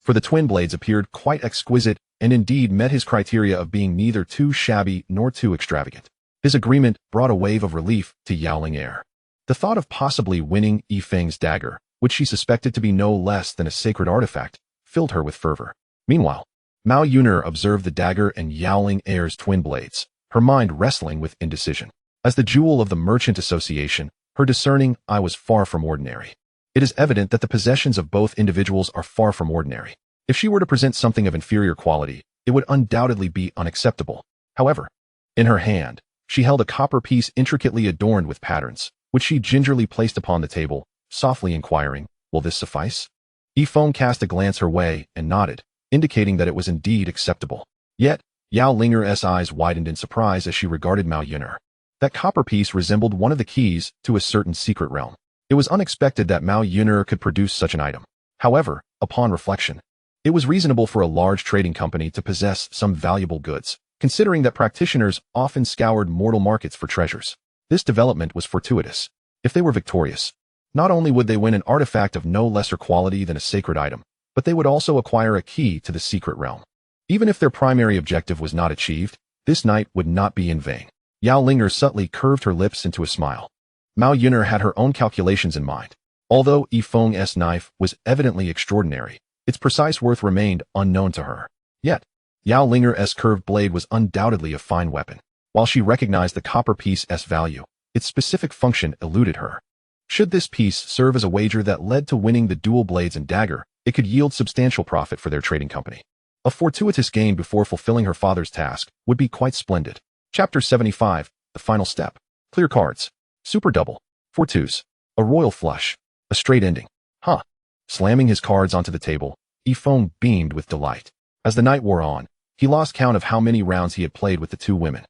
for the twin blades appeared quite exquisite and indeed met his criteria of being neither too shabby nor too extravagant. His agreement brought a wave of relief to Yao Linger. The thought of possibly winning Feng's dagger, which she suspected to be no less than a sacred artifact, filled her with fervor. Meanwhile, Mao Yuner observed the dagger and Yao Linger's twin blades, her mind wrestling with indecision. As the jewel of the merchant association, her discerning eye was far from ordinary. It is evident that the possessions of both individuals are far from ordinary. If she were to present something of inferior quality, it would undoubtedly be unacceptable. However, in her hand, she held a copper piece intricately adorned with patterns, which she gingerly placed upon the table, softly inquiring, will this suffice? Feng cast a glance her way and nodded, indicating that it was indeed acceptable. Yet, Yao Linger's eyes widened in surprise as she regarded Mao Yuner. That copper piece resembled one of the keys to a certain secret realm. It was unexpected that Mao Yuner could produce such an item. However, upon reflection, it was reasonable for a large trading company to possess some valuable goods, considering that practitioners often scoured mortal markets for treasures. This development was fortuitous. If they were victorious, not only would they win an artifact of no lesser quality than a sacred item, but they would also acquire a key to the secret realm. Even if their primary objective was not achieved, this night would not be in vain. Yao Linger subtly curved her lips into a smile. Mao Yuner had her own calculations in mind. Although Yi Feng's knife was evidently extraordinary, its precise worth remained unknown to her. Yet, Yao Linger's curved blade was undoubtedly a fine weapon. While she recognized the copper piece's value, its specific function eluded her. Should this piece serve as a wager that led to winning the dual blades and dagger, it could yield substantial profit for their trading company. A fortuitous gain before fulfilling her father's task would be quite splendid. Chapter 75, the final step. Clear cards. Super double. 4 twos. A royal flush. A straight ending. Huh. Slamming his cards onto the table, Yi Feng beamed with delight. As the night wore on, he lost count of how many rounds he had played with the two women.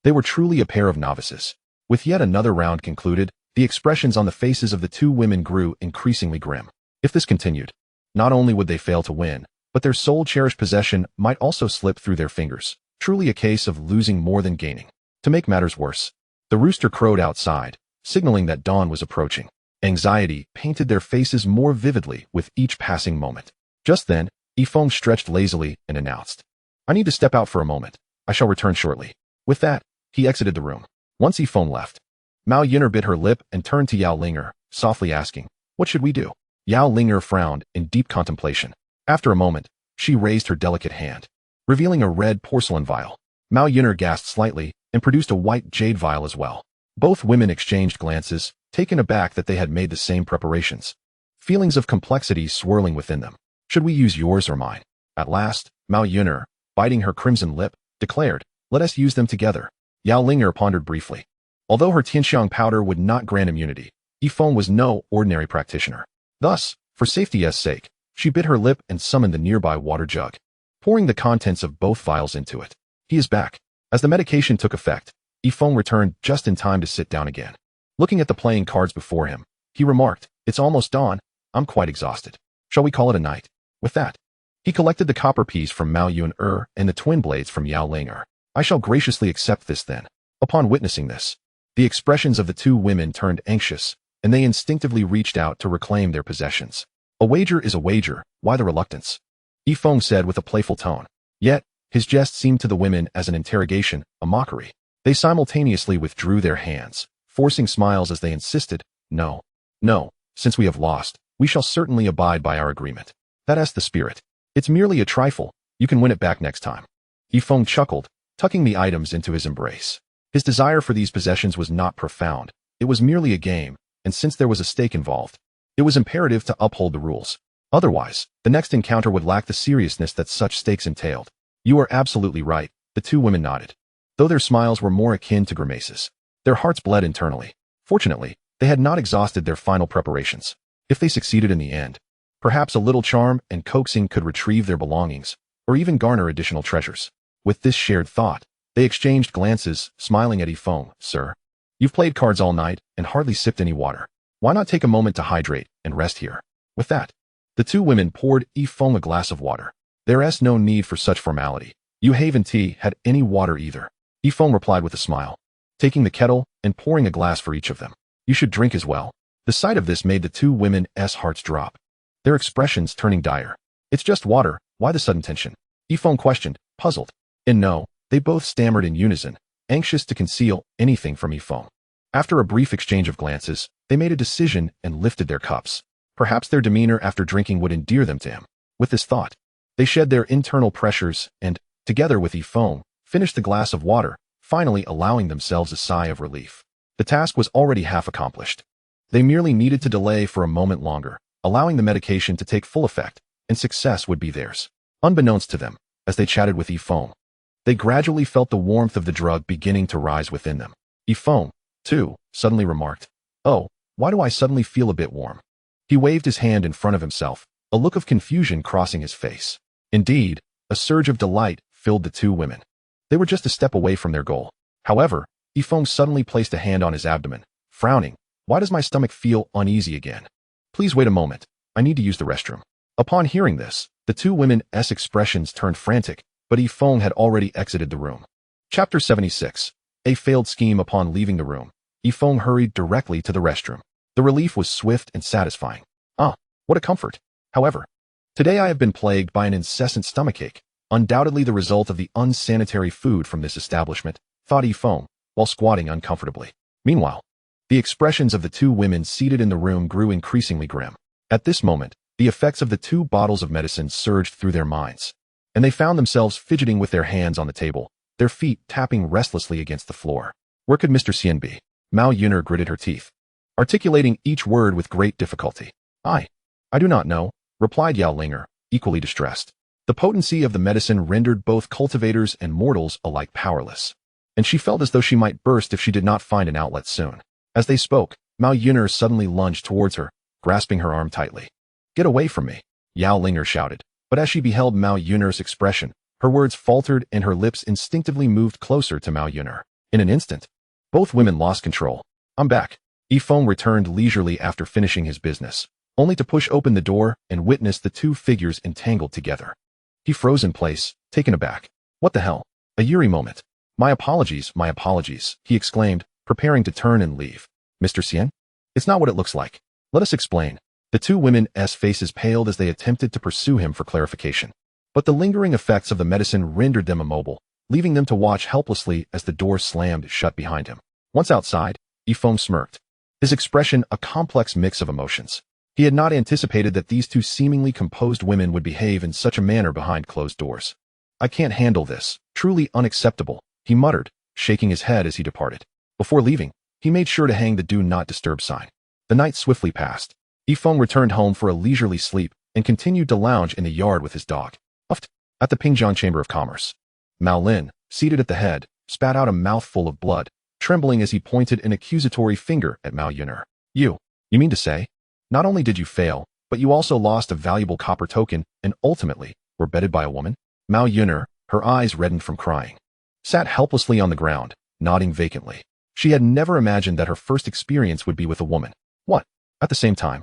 They were truly a pair of novices. With yet another round concluded, the expressions on the faces of the two women grew increasingly grim. If this continued, not only would they fail to win, but their soul-cherished possession might also slip through their fingers. Truly a case of losing more than gaining. To make matters worse, the rooster crowed outside, signaling that dawn was approaching. Anxiety painted their faces more vividly with each passing moment. Just then, Yi Feng stretched lazily and announced, "I need to step out for a moment. I shall return shortly." With that, he exited the room. Once Yi Feng left, Mao Yuner bit her lip and turned to Yao Linger, softly asking, "What should we do?" Yao Linger frowned in deep contemplation. After a moment, she raised her delicate hand, revealing a red porcelain vial. Mao Yuner gasped slightly and produced a white jade vial as well. Both women exchanged glances, taken aback that they had made the same preparations. Feelings of complexity swirling within them. "Should we use yours or mine?" At last, Mao Yuner, biting her crimson lip, declared, "Let us use them together." Yao Linger pondered briefly. Although her Tianxiang powder would not grant immunity, Yi Feng was no ordinary practitioner. Thus, for safety's sake, she bit her lip and summoned the nearby water jug, pouring the contents of both vials into it. "He is back." As the medication took effect, Yi Feng returned just in time to sit down again. Looking at the playing cards before him, he remarked, "It's almost dawn. I'm quite exhausted. Shall we call it a night?" With that, he collected the copper piece from Mao Yuner and the twin blades from Yao Linger. "I shall graciously accept this then." Upon witnessing this, the expressions of the two women turned anxious, and they instinctively reached out to reclaim their possessions. "A wager is a wager, why the reluctance?" Yi Feng said with a playful tone. Yet, his jest seemed to the women as an interrogation, a mockery. They simultaneously withdrew their hands, forcing smiles as they insisted, "No, no, since we have lost, we shall certainly abide by our agreement. That's the spirit. It's merely a trifle, you can win it back next time." Yi Feng chuckled, tucking the items into his embrace. His desire for these possessions was not profound, it was merely a game, and since there was a stake involved, it was imperative to uphold the rules. Otherwise, the next encounter would lack the seriousness that such stakes entailed. "You are absolutely right," the two women nodded. Though their smiles were more akin to grimaces, their hearts bled internally. Fortunately, they had not exhausted their final preparations. If they succeeded in the end, perhaps a little charm and coaxing could retrieve their belongings, or even garner additional treasures. With this shared thought, they exchanged glances, smiling at Yi Feng. "Sir, you've played cards all night and hardly sipped any water. Why not take a moment to hydrate and rest here?" With that, the two women poured Yi Feng a glass of water. "There's no need for such formality. You haven't had any water either." Yi Feng replied with a smile, taking the kettle and pouring a glass for each of them. "You should drink as well." The sight of this made the two women's hearts drop, their expressions turning dire. "It's just water, why the sudden tension?" Yi Feng questioned, puzzled. And no, they both stammered in unison, anxious to conceal anything from Yi Feng. After a brief exchange of glances, they made a decision and lifted their cups. Perhaps their demeanor after drinking would endear them to him. With this thought, they shed their internal pressures and, together with Yi Feng, finished the glass of water, finally allowing themselves a sigh of relief. The task was already half accomplished. They merely needed to delay for a moment longer, allowing the medication to take full effect, and success would be theirs. Unbeknownst to them, as they chatted with Yi Feng, they gradually felt the warmth of the drug beginning to rise within them. Yi Feng, too, suddenly remarked, "Oh, why do I suddenly feel a bit warm?" He waved his hand in front of himself, a look of confusion crossing his face. Indeed, a surge of delight filled the two women. They were just a step away from their goal. However, Yi Feng suddenly placed a hand on his abdomen, frowning. "Why does my stomach feel uneasy again? Please wait a moment, I need to use the restroom." Upon hearing this, the two women's expressions turned frantic, but Yi Feng had already exited the room. Chapter 76. A failed scheme. Upon leaving the room, Feng hurried directly to the restroom. The relief was swift and satisfying. Ah, what a comfort. However, today I have been plagued by an incessant stomachache, undoubtedly the result of the unsanitary food from this establishment, thought Feng, while squatting uncomfortably. Meanwhile, the expressions of the two women seated in the room grew increasingly grim. At this moment, the effects of the 2 bottles of medicine surged through their minds, and they found themselves fidgeting with their hands on the table, their feet tapping restlessly against the floor. Where could Mr. Xian be? Mao Yuner gritted her teeth, articulating each word with great difficulty. I do not know, replied Yao Linger, equally distressed. The potency of the medicine rendered both cultivators and mortals alike powerless, and she felt as though she might burst if she did not find an outlet soon. As they spoke, Mao Yuner suddenly lunged towards her, grasping her arm tightly. Get away from me, Yao Linger shouted, but as she beheld Mao Yuner's expression, her words faltered and her lips instinctively moved closer to Mao Yuner. In an instant, both women lost control. I'm back. Feng returned leisurely after finishing his business, only to push open the door and witness the 2 figures entangled together. He froze in place, taken aback. What the hell? A Yuri moment. My apologies, he exclaimed, preparing to turn and leave. Mr. Xian? It's not what it looks like. Let us explain. The 2 women's faces paled as they attempted to pursue him for clarification. But the lingering effects of the medicine rendered them immobile, leaving them to watch helplessly as the door slammed shut behind him. Once outside, Feng smirked, his expression a complex mix of emotions. He had not anticipated that these 2 seemingly composed women would behave in such a manner behind closed doors. I can't handle this. Truly unacceptable, he muttered, shaking his head as he departed. Before leaving, he made sure to hang the do not disturb sign. The night swiftly passed. Feng returned home for a leisurely sleep and continued to lounge in the yard with his dog. At the Pingjiang Chamber of Commerce, Mao Lin, seated at the head, spat out a mouthful of blood, trembling as he pointed an accusatory finger at Mao Yuner. You mean to say, not only did you fail, but you also lost a valuable copper token and ultimately were bedded by a woman? Mao Yuner, her eyes reddened from crying, sat helplessly on the ground, nodding vacantly. She had never imagined that her first experience would be with a woman. What? At the same time,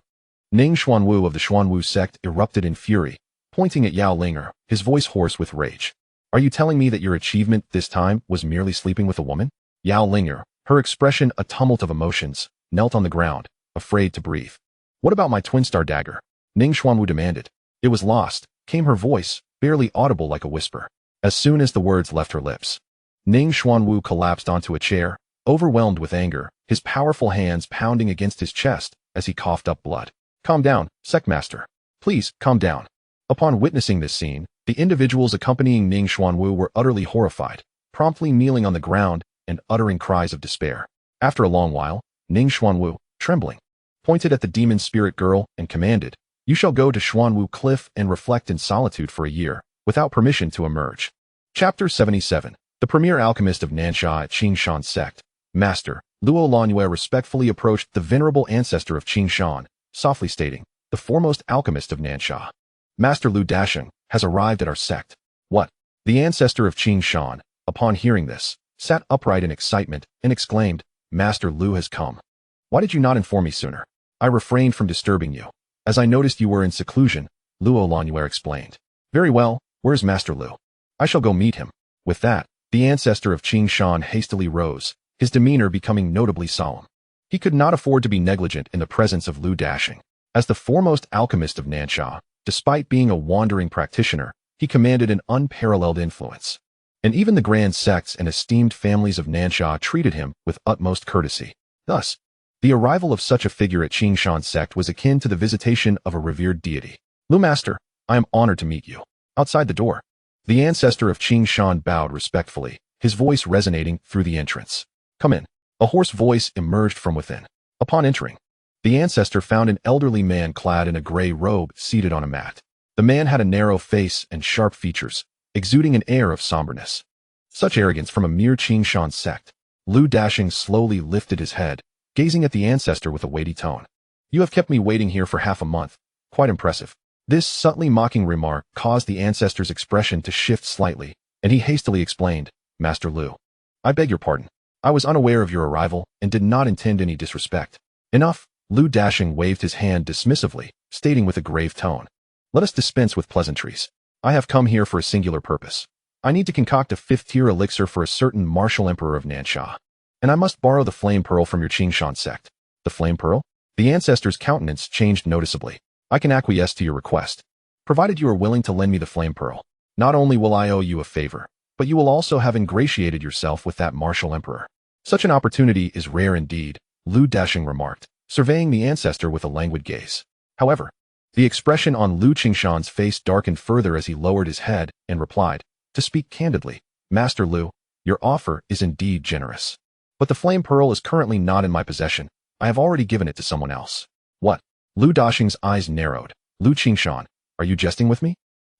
Ning Xuanwu of the Xuanwu sect erupted in fury, pointing at Yao Linger, his voice hoarse with rage. Are you telling me that your achievement this time was merely sleeping with a woman? Yao Linger, her expression a tumult of emotions, knelt on the ground, afraid to breathe. What about my twin-star dagger? Ning Xuanwu demanded. It was lost, came her voice, barely audible like a whisper. As soon as the words left her lips, Ning Xuanwu collapsed onto a chair, overwhelmed with anger, his powerful hands pounding against his chest as he coughed up blood. Calm down, Sectmaster. Please, calm down. Upon witnessing this scene, the individuals accompanying Ning Xuanwu were utterly horrified, promptly kneeling on the ground and uttering cries of despair. After a long while, Ning Xuanwu, trembling, pointed at the demon spirit girl and commanded, You shall go to Xuanwu Cliff and reflect in solitude for a year, without permission to emerge. Chapter 77. The premier alchemist of Nansha at Qingshan sect, Master, Luo Lanyue respectfully approached the venerable ancestor of Qingshan, softly stating, the foremost alchemist of Nansha. Master Lu Dasheng has arrived at our sect. What? The ancestor of Qingshan, upon hearing this, sat upright in excitement and exclaimed, Master Lu has come. Why did you not inform me sooner? I refrained from disturbing you, as I noticed you were in seclusion, Luo Lanyue explained. Very well, where's Master Lu? I shall go meet him. With that, the ancestor of Qingshan hastily rose, his demeanor becoming notably solemn. He could not afford to be negligent in the presence of Lu Dasheng. As the foremost alchemist of Nansha, despite being a wandering practitioner, he commanded an unparalleled influence. And even the grand sects and esteemed families of Nansha treated him with utmost courtesy. Thus, the arrival of such a figure at Qingshan sect was akin to the visitation of a revered deity. Lu Master, I am honored to meet you. Outside the door, the ancestor of Qingshan bowed respectfully, his voice resonating through the entrance. Come in. A hoarse voice emerged from within. Upon entering, the ancestor found an elderly man clad in a gray robe seated on a mat. The man had a narrow face and sharp features, exuding an air of somberness. Such arrogance from a mere Qingshan sect. Lu Dasheng slowly lifted his head, gazing at the ancestor with a weighty tone. You have kept me waiting here for half a month. Quite impressive. This subtly mocking remark caused the ancestor's expression to shift slightly, and he hastily explained, Master Lu, I beg your pardon. I was unaware of your arrival and did not intend any disrespect. Enough. Lu Dasheng waved his hand dismissively, stating with a grave tone. Let us dispense with pleasantries. I have come here for a singular purpose. I need to concoct a 5th-tier elixir for a certain martial emperor of Nansha. and I must borrow the flame pearl from your Qingshan sect. The flame pearl? The ancestor's countenance changed noticeably. I can acquiesce to your request, provided you are willing to lend me the flame pearl. Not only will I owe you a favor, but you will also have ingratiated yourself with that martial emperor. Such an opportunity is rare indeed, Lu Dashing remarked, surveying the ancestor with a languid gaze. However, the expression on Lu Qingshan's face darkened further as he lowered his head and replied, to speak candidly, Master Lu, your offer is indeed generous. But the flame pearl is currently not in my possession. I have already given it to someone else. What? Lu Dashing's eyes narrowed. Lu Qingshan, are you jesting with me?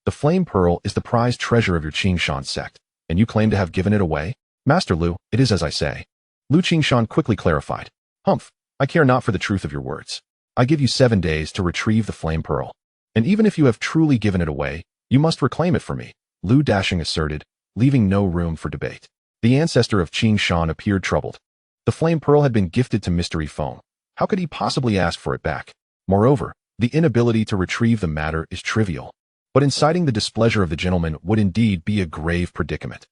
The flame pearl is the prized treasure of your Qingshan sect, and you claim to have given it away? Master Lu, it is as I say. Lu Qingshan quickly clarified. Humph, I care not for the truth of your words. I give you 7 days to retrieve the flame pearl. And even if you have truly given it away, you must reclaim it for me, Lu Dashing asserted, leaving no room for debate. The ancestor of Qingshan appeared troubled. The flame pearl had been gifted to Mystery Feng. How could he possibly ask for it back? Moreover, the inability to retrieve the matter is trivial. But inciting the displeasure of the gentleman would indeed be a grave predicament.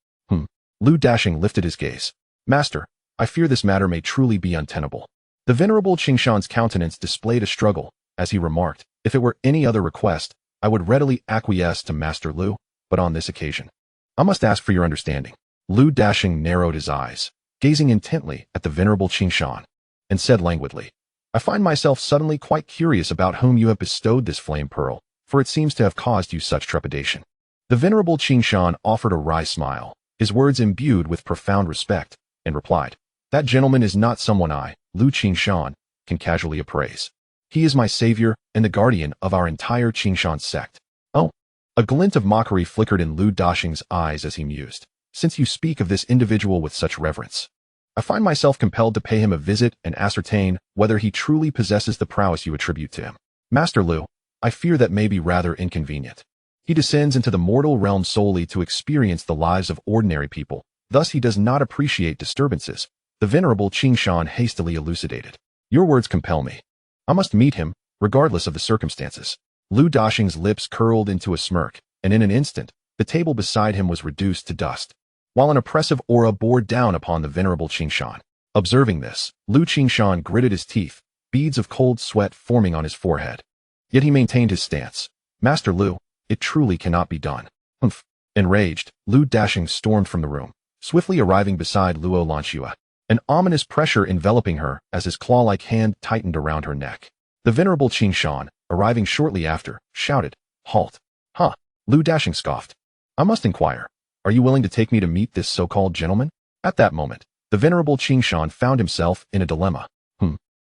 Lu Dashing lifted his gaze. Master, I fear this matter may truly be untenable. The venerable Qingshan's countenance displayed a struggle, as he remarked, if it were any other request, I would readily acquiesce to Master Lu, but on this occasion, I must ask for your understanding. Lu Dashing narrowed his eyes, gazing intently at the venerable Qingshan, and said languidly, I find myself suddenly quite curious about whom you have bestowed this flame pearl, for it seems to have caused you such trepidation. The venerable Qingshan offered a wry smile, his words imbued with profound respect, and replied, That gentleman is not someone I, Lu Qingshan, can casually appraise. He is my savior and the guardian of our entire Qingshan sect. Oh, a glint of mockery flickered in Lu Dashing's eyes as he mused. Since you speak of this individual with such reverence, I find myself compelled to pay him a visit and ascertain whether he truly possesses the prowess you attribute to him. Master Lu, I fear that may be rather inconvenient. He descends into the mortal realm solely to experience the lives of ordinary people, thus he does not appreciate disturbances, the venerable Qingshan hastily elucidated. Your words compel me. I must meet him, regardless of the circumstances. Lu Dashing's lips curled into a smirk, and in an instant, the table beside him was reduced to dust, while an oppressive aura bore down upon the venerable Qingshan. Observing this, Lu Qingshan gritted his teeth, beads of cold sweat forming on his forehead. Yet he maintained his stance. Master Lu, it truly cannot be done. Humph. Enraged, Lu Dashing stormed from the room, swiftly arriving beside Luo Lanxue, an ominous pressure enveloping her as his claw-like hand tightened around her neck. The venerable Qingshan, arriving shortly after, shouted, Halt. Huh. Lu Dashing scoffed. I must inquire. Are you willing to take me to meet this so-called gentleman? At that moment, the venerable Qingshan found himself in a dilemma.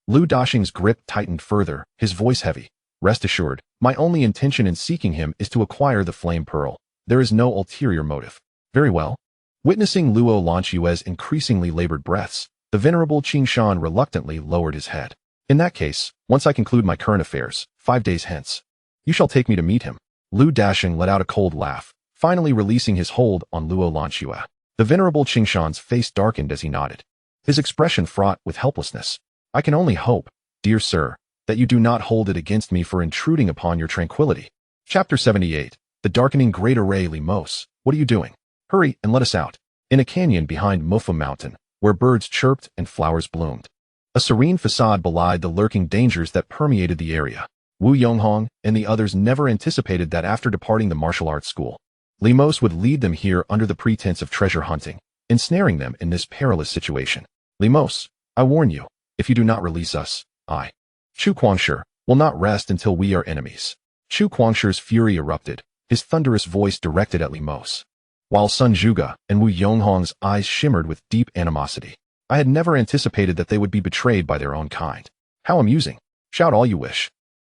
Lu Dashing's grip tightened further, his voice heavy. Rest assured, my only intention in seeking him is to acquire the flame pearl. There is no ulterior motive. Very well. Witnessing Luo Lanxue's increasingly labored breaths, the venerable Qingshan reluctantly lowered his head. In that case, once I conclude my current affairs, 5 days hence, you shall take me to meet him. Lu Dashing let out a cold laugh, finally releasing his hold on Luo Lanxue. The venerable Qingshan's face darkened as he nodded, his expression fraught with helplessness. I can only hope, dear sir, that you do not hold it against me for intruding upon your tranquility. Chapter 78. The Darkening Great Array. Limos, what are you doing? Hurry and let us out. In a canyon behind Mufu Mountain, where birds chirped and flowers bloomed, a serene facade belied the lurking dangers that permeated the area. Wu Yonghong and the others never anticipated that after departing the martial arts school, Limos would lead them here under the pretense of treasure hunting, ensnaring them in this perilous situation. Limos, I warn you, if you do not release us, I, Chu Guangshi, will not rest until we are enemies. Chu Guangshi's fury erupted, his thunderous voice directed at Limos, while Sun Zhuge and Wu Yonghong's eyes shimmered with deep animosity. I had never anticipated that they would be betrayed by their own kind. How amusing. Shout all you wish.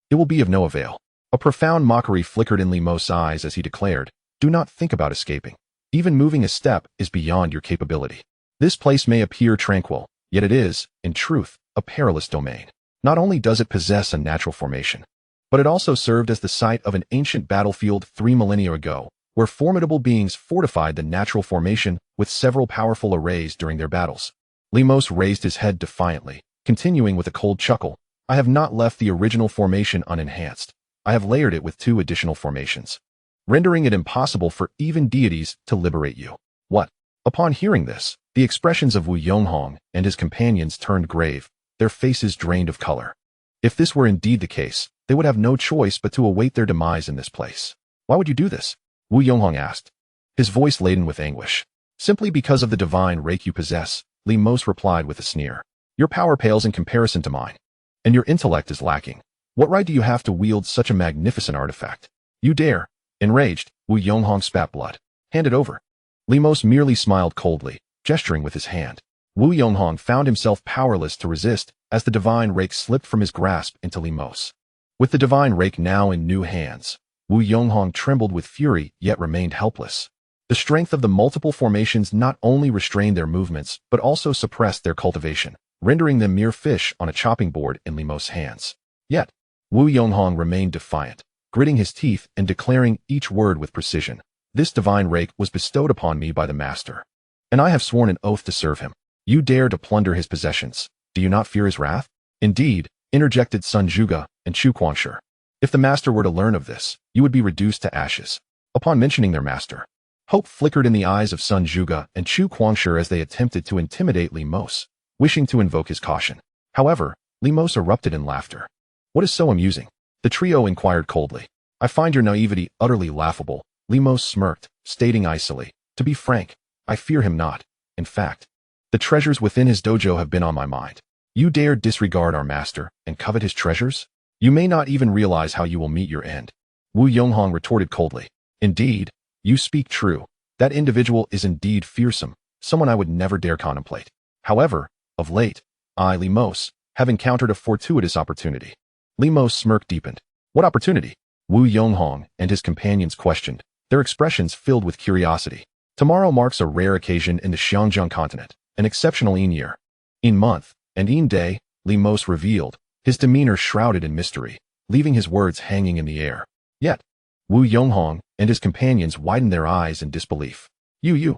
It will be of no avail. A profound mockery flickered in Limos' eyes as he declared, Do not think about escaping. Even moving a step is beyond your capability. This place may appear tranquil, yet it is, in truth, a perilous domain. Not only does it possess a natural formation, but it also served as the site of an ancient battlefield 3 millennia ago, where formidable beings fortified the natural formation with several powerful arrays during their battles. Limos raised his head defiantly, continuing with a cold chuckle, I have not left the original formation unenhanced. I have layered it with 2 additional formations, rendering it impossible for even deities to liberate you. What? Upon hearing this, the expressions of Wu Yonghong and his companions turned grave, their faces drained of color. If this were indeed the case, they would have no choice but to await their demise in this place. Why would you do this? Wu Yonghong asked, his voice laden with anguish. Simply because of the divine rake you possess, Li Mos replied with a sneer. Your power pales in comparison to mine, and your intellect is lacking. What right do you have to wield such a magnificent artifact? You dare. Enraged, Wu Yonghong spat blood. Hand it over. Li Mos merely smiled coldly, gesturing with his hand. Wu Yonghong found himself powerless to resist as the divine rake slipped from his grasp into Li Mos. With the divine rake now in new hands, Wu Yonghong trembled with fury yet remained helpless. The strength of the multiple formations not only restrained their movements but also suppressed their cultivation, rendering them mere fish on a chopping board in Li Mos' hands. Yet, Wu Yonghong remained defiant, gritting his teeth and declaring each word with precision. This divine rake was bestowed upon me by the master, and I have sworn an oath to serve him. You dare to plunder his possessions. Do you not fear his wrath? Indeed, interjected Sun Zhuge and Chu Guangshi. If the master were to learn of this, you would be reduced to ashes. Upon mentioning their master, hope flickered in the eyes of Sun Zhuge and Chu Guangshi as they attempted to intimidate Li Mos, wishing to invoke his caution. However, Li Mos erupted in laughter. What is so amusing? The trio inquired coldly. I find your naivety utterly laughable. Li Mos smirked, stating icily, to be frank, I fear him not. In fact, the treasures within his dojo have been on my mind. You dare disregard our master and covet his treasures? You may not even realize how you will meet your end. Wu Yonghong retorted coldly. Indeed, you speak true. That individual is indeed fearsome, someone I would never dare contemplate. However, of late, I, Li Mos, have encountered a fortuitous opportunity. Li Mos' smirk deepened. What opportunity? Wu Yonghong and his companions questioned, their expressions filled with curiosity. Tomorrow marks a rare occasion in the Xiangjiang continent, an exceptional Yin year. Yin month, and Yin day, Li Mos revealed, his demeanor shrouded in mystery, leaving his words hanging in the air. Yet, Wu Yonghong and his companions widened their eyes in disbelief. You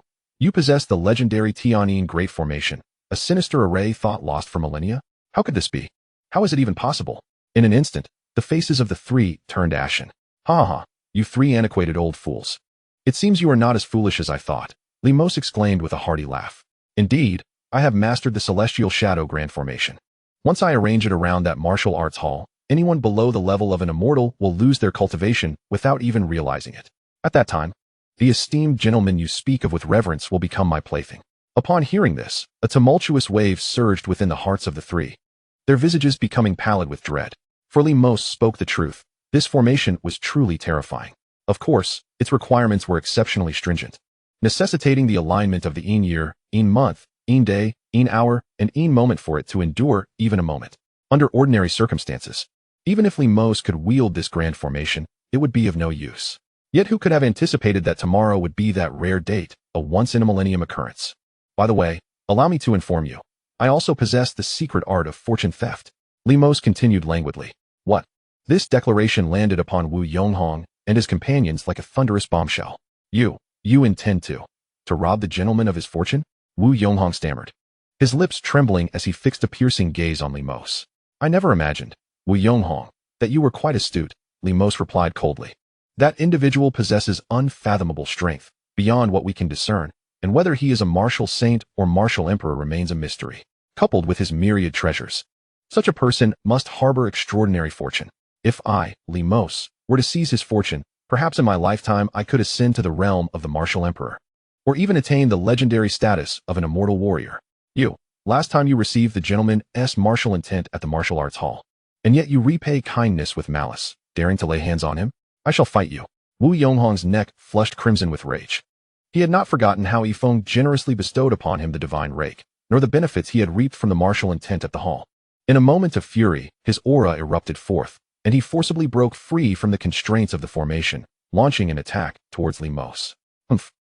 possess the legendary Tianyin Great Formation, a sinister array thought lost for millennia? How could this be? How is it even possible? In an instant, the faces of the three turned ashen. Ha ha, you three antiquated old fools. It seems you are not as foolish as I thought, Li Mos exclaimed with a hearty laugh. Indeed, I have mastered the Celestial Shadow Grand Formation. Once I arrange it around that martial arts hall, anyone below the level of an immortal will lose their cultivation without even realizing it. At that time, the esteemed gentleman you speak of with reverence will become my plaything. Upon hearing this, a tumultuous wave surged within the hearts of the three, their visages becoming pallid with dread. For Li Mos spoke the truth. This formation was truly terrifying. Of course, its requirements were exceptionally stringent, necessitating the alignment of the Yin year, Yin month, Yin day, Yin hour, and Yin moment for it to endure even a moment. Under ordinary circumstances, even if Li Mos could wield this grand formation, it would be of no use. Yet who could have anticipated that tomorrow would be that rare date, a once-in-a-millennium occurrence? By the way, allow me to inform you, I also possess the secret art of fortune theft. Li Mos continued languidly. What? This declaration landed upon Wu Yonghong and his companions like a thunderous bombshell. You intend to rob the gentleman of his fortune? Wu Yonghong stammered, his lips trembling as he fixed a piercing gaze on Li Mos. I never imagined, Wu Yonghong, that you were quite astute, Li Mos replied coldly. That individual possesses unfathomable strength, beyond what we can discern, and whether he is a martial saint or martial emperor remains a mystery. Coupled with his myriad treasures, such a person must harbor extraordinary fortune. If I, Li Mos, were to seize his fortune, perhaps in my lifetime I could ascend to the realm of the martial emperor, or even attain the legendary status of an immortal warrior. Last time you received the gentleman's martial intent at the martial arts hall, and yet you repay kindness with malice, daring to lay hands on him? I shall fight you. Wu Yonghong's neck flushed crimson with rage. He had not forgotten how Feng generously bestowed upon him the divine rake, nor the benefits he had reaped from the martial intent at the hall. In a moment of fury, his aura erupted forth, and he forcibly broke free from the constraints of the formation, launching an attack towards Li Mos.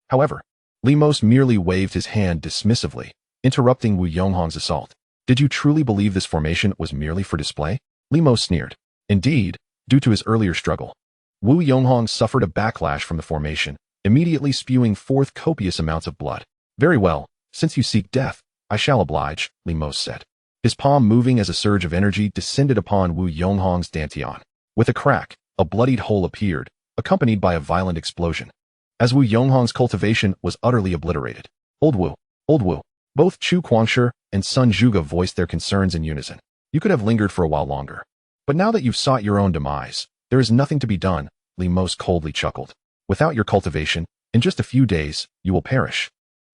However, Li Mos merely waved his hand dismissively, interrupting Wu Yonghong's assault. Did you truly believe this formation was merely for display? Li Mos sneered. Indeed, due to his earlier struggle, Wu Yonghong suffered a backlash from the formation, immediately spewing forth copious amounts of blood. Very well, since you seek death, I shall oblige, Li Mos said, his palm moving as a surge of energy descended upon Wu Yonghong's dantian. With a crack, a bloodied hole appeared, accompanied by a violent explosion. As Wu Yonghong's cultivation was utterly obliterated, Old Wu, Old Wu. Both Chu Guangshi and Sun Zhuge voiced their concerns in unison. You could have lingered for a while longer. But now that you've sought your own demise, there is nothing to be done, Li Mos coldly chuckled. Without your cultivation, in just a few days, you will perish.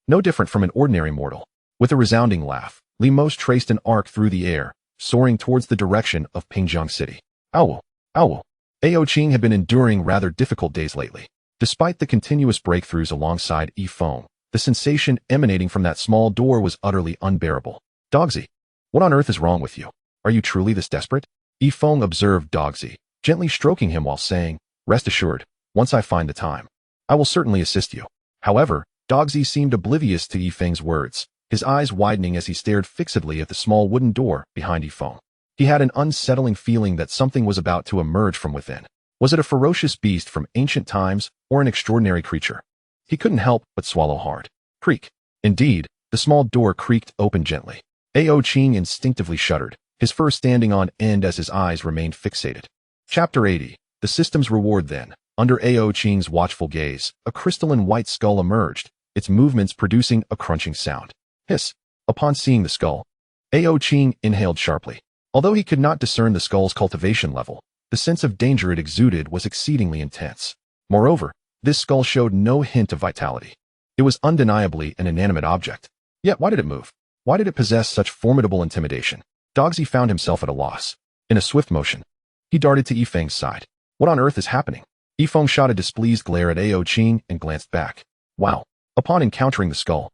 No different from an ordinary mortal. With a resounding laugh, Li Mos traced an arc through the air, soaring towards the direction of Pingjiang City. Owl, owl. Ao Qing had been enduring rather difficult days lately. Despite the continuous breakthroughs alongside Feng, the sensation emanating from that small door was utterly unbearable. Dogsy, what on earth is wrong with you? Are you truly this desperate? Feng observed Dogsy, gently stroking him while saying, rest assured, once I find the time, I will certainly assist you. However, Dogsy seemed oblivious to Feng's words, his eyes widening as he stared fixedly at the small wooden door behind Feng. He had an unsettling feeling that something was about to emerge from within. Was it a ferocious beast from ancient times or an extraordinary creature? He couldn't help but swallow hard. Creak. Indeed, the small door creaked open gently. Ao Qing instinctively shuddered, his fur standing on end as his eyes remained fixated. Chapter 80. The system's reward then. Under Ao Qing's watchful gaze, a crystalline white skull emerged, its movements producing a crunching sound. Hiss. Upon seeing the skull, Ao Qing inhaled sharply. Although he could not discern the skull's cultivation level, the sense of danger it exuded was exceedingly intense. Moreover, this skull showed no hint of vitality. It was undeniably an inanimate object. Yet why did it move? Why did it possess such formidable intimidation? Dogsy found himself at a loss. In a swift motion, he darted to Feng's side. What on earth is happening? Feng shot a displeased glare at Ao Qing and glanced back. Wow. Upon encountering the skull,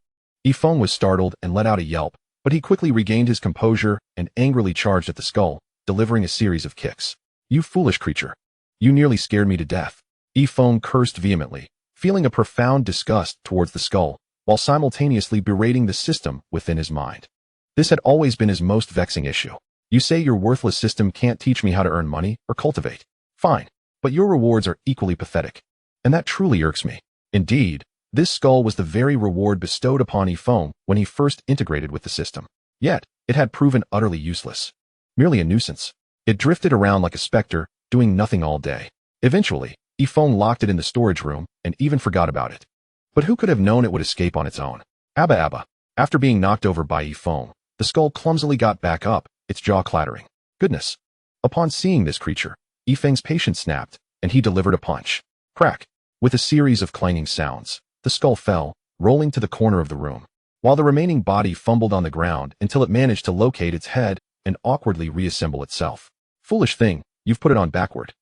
Feng was startled and let out a yelp, but he quickly regained his composure and angrily charged at the skull, delivering a series of kicks. You foolish creature. You nearly scared me to death. Feng cursed vehemently, feeling a profound disgust towards the skull, while simultaneously berating the system within his mind. This had always been his most vexing issue. You say your worthless system can't teach me how to earn money or cultivate. Fine, but your rewards are equally pathetic. And that truly irks me. Indeed, this skull was the very reward bestowed upon Feng when he first integrated with the system. Yet, it had proven utterly useless. Merely a nuisance. It drifted around like a specter, doing nothing all day. Eventually, Feng locked it in the storage room and even forgot about it. But who could have known it would escape on its own? Abba Abba. After being knocked over by Feng, the skull clumsily got back up, its jaw clattering. Goodness. Upon seeing this creature, Feng's patience snapped, and he delivered a punch. Crack. With a series of clanging sounds, the skull fell, rolling to the corner of the room, while the remaining body fumbled on the ground until it managed to locate its head and awkwardly reassemble itself. Foolish thing, you've put it on backward.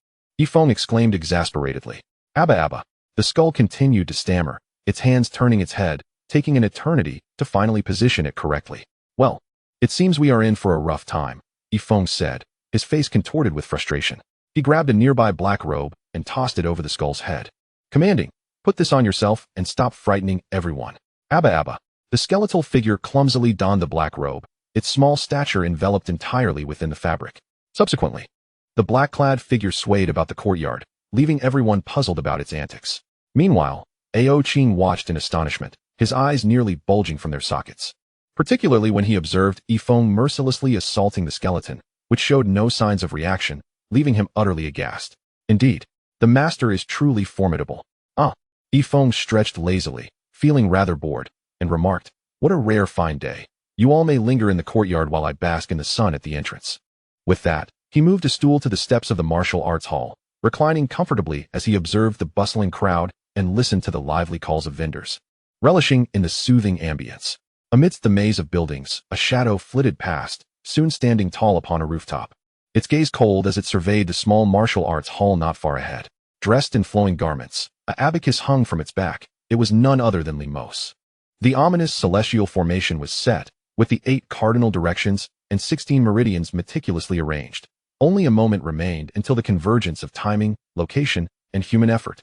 Feng exclaimed exasperatedly. Abba Abba. The skull continued to stammer, its hands turning its head, taking an eternity to finally position it correctly. Well, it seems we are in for a rough time, Feng said, his face contorted with frustration. He grabbed a nearby black robe and tossed it over the skull's head, commanding, put this on yourself and stop frightening everyone. Abba Abba. The skeletal figure clumsily donned the black robe, its small stature enveloped entirely within the fabric. Subsequently, the black-clad figure swayed about the courtyard, leaving everyone puzzled about its antics. Meanwhile, Ao Qing watched in astonishment, his eyes nearly bulging from their sockets. Particularly when he observed Feng mercilessly assaulting the skeleton, which showed no signs of reaction, leaving him utterly aghast. Indeed, the master is truly formidable. Feng stretched lazily, feeling rather bored, and remarked, what a rare fine day. You all may linger in the courtyard while I bask in the sun at the entrance. With that, he moved a stool to the steps of the martial arts hall, reclining comfortably as he observed the bustling crowd and listened to the lively calls of vendors. Relishing in the soothing ambience. Amidst the maze of buildings, a shadow flitted past, soon standing tall upon a rooftop. Its gaze cold as it surveyed the small martial arts hall not far ahead. Dressed in flowing garments, an abacus hung from its back. It was none other than Li Mos. The ominous celestial formation was set, with the 8 cardinal directions and 16 meridians meticulously arranged. Only a moment remained until the convergence of timing, location, and human effort.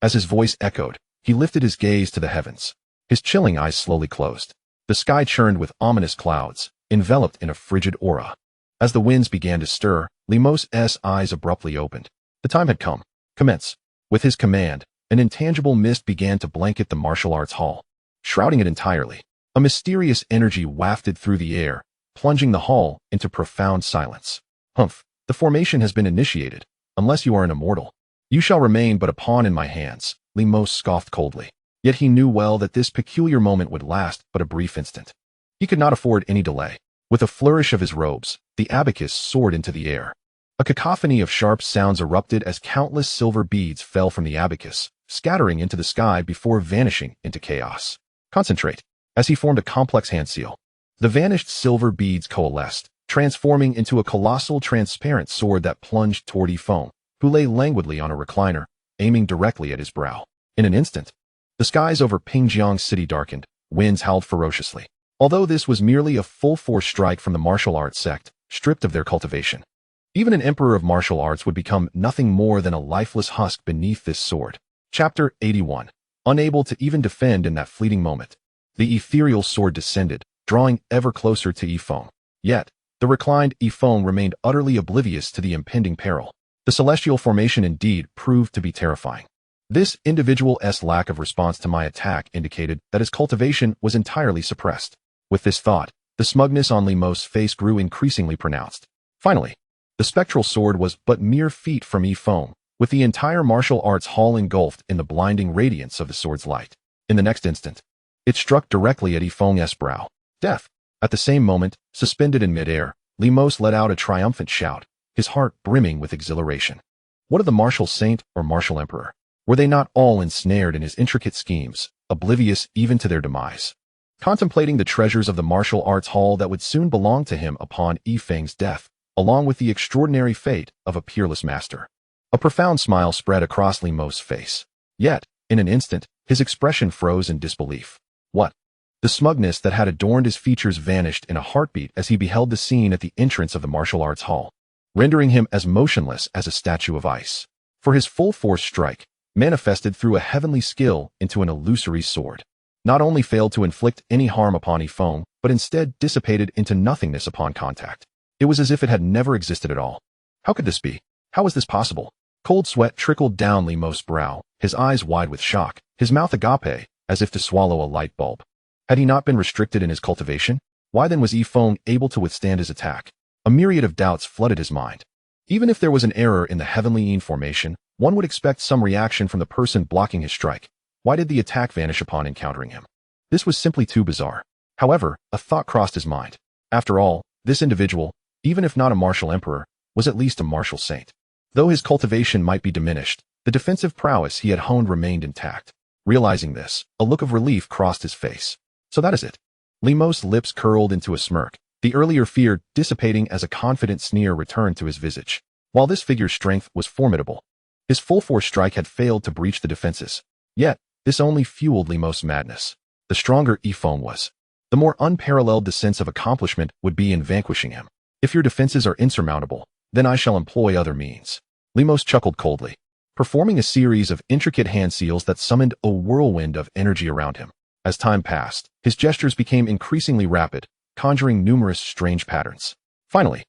As his voice echoed, he lifted his gaze to the heavens. His chilling eyes slowly closed. The sky churned with ominous clouds, enveloped in a frigid aura. As the winds began to stir, Li Mos' eyes abruptly opened. The time had come. Commence. With his command, an intangible mist began to blanket the martial arts hall, shrouding it entirely. A mysterious energy wafted through the air, plunging the hall into profound silence. Humph, the formation has been initiated. Unless you are an immortal, you shall remain but a pawn in my hands, Li Mos scoffed coldly. Yet he knew well that this peculiar moment would last but a brief instant. He could not afford any delay. With a flourish of his robes, the abacus soared into the air. A cacophony of sharp sounds erupted as countless silver beads fell from the abacus, scattering into the sky before vanishing into chaos. Concentrate. As he formed a complex hand seal, the vanished silver beads coalesced, transforming into a colossal transparent sword that plunged toward Feng, who lay languidly on a recliner, aiming directly at his brow. In an instant, the skies over Pingjiang City darkened, winds howled ferociously. Although this was merely a full-force strike from the martial arts sect, stripped of their cultivation, even an emperor of martial arts would become nothing more than a lifeless husk beneath this sword. Chapter 81. Unable to even defend in that fleeting moment, the ethereal sword descended, drawing ever closer to Feng. Yet, the reclined Feng remained utterly oblivious to the impending peril. The celestial formation indeed proved to be terrifying. This individual's lack of response to my attack indicated that his cultivation was entirely suppressed. With this thought, the smugness on Limos' face grew increasingly pronounced. Finally, the spectral sword was but mere feet from Feng, with the entire martial arts hall engulfed in the blinding radiance of the sword's light. In the next instant, it struck directly at Feng's brow. Death. At the same moment, suspended in midair, Limos let out a triumphant shout, his heart brimming with exhilaration. What of the martial saint or martial emperor? Were they not all ensnared in his intricate schemes, oblivious even to their demise? Contemplating the treasures of the martial arts hall that would soon belong to him upon Feng's death, along with the extraordinary fate of a peerless master, a profound smile spread across Limos' face. Yet, in an instant, his expression froze in disbelief. What? The smugness that had adorned his features vanished in a heartbeat as he beheld the scene at the entrance of the martial arts hall, rendering him as motionless as a statue of ice. For his full-force strike, manifested through a heavenly skill into an illusory sword, not only failed to inflict any harm upon Feng, but instead dissipated into nothingness upon contact. It was as if it had never existed at all. How could this be? How was this possible? Cold sweat trickled down Limos' brow, his eyes wide with shock, his mouth agape, as if to swallow a light bulb. Had he not been restricted in his cultivation? Why then was Feng able to withstand his attack? A myriad of doubts flooded his mind. Even if there was an error in the heavenly formation, one would expect some reaction from the person blocking his strike. Why did the attack vanish upon encountering him? This was simply too bizarre. However, a thought crossed his mind. After all, this individual, even if not a martial emperor, was at least a martial saint. Though his cultivation might be diminished, the defensive prowess he had honed remained intact. Realizing this, a look of relief crossed his face. So that is it. Limos' lips curled into a smirk, the earlier fear dissipating as a confident sneer returned to his visage. While this figure's strength was formidable, his full-force strike had failed to breach the defenses. Yet, this only fueled Limos' madness. The stronger Feng was, the more unparalleled the sense of accomplishment would be in vanquishing him. If your defenses are insurmountable, then I shall employ other means. Limos chuckled coldly, performing a series of intricate hand seals that summoned a whirlwind of energy around him. As time passed, his gestures became increasingly rapid, conjuring numerous strange patterns. Finally,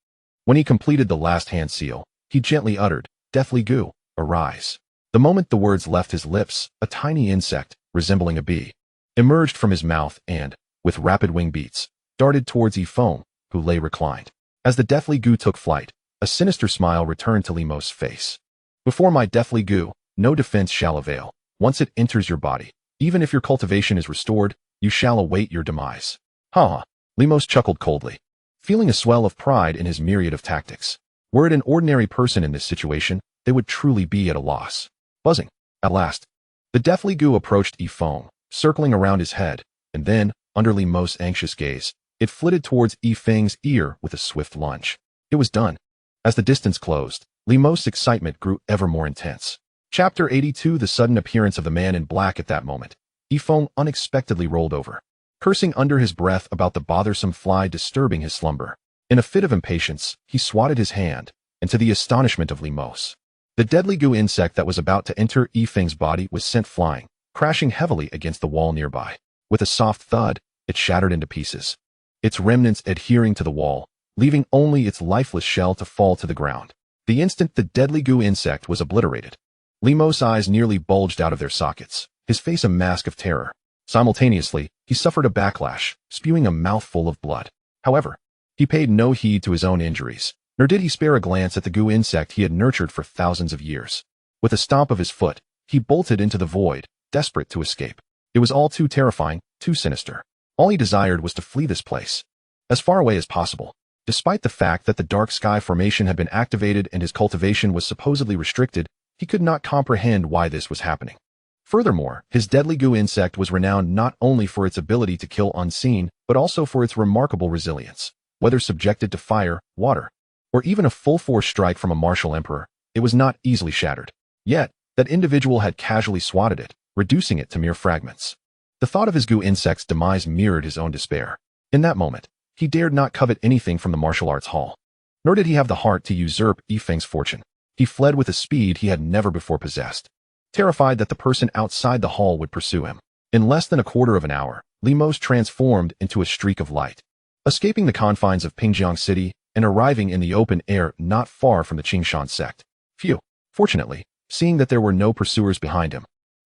when he completed the last hand seal, he gently uttered, "Deathly goo, arise." The moment the words left his lips, a tiny insect, resembling a bee, emerged from his mouth and, with rapid wing beats, darted towards Feng, who lay reclined. As the deathly goo took flight, a sinister smile returned to Limos' face. "Before my deathly goo, no defense shall avail. Once it enters your body, even if your cultivation is restored, you shall await your demise." Ha! Limos chuckled coldly, feeling a swell of pride in his myriad of tactics. Were it an ordinary person in this situation, they would truly be at a loss. Buzzing. At last, the deathly goo approached Feng, circling around his head, and then, under Limos' anxious gaze, it flitted towards Feng's ear with a swift lunge. It was done. As the distance closed, Limos' excitement grew ever more intense. Chapter 82. The sudden appearance of the man in black. At that moment, Feng unexpectedly rolled over, cursing under his breath about the bothersome fly disturbing his slumber. In a fit of impatience, he swatted his hand, and to the astonishment of Limos, the deadly goo insect that was about to enter Feng's body was sent flying, crashing heavily against the wall nearby. With a soft thud, it shattered into pieces, its remnants adhering to the wall, leaving only its lifeless shell to fall to the ground. The instant the deadly goo insect was obliterated, Limos' eyes nearly bulged out of their sockets, his face a mask of terror. Simultaneously, he suffered a backlash, spewing a mouthful of blood. However, he paid no heed to his own injuries, nor did he spare a glance at the goo insect he had nurtured for thousands of years. With a stomp of his foot, he bolted into the void, desperate to escape. It was all too terrifying, too sinister. All he desired was to flee this place, as far away as possible. Despite the fact that the dark sky formation had been activated and his cultivation was supposedly restricted, he could not comprehend why this was happening. Furthermore, his deadly goo insect was renowned not only for its ability to kill unseen, but also for its remarkable resilience. Whether subjected to fire, water, or even a full-force strike from a martial emperor, it was not easily shattered. Yet, that individual had casually swatted it, reducing it to mere fragments. The thought of his goo insect's demise mirrored his own despair. In that moment, he dared not covet anything from the martial arts hall. Nor did he have the heart to usurp Feng's fortune. He fled with a speed he had never before possessed, terrified that the person outside the hall would pursue him. In less than a quarter of an hour, Limos transformed into a streak of light, escaping the confines of Pingjiang City and arriving in the open air not far from the Qingshan sect. Phew. Fortunately, seeing that there were no pursuers behind him,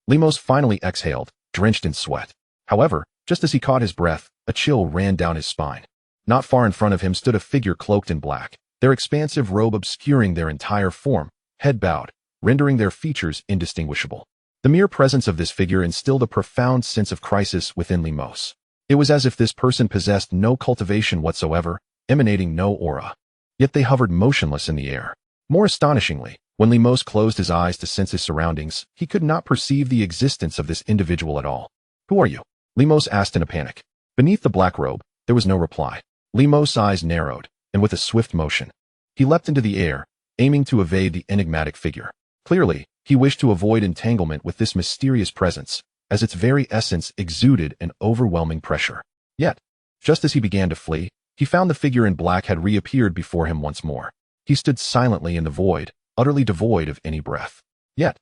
Limos finally exhaled, drenched in sweat. However, just as he caught his breath, a chill ran down his spine. Not far in front of him stood a figure cloaked in black, their expansive robe obscuring their entire form, head bowed, rendering their features indistinguishable. The mere presence of this figure instilled a profound sense of crisis within Limos. It was as if this person possessed no cultivation whatsoever, emanating no aura. Yet they hovered motionless in the air. More astonishingly, when Limos closed his eyes to sense his surroundings, he could not perceive the existence of this individual at all. "Who are you?" Limos asked in a panic. Beneath the black robe, there was no reply. Limos' eyes narrowed, and with a swift motion, he leapt into the air, aiming to evade the enigmatic figure. Clearly, he wished to avoid entanglement with this mysterious presence, as its very essence exuded an overwhelming pressure. Yet, just as he began to flee, he found the figure in black had reappeared before him once more. He stood silently in the void, utterly devoid of any breath. Yet,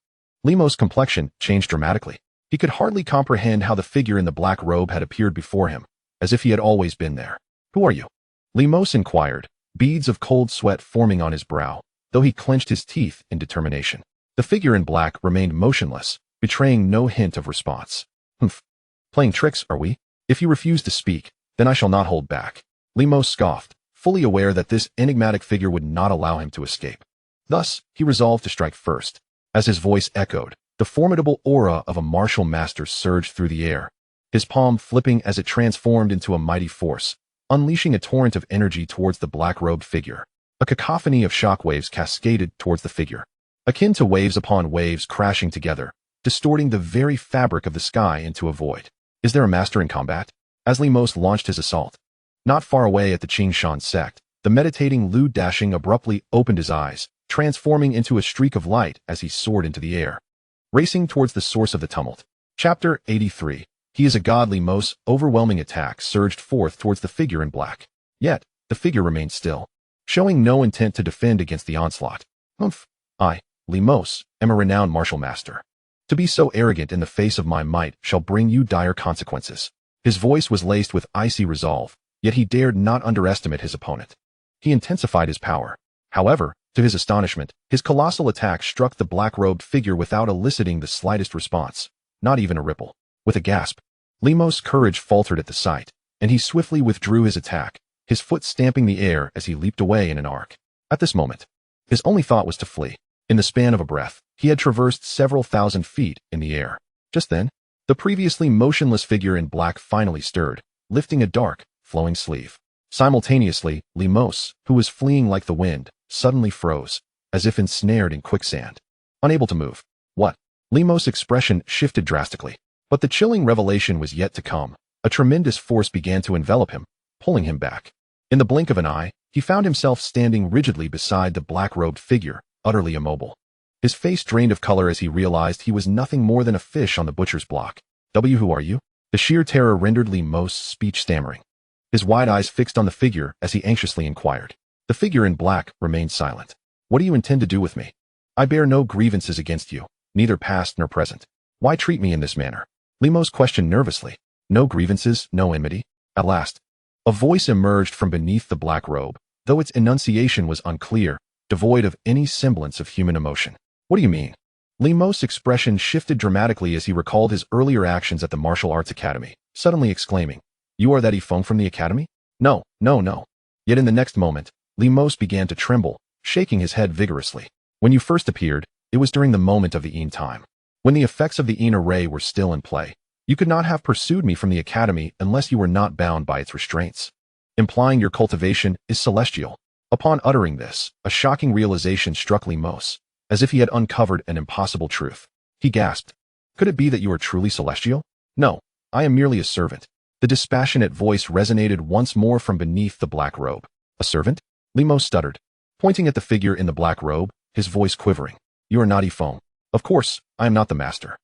Limos' complexion changed dramatically. He could hardly comprehend how the figure in the black robe had appeared before him, as if he had always been there. "Who are you?" Limos inquired, beads of cold sweat forming on his brow, though he clenched his teeth in determination. The figure in black remained motionless, betraying no hint of response. "Humph. Playing tricks, are we? If you refuse to speak, then I shall not hold back." Limos scoffed, fully aware that this enigmatic figure would not allow him to escape. Thus, he resolved to strike first. As his voice echoed, the formidable aura of a martial master surged through the air, his palm flipping as it transformed into a mighty force, unleashing a torrent of energy towards the black-robed figure. A cacophony of shockwaves cascaded towards the figure, akin to waves upon waves crashing together, distorting the very fabric of the sky into a void. "Is there a master in combat?" As Limos launched his assault. Not far away at the Qingshan sect, the meditating Lu Dashing abruptly opened his eyes, transforming into a streak of light as he soared into the air, racing towards the source of the tumult. Chapter 83. He is a god. Limos' overwhelming attack surged forth towards the figure in black. Yet, the figure remained still, showing no intent to defend against the onslaught. "Humph. I, Limos, am a renowned martial master. To be so arrogant in the face of my might shall bring you dire consequences." His voice was laced with icy resolve, yet he dared not underestimate his opponent. He intensified his power. However, to his astonishment, his colossal attack struck the black-robed figure without eliciting the slightest response, not even a ripple. With a gasp, Limos' courage faltered at the sight, and he swiftly withdrew his attack, his foot stamping the air as he leaped away in an arc. At this moment, his only thought was to flee. In the span of a breath, he had traversed several thousand feet in the air. Just then, the previously motionless figure in black finally stirred, lifting a dark, flowing sleeve. Simultaneously, Limos, who was fleeing like the wind, suddenly froze, as if ensnared in quicksand. Unable to move. "What?" Limos' expression shifted drastically. But the chilling revelation was yet to come. A tremendous force began to envelop him, pulling him back. In the blink of an eye, he found himself standing rigidly beside the black-robed figure, utterly immobile. His face drained of color as he realized he was nothing more than a fish on the butcher's block. "Who are you?" The sheer terror rendered Limos' speech stammering. His wide eyes fixed on the figure as he anxiously inquired. The figure in black remained silent. "What do you intend to do with me? I bear no grievances against you, neither past nor present. Why treat me in this manner?" Limos questioned nervously. "No grievances, no enmity?" At last, a voice emerged from beneath the black robe, though its enunciation was unclear, devoid of any semblance of human emotion. "What do you mean?" Limos' expression shifted dramatically as he recalled his earlier actions at the martial arts academy, suddenly exclaiming, "You are that Feng from the academy?" No. Yet in the next moment, Limos began to tremble, shaking his head vigorously. "When you first appeared, it was during the moment of the Yin time, when the effects of the Yin array were still in play. You could not have pursued me from the academy unless you were not bound by its restraints, implying your cultivation is celestial. Upon uttering this, a shocking realization struck Lemos, as if he had uncovered an impossible truth. He gasped, "Could it be that you are truly celestial?" "No, I am merely a servant." The dispassionate voice resonated once more from beneath the black robe. "A servant?" Lemos stuttered, pointing at the figure in the black robe, his voice quivering. "You are not Feng." "Of course, I am not the master,"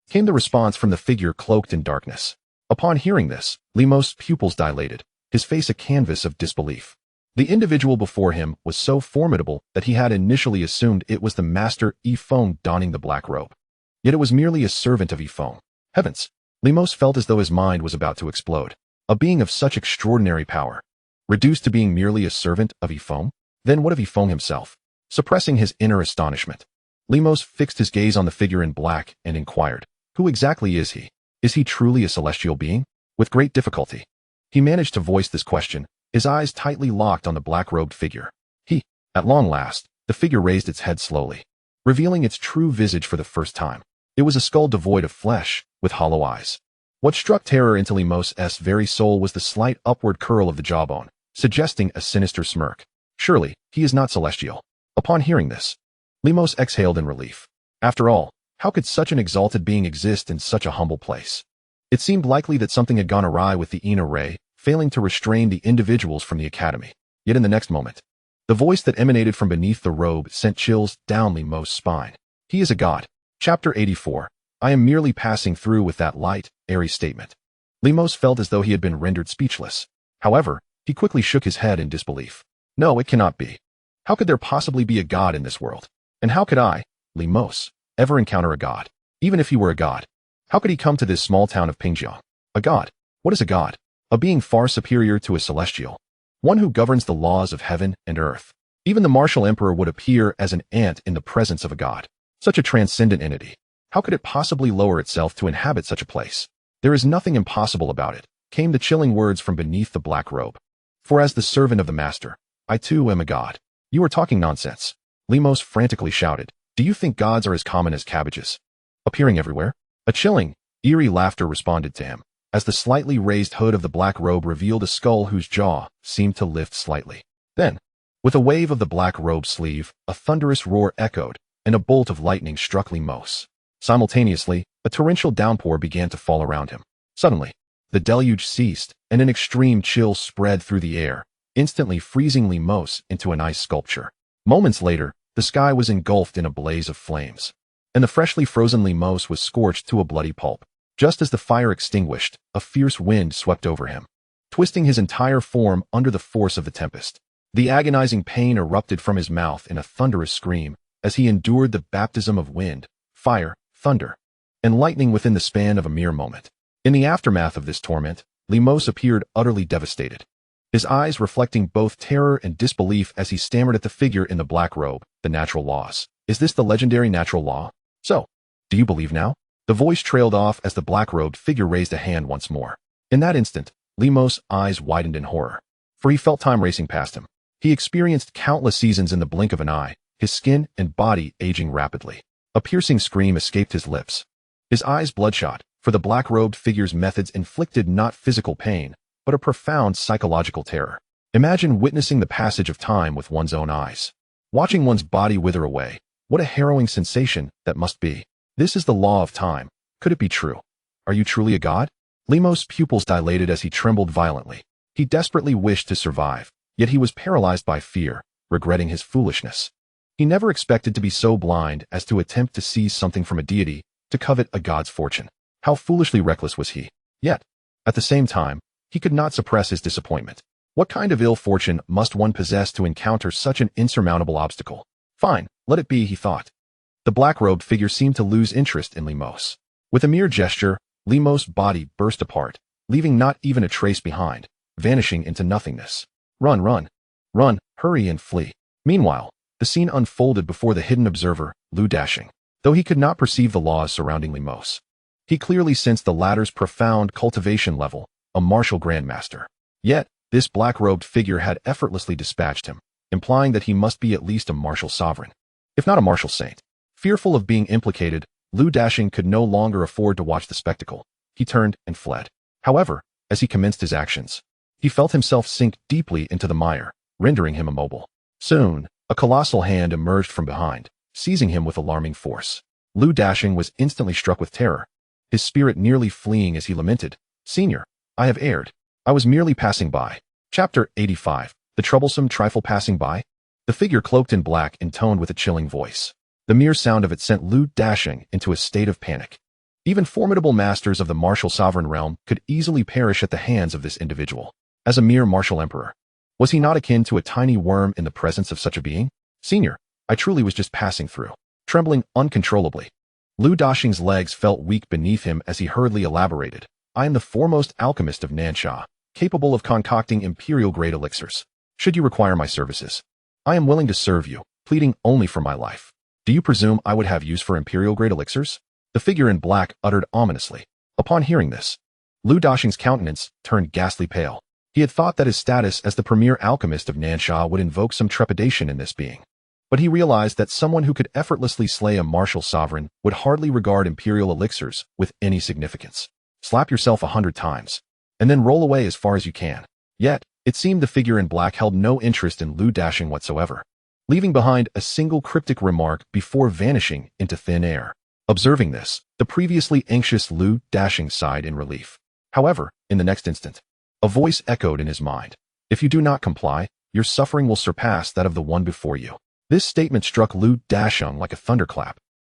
came the response from the figure cloaked in darkness. Upon hearing this, Lemos' pupils dilated, his face a canvas of disbelief. The individual before him was so formidable that he had initially assumed it was the master Feng donning the black robe. Yet it was merely a servant of Feng. Heavens! Lemos felt as though his mind was about to explode. A being of such extraordinary power, reduced to being merely a servant of Feng? Then what of Feng himself? Suppressing his inner astonishment, Lemos fixed his gaze on the figure in black and inquired, "Who exactly is he? Is he truly a celestial being?" With great difficulty, he managed to voice this question, his eyes tightly locked on the black-robed figure. At long last, the figure raised its head slowly, revealing its true visage for the first time. It was a skull devoid of flesh, with hollow eyes. What struck terror into Lemos' very soul was the slight upward curl of the jawbone, suggesting a sinister smirk. Surely, he is not celestial. Upon hearing this, Lemos exhaled in relief. After all, how could such an exalted being exist in such a humble place? It seemed likely that something had gone awry with the Ina Ray, failing to restrain the individuals from the academy. Yet in the next moment, the voice that emanated from beneath the robe sent chills down Lemos' spine. "He is a god." Chapter 84. I am merely passing through with that light, airy statement. Lemos felt as though he had been rendered speechless. However, he quickly shook his head in disbelief. No, it cannot be. How could there possibly be a god in this world? And how could I, Lemos, ever encounter a god? Even if he were a god, how could he come to this small town of Pingjiang? A god? What is a god? A being far superior to a celestial. One who governs the laws of heaven and earth. Even the martial emperor would appear as an ant in the presence of a god. Such a transcendent entity. How could it possibly lower itself to inhabit such a place? "There is nothing impossible about it," came the chilling words from beneath the black robe. "For as the servant of the master, I too am a god." "You are talking nonsense," Lemos frantically shouted. "Do you think gods are as common as cabbages, appearing everywhere?" A chilling, eerie laughter responded to him, as the slightly raised hood of the black robe revealed a skull whose jaw seemed to lift slightly. Then, with a wave of the black robe sleeve, a thunderous roar echoed, and a bolt of lightning struck Lemos. Simultaneously, a torrential downpour began to fall around him. Suddenly, the deluge ceased, and an extreme chill spread through the air, instantly freezing Lemos into an ice sculpture. Moments later, the sky was engulfed in a blaze of flames, and the freshly frozen Lemos was scorched to a bloody pulp. Just as the fire extinguished, a fierce wind swept over him, twisting his entire form under the force of the tempest. The agonizing pain erupted from his mouth in a thunderous scream as he endured the baptism of wind, fire, thunder, and lightning within the span of a mere moment. In the aftermath of this torment, Lemos appeared utterly devastated, his eyes reflecting both terror and disbelief as he stammered at the figure in the black robe. "The natural laws. Is this the legendary natural law? So, do you believe now?" The voice trailed off as the black-robed figure raised a hand once more. In that instant, Lemos' eyes widened in horror, for he felt time racing past him. He experienced countless seasons in the blink of an eye, his skin and body aging rapidly. A piercing scream escaped his lips, his eyes bloodshot, for the black-robed figure's methods inflicted not physical pain, but a profound psychological terror. Imagine witnessing the passage of time with one's own eyes. Watching one's body wither away, what a harrowing sensation that must be. This is the law of time. Could it be true? Are you truly a god? Lemos' pupils dilated as he trembled violently. He desperately wished to survive, yet he was paralyzed by fear, regretting his foolishness. He never expected to be so blind as to attempt to seize something from a deity, to covet a god's fortune. How foolishly reckless was he? Yet, at the same time, he could not suppress his disappointment. What kind of ill fortune must one possess to encounter such an insurmountable obstacle? Fine, let it be, he thought. The black-robed figure seemed to lose interest in Lemos. With a mere gesture, Lemos' body burst apart, leaving not even a trace behind, vanishing into nothingness. Run, run, run, hurry and flee. Meanwhile, the scene unfolded before the hidden observer, Lu Dashing. Though he could not perceive the laws surrounding Lemos, he clearly sensed the latter's profound cultivation level, a martial grandmaster. Yet, this black-robed figure had effortlessly dispatched him, implying that he must be at least a martial sovereign, if not a martial saint. Fearful of being implicated, Lu Dashing could no longer afford to watch the spectacle. he turned and fled. However, as he commenced his actions, he felt himself sink deeply into the mire, rendering him immobile. Soon, a colossal hand emerged from behind, seizing him with alarming force. Lu Dashing was instantly struck with terror, his spirit nearly fleeing as he lamented, "Senior, I have erred. I was merely passing by." Chapter 85. The troublesome trifle passing by? The figure cloaked in black intoned with a chilling voice. The mere sound of it sent Lu Dashing into a state of panic. Even formidable masters of the martial sovereign realm could easily perish at the hands of this individual. As a mere martial emperor, was he not akin to a tiny worm in the presence of such a being? "Senior, I truly was just passing through." Trembling uncontrollably, Lu Dashing's legs felt weak beneath him as he hurriedly elaborated, "I am the foremost alchemist of Nansha, capable of concocting imperial-grade elixirs. Should you require my services, I am willing to serve you, pleading only for my life." "Do you presume I would have use for imperial-grade elixirs?" the figure in black uttered ominously. Upon hearing this, Lu Dashing's countenance turned ghastly pale. He had thought that his status as the premier alchemist of Nansha would invoke some trepidation in this being. But he realized that someone who could effortlessly slay a martial sovereign would hardly regard imperial elixirs with any significance. Slap yourself 100 times, and then roll away as far as you can. Yet, it seemed the figure in black held no interest in Lu Dashing whatsoever, leaving behind a single cryptic remark before vanishing into thin air. Observing this, the previously anxious Lu Dashing sighed in relief. However, in the next instant, a voice echoed in his mind. "If you do not comply, your suffering will surpass that of the one before you." This statement struck Lu Dashing like a thunderclap.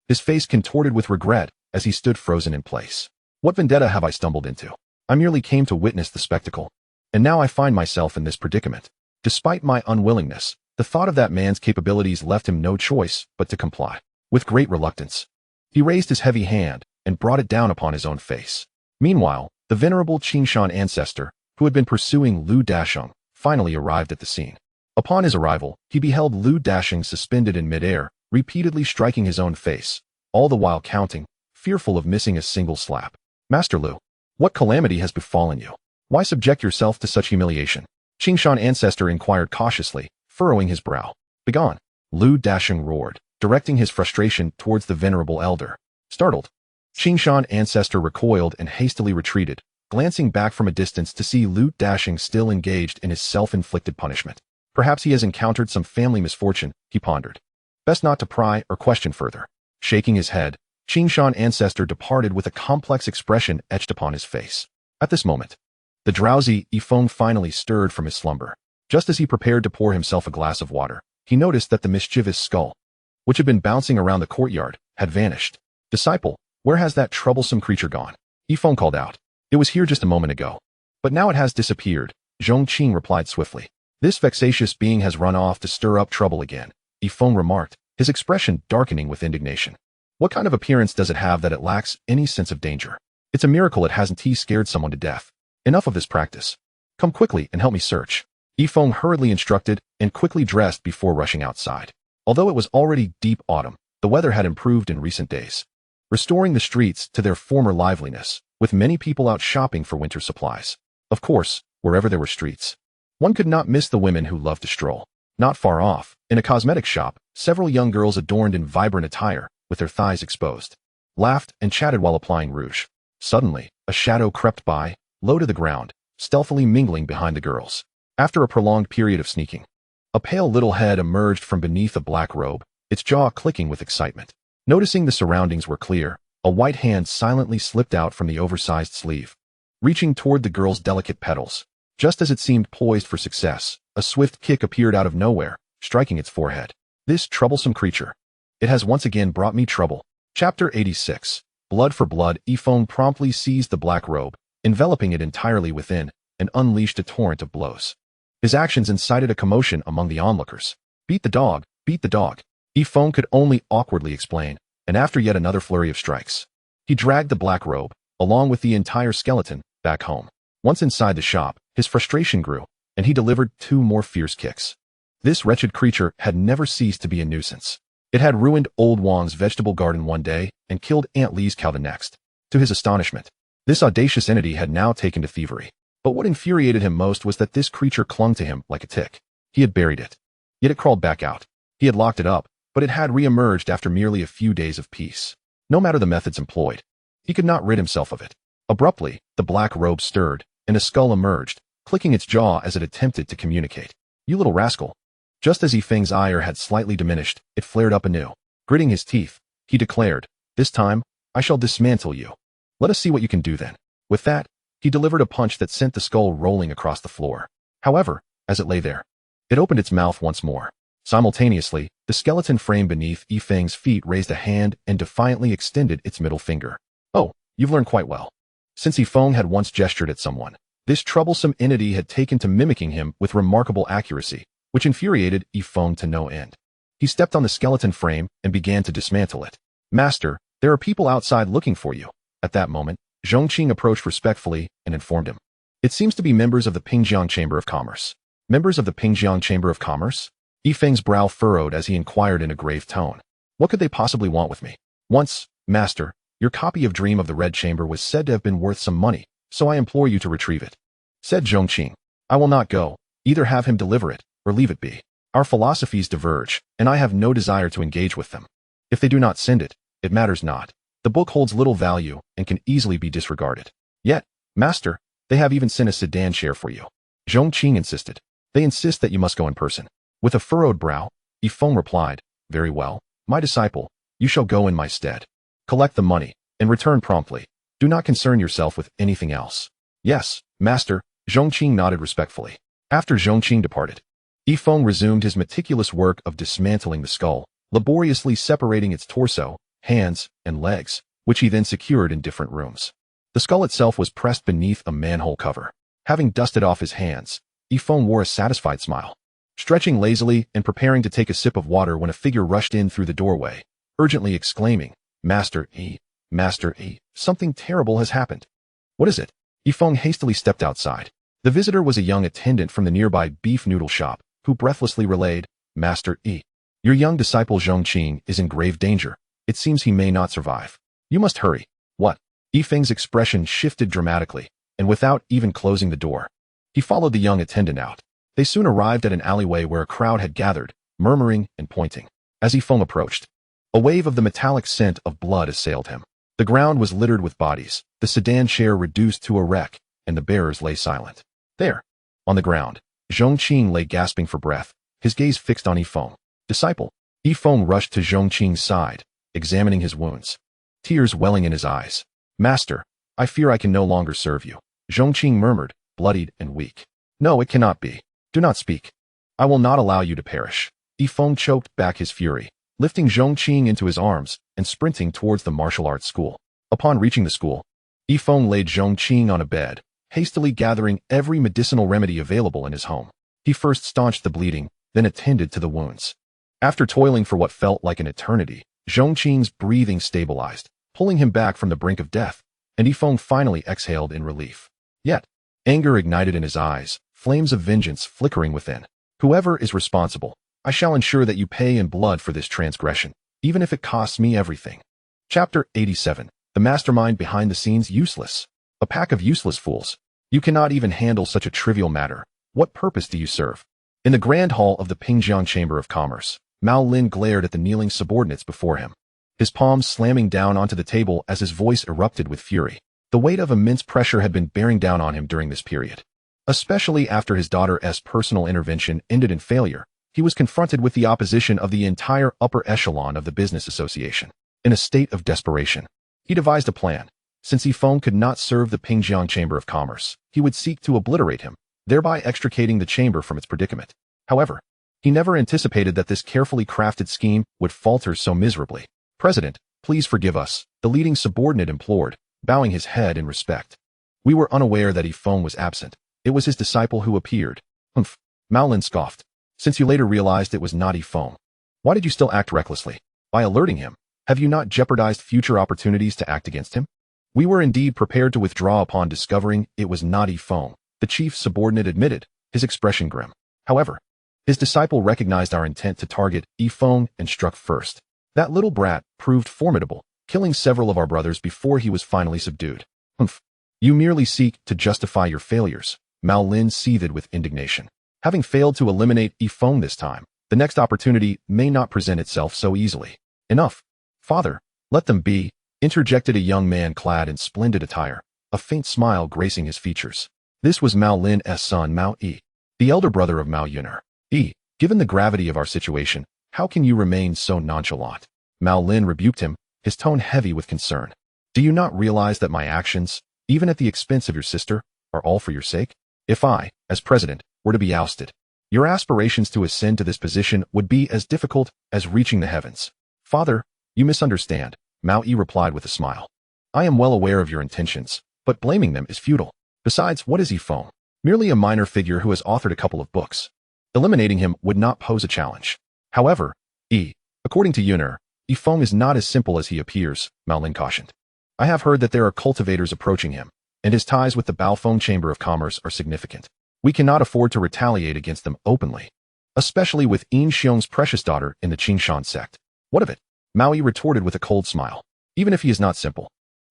His face contorted with regret as he stood frozen in place. "What vendetta have I stumbled into? I merely came to witness the spectacle, and now I find myself in this predicament." Despite my unwillingness, the thought of that man's capabilities left him no choice but to comply. With great reluctance, he raised his heavy hand and brought it down upon his own face. Meanwhile, the venerable Qingshan ancestor, who had been pursuing Lu Dashing, finally arrived at the scene. Upon his arrival, he beheld Lu Dashing suspended in midair, repeatedly striking his own face, all the while counting, fearful of missing a single slap. "Master Lu, what calamity has befallen you? Why subject yourself to such humiliation?" Qingshan ancestor inquired cautiously, furrowing his brow. "Begone!" Lu Dashing roared, directing his frustration towards the venerable elder. Startled, Qingshan ancestor recoiled and hastily retreated, glancing back from a distance to see Lu Dashing still engaged in his self-inflicted punishment. Perhaps he has encountered some family misfortune, he pondered. Best not to pry or question further. Shaking his head, Qingshan ancestor departed with a complex expression etched upon his face. At this moment, the drowsy Feng finally stirred from his slumber. Just as he prepared to pour himself a glass of water, he noticed that the mischievous skull, which had been bouncing around the courtyard, had vanished. "Disciple, where has that troublesome creature gone?" Feng called out. "It was here just a moment ago, but now it has disappeared," Zhong Qing replied swiftly. "This vexatious being has run off to stir up trouble again," Feng remarked, his expression darkening with indignation. "What kind of appearance does it have that it lacks any sense of danger? It's a miracle it hasn't scared someone to death. Enough of this practice. Come quickly and help me search." Feng hurriedly instructed and quickly dressed before rushing outside. Although it was already deep autumn, the weather had improved in recent days, restoring the streets to their former liveliness, with many people out shopping for winter supplies. Of course, wherever there were streets, one could not miss the women who loved to stroll. Not far off, in a cosmetic shop, several young girls adorned in vibrant attire, with their thighs exposed, laughed and chatted while applying rouge. Suddenly, a shadow crept by, low to the ground, stealthily mingling behind the girls. After a prolonged period of sneaking, a pale little head emerged from beneath a black robe, its jaw clicking with excitement. Noticing the surroundings were clear, a white hand silently slipped out from the oversized sleeve, reaching toward the girl's delicate petals. Just as it seemed poised for success, a swift kick appeared out of nowhere, striking its forehead. "This troublesome creature. It has once again brought me trouble." Chapter 86. Blood for blood. Feng promptly seized the black robe, enveloping it entirely within, and unleashed a torrent of blows. His actions incited a commotion among the onlookers. "Beat the dog, beat the dog," Feng could only awkwardly explain, and after yet another flurry of strikes, he dragged the black robe, along with the entire skeleton, back home. Once inside the shop, his frustration grew, and he delivered 2 more fierce kicks. This wretched creature had never ceased to be a nuisance. It had ruined old Wang's vegetable garden one day and killed Aunt Lee's cow the next. To his astonishment, this audacious entity had now taken to thievery. But what infuriated him most was that this creature clung to him like a tick. He had buried it, yet it crawled back out. He had locked it up, but it had re-emerged after merely a few days of peace. No matter the methods employed, he could not rid himself of it. Abruptly, the black robe stirred, and a skull emerged, clicking its jaw as it attempted to communicate. "You little rascal." Just as Feng's ire had slightly diminished, it flared up anew. Gritting his teeth, he declared, "This time, I shall dismantle you. Let us see what you can do then." With that, he delivered a punch that sent the skull rolling across the floor. However, as it lay there, it opened its mouth once more. Simultaneously, the skeleton frame beneath Feng's feet raised a hand and defiantly extended its middle finger. "Oh, you've learned quite well." Since Feng had once gestured at someone, this troublesome entity had taken to mimicking him with remarkable accuracy, which infuriated Feng to no end. He stepped on the skeleton frame and began to dismantle it. "Master, there are people outside looking for you." At that moment, Zhongqing approached respectfully and informed him. "It seems to be members of the Pingjiang Chamber of Commerce." "Members of the Pingjiang Chamber of Commerce?" Feng's brow furrowed as he inquired in a grave tone. "What could they possibly want with me?" "Once, Master, your copy of Dream of the Red Chamber was said to have been worth some money, so I implore you to retrieve it," said Zhongqing. "I will not go. Either have him deliver it, or leave it be. Our philosophies diverge, and I have no desire to engage with them. If they do not send it, it matters not. The book holds little value and can easily be disregarded. Yet, Master, they have even sent a sedan chair for you." Zhongqing insisted. "They insist that you must go in person." With a furrowed brow, Feng replied, "Very well, my disciple, you shall go in my stead. Collect the money, and return promptly. Do not concern yourself with anything else." "Yes, Master," Zhongqing nodded respectfully. After Zhongqing departed, Feng resumed his meticulous work of dismantling the skull, laboriously separating its torso, hands, and legs, which he then secured in different rooms. The skull itself was pressed beneath a manhole cover. Having dusted off his hands, Feng wore a satisfied smile. Stretching lazily and preparing to take a sip of water when a figure rushed in through the doorway, urgently exclaiming, Master E, something terrible has happened." "What is it?" Feng hastily stepped outside. The visitor was a young attendant from the nearby beef noodle shop, who breathlessly relayed, "Master E, your young disciple Zhongqing is in grave danger. It seems he may not survive. You must hurry." "What?" Feng's expression shifted dramatically, and without even closing the door, he followed the young attendant out. They soon arrived at an alleyway where a crowd had gathered, murmuring and pointing. As Feng approached, a wave of the metallic scent of blood assailed him. The ground was littered with bodies, the sedan chair reduced to a wreck, and the bearers lay silent. There, on the ground, Zhongqing lay gasping for breath, his gaze fixed on Feng. "Disciple." Feng rushed to Zhongqing's side, examining his wounds, tears welling in his eyes. "Master, I fear I can no longer serve you," Zhongqing murmured, bloodied and weak. "No, it cannot be. Do not speak. I will not allow you to perish." Feng choked back his fury, lifting Zhongqing into his arms and sprinting towards the martial arts school. Upon reaching the school, Feng laid Zhongqing on a bed, hastily gathering every medicinal remedy available in his home. He first staunched the bleeding, then attended to the wounds. After toiling for what felt like an eternity, Zhongqing's breathing stabilized, pulling him back from the brink of death, and Feng finally exhaled in relief. Yet, anger ignited in his eyes, flames of vengeance flickering within. "Whoever is responsible, I shall ensure that you pay in blood for this transgression, even if it costs me everything." Chapter 87. The mastermind behind the scenes useless. A pack of useless fools. You cannot even handle such a trivial matter. What purpose do you serve? In the grand hall of the Pingjiang Chamber of Commerce, Mao Lin glared at the kneeling subordinates before him, his palms slamming down onto the table as his voice erupted with fury. The weight of immense pressure had been bearing down on him during this period. Especially after his daughter's personal intervention ended in failure, he was confronted with the opposition of the entire upper echelon of the business association. In a state of desperation, he devised a plan. Since Feng could not serve the Pingjiang Chamber of Commerce, he would seek to obliterate him, thereby extricating the chamber from its predicament. However, he never anticipated that this carefully crafted scheme would falter so miserably. "President, please forgive us," the leading subordinate implored, bowing his head in respect. "We were unaware that Feng was absent. It was his disciple who appeared." "Humph," Mao Lin scoffed. "Since you later realized it was not Feng, why did you still act recklessly? By alerting him, have you not jeopardized future opportunities to act against him?" "We were indeed prepared to withdraw upon discovering it was not Feng," the chief subordinate admitted, his expression grim. However, his disciple recognized our intent to target Feng and struck first. That little brat proved formidable, killing several of our brothers before he was finally subdued. "Humph. You merely seek to justify your failures." Mao Lin seethed with indignation. Having failed to eliminate Feng this time, the next opportunity may not present itself so easily. "Enough. Father, let them be," interjected a young man clad in splendid attire, a faint smile gracing his features. This was Mao Lin's son Mao Yi, the elder brother of Mao Yuner. Given the gravity of our situation, how can you remain so nonchalant? Mao Lin rebuked him, his tone heavy with concern. Do you not realize that my actions, even at the expense of your sister, are all for your sake? If I, as president, were to be ousted, your aspirations to ascend to this position would be as difficult as reaching the heavens. Father, you misunderstand, Mao Yi replied with a smile. I am well aware of your intentions, but blaming them is futile. Besides, what is Feng? Merely a minor figure who has authored a couple of books. Eliminating him would not pose a challenge. However, according to Yuner, Feng is not as simple as he appears, Mao Lin cautioned. I have heard that there are cultivators approaching him, and his ties with the Baofeng Chamber of Commerce are significant. We cannot afford to retaliate against them openly, especially with Yin Xiong's precious daughter in the Qingshan sect. What of it? Mao Yi retorted with a cold smile. Even if he is not simple.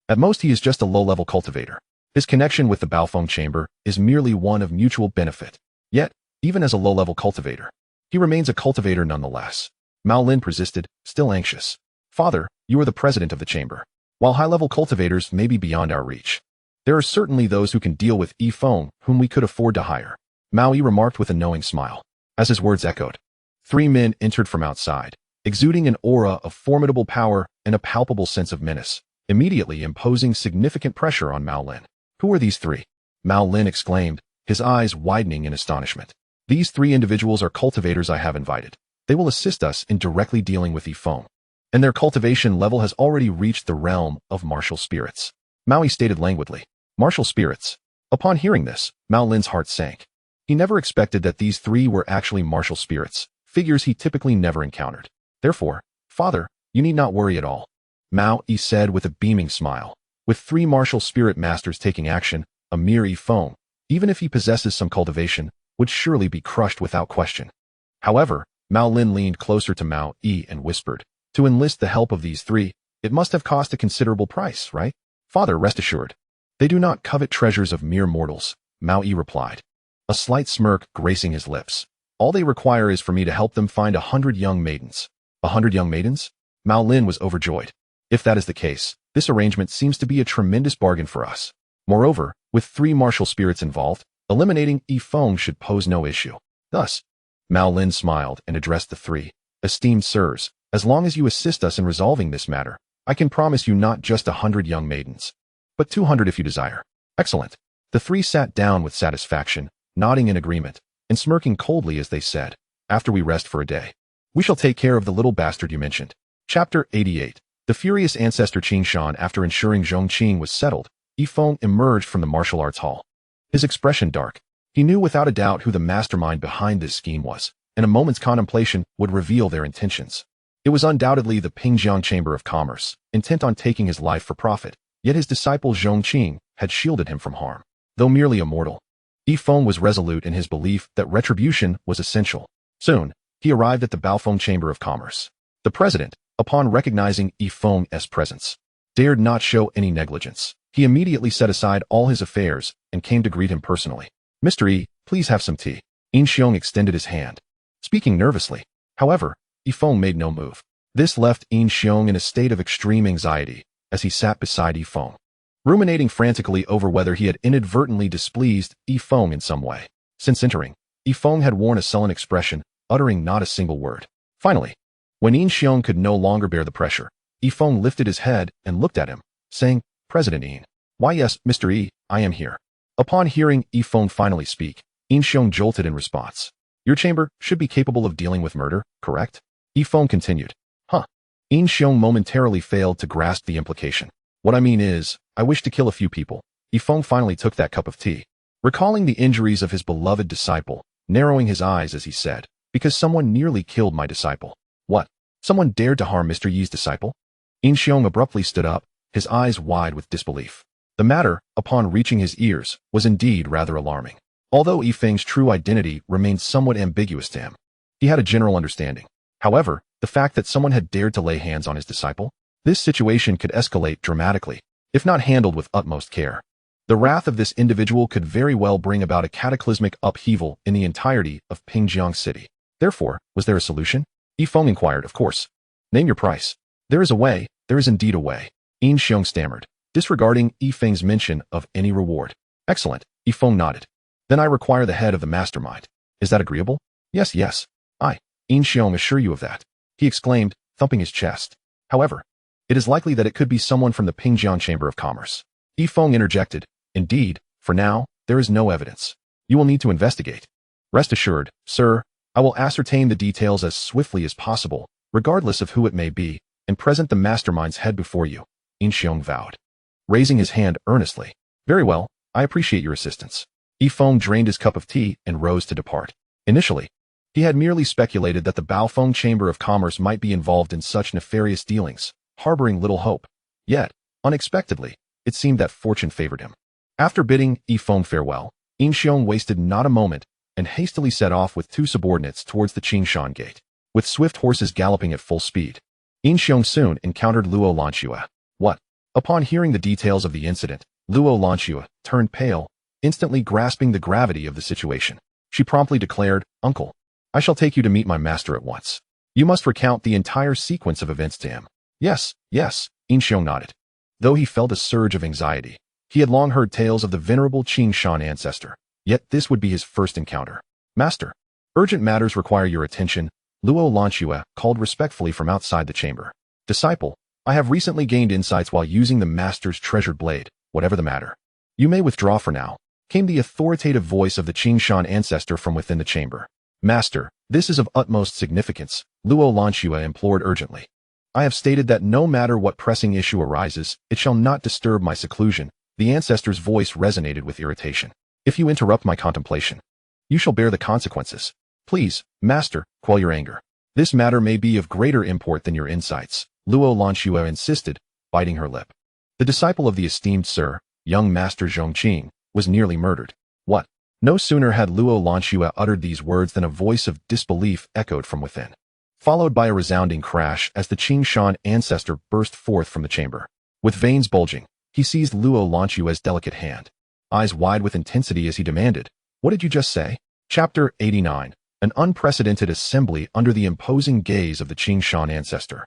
At most he is just a low-level cultivator. His connection with the Baofeng Chamber is merely one of mutual benefit. Yet, even as a low-level cultivator, he remains a cultivator nonetheless. Mao Lin persisted, still anxious. Father, you are the president of the chamber. While high-level cultivators may be beyond our reach, there are certainly those who can deal with Feng whom we could afford to hire. Mao Yi remarked with a knowing smile. As his words echoed, 3 men entered from outside, exuding an aura of formidable power and a palpable sense of menace, immediately imposing significant pressure on Mao Lin. Who are these 3? Mao Lin exclaimed, his eyes widening in astonishment. These 3 individuals are cultivators I have invited. They will assist us in directly dealing with Feng, and their cultivation level has already reached the realm of martial spirits. Mao Yi stated languidly. Martial spirits. Upon hearing this, Mao Lin's heart sank. He never expected that these 3 were actually martial spirits, figures he typically never encountered. Therefore, Father, you need not worry at all, Mao Yi said with a beaming smile. With 3 martial spirit masters taking action, a mere Feng, even if he possesses some cultivation, would surely be crushed without question. However, Mao Lin leaned closer to Mao Yi and whispered, to enlist the help of these 3, it must have cost a considerable price, right? Father, rest assured. They do not covet treasures of mere mortals, Mao Yi replied, a slight smirk gracing his lips. All they require is for me to help them find 100 young maidens. 100 young maidens? Mao Lin was overjoyed. If that is the case, this arrangement seems to be a tremendous bargain for us. Moreover, with 3 martial spirits involved, eliminating Feng should pose no issue. Thus, Mao Lin smiled and addressed the 3. Esteemed sirs, as long as you assist us in resolving this matter, I can promise you not just 100 young maidens, but 200 if you desire. Excellent. The 3 sat down with satisfaction, nodding in agreement, and smirking coldly as they said, after we rest for a day, we shall take care of the little bastard you mentioned. Chapter 88. The furious ancestor Qingshan. After ensuring Zhongqing was settled, Feng emerged from the martial arts hall. His expression dark. He knew without a doubt who the mastermind behind this scheme was, and a moment's contemplation would reveal their intentions. It was undoubtedly the Pingjiang Chamber of Commerce, intent on taking his life for profit, yet his disciple Zhongqing had shielded him from harm. Though merely a mortal, Feng was resolute in his belief that retribution was essential. Soon, he arrived at the Baofeng Chamber of Commerce. The president, upon recognizing Feng's presence, dared not show any negligence. He immediately set aside all his affairs and came to greet him personally. Mr. Yi, please have some tea. Yin Xiong extended his hand, speaking nervously. However, Feng made no move. This left Yin Xiong in a state of extreme anxiety as he sat beside Feng, ruminating frantically over whether he had inadvertently displeased Feng in some way. Since entering, Feng had worn a sullen expression, uttering not a single word. Finally, when Yin Xiong could no longer bear the pressure, Feng lifted his head and looked at him, saying, President Yin. Why yes, Mr. Yi, I am here. Upon hearing Feng finally speak, Yin Xiong jolted in response. Your chamber should be capable of dealing with murder, correct? Feng continued. Huh. Yin Xiong momentarily failed to grasp the implication. What I mean is, I wish to kill a few people. Feng finally took that cup of tea, recalling the injuries of his beloved disciple, narrowing his eyes as he said, because someone nearly killed my disciple. What? Someone dared to harm Mr. Yi's disciple? Yin Xiong abruptly stood up, his eyes wide with disbelief. The matter, upon reaching his ears, was indeed rather alarming. Although Feng's true identity remained somewhat ambiguous to him, he had a general understanding. However, the fact that someone had dared to lay hands on his disciple, this situation could escalate dramatically, if not handled with utmost care. The wrath of this individual could very well bring about a cataclysmic upheaval in the entirety of Pingjiang City. Therefore, was there a solution? Feng inquired, of course. Name your price. There is a way, there is indeed a way. Yin Xiong stammered. disregarding Feng's mention of any reward. Excellent, Feng nodded. Then I require the head of the mastermind. Is that agreeable? Yes, yes. I, Xiong, assure you of that, he exclaimed, thumping his chest. However, it is likely that it could be someone from the Pingjiang Chamber of Commerce. Feng interjected. Indeed, for now, there is no evidence. You will need to investigate. Rest assured, sir, I will ascertain the details as swiftly as possible, regardless of who it may be, and present the mastermind's head before you, Xiong vowed, raising his hand earnestly. Very well, I appreciate your assistance. Feng drained his cup of tea and rose to depart. Initially, he had merely speculated that the Baofeng Chamber of Commerce might be involved in such nefarious dealings, harboring little hope. Yet, unexpectedly, it seemed that fortune favored him. After bidding Feng farewell, Xiong wasted not a moment and hastily set off with two subordinates towards the Qingshan Gate. With swift horses galloping at full speed, Xiong soon encountered Luo Lanxue. What? Upon hearing the details of the incident, Luo Lanxue turned pale, instantly grasping the gravity of the situation. She promptly declared, Uncle, I shall take you to meet my master at once. You must recount the entire sequence of events to him. Yes, yes, Xiong nodded. Though he felt a surge of anxiety, he had long heard tales of the venerable Qingshan ancestor, yet this would be his first encounter. Master, urgent matters require your attention, Luo Lanxue called respectfully from outside the chamber. Disciple, I have recently gained insights while using the master's treasured blade, whatever the matter. You may withdraw for now, came the authoritative voice of the Qingshan ancestor from within the chamber. Master, this is of utmost significance, Luo Lanxue implored urgently. I have stated that no matter what pressing issue arises, it shall not disturb my seclusion. The ancestor's voice resonated with irritation. If you interrupt my contemplation, you shall bear the consequences. Please, master, quell your anger. This matter may be of greater import than your insights, Luo Lanxue insisted, biting her lip. The disciple of the esteemed sir, young master Zhongqing, was nearly murdered. What? No sooner had Luo Lanxue uttered these words than a voice of disbelief echoed from within, followed by a resounding crash as the Qingshan ancestor burst forth from the chamber. With veins bulging, he seized Luo Lanxue's delicate hand, eyes wide with intensity as he demanded, What did you just say? Chapter 89. An unprecedented assembly under the imposing gaze of the Qingshan ancestor.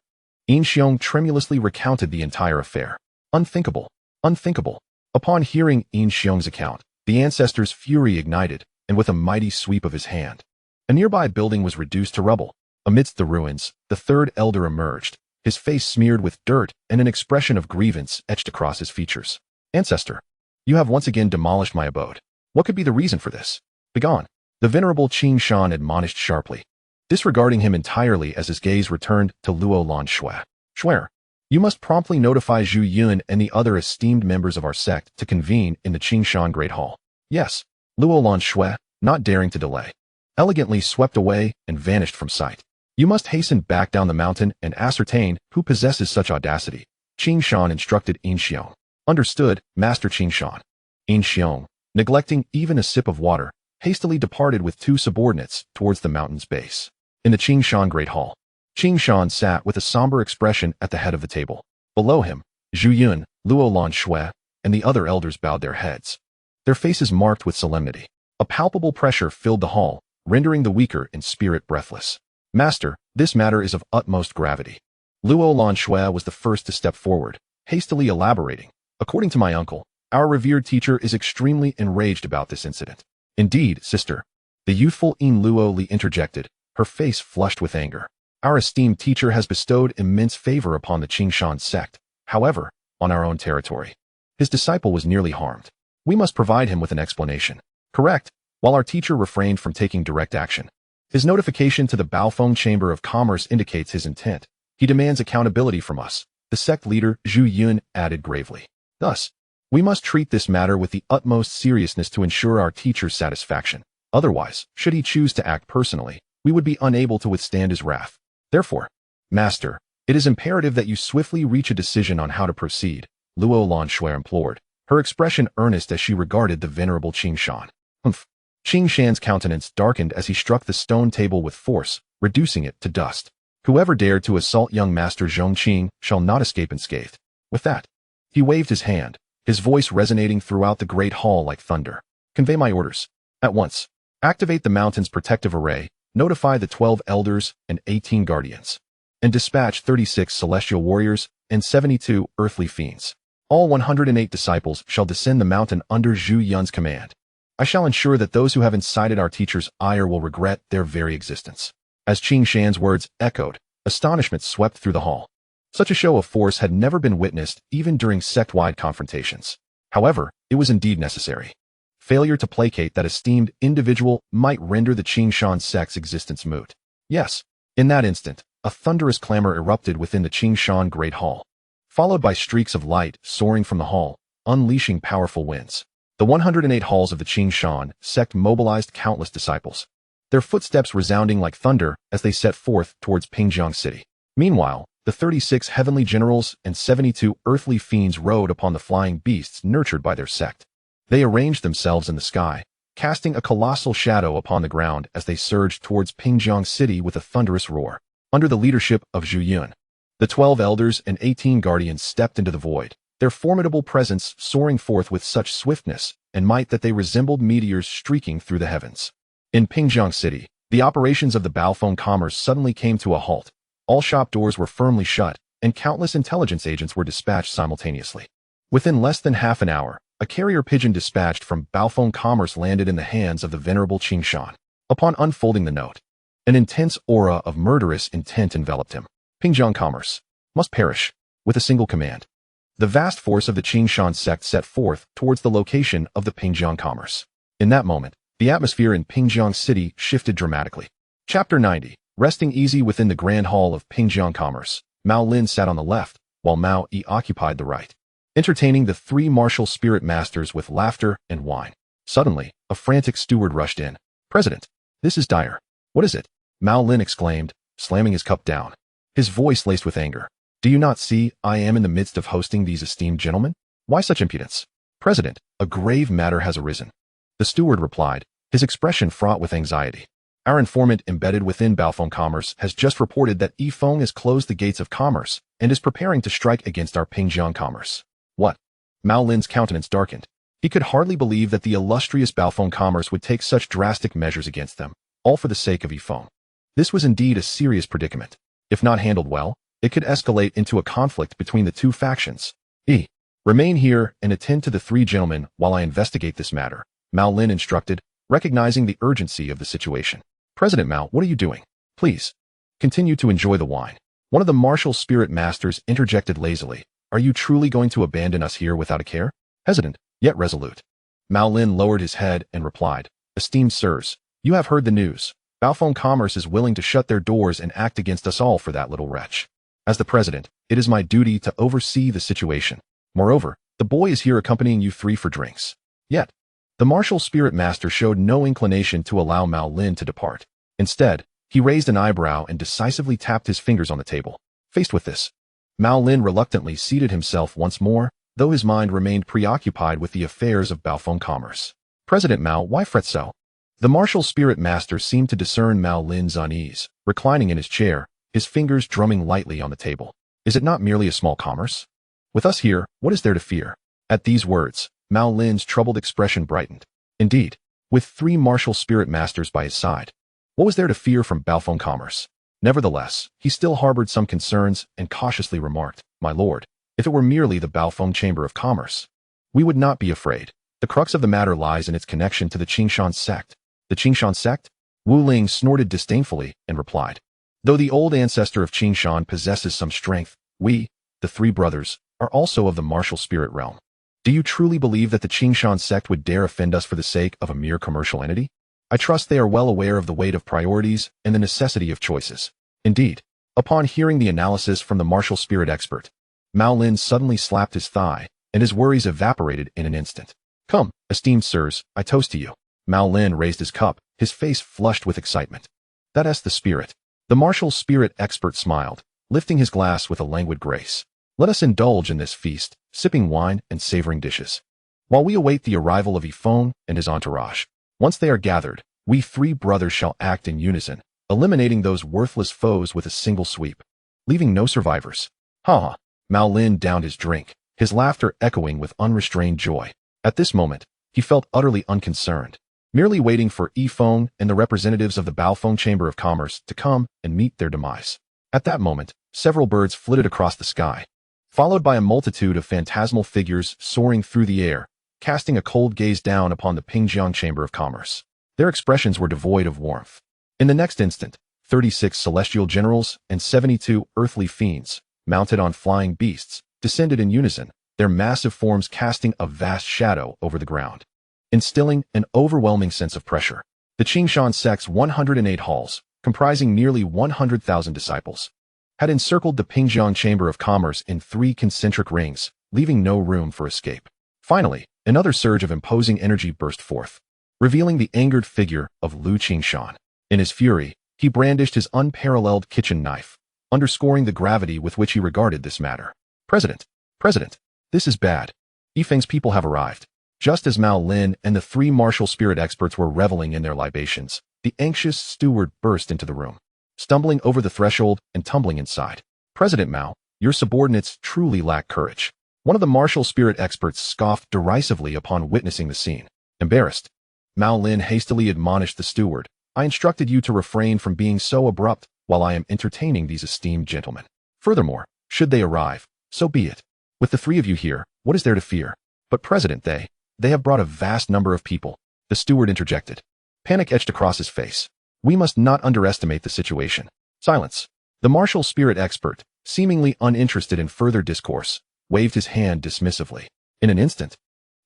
Xiong tremulously recounted the entire affair. Unthinkable, unthinkable. Upon hearing Xiong's account, the ancestor's fury ignited, and with a mighty sweep of his hand, a nearby building was reduced to rubble. Amidst the ruins, the third elder emerged, his face smeared with dirt and an expression of grievance etched across his features. Ancestor, you have once again demolished my abode. What could be the reason for this? Begone, the venerable Qingshan admonished sharply, disregarding him entirely as his gaze returned to Luo Lanxue. Swear, you must promptly notify Zhu Yun and the other esteemed members of our sect to convene in the Qingshan Great Hall. Yes, Luo Lanxue, not daring to delay, elegantly swept away and vanished from sight. You must hasten back down the mountain and ascertain who possesses such audacity, Qingshan instructed Xiong. Understood, Master Qingshan. Xiong, neglecting even a sip of water, hastily departed with two subordinates towards the mountain's base. In the Qingshan Great Hall, Qingshan sat with a somber expression at the head of the table. Below him, Zhu Yun, Luo Lanxue, and the other elders bowed their heads, their faces marked with solemnity. A palpable pressure filled the hall, rendering the weaker in spirit breathless. Master, this matter is of utmost gravity. Luo Lanxue was the first to step forward, hastily elaborating. According to my uncle, our revered teacher is extremely enraged about this incident. Indeed, sister, the youthful Luo Li interjected, her face flushed with anger. Our esteemed teacher has bestowed immense favor upon the Qingshan sect. However, on our own territory, his disciple was nearly harmed. We must provide him with an explanation. Correct, while our teacher refrained from taking direct action. His notification to the Baofeng Chamber of Commerce indicates his intent. He demands accountability from us, the sect leader Zhu Yun added gravely. Thus, we must treat this matter with the utmost seriousness to ensure our teacher's satisfaction. Otherwise, should he choose to act personally, we would be unable to withstand his wrath. Therefore, Master, it is imperative that you swiftly reach a decision on how to proceed, Luo Lanxue implored, her expression earnest as she regarded the venerable Qingshan. Qingshan's countenance darkened as he struck the stone table with force, reducing it to dust. Whoever dared to assault young Master Zhongqing shall not escape unscathed. With that, he waved his hand, his voice resonating throughout the great hall like thunder. Convey my orders. At once. Activate the mountain's protective array, notify the 12 elders and 18 guardians, and dispatch 36 celestial warriors and 72 earthly fiends. All 108 disciples shall descend the mountain under Zhu Yun's command. I shall ensure that those who have incited our teacher's ire will regret their very existence. As Qing Shan's words echoed, astonishment swept through the hall. Such a show of force had never been witnessed even during sect-wide confrontations. However, it was indeed necessary. Failure to placate that esteemed individual might render the Qing Shan sect's existence moot. Yes, in that instant, a thunderous clamor erupted within the Qing Shan Great Hall, followed by streaks of light soaring from the hall, unleashing powerful winds. The 108 halls of the Qing Shan sect mobilized countless disciples, their footsteps resounding like thunder as they set forth towards Pingjiang City. Meanwhile, the 36 heavenly generals and 72 earthly fiends rode upon the flying beasts nurtured by their sect. They arranged themselves in the sky, casting a colossal shadow upon the ground as they surged towards Pingjiang City with a thunderous roar. Under the leadership of Zhu Yun, the 12 elders and 18 guardians stepped into the void, their formidable presence soaring forth with such swiftness and might that they resembled meteors streaking through the heavens. In Pingjiang City, the operations of the Baofeng commerce suddenly came to a halt. All shop doors were firmly shut, and countless intelligence agents were dispatched simultaneously. Within less than half an hour, a carrier pigeon dispatched from Baofeng commerce landed in the hands of the venerable Qing Shan. Upon unfolding the note, an intense aura of murderous intent enveloped him. Pingjiang commerce must perish, with a single command. The vast force of the Qing Shan sect set forth towards the location of the Pingjiang commerce. In that moment, the atmosphere in Pingjiang City shifted dramatically. Chapter 90. Resting easy within the grand hall of Pingjiang commerce, Mao Lin sat on the left, while Mao Yi occupied the right, entertaining the three martial spirit masters with laughter and wine. Suddenly, a frantic steward rushed in. "President, this is dire. What is it?" Mao Lin exclaimed, slamming his cup down, his voice laced with anger. "Do you not see I am in the midst of hosting these esteemed gentlemen? Why such impudence?" "President, a grave matter has arisen," the steward replied, his expression fraught with anxiety. "Our informant embedded within Baofeng Commerce has just reported that Feng has closed the gates of commerce and is preparing to strike against our Pingjiang commerce." "What?" Mao Lin's countenance darkened. He could hardly believe that the illustrious Baofeng Commerce would take such drastic measures against them, all for the sake of Feng. This was indeed a serious predicament. If not handled well, it could escalate into a conflict between the two factions. Remain here and attend to the three gentlemen while I investigate this matter," Mao Lin instructed, recognizing the urgency of the situation. "President Mao, what are you doing? Please, continue to enjoy the wine." One of the martial spirit masters interjected lazily. "Are you truly going to abandon us here without a care?" Hesitant, yet resolute, Mao Lin lowered his head and replied, "Esteemed sirs, you have heard the news. Baofeng Commerce is willing to shut their doors and act against us all for that little wretch. As the president, it is my duty to oversee the situation. Moreover, the boy is here accompanying you three for drinks." Yet, the martial spirit master showed no inclination to allow Mao Lin to depart. Instead, he raised an eyebrow and decisively tapped his fingers on the table. Faced with this, Mao Lin reluctantly seated himself once more, though his mind remained preoccupied with the affairs of Baofeng Commerce. "President Mao, why fret so?" The martial spirit master seemed to discern Mao Lin's unease, reclining in his chair, his fingers drumming lightly on the table. "Is it not merely a small commerce? With us here, what is there to fear?" At these words, Mao Lin's troubled expression brightened. Indeed, with three martial spirit masters by his side, what was there to fear from Baofeng Commerce? Nevertheless, he still harbored some concerns and cautiously remarked, "My lord, if it were merely the Baofeng Chamber of Commerce, we would not be afraid. The crux of the matter lies in its connection to the Qingshan sect." "The Qingshan sect?" Wu Ling snorted disdainfully and replied, "Though the old ancestor of Qingshan possesses some strength, we, the three brothers, are also of the martial spirit realm. Do you truly believe that the Qingshan sect would dare offend us for the sake of a mere commercial entity? I trust they are well aware of the weight of priorities and the necessity of choices." Indeed, upon hearing the analysis from the martial spirit expert, Mao Lin suddenly slapped his thigh, and his worries evaporated in an instant. "Come, esteemed sirs, I toast to you." Mao Lin raised his cup, his face flushed with excitement. "That's the spirit." The martial spirit expert smiled, lifting his glass with a languid grace. "Let us indulge in this feast, sipping wine and savoring dishes, while we await the arrival of Feng and his entourage. Once they are gathered, we three brothers shall act in unison, eliminating those worthless foes with a single sweep, leaving no survivors." "Ha ha!" Mao Lin downed his drink, his laughter echoing with unrestrained joy. At this moment, he felt utterly unconcerned, merely waiting for Feng and the representatives of the Baofeng Chamber of Commerce to come and meet their demise. At that moment, several birds flitted across the sky, followed by a multitude of phantasmal figures soaring through the air, casting a cold gaze down upon the Pingjiang Chamber of Commerce. Their expressions were devoid of warmth. In the next instant, 36 celestial generals and 72 earthly fiends, mounted on flying beasts, descended in unison, their massive forms casting a vast shadow over the ground, instilling an overwhelming sense of pressure. The Qingshan sect's 108 halls, comprising nearly 100,000 disciples, had encircled the Pingjiang Chamber of Commerce in 3 concentric rings, leaving no room for escape. Finally, another surge of imposing energy burst forth, revealing the angered figure of Lu Qingshan. In his fury, he brandished his unparalleled kitchen knife, underscoring the gravity with which he regarded this matter. President, this is bad. Yifeng's people have arrived. Just as Mao Lin and the 3 martial spirit experts were reveling in their libations, the anxious steward burst into the room, stumbling over the threshold and tumbling inside. President Mao, your subordinates truly lack courage. One of the martial spirit experts scoffed derisively upon witnessing the scene. Embarrassed, Mao Lin hastily admonished the steward, I instructed you to refrain from being so abrupt while I am entertaining these esteemed gentlemen. Furthermore, should they arrive, so be it. With the 3 of you here, what is there to fear? But President, they have brought a vast number of people, the steward interjected. Panic etched across his face. We must not underestimate the situation. Silence. The martial spirit expert, seemingly uninterested in further discourse, waved his hand dismissively. In an instant,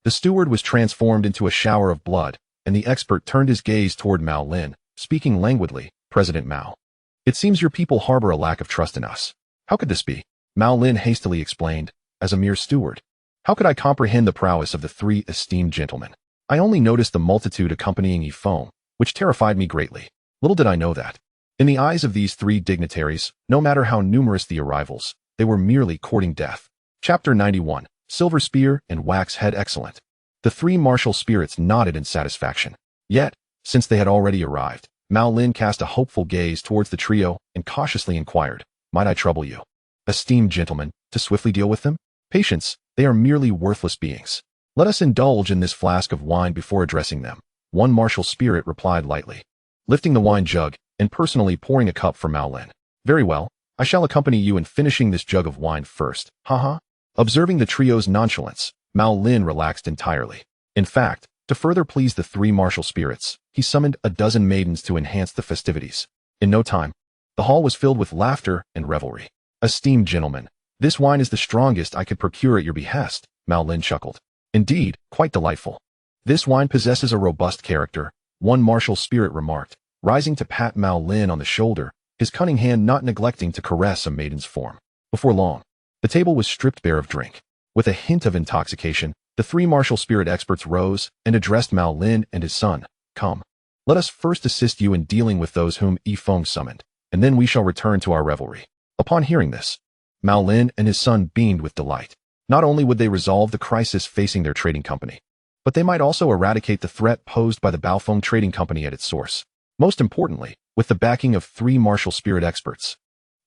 the steward was transformed into a shower of blood, and the expert turned his gaze toward Mao Lin, speaking languidly, President Mao. It seems your people harbor a lack of trust in us. How could this be? Mao Lin hastily explained, as a mere steward. How could I comprehend the prowess of the 3 esteemed gentlemen? I only noticed the multitude accompanying Feng, which terrified me greatly. Little did I know that, in the eyes of these 3 dignitaries, no matter how numerous the arrivals, they were merely courting death. Chapter 91, Silver Spear and Wax Head Excellent. The 3 martial spirits nodded in satisfaction. Yet, since they had already arrived, Mao Lin cast a hopeful gaze towards the trio and cautiously inquired, Might I trouble you, esteemed gentlemen, to swiftly deal with them? Patience, they are merely worthless beings. Let us indulge in this flask of wine before addressing them. One martial spirit replied lightly, lifting the wine jug and personally pouring a cup for Mao Lin. Very well, I shall accompany you in finishing this jug of wine first. Haha. Observing the trio's nonchalance, Mao Lin relaxed entirely. In fact, to further please the 3 martial spirits, he summoned a dozen maidens to enhance the festivities. In no time, the hall was filled with laughter and revelry. Esteemed gentlemen, this wine is the strongest I could procure at your behest, Mao Lin chuckled. Indeed, quite delightful. This wine possesses a robust character, one martial spirit remarked, rising to pat Mao Lin on the shoulder, his cunning hand not neglecting to caress a maiden's form. Before long, the table was stripped bare of drink. With a hint of intoxication, the 3 martial spirit experts rose and addressed Mao Lin and his son. Come, let us first assist you in dealing with those whom Feng summoned, and then we shall return to our revelry. Upon hearing this, Mao Lin and his son beamed with delight. Not only would they resolve the crisis facing their trading company, but they might also eradicate the threat posed by the Baofeng Trading Company at its source. Most importantly, with the backing of 3 martial spirit experts,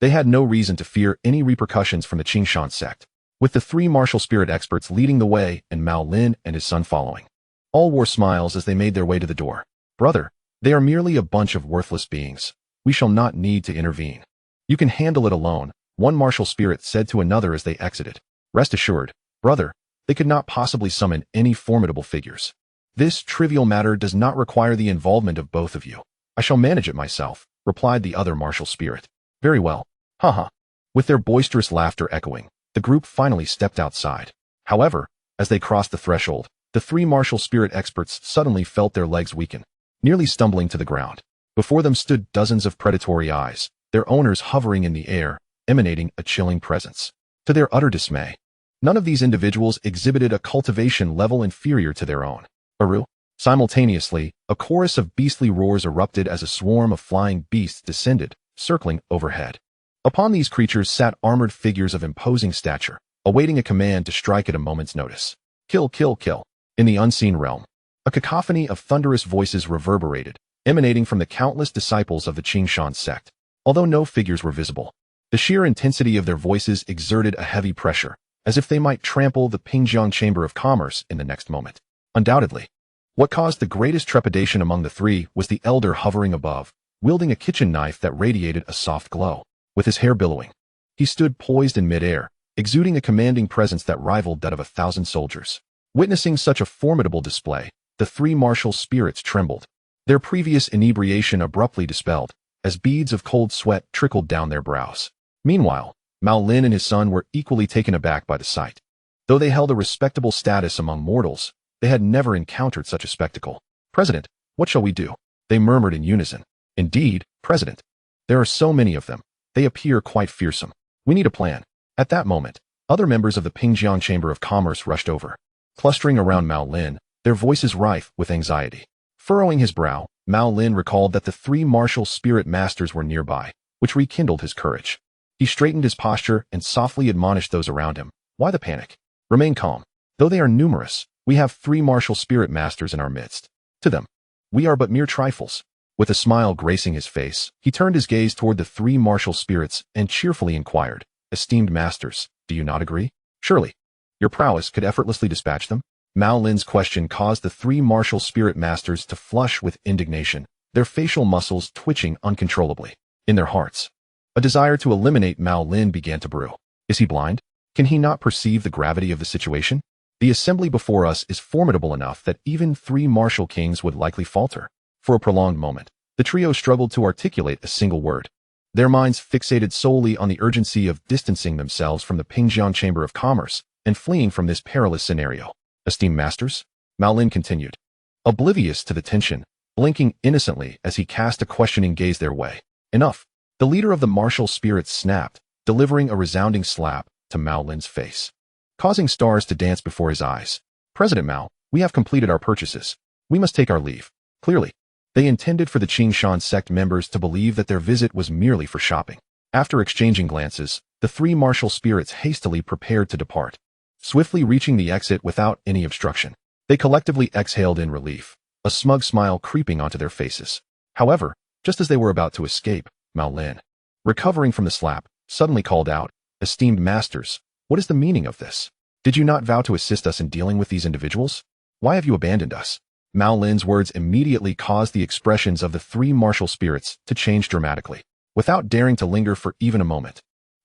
they had no reason to fear any repercussions from the Qingshan sect. With the 3 martial spirit experts leading the way and Mao Lin and his son following, all wore smiles as they made their way to the door. Brother, they are merely a bunch of worthless beings. We shall not need to intervene. You can handle it alone, one martial spirit said to another as they exited. Rest assured, brother, they could not possibly summon any formidable figures. This trivial matter does not require the involvement of both of you. I shall manage it myself, replied the other martial spirit. Very well. Haha. With their boisterous laughter echoing, the group finally stepped outside. However, as they crossed the threshold, the 3 martial spirit experts suddenly felt their legs weaken, nearly stumbling to the ground. Before them stood dozens of predatory eyes, their owners hovering in the air, emanating a chilling presence. To their utter dismay, none of these individuals exhibited a cultivation level inferior to their own. Aru. Simultaneously, a chorus of beastly roars erupted as a swarm of flying beasts descended, circling overhead. Upon these creatures sat armored figures of imposing stature, awaiting a command to strike at a moment's notice. Kill, kill, kill. In the unseen realm, a cacophony of thunderous voices reverberated, emanating from the countless disciples of the Qingshan sect. Although no figures were visible, the sheer intensity of their voices exerted a heavy pressure, as if they might trample the Pingjiang Chamber of Commerce in the next moment. Undoubtedly, what caused the greatest trepidation among the 3 was the elder hovering above, wielding a kitchen knife that radiated a soft glow. With his hair billowing, he stood poised in midair, exuding a commanding presence that rivaled that of 1,000 soldiers. Witnessing such a formidable display, the three martial spirits trembled. Their previous inebriation abruptly dispelled, as beads of cold sweat trickled down their brows. Meanwhile, Mao Lin and his son were equally taken aback by the sight. Though they held a respectable status among mortals, they had never encountered such a spectacle. "President, what shall we do?" they murmured in unison. "Indeed, President. There are so many of them. They appear quite fearsome. We need a plan." At that moment, other members of the Pingjiang Chamber of Commerce rushed over. Clustering around Mao Lin, their voices rife with anxiety. Furrowing his brow, Mao Lin recalled that the three martial spirit masters were nearby, which rekindled his courage. He straightened his posture and softly admonished those around him. "Why the panic? Remain calm. Though they are numerous, we have three martial spirit masters in our midst. To them, we are but mere trifles." With a smile gracing his face, he turned his gaze toward the three martial spirits and cheerfully inquired, "Esteemed masters, do you not agree? Surely, your prowess could effortlessly dispatch them?" Mao Lin's question caused the three martial spirit masters to flush with indignation, their facial muscles twitching uncontrollably. In their hearts, a desire to eliminate Mao Lin began to brew. Is he blind? Can he not perceive the gravity of the situation? The assembly before us is formidable enough that even three martial kings would likely falter. For a prolonged moment, the trio struggled to articulate a single word. Their minds fixated solely on the urgency of distancing themselves from the Pingjiang Chamber of Commerce and fleeing from this perilous scenario. "Esteemed masters," Mao Lin continued, oblivious to the tension, blinking innocently as he cast a questioning gaze their way. "Enough." The leader of the martial spirits snapped, delivering a resounding slap to Mao Lin's face, causing stars to dance before his eyes. "President Mao, we have completed our purchases. We must take our leave." Clearly, they intended for the Qingshan sect members to believe that their visit was merely for shopping. After exchanging glances, the three martial spirits hastily prepared to depart. Swiftly reaching the exit without any obstruction, they collectively exhaled in relief, a smug smile creeping onto their faces. However, just as they were about to escape, Mao Lin, recovering from the slap, suddenly called out, "Esteemed masters, what is the meaning of this? Did you not vow to assist us in dealing with these individuals? Why have you abandoned us?" Mao Lin's words immediately caused the expressions of the three martial spirits to change dramatically. Without daring to linger for even a moment,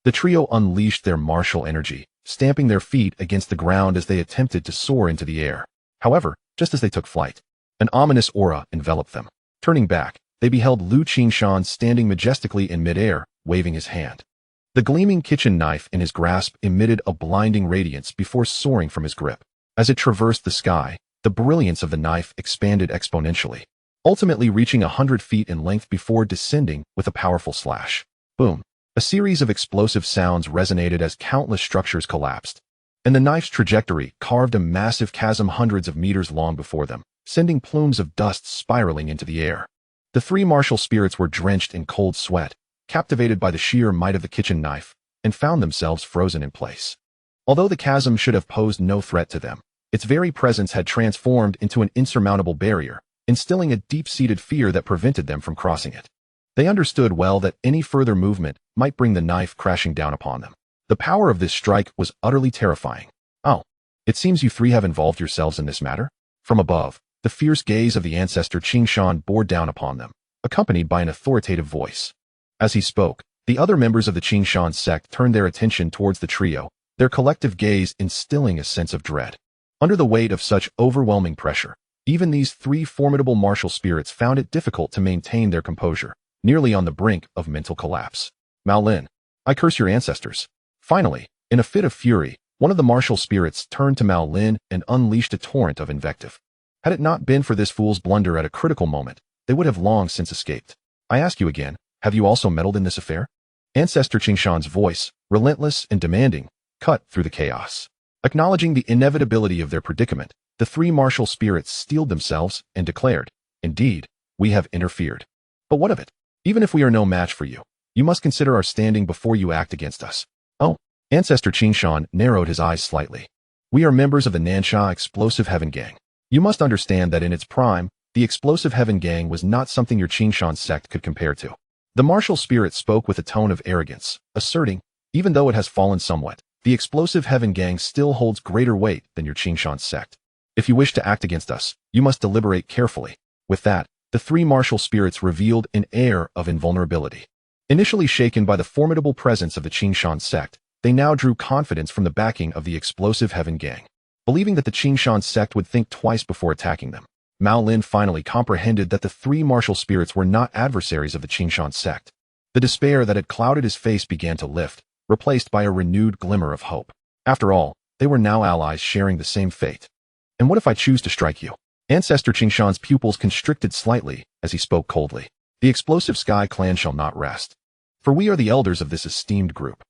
the trio unleashed their martial energy, stamping their feet against the ground as they attempted to soar into the air. However, just as they took flight, an ominous aura enveloped them. Turning back, they beheld Lu Qingshan standing majestically in midair, waving his hand. The gleaming kitchen knife in his grasp emitted a blinding radiance before soaring from his grip. As it traversed the sky, the brilliance of the knife expanded exponentially, ultimately reaching 100 feet in length before descending with a powerful slash. Boom! A series of explosive sounds resonated as countless structures collapsed, and the knife's trajectory carved a massive chasm hundreds of meters long before them, sending plumes of dust spiraling into the air. The three martial spirits were drenched in cold sweat, captivated by the sheer might of the kitchen knife, and found themselves frozen in place. Although the chasm should have posed no threat to them, its very presence had transformed into an insurmountable barrier, instilling a deep-seated fear that prevented them from crossing it. They understood well that any further movement might bring the knife crashing down upon them. The power of this strike was utterly terrifying. "Oh, it seems you three have involved yourselves in this matter?" From above, the fierce gaze of the ancestor Qingshan bore down upon them, accompanied by an authoritative voice. As he spoke, the other members of the Qingshan sect turned their attention towards the trio, their collective gaze instilling a sense of dread. Under the weight of such overwhelming pressure, even these three formidable martial spirits found it difficult to maintain their composure, nearly on the brink of mental collapse. "Mao Lin, I curse your ancestors." Finally, in a fit of fury, one of the martial spirits turned to Mao Lin and unleashed a torrent of invective. Had it not been for this fool's blunder at a critical moment, they would have long since escaped. "I ask you again, have you also meddled in this affair?" Ancestor Qingshan's voice, relentless and demanding, cut through the chaos. Acknowledging the inevitability of their predicament, the three martial spirits steeled themselves and declared, "Indeed, we have interfered. But what of it? Even if we are no match for you, you must consider our standing before you act against us." "Oh," Ancestor Qingshan narrowed his eyes slightly. "We are members of the Nansha Explosive Heaven Gang. You must understand that in its prime, the Explosive Heaven Gang was not something your Qingshan sect could compare to." The martial spirit spoke with a tone of arrogance, asserting, "Even though it has fallen somewhat, the Explosive Heaven Gang still holds greater weight than your Qingshan sect. If you wish to act against us, you must deliberate carefully." With that, the three martial spirits revealed an air of invulnerability. Initially shaken by the formidable presence of the Qingshan sect, They now drew confidence from the backing of the explosive Heaven Gang. Believing that the Qingshan sect would think twice before attacking them, Mao Lin finally comprehended that the three martial spirits were not adversaries of the Qingshan sect. The despair that had clouded his face began to lift, replaced by a renewed glimmer of hope. After all, they were now allies sharing the same fate. And what if I choose to strike you? Ancestor Qingshan's pupils constricted slightly as he spoke coldly. The explosive Sky Clan shall not rest. For we are the elders of this esteemed group.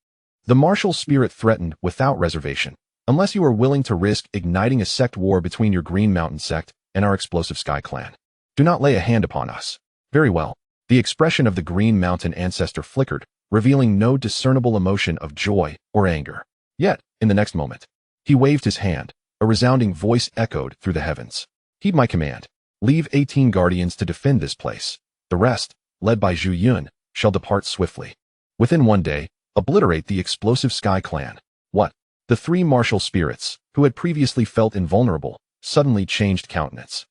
The martial spirit threatened without reservation, unless you are willing to risk igniting a sect war between your Green Mountain sect and our explosive Sky Clan. Do not lay a hand upon us. Very well. The expression of the Green Mountain ancestor flickered, revealing no discernible emotion of joy or anger. Yet, in the next moment, he waved his hand. A resounding voice echoed through the heavens. Heed my command. Leave 18 guardians to defend this place. The rest, led by Zhu Yun, shall depart swiftly. Within one day, obliterate the explosive Sky Clan. What? The three martial spirits, who had previously felt invulnerable, suddenly changed countenance.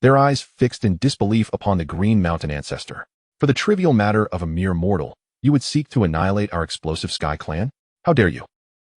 Their eyes fixed in disbelief upon the Green Mountain ancestor. For the trivial matter of a mere mortal, you would seek to annihilate our explosive Sky Clan? How dare you?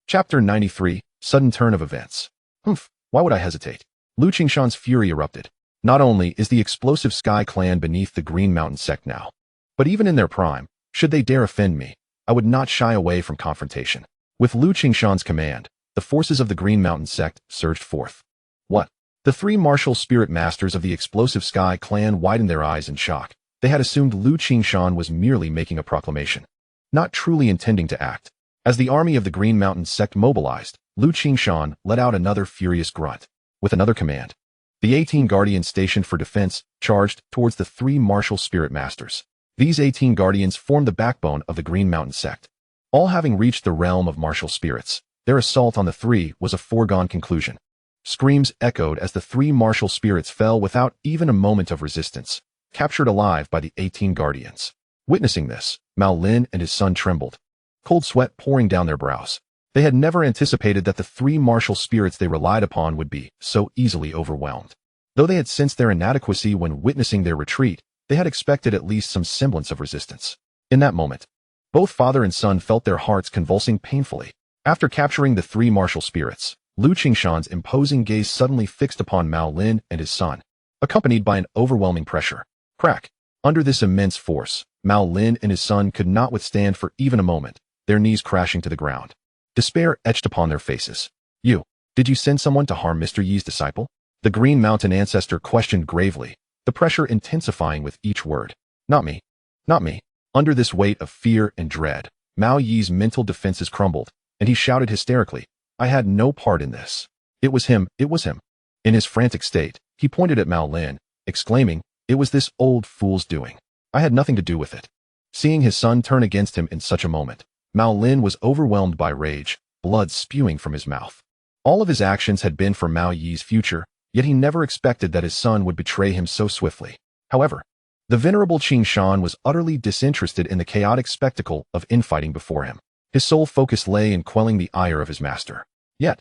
Chapter 93, Sudden Turn of Events. Humph, why would I hesitate? Lu Qingshan's fury erupted. Not only is the explosive Sky Clan beneath the Green Mountain sect now, but even in their prime, should they dare offend me, I would not shy away from confrontation. With Lu Qingshan's command, the forces of the Green Mountain sect surged forth. What? The three martial spirit masters of the explosive Sky Clan widened their eyes in shock. They had assumed Lu Qingshan was merely making a proclamation, not truly intending to act. As the army of the Green Mountain sect mobilized, Lu Qingshan let out another furious grunt. With another command, the 18 guardians stationed for defense charged towards the three martial spirit masters. These 18 guardians formed the backbone of the Green Mountain sect. All having reached the realm of martial spirits, their assault on the three was a foregone conclusion. Screams echoed as the three martial spirits fell without even a moment of resistance, captured alive by the 18 guardians. Witnessing this, Mao Lin and his son trembled, cold sweat pouring down their brows. They had never anticipated that the three martial spirits they relied upon would be so easily overwhelmed. Though they had sensed their inadequacy when witnessing their retreat, they had expected at least some semblance of resistance. In that moment, both father and son felt their hearts convulsing painfully. After capturing the three martial spirits, Lu Qingshan's imposing gaze suddenly fixed upon Mao Lin and his son, accompanied by an overwhelming pressure. Crack! Under this immense force, Mao Lin and his son could not withstand for even a moment, their knees crashing to the ground. Despair etched upon their faces. Did you send someone to harm Mr. Yi's disciple? The Green Mountain ancestor questioned gravely, the pressure intensifying with each word. Not me. Not me. Under this weight of fear and dread, Mao Yi's mental defenses crumbled, and he shouted hysterically, I had no part in this. It was him, it was him. In his frantic state, he pointed at Mao Lin, exclaiming, it was this old fool's doing. I had nothing to do with it. Seeing his son turn against him in such a moment, Mao Lin was overwhelmed by rage, blood spewing from his mouth. All of his actions had been for Mao Yi's future, yet he never expected that his son would betray him so swiftly. However, the venerable Qingshan was utterly disinterested in the chaotic spectacle of infighting before him. His sole focus lay in quelling the ire of his master. Yet,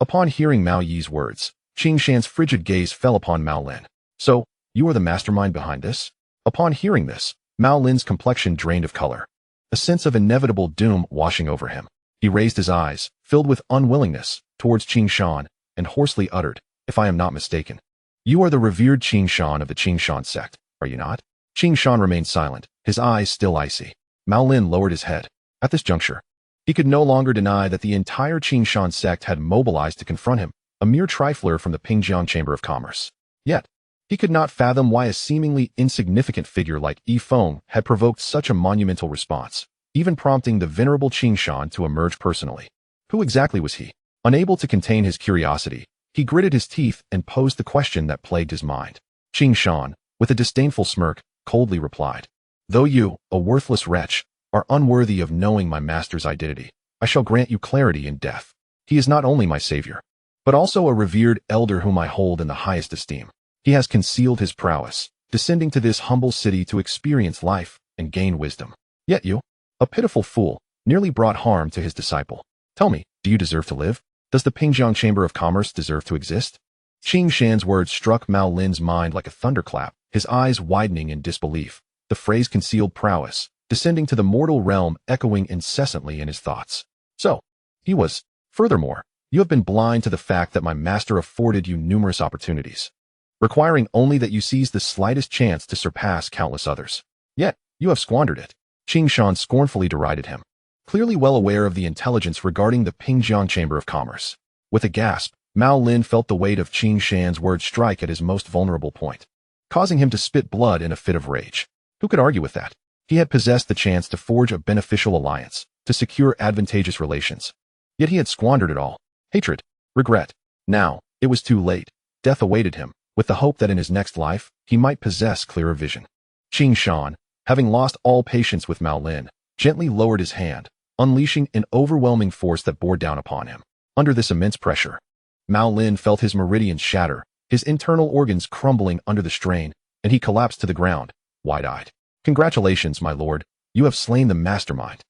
upon hearing Mao Yi's words, Qingshan's frigid gaze fell upon Mao Lin. So, you are the mastermind behind this? Upon hearing this, Mao Lin's complexion drained of color, a sense of inevitable doom washing over him. He raised his eyes, filled with unwillingness, towards Qingshan, and hoarsely uttered, if I am not mistaken. You are the revered Qingshan of the Qingshan sect, are you not? Qingshan remained silent, his eyes still icy. Mao Lin lowered his head. At this juncture, he could no longer deny that the entire Qingshan sect had mobilized to confront him, a mere trifler from the Pingjiang Chamber of Commerce. Yet, he could not fathom why a seemingly insignificant figure like Feng had provoked such a monumental response, even prompting the venerable Qingshan to emerge personally. Who exactly was he? Unable to contain his curiosity, he gritted his teeth and posed the question that plagued his mind. Qingshan, with a disdainful smirk, coldly replied, though you, a worthless wretch, are unworthy of knowing my master's identity, I shall grant you clarity in death. He is not only my savior, but also a revered elder whom I hold in the highest esteem. He has concealed his prowess, descending to this humble city to experience life and gain wisdom. Yet you, a pitiful fool, nearly brought harm to his disciple. Tell me, do you deserve to live? Does the Pingjiang Chamber of Commerce deserve to exist? Qingshan's words struck Mao Lin's mind like a thunderclap, his eyes widening in disbelief. The phrase concealed prowess, descending to the mortal realm, echoing incessantly in his thoughts. So, He was. Furthermore, you have been blind to the fact that my master afforded you numerous opportunities, requiring only that you seize the slightest chance to surpass countless others. Yet, you have squandered it. Qing Shan scornfully derided him, clearly well aware of the intelligence regarding the Pingjiang Chamber of Commerce. With a gasp, Mao Lin felt the weight of Qing Shan's words strike at his most vulnerable point, causing him to spit blood in a fit of rage. Who could argue with that? He had possessed the chance to forge a beneficial alliance, to secure advantageous relations. Yet he had squandered it all. Hatred, regret. Now, it was too late. Death awaited him, with the hope that in his next life, he might possess clearer vision. Qing Shan, having lost all patience with Mao Lin, gently lowered his hand, unleashing an overwhelming force that bore down upon him. Under this immense pressure, Mao Lin felt his meridians shatter, his internal organs crumbling under the strain, and he collapsed to the ground, wide-eyed. Congratulations, my lord, you have slain the mastermind.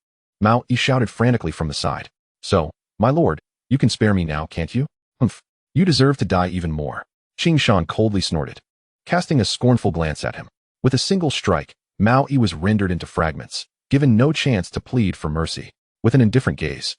Mao Yi shouted frantically from the side. So, my lord, you can spare me now, can't you? Humph, you deserve to die even more. Qing Shan coldly snorted, casting a scornful glance at him. With a single strike, Mao Yi was rendered into fragments, given no chance to plead for mercy. With an indifferent gaze,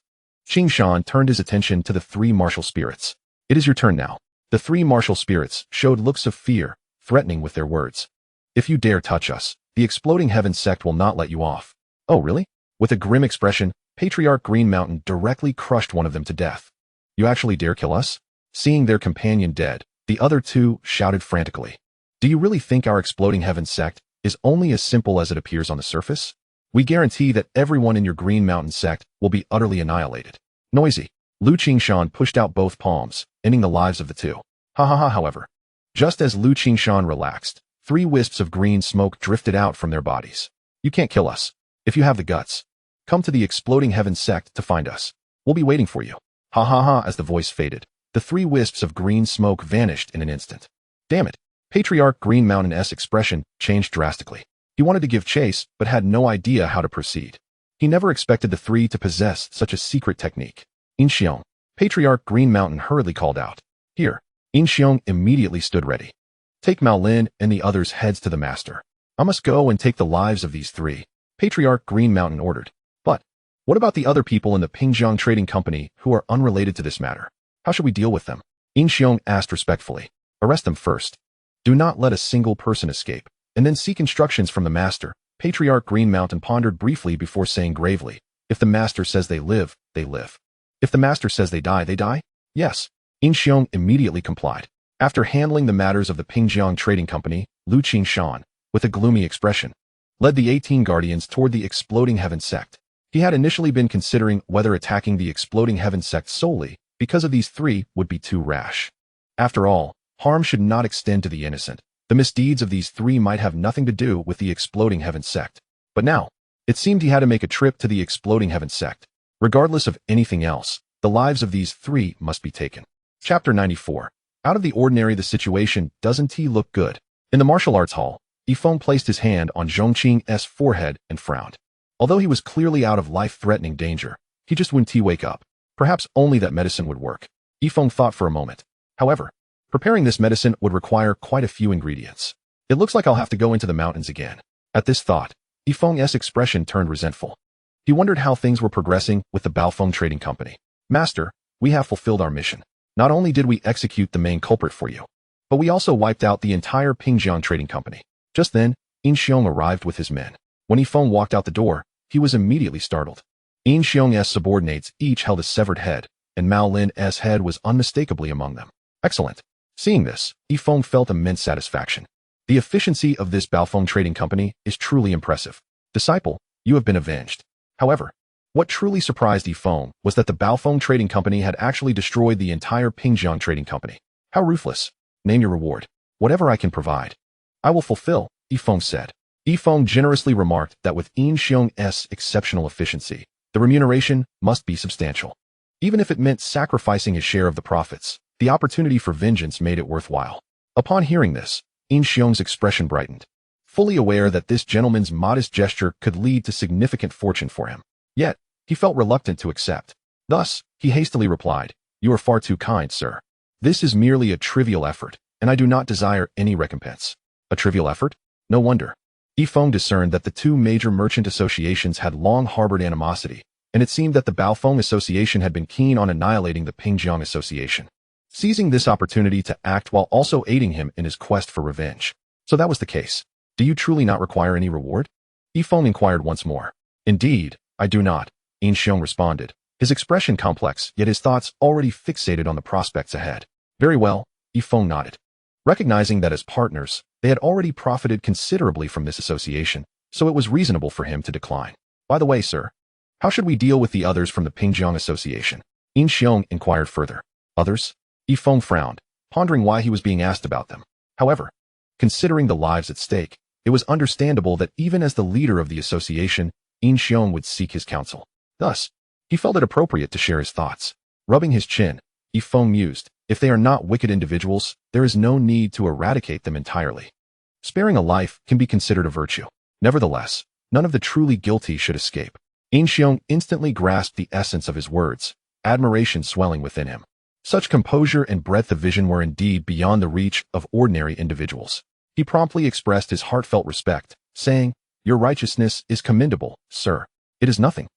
Qing Shan turned his attention to the three martial spirits. It is your turn now. The three martial spirits showed looks of fear, threatening with their words. If you dare touch us, the exploding heaven sect will not let you off. Oh, really? With a grim expression, Patriarch Green Mountain directly crushed one of them to death. You actually dare kill us? Seeing their companion dead, the other two shouted frantically. Do you really think our exploding heaven sect is only as simple as it appears on the surface? We guarantee that everyone in your Green Mountain sect will be utterly annihilated. Noisy. Lu Qingshan pushed out both palms, ending the lives of the two. However, just as Lu Qingshan relaxed, 3 wisps of green smoke drifted out from their bodies. You can't kill us. If you have the guts, come to the exploding heaven sect to find us. We'll be waiting for you. As the voice faded, the 3 wisps of green smoke vanished in an instant. Damn it. Patriarch Green Mountain's expression changed drastically. He wanted to give chase, but had no idea how to proceed. He never expected the 3 to possess such a secret technique. Inxiong, Patriarch Green Mountain hurriedly called out. Here. Inxiong immediately stood ready. Take Mao Lin and the others' heads to the master. I must go and take the lives of these 3, Patriarch Green Mountain ordered. But, what about the other people in the Pingjiang Trading Company who are unrelated to this matter? How should we deal with them? Inxiong asked respectfully. Arrest them first. Do not let a single person escape, and then seek instructions from the master. Patriarch Green Mountain pondered briefly before saying gravely, if the master says they live, they live. If the master says they die, they die? Yes. Inxiong immediately complied. After handling the matters of the Pingjiang Trading Company, Lu Qingshan, with a gloomy expression, led the 18 guardians toward the Exploding Heaven sect. He had initially been considering whether attacking the Exploding Heaven sect solely because of these 3 would be too rash. After all, harm should not extend to the innocent. The misdeeds of these 3 might have nothing to do with the Exploding Heaven sect. But now, it seemed he had to make a trip to the Exploding Heaven sect. Regardless of anything else, the lives of these 3 must be taken. Chapter 94. Out of the ordinary, the situation doesn't look good. In the martial arts hall, Feng placed his hand on Zhongqing's forehead and frowned. Although he was clearly out of life-threatening danger, he just wouldn't wake up. Perhaps only that medicine would work. Feng thought for a moment. However, preparing this medicine would require quite a few ingredients. It looks like I'll have to go into the mountains again. At this thought, Feng's expression turned resentful. He wondered how things were progressing with the Baofeng Trading Company. Master, we have fulfilled our mission. Not only did we execute the main culprit for you, but we also wiped out the entire Pingjiang Trading Company. Just then, Inxiong arrived with his men. When Feng walked out the door, he was immediately startled. Inxiong's subordinates each held a severed head, and Mao Lin's head was unmistakably among them. Excellent. Seeing this, Feng felt immense satisfaction. The efficiency of this Baofeng Trading Company is truly impressive. Disciple, you have been avenged. However, what truly surprised Feng was that the Baofeng Trading Company had actually destroyed the entire Pingjiang Trading Company. How ruthless. Name your reward. Whatever I can provide, I will fulfill, Feng said. Feng generously remarked that with Inxiong's exceptional efficiency, the remuneration must be substantial. Even if it meant sacrificing his share of the profits, the opportunity for vengeance made it worthwhile. Upon hearing this, Inxiong's expression brightened, fully aware that this gentleman's modest gesture could lead to significant fortune for him. Yet, he felt reluctant to accept. Thus, he hastily replied, "You are far too kind, sir. This is merely a trivial effort, and I do not desire any recompense." A trivial effort? No wonder. Feng discerned that the 2 major merchant associations had long harbored animosity, and it seemed that the Baofeng Association had been keen on annihilating the Pingjiang Association, seizing this opportunity to act while also aiding him in his quest for revenge. So that was the case. Do you truly not require any reward? Feng inquired once more. Indeed, I do not, Xiong responded, his expression complex, yet his thoughts already fixated on the prospects ahead. Very well, Feng nodded. Recognizing that as partners, they had already profited considerably from this association, so it was reasonable for him to decline. By the way, sir, how should we deal with the others from the Pingjiang Association? Xiong inquired further. Others? Feng frowned, pondering why he was being asked about them. However, considering the lives at stake, it was understandable that even as the leader of the association, Xiong would seek his counsel. Thus, he felt it appropriate to share his thoughts. Rubbing his chin, Feng mused, if they are not wicked individuals, there is no need to eradicate them entirely. Sparing a life can be considered a virtue. Nevertheless, none of the truly guilty should escape. Xiong instantly grasped the essence of his words, admiration swelling within him. Such composure and breadth of vision were indeed beyond the reach of ordinary individuals. He promptly expressed his heartfelt respect, saying, Your righteousness is commendable, sir. It is nothing.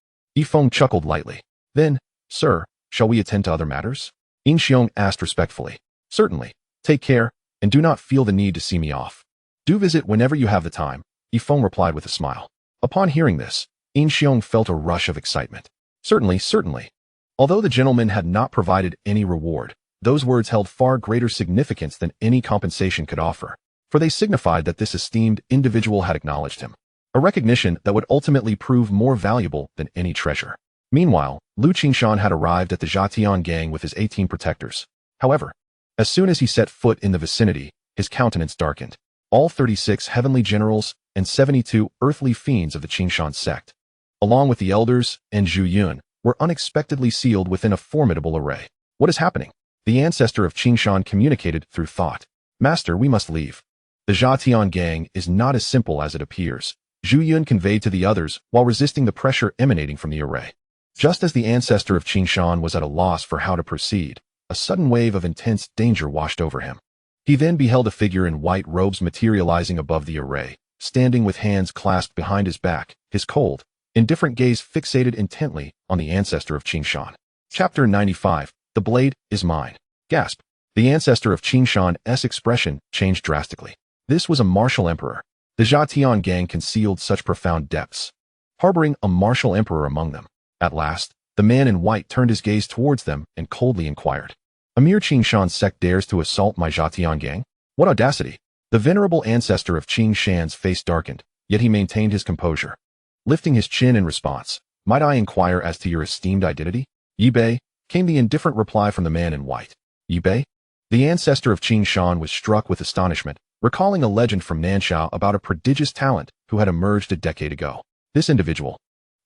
Feng chuckled lightly. Then, sir, shall we attend to other matters? Xiong asked respectfully. Certainly. Take care, and do not feel the need to see me off. Do visit whenever you have the time, Feng replied with a smile. Upon hearing this, Xiong felt a rush of excitement. Certainly, certainly. Although the gentleman had not provided any reward, those words held far greater significance than any compensation could offer, for they signified that this esteemed individual had acknowledged him, a recognition that would ultimately prove more valuable than any treasure. Meanwhile, Lu Qingshan had arrived at the Zhatian gang with his 18 protectors. However, as soon as he set foot in the vicinity, his countenance darkened. All 36 heavenly generals and 72 earthly fiends of the Qingshan sect, along with the elders and Zhu Yun, were unexpectedly sealed within a formidable array. What is happening? The ancestor of Qingshan communicated through thought. Master, we must leave. The Zhatian gang is not as simple as it appears, Zhu Yun conveyed to the others while resisting the pressure emanating from the array. Just as the ancestor of Qingshan was at a loss for how to proceed, a sudden wave of intense danger washed over him. He then beheld a figure in white robes materializing above the array, standing with hands clasped behind his back, his cold, indifferent gaze fixated intently on the ancestor of Qingshan. Chapter 95, The Blade is Mine. Gasp. The ancestor of Qingshan's expression changed drastically. This was a martial emperor. The Zhatian gang concealed such profound depths, harboring a martial emperor among them. At last, the man in white turned his gaze towards them and coldly inquired, A mere Qingshan sect dares to assault my Zhatian gang? What audacity! The venerable ancestor of Qingshan's face darkened, yet he maintained his composure. Lifting his chin in response, Might I inquire as to your esteemed identity? Yibei, came the indifferent reply from the man in white. Yibei? The ancestor of Qingshan was struck with astonishment, recalling a legend from Nanshao about a prodigious talent who had emerged a decade ago. This individual,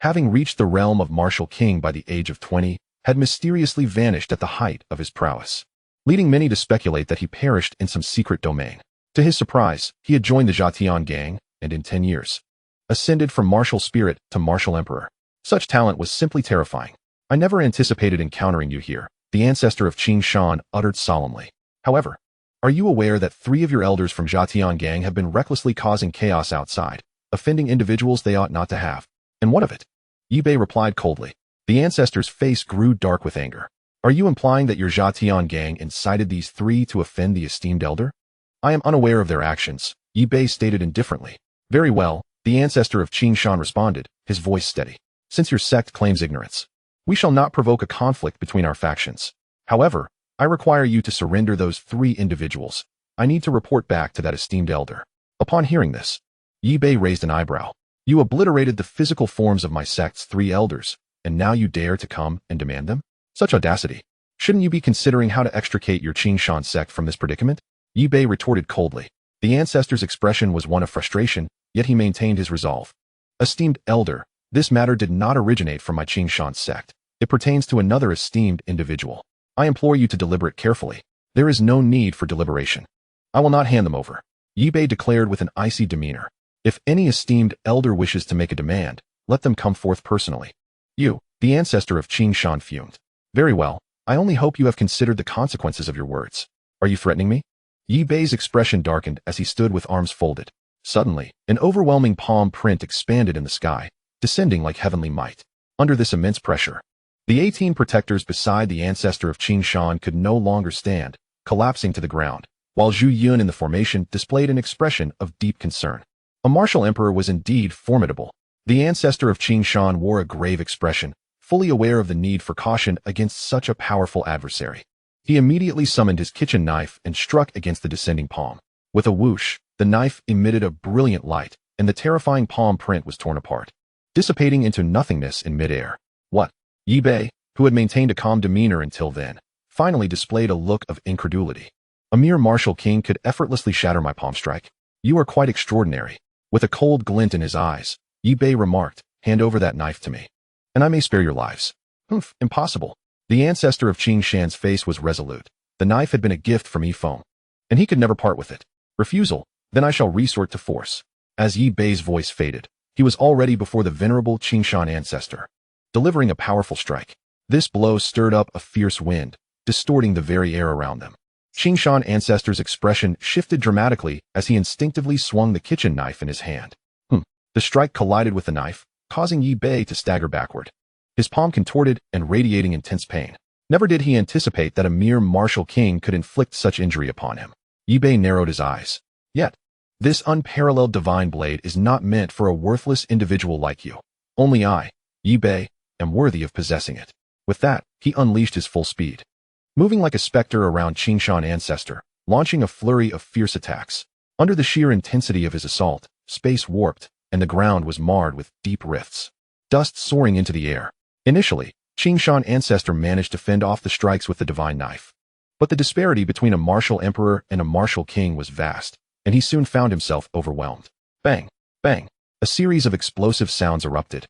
having reached the realm of martial king by the age of 20, had mysteriously vanished at the height of his prowess, leading many to speculate that he perished in some secret domain. To his surprise, he had joined the Zhatian gang, and in 10 years, ascended from martial spirit to martial emperor. Such talent was simply terrifying. I never anticipated encountering you here, the ancestor of Qingshan uttered solemnly. However, are you aware that 3 of your elders from Zhatian gang have been recklessly causing chaos outside, offending individuals they ought not to have? And what of it? Yibei replied coldly. The ancestor's face grew dark with anger. Are you implying that your Zhatian gang incited these 3 to offend the esteemed elder? I am unaware of their actions, Yibei stated indifferently. Very well, the ancestor of Qingshan responded, his voice steady. Since your sect claims ignorance, we shall not provoke a conflict between our factions. However, I require you to surrender those 3 individuals. I need to report back to that esteemed elder. Upon hearing this, Yibei raised an eyebrow. You obliterated the physical forms of my sect's 3 elders, and now you dare to come and demand them? Such audacity. Shouldn't you be considering how to extricate your Qingshan sect from this predicament? Yibei retorted coldly. The ancestor's expression was one of frustration, yet he maintained his resolve. Esteemed elder, this matter did not originate from my Qingshan sect. It pertains to another esteemed individual. I implore you to deliberate carefully. There is no need for deliberation. I will not hand them over, Yibei declared with an icy demeanor. If any esteemed elder wishes to make a demand, let them come forth personally. You, the ancestor of Qingshan, fumed. Very well, I only hope you have considered the consequences of your words. Are you threatening me? Yibei's expression darkened as he stood with arms folded. Suddenly, an overwhelming palm print expanded in the sky, descending like heavenly might. Under this immense pressure, the 18 protectors beside the ancestor of Qin Shan could no longer stand, collapsing to the ground, while Zhu Yun in the formation displayed an expression of deep concern. A martial emperor was indeed formidable. The ancestor of Qin Shan wore a grave expression, fully aware of the need for caution against such a powerful adversary. He immediately summoned his kitchen knife and struck against the descending palm. With a whoosh, the knife emitted a brilliant light, and the terrifying palm print was torn apart, dissipating into nothingness in midair. What? Yi Bei, who had maintained a calm demeanor until then, finally displayed a look of incredulity. A mere martial king could effortlessly shatter my palm strike. You are quite extraordinary. With a cold glint in his eyes, Yi Bei remarked, hand over that knife to me, and I may spare your lives. Humph, impossible. The ancestor of Qin Shan's face was resolute. The knife had been a gift from Feng, and he could never part with it. Refusal, then I shall resort to force. As Yi Bei's voice faded, he was already before the venerable Qin Shan ancestor, delivering a powerful strike. This blow stirred up a fierce wind, distorting the very air around them. Qin Shan ancestor's expression shifted dramatically as he instinctively swung the kitchen knife in his hand. The strike collided with the knife, causing Yi Bei to stagger backward. His palm contorted and radiating intense pain. Never did he anticipate that a mere martial king could inflict such injury upon him. Yi Bei narrowed his eyes. Yet, this unparalleled divine blade is not meant for a worthless individual like you. Only I, Yi Bei, am worthy of possessing it. With that, he unleashed his full speed, moving like a specter around Qin Shan ancestor, launching a flurry of fierce attacks. Under the sheer intensity of his assault, space warped, and the ground was marred with deep rifts, dust soaring into the air. Initially, Qin Shan ancestor managed to fend off the strikes with the divine knife. But the disparity between a martial emperor and a martial king was vast, and he soon found himself overwhelmed. Bang! Bang! A series of explosive sounds erupted.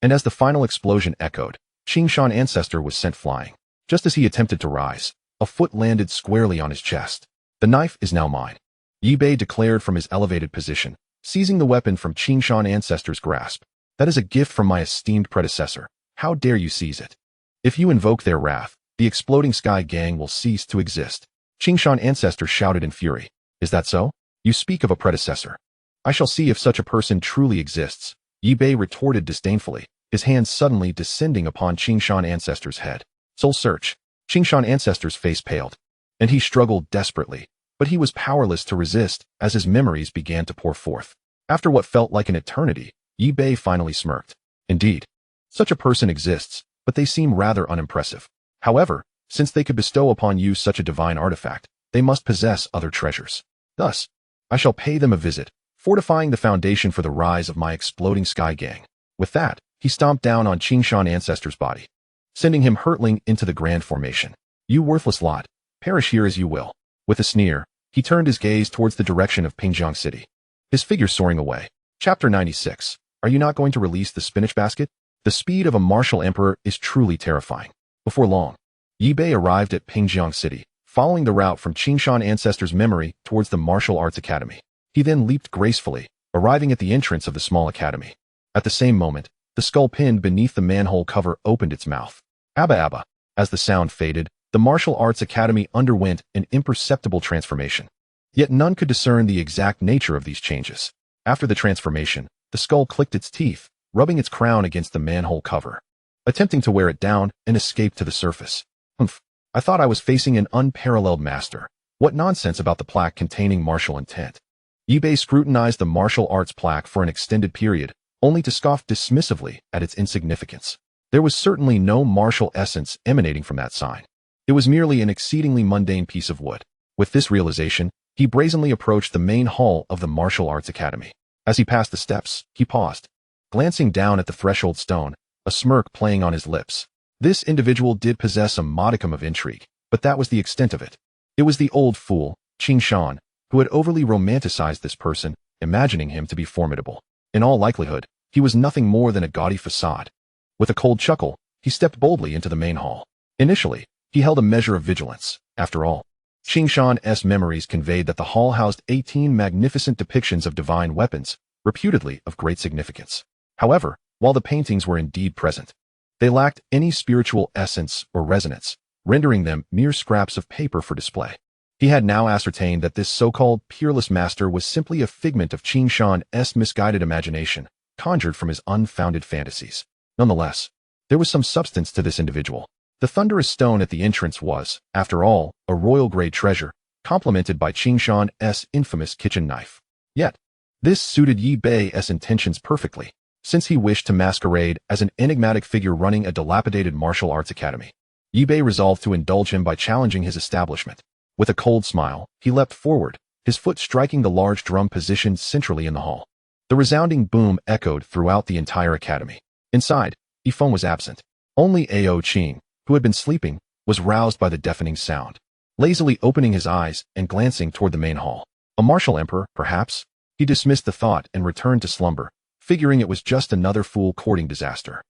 And as the final explosion echoed, Qin Shan ancestor was sent flying. Just as he attempted to rise, a foot landed squarely on his chest. The knife is now mine, Yi Bei declared from his elevated position, seizing the weapon from Qin Shan ancestor's grasp. That is a gift from my esteemed predecessor. How dare you seize it? If you invoke their wrath, the exploding sky gang will cease to exist. Qin Shan ancestor shouted in fury. Is that so? You speak of a predecessor. I shall see if such a person truly exists, Yi Bei retorted disdainfully, his hands suddenly descending upon Qin Shan ancestor's head. Soul search. Qin Shan ancestor's face paled, and he struggled desperately, but he was powerless to resist as his memories began to pour forth. After what felt like an eternity, Yi Bei finally smirked. Indeed, such a person exists, but they seem rather unimpressive. However, since they could bestow upon you such a divine artifact, they must possess other treasures. Thus, I shall pay them a visit, fortifying the foundation for the rise of my exploding sky gang. With that, he stomped down on Qin Shan ancestor's body, sending him hurtling into the grand formation. You worthless lot, perish here as you will. With a sneer, he turned his gaze towards the direction of Pingjiang City, his figure soaring away. Chapter 96. Are you not going to release the spinach basket? The speed of a martial emperor is truly terrifying. Before long, Yi Bei arrived at Pingjiang City, following the route from Qin Shan ancestor's memory towards the martial arts academy. He then leaped gracefully, arriving at the entrance of the small academy. At the same moment, the skull pinned beneath the manhole cover opened its mouth. Abba Abba. As the sound faded, the martial arts academy underwent an imperceptible transformation. Yet none could discern the exact nature of these changes. After the transformation, the skull clicked its teeth, rubbing its crown against the manhole cover, attempting to wear it down and escape to the surface. Humph, I thought I was facing an unparalleled master. What nonsense about the plaque containing martial intent. Yi Bei scrutinized the martial arts plaque for an extended period, only to scoff dismissively at its insignificance. There was certainly no martial essence emanating from that sign. It was merely an exceedingly mundane piece of wood. With this realization, he brazenly approached the main hall of the martial arts academy. As he passed the steps, he paused, glancing down at the threshold stone, a smirk playing on his lips. This individual did possess a modicum of intrigue, but that was the extent of it. It was the old fool, Qin Shan, who had overly romanticized this person, imagining him to be formidable. In all likelihood, he was nothing more than a gaudy facade. With a cold chuckle, he stepped boldly into the main hall. Initially, he held a measure of vigilance. After all, Qin Shan's memories conveyed that the hall housed 18 magnificent depictions of divine weapons, reputedly of great significance. However, while the paintings were indeed present, they lacked any spiritual essence or resonance, rendering them mere scraps of paper for display. He had now ascertained that this so-called peerless master was simply a figment of Qin Shan's misguided imagination, conjured from his unfounded fantasies. Nonetheless, There was some substance to this individual. The thunderous stone at the entrance was, after all, a royal-grade treasure, complemented by Qingshan's infamous kitchen knife. Yet, this suited Yi Bei's intentions perfectly, since he wished to masquerade as an enigmatic figure running a dilapidated martial arts academy. Yi Bei resolved to indulge him by challenging his establishment. With a cold smile, he leapt forward, his foot striking the large drum positioned centrally in the hall. The resounding boom echoed throughout the entire academy. Inside, Feng was absent. Only Ao Qing, who had been sleeping, was roused by the deafening sound. Lazily opening his eyes and glancing toward the main hall. A martial emperor, perhaps? He dismissed the thought and returned to slumber, figuring it was just another fool courting disaster.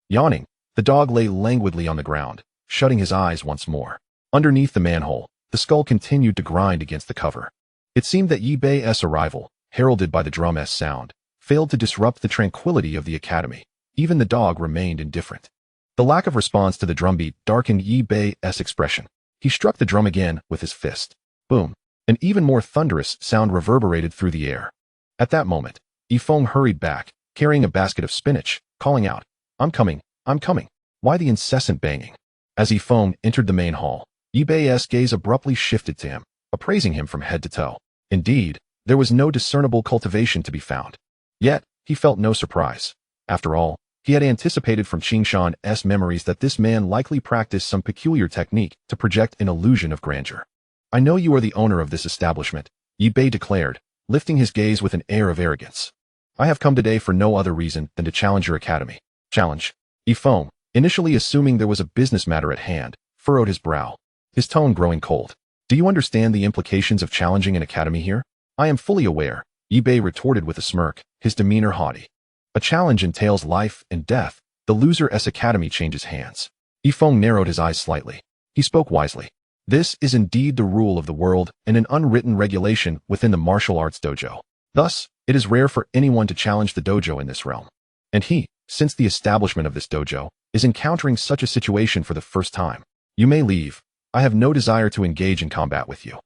Yawning, the dog lay languidly on the ground, shutting his eyes once more. Underneath the manhole, the skull continued to grind against the cover. It seemed that Yi Bei's arrival, heralded by the drum's sound, failed to disrupt the tranquility of the academy. Even the dog remained indifferent. The lack of response to the drumbeat darkened Yi Bei's expression. He struck the drum again with his fist. Boom! An even more thunderous sound reverberated through the air. At that moment, Feng hurried back, carrying a basket of spinach, calling out, I'm coming, I'm coming. Why the incessant banging? As Feng entered the main hall, Yi Bei's gaze abruptly shifted to him, appraising him from head to toe. Indeed, there was no discernible cultivation to be found. Yet, he felt no surprise. After all, he had anticipated from Qingshan's memories that this man likely practiced some peculiar technique to project an illusion of grandeur. I know you are the owner of this establishment, Yi Bei declared, lifting his gaze with an air of arrogance. I have come today for no other reason than to challenge your academy. Challenge. Feng, initially assuming there was a business matter at hand, furrowed his brow, his tone growing cold. Do you understand the implications of challenging an academy here? I am fully aware, Yi Bei retorted with a smirk, his demeanor haughty. A challenge entails life and death. The loser's academy changes hands. Feng narrowed his eyes slightly. He spoke wisely. This is indeed the rule of the world and an unwritten regulation within the martial arts dojo. Thus, it is rare for anyone to challenge the dojo in this realm. And he, since the establishment of this dojo, is encountering such a situation for the first time. You may leave. I have no desire to engage in combat with you.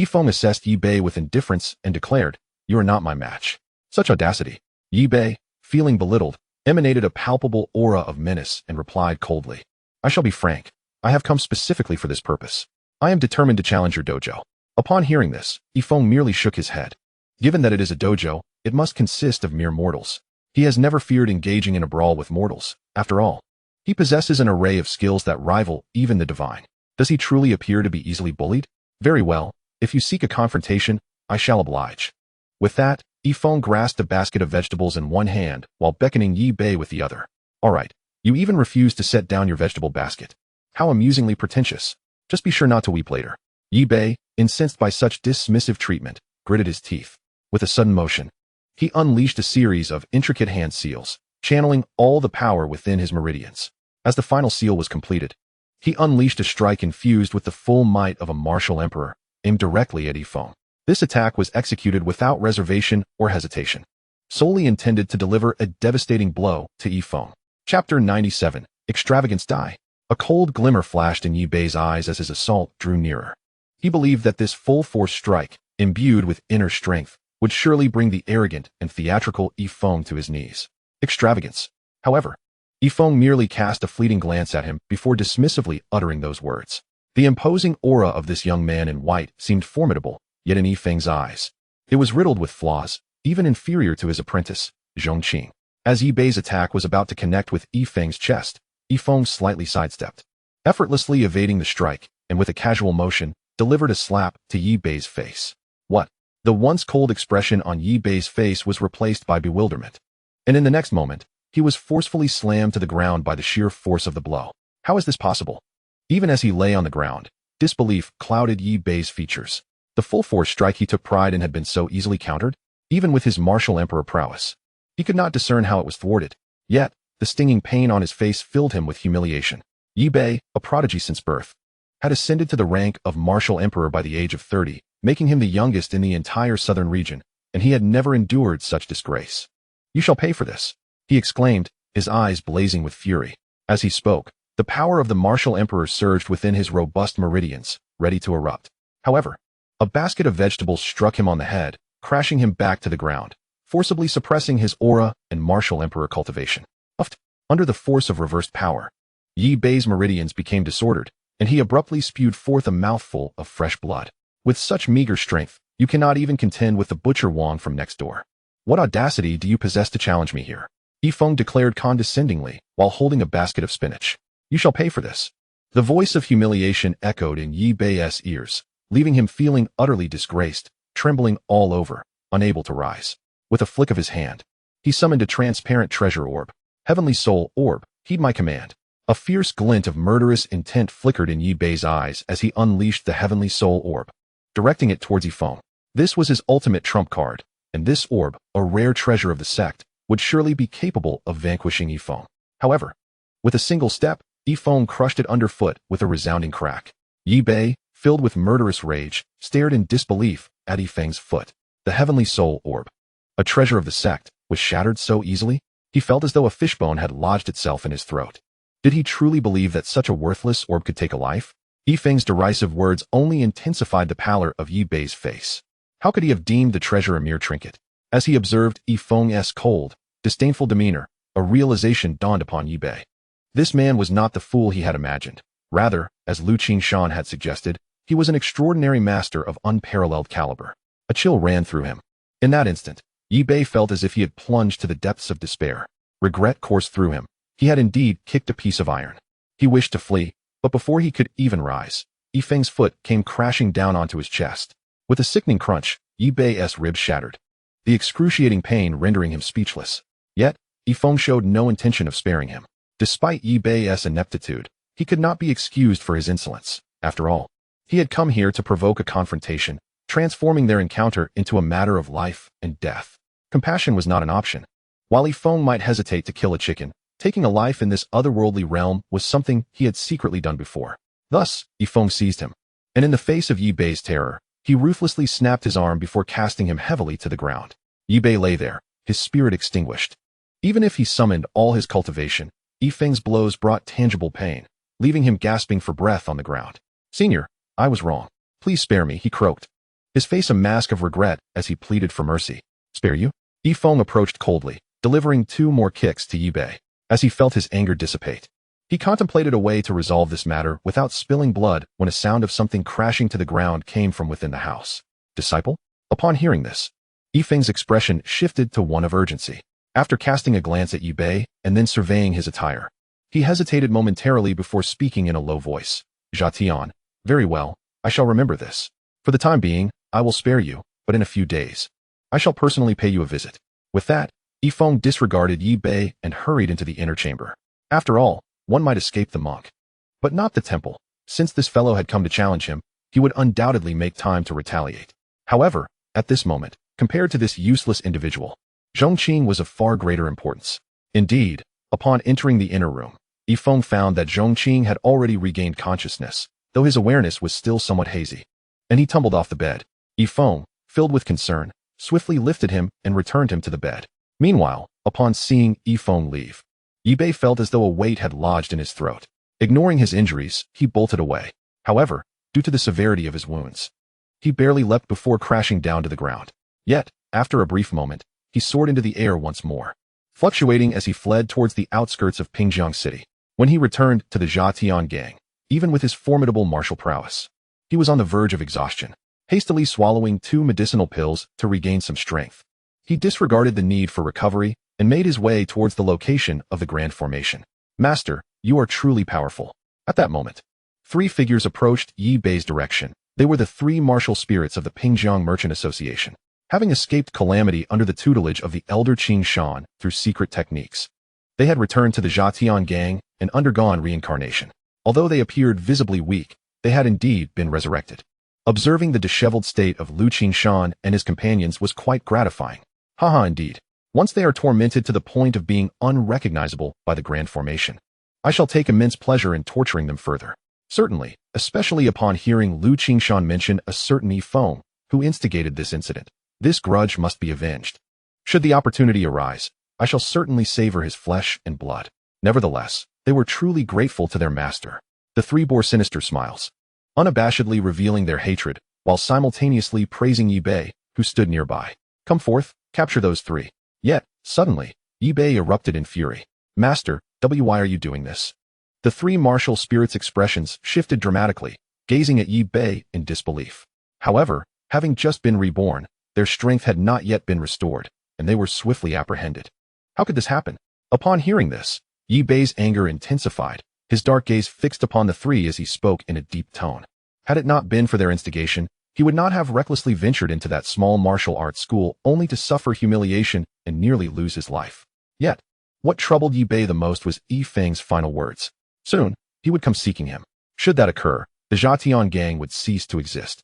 Feng assessed Yi Bei with indifference and declared, You are not my match. Such audacity. Yi Bei, feeling belittled, emanated a palpable aura of menace and replied coldly, I shall be frank. I have come specifically for this purpose. I am determined to challenge your dojo. Upon hearing this, Feng merely shook his head. Given that it is a dojo, it must consist of mere mortals. He has never feared engaging in a brawl with mortals. After all, he possesses an array of skills that rival even the divine. Does he truly appear to be easily bullied? Very well. If you seek a confrontation, I shall oblige. With that, Feng grasped a basket of vegetables in one hand while beckoning Yi Bei with the other. All right, you even refuse to set down your vegetable basket. How amusingly pretentious. Just be sure not to weep later. Yi Bei, incensed by such dismissive treatment, gritted his teeth. With a sudden motion, he unleashed a series of intricate hand seals, channeling all the power within his meridians. As the final seal was completed, he unleashed a strike infused with the full might of a martial emperor, aimed directly at Feng. This attack was executed without reservation or hesitation, solely intended to deliver a devastating blow to Feng. Chapter 97, Extravagance Die. A cold glimmer flashed in Yi Bei's eyes as his assault drew nearer. He believed that this full-force strike, imbued with inner strength, would surely bring the arrogant and theatrical Feng to his knees. Extravagance. However, Feng merely cast a fleeting glance at him before dismissively uttering those words. The imposing aura of this young man in white seemed formidable, yet in Feng's eyes, it was riddled with flaws, even inferior to his apprentice, Zhongqing. As Yi Bei's attack was about to connect with Feng's chest, Feng slightly sidestepped, effortlessly evading the strike, and with a casual motion, delivered a slap to Yi Bei's face. What? The once cold expression on Yi Bei's face was replaced by bewilderment. And in the next moment, he was forcefully slammed to the ground by the sheer force of the blow. How is this possible? Even as he lay on the ground, disbelief clouded Yi Bei's features. The full-force strike he took pride in had been so easily countered, even with his martial emperor prowess. He could not discern how it was thwarted. Yet, the stinging pain on his face filled him with humiliation. Yi Bei, a prodigy since birth, had ascended to the rank of martial emperor by the age of 30, making him the youngest in the entire southern region, and he had never endured such disgrace. You shall pay for this, he exclaimed, his eyes blazing with fury. As he spoke, the power of the martial emperor surged within his robust meridians, ready to erupt. However, a basket of vegetables struck him on the head, crashing him back to the ground, forcibly suppressing his aura and martial emperor cultivation. Uft! Under the force of reversed power, Yi Bei's meridians became disordered, and he abruptly spewed forth a mouthful of fresh blood. With such meager strength, you cannot even contend with the butcher Wang from next door. What audacity do you possess to challenge me here? Yi Feng declared condescendingly, while holding a basket of spinach. You shall pay for this. The voice of humiliation echoed in Yi Bei's ears, leaving him feeling utterly disgraced, trembling all over, unable to rise. With a flick of his hand, he summoned a transparent treasure orb. Heavenly Soul Orb, heed my command. A fierce glint of murderous intent flickered in Yi Bei's eyes as he unleashed the Heavenly Soul Orb, directing it towards Yi Feng. This was his ultimate trump card, and this orb, a rare treasure of the sect, would surely be capable of vanquishing Yi Feng. However, with a single step, Yi Feng crushed it underfoot with a resounding crack. Yi Bei, filled with murderous rage, stared in disbelief at Yi Feng's foot. The Heavenly Soul Orb, a treasure of the sect, was shattered so easily? He felt as though a fishbone had lodged itself in his throat. Did he truly believe that such a worthless orb could take a life? Yi Feng's derisive words only intensified the pallor of Yi Bei's face. How could he have deemed the treasure a mere trinket? As he observed Yi Feng's cold, disdainful demeanor, a realization dawned upon Yi Bei. This man was not the fool he had imagined. Rather, as Lu Qingshan had suggested, he was an extraordinary master of unparalleled caliber. A chill ran through him. In that instant, Yi Bei felt as if he had plunged to the depths of despair. Regret coursed through him. He had indeed kicked a piece of iron. He wished to flee, but before he could even rise, Yi Feng's foot came crashing down onto his chest. With a sickening crunch, Yi Bei's ribs shattered, the excruciating pain rendering him speechless. Yet, Yi Feng showed no intention of sparing him. Despite Yi Bei's ineptitude, he could not be excused for his insolence. After all, he had come here to provoke a confrontation, transforming their encounter into a matter of life and death. Compassion was not an option. While Yi Feng might hesitate to kill a chicken, taking a life in this otherworldly realm was something he had secretly done before. Thus, Yi Feng seized him, and in the face of Yi Bei's terror, he ruthlessly snapped his arm before casting him heavily to the ground. Yi Bei lay there, his spirit extinguished. Even if he summoned all his cultivation, Yi Feng's blows brought tangible pain, leaving him gasping for breath on the ground. Senior, I was wrong. Please spare me, he croaked, his face a mask of regret as he pleaded for mercy. Spare you? Yi Feng approached coldly, delivering 2 more kicks to Yi Bei. As he felt his anger dissipate, he contemplated a way to resolve this matter without spilling blood when a sound of something crashing to the ground came from within the house. Disciple? Upon hearing this, Yi Feng's expression shifted to one of urgency. After casting a glance at Yi Bei and then surveying his attire, he hesitated momentarily before speaking in a low voice. Zhatian, very well, I shall remember this. For the time being, I will spare you, but in a few days, I shall personally pay you a visit. With that, Yi Feng disregarded Yi Bei and hurried into the inner chamber. After all, one might escape the monk, but not the temple. Since this fellow had come to challenge him, he would undoubtedly make time to retaliate. However, at this moment, compared to this useless individual, Zhongqing was of far greater importance. Indeed, upon entering the inner room, Yi Feng found that Zhongqing had already regained consciousness, though his awareness was still somewhat hazy. And he tumbled off the bed. Yi Feng, filled with concern, swiftly lifted him and returned him to the bed. Meanwhile, upon seeing Yi Feng leave, Yi Bei felt as though a weight had lodged in his throat. Ignoring his injuries, he bolted away. However, due to the severity of his wounds, he barely leapt before crashing down to the ground. Yet, after a brief moment, he soared into the air once more, fluctuating as he fled towards the outskirts of Pingjiang City. When he returned to the Zhatian gang, even with his formidable martial prowess, he was on the verge of exhaustion. Hastily swallowing 2 medicinal pills to regain some strength, he disregarded the need for recovery and made his way towards the location of the Grand Formation. Master, you are truly powerful. At that moment, 3 figures approached Yi Bei's direction. They were the 3 martial spirits of the Pingjiang Merchant Association, having escaped calamity under the tutelage of the elder Qing Shan through secret techniques. They had returned to the Zhatian gang and undergone reincarnation. Although they appeared visibly weak, they had indeed been resurrected. Observing the disheveled state of Lu Qingshan and his companions was quite gratifying. Haha, indeed. Once they are tormented to the point of being unrecognizable by the Grand Formation, I shall take immense pleasure in torturing them further. Certainly, especially upon hearing Lu Qingshan mention a certain Yi Feng, who instigated this incident. This grudge must be avenged. Should the opportunity arise, I shall certainly savor his flesh and blood. Nevertheless, they were truly grateful to their master. The 3 bore sinister smiles, unabashedly revealing their hatred, while simultaneously praising Yi Bei, who stood nearby. Come forth, capture those 3. Yet, suddenly, Yi Bei erupted in fury. Master, Why are you doing this? The three martial spirits' expressions shifted dramatically, gazing at Yi Bei in disbelief. However, having just been reborn, their strength had not yet been restored, and they were swiftly apprehended. How could this happen? Upon hearing this, Yi Bei's anger intensified, his dark gaze fixed upon the three as he spoke in a deep tone. Had it not been for their instigation, he would not have recklessly ventured into that small martial arts school only to suffer humiliation and nearly lose his life. Yet, what troubled Yi Bei the most was Yi Feng's final words. Soon, he would come seeking him. Should that occur, the Zhatian gang would cease to exist.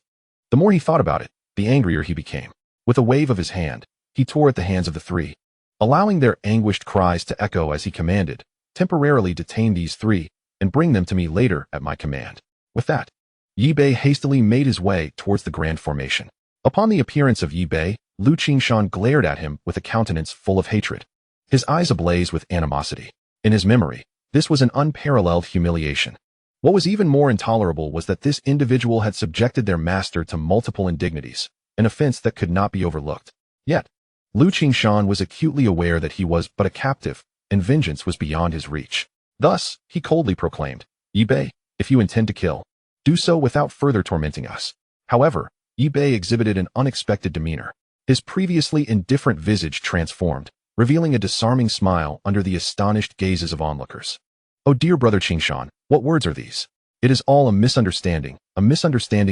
The more he thought about it, the angrier he became. With a wave of his hand, he tore at the hands of the three. Allowing their anguished cries to echo as he commanded, temporarily detain these three and bring them to me later at my command. With that, Yi Bei hastily made his way towards the grand formation. Upon the appearance of Yi Bei, Lu Qingshan glared at him with a countenance full of hatred, his eyes ablaze with animosity. In his memory, this was an unparalleled humiliation. What was even more intolerable was that this individual had subjected their master to multiple indignities, an offense that could not be overlooked. Yet, Lu Qingshan was acutely aware that he was but a captive, and vengeance was beyond his reach. Thus, he coldly proclaimed, Yi Bei, if you intend to kill, do so without further tormenting us. However, Yi Bei exhibited an unexpected demeanor. His previously indifferent visage transformed, revealing a disarming smile under the astonished gazes of onlookers. Oh dear brother Qingshan, what words are these? It is all a misunderstanding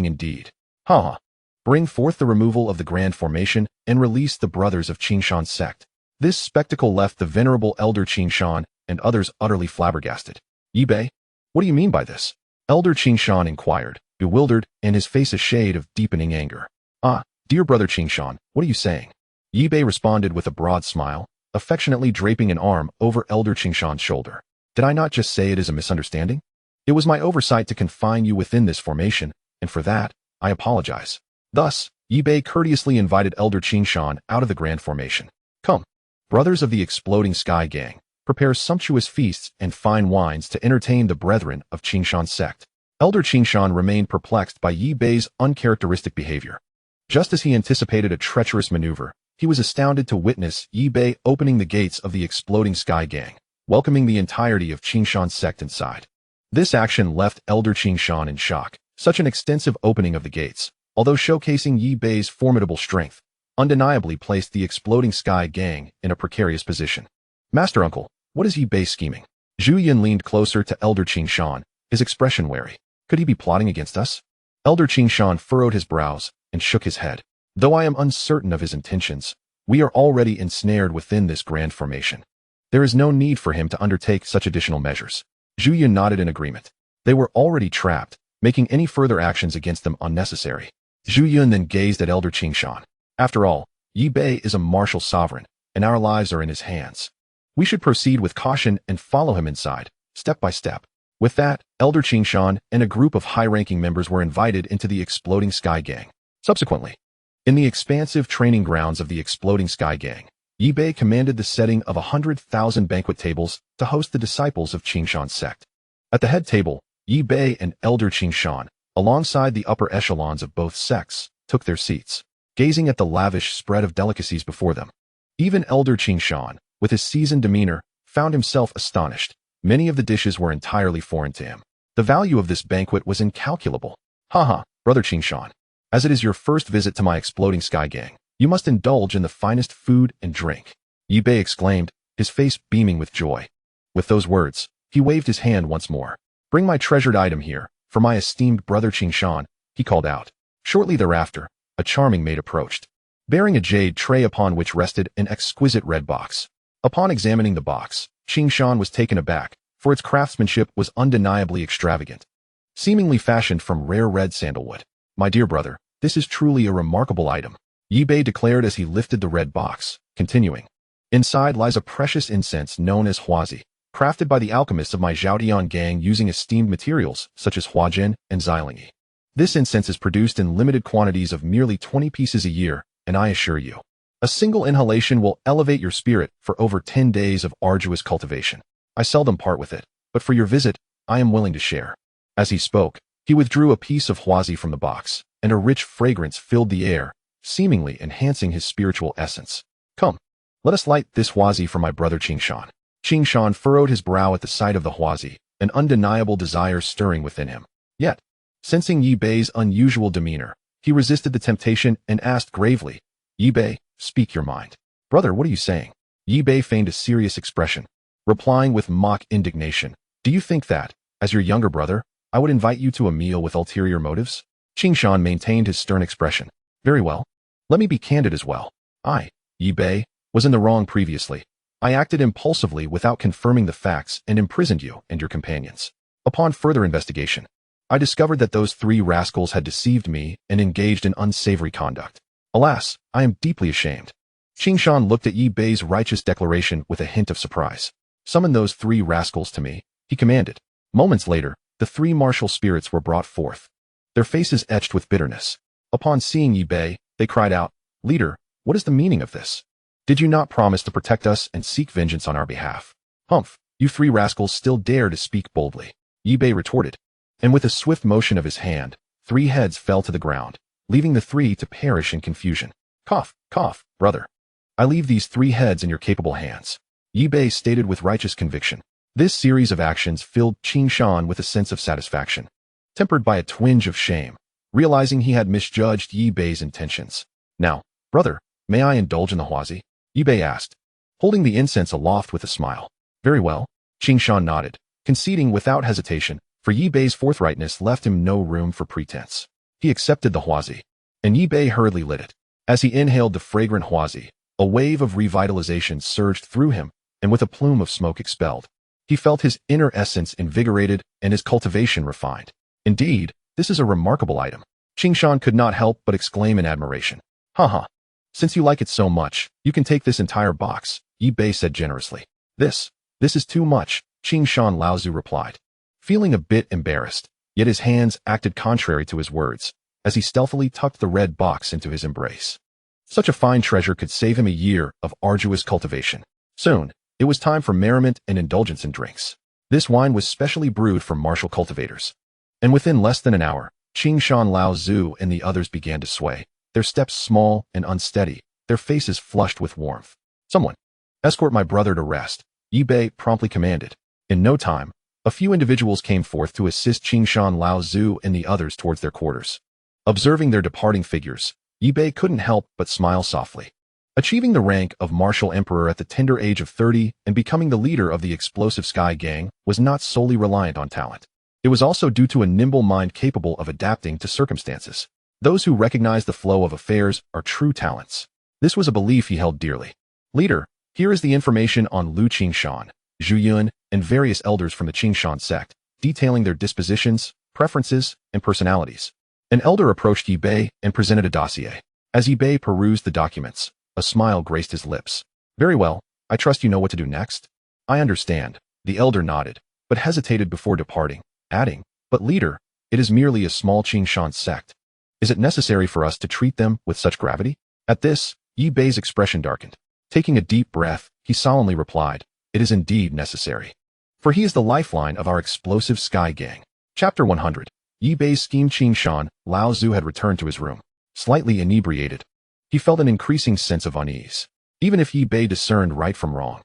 indeed. Ha! Bring forth the removal of the grand formation and release the brothers of Qingshan's sect. This spectacle left the venerable elder Qingshan and others utterly flabbergasted. Yi Bei, what do you mean by this? Elder Qingshan inquired, bewildered and his face a shade of deepening anger. Ah, dear brother Qingshan, what are you saying? Yi Bei responded with a broad smile, affectionately draping an arm over elder Qingshan's shoulder. Did I not just say it is a misunderstanding? It was my oversight to confine you within this formation, and for that, I apologize. Thus, Yi Bei courteously invited elder Qingshan out of the grand formation. Come, brothers of the Exploding Sky Gang, prepare sumptuous feasts and fine wines to entertain the brethren of Qingshan's sect. Elder Qingshan remained perplexed by Yi Bei's uncharacteristic behavior. Just as he anticipated a treacherous maneuver, he was astounded to witness Yi Bei opening the gates of the Exploding Sky Gang, welcoming the entirety of Qingshan's sect inside. This action left Elder Qingshan in shock. Such an extensive opening of the gates, although showcasing Yi Bei's formidable strength, undeniably placed the Exploding Sky Gang in a precarious position. Master Uncle, what is Yi Bei scheming? Zhu Yun leaned closer to Elder Qingshan, his expression wary. Could he be plotting against us? Elder Qingshan furrowed his brows and shook his head. Though I am uncertain of his intentions, we are already ensnared within this grand formation. There is no need for him to undertake such additional measures. Zhu Yun nodded in agreement. They were already trapped, making any further actions against them unnecessary. Zhu Yun then gazed at Elder Qingshan. After all, Yi Bei is a martial sovereign, and our lives are in his hands. We should proceed with caution and follow him inside, step by step. With that, Elder Qingshan and a group of high-ranking members were invited into the Exploding Sky Gang. Subsequently, in the expansive training grounds of the Exploding Sky Gang, Yi Bei commanded the setting of 100,000 banquet tables to host the disciples of Qingshan's sect. At the head table, Yi Bei and Elder Qingshan, alongside the upper echelons of both sects, took their seats, gazing at the lavish spread of delicacies before them. Even Elder Qingshan, with his seasoned demeanor, found himself astonished. Many of the dishes were entirely foreign to him. The value of this banquet was incalculable. Haha, brother Qingshan, as it is your first visit to my Exploding Sky Gang, you must indulge in the finest food and drink. Yi Bei exclaimed, his face beaming with joy. With those words, he waved his hand once more. Bring my treasured item here, for my esteemed brother Qingshan, he called out. Shortly thereafter, a charming maid approached, bearing a jade tray upon which rested an exquisite red box. Upon examining the box, Qingshan was taken aback, for its craftsmanship was undeniably extravagant. Seemingly fashioned from rare red sandalwood. My dear brother, this is truly a remarkable item, Yi Bei declared as he lifted the red box, continuing. Inside lies a precious incense known as huazi, crafted by the alchemists of my Zhaotian gang using esteemed materials such as huajin and xilingi. This incense is produced in limited quantities of merely 20 pieces a year, and I assure you, a single inhalation will elevate your spirit for over 10 days of arduous cultivation. I seldom part with it, but for your visit, I am willing to share. As he spoke, he withdrew a piece of huazi from the box, and a rich fragrance filled the air, seemingly enhancing his spiritual essence. Come, let us light this huazi for my brother Qingshan. Shan furrowed his brow at the sight of the Huazi, an undeniable desire stirring within him. Yet, sensing Yi Bei's unusual demeanor, he resisted the temptation and asked gravely, Yi Bei, speak your mind. Brother, what are you saying? Yi Bei feigned a serious expression, replying with mock indignation. Do you think that, as your younger brother, I would invite you to a meal with ulterior motives? Shan maintained his stern expression. Very well. Let me be candid as well. I, Yi Bei, was in the wrong previously. I acted impulsively without confirming the facts and imprisoned you and your companions. Upon further investigation, I discovered that those three rascals had deceived me and engaged in unsavory conduct. Alas, I am deeply ashamed. Shan looked at Yi Bei's righteous declaration with a hint of surprise. Summon those three rascals to me, he commanded. Moments later, the three martial spirits were brought forth, their faces etched with bitterness. Upon seeing Yi Bei, they cried out, Leader, what is the meaning of this? Did you not promise to protect us and seek vengeance on our behalf? Humph, you three rascals still dare to speak boldly. Yi Bei retorted, and with a swift motion of his hand, 3 heads fell to the ground, leaving the 3 to perish in confusion. Cough, cough, brother. I leave these 3 heads in your capable hands. Yi Bei stated with righteous conviction. This series of actions filled Shan with a sense of satisfaction, tempered by a twinge of shame, realizing he had misjudged Yi Bei's intentions. Now, brother, may I indulge in the Huazi? Yi Bei asked, holding the incense aloft with a smile. Very well. Shan nodded, conceding without hesitation, for Yi Bei's forthrightness left him no room for pretense. He accepted the Huazi, and Yi Bei hurriedly lit it. As he inhaled the fragrant Huazi, a wave of revitalization surged through him, and with a plume of smoke expelled, he felt his inner essence invigorated and his cultivation refined. Indeed, this is a remarkable item. Shan could not help but exclaim in admiration. Haha. Since you like it so much, you can take this entire box, Yi Bei said generously. This is too much, Shan Laozu replied, feeling a bit embarrassed, yet his hands acted contrary to his words, as he stealthily tucked the red box into his embrace. Such a fine treasure could save him a year of arduous cultivation. Soon, it was time for merriment and indulgence in drinks. This wine was specially brewed for martial cultivators. And within less than an hour, Shan Laozu and the others began to sway, their steps small and unsteady, their faces flushed with warmth. Someone, escort my brother to rest, Yi Bei promptly commanded. In no time, a few individuals came forth to assist Shan Laozu and the others towards their quarters. Observing their departing figures, Yi Bei couldn't help but smile softly. Achieving the rank of martial emperor at the tender age of 30 and becoming the leader of the explosive Sky Gang was not solely reliant on talent. It was also due to a nimble mind capable of adapting to circumstances. Those who recognize the flow of affairs are true talents. This was a belief he held dearly. Leader, here is the information on Lu Qingshan, Zhu Yun, and various elders from the Qingshan sect, detailing their dispositions, preferences, and personalities. An elder approached Yi Bei and presented a dossier. As Yi Bei perused the documents, a smile graced his lips. Very well, I trust you know what to do next. I understand, the elder nodded, but hesitated before departing, adding, but leader, it is merely a small Qingshan sect. Is it necessary for us to treat them with such gravity? At this, Yi Bei's expression darkened. Taking a deep breath, he solemnly replied, it is indeed necessary. For he is the lifeline of our explosive Sky Gang. Chapter 100. Yi Bei's scheme. Shan Laozu had returned to his room, slightly inebriated. He felt an increasing sense of unease. Even if Yi Bei discerned right from wrong,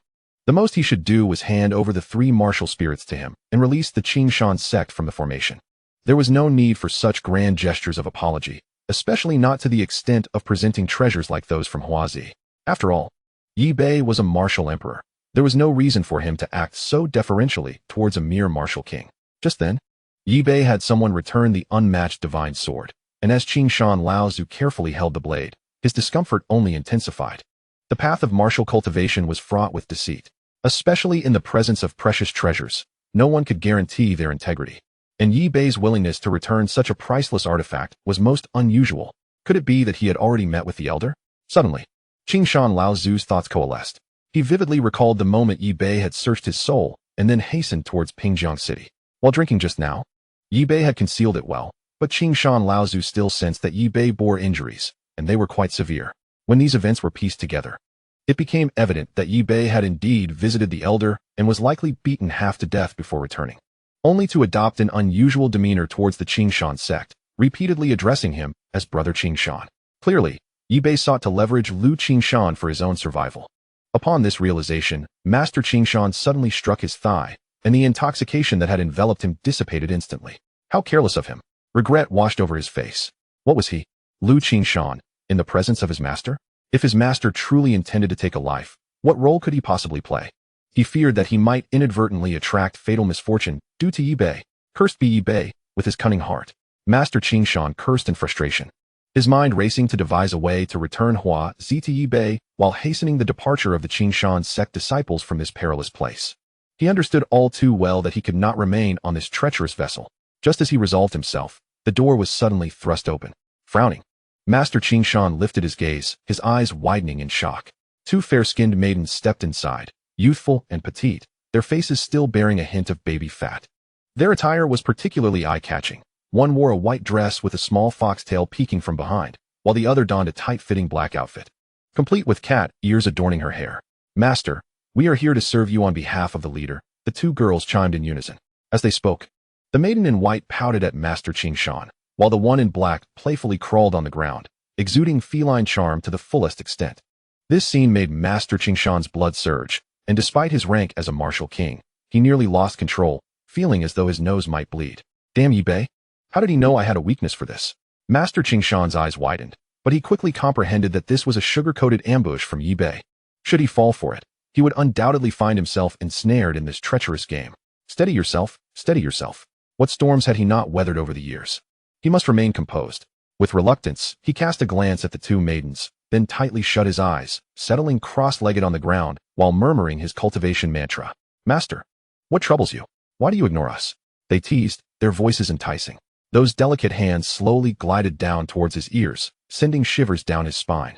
the most he should do was hand over the 3 martial spirits to him and release the Qingshan sect from the formation. There was no need for such grand gestures of apology, especially not to the extent of presenting treasures like those from Huazi. After all, Yi Bei was a martial emperor. There was no reason for him to act so deferentially towards a mere martial king. Just then, Yi Bei had someone return the unmatched divine sword, and as Shan Laozu carefully held the blade, his discomfort only intensified. The path of martial cultivation was fraught with deceit. Especially in the presence of precious treasures, no one could guarantee their integrity. And Yi Bei's willingness to return such a priceless artifact was most unusual. Could it be that he had already met with the elder? Suddenly, Shan Laozu's thoughts coalesced. He vividly recalled the moment Yi Bei had searched his soul and then hastened towards Pingjiang City. While drinking just now, Yi Bei had concealed it well, but Shan Laozu still sensed that Yi Bei bore injuries, and they were quite severe. When these events were pieced together, it became evident that Yi Bei had indeed visited the elder and was likely beaten half to death before returning, only to adopt an unusual demeanor towards the Qingshan sect, repeatedly addressing him as Brother Qingshan. Clearly, Yi Bei sought to leverage Lu Qingshan for his own survival. Upon this realization, Master Qingshan suddenly struck his thigh, and the intoxication that had enveloped him dissipated instantly. How careless of him. Regret washed over his face. What was he, Lu Qingshan, in the presence of his master? If his master truly intended to take a life, what role could he possibly play? He feared that he might inadvertently attract fatal misfortune due to Yi Bei. Cursed be Yi Bei, with his cunning heart. Master Qingshan cursed in frustration, his mind racing to devise a way to return Hua Zi to Yi Bei while hastening the departure of the Qingshan sect disciples from this perilous place. He understood all too well that he could not remain on this treacherous vessel. Just as he resolved himself, the door was suddenly thrust open. Frowning, Master Qingshan lifted his gaze, his eyes widening in shock. Two fair-skinned maidens stepped inside, youthful and petite, their faces still bearing a hint of baby fat. Their attire was particularly eye-catching. One wore a white dress with a small foxtail peeking from behind, while the other donned a tight-fitting black outfit, complete with cat ears adorning her hair. Master, we are here to serve you on behalf of the leader, the two girls chimed in unison. As they spoke, the maiden in white pouted at Master Qingshan, while the one in black playfully crawled on the ground, exuding feline charm to the fullest extent. This scene made Master Qingshan's blood surge, and despite his rank as a martial king, he nearly lost control, feeling as though his nose might bleed. Damn Yi Bei! How did he know I had a weakness for this? Master Qingshan's eyes widened, but he quickly comprehended that this was a sugar-coated ambush from Yi Bei. Should he fall for it, he would undoubtedly find himself ensnared in this treacherous game. Steady yourself, steady yourself. What storms had he not weathered over the years? He must remain composed. With reluctance, he cast a glance at the two maidens, then tightly shut his eyes, settling cross-legged on the ground while murmuring his cultivation mantra. Master, what troubles you? Why do you ignore us? They teased, their voices enticing. Those delicate hands slowly glided down towards his ears, sending shivers down his spine.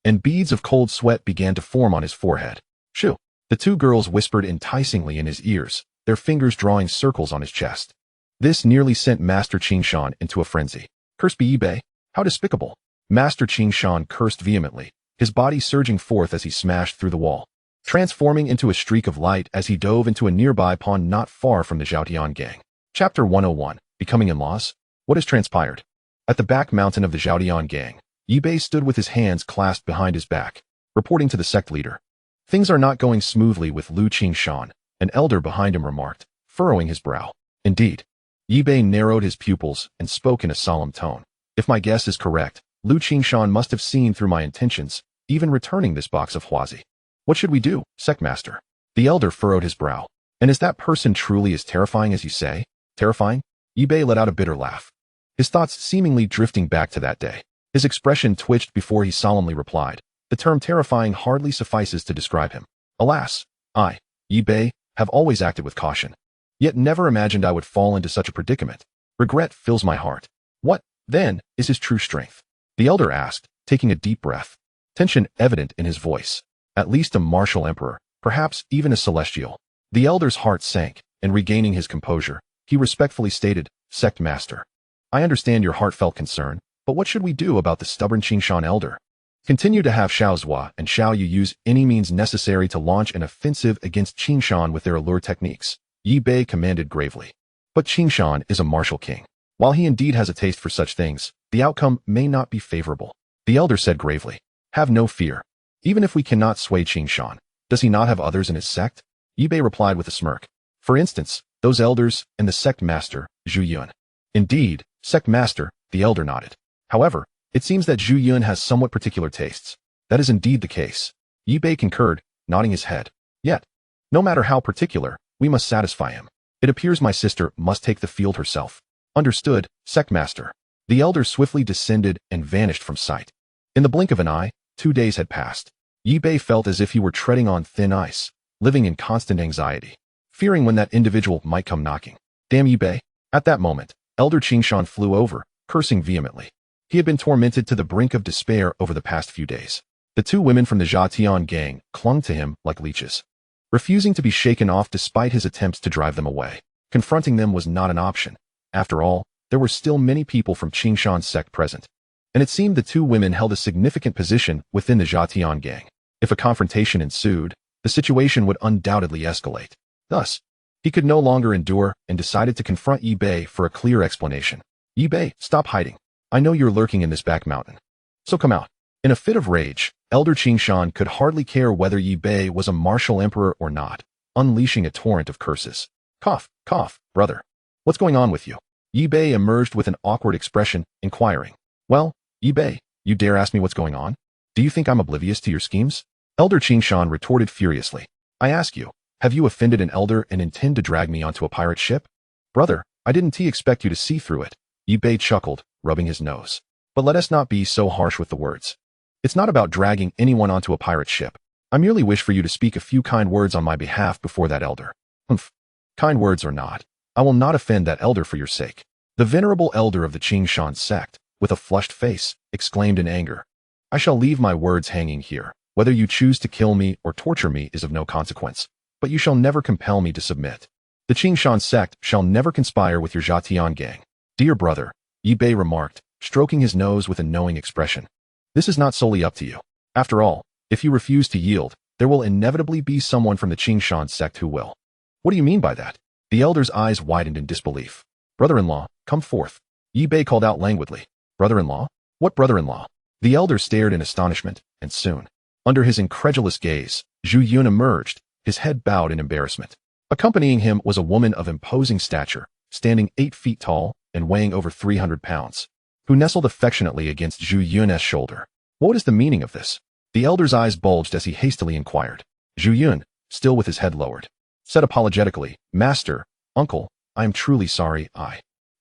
And beads of cold sweat began to form on his forehead. Shoo! The two girls whispered enticingly in his ears, their fingers drawing circles on his chest. This nearly sent Master Qingshan into a frenzy. Cursed be Yi Bei! How despicable! Master Qingshan cursed vehemently, his body surging forth as he smashed through the wall, transforming into a streak of light as he dove into a nearby pond not far from the Zhaotian gang. Chapter 101. Becoming in-laws? What has transpired? At the back mountain of the Zhaotian gang, Yi Bei stood with his hands clasped behind his back, reporting to the sect leader. Things are not going smoothly with Lu Qingshan, an elder behind him remarked, furrowing his brow. Indeed. Yi Bei narrowed his pupils and spoke in a solemn tone. If my guess is correct, Lu Qingshan must have seen through my intentions, even returning this box of Huazi. What should we do, sect master? The elder furrowed his brow. And is that person truly as terrifying as you say? Terrifying? Yi Bei let out a bitter laugh, his thoughts seemingly drifting back to that day. His expression twitched before he solemnly replied. The term terrifying hardly suffices to describe him. Alas, I, Yi Bei, have always acted with caution, yet never imagined I would fall into such a predicament. Regret fills my heart. What, then, is his true strength? The elder asked, taking a deep breath, tension evident in his voice. At least a martial emperor, perhaps even a celestial. The elder's heart sank, and regaining his composure, he respectfully stated, Sect Master, I understand your heartfelt concern, but what should we do about the stubborn Qingshan elder? Continue to have Xiao Zhua and Xiao Yu use any means necessary to launch an offensive against Qingshan with their allure techniques, Yi Bei commanded gravely. But Qingshan is a martial king. While he indeed has a taste for such things, the outcome may not be favorable. The elder said gravely, have no fear. Even if we cannot sway Qingshan, does he not have others in his sect? Yi Bei replied with a smirk. For instance, those elders and the sect master, Zhu Yun. Indeed, sect master, the elder nodded. However, it seems that Zhu Yun has somewhat particular tastes. That is indeed the case. Yi Bei concurred, nodding his head. Yet, no matter how particular, we must satisfy him. It appears my sister must take the field herself. Understood, sect master. The elder swiftly descended and vanished from sight. In the blink of an eye, 2 days had passed. Yi Bei felt as if he were treading on thin ice, living in constant anxiety, fearing when that individual might come knocking. Damn Yi Bei! At that moment, Elder Qingshan flew over, cursing vehemently. He had been tormented to the brink of despair over the past few days. The two women from the Zhaotian gang clung to him like leeches, refusing to be shaken off despite his attempts to drive them away. Confronting them was not an option. After all, there were still many people from Qingshan's sect present, and it seemed the two women held a significant position within the Zhaotian gang. If a confrontation ensued, the situation would undoubtedly escalate. Thus, he could no longer endure and decided to confront Yi Bei for a clear explanation. Yi Bei, stop hiding. I know you're lurking in this back mountain. So come out. In a fit of rage, Elder Qingshan could hardly care whether Yi Bei was a martial emperor or not, unleashing a torrent of curses. Cough, cough, brother. What's going on with you? Yi Bei emerged with an awkward expression, inquiring. Well, Yi Bei, you dare ask me what's going on? Do you think I'm oblivious to your schemes? Elder Qingshan retorted furiously. I ask you, have you offended an elder and intend to drag me onto a pirate ship? Brother, I didn't expect you to see through it. Yi Bei chuckled, rubbing his nose. But let us not be so harsh with the words. It's not about dragging anyone onto a pirate ship. I merely wish for you to speak a few kind words on my behalf before that elder. Humph. Kind words or not, I will not offend that elder for your sake. The venerable elder of the Qingshan sect, with a flushed face, exclaimed in anger. I shall leave my words hanging here. Whether you choose to kill me or torture me is of no consequence, but you shall never compel me to submit. The Qingshan sect shall never conspire with your Zhatian gang. Dear brother, Yi Bei remarked, stroking his nose with a knowing expression. This is not solely up to you. After all, if you refuse to yield, there will inevitably be someone from the Qingshan sect who will. What do you mean by that? The elder's eyes widened in disbelief. Brother-in-law, come forth. Yi Bei called out languidly. Brother-in-law? What brother-in-law? The elder stared in astonishment, and soon, under his incredulous gaze, Zhu Yun emerged, his head bowed in embarrassment. Accompanying him was a woman of imposing stature, standing 8 feet tall and weighing over 300 pounds, who nestled affectionately against Zhu Yun's shoulder. What is the meaning of this? The elder's eyes bulged as he hastily inquired. Zhu Yun, still with his head lowered, said apologetically, Master, Uncle, I am truly sorry,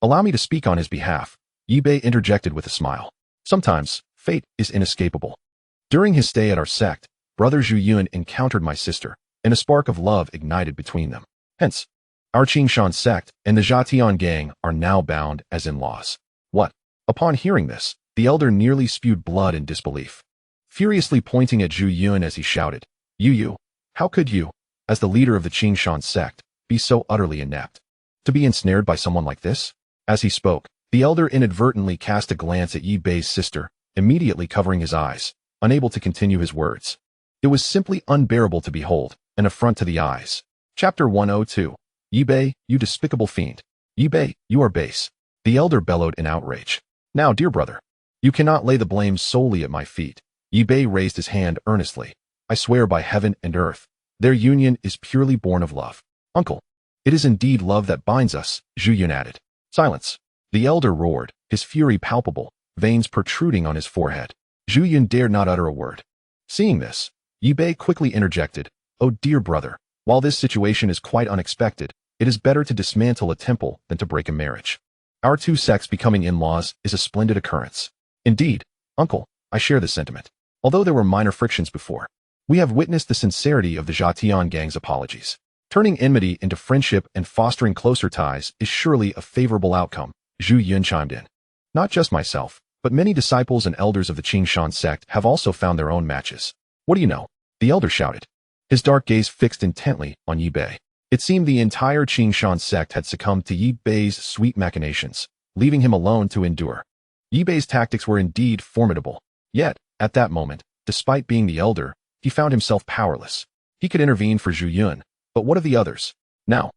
Allow me to speak on his behalf. Yi Bei interjected with a smile. Sometimes, fate is inescapable. During his stay at our sect, Brother Zhu Yun encountered my sister, and a spark of love ignited between them. Hence, our Qingshan sect and the Zhatian gang are now bound as in-laws. What? Upon hearing this, the elder nearly spewed blood in disbelief, furiously pointing at Zhu Yun as he shouted, You, how could you, as the leader of the Qingshan sect, be so utterly inept? To be ensnared by someone like this? As he spoke, the elder inadvertently cast a glance at Yi Bei's sister, immediately covering his eyes, unable to continue his words. It was simply unbearable to behold, an affront to the eyes. Chapter 102. Yi Bei, you despicable fiend. Yi Bei, you are base. The elder bellowed in outrage. Now, dear brother, you cannot lay the blame solely at my feet. Yi Bei raised his hand earnestly. I swear by heaven and earth, their union is purely born of love. Uncle, it is indeed love that binds us, Zhu Yun added. Silence. The elder roared, his fury palpable, veins protruding on his forehead. Zhu Yun dared not utter a word. Seeing this, Yi Bei quickly interjected, Oh dear brother, while this situation is quite unexpected, it is better to dismantle a temple than to break a marriage. Our two sects becoming in-laws is a splendid occurrence. Indeed, uncle, I share this sentiment. Although there were minor frictions before, we have witnessed the sincerity of the Zhatian gang's apologies. Turning enmity into friendship and fostering closer ties is surely a favorable outcome, Zhu Yun chimed in. Not just myself, but many disciples and elders of the Qingshan sect have also found their own matches. What do you know? The elder shouted, his dark gaze fixed intently on Yi Bei. It seemed the entire Qingshan sect had succumbed to Yi Bei's sweet machinations, leaving him alone to endure. Yi Bei's tactics were indeed formidable. Yet, at that moment, despite being the elder, he found himself powerless. He could intervene for Zhu Yun, but what of the others? Now,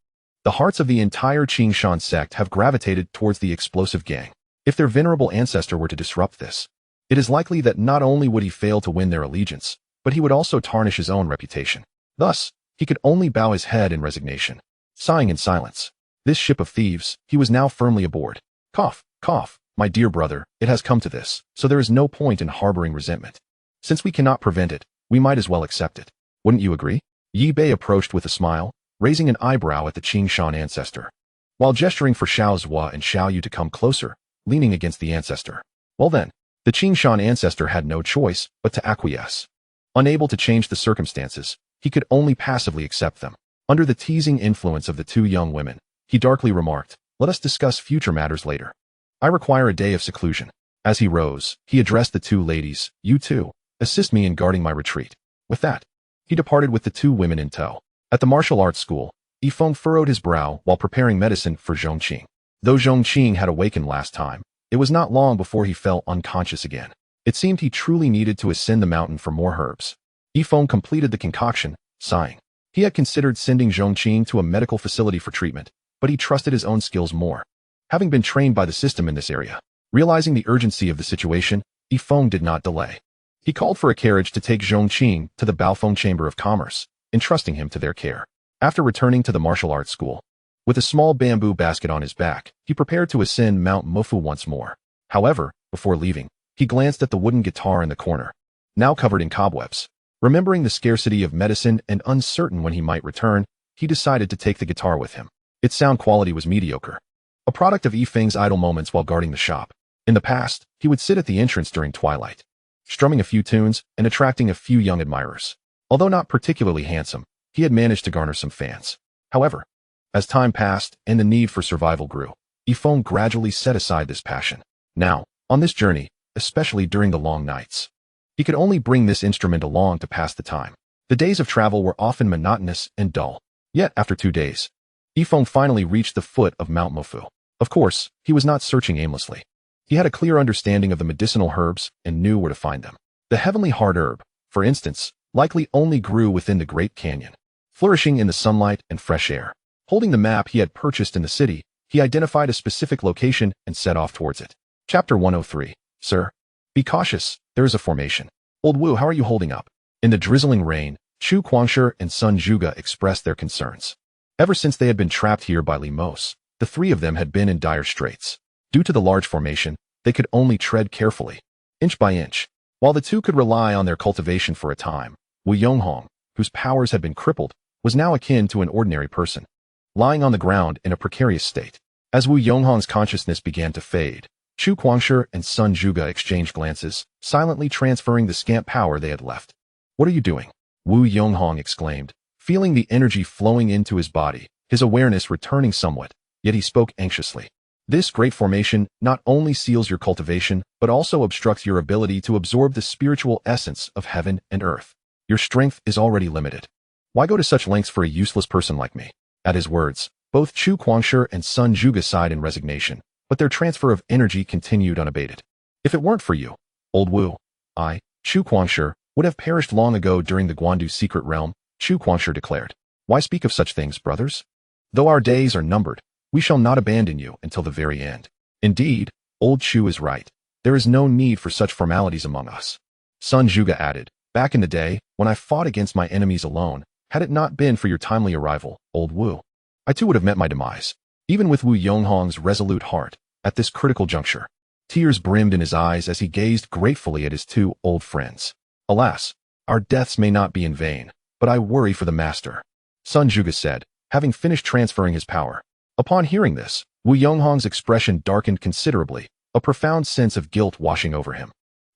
the hearts of the entire Qingshan sect have gravitated towards the explosive gang. If their venerable ancestor were to disrupt this, it is likely that not only would he fail to win their allegiance, but he would also tarnish his own reputation. Thus, he could only bow his head in resignation, sighing in silence. This ship of thieves, he was now firmly aboard. Cough, cough, my dear brother, it has come to this, so there is no point in harboring resentment. Since we cannot prevent it, we might as well accept it. Wouldn't you agree? Yi Bei approached with a smile, raising an eyebrow at the Qingshan ancestor, while gesturing for Xiao Zhua and Xiao Yu to come closer, leaning against the ancestor. Well then, the Qingshan ancestor had no choice but to acquiesce. Unable to change the circumstances, he could only passively accept them. Under the teasing influence of the two young women, he darkly remarked, Let us discuss future matters later. I require a day of seclusion. As he rose, he addressed the two ladies, You two, assist me in guarding my retreat. With that, he departed with the two women in tow. At the martial arts school, Feng furrowed his brow while preparing medicine for Zhongqing. Though Zhongqing had awakened last time, it was not long before he fell unconscious again. It seemed he truly needed to ascend the mountain for more herbs. Feng completed the concoction, sighing. He had considered sending Zhongqing to a medical facility for treatment, but he trusted his own skills more, having been trained by the system in this area. Realizing the urgency of the situation, Feng did not delay. He called for a carriage to take Zhongqing to the Baofeng Chamber of Commerce, entrusting him to their care. After returning to the martial arts school, with a small bamboo basket on his back, he prepared to ascend Mount Mofu once more. However, before leaving, he glanced at the wooden guitar in the corner, now covered in cobwebs. Remembering the scarcity of medicine and uncertain when he might return, he decided to take the guitar with him. Its sound quality was mediocre, a product of Feng's idle moments while guarding the shop. In the past, he would sit at the entrance during twilight, strumming a few tunes and attracting a few young admirers. Although not particularly handsome, he had managed to garner some fans. However, as time passed and the need for survival grew, Feng gradually set aside this passion. Now, on this journey, especially during the long nights, he could only bring this instrument along to pass the time. The days of travel were often monotonous and dull. Yet, after 2 days, Feng finally reached the foot of Mount Mofu. Of course, he was not searching aimlessly. He had a clear understanding of the medicinal herbs and knew where to find them. The heavenly heart herb, for instance, likely only grew within the Great Canyon, flourishing in the sunlight and fresh air. Holding the map he had purchased in the city, he identified a specific location and set off towards it. Chapter 103. Sir, be cautious, there is a formation. Old Wu, how are you holding up? In the drizzling rain, Chu Guangshi and Sun Zhuge expressed their concerns. Ever since they had been trapped here by Li Mos, the three of them had been in dire straits. Due to the large formation, they could only tread carefully, inch by inch. While the two could rely on their cultivation for a time, Wu Yonghong, whose powers had been crippled, was now akin to an ordinary person, lying on the ground in a precarious state. As Wu Yonghong's consciousness began to fade, Chu Guangshi and Sun Zhuge exchanged glances, silently transferring the scant power they had left. What are you doing? Wu Yonghong exclaimed, feeling the energy flowing into his body, his awareness returning somewhat, yet he spoke anxiously. This great formation not only seals your cultivation, but also obstructs your ability to absorb the spiritual essence of heaven and earth. Your strength is already limited. Why go to such lengths for a useless person like me? At his words, both Chu Guangshi and Sun Zhuge sighed in resignation, but their transfer of energy continued unabated. If it weren't for you, old Wu, I, Chu Guangshi, would have perished long ago during the Guandu secret realm, Chu Guangshi declared. Why speak of such things, brothers? Though our days are numbered, we shall not abandon you until the very end. Indeed, old Chu is right. There is no need for such formalities among us. Sun Zhuge added, back in the day, when I fought against my enemies alone, had it not been for your timely arrival, old Wu, I too would have met my demise. Even with Wu Yonghong's resolute heart, at this critical juncture, tears brimmed in his eyes as he gazed gratefully at his two old friends. Alas, our deaths may not be in vain, but I worry for the master, Sun Zhuge said, having finished transferring his power. Upon hearing this, Wu Yonghong's expression darkened considerably, a profound sense of guilt washing over him.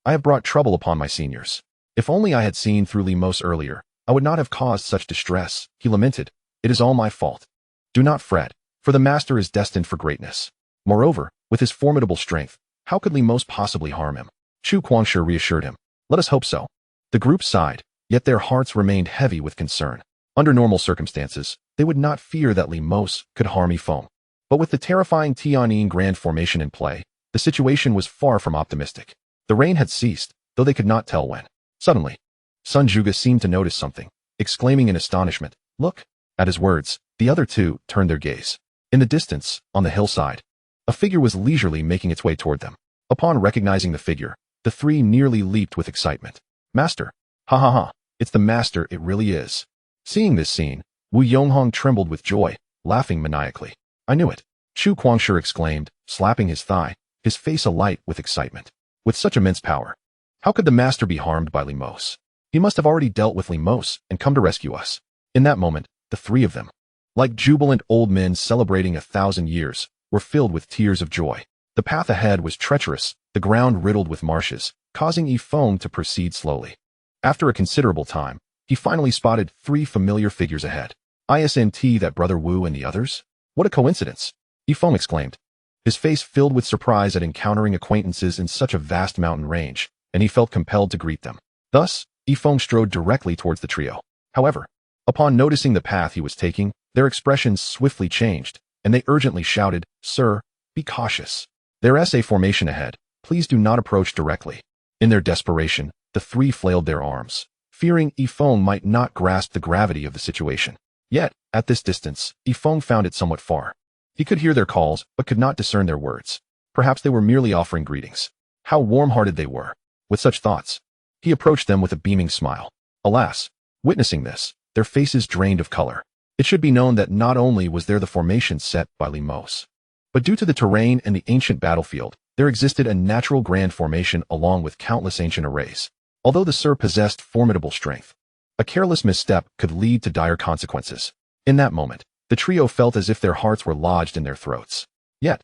I have brought trouble upon my seniors. If only I had seen through Li Mos earlier, I would not have caused such distress, he lamented. It is all my fault. Do not fret, for the master is destined for greatness. Moreover, with his formidable strength, how could Li Mos possibly harm him? Chu Guangshi reassured him. Let us hope so. The group sighed, yet their hearts remained heavy with concern. Under normal circumstances, they would not fear that Li Mos could harm Feng. But with the terrifying Tianyin Grand Formation in play, the situation was far from optimistic. The rain had ceased, though they could not tell when. Suddenly, Sun Zhuge seemed to notice something, exclaiming in astonishment, "Look!" At his words, the other two turned their gaze. In the distance, on the hillside, a figure was leisurely making its way toward them. Upon recognizing the figure, the three nearly leaped with excitement. Master! Ha ha ha! It's the master, it really is. Seeing this scene, Wu Yonghong trembled with joy, laughing maniacally. I knew it, Chu Guangshi exclaimed, slapping his thigh, his face alight with excitement. With such immense power, how could the master be harmed by Li Mos? He must have already dealt with Li Mos and come to rescue us. In that moment, the three of them, like jubilant old men celebrating 1,000 years, were filled with tears of joy. The path ahead was treacherous, the ground riddled with marshes, causing Feng to proceed slowly. After a considerable time, he finally spotted 3 familiar figures ahead. Isn't that Brother Wu and the others? What a coincidence! Feng exclaimed, his face filled with surprise at encountering acquaintances in such a vast mountain range, and he felt compelled to greet them. Thus, Feng strode directly towards the trio. However, upon noticing the path he was taking, their expressions swiftly changed, and they urgently shouted, Sir, be cautious. There's a formation ahead. Please do not approach directly. In their desperation, the 3 flailed their arms, fearing Feng might not grasp the gravity of the situation. Yet, at this distance, Feng found it somewhat far. He could hear their calls, but could not discern their words. Perhaps they were merely offering greetings. How warm-hearted they were. With such thoughts, He approached them with a beaming smile. Alas, witnessing this, their faces drained of color. It should be known that not only was there the formation set by Limos, but due to the terrain and the ancient battlefield, there existed a natural grand formation along with countless ancient arrays. Although the Sir possessed formidable strength, a careless misstep could lead to dire consequences. In that moment, the trio felt as if their hearts were lodged in their throats. Yet,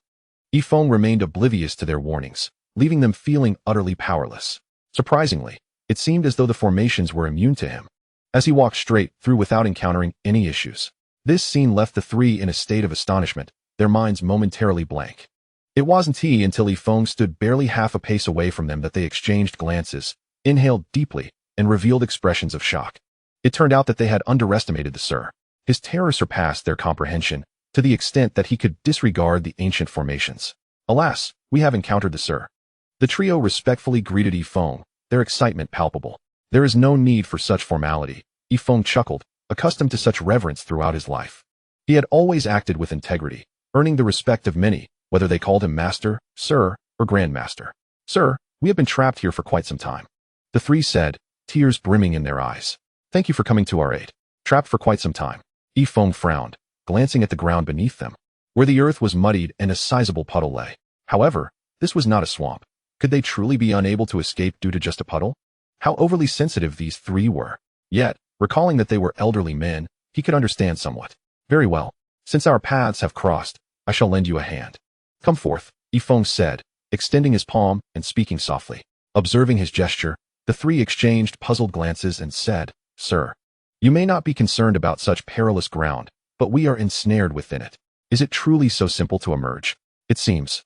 Feng remained oblivious to their warnings, leaving them feeling utterly powerless. Surprisingly, it seemed as though the formations were immune to him, as he walked straight through without encountering any issues. This scene left the three in a state of astonishment, their minds momentarily blank. It wasn't until Feng stood barely half a pace away from them that they exchanged glances, inhaled deeply, and revealed expressions of shock. It turned out that they had underestimated the Sir. His terror surpassed their comprehension, to the extent that he could disregard the ancient formations. Alas, we have encountered the Sir. The trio respectfully greeted Feng, their excitement palpable. There is no need for such formality, Feng chuckled, accustomed to such reverence throughout his life. He had always acted with integrity, earning the respect of many, whether they called him Master, Sir, or Grandmaster. Sir, we have been trapped here for quite some time. The three said, tears brimming in their eyes. Thank you for coming to our aid. Trapped for quite some time. Feng frowned, glancing at the ground beneath them, where the earth was muddied and a sizable puddle lay. However, this was not a swamp. Could they truly be unable to escape due to just a puddle? How overly sensitive these three were. Yet, recalling that they were elderly men, he could understand somewhat. Very well. Since our paths have crossed, I shall lend you a hand. Come forth, Feng said, extending his palm and speaking softly. Observing his gesture, the three exchanged puzzled glances and said, Sir, you may not be concerned about such perilous ground, but we are ensnared within it. Is it truly so simple to emerge? It seems.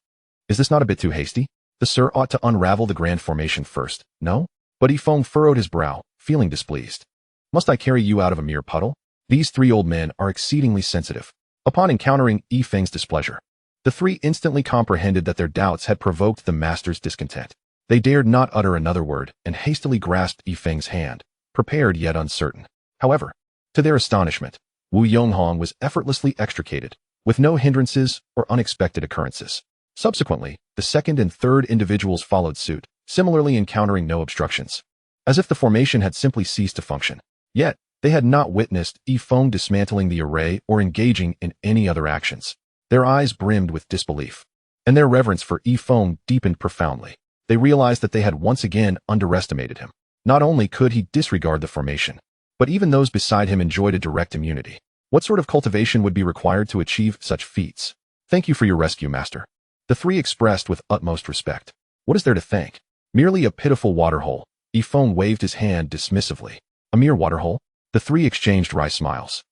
Is this not a bit too hasty? The Sir ought to unravel the grand formation first, no? But Feng furrowed his brow, feeling displeased. Must I carry you out of a mere puddle? These three old men are exceedingly sensitive. Upon encountering Feng's displeasure, the three instantly comprehended that their doubts had provoked the master's discontent. They dared not utter another word and hastily grasped Feng's hand, prepared yet uncertain. However, to their astonishment, Wu Yonghong was effortlessly extricated, with no hindrances or unexpected occurrences. Subsequently, the second and third individuals followed suit, similarly encountering no obstructions, as if the formation had simply ceased to function. Yet, they had not witnessed Feng dismantling the array or engaging in any other actions. Their eyes brimmed with disbelief, and their reverence for Feng deepened profoundly. They realized that they had once again underestimated him. Not only could he disregard the formation, but even those beside him enjoyed a direct immunity. What sort of cultivation would be required to achieve such feats? Thank you for your rescue, Master. The three expressed with utmost respect. What is there to thank? Merely a pitiful waterhole. Feng waved his hand dismissively. A mere waterhole? The three exchanged wry smiles.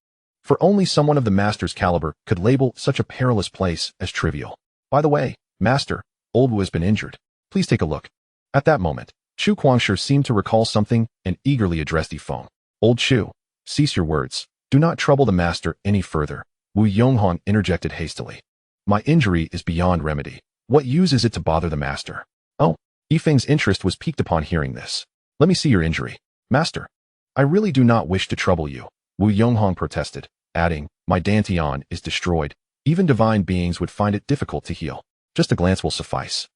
For only someone of the Master's caliber could label such a perilous place as trivial. By the way, Master, Old Wu has been injured. Please take a look. At that moment, Chu Guangshi seemed to recall something and eagerly addressed Feng. Old Chu, cease your words. Do not trouble the Master any further. Wu Yonghong interjected hastily. My injury is beyond remedy. What use is it to bother the Master? Oh, Feng's interest was piqued upon hearing this. Let me see your injury. Master, I really do not wish to trouble you, Wu Yonghong protested, adding, my dantian is destroyed. Even divine beings would find it difficult to heal. Just a glance will suffice.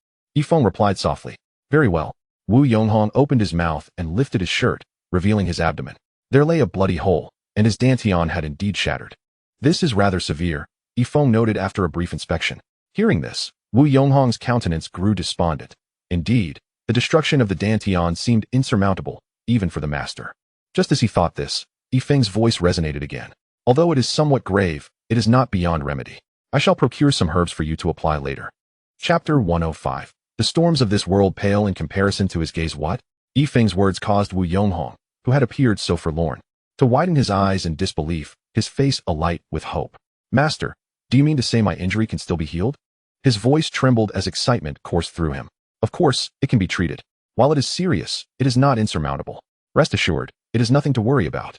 Feng replied softly. Very well. Wu Yonghong opened his mouth and lifted his shirt, revealing his abdomen. There lay a bloody hole, and his dantian had indeed shattered. This is rather severe, Feng noted after a brief inspection. Hearing this, Wu Yonghong's countenance grew despondent. Indeed, the destruction of the dantian seemed insurmountable, even for the Master. Just as he thought this, Feng's voice resonated again. Although it is somewhat grave, it is not beyond remedy. I shall procure some herbs for you to apply later. Chapter 105. The storms of this world pale in comparison to his gaze. What? Feng's words caused Wu Yonghong, who had appeared so forlorn, to widen his eyes in disbelief, his face alight with hope. Master, do you mean to say my injury can still be healed? His voice trembled as excitement coursed through him. Of course, it can be treated. While it is serious, it is not insurmountable. Rest assured, it is nothing to worry about.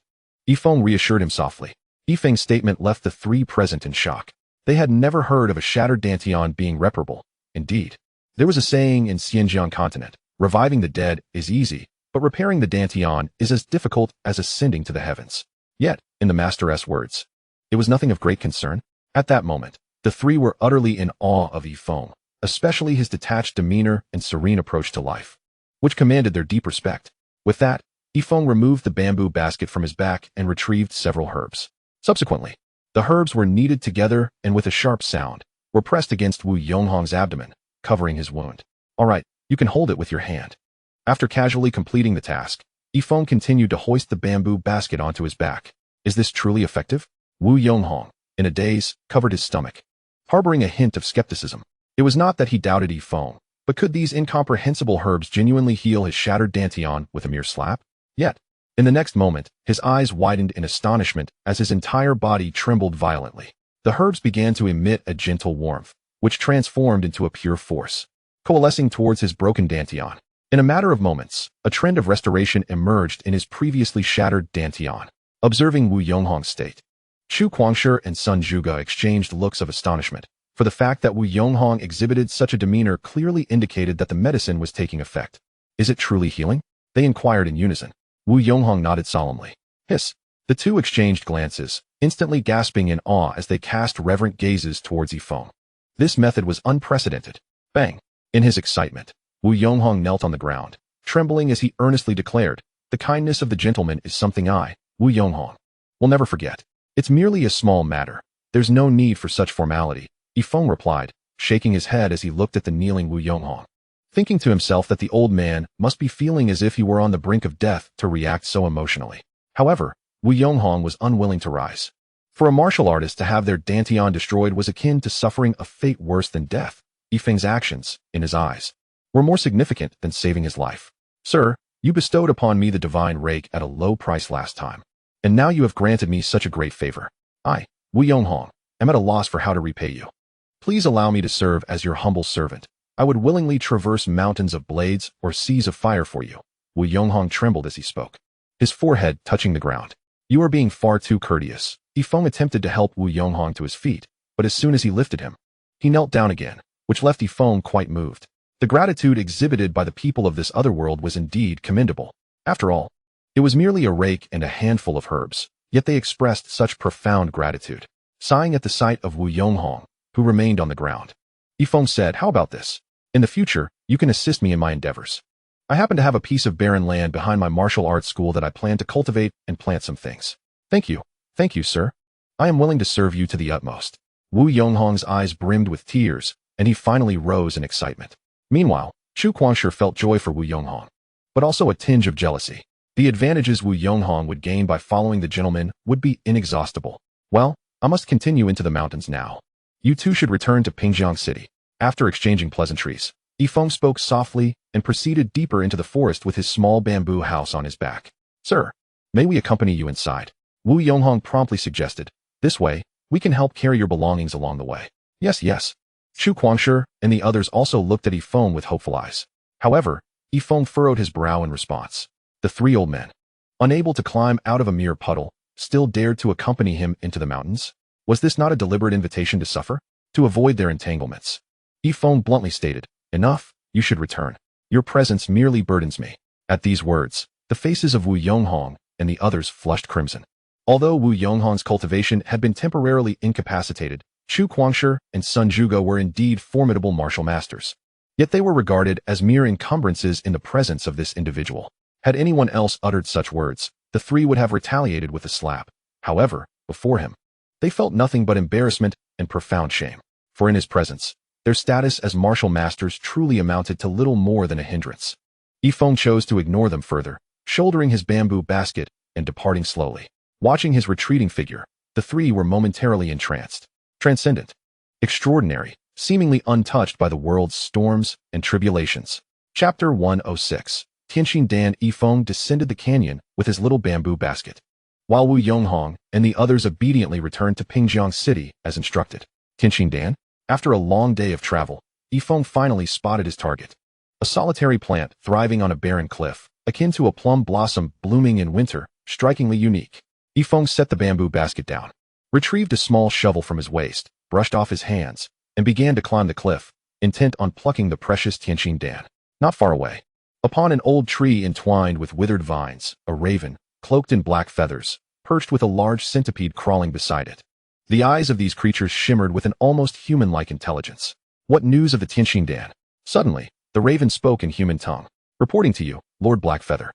Feng reassured him softly. Feng's statement left the three present in shock. They had never heard of a shattered dantian being reparable. Indeed, there was a saying in Xinjiang continent, reviving the dead is easy, but repairing the dantian is as difficult as ascending to the heavens. Yet, in the Master's words, it was nothing of great concern. At that moment, the three were utterly in awe of Feng, especially his detached demeanor and serene approach to life, which commanded their deep respect. With that, Feng removed the bamboo basket from his back and retrieved several herbs. Subsequently, the herbs were kneaded together and with a sharp sound, were pressed against Wu Yonghong's abdomen, covering his wound. All right, you can hold it with your hand. After casually completing the task, Feng continued to hoist the bamboo basket onto his back. Is this truly effective? Wu Yonghong, in a daze, covered his stomach, harboring a hint of skepticism. It was not that he doubted Feng, but could these incomprehensible herbs genuinely heal his shattered dantian with a mere slap? Yet, in the next moment, his eyes widened in astonishment as his entire body trembled violently. The herbs began to emit a gentle warmth, which transformed into a pure force, coalescing towards his broken dantian. In a matter of moments, a trend of restoration emerged in his previously shattered dantian. Observing Wu Yonghong's state, Chu Guangshi and Sun Zhuge exchanged looks of astonishment, for the fact that Wu Yonghong exhibited such a demeanor clearly indicated that the medicine was taking effect. Is it truly healing? They inquired in unison. Wu Yonghong nodded solemnly. Hiss. The two exchanged glances, instantly gasping in awe as they cast reverent gazes towards Feng. This method was unprecedented. Bang! In his excitement, Wu Yonghong knelt on the ground, trembling as he earnestly declared, "The kindness of the gentleman is something I, Wu Yonghong, will never forget. It's merely a small matter. There's no need for such formality," Feng replied, shaking his head as he looked at the kneeling Wu Yonghong, thinking to himself that the old man must be feeling as if he were on the brink of death to react so emotionally. However, Wu Yonghong was unwilling to rise. For a martial artist to have their dantian destroyed was akin to suffering a fate worse than death. Feng's actions, in his eyes, were more significant than saving his life. "Sir, you bestowed upon me the divine rake at a low price last time, and now you have granted me such a great favor. I, Wu Yonghong, am at a loss for how to repay you. Please allow me to serve as your humble servant. I would willingly traverse mountains of blades or seas of fire for you." Wu Yonghong trembled as he spoke, his forehead touching the ground. "You are being far too courteous." Feng attempted to help Wu Yonghong to his feet, but as soon as he lifted him, he knelt down again, which left Feng quite moved. The gratitude exhibited by the people of this other world was indeed commendable. After all, it was merely a rake and a handful of herbs, yet they expressed such profound gratitude. Sighing at the sight of Wu Yonghong, who remained on the ground, Feng said, "How about this? In the future, you can assist me in my endeavors. I happen to have a piece of barren land behind my martial arts school that I plan to cultivate and plant some things." Thank you, sir. I am willing to serve you to the utmost." Wu Yonghong's eyes brimmed with tears, and he finally rose in excitement. Meanwhile, Chu Guangshi felt joy for Wu Yonghong, but also a tinge of jealousy. The advantages Wu Yonghong would gain by following the gentleman would be inexhaustible. "Well, I must continue into the mountains now. You two should return to Pingjiang City." After exchanging pleasantries, Feng spoke softly and proceeded deeper into the forest with his small bamboo house on his back. "Sir, may we accompany you inside?" Wu Yonghong promptly suggested. "This way, we can help carry your belongings along the way." Yes. Chu Guangshi and the others also looked at Feng with hopeful eyes. However, Feng furrowed his brow in response. The three old men, unable to climb out of a mere puddle, still dared to accompany him into the mountains? Was this not a deliberate invitation to suffer? To avoid their entanglements? Feng bluntly stated, "Enough, you should return. Your presence merely burdens me." At these words, the faces of Wu Yonghong and the others flushed crimson. Although Wu Yonghong's cultivation had been temporarily incapacitated, Chu Guangshi and Sun Zhuge were indeed formidable martial masters. Yet they were regarded as mere encumbrances in the presence of this individual. Had anyone else uttered such words, the three would have retaliated with a slap. However, before him, they felt nothing but embarrassment and profound shame. For in his presence, their status as martial masters truly amounted to little more than a hindrance. Feng chose to ignore them further, shouldering his bamboo basket and departing slowly. Watching his retreating figure, the three were momentarily entranced. Transcendent, extraordinary, seemingly untouched by the world's storms and tribulations. Chapter 106. Tianxin Dan. Feng descended the canyon with his little bamboo basket, while Wu Yonghong and the others obediently returned to Pingjiang City as instructed. Tianxin Dan. After a long day of travel, Feng finally spotted his target. A solitary plant thriving on a barren cliff, akin to a plum blossom blooming in winter, strikingly unique. Feng set the bamboo basket down, retrieved a small shovel from his waist, brushed off his hands, and began to climb the cliff, intent on plucking the precious Tianxin Dan. Not far away, upon an old tree entwined with withered vines, a raven, cloaked in black feathers, perched with a large centipede crawling beside it. The eyes of these creatures shimmered with an almost human-like intelligence. "What news of the Tianxin Dan?" Suddenly, the raven spoke in human tongue. "Reporting to you, Lord Blackfeather.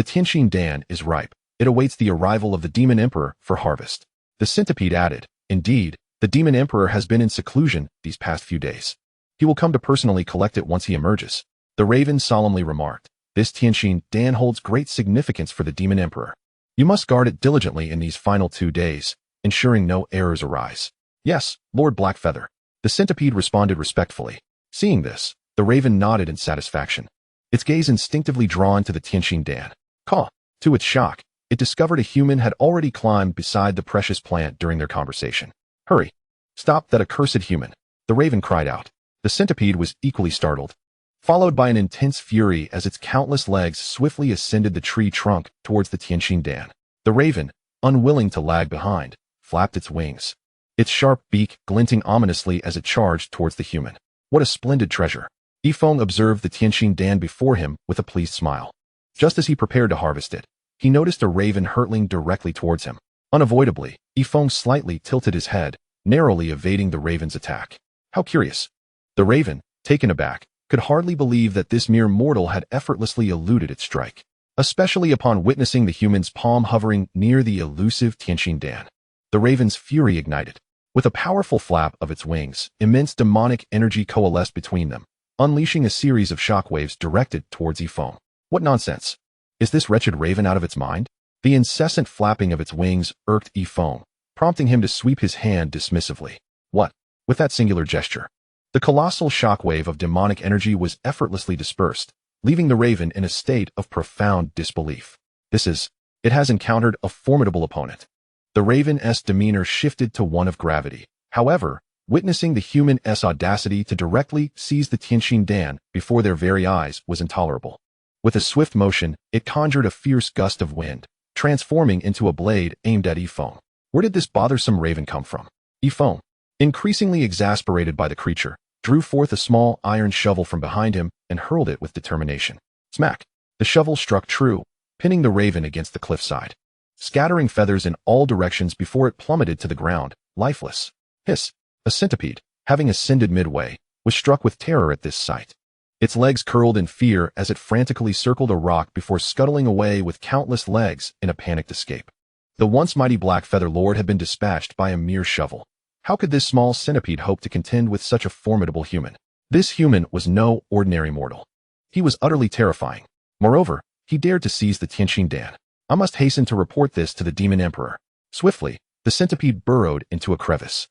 The Tianxin Dan is ripe. It awaits the arrival of the Demon Emperor for harvest. The centipede added, indeed, the Demon Emperor has been in seclusion these past few days. He will come to personally collect it once he emerges. The raven solemnly remarked, this Tianxin Dan holds great significance for the Demon Emperor. You must guard it diligently in these final 2 days, ensuring no errors arise. Yes, Lord Blackfeather. The centipede responded respectfully. Seeing this, the raven nodded in satisfaction. Its gaze instinctively drawn to the Tianxin Dan. Caw. To its shock, it discovered a human had already climbed beside the precious plant during their conversation. Hurry. Stop that accursed human. The raven cried out. The centipede was equally startled, followed by an intense fury as its countless legs swiftly ascended the tree trunk towards the Tianxin Dan. The raven, unwilling to lag behind, flapped its wings, its sharp beak glinting ominously as it charged towards the human. What a splendid treasure! Feng observed the Tianxin Dan before him with a pleased smile. Just as he prepared to harvest it, he noticed a raven hurtling directly towards him. Unavoidably, Feng slightly tilted his head, narrowly evading the raven's attack. How curious! The raven, taken aback, could hardly believe that this mere mortal had effortlessly eluded its strike, especially upon witnessing the human's palm hovering near the elusive Tianxin Dan. The raven's fury ignited. With a powerful flap of its wings, immense demonic energy coalesced between them, unleashing a series of shockwaves directed towards Feng. What nonsense! Is this wretched raven out of its mind? The incessant flapping of its wings irked Feng, prompting him to sweep his hand dismissively. What? With that singular gesture, the colossal shockwave of demonic energy was effortlessly dispersed, leaving the raven in a state of profound disbelief. It has encountered a formidable opponent. The raven's demeanor shifted to one of gravity. However, witnessing the human's audacity to directly seize the Tianxin Dan before their very eyes was intolerable. With a swift motion, it conjured a fierce gust of wind, transforming into a blade aimed at Feng. Where did this bothersome raven come from? Feng, increasingly exasperated by the creature, drew forth a small iron shovel from behind him and hurled it with determination. Smack! The shovel struck true, pinning the raven against the cliffside, scattering feathers in all directions before it plummeted to the ground, lifeless. Hiss! A centipede, having ascended midway, was struck with terror at this sight. Its legs curled in fear as it frantically circled a rock before scuttling away with countless legs in a panicked escape. The once mighty Black Feather Lord had been dispatched by a mere shovel. How could this small centipede hope to contend with such a formidable human? This human was no ordinary mortal. He was utterly terrifying. Moreover, he dared to seize the Tianxin Dan. I must hasten to report this to the Demon Emperor. Swiftly, the centipede burrowed into a crevice,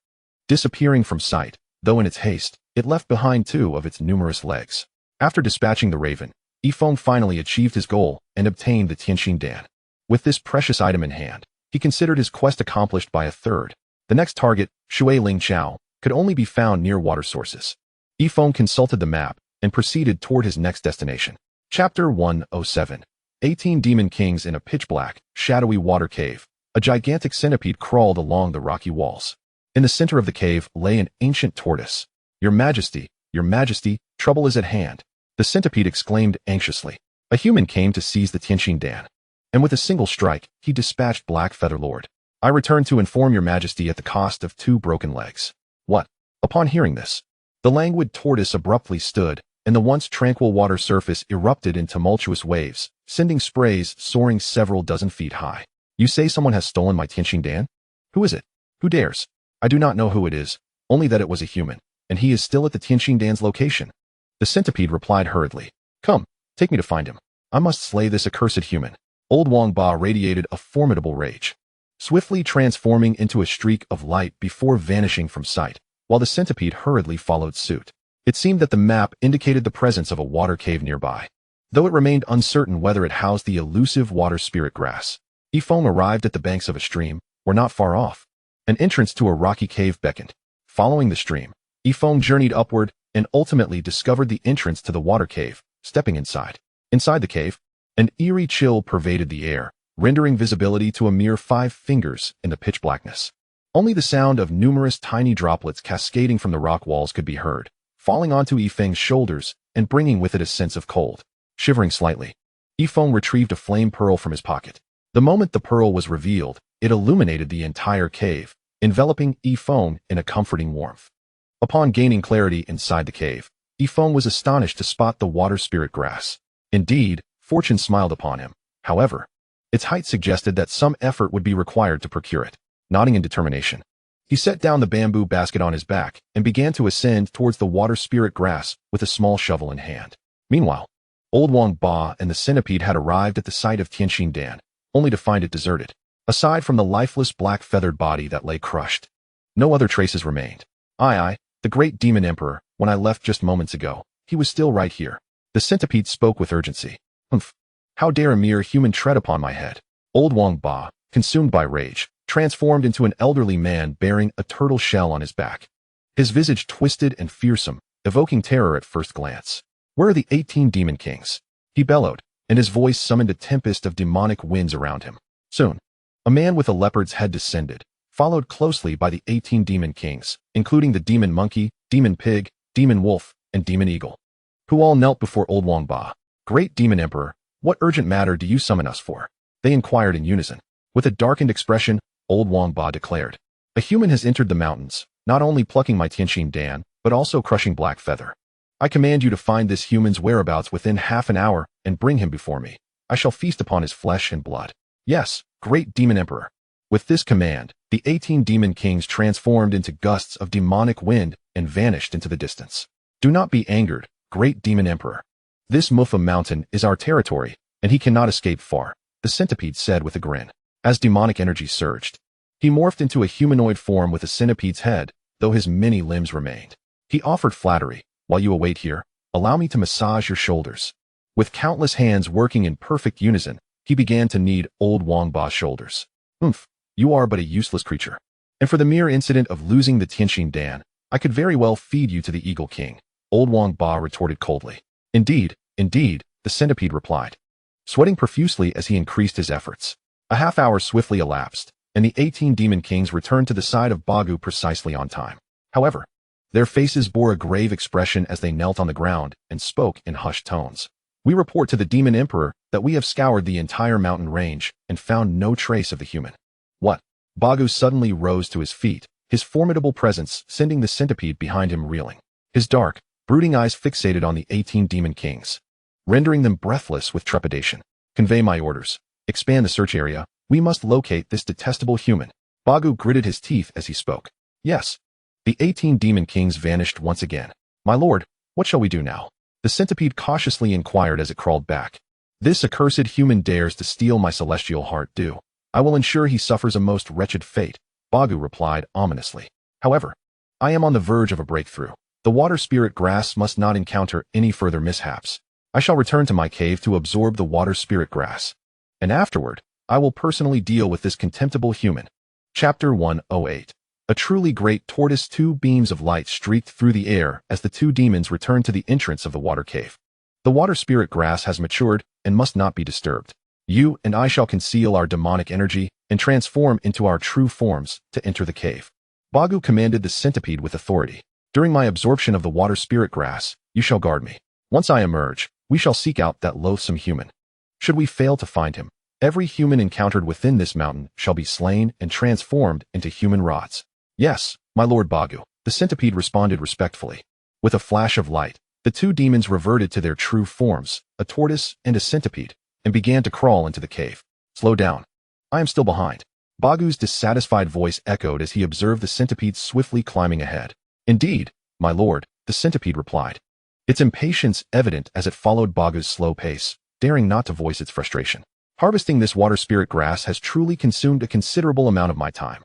disappearing from sight, though in its haste, it left behind 2 of its numerous legs. After dispatching the raven, Feng finally achieved his goal and obtained the Tianxin Dan. With this precious item in hand, he considered his quest accomplished by a third. The next target, Shui Ling Chao, could only be found near water sources. Feng consulted the map and proceeded toward his next destination. Chapter 107. 18 Demon Kings in a pitch-black, shadowy water cave. A gigantic centipede crawled along the rocky walls. In the center of the cave lay an ancient tortoise. Your Majesty, trouble is at hand, the centipede exclaimed anxiously. A human came to seize the Tianxin Dan, and with a single strike, he dispatched Black Feather Lord. I return to inform your Majesty at the cost of 2 broken legs. What? Upon hearing this, the languid tortoise abruptly stood, and the once tranquil water surface erupted in tumultuous waves, sending sprays soaring several dozen feet high. You say someone has stolen my Tianxin Dan? Who is it? Who dares? I do not know who it is, only that it was a human, and he is still at the Tianxin Dan's location. The centipede replied hurriedly. Come, take me to find him. I must slay this accursed human. Old Wang Ba radiated a formidable rage, swiftly transforming into a streak of light before vanishing from sight, while the centipede hurriedly followed suit. It seemed that the map indicated the presence of a water cave nearby, though it remained uncertain whether it housed the elusive water spirit grass. Feng arrived at the banks of a stream, or not far off. An entrance to a rocky cave beckoned. Following the stream, Feng journeyed upward and ultimately discovered the entrance to the water cave. Stepping inside. Inside the cave, an eerie chill pervaded the air, rendering visibility to a mere 5 fingers in the pitch blackness. Only the sound of numerous tiny droplets cascading from the rock walls could be heard, falling onto Feng's shoulders and bringing with it a sense of cold. Shivering slightly, Feng retrieved a flame pearl from his pocket. The moment the pearl was revealed, it illuminated the entire cave, enveloping Feng in a comforting warmth. Upon gaining clarity inside the cave, Feng was astonished to spot the water spirit grass. Indeed, fortune smiled upon him. However, its height suggested that some effort would be required to procure it. Nodding in determination, he set down the bamboo basket on his back and began to ascend towards the water spirit grass with a small shovel in hand. Meanwhile, Old Wang Ba and the centipede had arrived at the site of Tianxin Dan, only to find it deserted. Aside from the lifeless black feathered body that lay crushed, no other traces remained. The great demon emperor, when I left just moments ago, he was still right here. The centipede spoke with urgency. Humph! How dare a mere human tread upon my head? Old Wang Ba, consumed by rage, transformed into an elderly man bearing a turtle shell on his back. His visage twisted and fearsome, evoking terror at first glance. Where are the 18 demon kings? He bellowed, and his voice summoned a tempest of demonic winds around him. Soon, a man with a leopard's head descended, followed closely by the 18 demon kings, including the demon monkey, demon pig, demon wolf, and demon eagle, who all knelt before Old Wang Ba. Great demon emperor, what urgent matter do you summon us for? They inquired in unison. With a darkened expression, Old Wang Ba declared, a human has entered the mountains, not only plucking my Tianxin Dan, but also crushing Black Feather. I command you to find this human's whereabouts within half an hour and bring him before me. I shall feast upon his flesh and blood. Yes, great demon emperor. With this command, the 18 demon kings transformed into gusts of demonic wind and vanished into the distance. Do not be angered, great demon emperor. This Muffa mountain is our territory, and he cannot escape far, the centipede said with a grin. As demonic energy surged, he morphed into a humanoid form with a centipede's head, though his many limbs remained. He offered flattery. While you await here, allow me to massage your shoulders. With countless hands working in perfect unison, he began to knead Old Wang Ba's shoulders. Oomph, you are but a useless creature. And for the mere incident of losing the Tianxin Dan, I could very well feed you to the Eagle King, Old Wang Ba retorted coldly. Indeed, the centipede replied, sweating profusely as he increased his efforts. A half hour swiftly elapsed, and the 18 demon kings returned to the side of Bagu precisely on time. However, their faces bore a grave expression as they knelt on the ground and spoke in hushed tones. We report to the demon emperor that we have scoured the entire mountain range and found no trace of the human. What? Bagu suddenly rose to his feet, his formidable presence sending the centipede behind him reeling. His dark, brooding eyes fixated on the 18 demon kings, rendering them breathless with trepidation. Convey my orders. Expand the search area. We must locate this detestable human. Bagu gritted his teeth as he spoke. Yes. The 18 demon kings vanished once again. My lord, what shall we do now? The centipede cautiously inquired as it crawled back. This accursed human dares to steal my celestial heart due. I will ensure he suffers a most wretched fate, Bagu replied ominously. However, I am on the verge of a breakthrough. The water spirit grass must not encounter any further mishaps. I shall return to my cave to absorb the water spirit grass. And afterward, I will personally deal with this contemptible human. Chapter 108. A truly great tortoise. 2 beams of light streaked through the air as the 2 demons returned to the entrance of the water cave. The water spirit grass has matured and must not be disturbed. You and I shall conceal our demonic energy and transform into our true forms to enter the cave. Bagu commanded the centipede with authority. During my absorption of the water spirit grass, you shall guard me. Once I emerge, we shall seek out that loathsome human. Should we fail to find him, every human encountered within this mountain shall be slain and transformed into human rods. Yes, my lord Bagu, the centipede responded respectfully. With a flash of light, the 2 demons reverted to their true forms, a tortoise and a centipede, and began to crawl into the cave. Slow down. I am still behind. Bagu's dissatisfied voice echoed as he observed the centipede swiftly climbing ahead. Indeed, my lord, the centipede replied, its impatience evident as it followed Bagu's slow pace, daring not to voice its frustration. Harvesting this water spirit grass has truly consumed a considerable amount of my time.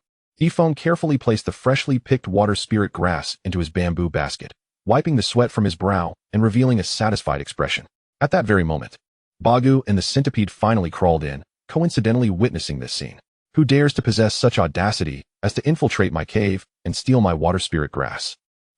Feng carefully placed the freshly picked water spirit grass into his bamboo basket, wiping the sweat from his brow and revealing a satisfied expression. At that very moment, Bagu and the centipede finally crawled in, coincidentally witnessing this scene. Who dares to possess such audacity as to infiltrate my cave and steal my water spirit grass?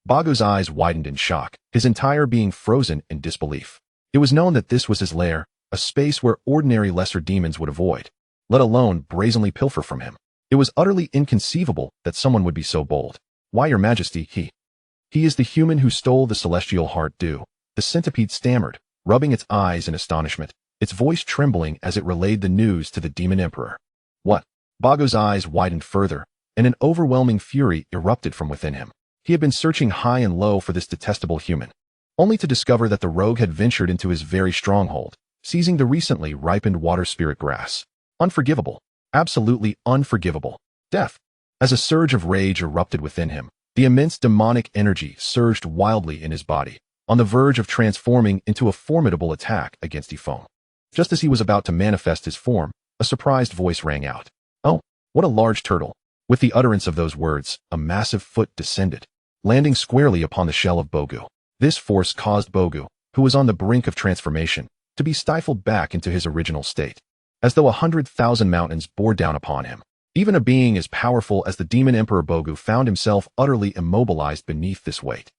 Bagu's eyes widened in shock, his entire being frozen in disbelief. It was known that this was his lair, a space where ordinary lesser demons would avoid, let alone brazenly pilfer from him. It was utterly inconceivable that someone would be so bold. Why, your majesty, he is the human who stole the celestial heart due, the centipede stammered, rubbing its eyes in astonishment, its voice trembling as it relayed the news to the demon emperor. What? Bagu's eyes widened further, and an overwhelming fury erupted from within him. He had been searching high and low for this detestable human, only to discover that the rogue had ventured into his very stronghold, seizing the recently ripened water spirit grass. Unforgivable. Absolutely unforgivable. Death. As a surge of rage erupted within him, the immense demonic energy surged wildly in his body, on the verge of transforming into a formidable attack against Feng. Just as he was about to manifest his form, a surprised voice rang out. "Oh, what a large turtle." With the utterance of those words, a massive foot descended, landing squarely upon the shell of Bogu. This force caused Bogu, who was on the brink of transformation, to be stifled back into his original state, as though 100,000 mountains bore down upon him. Even a being as powerful as the demon emperor Bogu found himself utterly immobilized beneath this weight.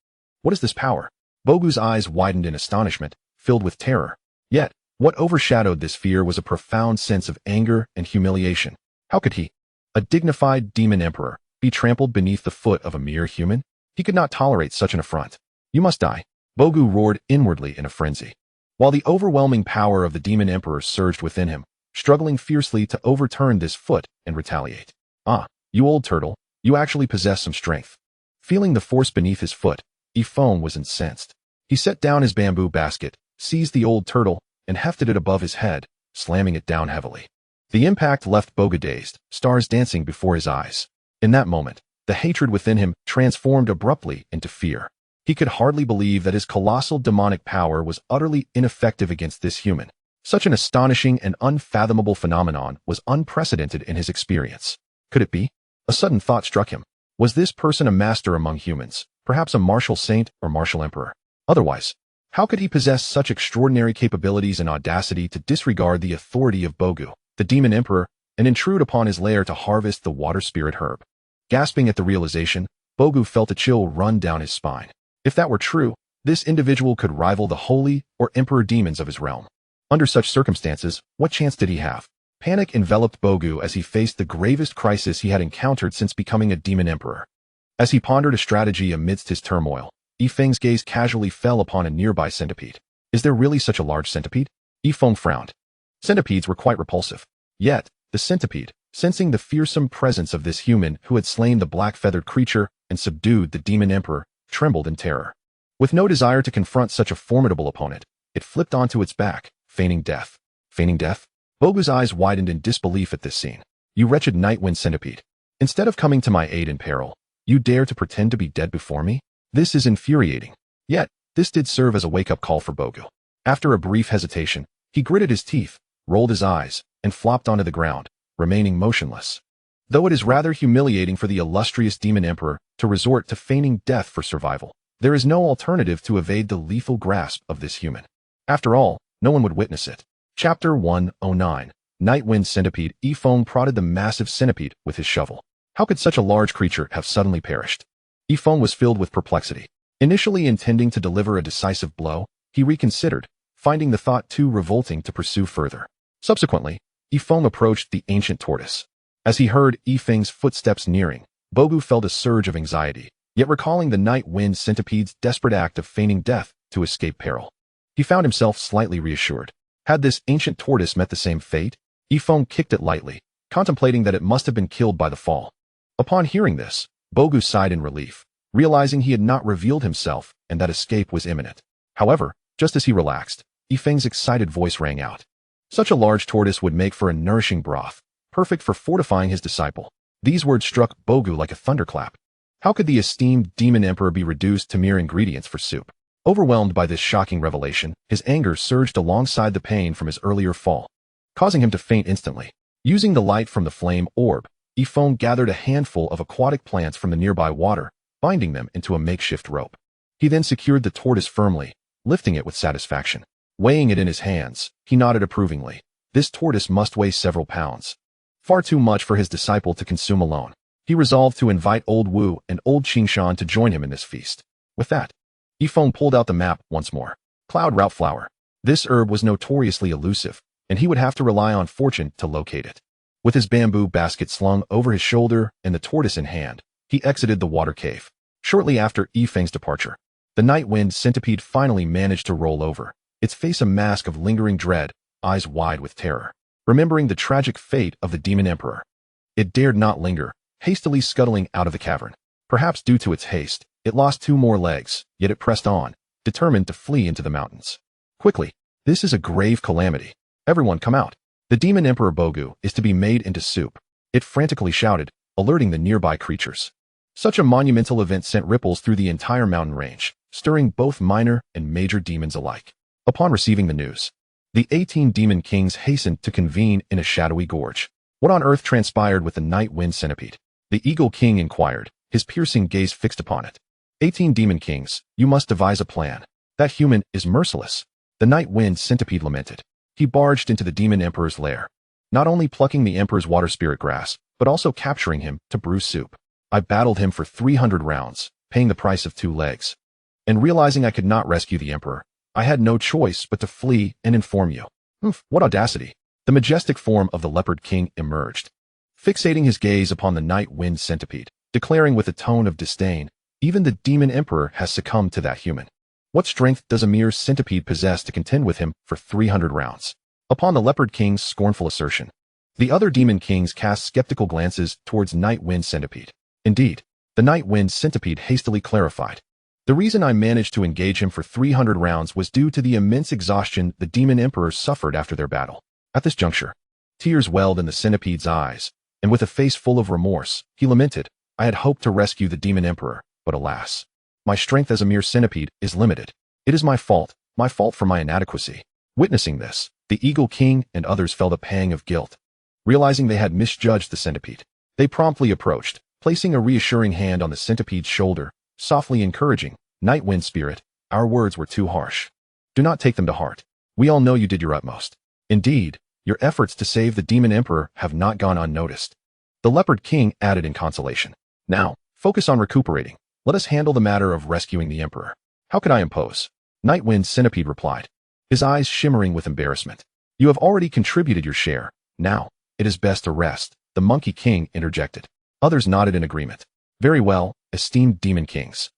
What is this power? Bogu's eyes widened in astonishment, filled with terror. Yet, what overshadowed this fear was a profound sense of anger and humiliation. How could he, a dignified demon emperor, be trampled beneath the foot of a mere human? He could not tolerate such an affront. "You must die," Bogu roared inwardly in a frenzy, while the overwhelming power of the demon emperor surged within him, struggling fiercely to overturn this foot and retaliate. "Ah, you old turtle, you actually possess some strength." Feeling the force beneath his foot, Feng was incensed. He set down his bamboo basket, seized the old turtle, and hefted it above his head, slamming it down heavily. The impact left Bogu dazed, stars dancing before his eyes. In that moment, the hatred within him transformed abruptly into fear. He could hardly believe that his colossal demonic power was utterly ineffective against this human. Such an astonishing and unfathomable phenomenon was unprecedented in his experience. Could it be? A sudden thought struck him. Was this person a master among humans, perhaps a martial saint or martial emperor? Otherwise, how could he possess such extraordinary capabilities and audacity to disregard the authority of Bogu, the demon emperor, and intrude upon his lair to harvest the water spirit herb? Gasping at the realization, Bogu felt a chill run down his spine. If that were true, this individual could rival the holy or emperor demons of his realm. Under such circumstances, what chance did he have? Panic enveloped Bogu as he faced the gravest crisis he had encountered since becoming a demon emperor. As he pondered a strategy amidst his turmoil, Feng's gaze casually fell upon a nearby centipede. Is there really such a large centipede? Feng frowned. Centipedes were quite repulsive. Yet, the centipede, sensing the fearsome presence of this human who had slain the black-feathered creature and subdued the demon emperor, trembled in terror. With no desire to confront such a formidable opponent, it flipped onto its back, feigning death. Feigning death? Bogu's eyes widened in disbelief at this scene. "You wretched night-wind centipede. Instead of coming to my aid in peril, you dare to pretend to be dead before me? This is infuriating." Yet, this did serve as a wake-up call for Bogu. After a brief hesitation, he gritted his teeth, rolled his eyes, and flopped onto the ground, remaining motionless. Though it is rather humiliating for the illustrious demon emperor to resort to feigning death for survival, there is no alternative to evade the lethal grasp of this human. After all, no one would witness it. Chapter 109. Nightwind Centipede. Feng prodded the massive centipede with his shovel. How could such a large creature have suddenly perished? Feng was filled with perplexity. Initially intending to deliver a decisive blow, he reconsidered, finding the thought too revolting to pursue further. Subsequently, Feng approached the ancient tortoise. As he heard Feng's footsteps nearing, Bogu felt a surge of anxiety, yet recalling the night wind centipede's desperate act of feigning death to escape peril, he found himself slightly reassured. Had this ancient tortoise met the same fate? Feng kicked it lightly, contemplating that it must have been killed by the fall. Upon hearing this, Bogu sighed in relief, realizing he had not revealed himself and that escape was imminent. However, just as he relaxed, Feng's excited voice rang out. Such a large tortoise would make for a nourishing broth, perfect for fortifying his disciple. These words struck Bogu like a thunderclap. How could the esteemed demon emperor be reduced to mere ingredients for soup? Overwhelmed by this shocking revelation, his anger surged alongside the pain from his earlier fall, causing him to faint instantly. Using the light from the flame orb, Feng gathered a handful of aquatic plants from the nearby water, binding them into a makeshift rope. He then secured the tortoise firmly, lifting it with satisfaction. Weighing it in his hands, he nodded approvingly. This tortoise must weigh several pounds. Far too much for his disciple to consume alone. He resolved to invite Old Wu and Old Qingshan to join him in this feast. With that, Feng pulled out the map once more. Cloud route flower. This herb was notoriously elusive, and he would have to rely on fortune to locate it. With his bamboo basket slung over his shoulder and the tortoise in hand, he exited the water cave. Shortly after Feng's departure, the night wind centipede finally managed to roll over, its face a mask of lingering dread, eyes wide with terror. Remembering the tragic fate of the demon emperor, it dared not linger, hastily scuttling out of the cavern. Perhaps due to its haste, it lost 2 more legs, yet it pressed on, determined to flee into the mountains. Quickly, This is a grave calamity. Everyone come out. The demon emperor Bogu is to be made into soup. It frantically shouted, alerting the nearby creatures. Such a monumental event sent ripples through the entire mountain range, stirring both minor and major demons alike. Upon receiving the news, the 18 demon kings hastened to convene in a shadowy gorge. What on earth transpired with the night wind centipede? The eagle king inquired, his piercing gaze fixed upon it. 18 demon kings, you must devise a plan. That human is merciless. The night wind centipede lamented. He barged into the demon emperor's lair, not only plucking the emperor's water spirit grass, but also capturing him to brew soup. I battled him for 300 rounds, paying the price of 2 legs. And realizing I could not rescue the emperor, I had no choice but to flee and inform you. What audacity! The majestic form of the leopard king emerged, fixating his gaze upon the night wind centipede, declaring with a tone of disdain, even the demon emperor has succumbed to that human. What strength does a mere centipede possess to contend with him for 300 rounds? Upon the leopard king's scornful assertion, the other demon kings cast skeptical glances towards night wind centipede. Indeed, the night wind centipede hastily clarified. The reason I managed to engage him for 300 rounds was due to the immense exhaustion the demon emperor suffered after their battle. At this juncture, tears welled in the centipede's eyes, and with a face full of remorse, he lamented, I had hoped to rescue the demon emperor, but alas, my strength as a mere centipede is limited. It is my fault for my inadequacy. Witnessing this, the eagle king and others felt a pang of guilt. Realizing they had misjudged the centipede, they promptly approached, placing a reassuring hand on the centipede's shoulder, softly encouraging, Night Wind Spirit, our words were too harsh. Do not take them to heart. We all know you did your utmost. Indeed, your efforts to save the demon emperor have not gone unnoticed. The leopard king added in consolation. Now, focus on recuperating. Let us handle the matter of rescuing the emperor. How could I impose? Night Wind Centipede replied, his eyes shimmering with embarrassment. You have already contributed your share. Now, it is best to rest, the monkey king interjected. Others nodded in agreement. Very well, esteemed demon kings.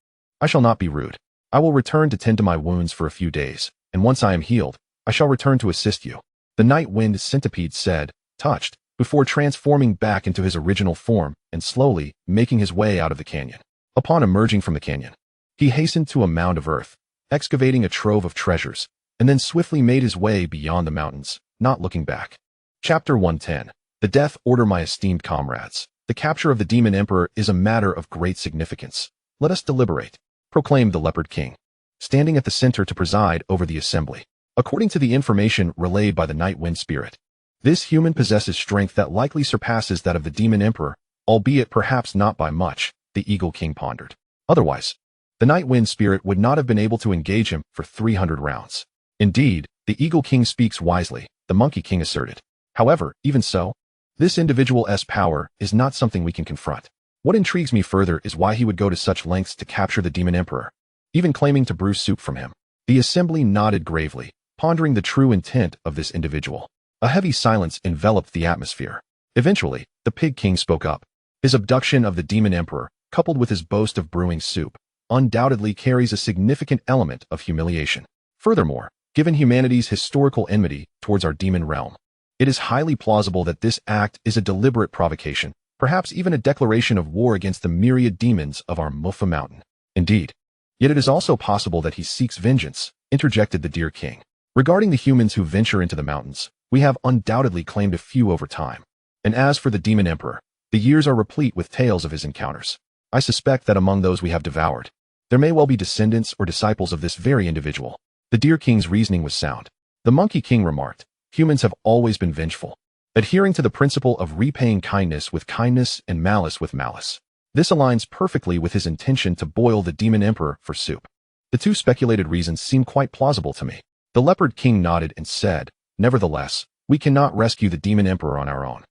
I shall not be rude. I will return to tend to my wounds for a few days, and once I am healed, I shall return to assist you. The Night Wind Centipede said, touched, before transforming back into his original form and slowly making his way out of the canyon. Upon emerging from the canyon, he hastened to a mound of earth, excavating a trove of treasures, and then swiftly made his way beyond the mountains, not looking back. Chapter 110. The Death Order. My esteemed comrades, the capture of the Demon Emperor is a matter of great significance. Let us deliberate, proclaimed the Leopard King, standing at the center to preside over the assembly. According to the information relayed by the Night Wind Spirit, this human possesses strength that likely surpasses that of the Demon Emperor, albeit perhaps not by much, the Eagle King pondered. Otherwise, the Night Wind Spirit would not have been able to engage him for 300 rounds. Indeed, the Eagle King speaks wisely, the Monkey King asserted. However, even so, this individual's power is not something we can confront. What intrigues me further is why he would go to such lengths to capture the Demon Emperor, even claiming to brew soup from him. The assembly nodded gravely, pondering the true intent of this individual. A heavy silence enveloped the atmosphere. Eventually, the Pig King spoke up. His abduction of the Demon Emperor, coupled with his boast of brewing soup, undoubtedly carries a significant element of humiliation. Furthermore, given humanity's historical enmity towards our demon realm, it is highly plausible that this act is a deliberate provocation, perhaps even a declaration of war against the myriad demons of our Muffa Mountain. Indeed, yet it is also possible that he seeks vengeance, interjected the Deer King. Regarding the humans who venture into the mountains, we have undoubtedly claimed a few over time. And as for the Demon Emperor, the years are replete with tales of his encounters. I suspect that among those we have devoured, there may well be descendants or disciples of this very individual. The Deer King's reasoning was sound. The Monkey King remarked, humans have always been vengeful, adhering to the principle of repaying kindness with kindness and malice with malice. This aligns perfectly with his intention to boil the Demon Emperor for soup. The two speculated reasons seem quite plausible to me. The Leopard King nodded and said, nevertheless, we cannot rescue the Demon Emperor on our own.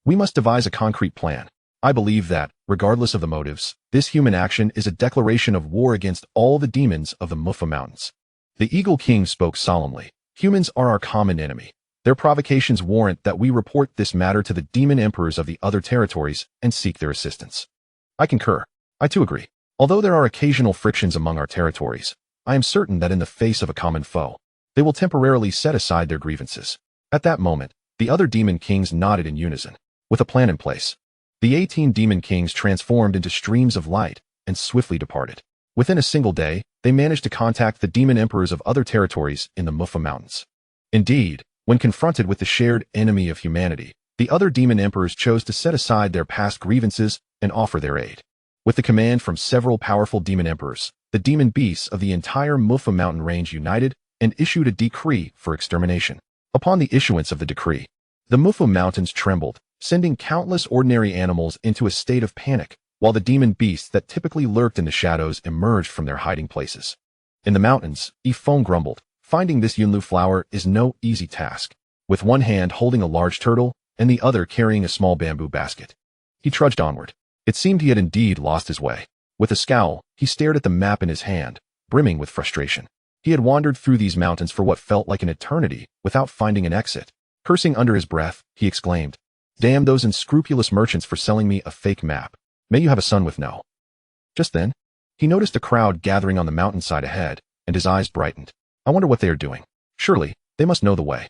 We must devise a concrete plan. I believe that, regardless of the motives, this human action is a declaration of war against all the demons of the Muffa Mountains. The Eagle King spoke solemnly. Humans are our common enemy. Their provocations warrant that we report this matter to the demon emperors of the other territories and seek their assistance. I concur. I too agree. Although there are occasional frictions among our territories, I am certain that in the face of a common foe, they will temporarily set aside their grievances. At that moment, the other demon kings nodded in unison. With a plan in place, the 18 demon kings transformed into streams of light and swiftly departed. Within a single day, they managed to contact the demon emperors of other territories in the Muffa Mountains. Indeed, when confronted with the shared enemy of humanity, the other demon emperors chose to set aside their past grievances and offer their aid. With the command from several powerful demon emperors, the demon beasts of the entire Mufa mountain range united and issued a decree for extermination. Upon the issuance of the decree, the Mufa mountains trembled, sending countless ordinary animals into a state of panic, while the demon beasts that typically lurked in the shadows emerged from their hiding places. In the mountains, Feng grumbled, finding this Yunlu flower is no easy task. With one hand holding a large turtle and the other carrying a small bamboo basket, he trudged onward. It seemed he had indeed lost his way. With a scowl, he stared at the map in his hand, brimming with frustration. He had wandered through these mountains for what felt like an eternity without finding an exit. Cursing under his breath, he exclaimed, "Damn those unscrupulous merchants for selling me a fake map. May you have a son with no." Just then, he noticed a crowd gathering on the mountainside ahead, and his eyes brightened. I wonder what they are doing. Surely, they must know the way.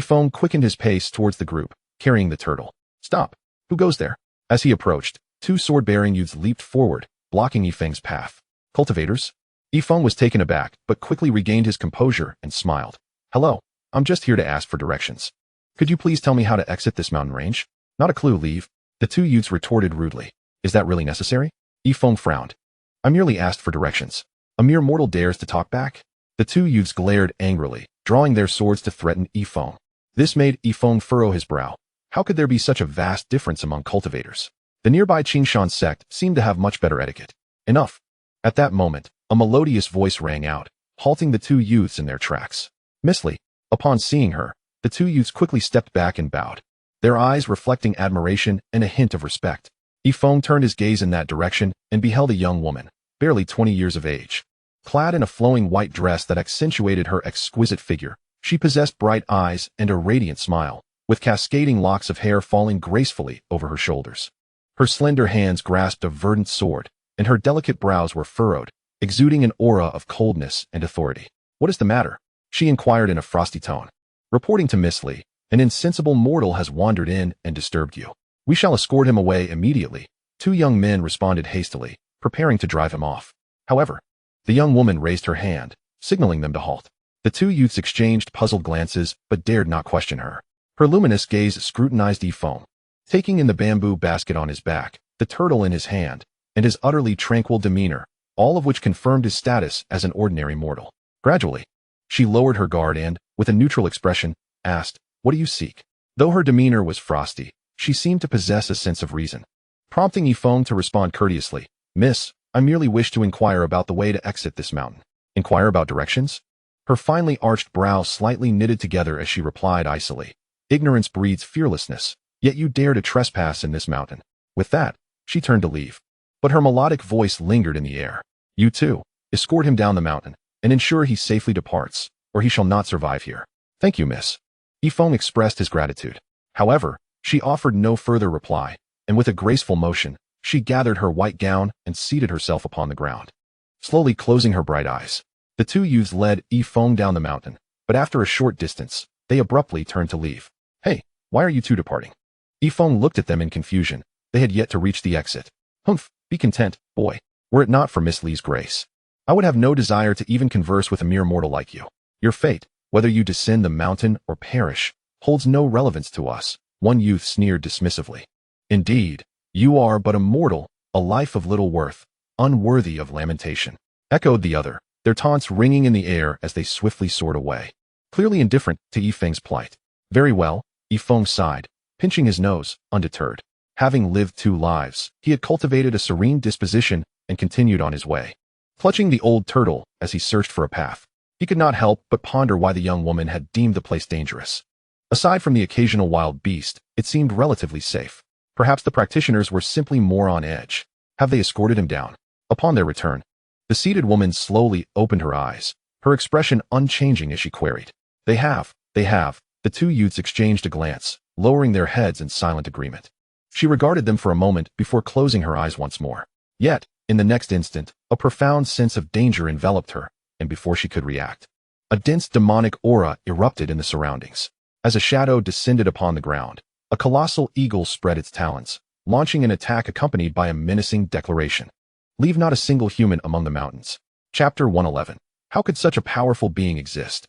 Feng quickened his pace towards the group, carrying the turtle. Stop! Who goes there? As he approached, two sword-bearing youths leaped forward, blocking Feng's path. Cultivators? Feng was taken aback, but quickly regained his composure and smiled. Hello, I'm just here to ask for directions. Could you please tell me how to exit this mountain range? Not a clue, leave. The two youths retorted rudely. Is that really necessary? Feng frowned. I merely asked for directions. A mere mortal dares to talk back? The two youths glared angrily, drawing their swords to threaten Feng. This made Feng furrow his brow. How could there be such a vast difference among cultivators? The nearby Qingshan sect seemed to have much better etiquette. Enough. At that moment, a melodious voice rang out, halting the two youths in their tracks. Miss Li. Upon seeing her, the two youths quickly stepped back and bowed, their eyes reflecting admiration and a hint of respect. Feng turned his gaze in that direction and beheld a young woman, barely 20 years of age. Clad in a flowing white dress that accentuated her exquisite figure, she possessed bright eyes and a radiant smile, with cascading locks of hair falling gracefully over her shoulders. Her slender hands grasped a verdant sword, and her delicate brows were furrowed, exuding an aura of coldness and authority. What is the matter? She inquired in a frosty tone. Reporting to Miss Li, an insensible mortal has wandered in and disturbed you. We shall escort him away immediately. Two young men responded hastily, preparing to drive him off. However, the young woman raised her hand, signaling them to halt. The two youths exchanged puzzled glances, but dared not question her. Her luminous gaze scrutinized Feng, taking in the bamboo basket on his back, the turtle in his hand, and his utterly tranquil demeanor, all of which confirmed his status as an ordinary mortal. Gradually, she lowered her guard and, with a neutral expression, asked, "What do you seek?" Though her demeanor was frosty, she seemed to possess a sense of reason, prompting Feng to respond courteously, "Miss, I merely wish to inquire about the way to exit this mountain." Inquire about directions? Her finely arched brows slightly knitted together as she replied icily, "Ignorance breeds fearlessness, yet you dare to trespass in this mountain." With that, she turned to leave, but her melodic voice lingered in the air. "You too, escort him down the mountain, and ensure he safely departs, or he shall not survive here." "Thank you, miss." Feng expressed his gratitude. However, she offered no further reply, and with a graceful motion, she gathered her white gown and seated herself upon the ground. Slowly closing her bright eyes, the two youths led Feng down the mountain, but after a short distance, they abruptly turned to leave. "Hey, why are you two departing?" Feng looked at them in confusion. They had yet to reach the exit. "Humph, be content, boy. Were it not for Miss Li's grace, I would have no desire to even converse with a mere mortal like you. Your fate, whether you descend the mountain or perish, holds no relevance to us," one youth sneered dismissively. "Indeed, you are but a mortal, a life of little worth, unworthy of lamentation," echoed the other, their taunts ringing in the air as they swiftly soared away, clearly indifferent to Feng's plight. "Very well," Feng sighed, pinching his nose, undeterred. Having lived 2 lives, he had cultivated a serene disposition and continued on his way. Clutching the old turtle as he searched for a path, he could not help but ponder why the young woman had deemed the place dangerous. Aside from the occasional wild beast, it seemed relatively safe. Perhaps the practitioners were simply more on edge. Have they escorted him down? Upon their return, the seated woman slowly opened her eyes, her expression unchanging as she queried. They have. The two youths exchanged a glance, lowering their heads in silent agreement. She regarded them for a moment before closing her eyes once more. Yet, in the next instant, a profound sense of danger enveloped her, and before she could react, a dense demonic aura erupted in the surroundings. As a shadow descended upon the ground, a colossal eagle spread its talons, launching an attack accompanied by a menacing declaration. "Leave not a single human among the mountains." Chapter 111. How could such a powerful being exist?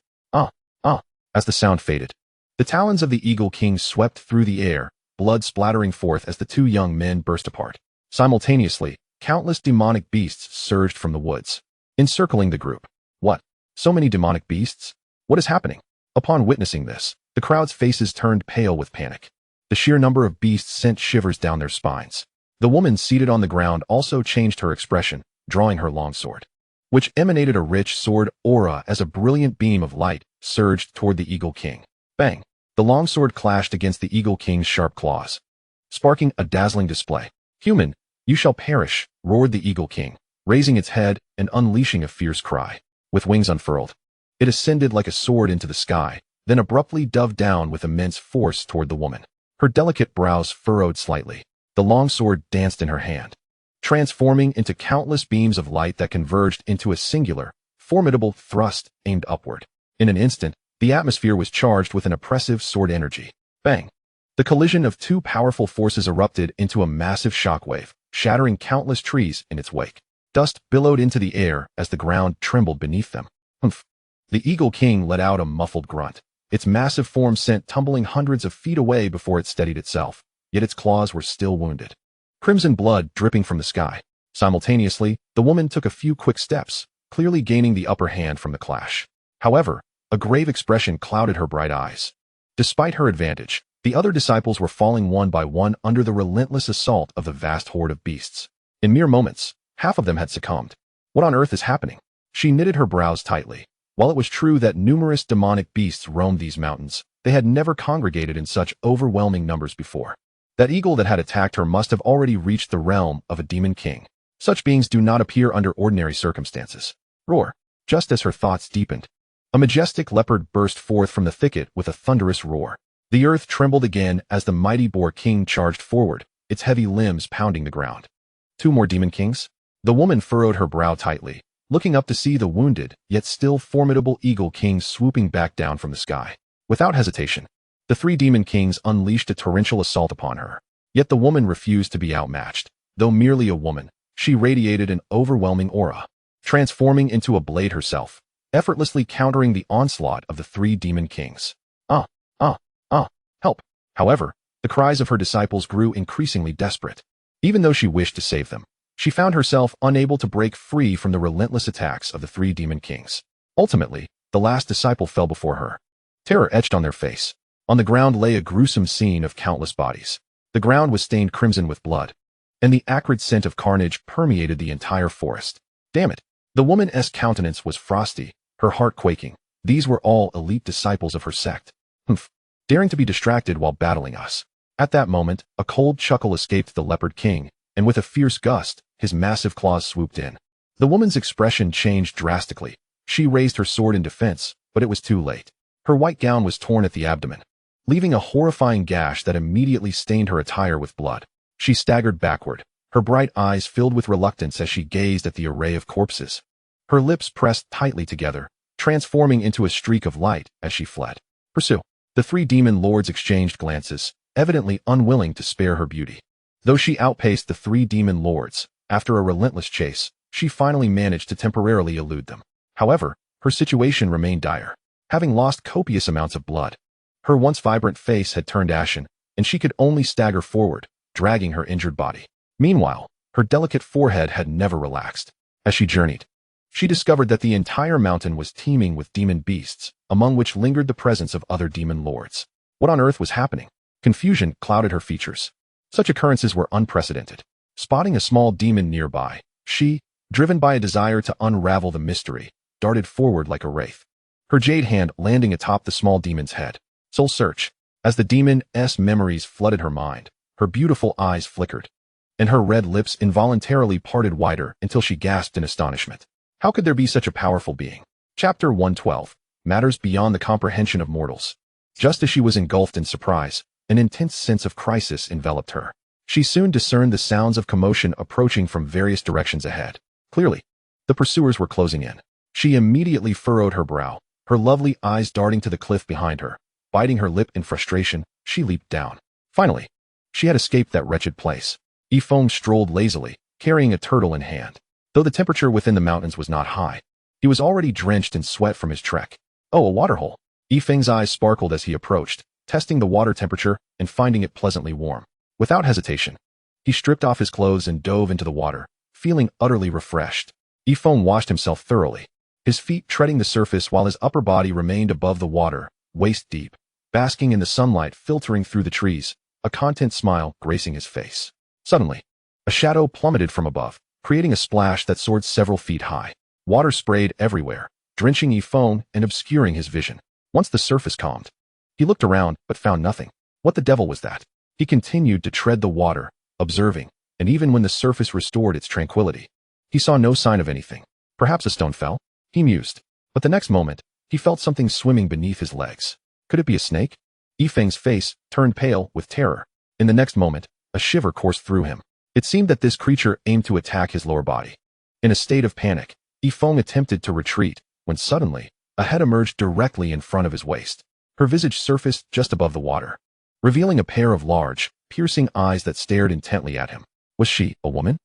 As the sound faded, the talons of the Eagle King swept through the air, blood splattering forth as the two young men burst apart. Simultaneously, countless demonic beasts surged from the woods, encircling the group. What? So many demonic beasts? What is happening? Upon witnessing this, the crowd's faces turned pale with panic. The sheer number of beasts sent shivers down their spines. The woman seated on the ground also changed her expression, drawing her longsword, which emanated a rich sword aura as a brilliant beam of light surged toward the Eagle King. Bang! The longsword clashed against the Eagle King's sharp claws, sparking a dazzling display. Human, you shall perish, roared the Eagle King, raising its head and unleashing a fierce cry. With wings unfurled, it ascended like a sword into the sky, then abruptly dove down with immense force toward the woman. Her delicate brows furrowed slightly. The longsword danced in her hand, transforming into countless beams of light that converged into a singular, formidable thrust aimed upward. In an instant, the atmosphere was charged with an oppressive sword energy. Bang! The collision of two powerful forces erupted into a massive shockwave, shattering countless trees in its wake. Dust billowed into the air as the ground trembled beneath them. Humph! The Eagle King let out a muffled grunt. Its massive form sent tumbling hundreds of feet away before it steadied itself, yet its claws were still wounded. Crimson blood dripping from the sky. Simultaneously, the woman took a few quick steps, clearly gaining the upper hand from the clash. However, a grave expression clouded her bright eyes. Despite her advantage, the other disciples were falling one by one under the relentless assault of the vast horde of beasts. In mere moments, half of them had succumbed. What on earth is happening? She knitted her brows tightly. While it was true that numerous demonic beasts roamed these mountains, they had never congregated in such overwhelming numbers before. That eagle that had attacked her must have already reached the realm of a demon king. Such beings do not appear under ordinary circumstances. Roar! Just as her thoughts deepened, a majestic leopard burst forth from the thicket with a thunderous roar. The earth trembled again as the mighty boar king charged forward, its heavy limbs pounding the ground. Two more demon kings? The woman furrowed her brow tightly, looking up to see the wounded, yet still formidable Eagle King swooping back down from the sky. Without hesitation, the three demon kings unleashed a torrential assault upon her. Yet the woman refused to be outmatched. Though merely a woman, she radiated an overwhelming aura, transforming into a blade herself, effortlessly countering the onslaught of the three demon kings. Help! However, the cries of her disciples grew increasingly desperate. Even though she wished to save them, she found herself unable to break free from the relentless attacks of the three demon kings. Ultimately, the last disciple fell before her. Terror etched on their face. On the ground lay a gruesome scene of countless bodies. The ground was stained crimson with blood, and the acrid scent of carnage permeated the entire forest. Damn it! The woman's countenance was frosty, her heart quaking. These were all elite disciples of her sect. Humph! Daring to be distracted while battling us. At that moment, a cold chuckle escaped the leopard king, and with a fierce gust, his massive claws swooped in. The woman's expression changed drastically. She raised her sword in defense, but it was too late. Her white gown was torn at the abdomen, leaving a horrifying gash that immediately stained her attire with blood. She staggered backward, her bright eyes filled with reluctance as she gazed at the array of corpses. Her lips pressed tightly together, transforming into a streak of light as she fled. Pursue! The three demon lords exchanged glances, evidently unwilling to spare her beauty. Though she outpaced the three demon lords, after a relentless chase, she finally managed to temporarily elude them. However, her situation remained dire. Having lost copious amounts of blood, her once vibrant face had turned ashen, and she could only stagger forward, dragging her injured body. Meanwhile, her delicate forehead had never relaxed. As she journeyed, she discovered that the entire mountain was teeming with demon beasts, among which lingered the presence of other demon lords. What on earth was happening? Confusion clouded her features. Such occurrences were unprecedented. Spotting a small demon nearby, she, driven by a desire to unravel the mystery, darted forward like a wraith, her jade hand landing atop the small demon's head. Soul search. As the demon's memories flooded her mind, her beautiful eyes flickered, and her red lips involuntarily parted wider until she gasped in astonishment. How could there be such a powerful being? Chapter 112. Matters beyond the comprehension of mortals. Just as she was engulfed in surprise, an intense sense of crisis enveloped her. She soon discerned the sounds of commotion approaching from various directions ahead. Clearly, the pursuers were closing in. She immediately furrowed her brow, her lovely eyes darting to the cliff behind her. Biting her lip in frustration, she leaped down. Finally, she had escaped that wretched place. Feng strolled lazily, carrying a turtle in hand. Though the temperature within the mountains was not high, he was already drenched in sweat from his trek. Oh, a waterhole. Feng's eyes sparkled as he approached, testing the water temperature and finding it pleasantly warm. Without hesitation, he stripped off his clothes and dove into the water, feeling utterly refreshed. Feng washed himself thoroughly, his feet treading the surface while his upper body remained above the water, waist deep, basking in the sunlight filtering through the trees, a content smile gracing his face. Suddenly, a shadow plummeted from above, creating a splash that soared several feet high. Water sprayed everywhere, drenching Feng and obscuring his vision. Once the surface calmed, he looked around but found nothing. What the devil was that? He continued to tread the water, observing, and even when the surface restored its tranquility, he saw no sign of anything. Perhaps a stone fell, he mused. But the next moment, he felt something swimming beneath his legs. Could it be a snake? Feng's face turned pale with terror. In the next moment, a shiver coursed through him. It seemed that this creature aimed to attack his lower body. In a state of panic, Feng attempted to retreat, when suddenly, a head emerged directly in front of his waist. Her visage surfaced just above the water, revealing a pair of large, piercing eyes that stared intently at him. Was she a woman?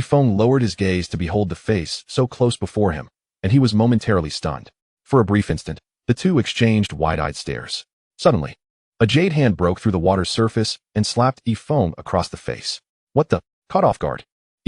Feng lowered his gaze to behold the face so close before him, and he was momentarily stunned. For a brief instant, the two exchanged wide-eyed stares. Suddenly, a jade hand broke through the water's surface and slapped Feng across the face. What the? Caught off guard,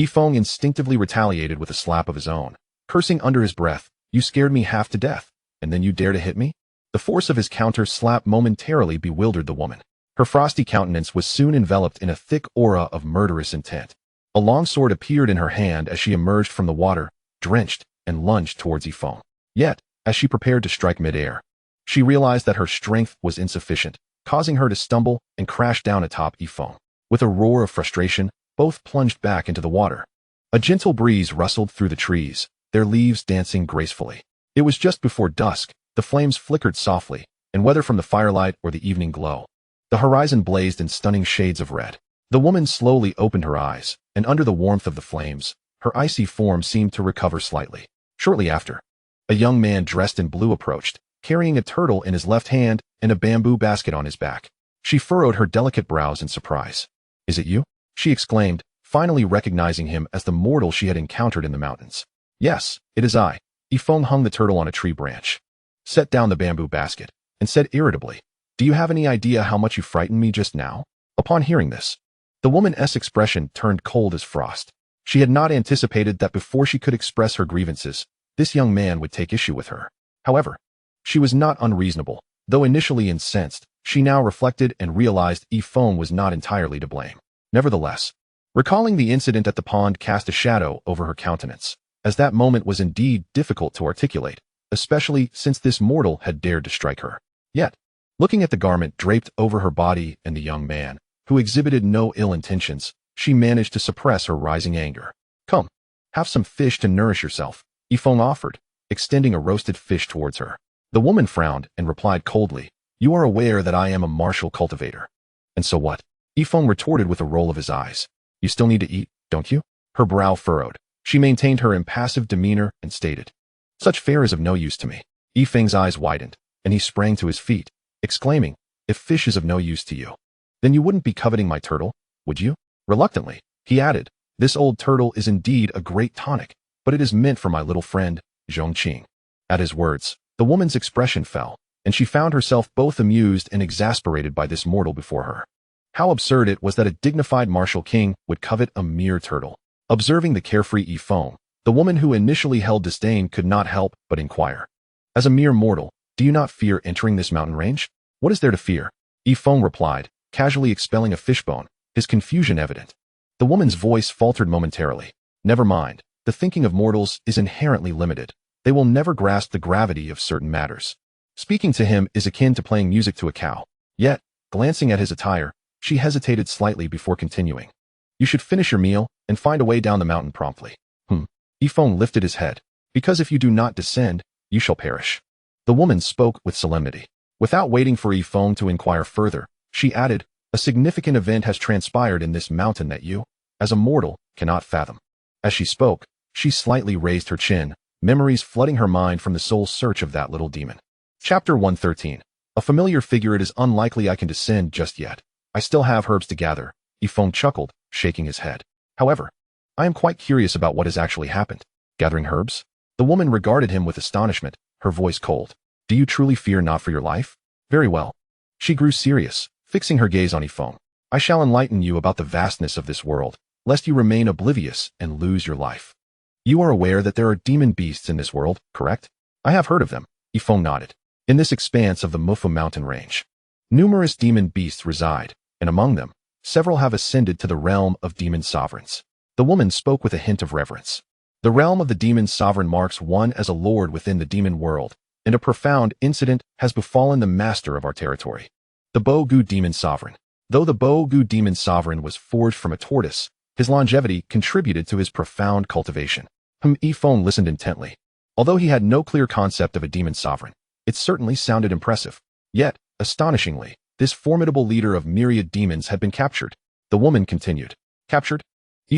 Feng instinctively retaliated with a slap of his own, cursing under his breath, "You scared me half to death, and then you dare to hit me?" The force of his counter slap momentarily bewildered the woman. Her frosty countenance was soon enveloped in a thick aura of murderous intent. A long sword appeared in her hand as she emerged from the water, drenched, and lunged towards Feng. Yet, as she prepared to strike midair, she realized that her strength was insufficient, causing her to stumble and crash down atop Feng. With a roar of frustration, both plunged back into the water. A gentle breeze rustled through the trees, their leaves dancing gracefully. It was just before dusk, the flames flickered softly, and whether from the firelight or the evening glow, the horizon blazed in stunning shades of red. The woman slowly opened her eyes, and under the warmth of the flames, her icy form seemed to recover slightly. Shortly after, a young man dressed in blue approached, carrying a turtle in his left hand and a bamboo basket on his back. She furrowed her delicate brows in surprise. "Is it you?" she exclaimed, finally recognizing him as the mortal she had encountered in the mountains. "Yes, it is I." Feng hung the turtle on a tree branch, set down the bamboo basket, and said irritably, "Do you have any idea how much you frightened me just now?" Upon hearing this, the woman's expression turned cold as frost. She had not anticipated that before she could express her grievances, this young man would take issue with her. However, she was not unreasonable. Though initially incensed, she now reflected and realized Feng was not entirely to blame. Nevertheless, recalling the incident at the pond cast a shadow over her countenance, as that moment was indeed difficult to articulate, especially since this mortal had dared to strike her. Yet, looking at the garment draped over her body and the young man, who exhibited no ill intentions, she managed to suppress her rising anger. "Come, have some fish to nourish yourself," Feng offered, extending a roasted fish towards her. The woman frowned and replied coldly, "You are aware that I am a martial cultivator." "And so what?" Feng retorted with a roll of his eyes. "You still need to eat, don't you?" Her brow furrowed. She maintained her impassive demeanor and stated, "Such fare is of no use to me." Feng's eyes widened, and he sprang to his feet, exclaiming, "If fish is of no use to you, then you wouldn't be coveting my turtle, would you?" Reluctantly, he added, "This old turtle is indeed a great tonic, but it is meant for my little friend, Zhongqing." At his words, the woman's expression fell, and she found herself both amused and exasperated by this mortal before her. How absurd it was that a dignified martial king would covet a mere turtle. Observing the carefree Feng, the woman who initially held disdain could not help but inquire, "As a mere mortal, do you not fear entering this mountain range?" "What is there to fear?" Feng replied, casually expelling a fishbone, his confusion evident. The woman's voice faltered momentarily. "Never mind, the thinking of mortals is inherently limited. They will never grasp the gravity of certain matters. Speaking to him is akin to playing music to a cow." Yet, glancing at his attire, she hesitated slightly before continuing. "You should finish your meal and find a way down the mountain promptly." Feng lifted his head. "Because if you do not descend, you shall perish." The woman spoke with solemnity. Without waiting for Feng to inquire further, she added, "A significant event has transpired in this mountain that you, as a mortal, cannot fathom." As she spoke, she slightly raised her chin, memories flooding her mind from the soul search of that little demon. Chapter 113. A familiar figure. "It is unlikely I can descend just yet. I still have herbs to gather." Feng chuckled, shaking his head. "However, I am quite curious about what has actually happened." "Gathering herbs?" The woman regarded him with astonishment, her voice cold. Do you truly fear not for your life? Very well. She grew serious, fixing her gaze on Feng. I shall enlighten you about the vastness of this world, lest you remain oblivious and lose your life. You are aware that there are demon beasts in this world, correct? I have heard of them. Feng nodded. In this expanse of the Mufu mountain range, numerous demon beasts reside, and among them, several have ascended to the realm of demon sovereigns. The woman spoke with a hint of reverence. The realm of the demon sovereign marks one as a lord within the demon world, and a profound incident has befallen the master of our territory, the Bo-gu demon sovereign. Though the Bo-gu demon sovereign was forged from a tortoise, his longevity contributed to his profound cultivation. Feng listened intently. Although he had no clear concept of a demon sovereign, it certainly sounded impressive. Yet, astonishingly, this formidable leader of myriad demons had been captured. The woman continued. Captured?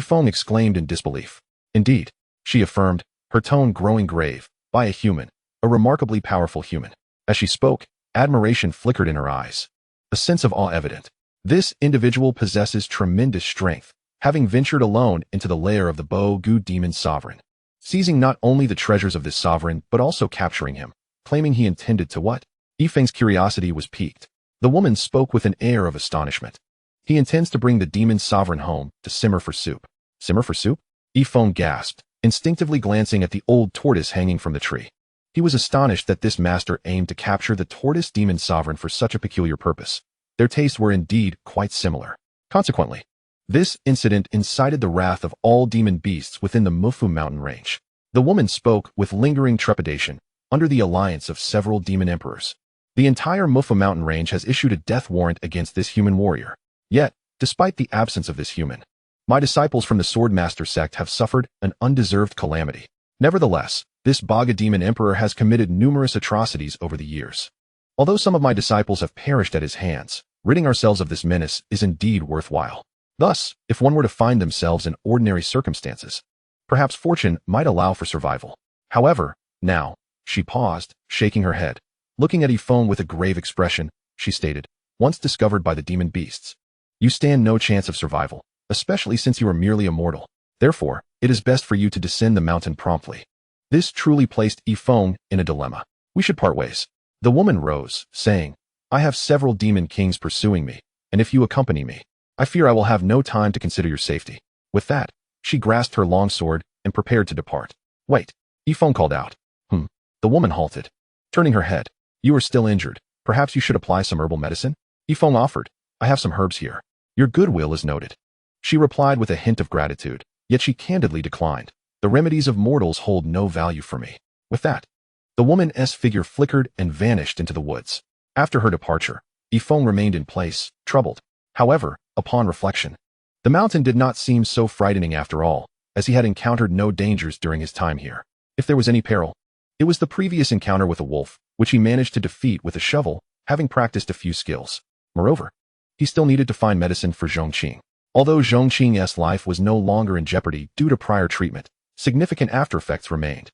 Feng exclaimed in disbelief. Indeed, she affirmed, her tone growing grave, by a human, a remarkably powerful human. As she spoke, admiration flickered in her eyes. A sense of awe evident. This individual possesses tremendous strength, having ventured alone into the lair of the Bo-gu demon sovereign, seizing not only the treasures of this sovereign but also capturing him, claiming he intended to what? Feng's curiosity was piqued. The woman spoke with an air of astonishment. He intends to bring the demon sovereign home to simmer for soup. Simmer for soup? Feng gasped, instinctively glancing at the old tortoise hanging from the tree. He was astonished that this master aimed to capture the tortoise demon sovereign for such a peculiar purpose. Their tastes were indeed quite similar. Consequently, this incident incited the wrath of all demon beasts within the Mufu mountain range. The woman spoke with lingering trepidation, under the alliance of several demon emperors. The entire Mufu mountain range has issued a death warrant against this human warrior. Yet, despite the absence of this human, my disciples from the Swordmaster sect have suffered an undeserved calamity. Nevertheless, this Baga demon emperor has committed numerous atrocities over the years. Although some of my disciples have perished at his hands, ridding ourselves of this menace is indeed worthwhile. Thus, if one were to find themselves in ordinary circumstances, perhaps fortune might allow for survival. However, now, she paused, shaking her head. Looking at Feng with a grave expression, she stated, once discovered by the demon beasts, you stand no chance of survival, especially since you are merely a mortal. Therefore, it is best for you to descend the mountain promptly. This truly placed Feng in a dilemma. We should part ways. The woman rose, saying, I have several demon kings pursuing me, and if you accompany me, I fear I will have no time to consider your safety. With that, she grasped her long sword and prepared to depart. Wait, Feng called out. The woman halted, turning her head. You are still injured. Perhaps you should apply some herbal medicine? Feng offered. I have some herbs here. Your goodwill is noted. She replied with a hint of gratitude, yet she candidly declined. The remedies of mortals hold no value for me. With that, the woman's figure flickered and vanished into the woods. After her departure, Feng remained in place, troubled. However, upon reflection, the mountain did not seem so frightening after all, as he had encountered no dangers during his time here. If there was any peril, it was the previous encounter with a wolf, which he managed to defeat with a shovel, having practiced a few skills. Moreover, he still needed to find medicine for Zhongqing. Although Zhongqing's life was no longer in jeopardy due to prior treatment, significant aftereffects remained.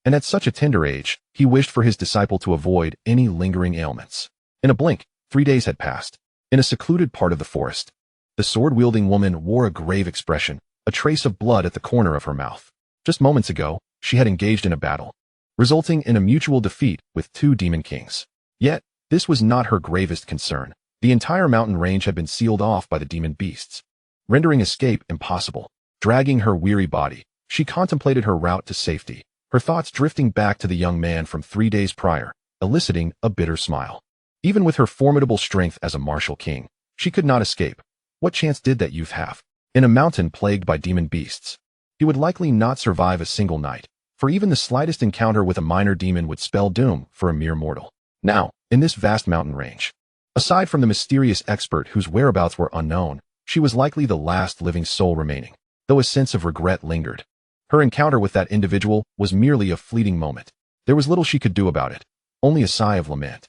And at such a tender age, he wished for his disciple to avoid any lingering ailments. In a blink, 3 days had passed. In a secluded part of the forest, the sword-wielding woman wore a grave expression, a trace of blood at the corner of her mouth. Just moments ago, she had engaged in a battle, resulting in a mutual defeat with 2 demon kings. Yet, this was not her gravest concern. The entire mountain range had been sealed off by the demon beasts, rendering escape impossible. Dragging her weary body, she contemplated her route to safety, her thoughts drifting back to the young man from 3 days prior, eliciting a bitter smile. Even with her formidable strength as a martial king, she could not escape. What chance did that youth have? In a mountain plagued by demon beasts, he would likely not survive a single night, for even the slightest encounter with a minor demon would spell doom for a mere mortal. Now, in this vast mountain range, aside from the mysterious expert whose whereabouts were unknown, she was likely the last living soul remaining, though a sense of regret lingered. Her encounter with that individual was merely a fleeting moment. There was little she could do about it, only a sigh of lament.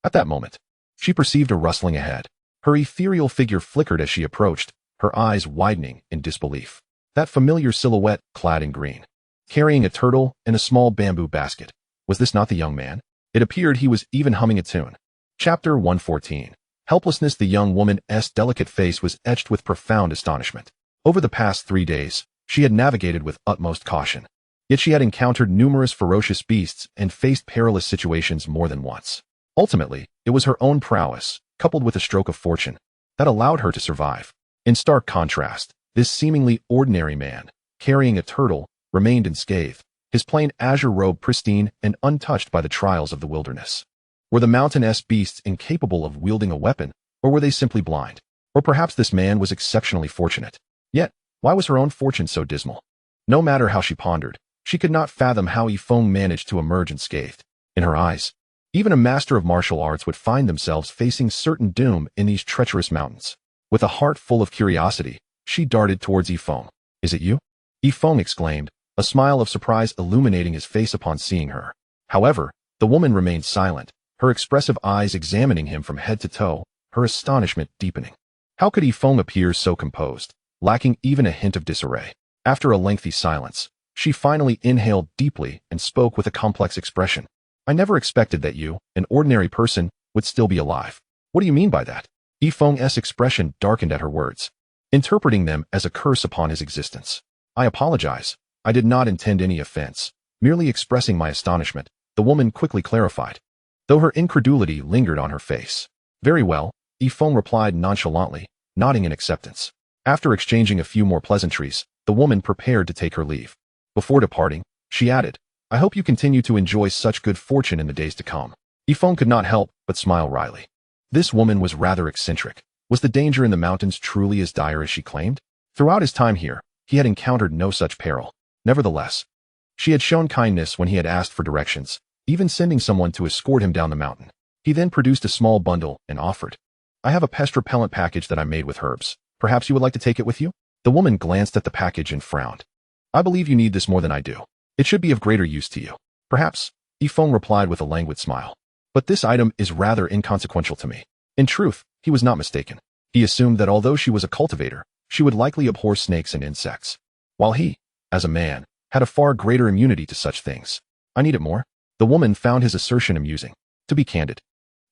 At that moment, she perceived a rustling ahead. Her ethereal figure flickered as she approached, her eyes widening in disbelief. That familiar silhouette clad in green, carrying a turtle and a small bamboo basket. Was this not the young man? It appeared he was even humming a tune. Chapter 114. Helplessness. The young woman's delicate face was etched with profound astonishment. Over the past 3 days, she had navigated with utmost caution, Yet she had encountered numerous ferocious beasts and faced perilous situations more than once. Ultimately, it was her own prowess, coupled with a stroke of fortune, that allowed her to survive. In stark contrast, this seemingly ordinary man, carrying a turtle, remained unscathed, his plain azure robe pristine and untouched by the trials of the wilderness. Were the mountain-s beasts incapable of wielding a weapon, or were they simply blind? Or perhaps this man was exceptionally fortunate. Yet, why was her own fortune so dismal? No matter how she pondered, she could not fathom how Feng managed to emerge unscathed. In her eyes, even a master of martial arts would find themselves facing certain doom in these treacherous mountains. With a heart full of curiosity, she darted towards Feng. "Is it you?" Feng exclaimed, a smile of surprise illuminating his face upon seeing her. However, the woman remained silent, her expressive eyes examining him from head to toe, her astonishment deepening. How could Feng appear so composed, lacking even a hint of disarray? After a lengthy silence, she finally inhaled deeply and spoke with a complex expression. "I never expected that you, an ordinary person, would still be alive." "What do you mean by that?" Feng's expression darkened at her words, interpreting them as a curse upon his existence. "I apologize. I did not intend any offense, merely expressing my astonishment," the woman quickly clarified, though her incredulity lingered on her face. "Very well," Feng replied nonchalantly, nodding in acceptance. After exchanging a few more pleasantries, the woman prepared to take her leave. Before departing, she added, "I hope you continue to enjoy such good fortune in the days to come." Feng could not help but smile wryly. This woman was rather eccentric. Was the danger in the mountains truly as dire as she claimed? Throughout his time here, he had encountered no such peril. Nevertheless, she had shown kindness when he had asked for directions, even sending someone to escort him down the mountain. He then produced a small bundle and offered, "I have a pest repellent package that I made with herbs. Perhaps you would like to take it with you?" The woman glanced at the package and frowned. "I believe you need this more than I do. It should be of greater use to you." "Perhaps," Feng replied with a languid smile. "But this item is rather inconsequential to me." In truth, he was not mistaken. He assumed that although she was a cultivator, she would likely abhor snakes and insects, while he, as a man, had a far greater immunity to such things. "I need it more." The woman found his assertion amusing. To be candid,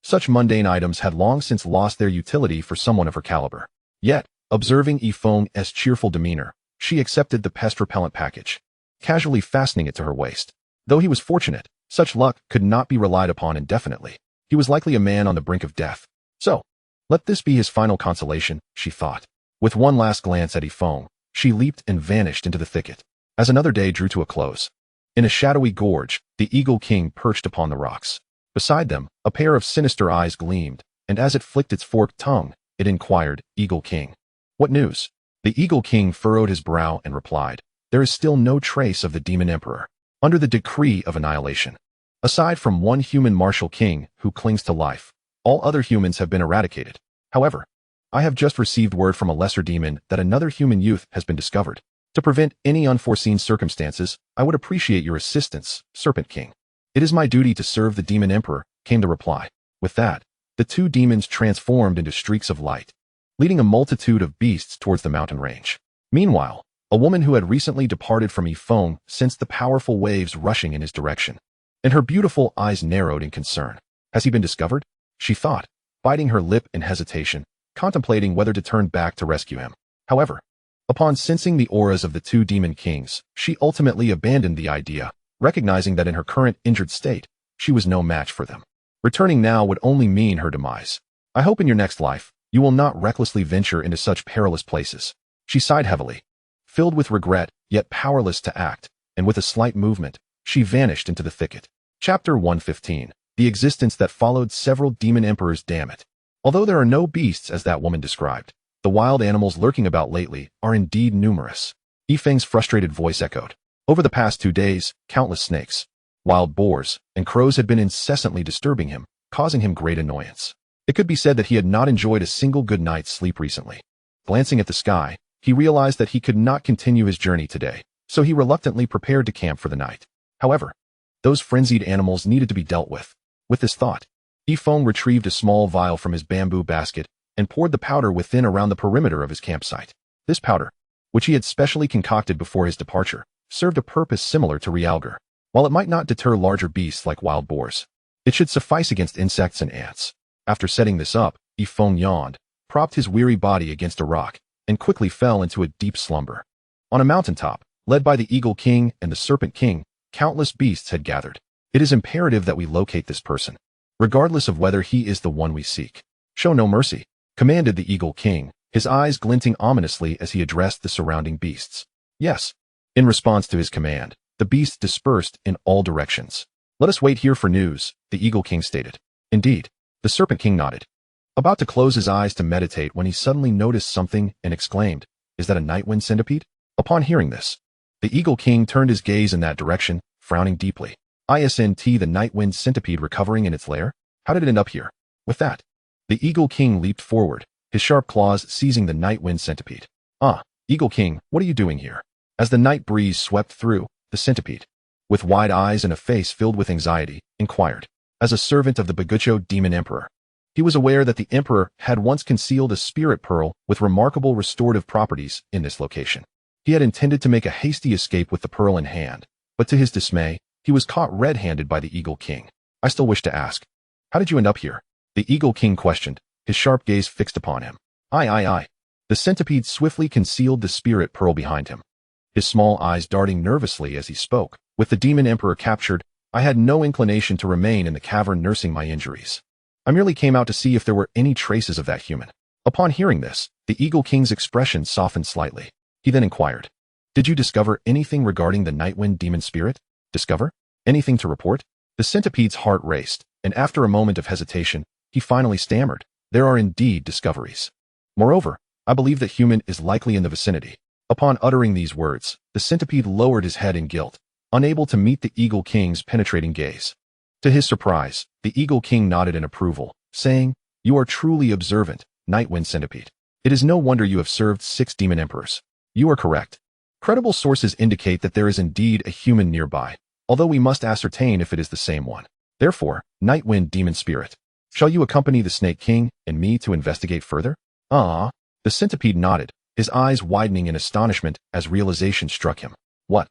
such mundane items had long since lost their utility for someone of her caliber. Yet, observing Feng's cheerful demeanor, she accepted the pest repellent package, casually fastening it to her waist. Though he was fortunate, such luck could not be relied upon indefinitely. He was likely a man on the brink of death. So, let this be his final consolation, she thought. With one last glance at Feng, she leaped and vanished into the thicket. As another day drew to a close, in a shadowy gorge, the Eagle King perched upon the rocks. Beside them, a pair of sinister eyes gleamed, and as it flicked its forked tongue, it inquired, "Eagle King, what news?" The Eagle King furrowed his brow and replied, "There is still no trace of the Demon Emperor, under the decree of annihilation. Aside from one human martial king who clings to life, all other humans have been eradicated. However, I have just received word from a lesser demon that another human youth has been discovered. To prevent any unforeseen circumstances, I would appreciate your assistance, Serpent King." "It is my duty to serve the Demon Emperor," came the reply. With that, the two demons transformed into streaks of light, leading a multitude of beasts towards the mountain range. Meanwhile, a woman who had recently departed from Feng sensed the powerful waves rushing in his direction, and her beautiful eyes narrowed in concern. "Has he been discovered?" she thought, biting her lip in hesitation, contemplating whether to turn back to rescue him. However, upon sensing the auras of the two demon kings, she ultimately abandoned the idea, recognizing that in her current injured state, she was no match for them. Returning now would only mean her demise. "I hope in your next life, you will not recklessly venture into such perilous places." She sighed heavily, filled with regret, yet powerless to act, and with a slight movement, she vanished into the thicket. Chapter 115. The existence that followed several demon emperors. Damn it. Although there are no beasts as that woman described, the wild animals lurking about lately are indeed numerous. Feng's frustrated voice echoed. Over the past 2 days, countless snakes, wild boars, and crows had been incessantly disturbing him, causing him great annoyance. It could be said that he had not enjoyed a single good night's sleep recently. Glancing at the sky, he realized that he could not continue his journey today, so he reluctantly prepared to camp for the night. However, those frenzied animals needed to be dealt with. With this thought, Feng retrieved a small vial from his bamboo basket and poured the powder within around the perimeter of his campsite. This powder, which he had specially concocted before his departure, served a purpose similar to realgar. While it might not deter larger beasts like wild boars, it should suffice against insects and ants. After setting this up, Feng yawned, propped his weary body against a rock, and quickly fell into a deep slumber. On a mountaintop, Led by the Eagle King and the Serpent King, countless beasts had gathered. It is imperative that we locate this person, regardless of whether he is the one we seek. Show no mercy, commanded the Eagle King, his eyes glinting ominously as he addressed the surrounding beasts. Yes. In response to his command, the beasts dispersed in all directions. Let us wait here for news, the Eagle King stated. Indeed. The Serpent King nodded, about to close his eyes to meditate when he suddenly noticed something and exclaimed, "Is that a nightwind centipede?" Upon hearing this, the Eagle King turned his gaze in that direction, frowning deeply. Isn't the nightwind centipede recovering in its lair? How did it end up here? With that, the Eagle King leaped forward, his sharp claws seizing the nightwind centipede. Ah, Eagle King, what are you doing here? As the night breeze swept through, the centipede, with wide eyes and a face filled with anxiety, inquired. As a servant of the Bagucho Demon Emperor, he was aware that the Emperor had once concealed a spirit pearl with remarkable restorative properties in this location. He had intended to make a hasty escape with the pearl in hand, but to his dismay, he was caught red-handed by the Eagle King. I still wish to ask, how did you end up here? The Eagle King questioned, his sharp gaze fixed upon him. I. The centipede swiftly concealed the spirit pearl behind him, his small eyes darting nervously as he spoke. With the Demon Emperor captured, I had no inclination to remain in the cavern nursing my injuries. I merely came out to see if there were any traces of that human. Upon hearing this, the Eagle King's expression softened slightly. He then inquired, did you discover anything regarding the Nightwind demon spirit? Discover? Anything to report? The centipede's heart raced, and after a moment of hesitation, he finally stammered, there are indeed discoveries. Moreover, I believe that human is likely in the vicinity. Upon uttering these words, the centipede lowered his head in guilt, unable to meet the Eagle King's penetrating gaze. To his surprise, the Eagle King nodded in approval, saying, you are truly observant, Nightwind centipede. It is no wonder you have served 6 demon emperors. You are correct. Credible sources indicate that there is indeed a human nearby, although we must ascertain if it is the same one. Therefore, Nightwind demon spirit, shall you accompany the Snake King and me to investigate further? Ah, the centipede nodded, his eyes widening in astonishment as realization struck him. What?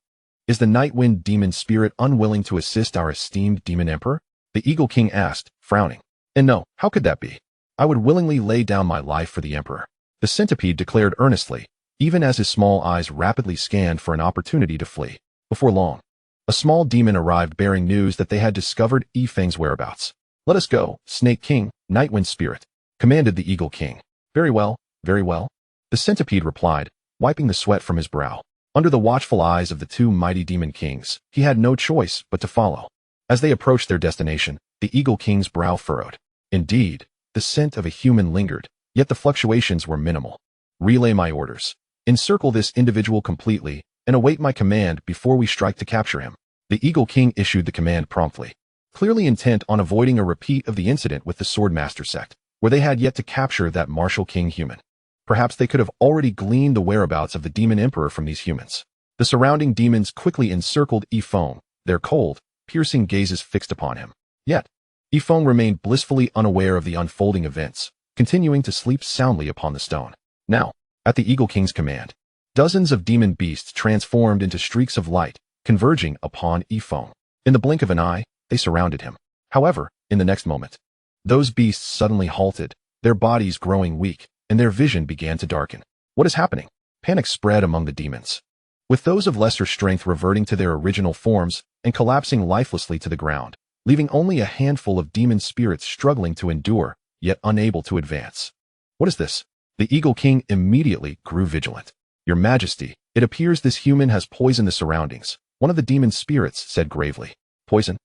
Is the Nightwind demon spirit unwilling to assist our esteemed demon emperor? The Eagle King asked, frowning. And no, how could that be? I would willingly lay down my life for the emperor. The centipede declared earnestly, even as his small eyes rapidly scanned for an opportunity to flee. Before long, a small demon arrived bearing news that they had discovered Feng's whereabouts. Let us go, Snake King, Nightwind spirit, commanded the Eagle King. Very well, very well. The centipede replied, wiping the sweat from his brow. Under the watchful eyes of the 2 mighty demon kings, he had no choice but to follow. As they approached their destination, the Eagle King's brow furrowed. Indeed, the scent of a human lingered, yet the fluctuations were minimal. Relay my orders. Encircle this individual completely and await my command before we strike to capture him. The Eagle King issued the command promptly, clearly intent on avoiding a repeat of the incident with the Swordmaster sect, where they had yet to capture that martial king human. Perhaps they could have already gleaned the whereabouts of the Demon Emperor from these humans. The surrounding demons quickly encircled Feng, their cold, piercing gazes fixed upon him. Yet, Feng remained blissfully unaware of the unfolding events, continuing to sleep soundly upon the stone. Now, at the Eagle King's command, dozens of demon beasts transformed into streaks of light, converging upon Feng. In the blink of an eye, they surrounded him. However, in the next moment, those beasts suddenly halted, their bodies growing weak, and their vision began to darken. What is happening? Panic spread among the demons, with those of lesser strength reverting to their original forms and collapsing lifelessly to the ground, leaving only a handful of demon spirits struggling to endure, yet unable to advance. What is this? The Eagle King immediately grew vigilant. Your Majesty, it appears this human has poisoned the surroundings, one of the demon spirits said gravely. Poison?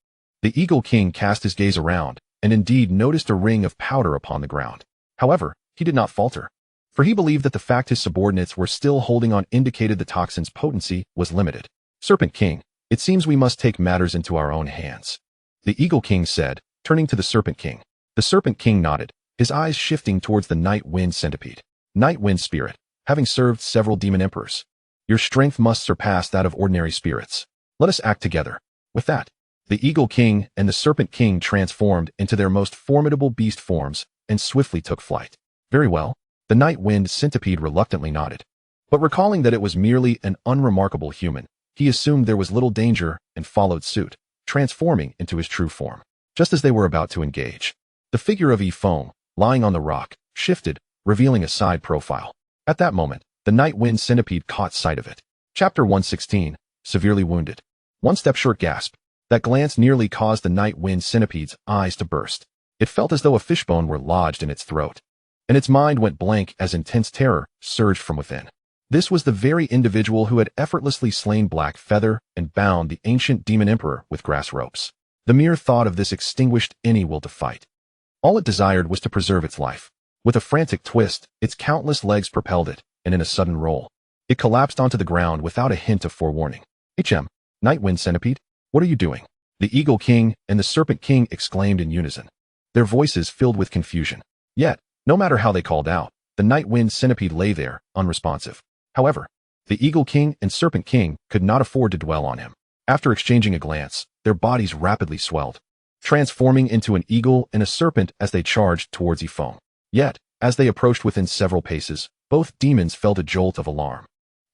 The Eagle King cast his gaze around, and indeed noticed a ring of powder upon the ground. However, he did not falter, for he believed that the fact his subordinates were still holding on indicated the toxin's potency was limited. Serpent King, it seems we must take matters into our own hands, the Eagle King said, turning to the Serpent King. The Serpent King nodded, his eyes shifting towards the Nightwind centipede. Nightwind spirit, having served several demon emperors, your strength must surpass that of ordinary spirits. Let us act together. With that, the Eagle King and the Serpent King transformed into their most formidable beast forms and swiftly took flight. Very well, the Nightwind centipede reluctantly nodded. But recalling that it was merely an unremarkable human, he assumed there was little danger and followed suit, transforming into his true form. Just as they were about to engage, the figure of Feng, lying on the rock, shifted, revealing a side profile. At that moment, the Nightwind centipede caught sight of it. Chapter 116. Severely wounded. One step short gasp. That glance nearly caused the night wind centipede's eyes to burst. It felt as though a fishbone were lodged in its throat, and its mind went blank as intense terror surged from within. This was the very individual who had effortlessly slain Black Feather and bound the ancient demon emperor with grass ropes. The mere thought of this extinguished any will to fight. All it desired was to preserve its life. With a frantic twist, its countless legs propelled it, and in a sudden roll, it collapsed onto the ground without a hint of forewarning. Night Wind Centipede, what are you doing? The Eagle King and the Serpent King exclaimed in unison, their voices filled with confusion. Yet, no matter how they called out, the Night Wind Centipede lay there, unresponsive. However, the Eagle King and Serpent King could not afford to dwell on him. After exchanging a glance, their bodies rapidly swelled, transforming into an eagle and a serpent as they charged towards Feng. Yet, as they approached within several paces, both demons felt a jolt of alarm.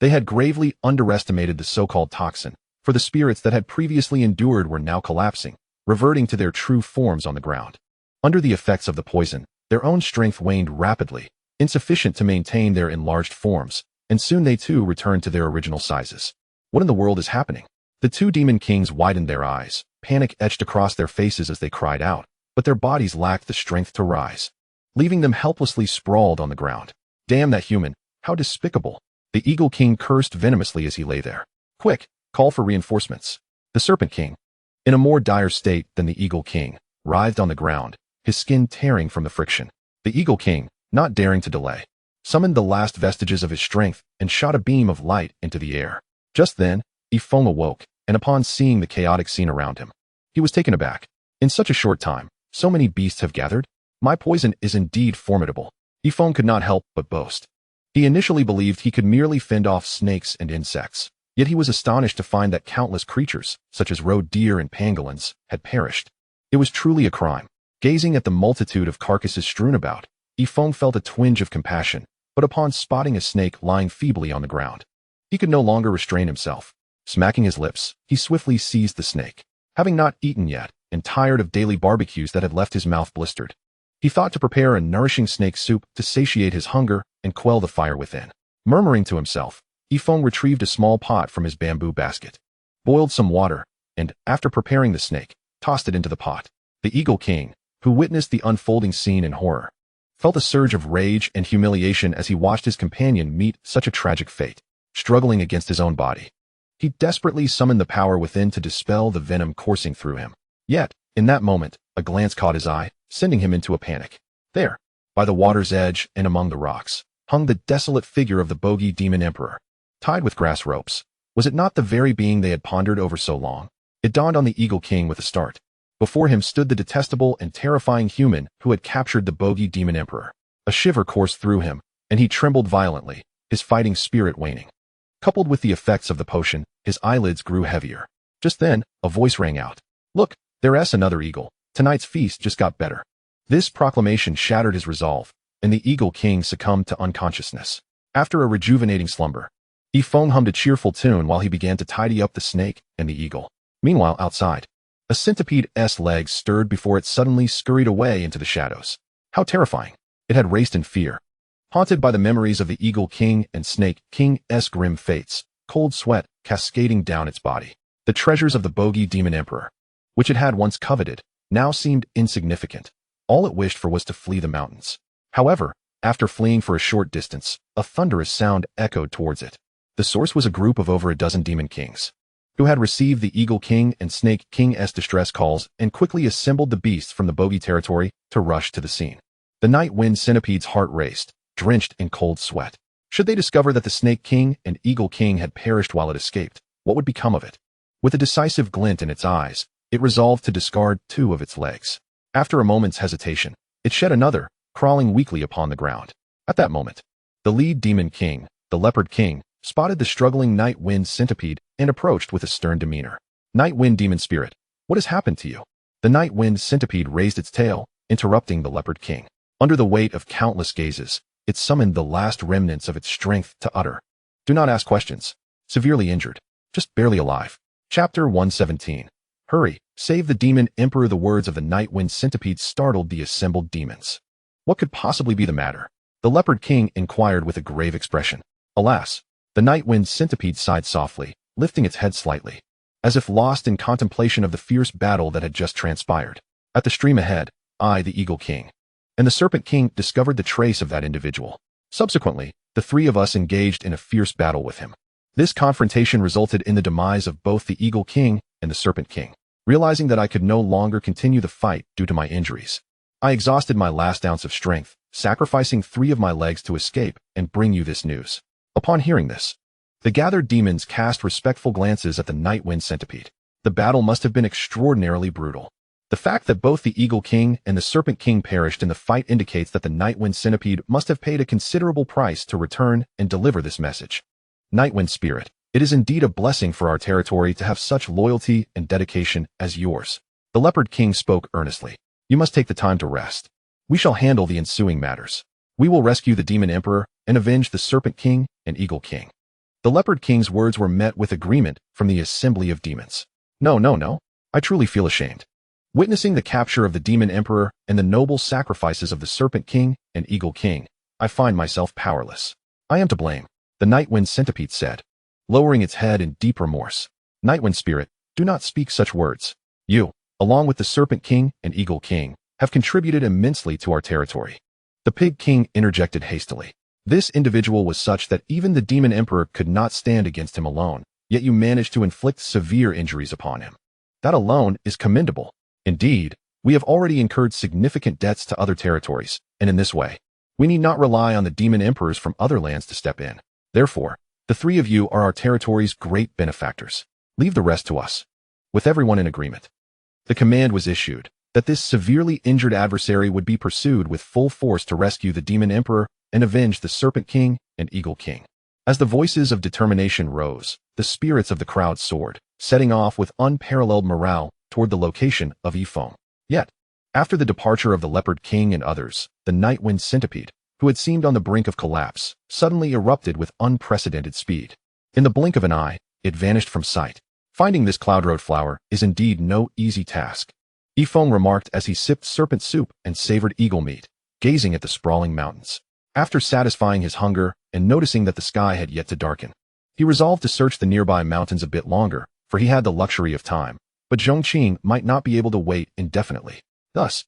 They had gravely underestimated the so-called toxin, for the spirits that had previously endured were now collapsing, reverting to their true forms on the ground. Under the effects of the poison, their own strength waned rapidly, insufficient to maintain their enlarged forms, and soon they too returned to their original sizes. What in the world is happening? The two demon kings widened their eyes, panic etched across their faces as they cried out, but their bodies lacked the strength to rise, leaving them helplessly sprawled on the ground. Damn that human, how despicable! The Eagle King cursed venomously as he lay there. Quick, call for reinforcements. The Serpent King, in a more dire state than the Eagle King, writhed on the ground, his skin tearing from the friction. The Eagle King, not daring to delay, summoned the last vestiges of his strength and shot a beam of light into the air. Just then, Feng awoke, and upon seeing the chaotic scene around him, he was taken aback. In such a short time, so many beasts have gathered? My poison is indeed formidable. Feng could not help but boast. He initially believed he could merely fend off snakes and insects, yet he was astonished to find that countless creatures, such as roe deer and pangolins, had perished. It was truly a crime. Gazing at the multitude of carcasses strewn about, Feng felt a twinge of compassion, but upon spotting a snake lying feebly on the ground, he could no longer restrain himself. Smacking his lips, he swiftly seized the snake. Having not eaten yet, and tired of daily barbecues that had left his mouth blistered, he thought to prepare a nourishing snake soup to satiate his hunger and quell the fire within. Murmuring to himself, Feng retrieved a small pot from his bamboo basket, boiled some water, and, after preparing the snake, tossed it into the pot. The Eagle King, who witnessed the unfolding scene in horror, felt a surge of rage and humiliation as he watched his companion meet such a tragic fate. Struggling against his own body, he desperately summoned the power within to dispel the venom coursing through him. Yet, in that moment, a glance caught his eye, sending him into a panic. There, by the water's edge and among the rocks, hung the desolate figure of the bogey demon emperor, tied with grass ropes. Was it not the very being they had pondered over so long? It dawned on the Eagle King with a start. Before him stood the detestable and terrifying human who had captured the bogey demon emperor. A shiver coursed through him, and he trembled violently, his fighting spirit waning. Coupled with the effects of the potion, his eyelids grew heavier. Just then, a voice rang out. Look, there's another eagle. Tonight's feast just got better. This proclamation shattered his resolve, and the Eagle King succumbed to unconsciousness. After a rejuvenating slumber, Feng hummed a cheerful tune while he began to tidy up the snake and the eagle. Meanwhile, outside, a centipede's legs stirred before it suddenly scurried away into the shadows. How terrifying! It had raced in fear, haunted by the memories of the Eagle King and Snake King's grim fates, cold sweat cascading down its body. The treasures of the bogey demon emperor, which it had once coveted, now seemed insignificant. All it wished for was to flee the mountains. However, after fleeing for a short distance, a thunderous sound echoed towards it. The source was a group of over a dozen demon kings, who had received the Eagle King and Snake King's distress calls and quickly assembled the beasts from the bogey territory to rush to the scene. The night wind centipede's heart raced, drenched in cold sweat. Should they discover that the Snake King and Eagle King had perished while it escaped, what would become of it? With a decisive glint in its eyes, it resolved to discard 2 of its legs. After a moment's hesitation, it shed another, crawling weakly upon the ground. At that moment, the lead demon king, the Leopard King, spotted the struggling night wind centipede and approached with a stern demeanor. Night wind demon spirit, what has happened to you? The night wind centipede raised its tail, interrupting the Leopard King. Under the weight of countless gazes, it summoned the last remnants of its strength to utter. Do not ask questions. Severely injured. Just barely alive. Chapter 117. Hurry, save the demon emperor. The words of the night wind centipede startled the assembled demons. What could possibly be the matter? The Leopard King inquired with a grave expression. Alas, The night wind centipede sighed softly, lifting its head slightly, as if lost in contemplation of the fierce battle that had just transpired. At the stream ahead, I, the Eagle King, and the Serpent King discovered the trace of that individual. Subsequently, the three of us engaged in a fierce battle with him. This confrontation resulted in the demise of both the Eagle King and the Serpent King. Realizing that I could no longer continue the fight due to my injuries, I exhausted my last ounce of strength, sacrificing 3 of my legs to escape and bring you this news. Upon hearing this, the gathered demons cast respectful glances at the night wind centipede. The battle must have been extraordinarily brutal. The fact that both the Eagle King and the Serpent King perished in the fight indicates that the night wind centipede must have paid a considerable price to return and deliver this message. Nightwind Spirit, it is indeed a blessing for our territory to have such loyalty and dedication as yours. The Leopard King spoke earnestly. You must take the time to rest. We shall handle the ensuing matters. We will rescue the Demon Emperor and avenge the Serpent King and Eagle King. The Leopard King's words were met with agreement from the assembly of demons. No. I truly feel ashamed. Witnessing the capture of the Demon Emperor and the noble sacrifices of the Serpent King and Eagle King, I find myself powerless. I am to blame, the Nightwind Centipede said, lowering its head in deep remorse. Nightwind Spirit, do not speak such words. You, along with the Serpent King and Eagle King, have contributed immensely to our territory. The Pig King interjected hastily. This individual was such that even the Demon Emperor could not stand against him alone, yet you managed to inflict severe injuries upon him. That alone is commendable. Indeed, we have already incurred significant debts to other territories, and in this way, we need not rely on the Demon Emperors from other lands to step in. Therefore, the 3 of you are our territory's great benefactors. Leave the rest to us. With everyone in agreement, the command was issued that this severely injured adversary would be pursued with full force to rescue the Demon Emperor and avenge the Serpent King and Eagle King. As the voices of determination rose, the spirits of the crowd soared, setting off with unparalleled morale toward the location of Feng. Yet, after the departure of the Leopard King and others, the Nightwind Centipede, who had seemed on the brink of collapse, suddenly erupted with unprecedented speed. In the blink of an eye, it vanished from sight. Finding this cloud road flower is indeed no easy task, Feng remarked as he sipped serpent soup and savored eagle meat, gazing at the sprawling mountains. After satisfying his hunger and noticing that the sky had yet to darken, he resolved to search the nearby mountains a bit longer, for he had the luxury of time, but Zhongqing might not be able to wait indefinitely. Thus,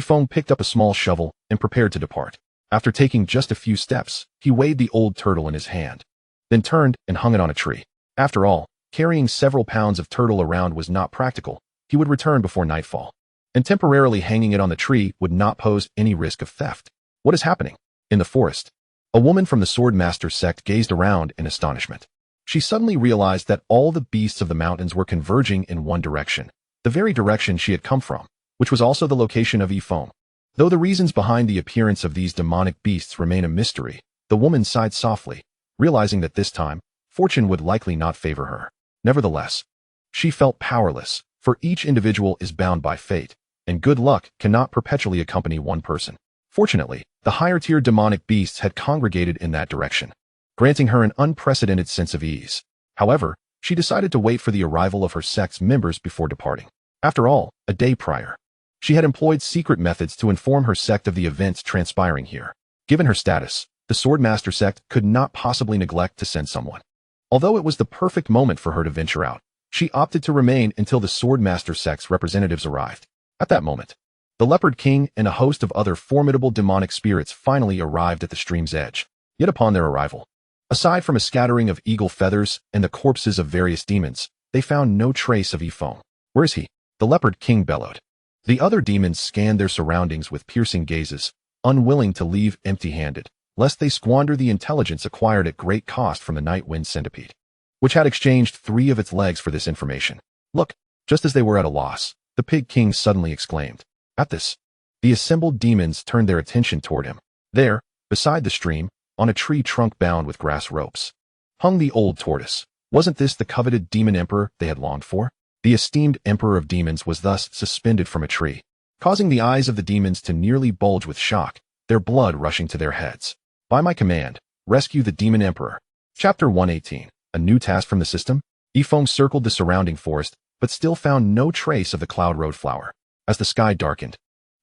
Feng picked up a small shovel and prepared to depart. After taking just a few steps, he weighed the old turtle in his hand, then turned and hung it on a tree. After all, carrying several pounds of turtle around was not practical. He would return before nightfall, and temporarily hanging it on the tree would not pose any risk of theft. What is happening? In the forest, a woman from the Swordmaster sect gazed around in astonishment. She suddenly realized that all the beasts of the mountains were converging in one direction, the very direction she had come from, which was also the location of Feng. Though the reasons behind the appearance of these demonic beasts remain a mystery, the woman sighed softly, realizing that this time, fortune would likely not favor her. Nevertheless, she felt powerless, for each individual is bound by fate, and good luck cannot perpetually accompany one person. Fortunately, the higher-tier demonic beasts had congregated in that direction, granting her an unprecedented sense of ease. However, she decided to wait for the arrival of her sect's members before departing. After all, a day prior, she had employed secret methods to inform her sect of the events transpiring here. Given her status, the Swordmaster sect could not possibly neglect to send someone. Although it was the perfect moment for her to venture out, she opted to remain until the Swordmaster sect's representatives arrived. At that moment, the Leopard King and a host of other formidable demonic spirits finally arrived at the stream's edge. Yet upon their arrival, aside from a scattering of eagle feathers and the corpses of various demons, they found no trace of Feng. Where is he? The Leopard King bellowed. The other demons scanned their surroundings with piercing gazes, unwilling to leave empty-handed, lest they squander the intelligence acquired at great cost from the Nightwind Centipede, which had exchanged 3 of its legs for this information. Look, just as they were at a loss, the Pig King suddenly exclaimed. At this, the assembled demons turned their attention toward him. There, beside the stream, on a tree trunk bound with grass ropes, hung the old tortoise. Wasn't this the coveted Demon Emperor they had longed for? The esteemed Emperor of Demons was thus suspended from a tree, causing the eyes of the demons to nearly bulge with shock, their blood rushing to their heads. By my command, rescue the Demon Emperor. Chapter 118. A new task from the system? Feng circled the surrounding forest, but still found no trace of the Cloud Road flower. As the sky darkened,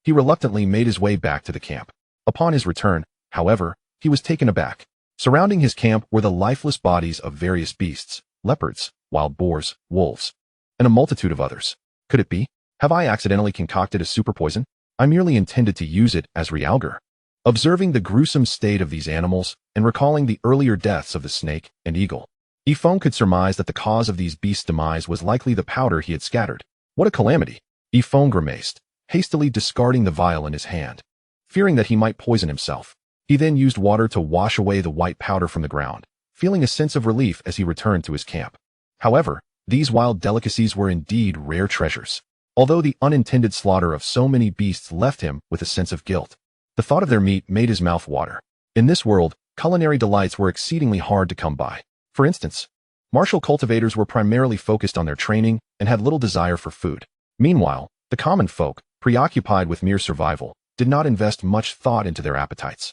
he reluctantly made his way back to the camp. Upon his return, however, he was taken aback. Surrounding his camp were the lifeless bodies of various beasts, leopards, wild boars, wolves, and a multitude of others. Could it be? Have I accidentally concocted a super poison? I merely intended to use it as realgar. Observing the gruesome state of these animals and recalling the earlier deaths of the snake and eagle, Feng could surmise that the cause of these beasts' demise was likely the powder he had scattered. What a calamity! Feng grimaced, hastily discarding the vial in his hand. Fearing that he might poison himself, he then used water to wash away the white powder from the ground, feeling a sense of relief as he returned to his camp. However, these wild delicacies were indeed rare treasures. Although the unintended slaughter of so many beasts left him with a sense of guilt, the thought of their meat made his mouth water. In this world, culinary delights were exceedingly hard to come by. For instance, martial cultivators were primarily focused on their training and had little desire for food. Meanwhile, the common folk, preoccupied with mere survival, did not invest much thought into their appetites.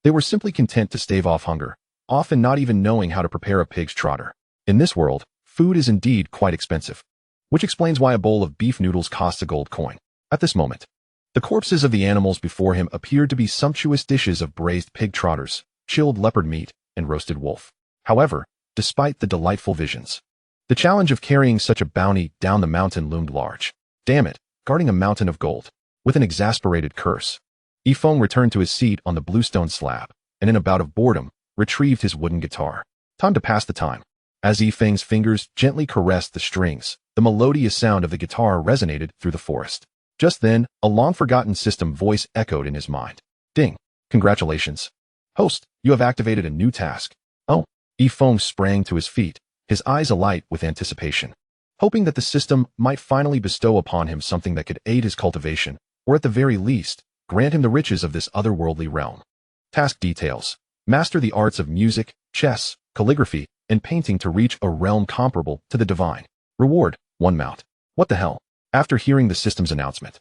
They were simply content to stave off hunger, often not even knowing how to prepare a pig's trotter. In this world, food is indeed quite expensive, which explains why a bowl of beef noodles costs a gold coin. At this moment, the corpses of the animals before him appeared to be sumptuous dishes of braised pig trotters, chilled leopard meat, and roasted wolf. However, despite the delightful visions, the challenge of carrying such a bounty down the mountain loomed large. Damn it, guarding a mountain of gold. With an exasperated curse, Feng returned to his seat on the bluestone slab, and in a bout of boredom, retrieved his wooden guitar. Time to pass the time. As Feng's fingers gently caressed the strings, the melodious sound of the guitar resonated through the forest. Just then, a long-forgotten system voice echoed in his mind. Ding! Congratulations. Host, you have activated a new task. Oh! Feng sprang to his feet, his eyes alight with anticipation, hoping that the system might finally bestow upon him something that could aid his cultivation, or at the very least, grant him the riches of this otherworldly realm. Task details. Master the arts of music, chess, calligraphy, and painting to reach a realm comparable to the divine. Reward, 1 mount. What the hell? After hearing the system's announcement,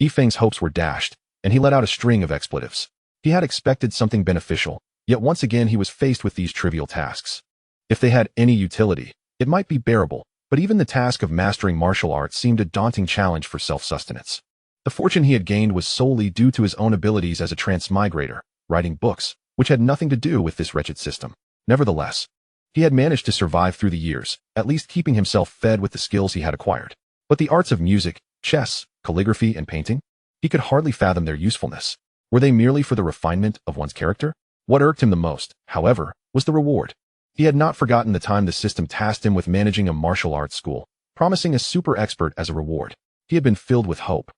Feng's hopes were dashed, and he let out a string of expletives. He had expected something beneficial, yet once again he was faced with these trivial tasks. If they had any utility, it might be bearable, but even the task of mastering martial arts seemed a daunting challenge for self-sustenance. The fortune he had gained was solely due to his own abilities as a transmigrator, writing books, which had nothing to do with this wretched system. Nevertheless, he had managed to survive through the years, at least keeping himself fed with the skills he had acquired. But the arts of music, chess, calligraphy, and painting? He could hardly fathom their usefulness. Were they merely for the refinement of one's character? What irked him the most, however, was the reward. He had not forgotten the time the system tasked him with managing a martial arts school, promising a super expert as a reward. He had been filled with hope,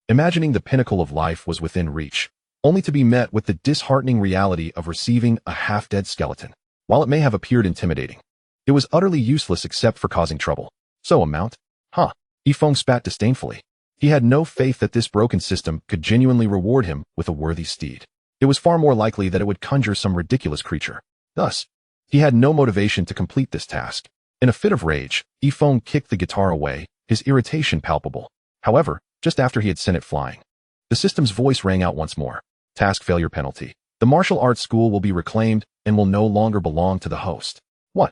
imagining the pinnacle of life was within reach, only to be met with the disheartening reality of receiving a half-dead skeleton. While it may have appeared intimidating, it was utterly useless except for causing trouble. So a mount? Huh. Feng spat disdainfully. He had no faith that this broken system could genuinely reward him with a worthy steed. It was far more likely that it would conjure some ridiculous creature. Thus, he had no motivation to complete this task. In a fit of rage, Feng kicked the guitar away, his irritation palpable. However, just after he had sent it flying, the system's voice rang out once more. Task failure penalty. The martial arts school will be reclaimed and will no longer belong to the host. What?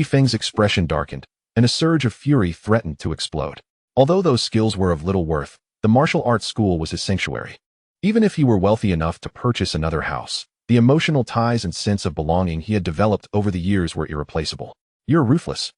Feng's expression darkened, and a surge of fury threatened to explode. Although those skills were of little worth, the martial arts school was his sanctuary. Even if he were wealthy enough to purchase another house, the emotional ties and sense of belonging he had developed over the years were irreplaceable. You're ruthless.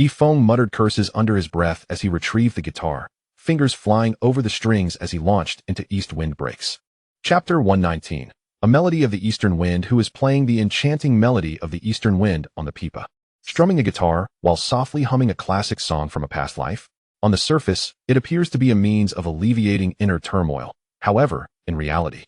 Feng muttered curses under his breath as he retrieved the guitar, fingers flying over the strings as he launched into East Wind Breaks. Chapter 119. A melody of the eastern wind who is playing the enchanting melody of the eastern wind on the pipa. Strumming a guitar while softly humming a classic song from a past life? On the surface, it appears to be a means of alleviating inner turmoil. However, in reality,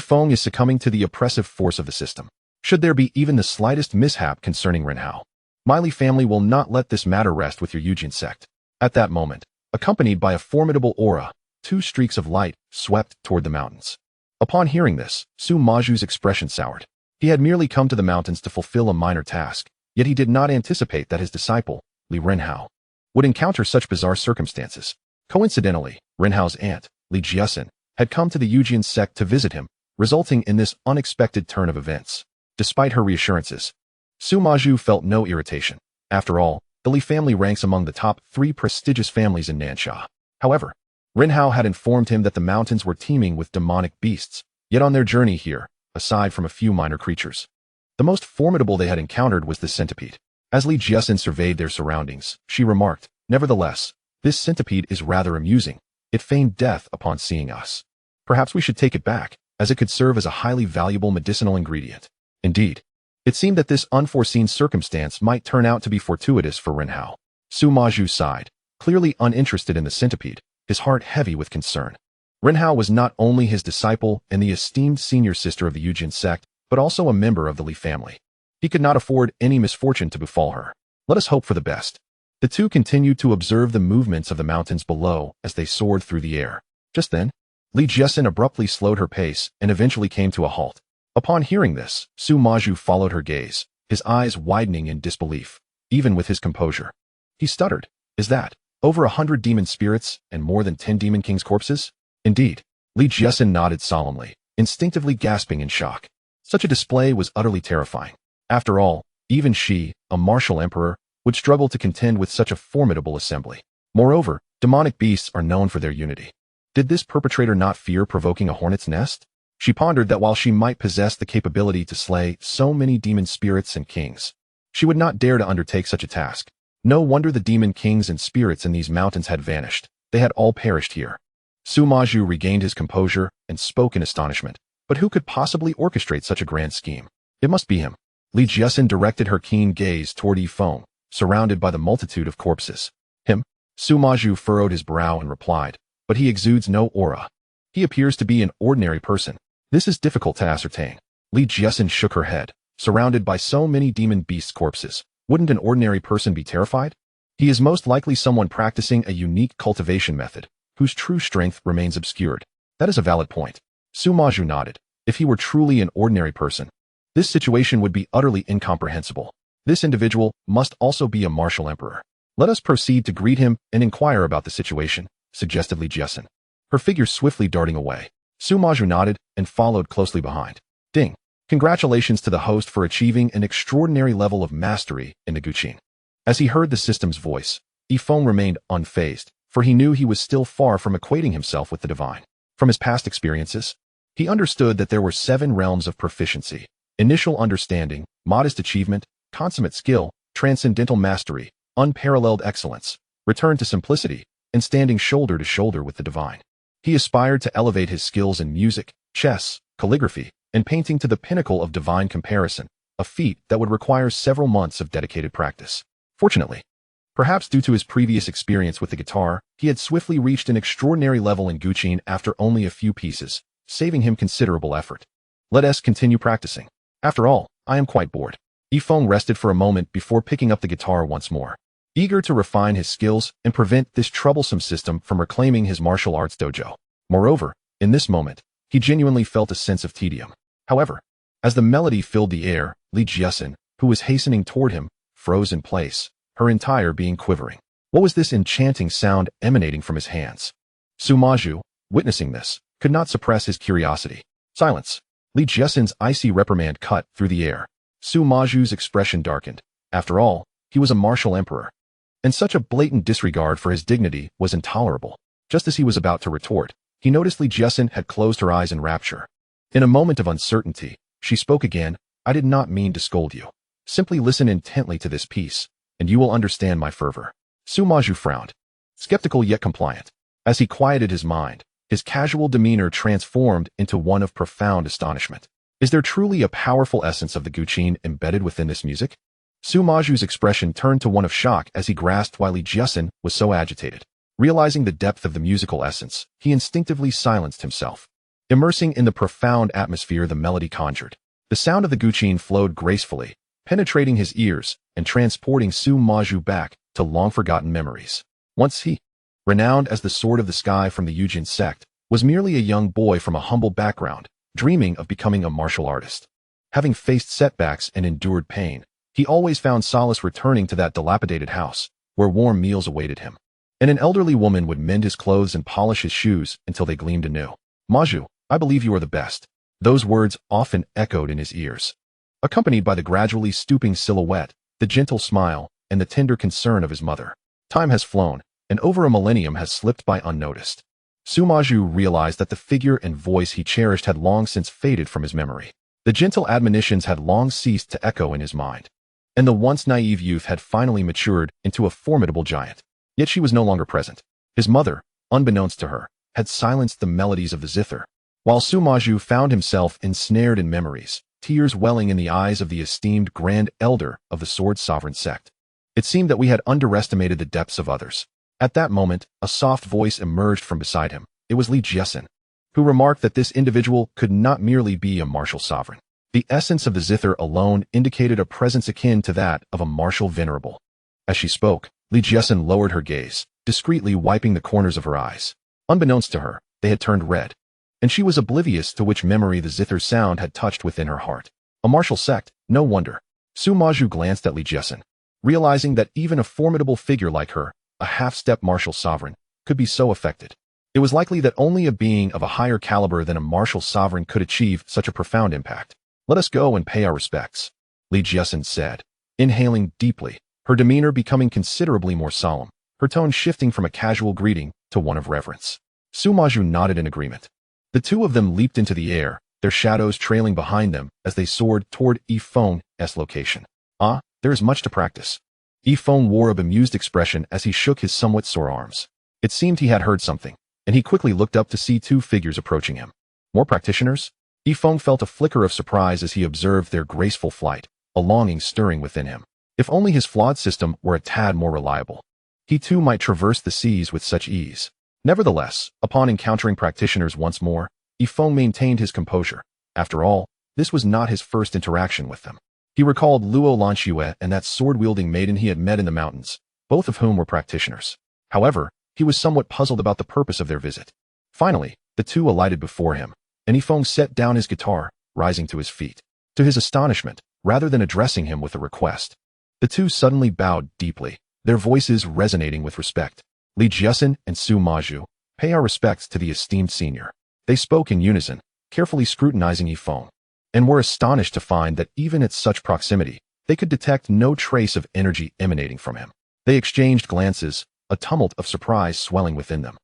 Feng is succumbing to the oppressive force of the system. Should there be even the slightest mishap concerning Renhao, Miley family will not let this matter rest with your Eugene sect. At that moment, accompanied by a formidable aura, 2 streaks of light swept toward the mountains. Upon hearing this, Su Maju's expression soured. He had merely come to the mountains to fulfill a minor task, yet he did not anticipate that his disciple, Li Renhao, would encounter such bizarre circumstances. Coincidentally, Renhao's aunt, Li Jiasen, had come to the Eugene sect to visit him, resulting in this unexpected turn of events. Despite her reassurances, Su Maju felt no irritation. After all, the Li family ranks among the top 3 prestigious families in Nansha. However, Renhao had informed him that the mountains were teeming with demonic beasts, yet on their journey here, aside from a few minor creatures, The most formidable they had encountered was the centipede. As Li Jiasin surveyed their surroundings, she remarked, "Nevertheless, this centipede is rather amusing. It feigned death upon seeing us. Perhaps we should take it back, as it could serve as a highly valuable medicinal ingredient." Indeed, it seemed that this unforeseen circumstance might turn out to be fortuitous for Renhao. Su Maju sighed, clearly uninterested in the centipede, his heart heavy with concern. Renhao was not only his disciple and the esteemed senior sister of the Yujin sect, but also a member of the Li family. He could not afford any misfortune to befall her. Let us hope for the best. The two continued to observe the movements of the mountains below as they soared through the air. Just then, Li Jiasin abruptly slowed her pace and eventually came to a halt. Upon hearing this, Su Maju followed her gaze, his eyes widening in disbelief, even with his composure. He stuttered, "Is that over 100 demon spirits and more than 10 demon kings' corpses?" Indeed, Li Jiasin nodded solemnly, instinctively gasping in shock. Such a display was utterly terrifying. After all, even she, a martial emperor, would struggle to contend with such a formidable assembly. Moreover, demonic beasts are known for their unity. Did this perpetrator not fear provoking a hornet's nest? She pondered that while she might possess the capability to slay so many demon spirits and kings, she would not dare to undertake such a task. No wonder the demon kings and spirits in these mountains had vanished. They had all perished here. Su Maju regained his composure and spoke in astonishment. But who could possibly orchestrate such a grand scheme? It must be him. Li Jiasin directed her keen gaze toward Feng, surrounded by the multitude of corpses. Him? Su Maju furrowed his brow and replied, "But he exudes no aura. He appears to be an ordinary person. This is difficult to ascertain." Li Jiasin shook her head. Surrounded by so many demon beasts' corpses, wouldn't an ordinary person be terrified? He is most likely someone practicing a unique cultivation method, whose true strength remains obscured. That is a valid point. Su Maju nodded. If he were truly an ordinary person, this situation would be utterly incomprehensible. This individual must also be a martial emperor. Let us proceed to greet him and inquire about the situation, suggested Li Jiasin. Her figure swiftly darting away. Su Maju nodded and followed closely behind. Ding. Congratulations to the host for achieving an extraordinary level of mastery in the Guqin. As he heard the system's voice, Feng remained unfazed, for he knew he was still far from equating himself with the divine. From his past experiences, he understood that there were 7 realms of proficiency: initial understanding, modest achievement, consummate skill, transcendental mastery, unparalleled excellence, return to simplicity, and standing shoulder to shoulder with the divine. He aspired to elevate his skills in music, chess, calligraphy, and painting to the pinnacle of divine comparison, a feat that would require several months of dedicated practice. Fortunately, perhaps due to his previous experience with the guitar, he had swiftly reached an extraordinary level in Guqin after only a few pieces, saving him considerable effort. Let us continue practicing. After all, I am quite bored. Feng rested for a moment before picking up the guitar once more, eager to refine his skills and prevent this troublesome system from reclaiming his martial arts dojo. Moreover, in this moment, he genuinely felt a sense of tedium. However, as the melody filled the air, Li Jiasin, who was hastening toward him, froze in place, her entire being quivering. What was this enchanting sound emanating from his hands? Su Maju, witnessing this, could not suppress his curiosity. Silence. Li Jiasin's icy reprimand cut through the air. Su Maju's expression darkened. After all, he was a martial emperor, and such a blatant disregard for his dignity was intolerable. Just as he was about to retort, he noticed Li Jiasin had closed her eyes in rapture. In a moment of uncertainty, she spoke again. "I did not mean to scold you. Simply listen intently to this piece, and you will understand my fervor." Su Maju frowned, skeptical yet compliant. As he quieted his mind, his casual demeanor transformed into one of profound astonishment. Is there truly a powerful essence of the Guqin embedded within this music? Su Maju's expression turned to one of shock as he grasped why Li Jiasin was so agitated. Realizing the depth of the musical essence, he instinctively silenced himself. Immersing in the profound atmosphere the melody conjured, the sound of the Guqin flowed gracefully, penetrating his ears and transporting Su Maju back to long-forgotten memories. Once he, renowned as the Sword of the Sky from the Yujin sect, was merely a young boy from a humble background, dreaming of becoming a martial artist. Having faced setbacks and endured pain, he always found solace returning to that dilapidated house, where warm meals awaited him, and an elderly woman would mend his clothes and polish his shoes until they gleamed anew. "Maju, I believe you are the best." Those words often echoed in his ears, accompanied by the gradually stooping silhouette, the gentle smile, and the tender concern of his mother. Time has flown, and over a millennium has slipped by unnoticed. Su Maju realized that the figure and voice he cherished had long since faded from his memory. The gentle admonitions had long ceased to echo in his mind, and the once naive youth had finally matured into a formidable giant. Yet she was no longer present. His mother, unbeknownst to her, had silenced the melodies of the zither, while Sumaju found himself ensnared in memories, tears welling in the eyes of the esteemed grand elder of the sword sovereign sect. It seemed that we had underestimated the depths of others. At that moment, a soft voice emerged from beside him. It was Li Jiesin, who remarked that this individual could not merely be a martial sovereign. The essence of the zither alone indicated a presence akin to that of a martial venerable. As she spoke, Li Jiesin lowered her gaze, discreetly wiping the corners of her eyes. Unbeknownst to her, they had turned red, and she was oblivious to which memory the zither sound had touched within her heart. A martial sect, no wonder. Sumaju glanced at Li Jiesin, realizing that even a formidable figure like her, a half-step martial sovereign, could be so affected. It was likely that only a being of a higher caliber than a martial sovereign could achieve such a profound impact. Let us go and pay our respects, Li Jiesin said, inhaling deeply, her demeanor becoming considerably more solemn, her tone shifting from a casual greeting to one of reverence. Sumaju nodded in agreement. The two of them leaped into the air, their shadows trailing behind them as they soared toward Feng's location. Ah, there is much to practice. Feng wore a bemused expression as he shook his somewhat sore arms. It seemed he had heard something, and he quickly looked up to see two figures approaching him. More practitioners? Feng felt a flicker of surprise as he observed their graceful flight, a longing stirring within him. If only his flawed system were a tad more reliable, he too might traverse the seas with such ease. Nevertheless, upon encountering practitioners once more, Feng maintained his composure. After all, this was not his first interaction with them. He recalled Luo Lanxue and that sword-wielding maiden he had met in the mountains, both of whom were practitioners. However, he was somewhat puzzled about the purpose of their visit. Finally, the two alighted before him, and Feng set down his guitar, rising to his feet. To his astonishment, rather than addressing him with a request, the two suddenly bowed deeply, their voices resonating with respect. Li Jiesin and Sumaju, pay our respects to the esteemed senior. They spoke in unison, carefully scrutinizing Feng, and were astonished to find that even at such proximity, they could detect no trace of energy emanating from him. They exchanged glances, a tumult of surprise swelling within them.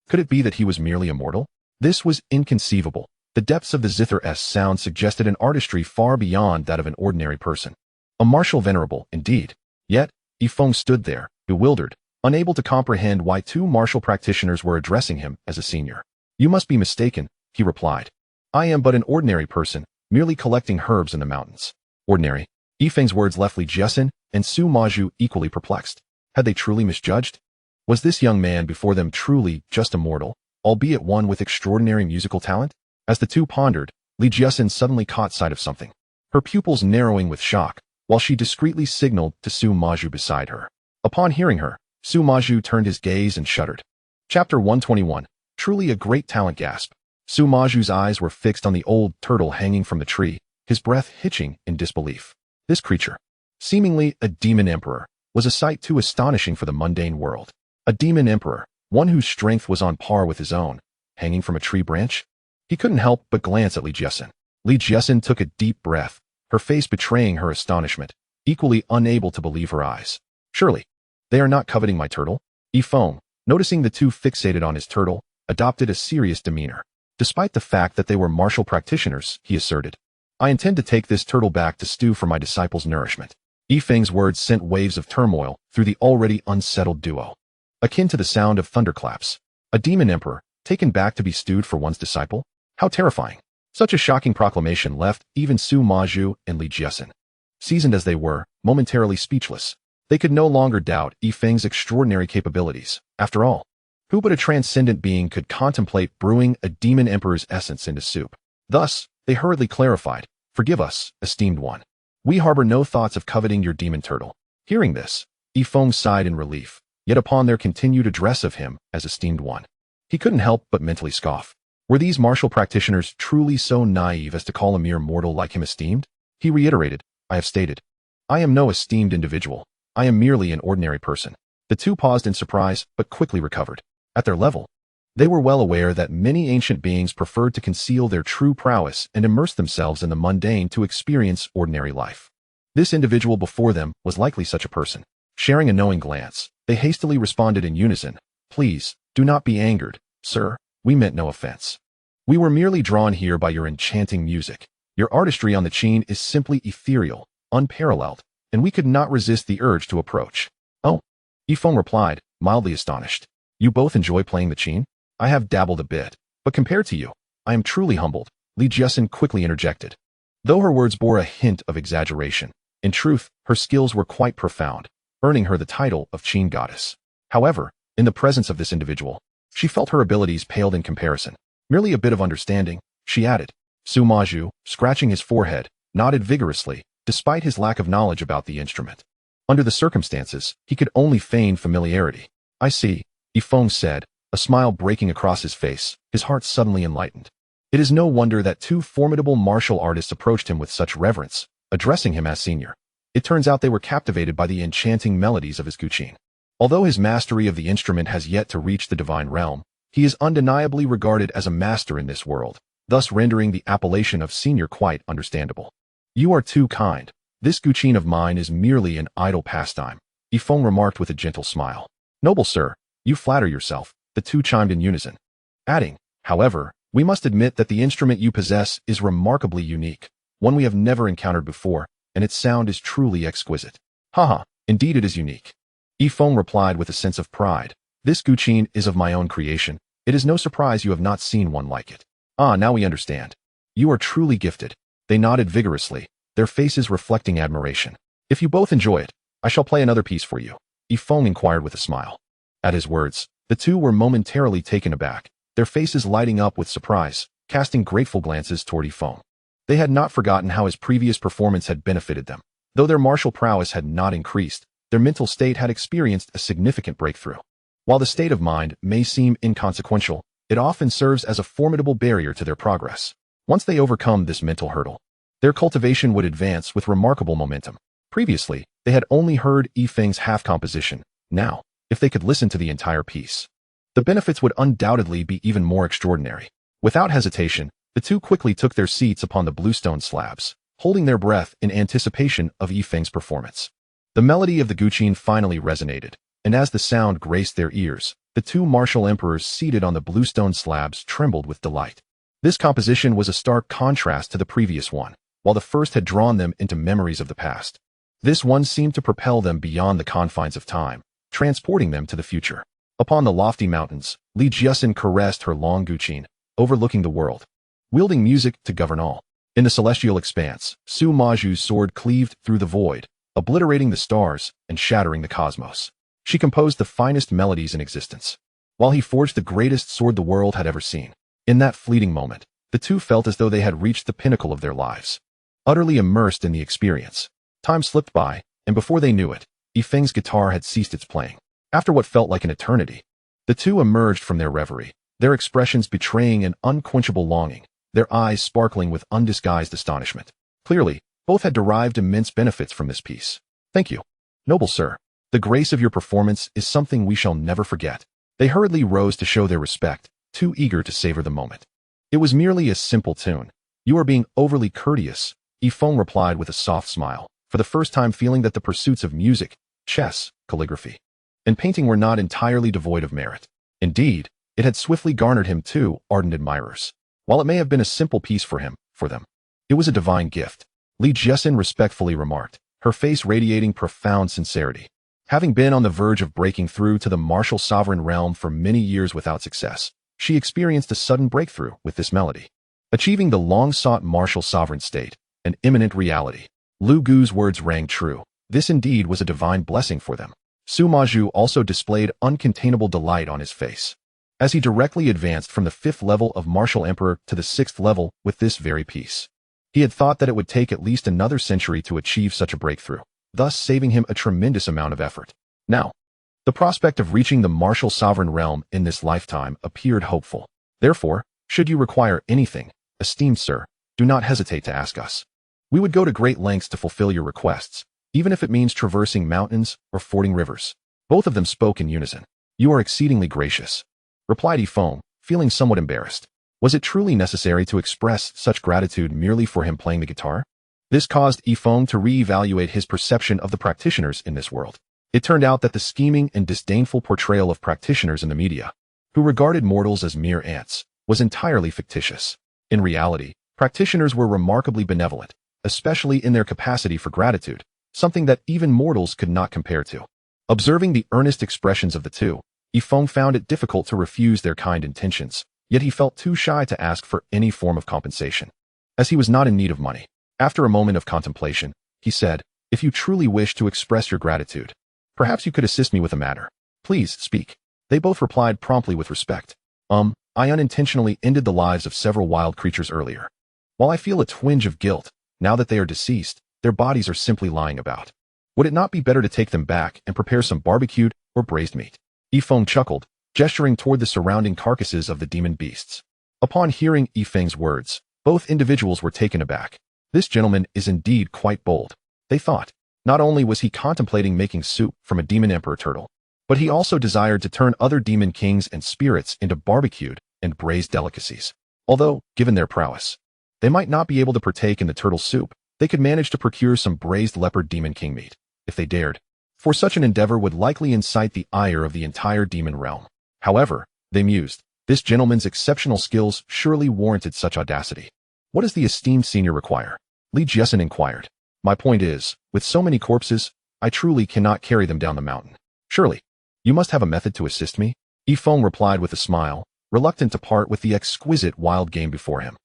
Could it be that he was merely immortal? This was inconceivable. The depths of the zither's sound suggested an artistry far beyond that of an ordinary person. A martial venerable, indeed. Yet, Feng stood there, bewildered, unable to comprehend why two martial practitioners were addressing him as a senior. You must be mistaken, he replied. I am but an ordinary person, merely collecting herbs in the mountains. Ordinary. Feng's words left Li Jiesin and Sumaju equally perplexed. Had they truly misjudged? Was this young man before them truly just a mortal, albeit one with extraordinary musical talent? As the two pondered, Li Jiesin suddenly caught sight of something, her pupils narrowing with shock, while she discreetly signaled to Sumaju beside her. Upon hearing her, Sumaju turned his gaze and shuddered. Chapter 121. Truly a great talent. Gasp. Sumaju's eyes were fixed on the old turtle hanging from the tree, his breath hitching in disbelief. This creature, seemingly a demon emperor, was a sight too astonishing for the mundane world. A demon emperor, one whose strength was on par with his own, hanging from a tree branch? He couldn't help but glance at Li Jiesin. Li Jiesin took a deep breath, her face betraying her astonishment, equally unable to believe her eyes. Surely, they are not coveting my turtle? Feng, noticing the two fixated on his turtle, adopted a serious demeanor. Despite the fact that they were martial practitioners, he asserted, I intend to take this turtle back to stew for my disciples' nourishment. Feng's words sent waves of turmoil through the already unsettled duo, akin to the sound of thunderclaps. A demon emperor, taken back to be stewed for one's disciple? How terrifying. Such a shocking proclamation left even Sumaju and Li Jiesin, seasoned as they were, momentarily speechless. They could no longer doubt Feng's extraordinary capabilities. After all, who but a transcendent being could contemplate brewing a demon emperor's essence into soup? Thus, they hurriedly clarified, Forgive us, esteemed one. We harbor no thoughts of coveting your demon turtle. Hearing this, Feng sighed in relief, yet upon their continued address of him as esteemed one, he couldn't help but mentally scoff. Were these martial practitioners truly so naive as to call a mere mortal like him esteemed? He reiterated, I have stated, I am no esteemed individual. I am merely an ordinary person. The two paused in surprise, but quickly recovered. At their level, they were well aware that many ancient beings preferred to conceal their true prowess and immerse themselves in the mundane to experience ordinary life. This individual before them was likely such a person. Sharing a knowing glance, they hastily responded in unison, Please, do not be angered, sir. We meant no offense. We were merely drawn here by your enchanting music. Your artistry on the chain is simply ethereal, unparalleled, and we could not resist the urge to approach. Oh, Feng replied, mildly astonished. You both enjoy playing the chain? I have dabbled a bit, but compared to you, I am truly humbled, Li Jiasin quickly interjected. Though her words bore a hint of exaggeration, in truth, her skills were quite profound, earning her the title of Qin Goddess. However, in the presence of this individual, she felt her abilities paled in comparison. Merely a bit of understanding, she added. Su Maju, scratching his forehead, nodded vigorously, despite his lack of knowledge about the instrument. Under the circumstances, he could only feign familiarity. I see, Feng said, a smile breaking across his face, his heart suddenly enlightened. It is no wonder that two formidable martial artists approached him with such reverence, addressing him as senior. It turns out they were captivated by the enchanting melodies of his guqin. Although his mastery of the instrument has yet to reach the divine realm, he is undeniably regarded as a master in this world, thus rendering the appellation of senior quite understandable. You are too kind. This guqin of mine is merely an idle pastime, Feng remarked with a gentle smile. Noble sir, you flatter yourself, the two chimed in unison. Adding, however, we must admit that the instrument you possess is remarkably unique, one we have never encountered before, and its sound is truly exquisite. Haha, indeed it is unique. Feng replied with a sense of pride. This guqin is of my own creation. It is no surprise you have not seen one like it. Ah, now we understand. You are truly gifted. They nodded vigorously, their faces reflecting admiration. If you both enjoy it, I shall play another piece for you, Feng inquired with a smile. At his words, the two were momentarily taken aback, their faces lighting up with surprise, casting grateful glances toward Feng. They had not forgotten how his previous performance had benefited them. Though their martial prowess had not increased, their mental state had experienced a significant breakthrough. While the state of mind may seem inconsequential, it often serves as a formidable barrier to their progress. Once they overcome this mental hurdle, their cultivation would advance with remarkable momentum. Previously, they had only heard Feng's half composition. Now, if they could listen to the entire piece, the benefits would undoubtedly be even more extraordinary. Without hesitation, the two quickly took their seats upon the bluestone slabs, holding their breath in anticipation of Feng's performance. The melody of the guqin finally resonated, and as the sound graced their ears, the two martial emperors seated on the bluestone slabs trembled with delight. This composition was a stark contrast to the previous one. While the first had drawn them into memories of the past, this one seemed to propel them beyond the confines of time, transporting them to the future. Upon the lofty mountains, Li Jiasin caressed her long guqin, overlooking the world, wielding music to govern all. In the celestial expanse, Su Maju's sword cleaved through the void, obliterating the stars and shattering the cosmos. She composed the finest melodies in existence, while he forged the greatest sword the world had ever seen. In that fleeting moment, the two felt as though they had reached the pinnacle of their lives. Utterly immersed in the experience, time slipped by, and before they knew it, Feng's guitar had ceased its playing. After what felt like an eternity, the two emerged from their reverie, their expressions betraying an unquenchable longing, their eyes sparkling with undisguised astonishment. Clearly, both had derived immense benefits from this piece. Thank you, noble sir. The grace of your performance is something we shall never forget. They hurriedly rose to show their respect, too eager to savor the moment. It was merely a simple tune. You are being overly courteous, Feng replied with a soft smile, for the first time feeling that the pursuits of music, chess, calligraphy, and painting were not entirely devoid of merit. Indeed, it had swiftly garnered him two ardent admirers. While it may have been a simple piece for them, it was a divine gift, Li Jiasin respectfully remarked, her face radiating profound sincerity. Having been on the verge of breaking through to the martial sovereign realm for many years without success, she experienced a sudden breakthrough with this melody. Achieving the long-sought martial sovereign state, an imminent reality. Lu Gu's words rang true. This indeed was a divine blessing for them. Su Maju also displayed uncontainable delight on his face, as he directly advanced from the 5th level of martial emperor to the 6th level with this very piece. He had thought that it would take at least another century to achieve such a breakthrough, thus saving him a tremendous amount of effort. Now, the prospect of reaching the martial sovereign realm in this lifetime appeared hopeful. Therefore, should you require anything, esteemed sir, do not hesitate to ask us. We would go to great lengths to fulfill your requests, even if it means traversing mountains or fording rivers. Both of them spoke in unison. You are exceedingly gracious, replied Feng, feeling somewhat embarrassed. Was it truly necessary to express such gratitude merely for him playing the guitar? This caused Feng to re-evaluate his perception of the practitioners in this world. It turned out that the scheming and disdainful portrayal of practitioners in the media, who regarded mortals as mere ants, was entirely fictitious. In reality, Practitioners were remarkably benevolent, especially in their capacity for gratitude, something that even mortals could not compare to. Observing the earnest expressions of the two, Feng found it difficult to refuse their kind intentions, yet he felt too shy to ask for any form of compensation. As he was not in need of money, after a moment of contemplation, he said, "If you truly wish to express your gratitude, perhaps you could assist me with a matter. Please speak." They both replied promptly with respect. I unintentionally ended the lives of several wild creatures earlier. While I feel a twinge of guilt, now that they are deceased, their bodies are simply lying about. Would it not be better to take them back and prepare some barbecued or braised meat? Feng chuckled, gesturing toward the surrounding carcasses of the demon beasts. Upon hearing Feng's words, both individuals were taken aback. This gentleman is indeed quite bold, they thought. Not only was he contemplating making soup from a demon emperor turtle, but he also desired to turn other demon kings and spirits into barbecued and braised delicacies. Although, given their prowess, they might not be able to partake in the turtle soup, they could manage to procure some braised leopard demon king meat, if they dared. For such an endeavor would likely incite the ire of the entire demon realm. However, they mused, this gentleman's exceptional skills surely warranted such audacity. What does the esteemed senior require? Li Jiesen inquired. My point is, with so many corpses, I truly cannot carry them down the mountain. Surely, you must have a method to assist me? Feng replied with a smile, reluctant to part with the exquisite wild game before him.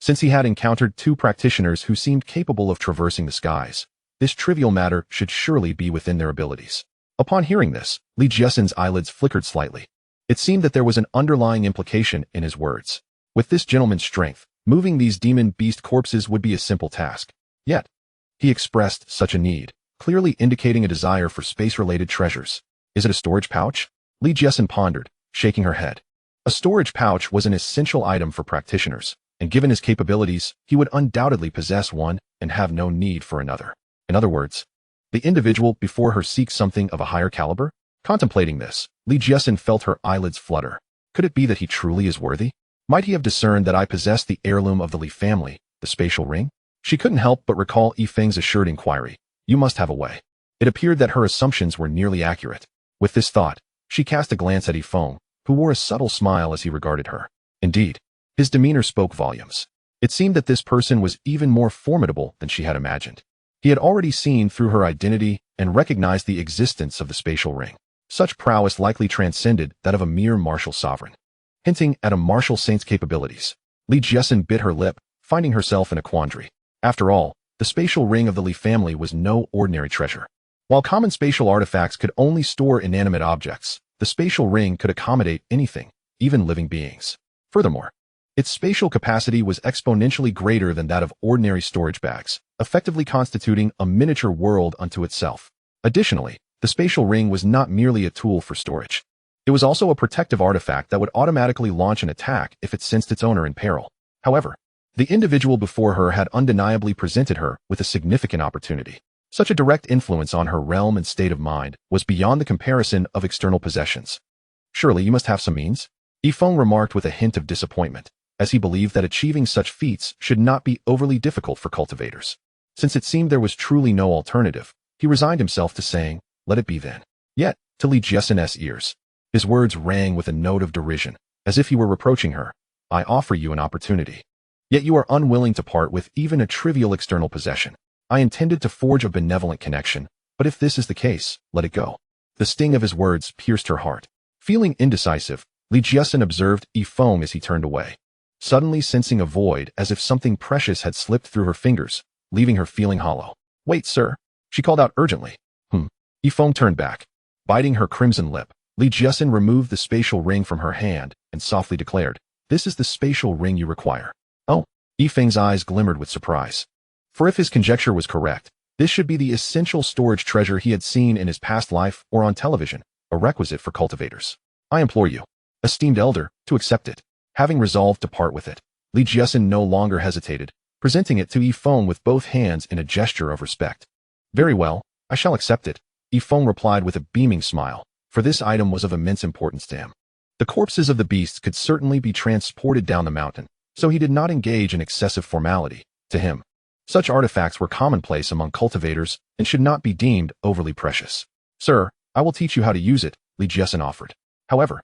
Since he had encountered two practitioners who seemed capable of traversing the skies, this trivial matter should surely be within their abilities. Upon hearing this, Li Jiesen's eyelids flickered slightly. It seemed that there was an underlying implication in his words. With this gentleman's strength, moving these demon beast corpses would be a simple task. Yet, he expressed such a need, clearly indicating a desire for space-related treasures. Is it a storage pouch? Li Jiesen pondered, shaking her head. A storage pouch was an essential item for practitioners, and given his capabilities, he would undoubtedly possess one and have no need for another. In other words, the individual before her seeks something of a higher caliber? Contemplating this, Li Jiesen felt her eyelids flutter. Could it be that he truly is worthy? Might he have discerned that I possessed the heirloom of the Li family, the spatial ring? She couldn't help but recall Feng's assured inquiry. You must have a way. It appeared that her assumptions were nearly accurate. With this thought, she cast a glance at Feng, who wore a subtle smile as he regarded her. Indeed, his demeanor spoke volumes. It seemed that this person was even more formidable than she had imagined. He had already seen through her identity and recognized the existence of the spatial ring. Such prowess likely transcended that of a mere martial sovereign. Hinting at a martial saint's capabilities, Li Jiesen bit her lip, finding herself in a quandary. After all, the spatial ring of the Li family was no ordinary treasure. While common spatial artifacts could only store inanimate objects, the spatial ring could accommodate anything, even living beings. Furthermore, its spatial capacity was exponentially greater than that of ordinary storage bags, effectively constituting a miniature world unto itself. Additionally, the spatial ring was not merely a tool for storage. It was also a protective artifact that would automatically launch an attack if it sensed its owner in peril. However, the individual before her had undeniably presented her with a significant opportunity. Such a direct influence on her realm and state of mind was beyond the comparison of external possessions. Surely you must have some means? Feng remarked with a hint of disappointment, as he believed that achieving such feats should not be overly difficult for cultivators. Since it seemed there was truly no alternative, he resigned himself to saying, let it be then. Yet, to Li Jiesen's ears, his words rang with a note of derision, as if he were reproaching her. I offer you an opportunity. Yet you are unwilling to part with even a trivial external possession. I intended to forge a benevolent connection, but if this is the case, let it go. The sting of his words pierced her heart. Feeling indecisive, Li Jiesen observed Feng as he turned away, suddenly sensing a void as if something precious had slipped through her fingers, leaving her feeling hollow. Wait, sir, she called out urgently. Feng turned back. Biting her crimson lip, Li Jiesen removed the spatial ring from her hand and softly declared, this is the spatial ring you require. Oh, Feng's eyes glimmered with surprise. For if his conjecture was correct, this should be the essential storage treasure he had seen in his past life or on television, a requisite for cultivators. I implore you, esteemed elder, to accept it. Having resolved to part with it, Li Jiesen no longer hesitated, presenting it to Feng with both hands in a gesture of respect. Very well, I shall accept it, Feng replied with a beaming smile, for this item was of immense importance to him. The corpses of the beasts could certainly be transported down the mountain, so he did not engage in excessive formality. To him, such artifacts were commonplace among cultivators and should not be deemed overly precious. Sir, I will teach you how to use it, Li Jiesen offered. However,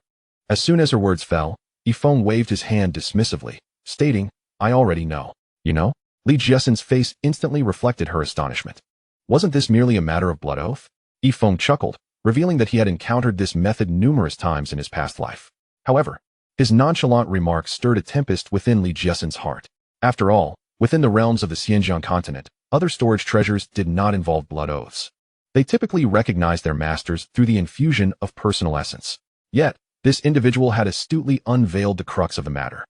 as soon as her words fell, Feng waved his hand dismissively, stating, I already know. You know? Li Jiesen's face instantly reflected her astonishment. Wasn't this merely a matter of blood oath? Feng chuckled, revealing that he had encountered this method numerous times in his past life. However, his nonchalant remark stirred a tempest within Li Jiesen's heart. After all, within the realms of the Xinjiang continent, other storage treasures did not involve blood oaths. They typically recognized their masters through the infusion of personal essence. Yet, this individual had astutely unveiled the crux of the matter.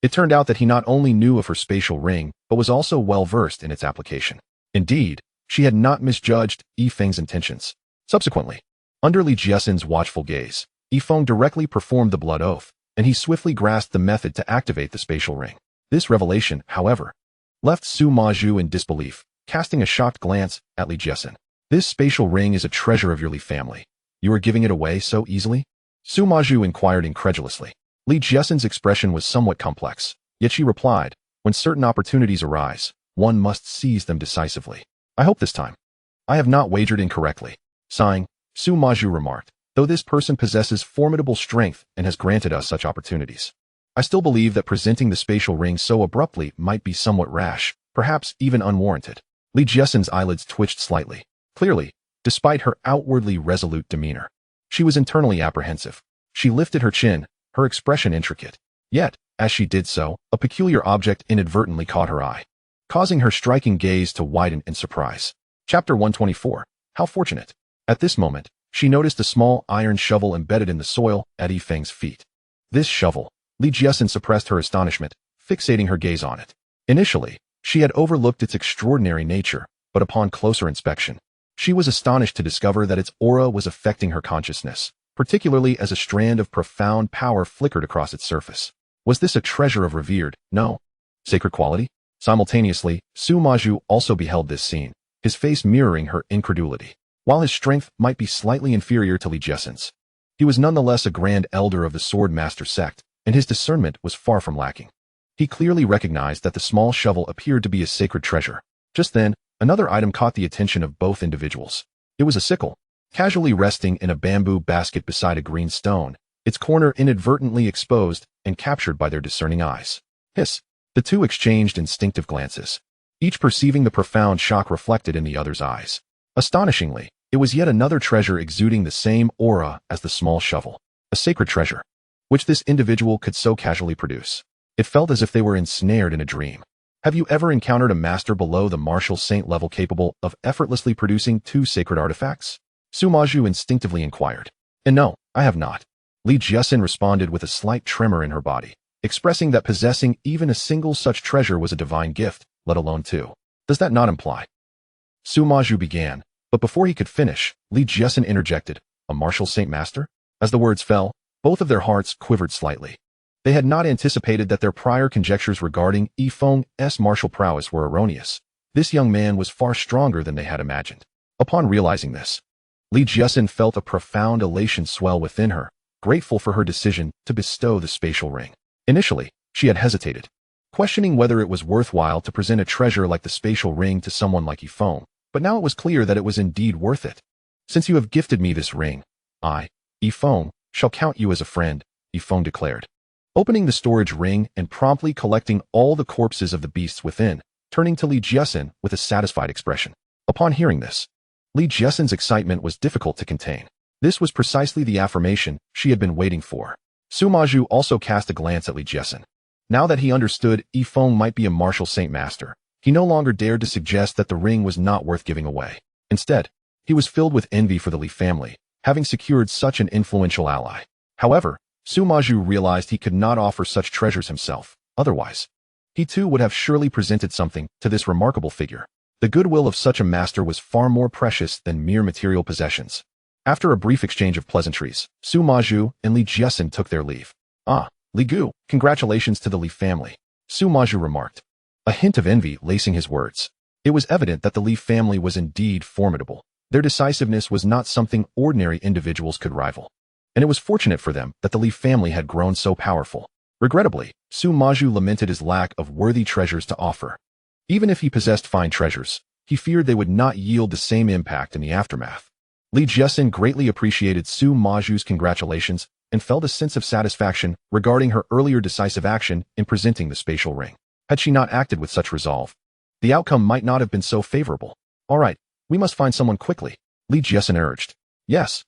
It turned out that he not only knew of her spatial ring, but was also well-versed in its application. Indeed, she had not misjudged Feng's intentions. Subsequently, under Li Jiesen's watchful gaze, Feng directly performed the blood oath, and he swiftly grasped the method to activate the spatial ring. This revelation, however, left Su Maju in disbelief, casting a shocked glance at Li Jiesen. This spatial ring is a treasure of your Li family. You are giving it away so easily? Su Maju inquired incredulously. Li Jiesen's expression was somewhat complex, yet she replied, when certain opportunities arise, one must seize them decisively. I hope this time. I have not wagered incorrectly. Sighing, Su Maju remarked, though this person possesses formidable strength and has granted us such opportunities. I still believe that presenting the spatial ring so abruptly might be somewhat rash, perhaps even unwarranted. Li Jiesen's eyelids twitched slightly. Clearly, despite her outwardly resolute demeanor, she was internally apprehensive. She lifted her chin, her expression intricate. Yet, as she did so, a peculiar object inadvertently caught her eye, causing her striking gaze to widen in surprise. Chapter 124. How fortunate. At this moment, she noticed a small iron shovel embedded in the soil at Feng's feet. This shovel, Li Jiesen suppressed her astonishment, fixating her gaze on it. Initially, she had overlooked its extraordinary nature, but upon closer inspection, she was astonished to discover that its aura was affecting her consciousness, particularly as a strand of profound power flickered across its surface. Was this a treasure of revered, no, sacred quality? Simultaneously, Su Maju also beheld this scene, his face mirroring her incredulity. While his strength might be slightly inferior to Li Jiesen's, he was nonetheless a grand elder of the Sword Master sect, and his discernment was far from lacking. He clearly recognized that the small shovel appeared to be a sacred treasure. Just then, another item caught the attention of both individuals. It was a sickle, casually resting in a bamboo basket beside a green stone, its corner inadvertently exposed and captured by their discerning eyes. Hiss! The two exchanged instinctive glances, each perceiving the profound shock reflected in the other's eyes. Astonishingly, it was yet another treasure exuding the same aura as the small shovel, a sacred treasure, which this individual could so casually produce. It felt as if they were ensnared in a dream. Have you ever encountered a master below the martial saint level capable of effortlessly producing two sacred artifacts? Su Maju instinctively inquired. And no, I have not. Li Jiesen responded with a slight tremor in her body, expressing that possessing even a single such treasure was a divine gift, let alone two. Does that not imply? Su Maju began, but before he could finish, Li Jiesen interjected, a martial saint master? As the words fell, both of their hearts quivered slightly. They had not anticipated that their prior conjectures regarding Feng's martial prowess were erroneous. This young man was far stronger than they had imagined. Upon realizing this, Li Jiesen felt a profound elation swell within her, grateful for her decision to bestow the spatial ring. Initially, she had hesitated, questioning whether it was worthwhile to present a treasure like the spatial ring to someone like Feng, but now it was clear that it was indeed worth it. Since you have gifted me this ring, I, Feng, shall count you as a friend, Feng declared, opening the storage ring and promptly collecting all the corpses of the beasts within, turning to Li Jiesen with a satisfied expression. Upon hearing this, Li Jiesen's excitement was difficult to contain. This was precisely the affirmation she had been waiting for. Su Maju also cast a glance at Li Jiesen. Now that he understood Feng might be a martial saint master, he no longer dared to suggest that the ring was not worth giving away. Instead, he was filled with envy for the Li family, having secured such an influential ally. However, Su Maju realized he could not offer such treasures himself. Otherwise, he too would have surely presented something to this remarkable figure. The goodwill of such a master was far more precious than mere material possessions. After a brief exchange of pleasantries, Su Maju and Li Jiesen took their leave. Li Gu, congratulations to the Li family, Su Maju remarked, a hint of envy lacing his words. It was evident that the Li family was indeed formidable. Their decisiveness was not something ordinary individuals could rival. And it was fortunate for them that the Li family had grown so powerful. Regrettably, Su Maju lamented his lack of worthy treasures to offer. Even if he possessed fine treasures, he feared they would not yield the same impact in the aftermath. Li Jiesen greatly appreciated Su Maju's congratulations and felt a sense of satisfaction regarding her earlier decisive action in presenting the spatial ring. Had she not acted with such resolve, the outcome might not have been so favorable. All right, we must find someone quickly, Li Jiesen urged. Yes,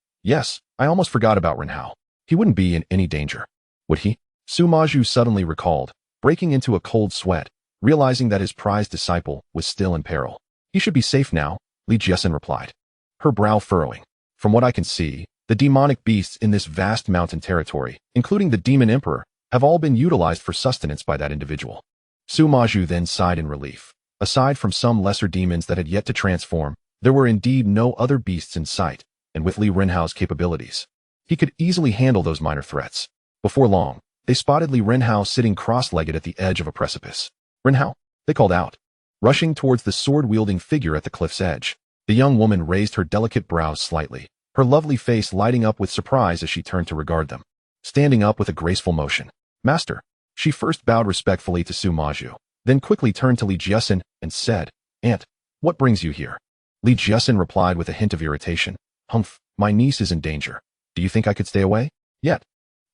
I almost forgot about Renhao. He wouldn't be in any danger, would he? Su Maju suddenly recalled, breaking into a cold sweat, realizing that his prized disciple was still in peril. He should be safe now, Li Jiesen replied, her brow furrowing. From what I can see, the demonic beasts in this vast mountain territory, including the demon emperor, have all been utilized for sustenance by that individual. Su Maju then sighed in relief. Aside from some lesser demons that had yet to transform, there were indeed no other beasts in sight, and with Li Renhao's capabilities, he could easily handle those minor threats. Before long, they spotted Li Renhao sitting cross-legged at the edge of a precipice. Renhao, they called out, rushing towards the sword-wielding figure at the cliff's edge. The young woman raised her delicate brows slightly, her lovely face lighting up with surprise as she turned to regard them. Standing up with a graceful motion, Master, she first bowed respectfully to Su Maju, then quickly turned to Li Jiesen and said, Aunt, what brings you here? Li Jiesen replied with a hint of irritation, Humph, my niece is in danger. Do you think I could stay away? Yet.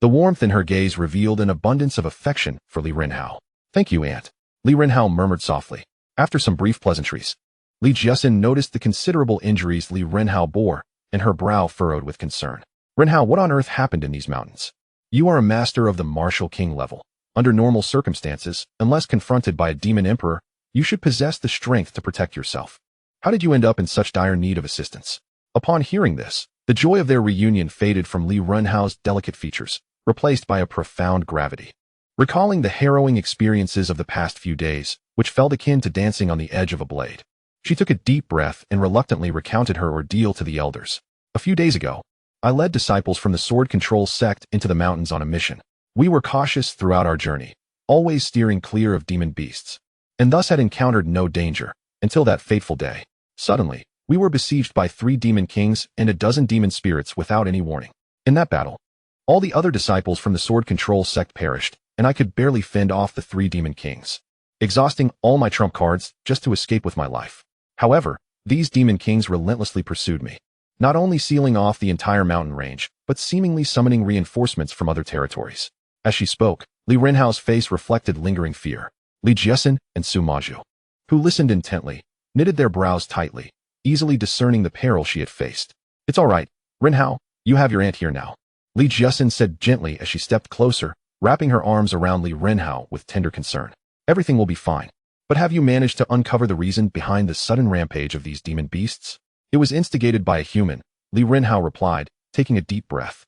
The warmth in her gaze revealed an abundance of affection for Li Renhao. Thank you, Aunt, Li Renhao murmured softly. After some brief pleasantries, Li Jiesen noticed the considerable injuries Li Renhao bore, and her brow furrowed with concern. Renhao, what on earth happened in these mountains? You are a master of the martial king level. Under normal circumstances, unless confronted by a demon emperor, you should possess the strength to protect yourself. How did you end up in such dire need of assistance? Upon hearing this, the joy of their reunion faded from Li Renhao's delicate features, replaced by a profound gravity. Recalling the harrowing experiences of the past few days, which felt akin to dancing on the edge of a blade, she took a deep breath and reluctantly recounted her ordeal to the elders. A few days ago, I led disciples from the sword control sect into the mountains on a mission. We were cautious throughout our journey, always steering clear of demon beasts, and thus had encountered no danger, until that fateful day. Suddenly, we were besieged by 3 demon kings and a dozen demon spirits without any warning. In that battle, all the other disciples from the sword control sect perished, and I could barely fend off the 3 demon kings, exhausting all my trump cards just to escape with my life. However, these demon kings relentlessly pursued me, not only sealing off the entire mountain range, but seemingly summoning reinforcements from other territories. As she spoke, Li Renhao's face reflected lingering fear. Li Jiesen and Su Maju, who listened intently, knitted their brows tightly, easily discerning the peril she had faced. It's all right, Renhao, you have your aunt here now, Li Jiesen said gently as she stepped closer, wrapping her arms around Li Renhao with tender concern. Everything will be fine. But have you managed to uncover the reason behind the sudden rampage of these demon beasts? It was instigated by a human, Li Renhao replied, taking a deep breath.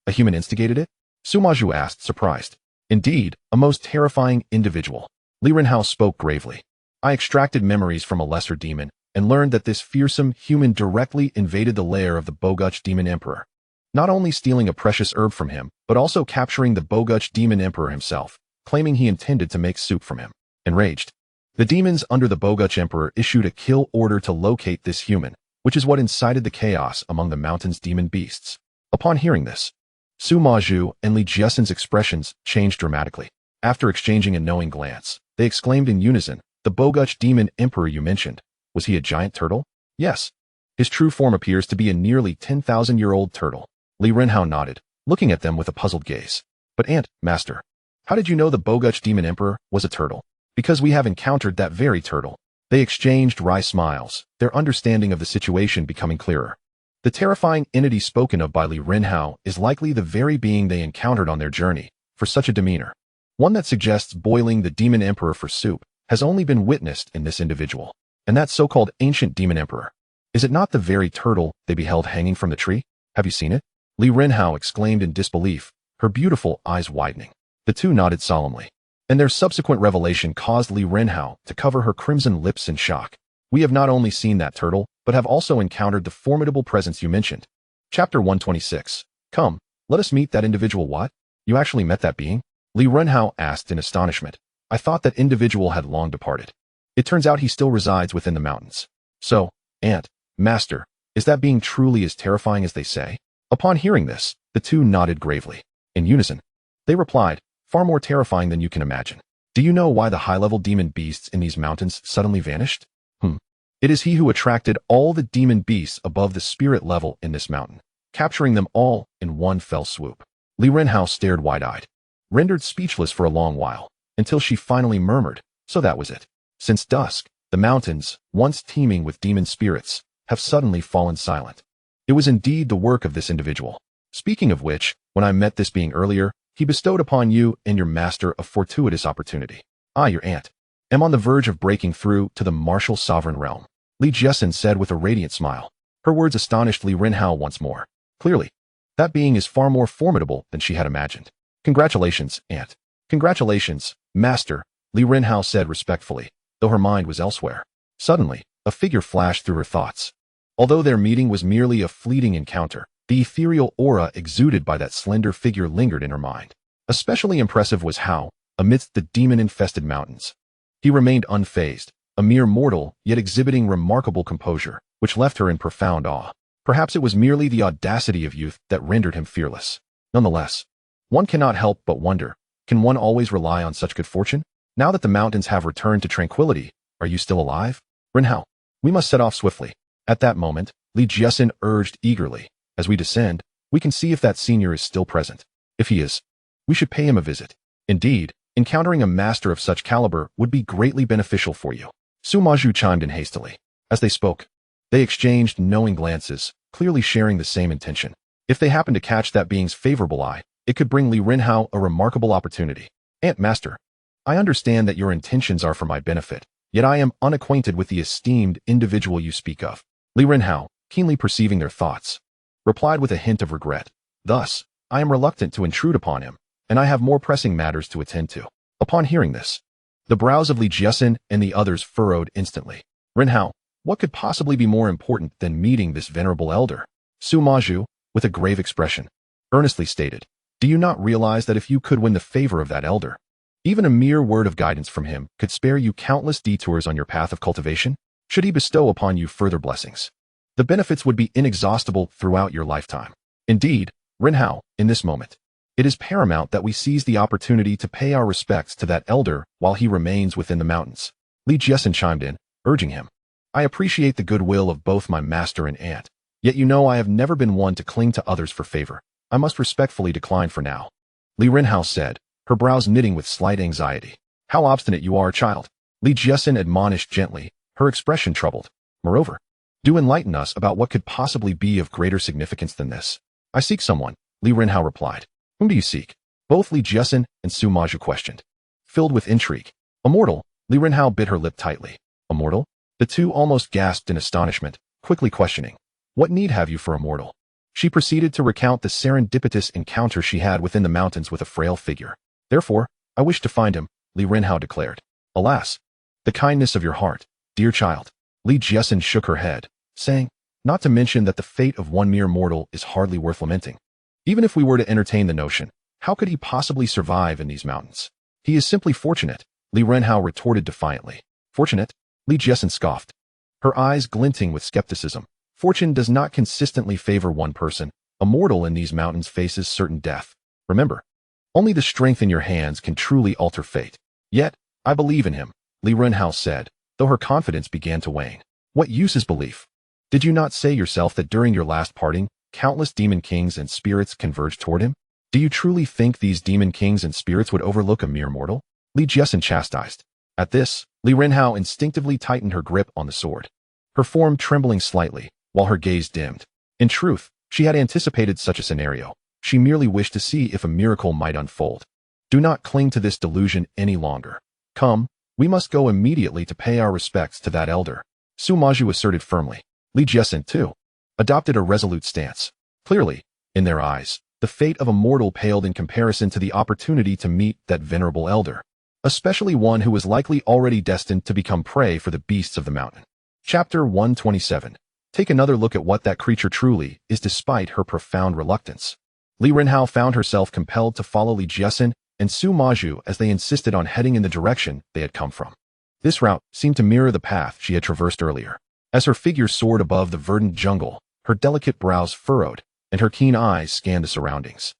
A human instigated it? Su Maju asked, surprised. Indeed, a most terrifying individual. Li Renhao spoke gravely. I extracted memories from a lesser demon and learned that this fearsome human directly invaded the lair of the Boguch demon emperor, not only stealing a precious herb from him, but also capturing the Boguch demon emperor himself, claiming he intended to make soup from him. Enraged, the demons under the Boguch emperor issued a kill order to locate this human, which is what incited the chaos among the mountain's demon beasts. Upon hearing this, Su Maju and Li Jiesen's expressions changed dramatically. After exchanging a knowing glance, they exclaimed in unison, the Boguch demon emperor you mentioned, was he a giant turtle? Yes. His true form appears to be a nearly 10,000-year-old turtle. Li Renhao nodded, looking at them with a puzzled gaze. But Aunt, Master, how did you know the Boguch demon emperor was a turtle? Because we have encountered that very turtle. They exchanged wry smiles, their understanding of the situation becoming clearer. The terrifying entity spoken of by Li Renhao is likely the very being they encountered on their journey, for such a demeanor. One that suggests boiling the demon emperor for soup has only been witnessed in this individual. And that so-called ancient demon emperor, is it not the very turtle they beheld hanging from the tree? Have you seen it? Li Renhao exclaimed in disbelief, her beautiful eyes widening. The two nodded solemnly, and their subsequent revelation caused Li Renhao to cover her crimson lips in shock. We have not only seen that turtle, but have also encountered the formidable presence you mentioned. Chapter 126. Come, let us meet that individual. What? You actually met that being? Li Renhao asked in astonishment. I thought that individual had long departed. It turns out he still resides within the mountains. So, Aunt, Master, is that being truly as terrifying as they say? Upon hearing this, the two nodded gravely. In unison, they replied, far more terrifying than you can imagine. Do you know why the high-level demon beasts in these mountains suddenly vanished? It is he who attracted all the demon beasts above the spirit level in this mountain, capturing them all in one fell swoop. Li Renhao stared wide-eyed, rendered speechless for a long while, until she finally murmured, So that was it. Since dusk, the mountains, once teeming with demon spirits, have suddenly fallen silent. It was indeed the work of this individual. Speaking of which, when I met this being earlier, he bestowed upon you and your master a fortuitous opportunity. I, your aunt, am on the verge of breaking through to the martial sovereign realm, Li Jiesin said with a radiant smile. Her words astonished Li Rinhao once more. Clearly, that being is far more formidable than she had imagined. Congratulations, aunt. Congratulations, master, Li Rinhao said respectfully, though her mind was elsewhere. Suddenly, a figure flashed through her thoughts. Although their meeting was merely a fleeting encounter, the ethereal aura exuded by that slender figure lingered in her mind. Especially impressive was how, amidst the demon-infested mountains, he remained unfazed, a mere mortal, yet exhibiting remarkable composure, which left her in profound awe. Perhaps it was merely the audacity of youth that rendered him fearless. Nonetheless, one cannot help but wonder, can one always rely on such good fortune? Now that the mountains have returned to tranquility, are you still alive? Rinhao, we must set off swiftly. At that moment, Li Jiesin urged eagerly. As we descend, we can see if that senior is still present. If he is, we should pay him a visit. Indeed, encountering a master of such caliber would be greatly beneficial for you. Su Maju chimed in hastily. As they spoke, they exchanged knowing glances, clearly sharing the same intention. If they happened to catch that being's favorable eye, it could bring Li Rinhao a remarkable opportunity. Aunt Master, I understand that your intentions are for my benefit, yet I am unacquainted with the esteemed individual you speak of. Li Rinhao, keenly perceiving their thoughts, replied with a hint of regret. Thus, I am reluctant to intrude upon him, and I have more pressing matters to attend to. Upon hearing this, the brows of Li Jiesin and the others furrowed instantly. Rinhao, what could possibly be more important than meeting this venerable elder? Su Maju, with a grave expression, earnestly stated, do you not realize that if you could win the favor of that elder, even a mere word of guidance from him could spare you countless detours on your path of cultivation? Should he bestow upon you further blessings, the benefits would be inexhaustible throughout your lifetime. Indeed, Rinhao, in this moment, it is paramount that we seize the opportunity to pay our respects to that elder while he remains within the mountains. Li Jiesin chimed in, urging him. I appreciate the goodwill of both my master and aunt, yet you know I have never been one to cling to others for favor. I must respectfully decline for now. Li Rinhao said, her brows knitting with slight anxiety. How obstinate you are, child. Li Jiesin admonished gently, her expression troubled. Moreover, do enlighten us about what could possibly be of greater significance than this. I seek someone, Li Rinhao replied. Whom do you seek? Both Li Jiesin and Su Maju questioned. Filled with intrigue. Immortal, Li Rinhao bit her lip tightly. Immortal? The two almost gasped in astonishment, quickly questioning. What need have you for immortal? She proceeded to recount the serendipitous encounter she had within the mountains with a frail figure. Therefore, I wish to find him, Li Rinhao declared. Alas, the kindness of your heart, dear child. Li Jiesin shook her head, saying, not to mention that the fate of one mere mortal is hardly worth lamenting. Even if we were to entertain the notion, how could he possibly survive in these mountains? He is simply fortunate, Li Rinhao retorted defiantly. Fortunate? Li Jiesin scoffed, her eyes glinting with skepticism. Fortune does not consistently favor one person. A mortal in these mountains faces certain death. Remember, only the strength in your hands can truly alter fate. Yet, I believe in him, Li Rinhao said, though her confidence began to wane. What use is belief? Did you not say yourself that during your last parting, countless demon kings and spirits converged toward him? Do you truly think these demon kings and spirits would overlook a mere mortal? Li Jiesin chastised. At this, Li Rinhao instinctively tightened her grip on the sword, her form trembling slightly, while her gaze dimmed. In truth, she had anticipated such a scenario. She merely wished to see if a miracle might unfold. Do not cling to this delusion any longer. Come, we must go immediately to pay our respects to that elder. Su Maju asserted firmly. Li Jiesin, too, adopted a resolute stance. Clearly, in their eyes, the fate of a mortal paled in comparison to the opportunity to meet that venerable elder, especially one who was likely already destined to become prey for the beasts of the mountain. Chapter 127. Take another look at what that creature truly is despite her profound reluctance. Li Rinhao found herself compelled to follow Li Jiesin and Su Maju as they insisted on heading in the direction they had come from. This route seemed to mirror the path she had traversed earlier. As her figure soared above the verdant jungle, her delicate brows furrowed, and her keen eyes scanned the surroundings,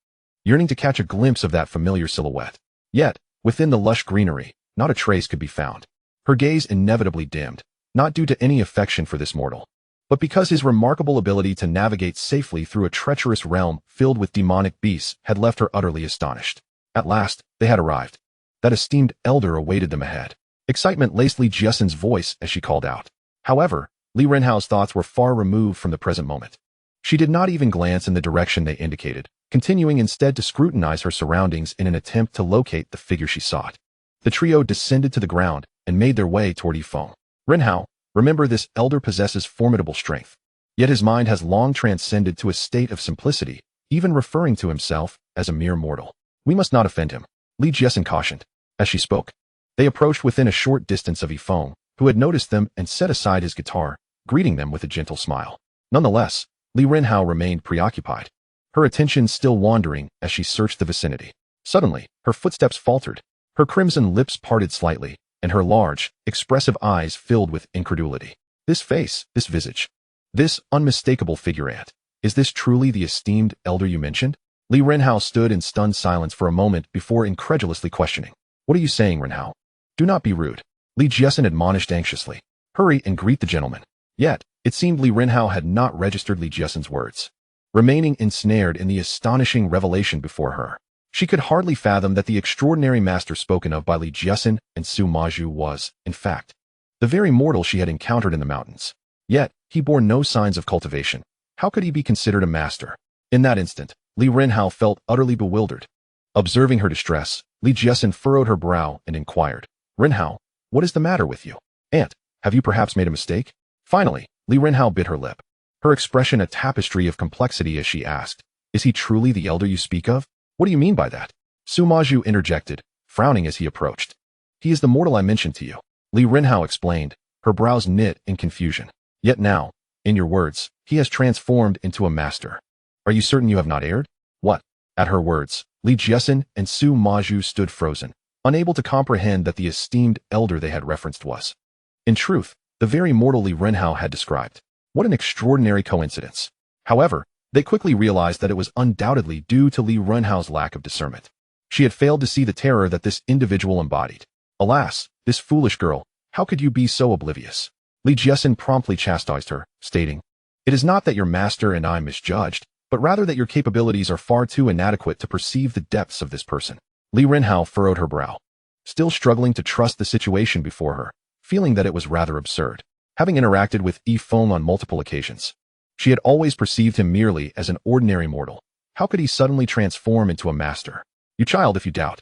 yearning to catch a glimpse of that familiar silhouette. Yet, within the lush greenery, not a trace could be found. Her gaze inevitably dimmed, not due to any affection for this mortal, but because his remarkable ability to navigate safely through a treacherous realm filled with demonic beasts had left her utterly astonished. At last, they had arrived. That esteemed elder awaited them ahead. Excitement laced Li Jiesen's voice as she called out. However, Li Renhao's thoughts were far removed from the present moment. She did not even glance in the direction they indicated, continuing instead to scrutinize her surroundings in an attempt to locate the figure she sought. The trio descended to the ground and made their way toward Feng. Renhao, remember, this elder possesses formidable strength. Yet his mind has long transcended to a state of simplicity, even referring to himself as a mere mortal. We must not offend him, Li Jiesen cautioned. As she spoke, they approached within a short distance of Feng, who had noticed them and set aside his guitar, greeting them with a gentle smile. Nonetheless, Li Renhao remained preoccupied, her attention still wandering as she searched the vicinity. Suddenly, her footsteps faltered, her crimson lips parted slightly, and her large, expressive eyes filled with incredulity. This face, this visage, this unmistakable figure-ant, is this truly the esteemed elder you mentioned? Li Renhao stood in stunned silence for a moment before incredulously questioning. What are you saying, Renhao? Do not be rude, Li Jiesen admonished anxiously. Hurry and greet the gentleman. Yet, it seemed Li Renhao had not registered Li Jiesen's words. Remaining ensnared in the astonishing revelation before her, she could hardly fathom that the extraordinary master spoken of by Li Jiesen and Su Maju was, in fact, the very mortal she had encountered in the mountains. Yet, he bore no signs of cultivation. How could he be considered a master? In that instant, Li Renhao felt utterly bewildered. Observing her distress, Li Jiesen furrowed her brow and inquired, Renhao, what is the matter with you? Aunt, have you perhaps made a mistake? Finally, Li Renhao bit her lip, her expression a tapestry of complexity as she asked, is he truly the elder you speak of? What do you mean by that? Su Maju interjected, frowning as he approached. He is the mortal I mentioned to you, Li Renhao explained, her brows knit in confusion. Yet now, in your words, he has transformed into a master. Are you certain you have not erred? What? At her words, Li Jiesen and Su Maju stood frozen, unable to comprehend that the esteemed elder they had referenced was, in truth, the very mortal Li Renhao had described. What an extraordinary coincidence. However, they quickly realized that it was undoubtedly due to Li Renhao's lack of discernment. She had failed to see the terror that this individual embodied. Alas, this foolish girl, how could you be so oblivious? Li Jiesen promptly chastised her, stating, it is not that your master and I misjudged, but rather that your capabilities are far too inadequate to perceive the depths of this person. Li Renhao furrowed her brow, still struggling to trust the situation before her, feeling that it was rather absurd. Having interacted with Feng on multiple occasions, she had always perceived him merely as an ordinary mortal. How could he suddenly transform into a master? You child, if you doubt,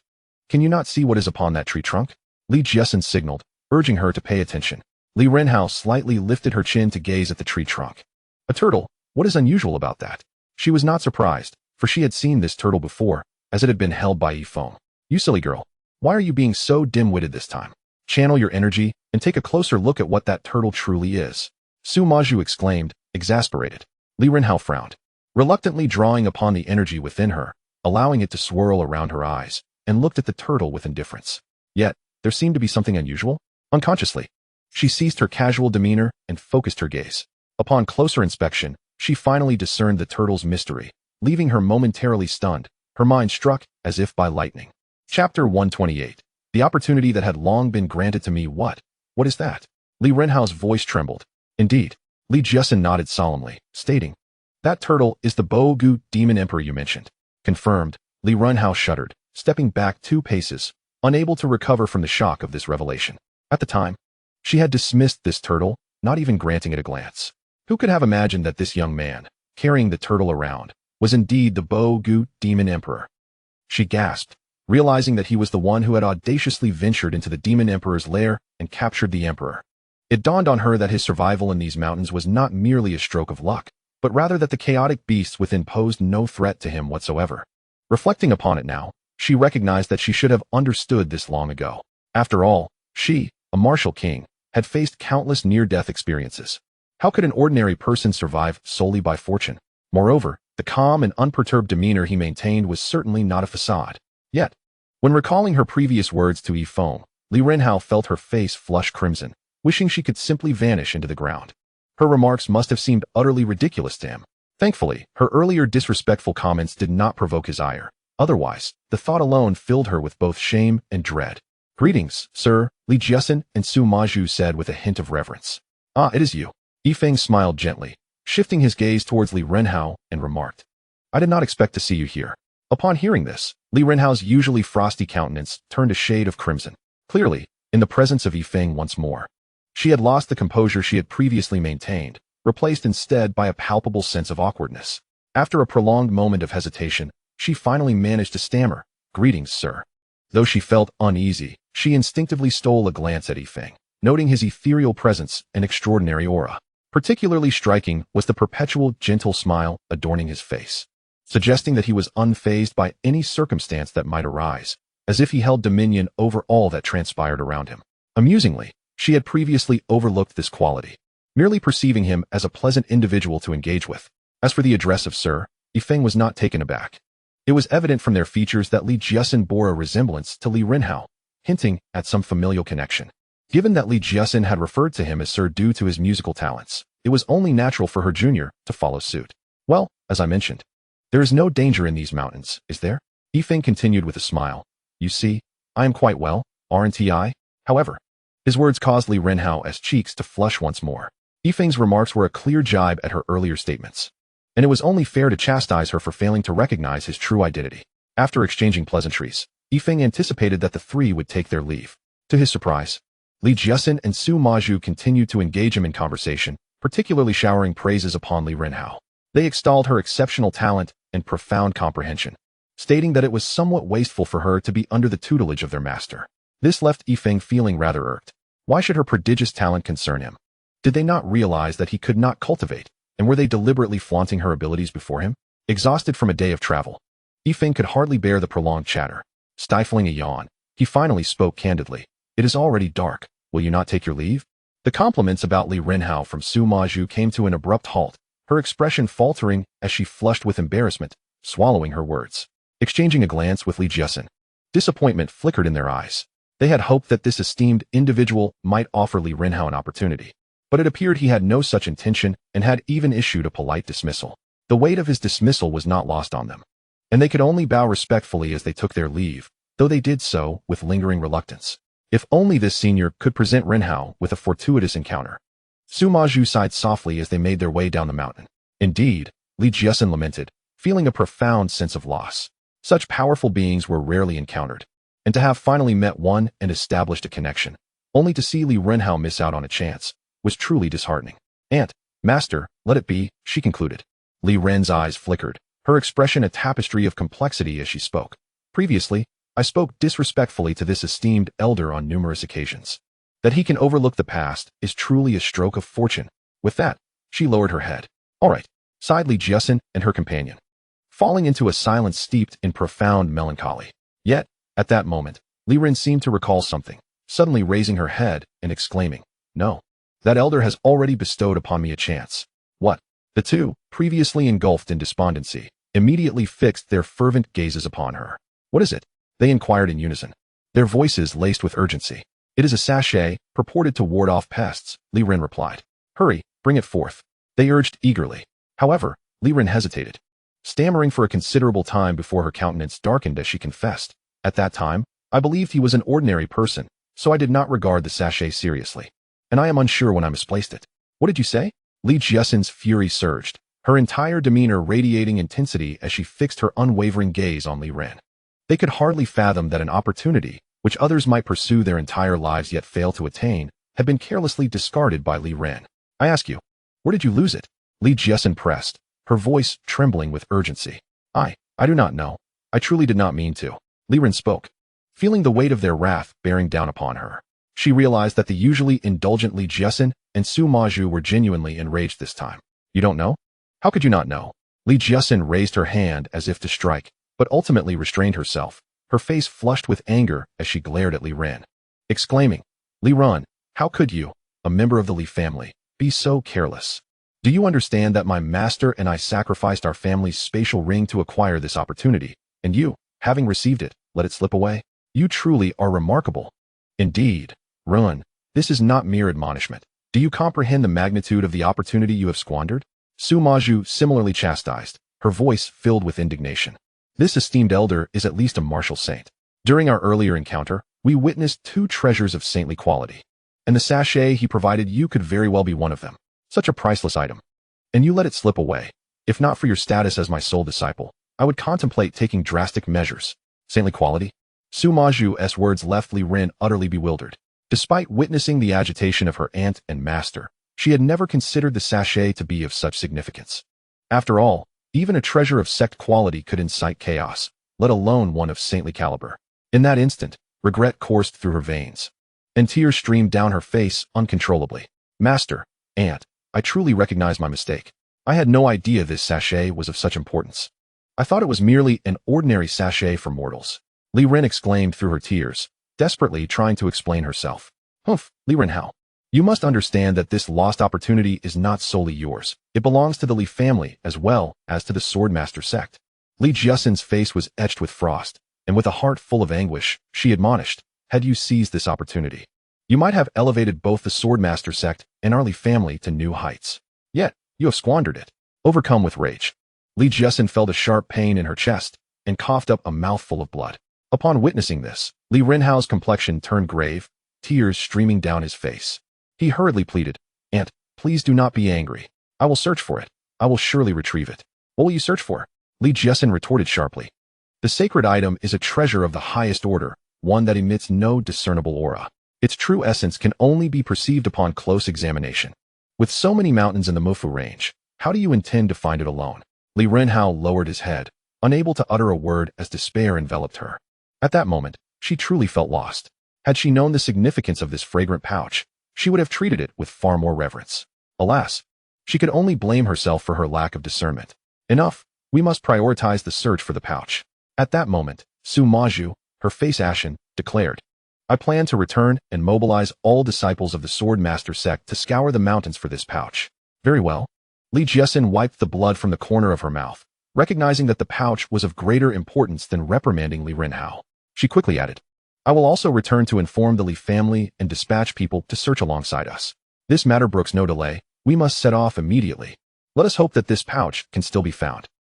can you not see what is upon that tree trunk? Li Jiesen signaled, urging her to pay attention. Li Renhao slightly lifted her chin to gaze at the tree trunk. A turtle? What is unusual about that? She was not surprised, for she had seen this turtle before, as it had been held by Feng. You silly girl, why are you being so dim-witted this time? Channel your energy and take a closer look at what that turtle truly is. Su Maju exclaimed, exasperated. Li Renhao frowned, reluctantly drawing upon the energy within her, allowing it to swirl around her eyes, and looked at the turtle with indifference. Yet, there seemed to be something unusual. Unconsciously, she ceased her casual demeanor and focused her gaze. Upon closer inspection, she finally discerned the turtle's mystery, leaving her momentarily stunned, her mind struck as if by lightning. Chapter 128. The opportunity that had long been granted to me. What is that? Li Renhao's voice trembled. Indeed, Li Jiesen nodded solemnly, stating, that turtle is the Bo-Gu demon emperor you mentioned. Confirmed, Li Renhao shuddered, stepping back 2 paces, unable to recover from the shock of this revelation. At the time, she had dismissed this turtle, not even granting it a glance. Who could have imagined that this young man, carrying the turtle around, was indeed the Bo-Gu demon emperor? She gasped, realizing that he was the one who had audaciously ventured into the demon emperor's lair and captured the emperor. It dawned on her that his survival in these mountains was not merely a stroke of luck, but rather that the chaotic beasts within posed no threat to him whatsoever. Reflecting upon it now, she recognized that she should have understood this long ago. After all, she, a martial king, had faced countless near-death experiences. How could an ordinary person survive solely by fortune? Moreover, the calm and unperturbed demeanor he maintained was certainly not a facade. Yet, when recalling her previous words to Feng, Li Renhao felt her face flush crimson, wishing she could simply vanish into the ground. Her remarks must have seemed utterly ridiculous to him. Thankfully, her earlier disrespectful comments did not provoke his ire. Otherwise, the thought alone filled her with both shame and dread. Greetings, sir, Li Jiesen and Su Maju said with a hint of reverence. Ah, it is you. Feng smiled gently, shifting his gaze towards Li Renhao, and remarked, I did not expect to see you here. Upon hearing this, Li Renhao's usually frosty countenance turned a shade of crimson. Clearly, in the presence of Feng once more. She had lost the composure she had previously maintained, replaced instead by a palpable sense of awkwardness. After a prolonged moment of hesitation, she finally managed to stammer, "Greetings, sir." Though she felt uneasy, she instinctively stole a glance at Feng, noting his ethereal presence and extraordinary aura. Particularly striking was the perpetual, gentle smile adorning his face, suggesting that he was unfazed by any circumstance that might arise, as if he held dominion over all that transpired around him. Amusingly, she had previously overlooked this quality, merely perceiving him as a pleasant individual to engage with. As for the address of Sir, Feng was not taken aback. It was evident from their features that Li Jiasin bore a resemblance to Li Renhao, hinting at some familial connection. Given that Li Jiasin had referred to him as Sir due to his musical talents, it was only natural for her junior to follow suit. Well, as I mentioned, there is no danger in these mountains, is there? Feng continued with a smile. You see, I am quite well, aren't I? However, his words caused Li Renhao's cheeks to flush once more. Feng's remarks were a clear jibe at her earlier statements, and it was only fair to chastise her for failing to recognize his true identity. After exchanging pleasantries, Feng anticipated that the three would take their leave. To his surprise, Li Jiasin and Su Maju continued to engage him in conversation, particularly showering praises upon Li Renhao. They extolled her exceptional talent and profound comprehension, stating that it was somewhat wasteful for her to be under the tutelage of their master. This left Feng feeling rather irked. Why should her prodigious talent concern him? Did they not realize that he could not cultivate, and were they deliberately flaunting her abilities before him? Exhausted from a day of travel, Feng could hardly bear the prolonged chatter. Stifling a yawn, he finally spoke candidly. It is already dark. Will you not take your leave? The compliments about Li Renhao from Su Maju came to an abrupt halt, her expression faltering as she flushed with embarrassment, swallowing her words. Exchanging a glance with Li Jiasin, disappointment flickered in their eyes. They had hoped that this esteemed individual might offer Li Renhao an opportunity, but it appeared he had no such intention and had even issued a polite dismissal. The weight of his dismissal was not lost on them, and they could only bow respectfully as they took their leave, though they did so with lingering reluctance. If only this senior could present Renhao with a fortuitous encounter. Su Maju sighed softly as they made their way down the mountain. Indeed, Li Jiasin lamented, feeling a profound sense of loss. Such powerful beings were rarely encountered, and to have finally met one and established a connection, only to see Li Renhao miss out on a chance, was truly disheartening. Aunt, Master, let it be, she concluded. Li Ren's eyes flickered, her expression a tapestry of complexity as she spoke. Previously, I spoke disrespectfully to this esteemed elder on numerous occasions. That he can overlook the past is truly a stroke of fortune. With that, she lowered her head. All right, sighed Li Jiasin and her companion, falling into a silence steeped in profound melancholy. Yet, at that moment, Li Ren seemed to recall something, suddenly raising her head and exclaiming, "No, that elder has already bestowed upon me a chance." What? The two, previously engulfed in despondency, immediately fixed their fervent gazes upon her. What is it? They inquired in unison, their voices laced with urgency. It is a sachet, purported to ward off pests, Li Ren replied. Hurry, bring it forth. They urged eagerly. However, Li Ren hesitated, stammering for a considerable time before her countenance darkened as she confessed. At that time, I believed he was an ordinary person, so I did not regard the sachet seriously, and I am unsure when I misplaced it. What did you say? Li Jiasin's fury surged, her entire demeanor radiating intensity as she fixed her unwavering gaze on Li Ren. They could hardly fathom that an opportunity, which others might pursue their entire lives yet fail to attain, had been carelessly discarded by Li Ren. I ask you, where did you lose it? Li Jiasin pressed, her voice trembling with urgency. I do not know. I truly did not mean to. Li Ren spoke, feeling the weight of their wrath bearing down upon her. She realized that the usually indulgent Li Jiasin and Su Maju were genuinely enraged this time. You don't know? How could you not know? Li Jiasin raised her hand as if to strike, but ultimately restrained herself, her face flushed with anger as she glared at Li Ren, exclaiming, Li Ren, how could you, a member of the Li family, be so careless? Do you understand that my master and I sacrificed our family's spatial ring to acquire this opportunity, and you, having received it, let it slip away? You truly are remarkable. Indeed, Ren, this is not mere admonishment. Do you comprehend the magnitude of the opportunity you have squandered? Su Maju similarly chastised, her voice filled with indignation. This esteemed elder is at least a martial saint. During our earlier encounter, we witnessed two treasures of saintly quality, and the sachet he provided you could very well be one of them. Such a priceless item. And you let it slip away. If not for your status as my sole disciple, I would contemplate taking drastic measures. Saintly quality? Su Maju's words left Li Ren utterly bewildered. Despite witnessing the agitation of her aunt and master, she had never considered the sachet to be of such significance. After all, even a treasure of sect quality could incite chaos, let alone one of saintly caliber. In that instant, regret coursed through her veins, and tears streamed down her face uncontrollably. Master, aunt, I truly recognize my mistake. I had no idea this sachet was of such importance. I thought it was merely an ordinary sachet for mortals. Li Ren exclaimed through her tears, desperately trying to explain herself. Humph, Li Renhao. You must understand that this lost opportunity is not solely yours. It belongs to the Li family as well as to the Swordmaster sect. Li Jiaxin's face was etched with frost, and with a heart full of anguish, she admonished, had you seized this opportunity, you might have elevated both the Swordmaster sect and our Li family to new heights. Yet, you have squandered it. Overcome with rage, Li Jiaxin felt a sharp pain in her chest and coughed up a mouthful of blood. Upon witnessing this, Li Renhao's complexion turned grave, tears streaming down his face. He hurriedly pleaded, Aunt, please do not be angry. I will search for it. I will surely retrieve it. What will you search for? Li Jiaxin retorted sharply. The sacred item is a treasure of the highest order, one that emits no discernible aura. Its true essence can only be perceived upon close examination. With so many mountains in the Mufu range, how do you intend to find it alone? Li Renhao lowered his head, unable to utter a word as despair enveloped her. At that moment, she truly felt lost. Had she known the significance of this fragrant pouch, she would have treated it with far more reverence. Alas, she could only blame herself for her lack of discernment. Enough, we must prioritize the search for the pouch. At that moment, Su Maju, her face ashen, declared, I plan to return and mobilize all disciples of the Swordmaster sect to scour the mountains for this pouch. Very well. Li Jiaxin wiped the blood from the corner of her mouth, recognizing that the pouch was of greater importance than reprimanding Li Renhao. She quickly added, I will also return to inform the Li family and dispatch people to search alongside us. This matter brooks no delay. We must set off immediately. Let us hope that this pouch can still be found.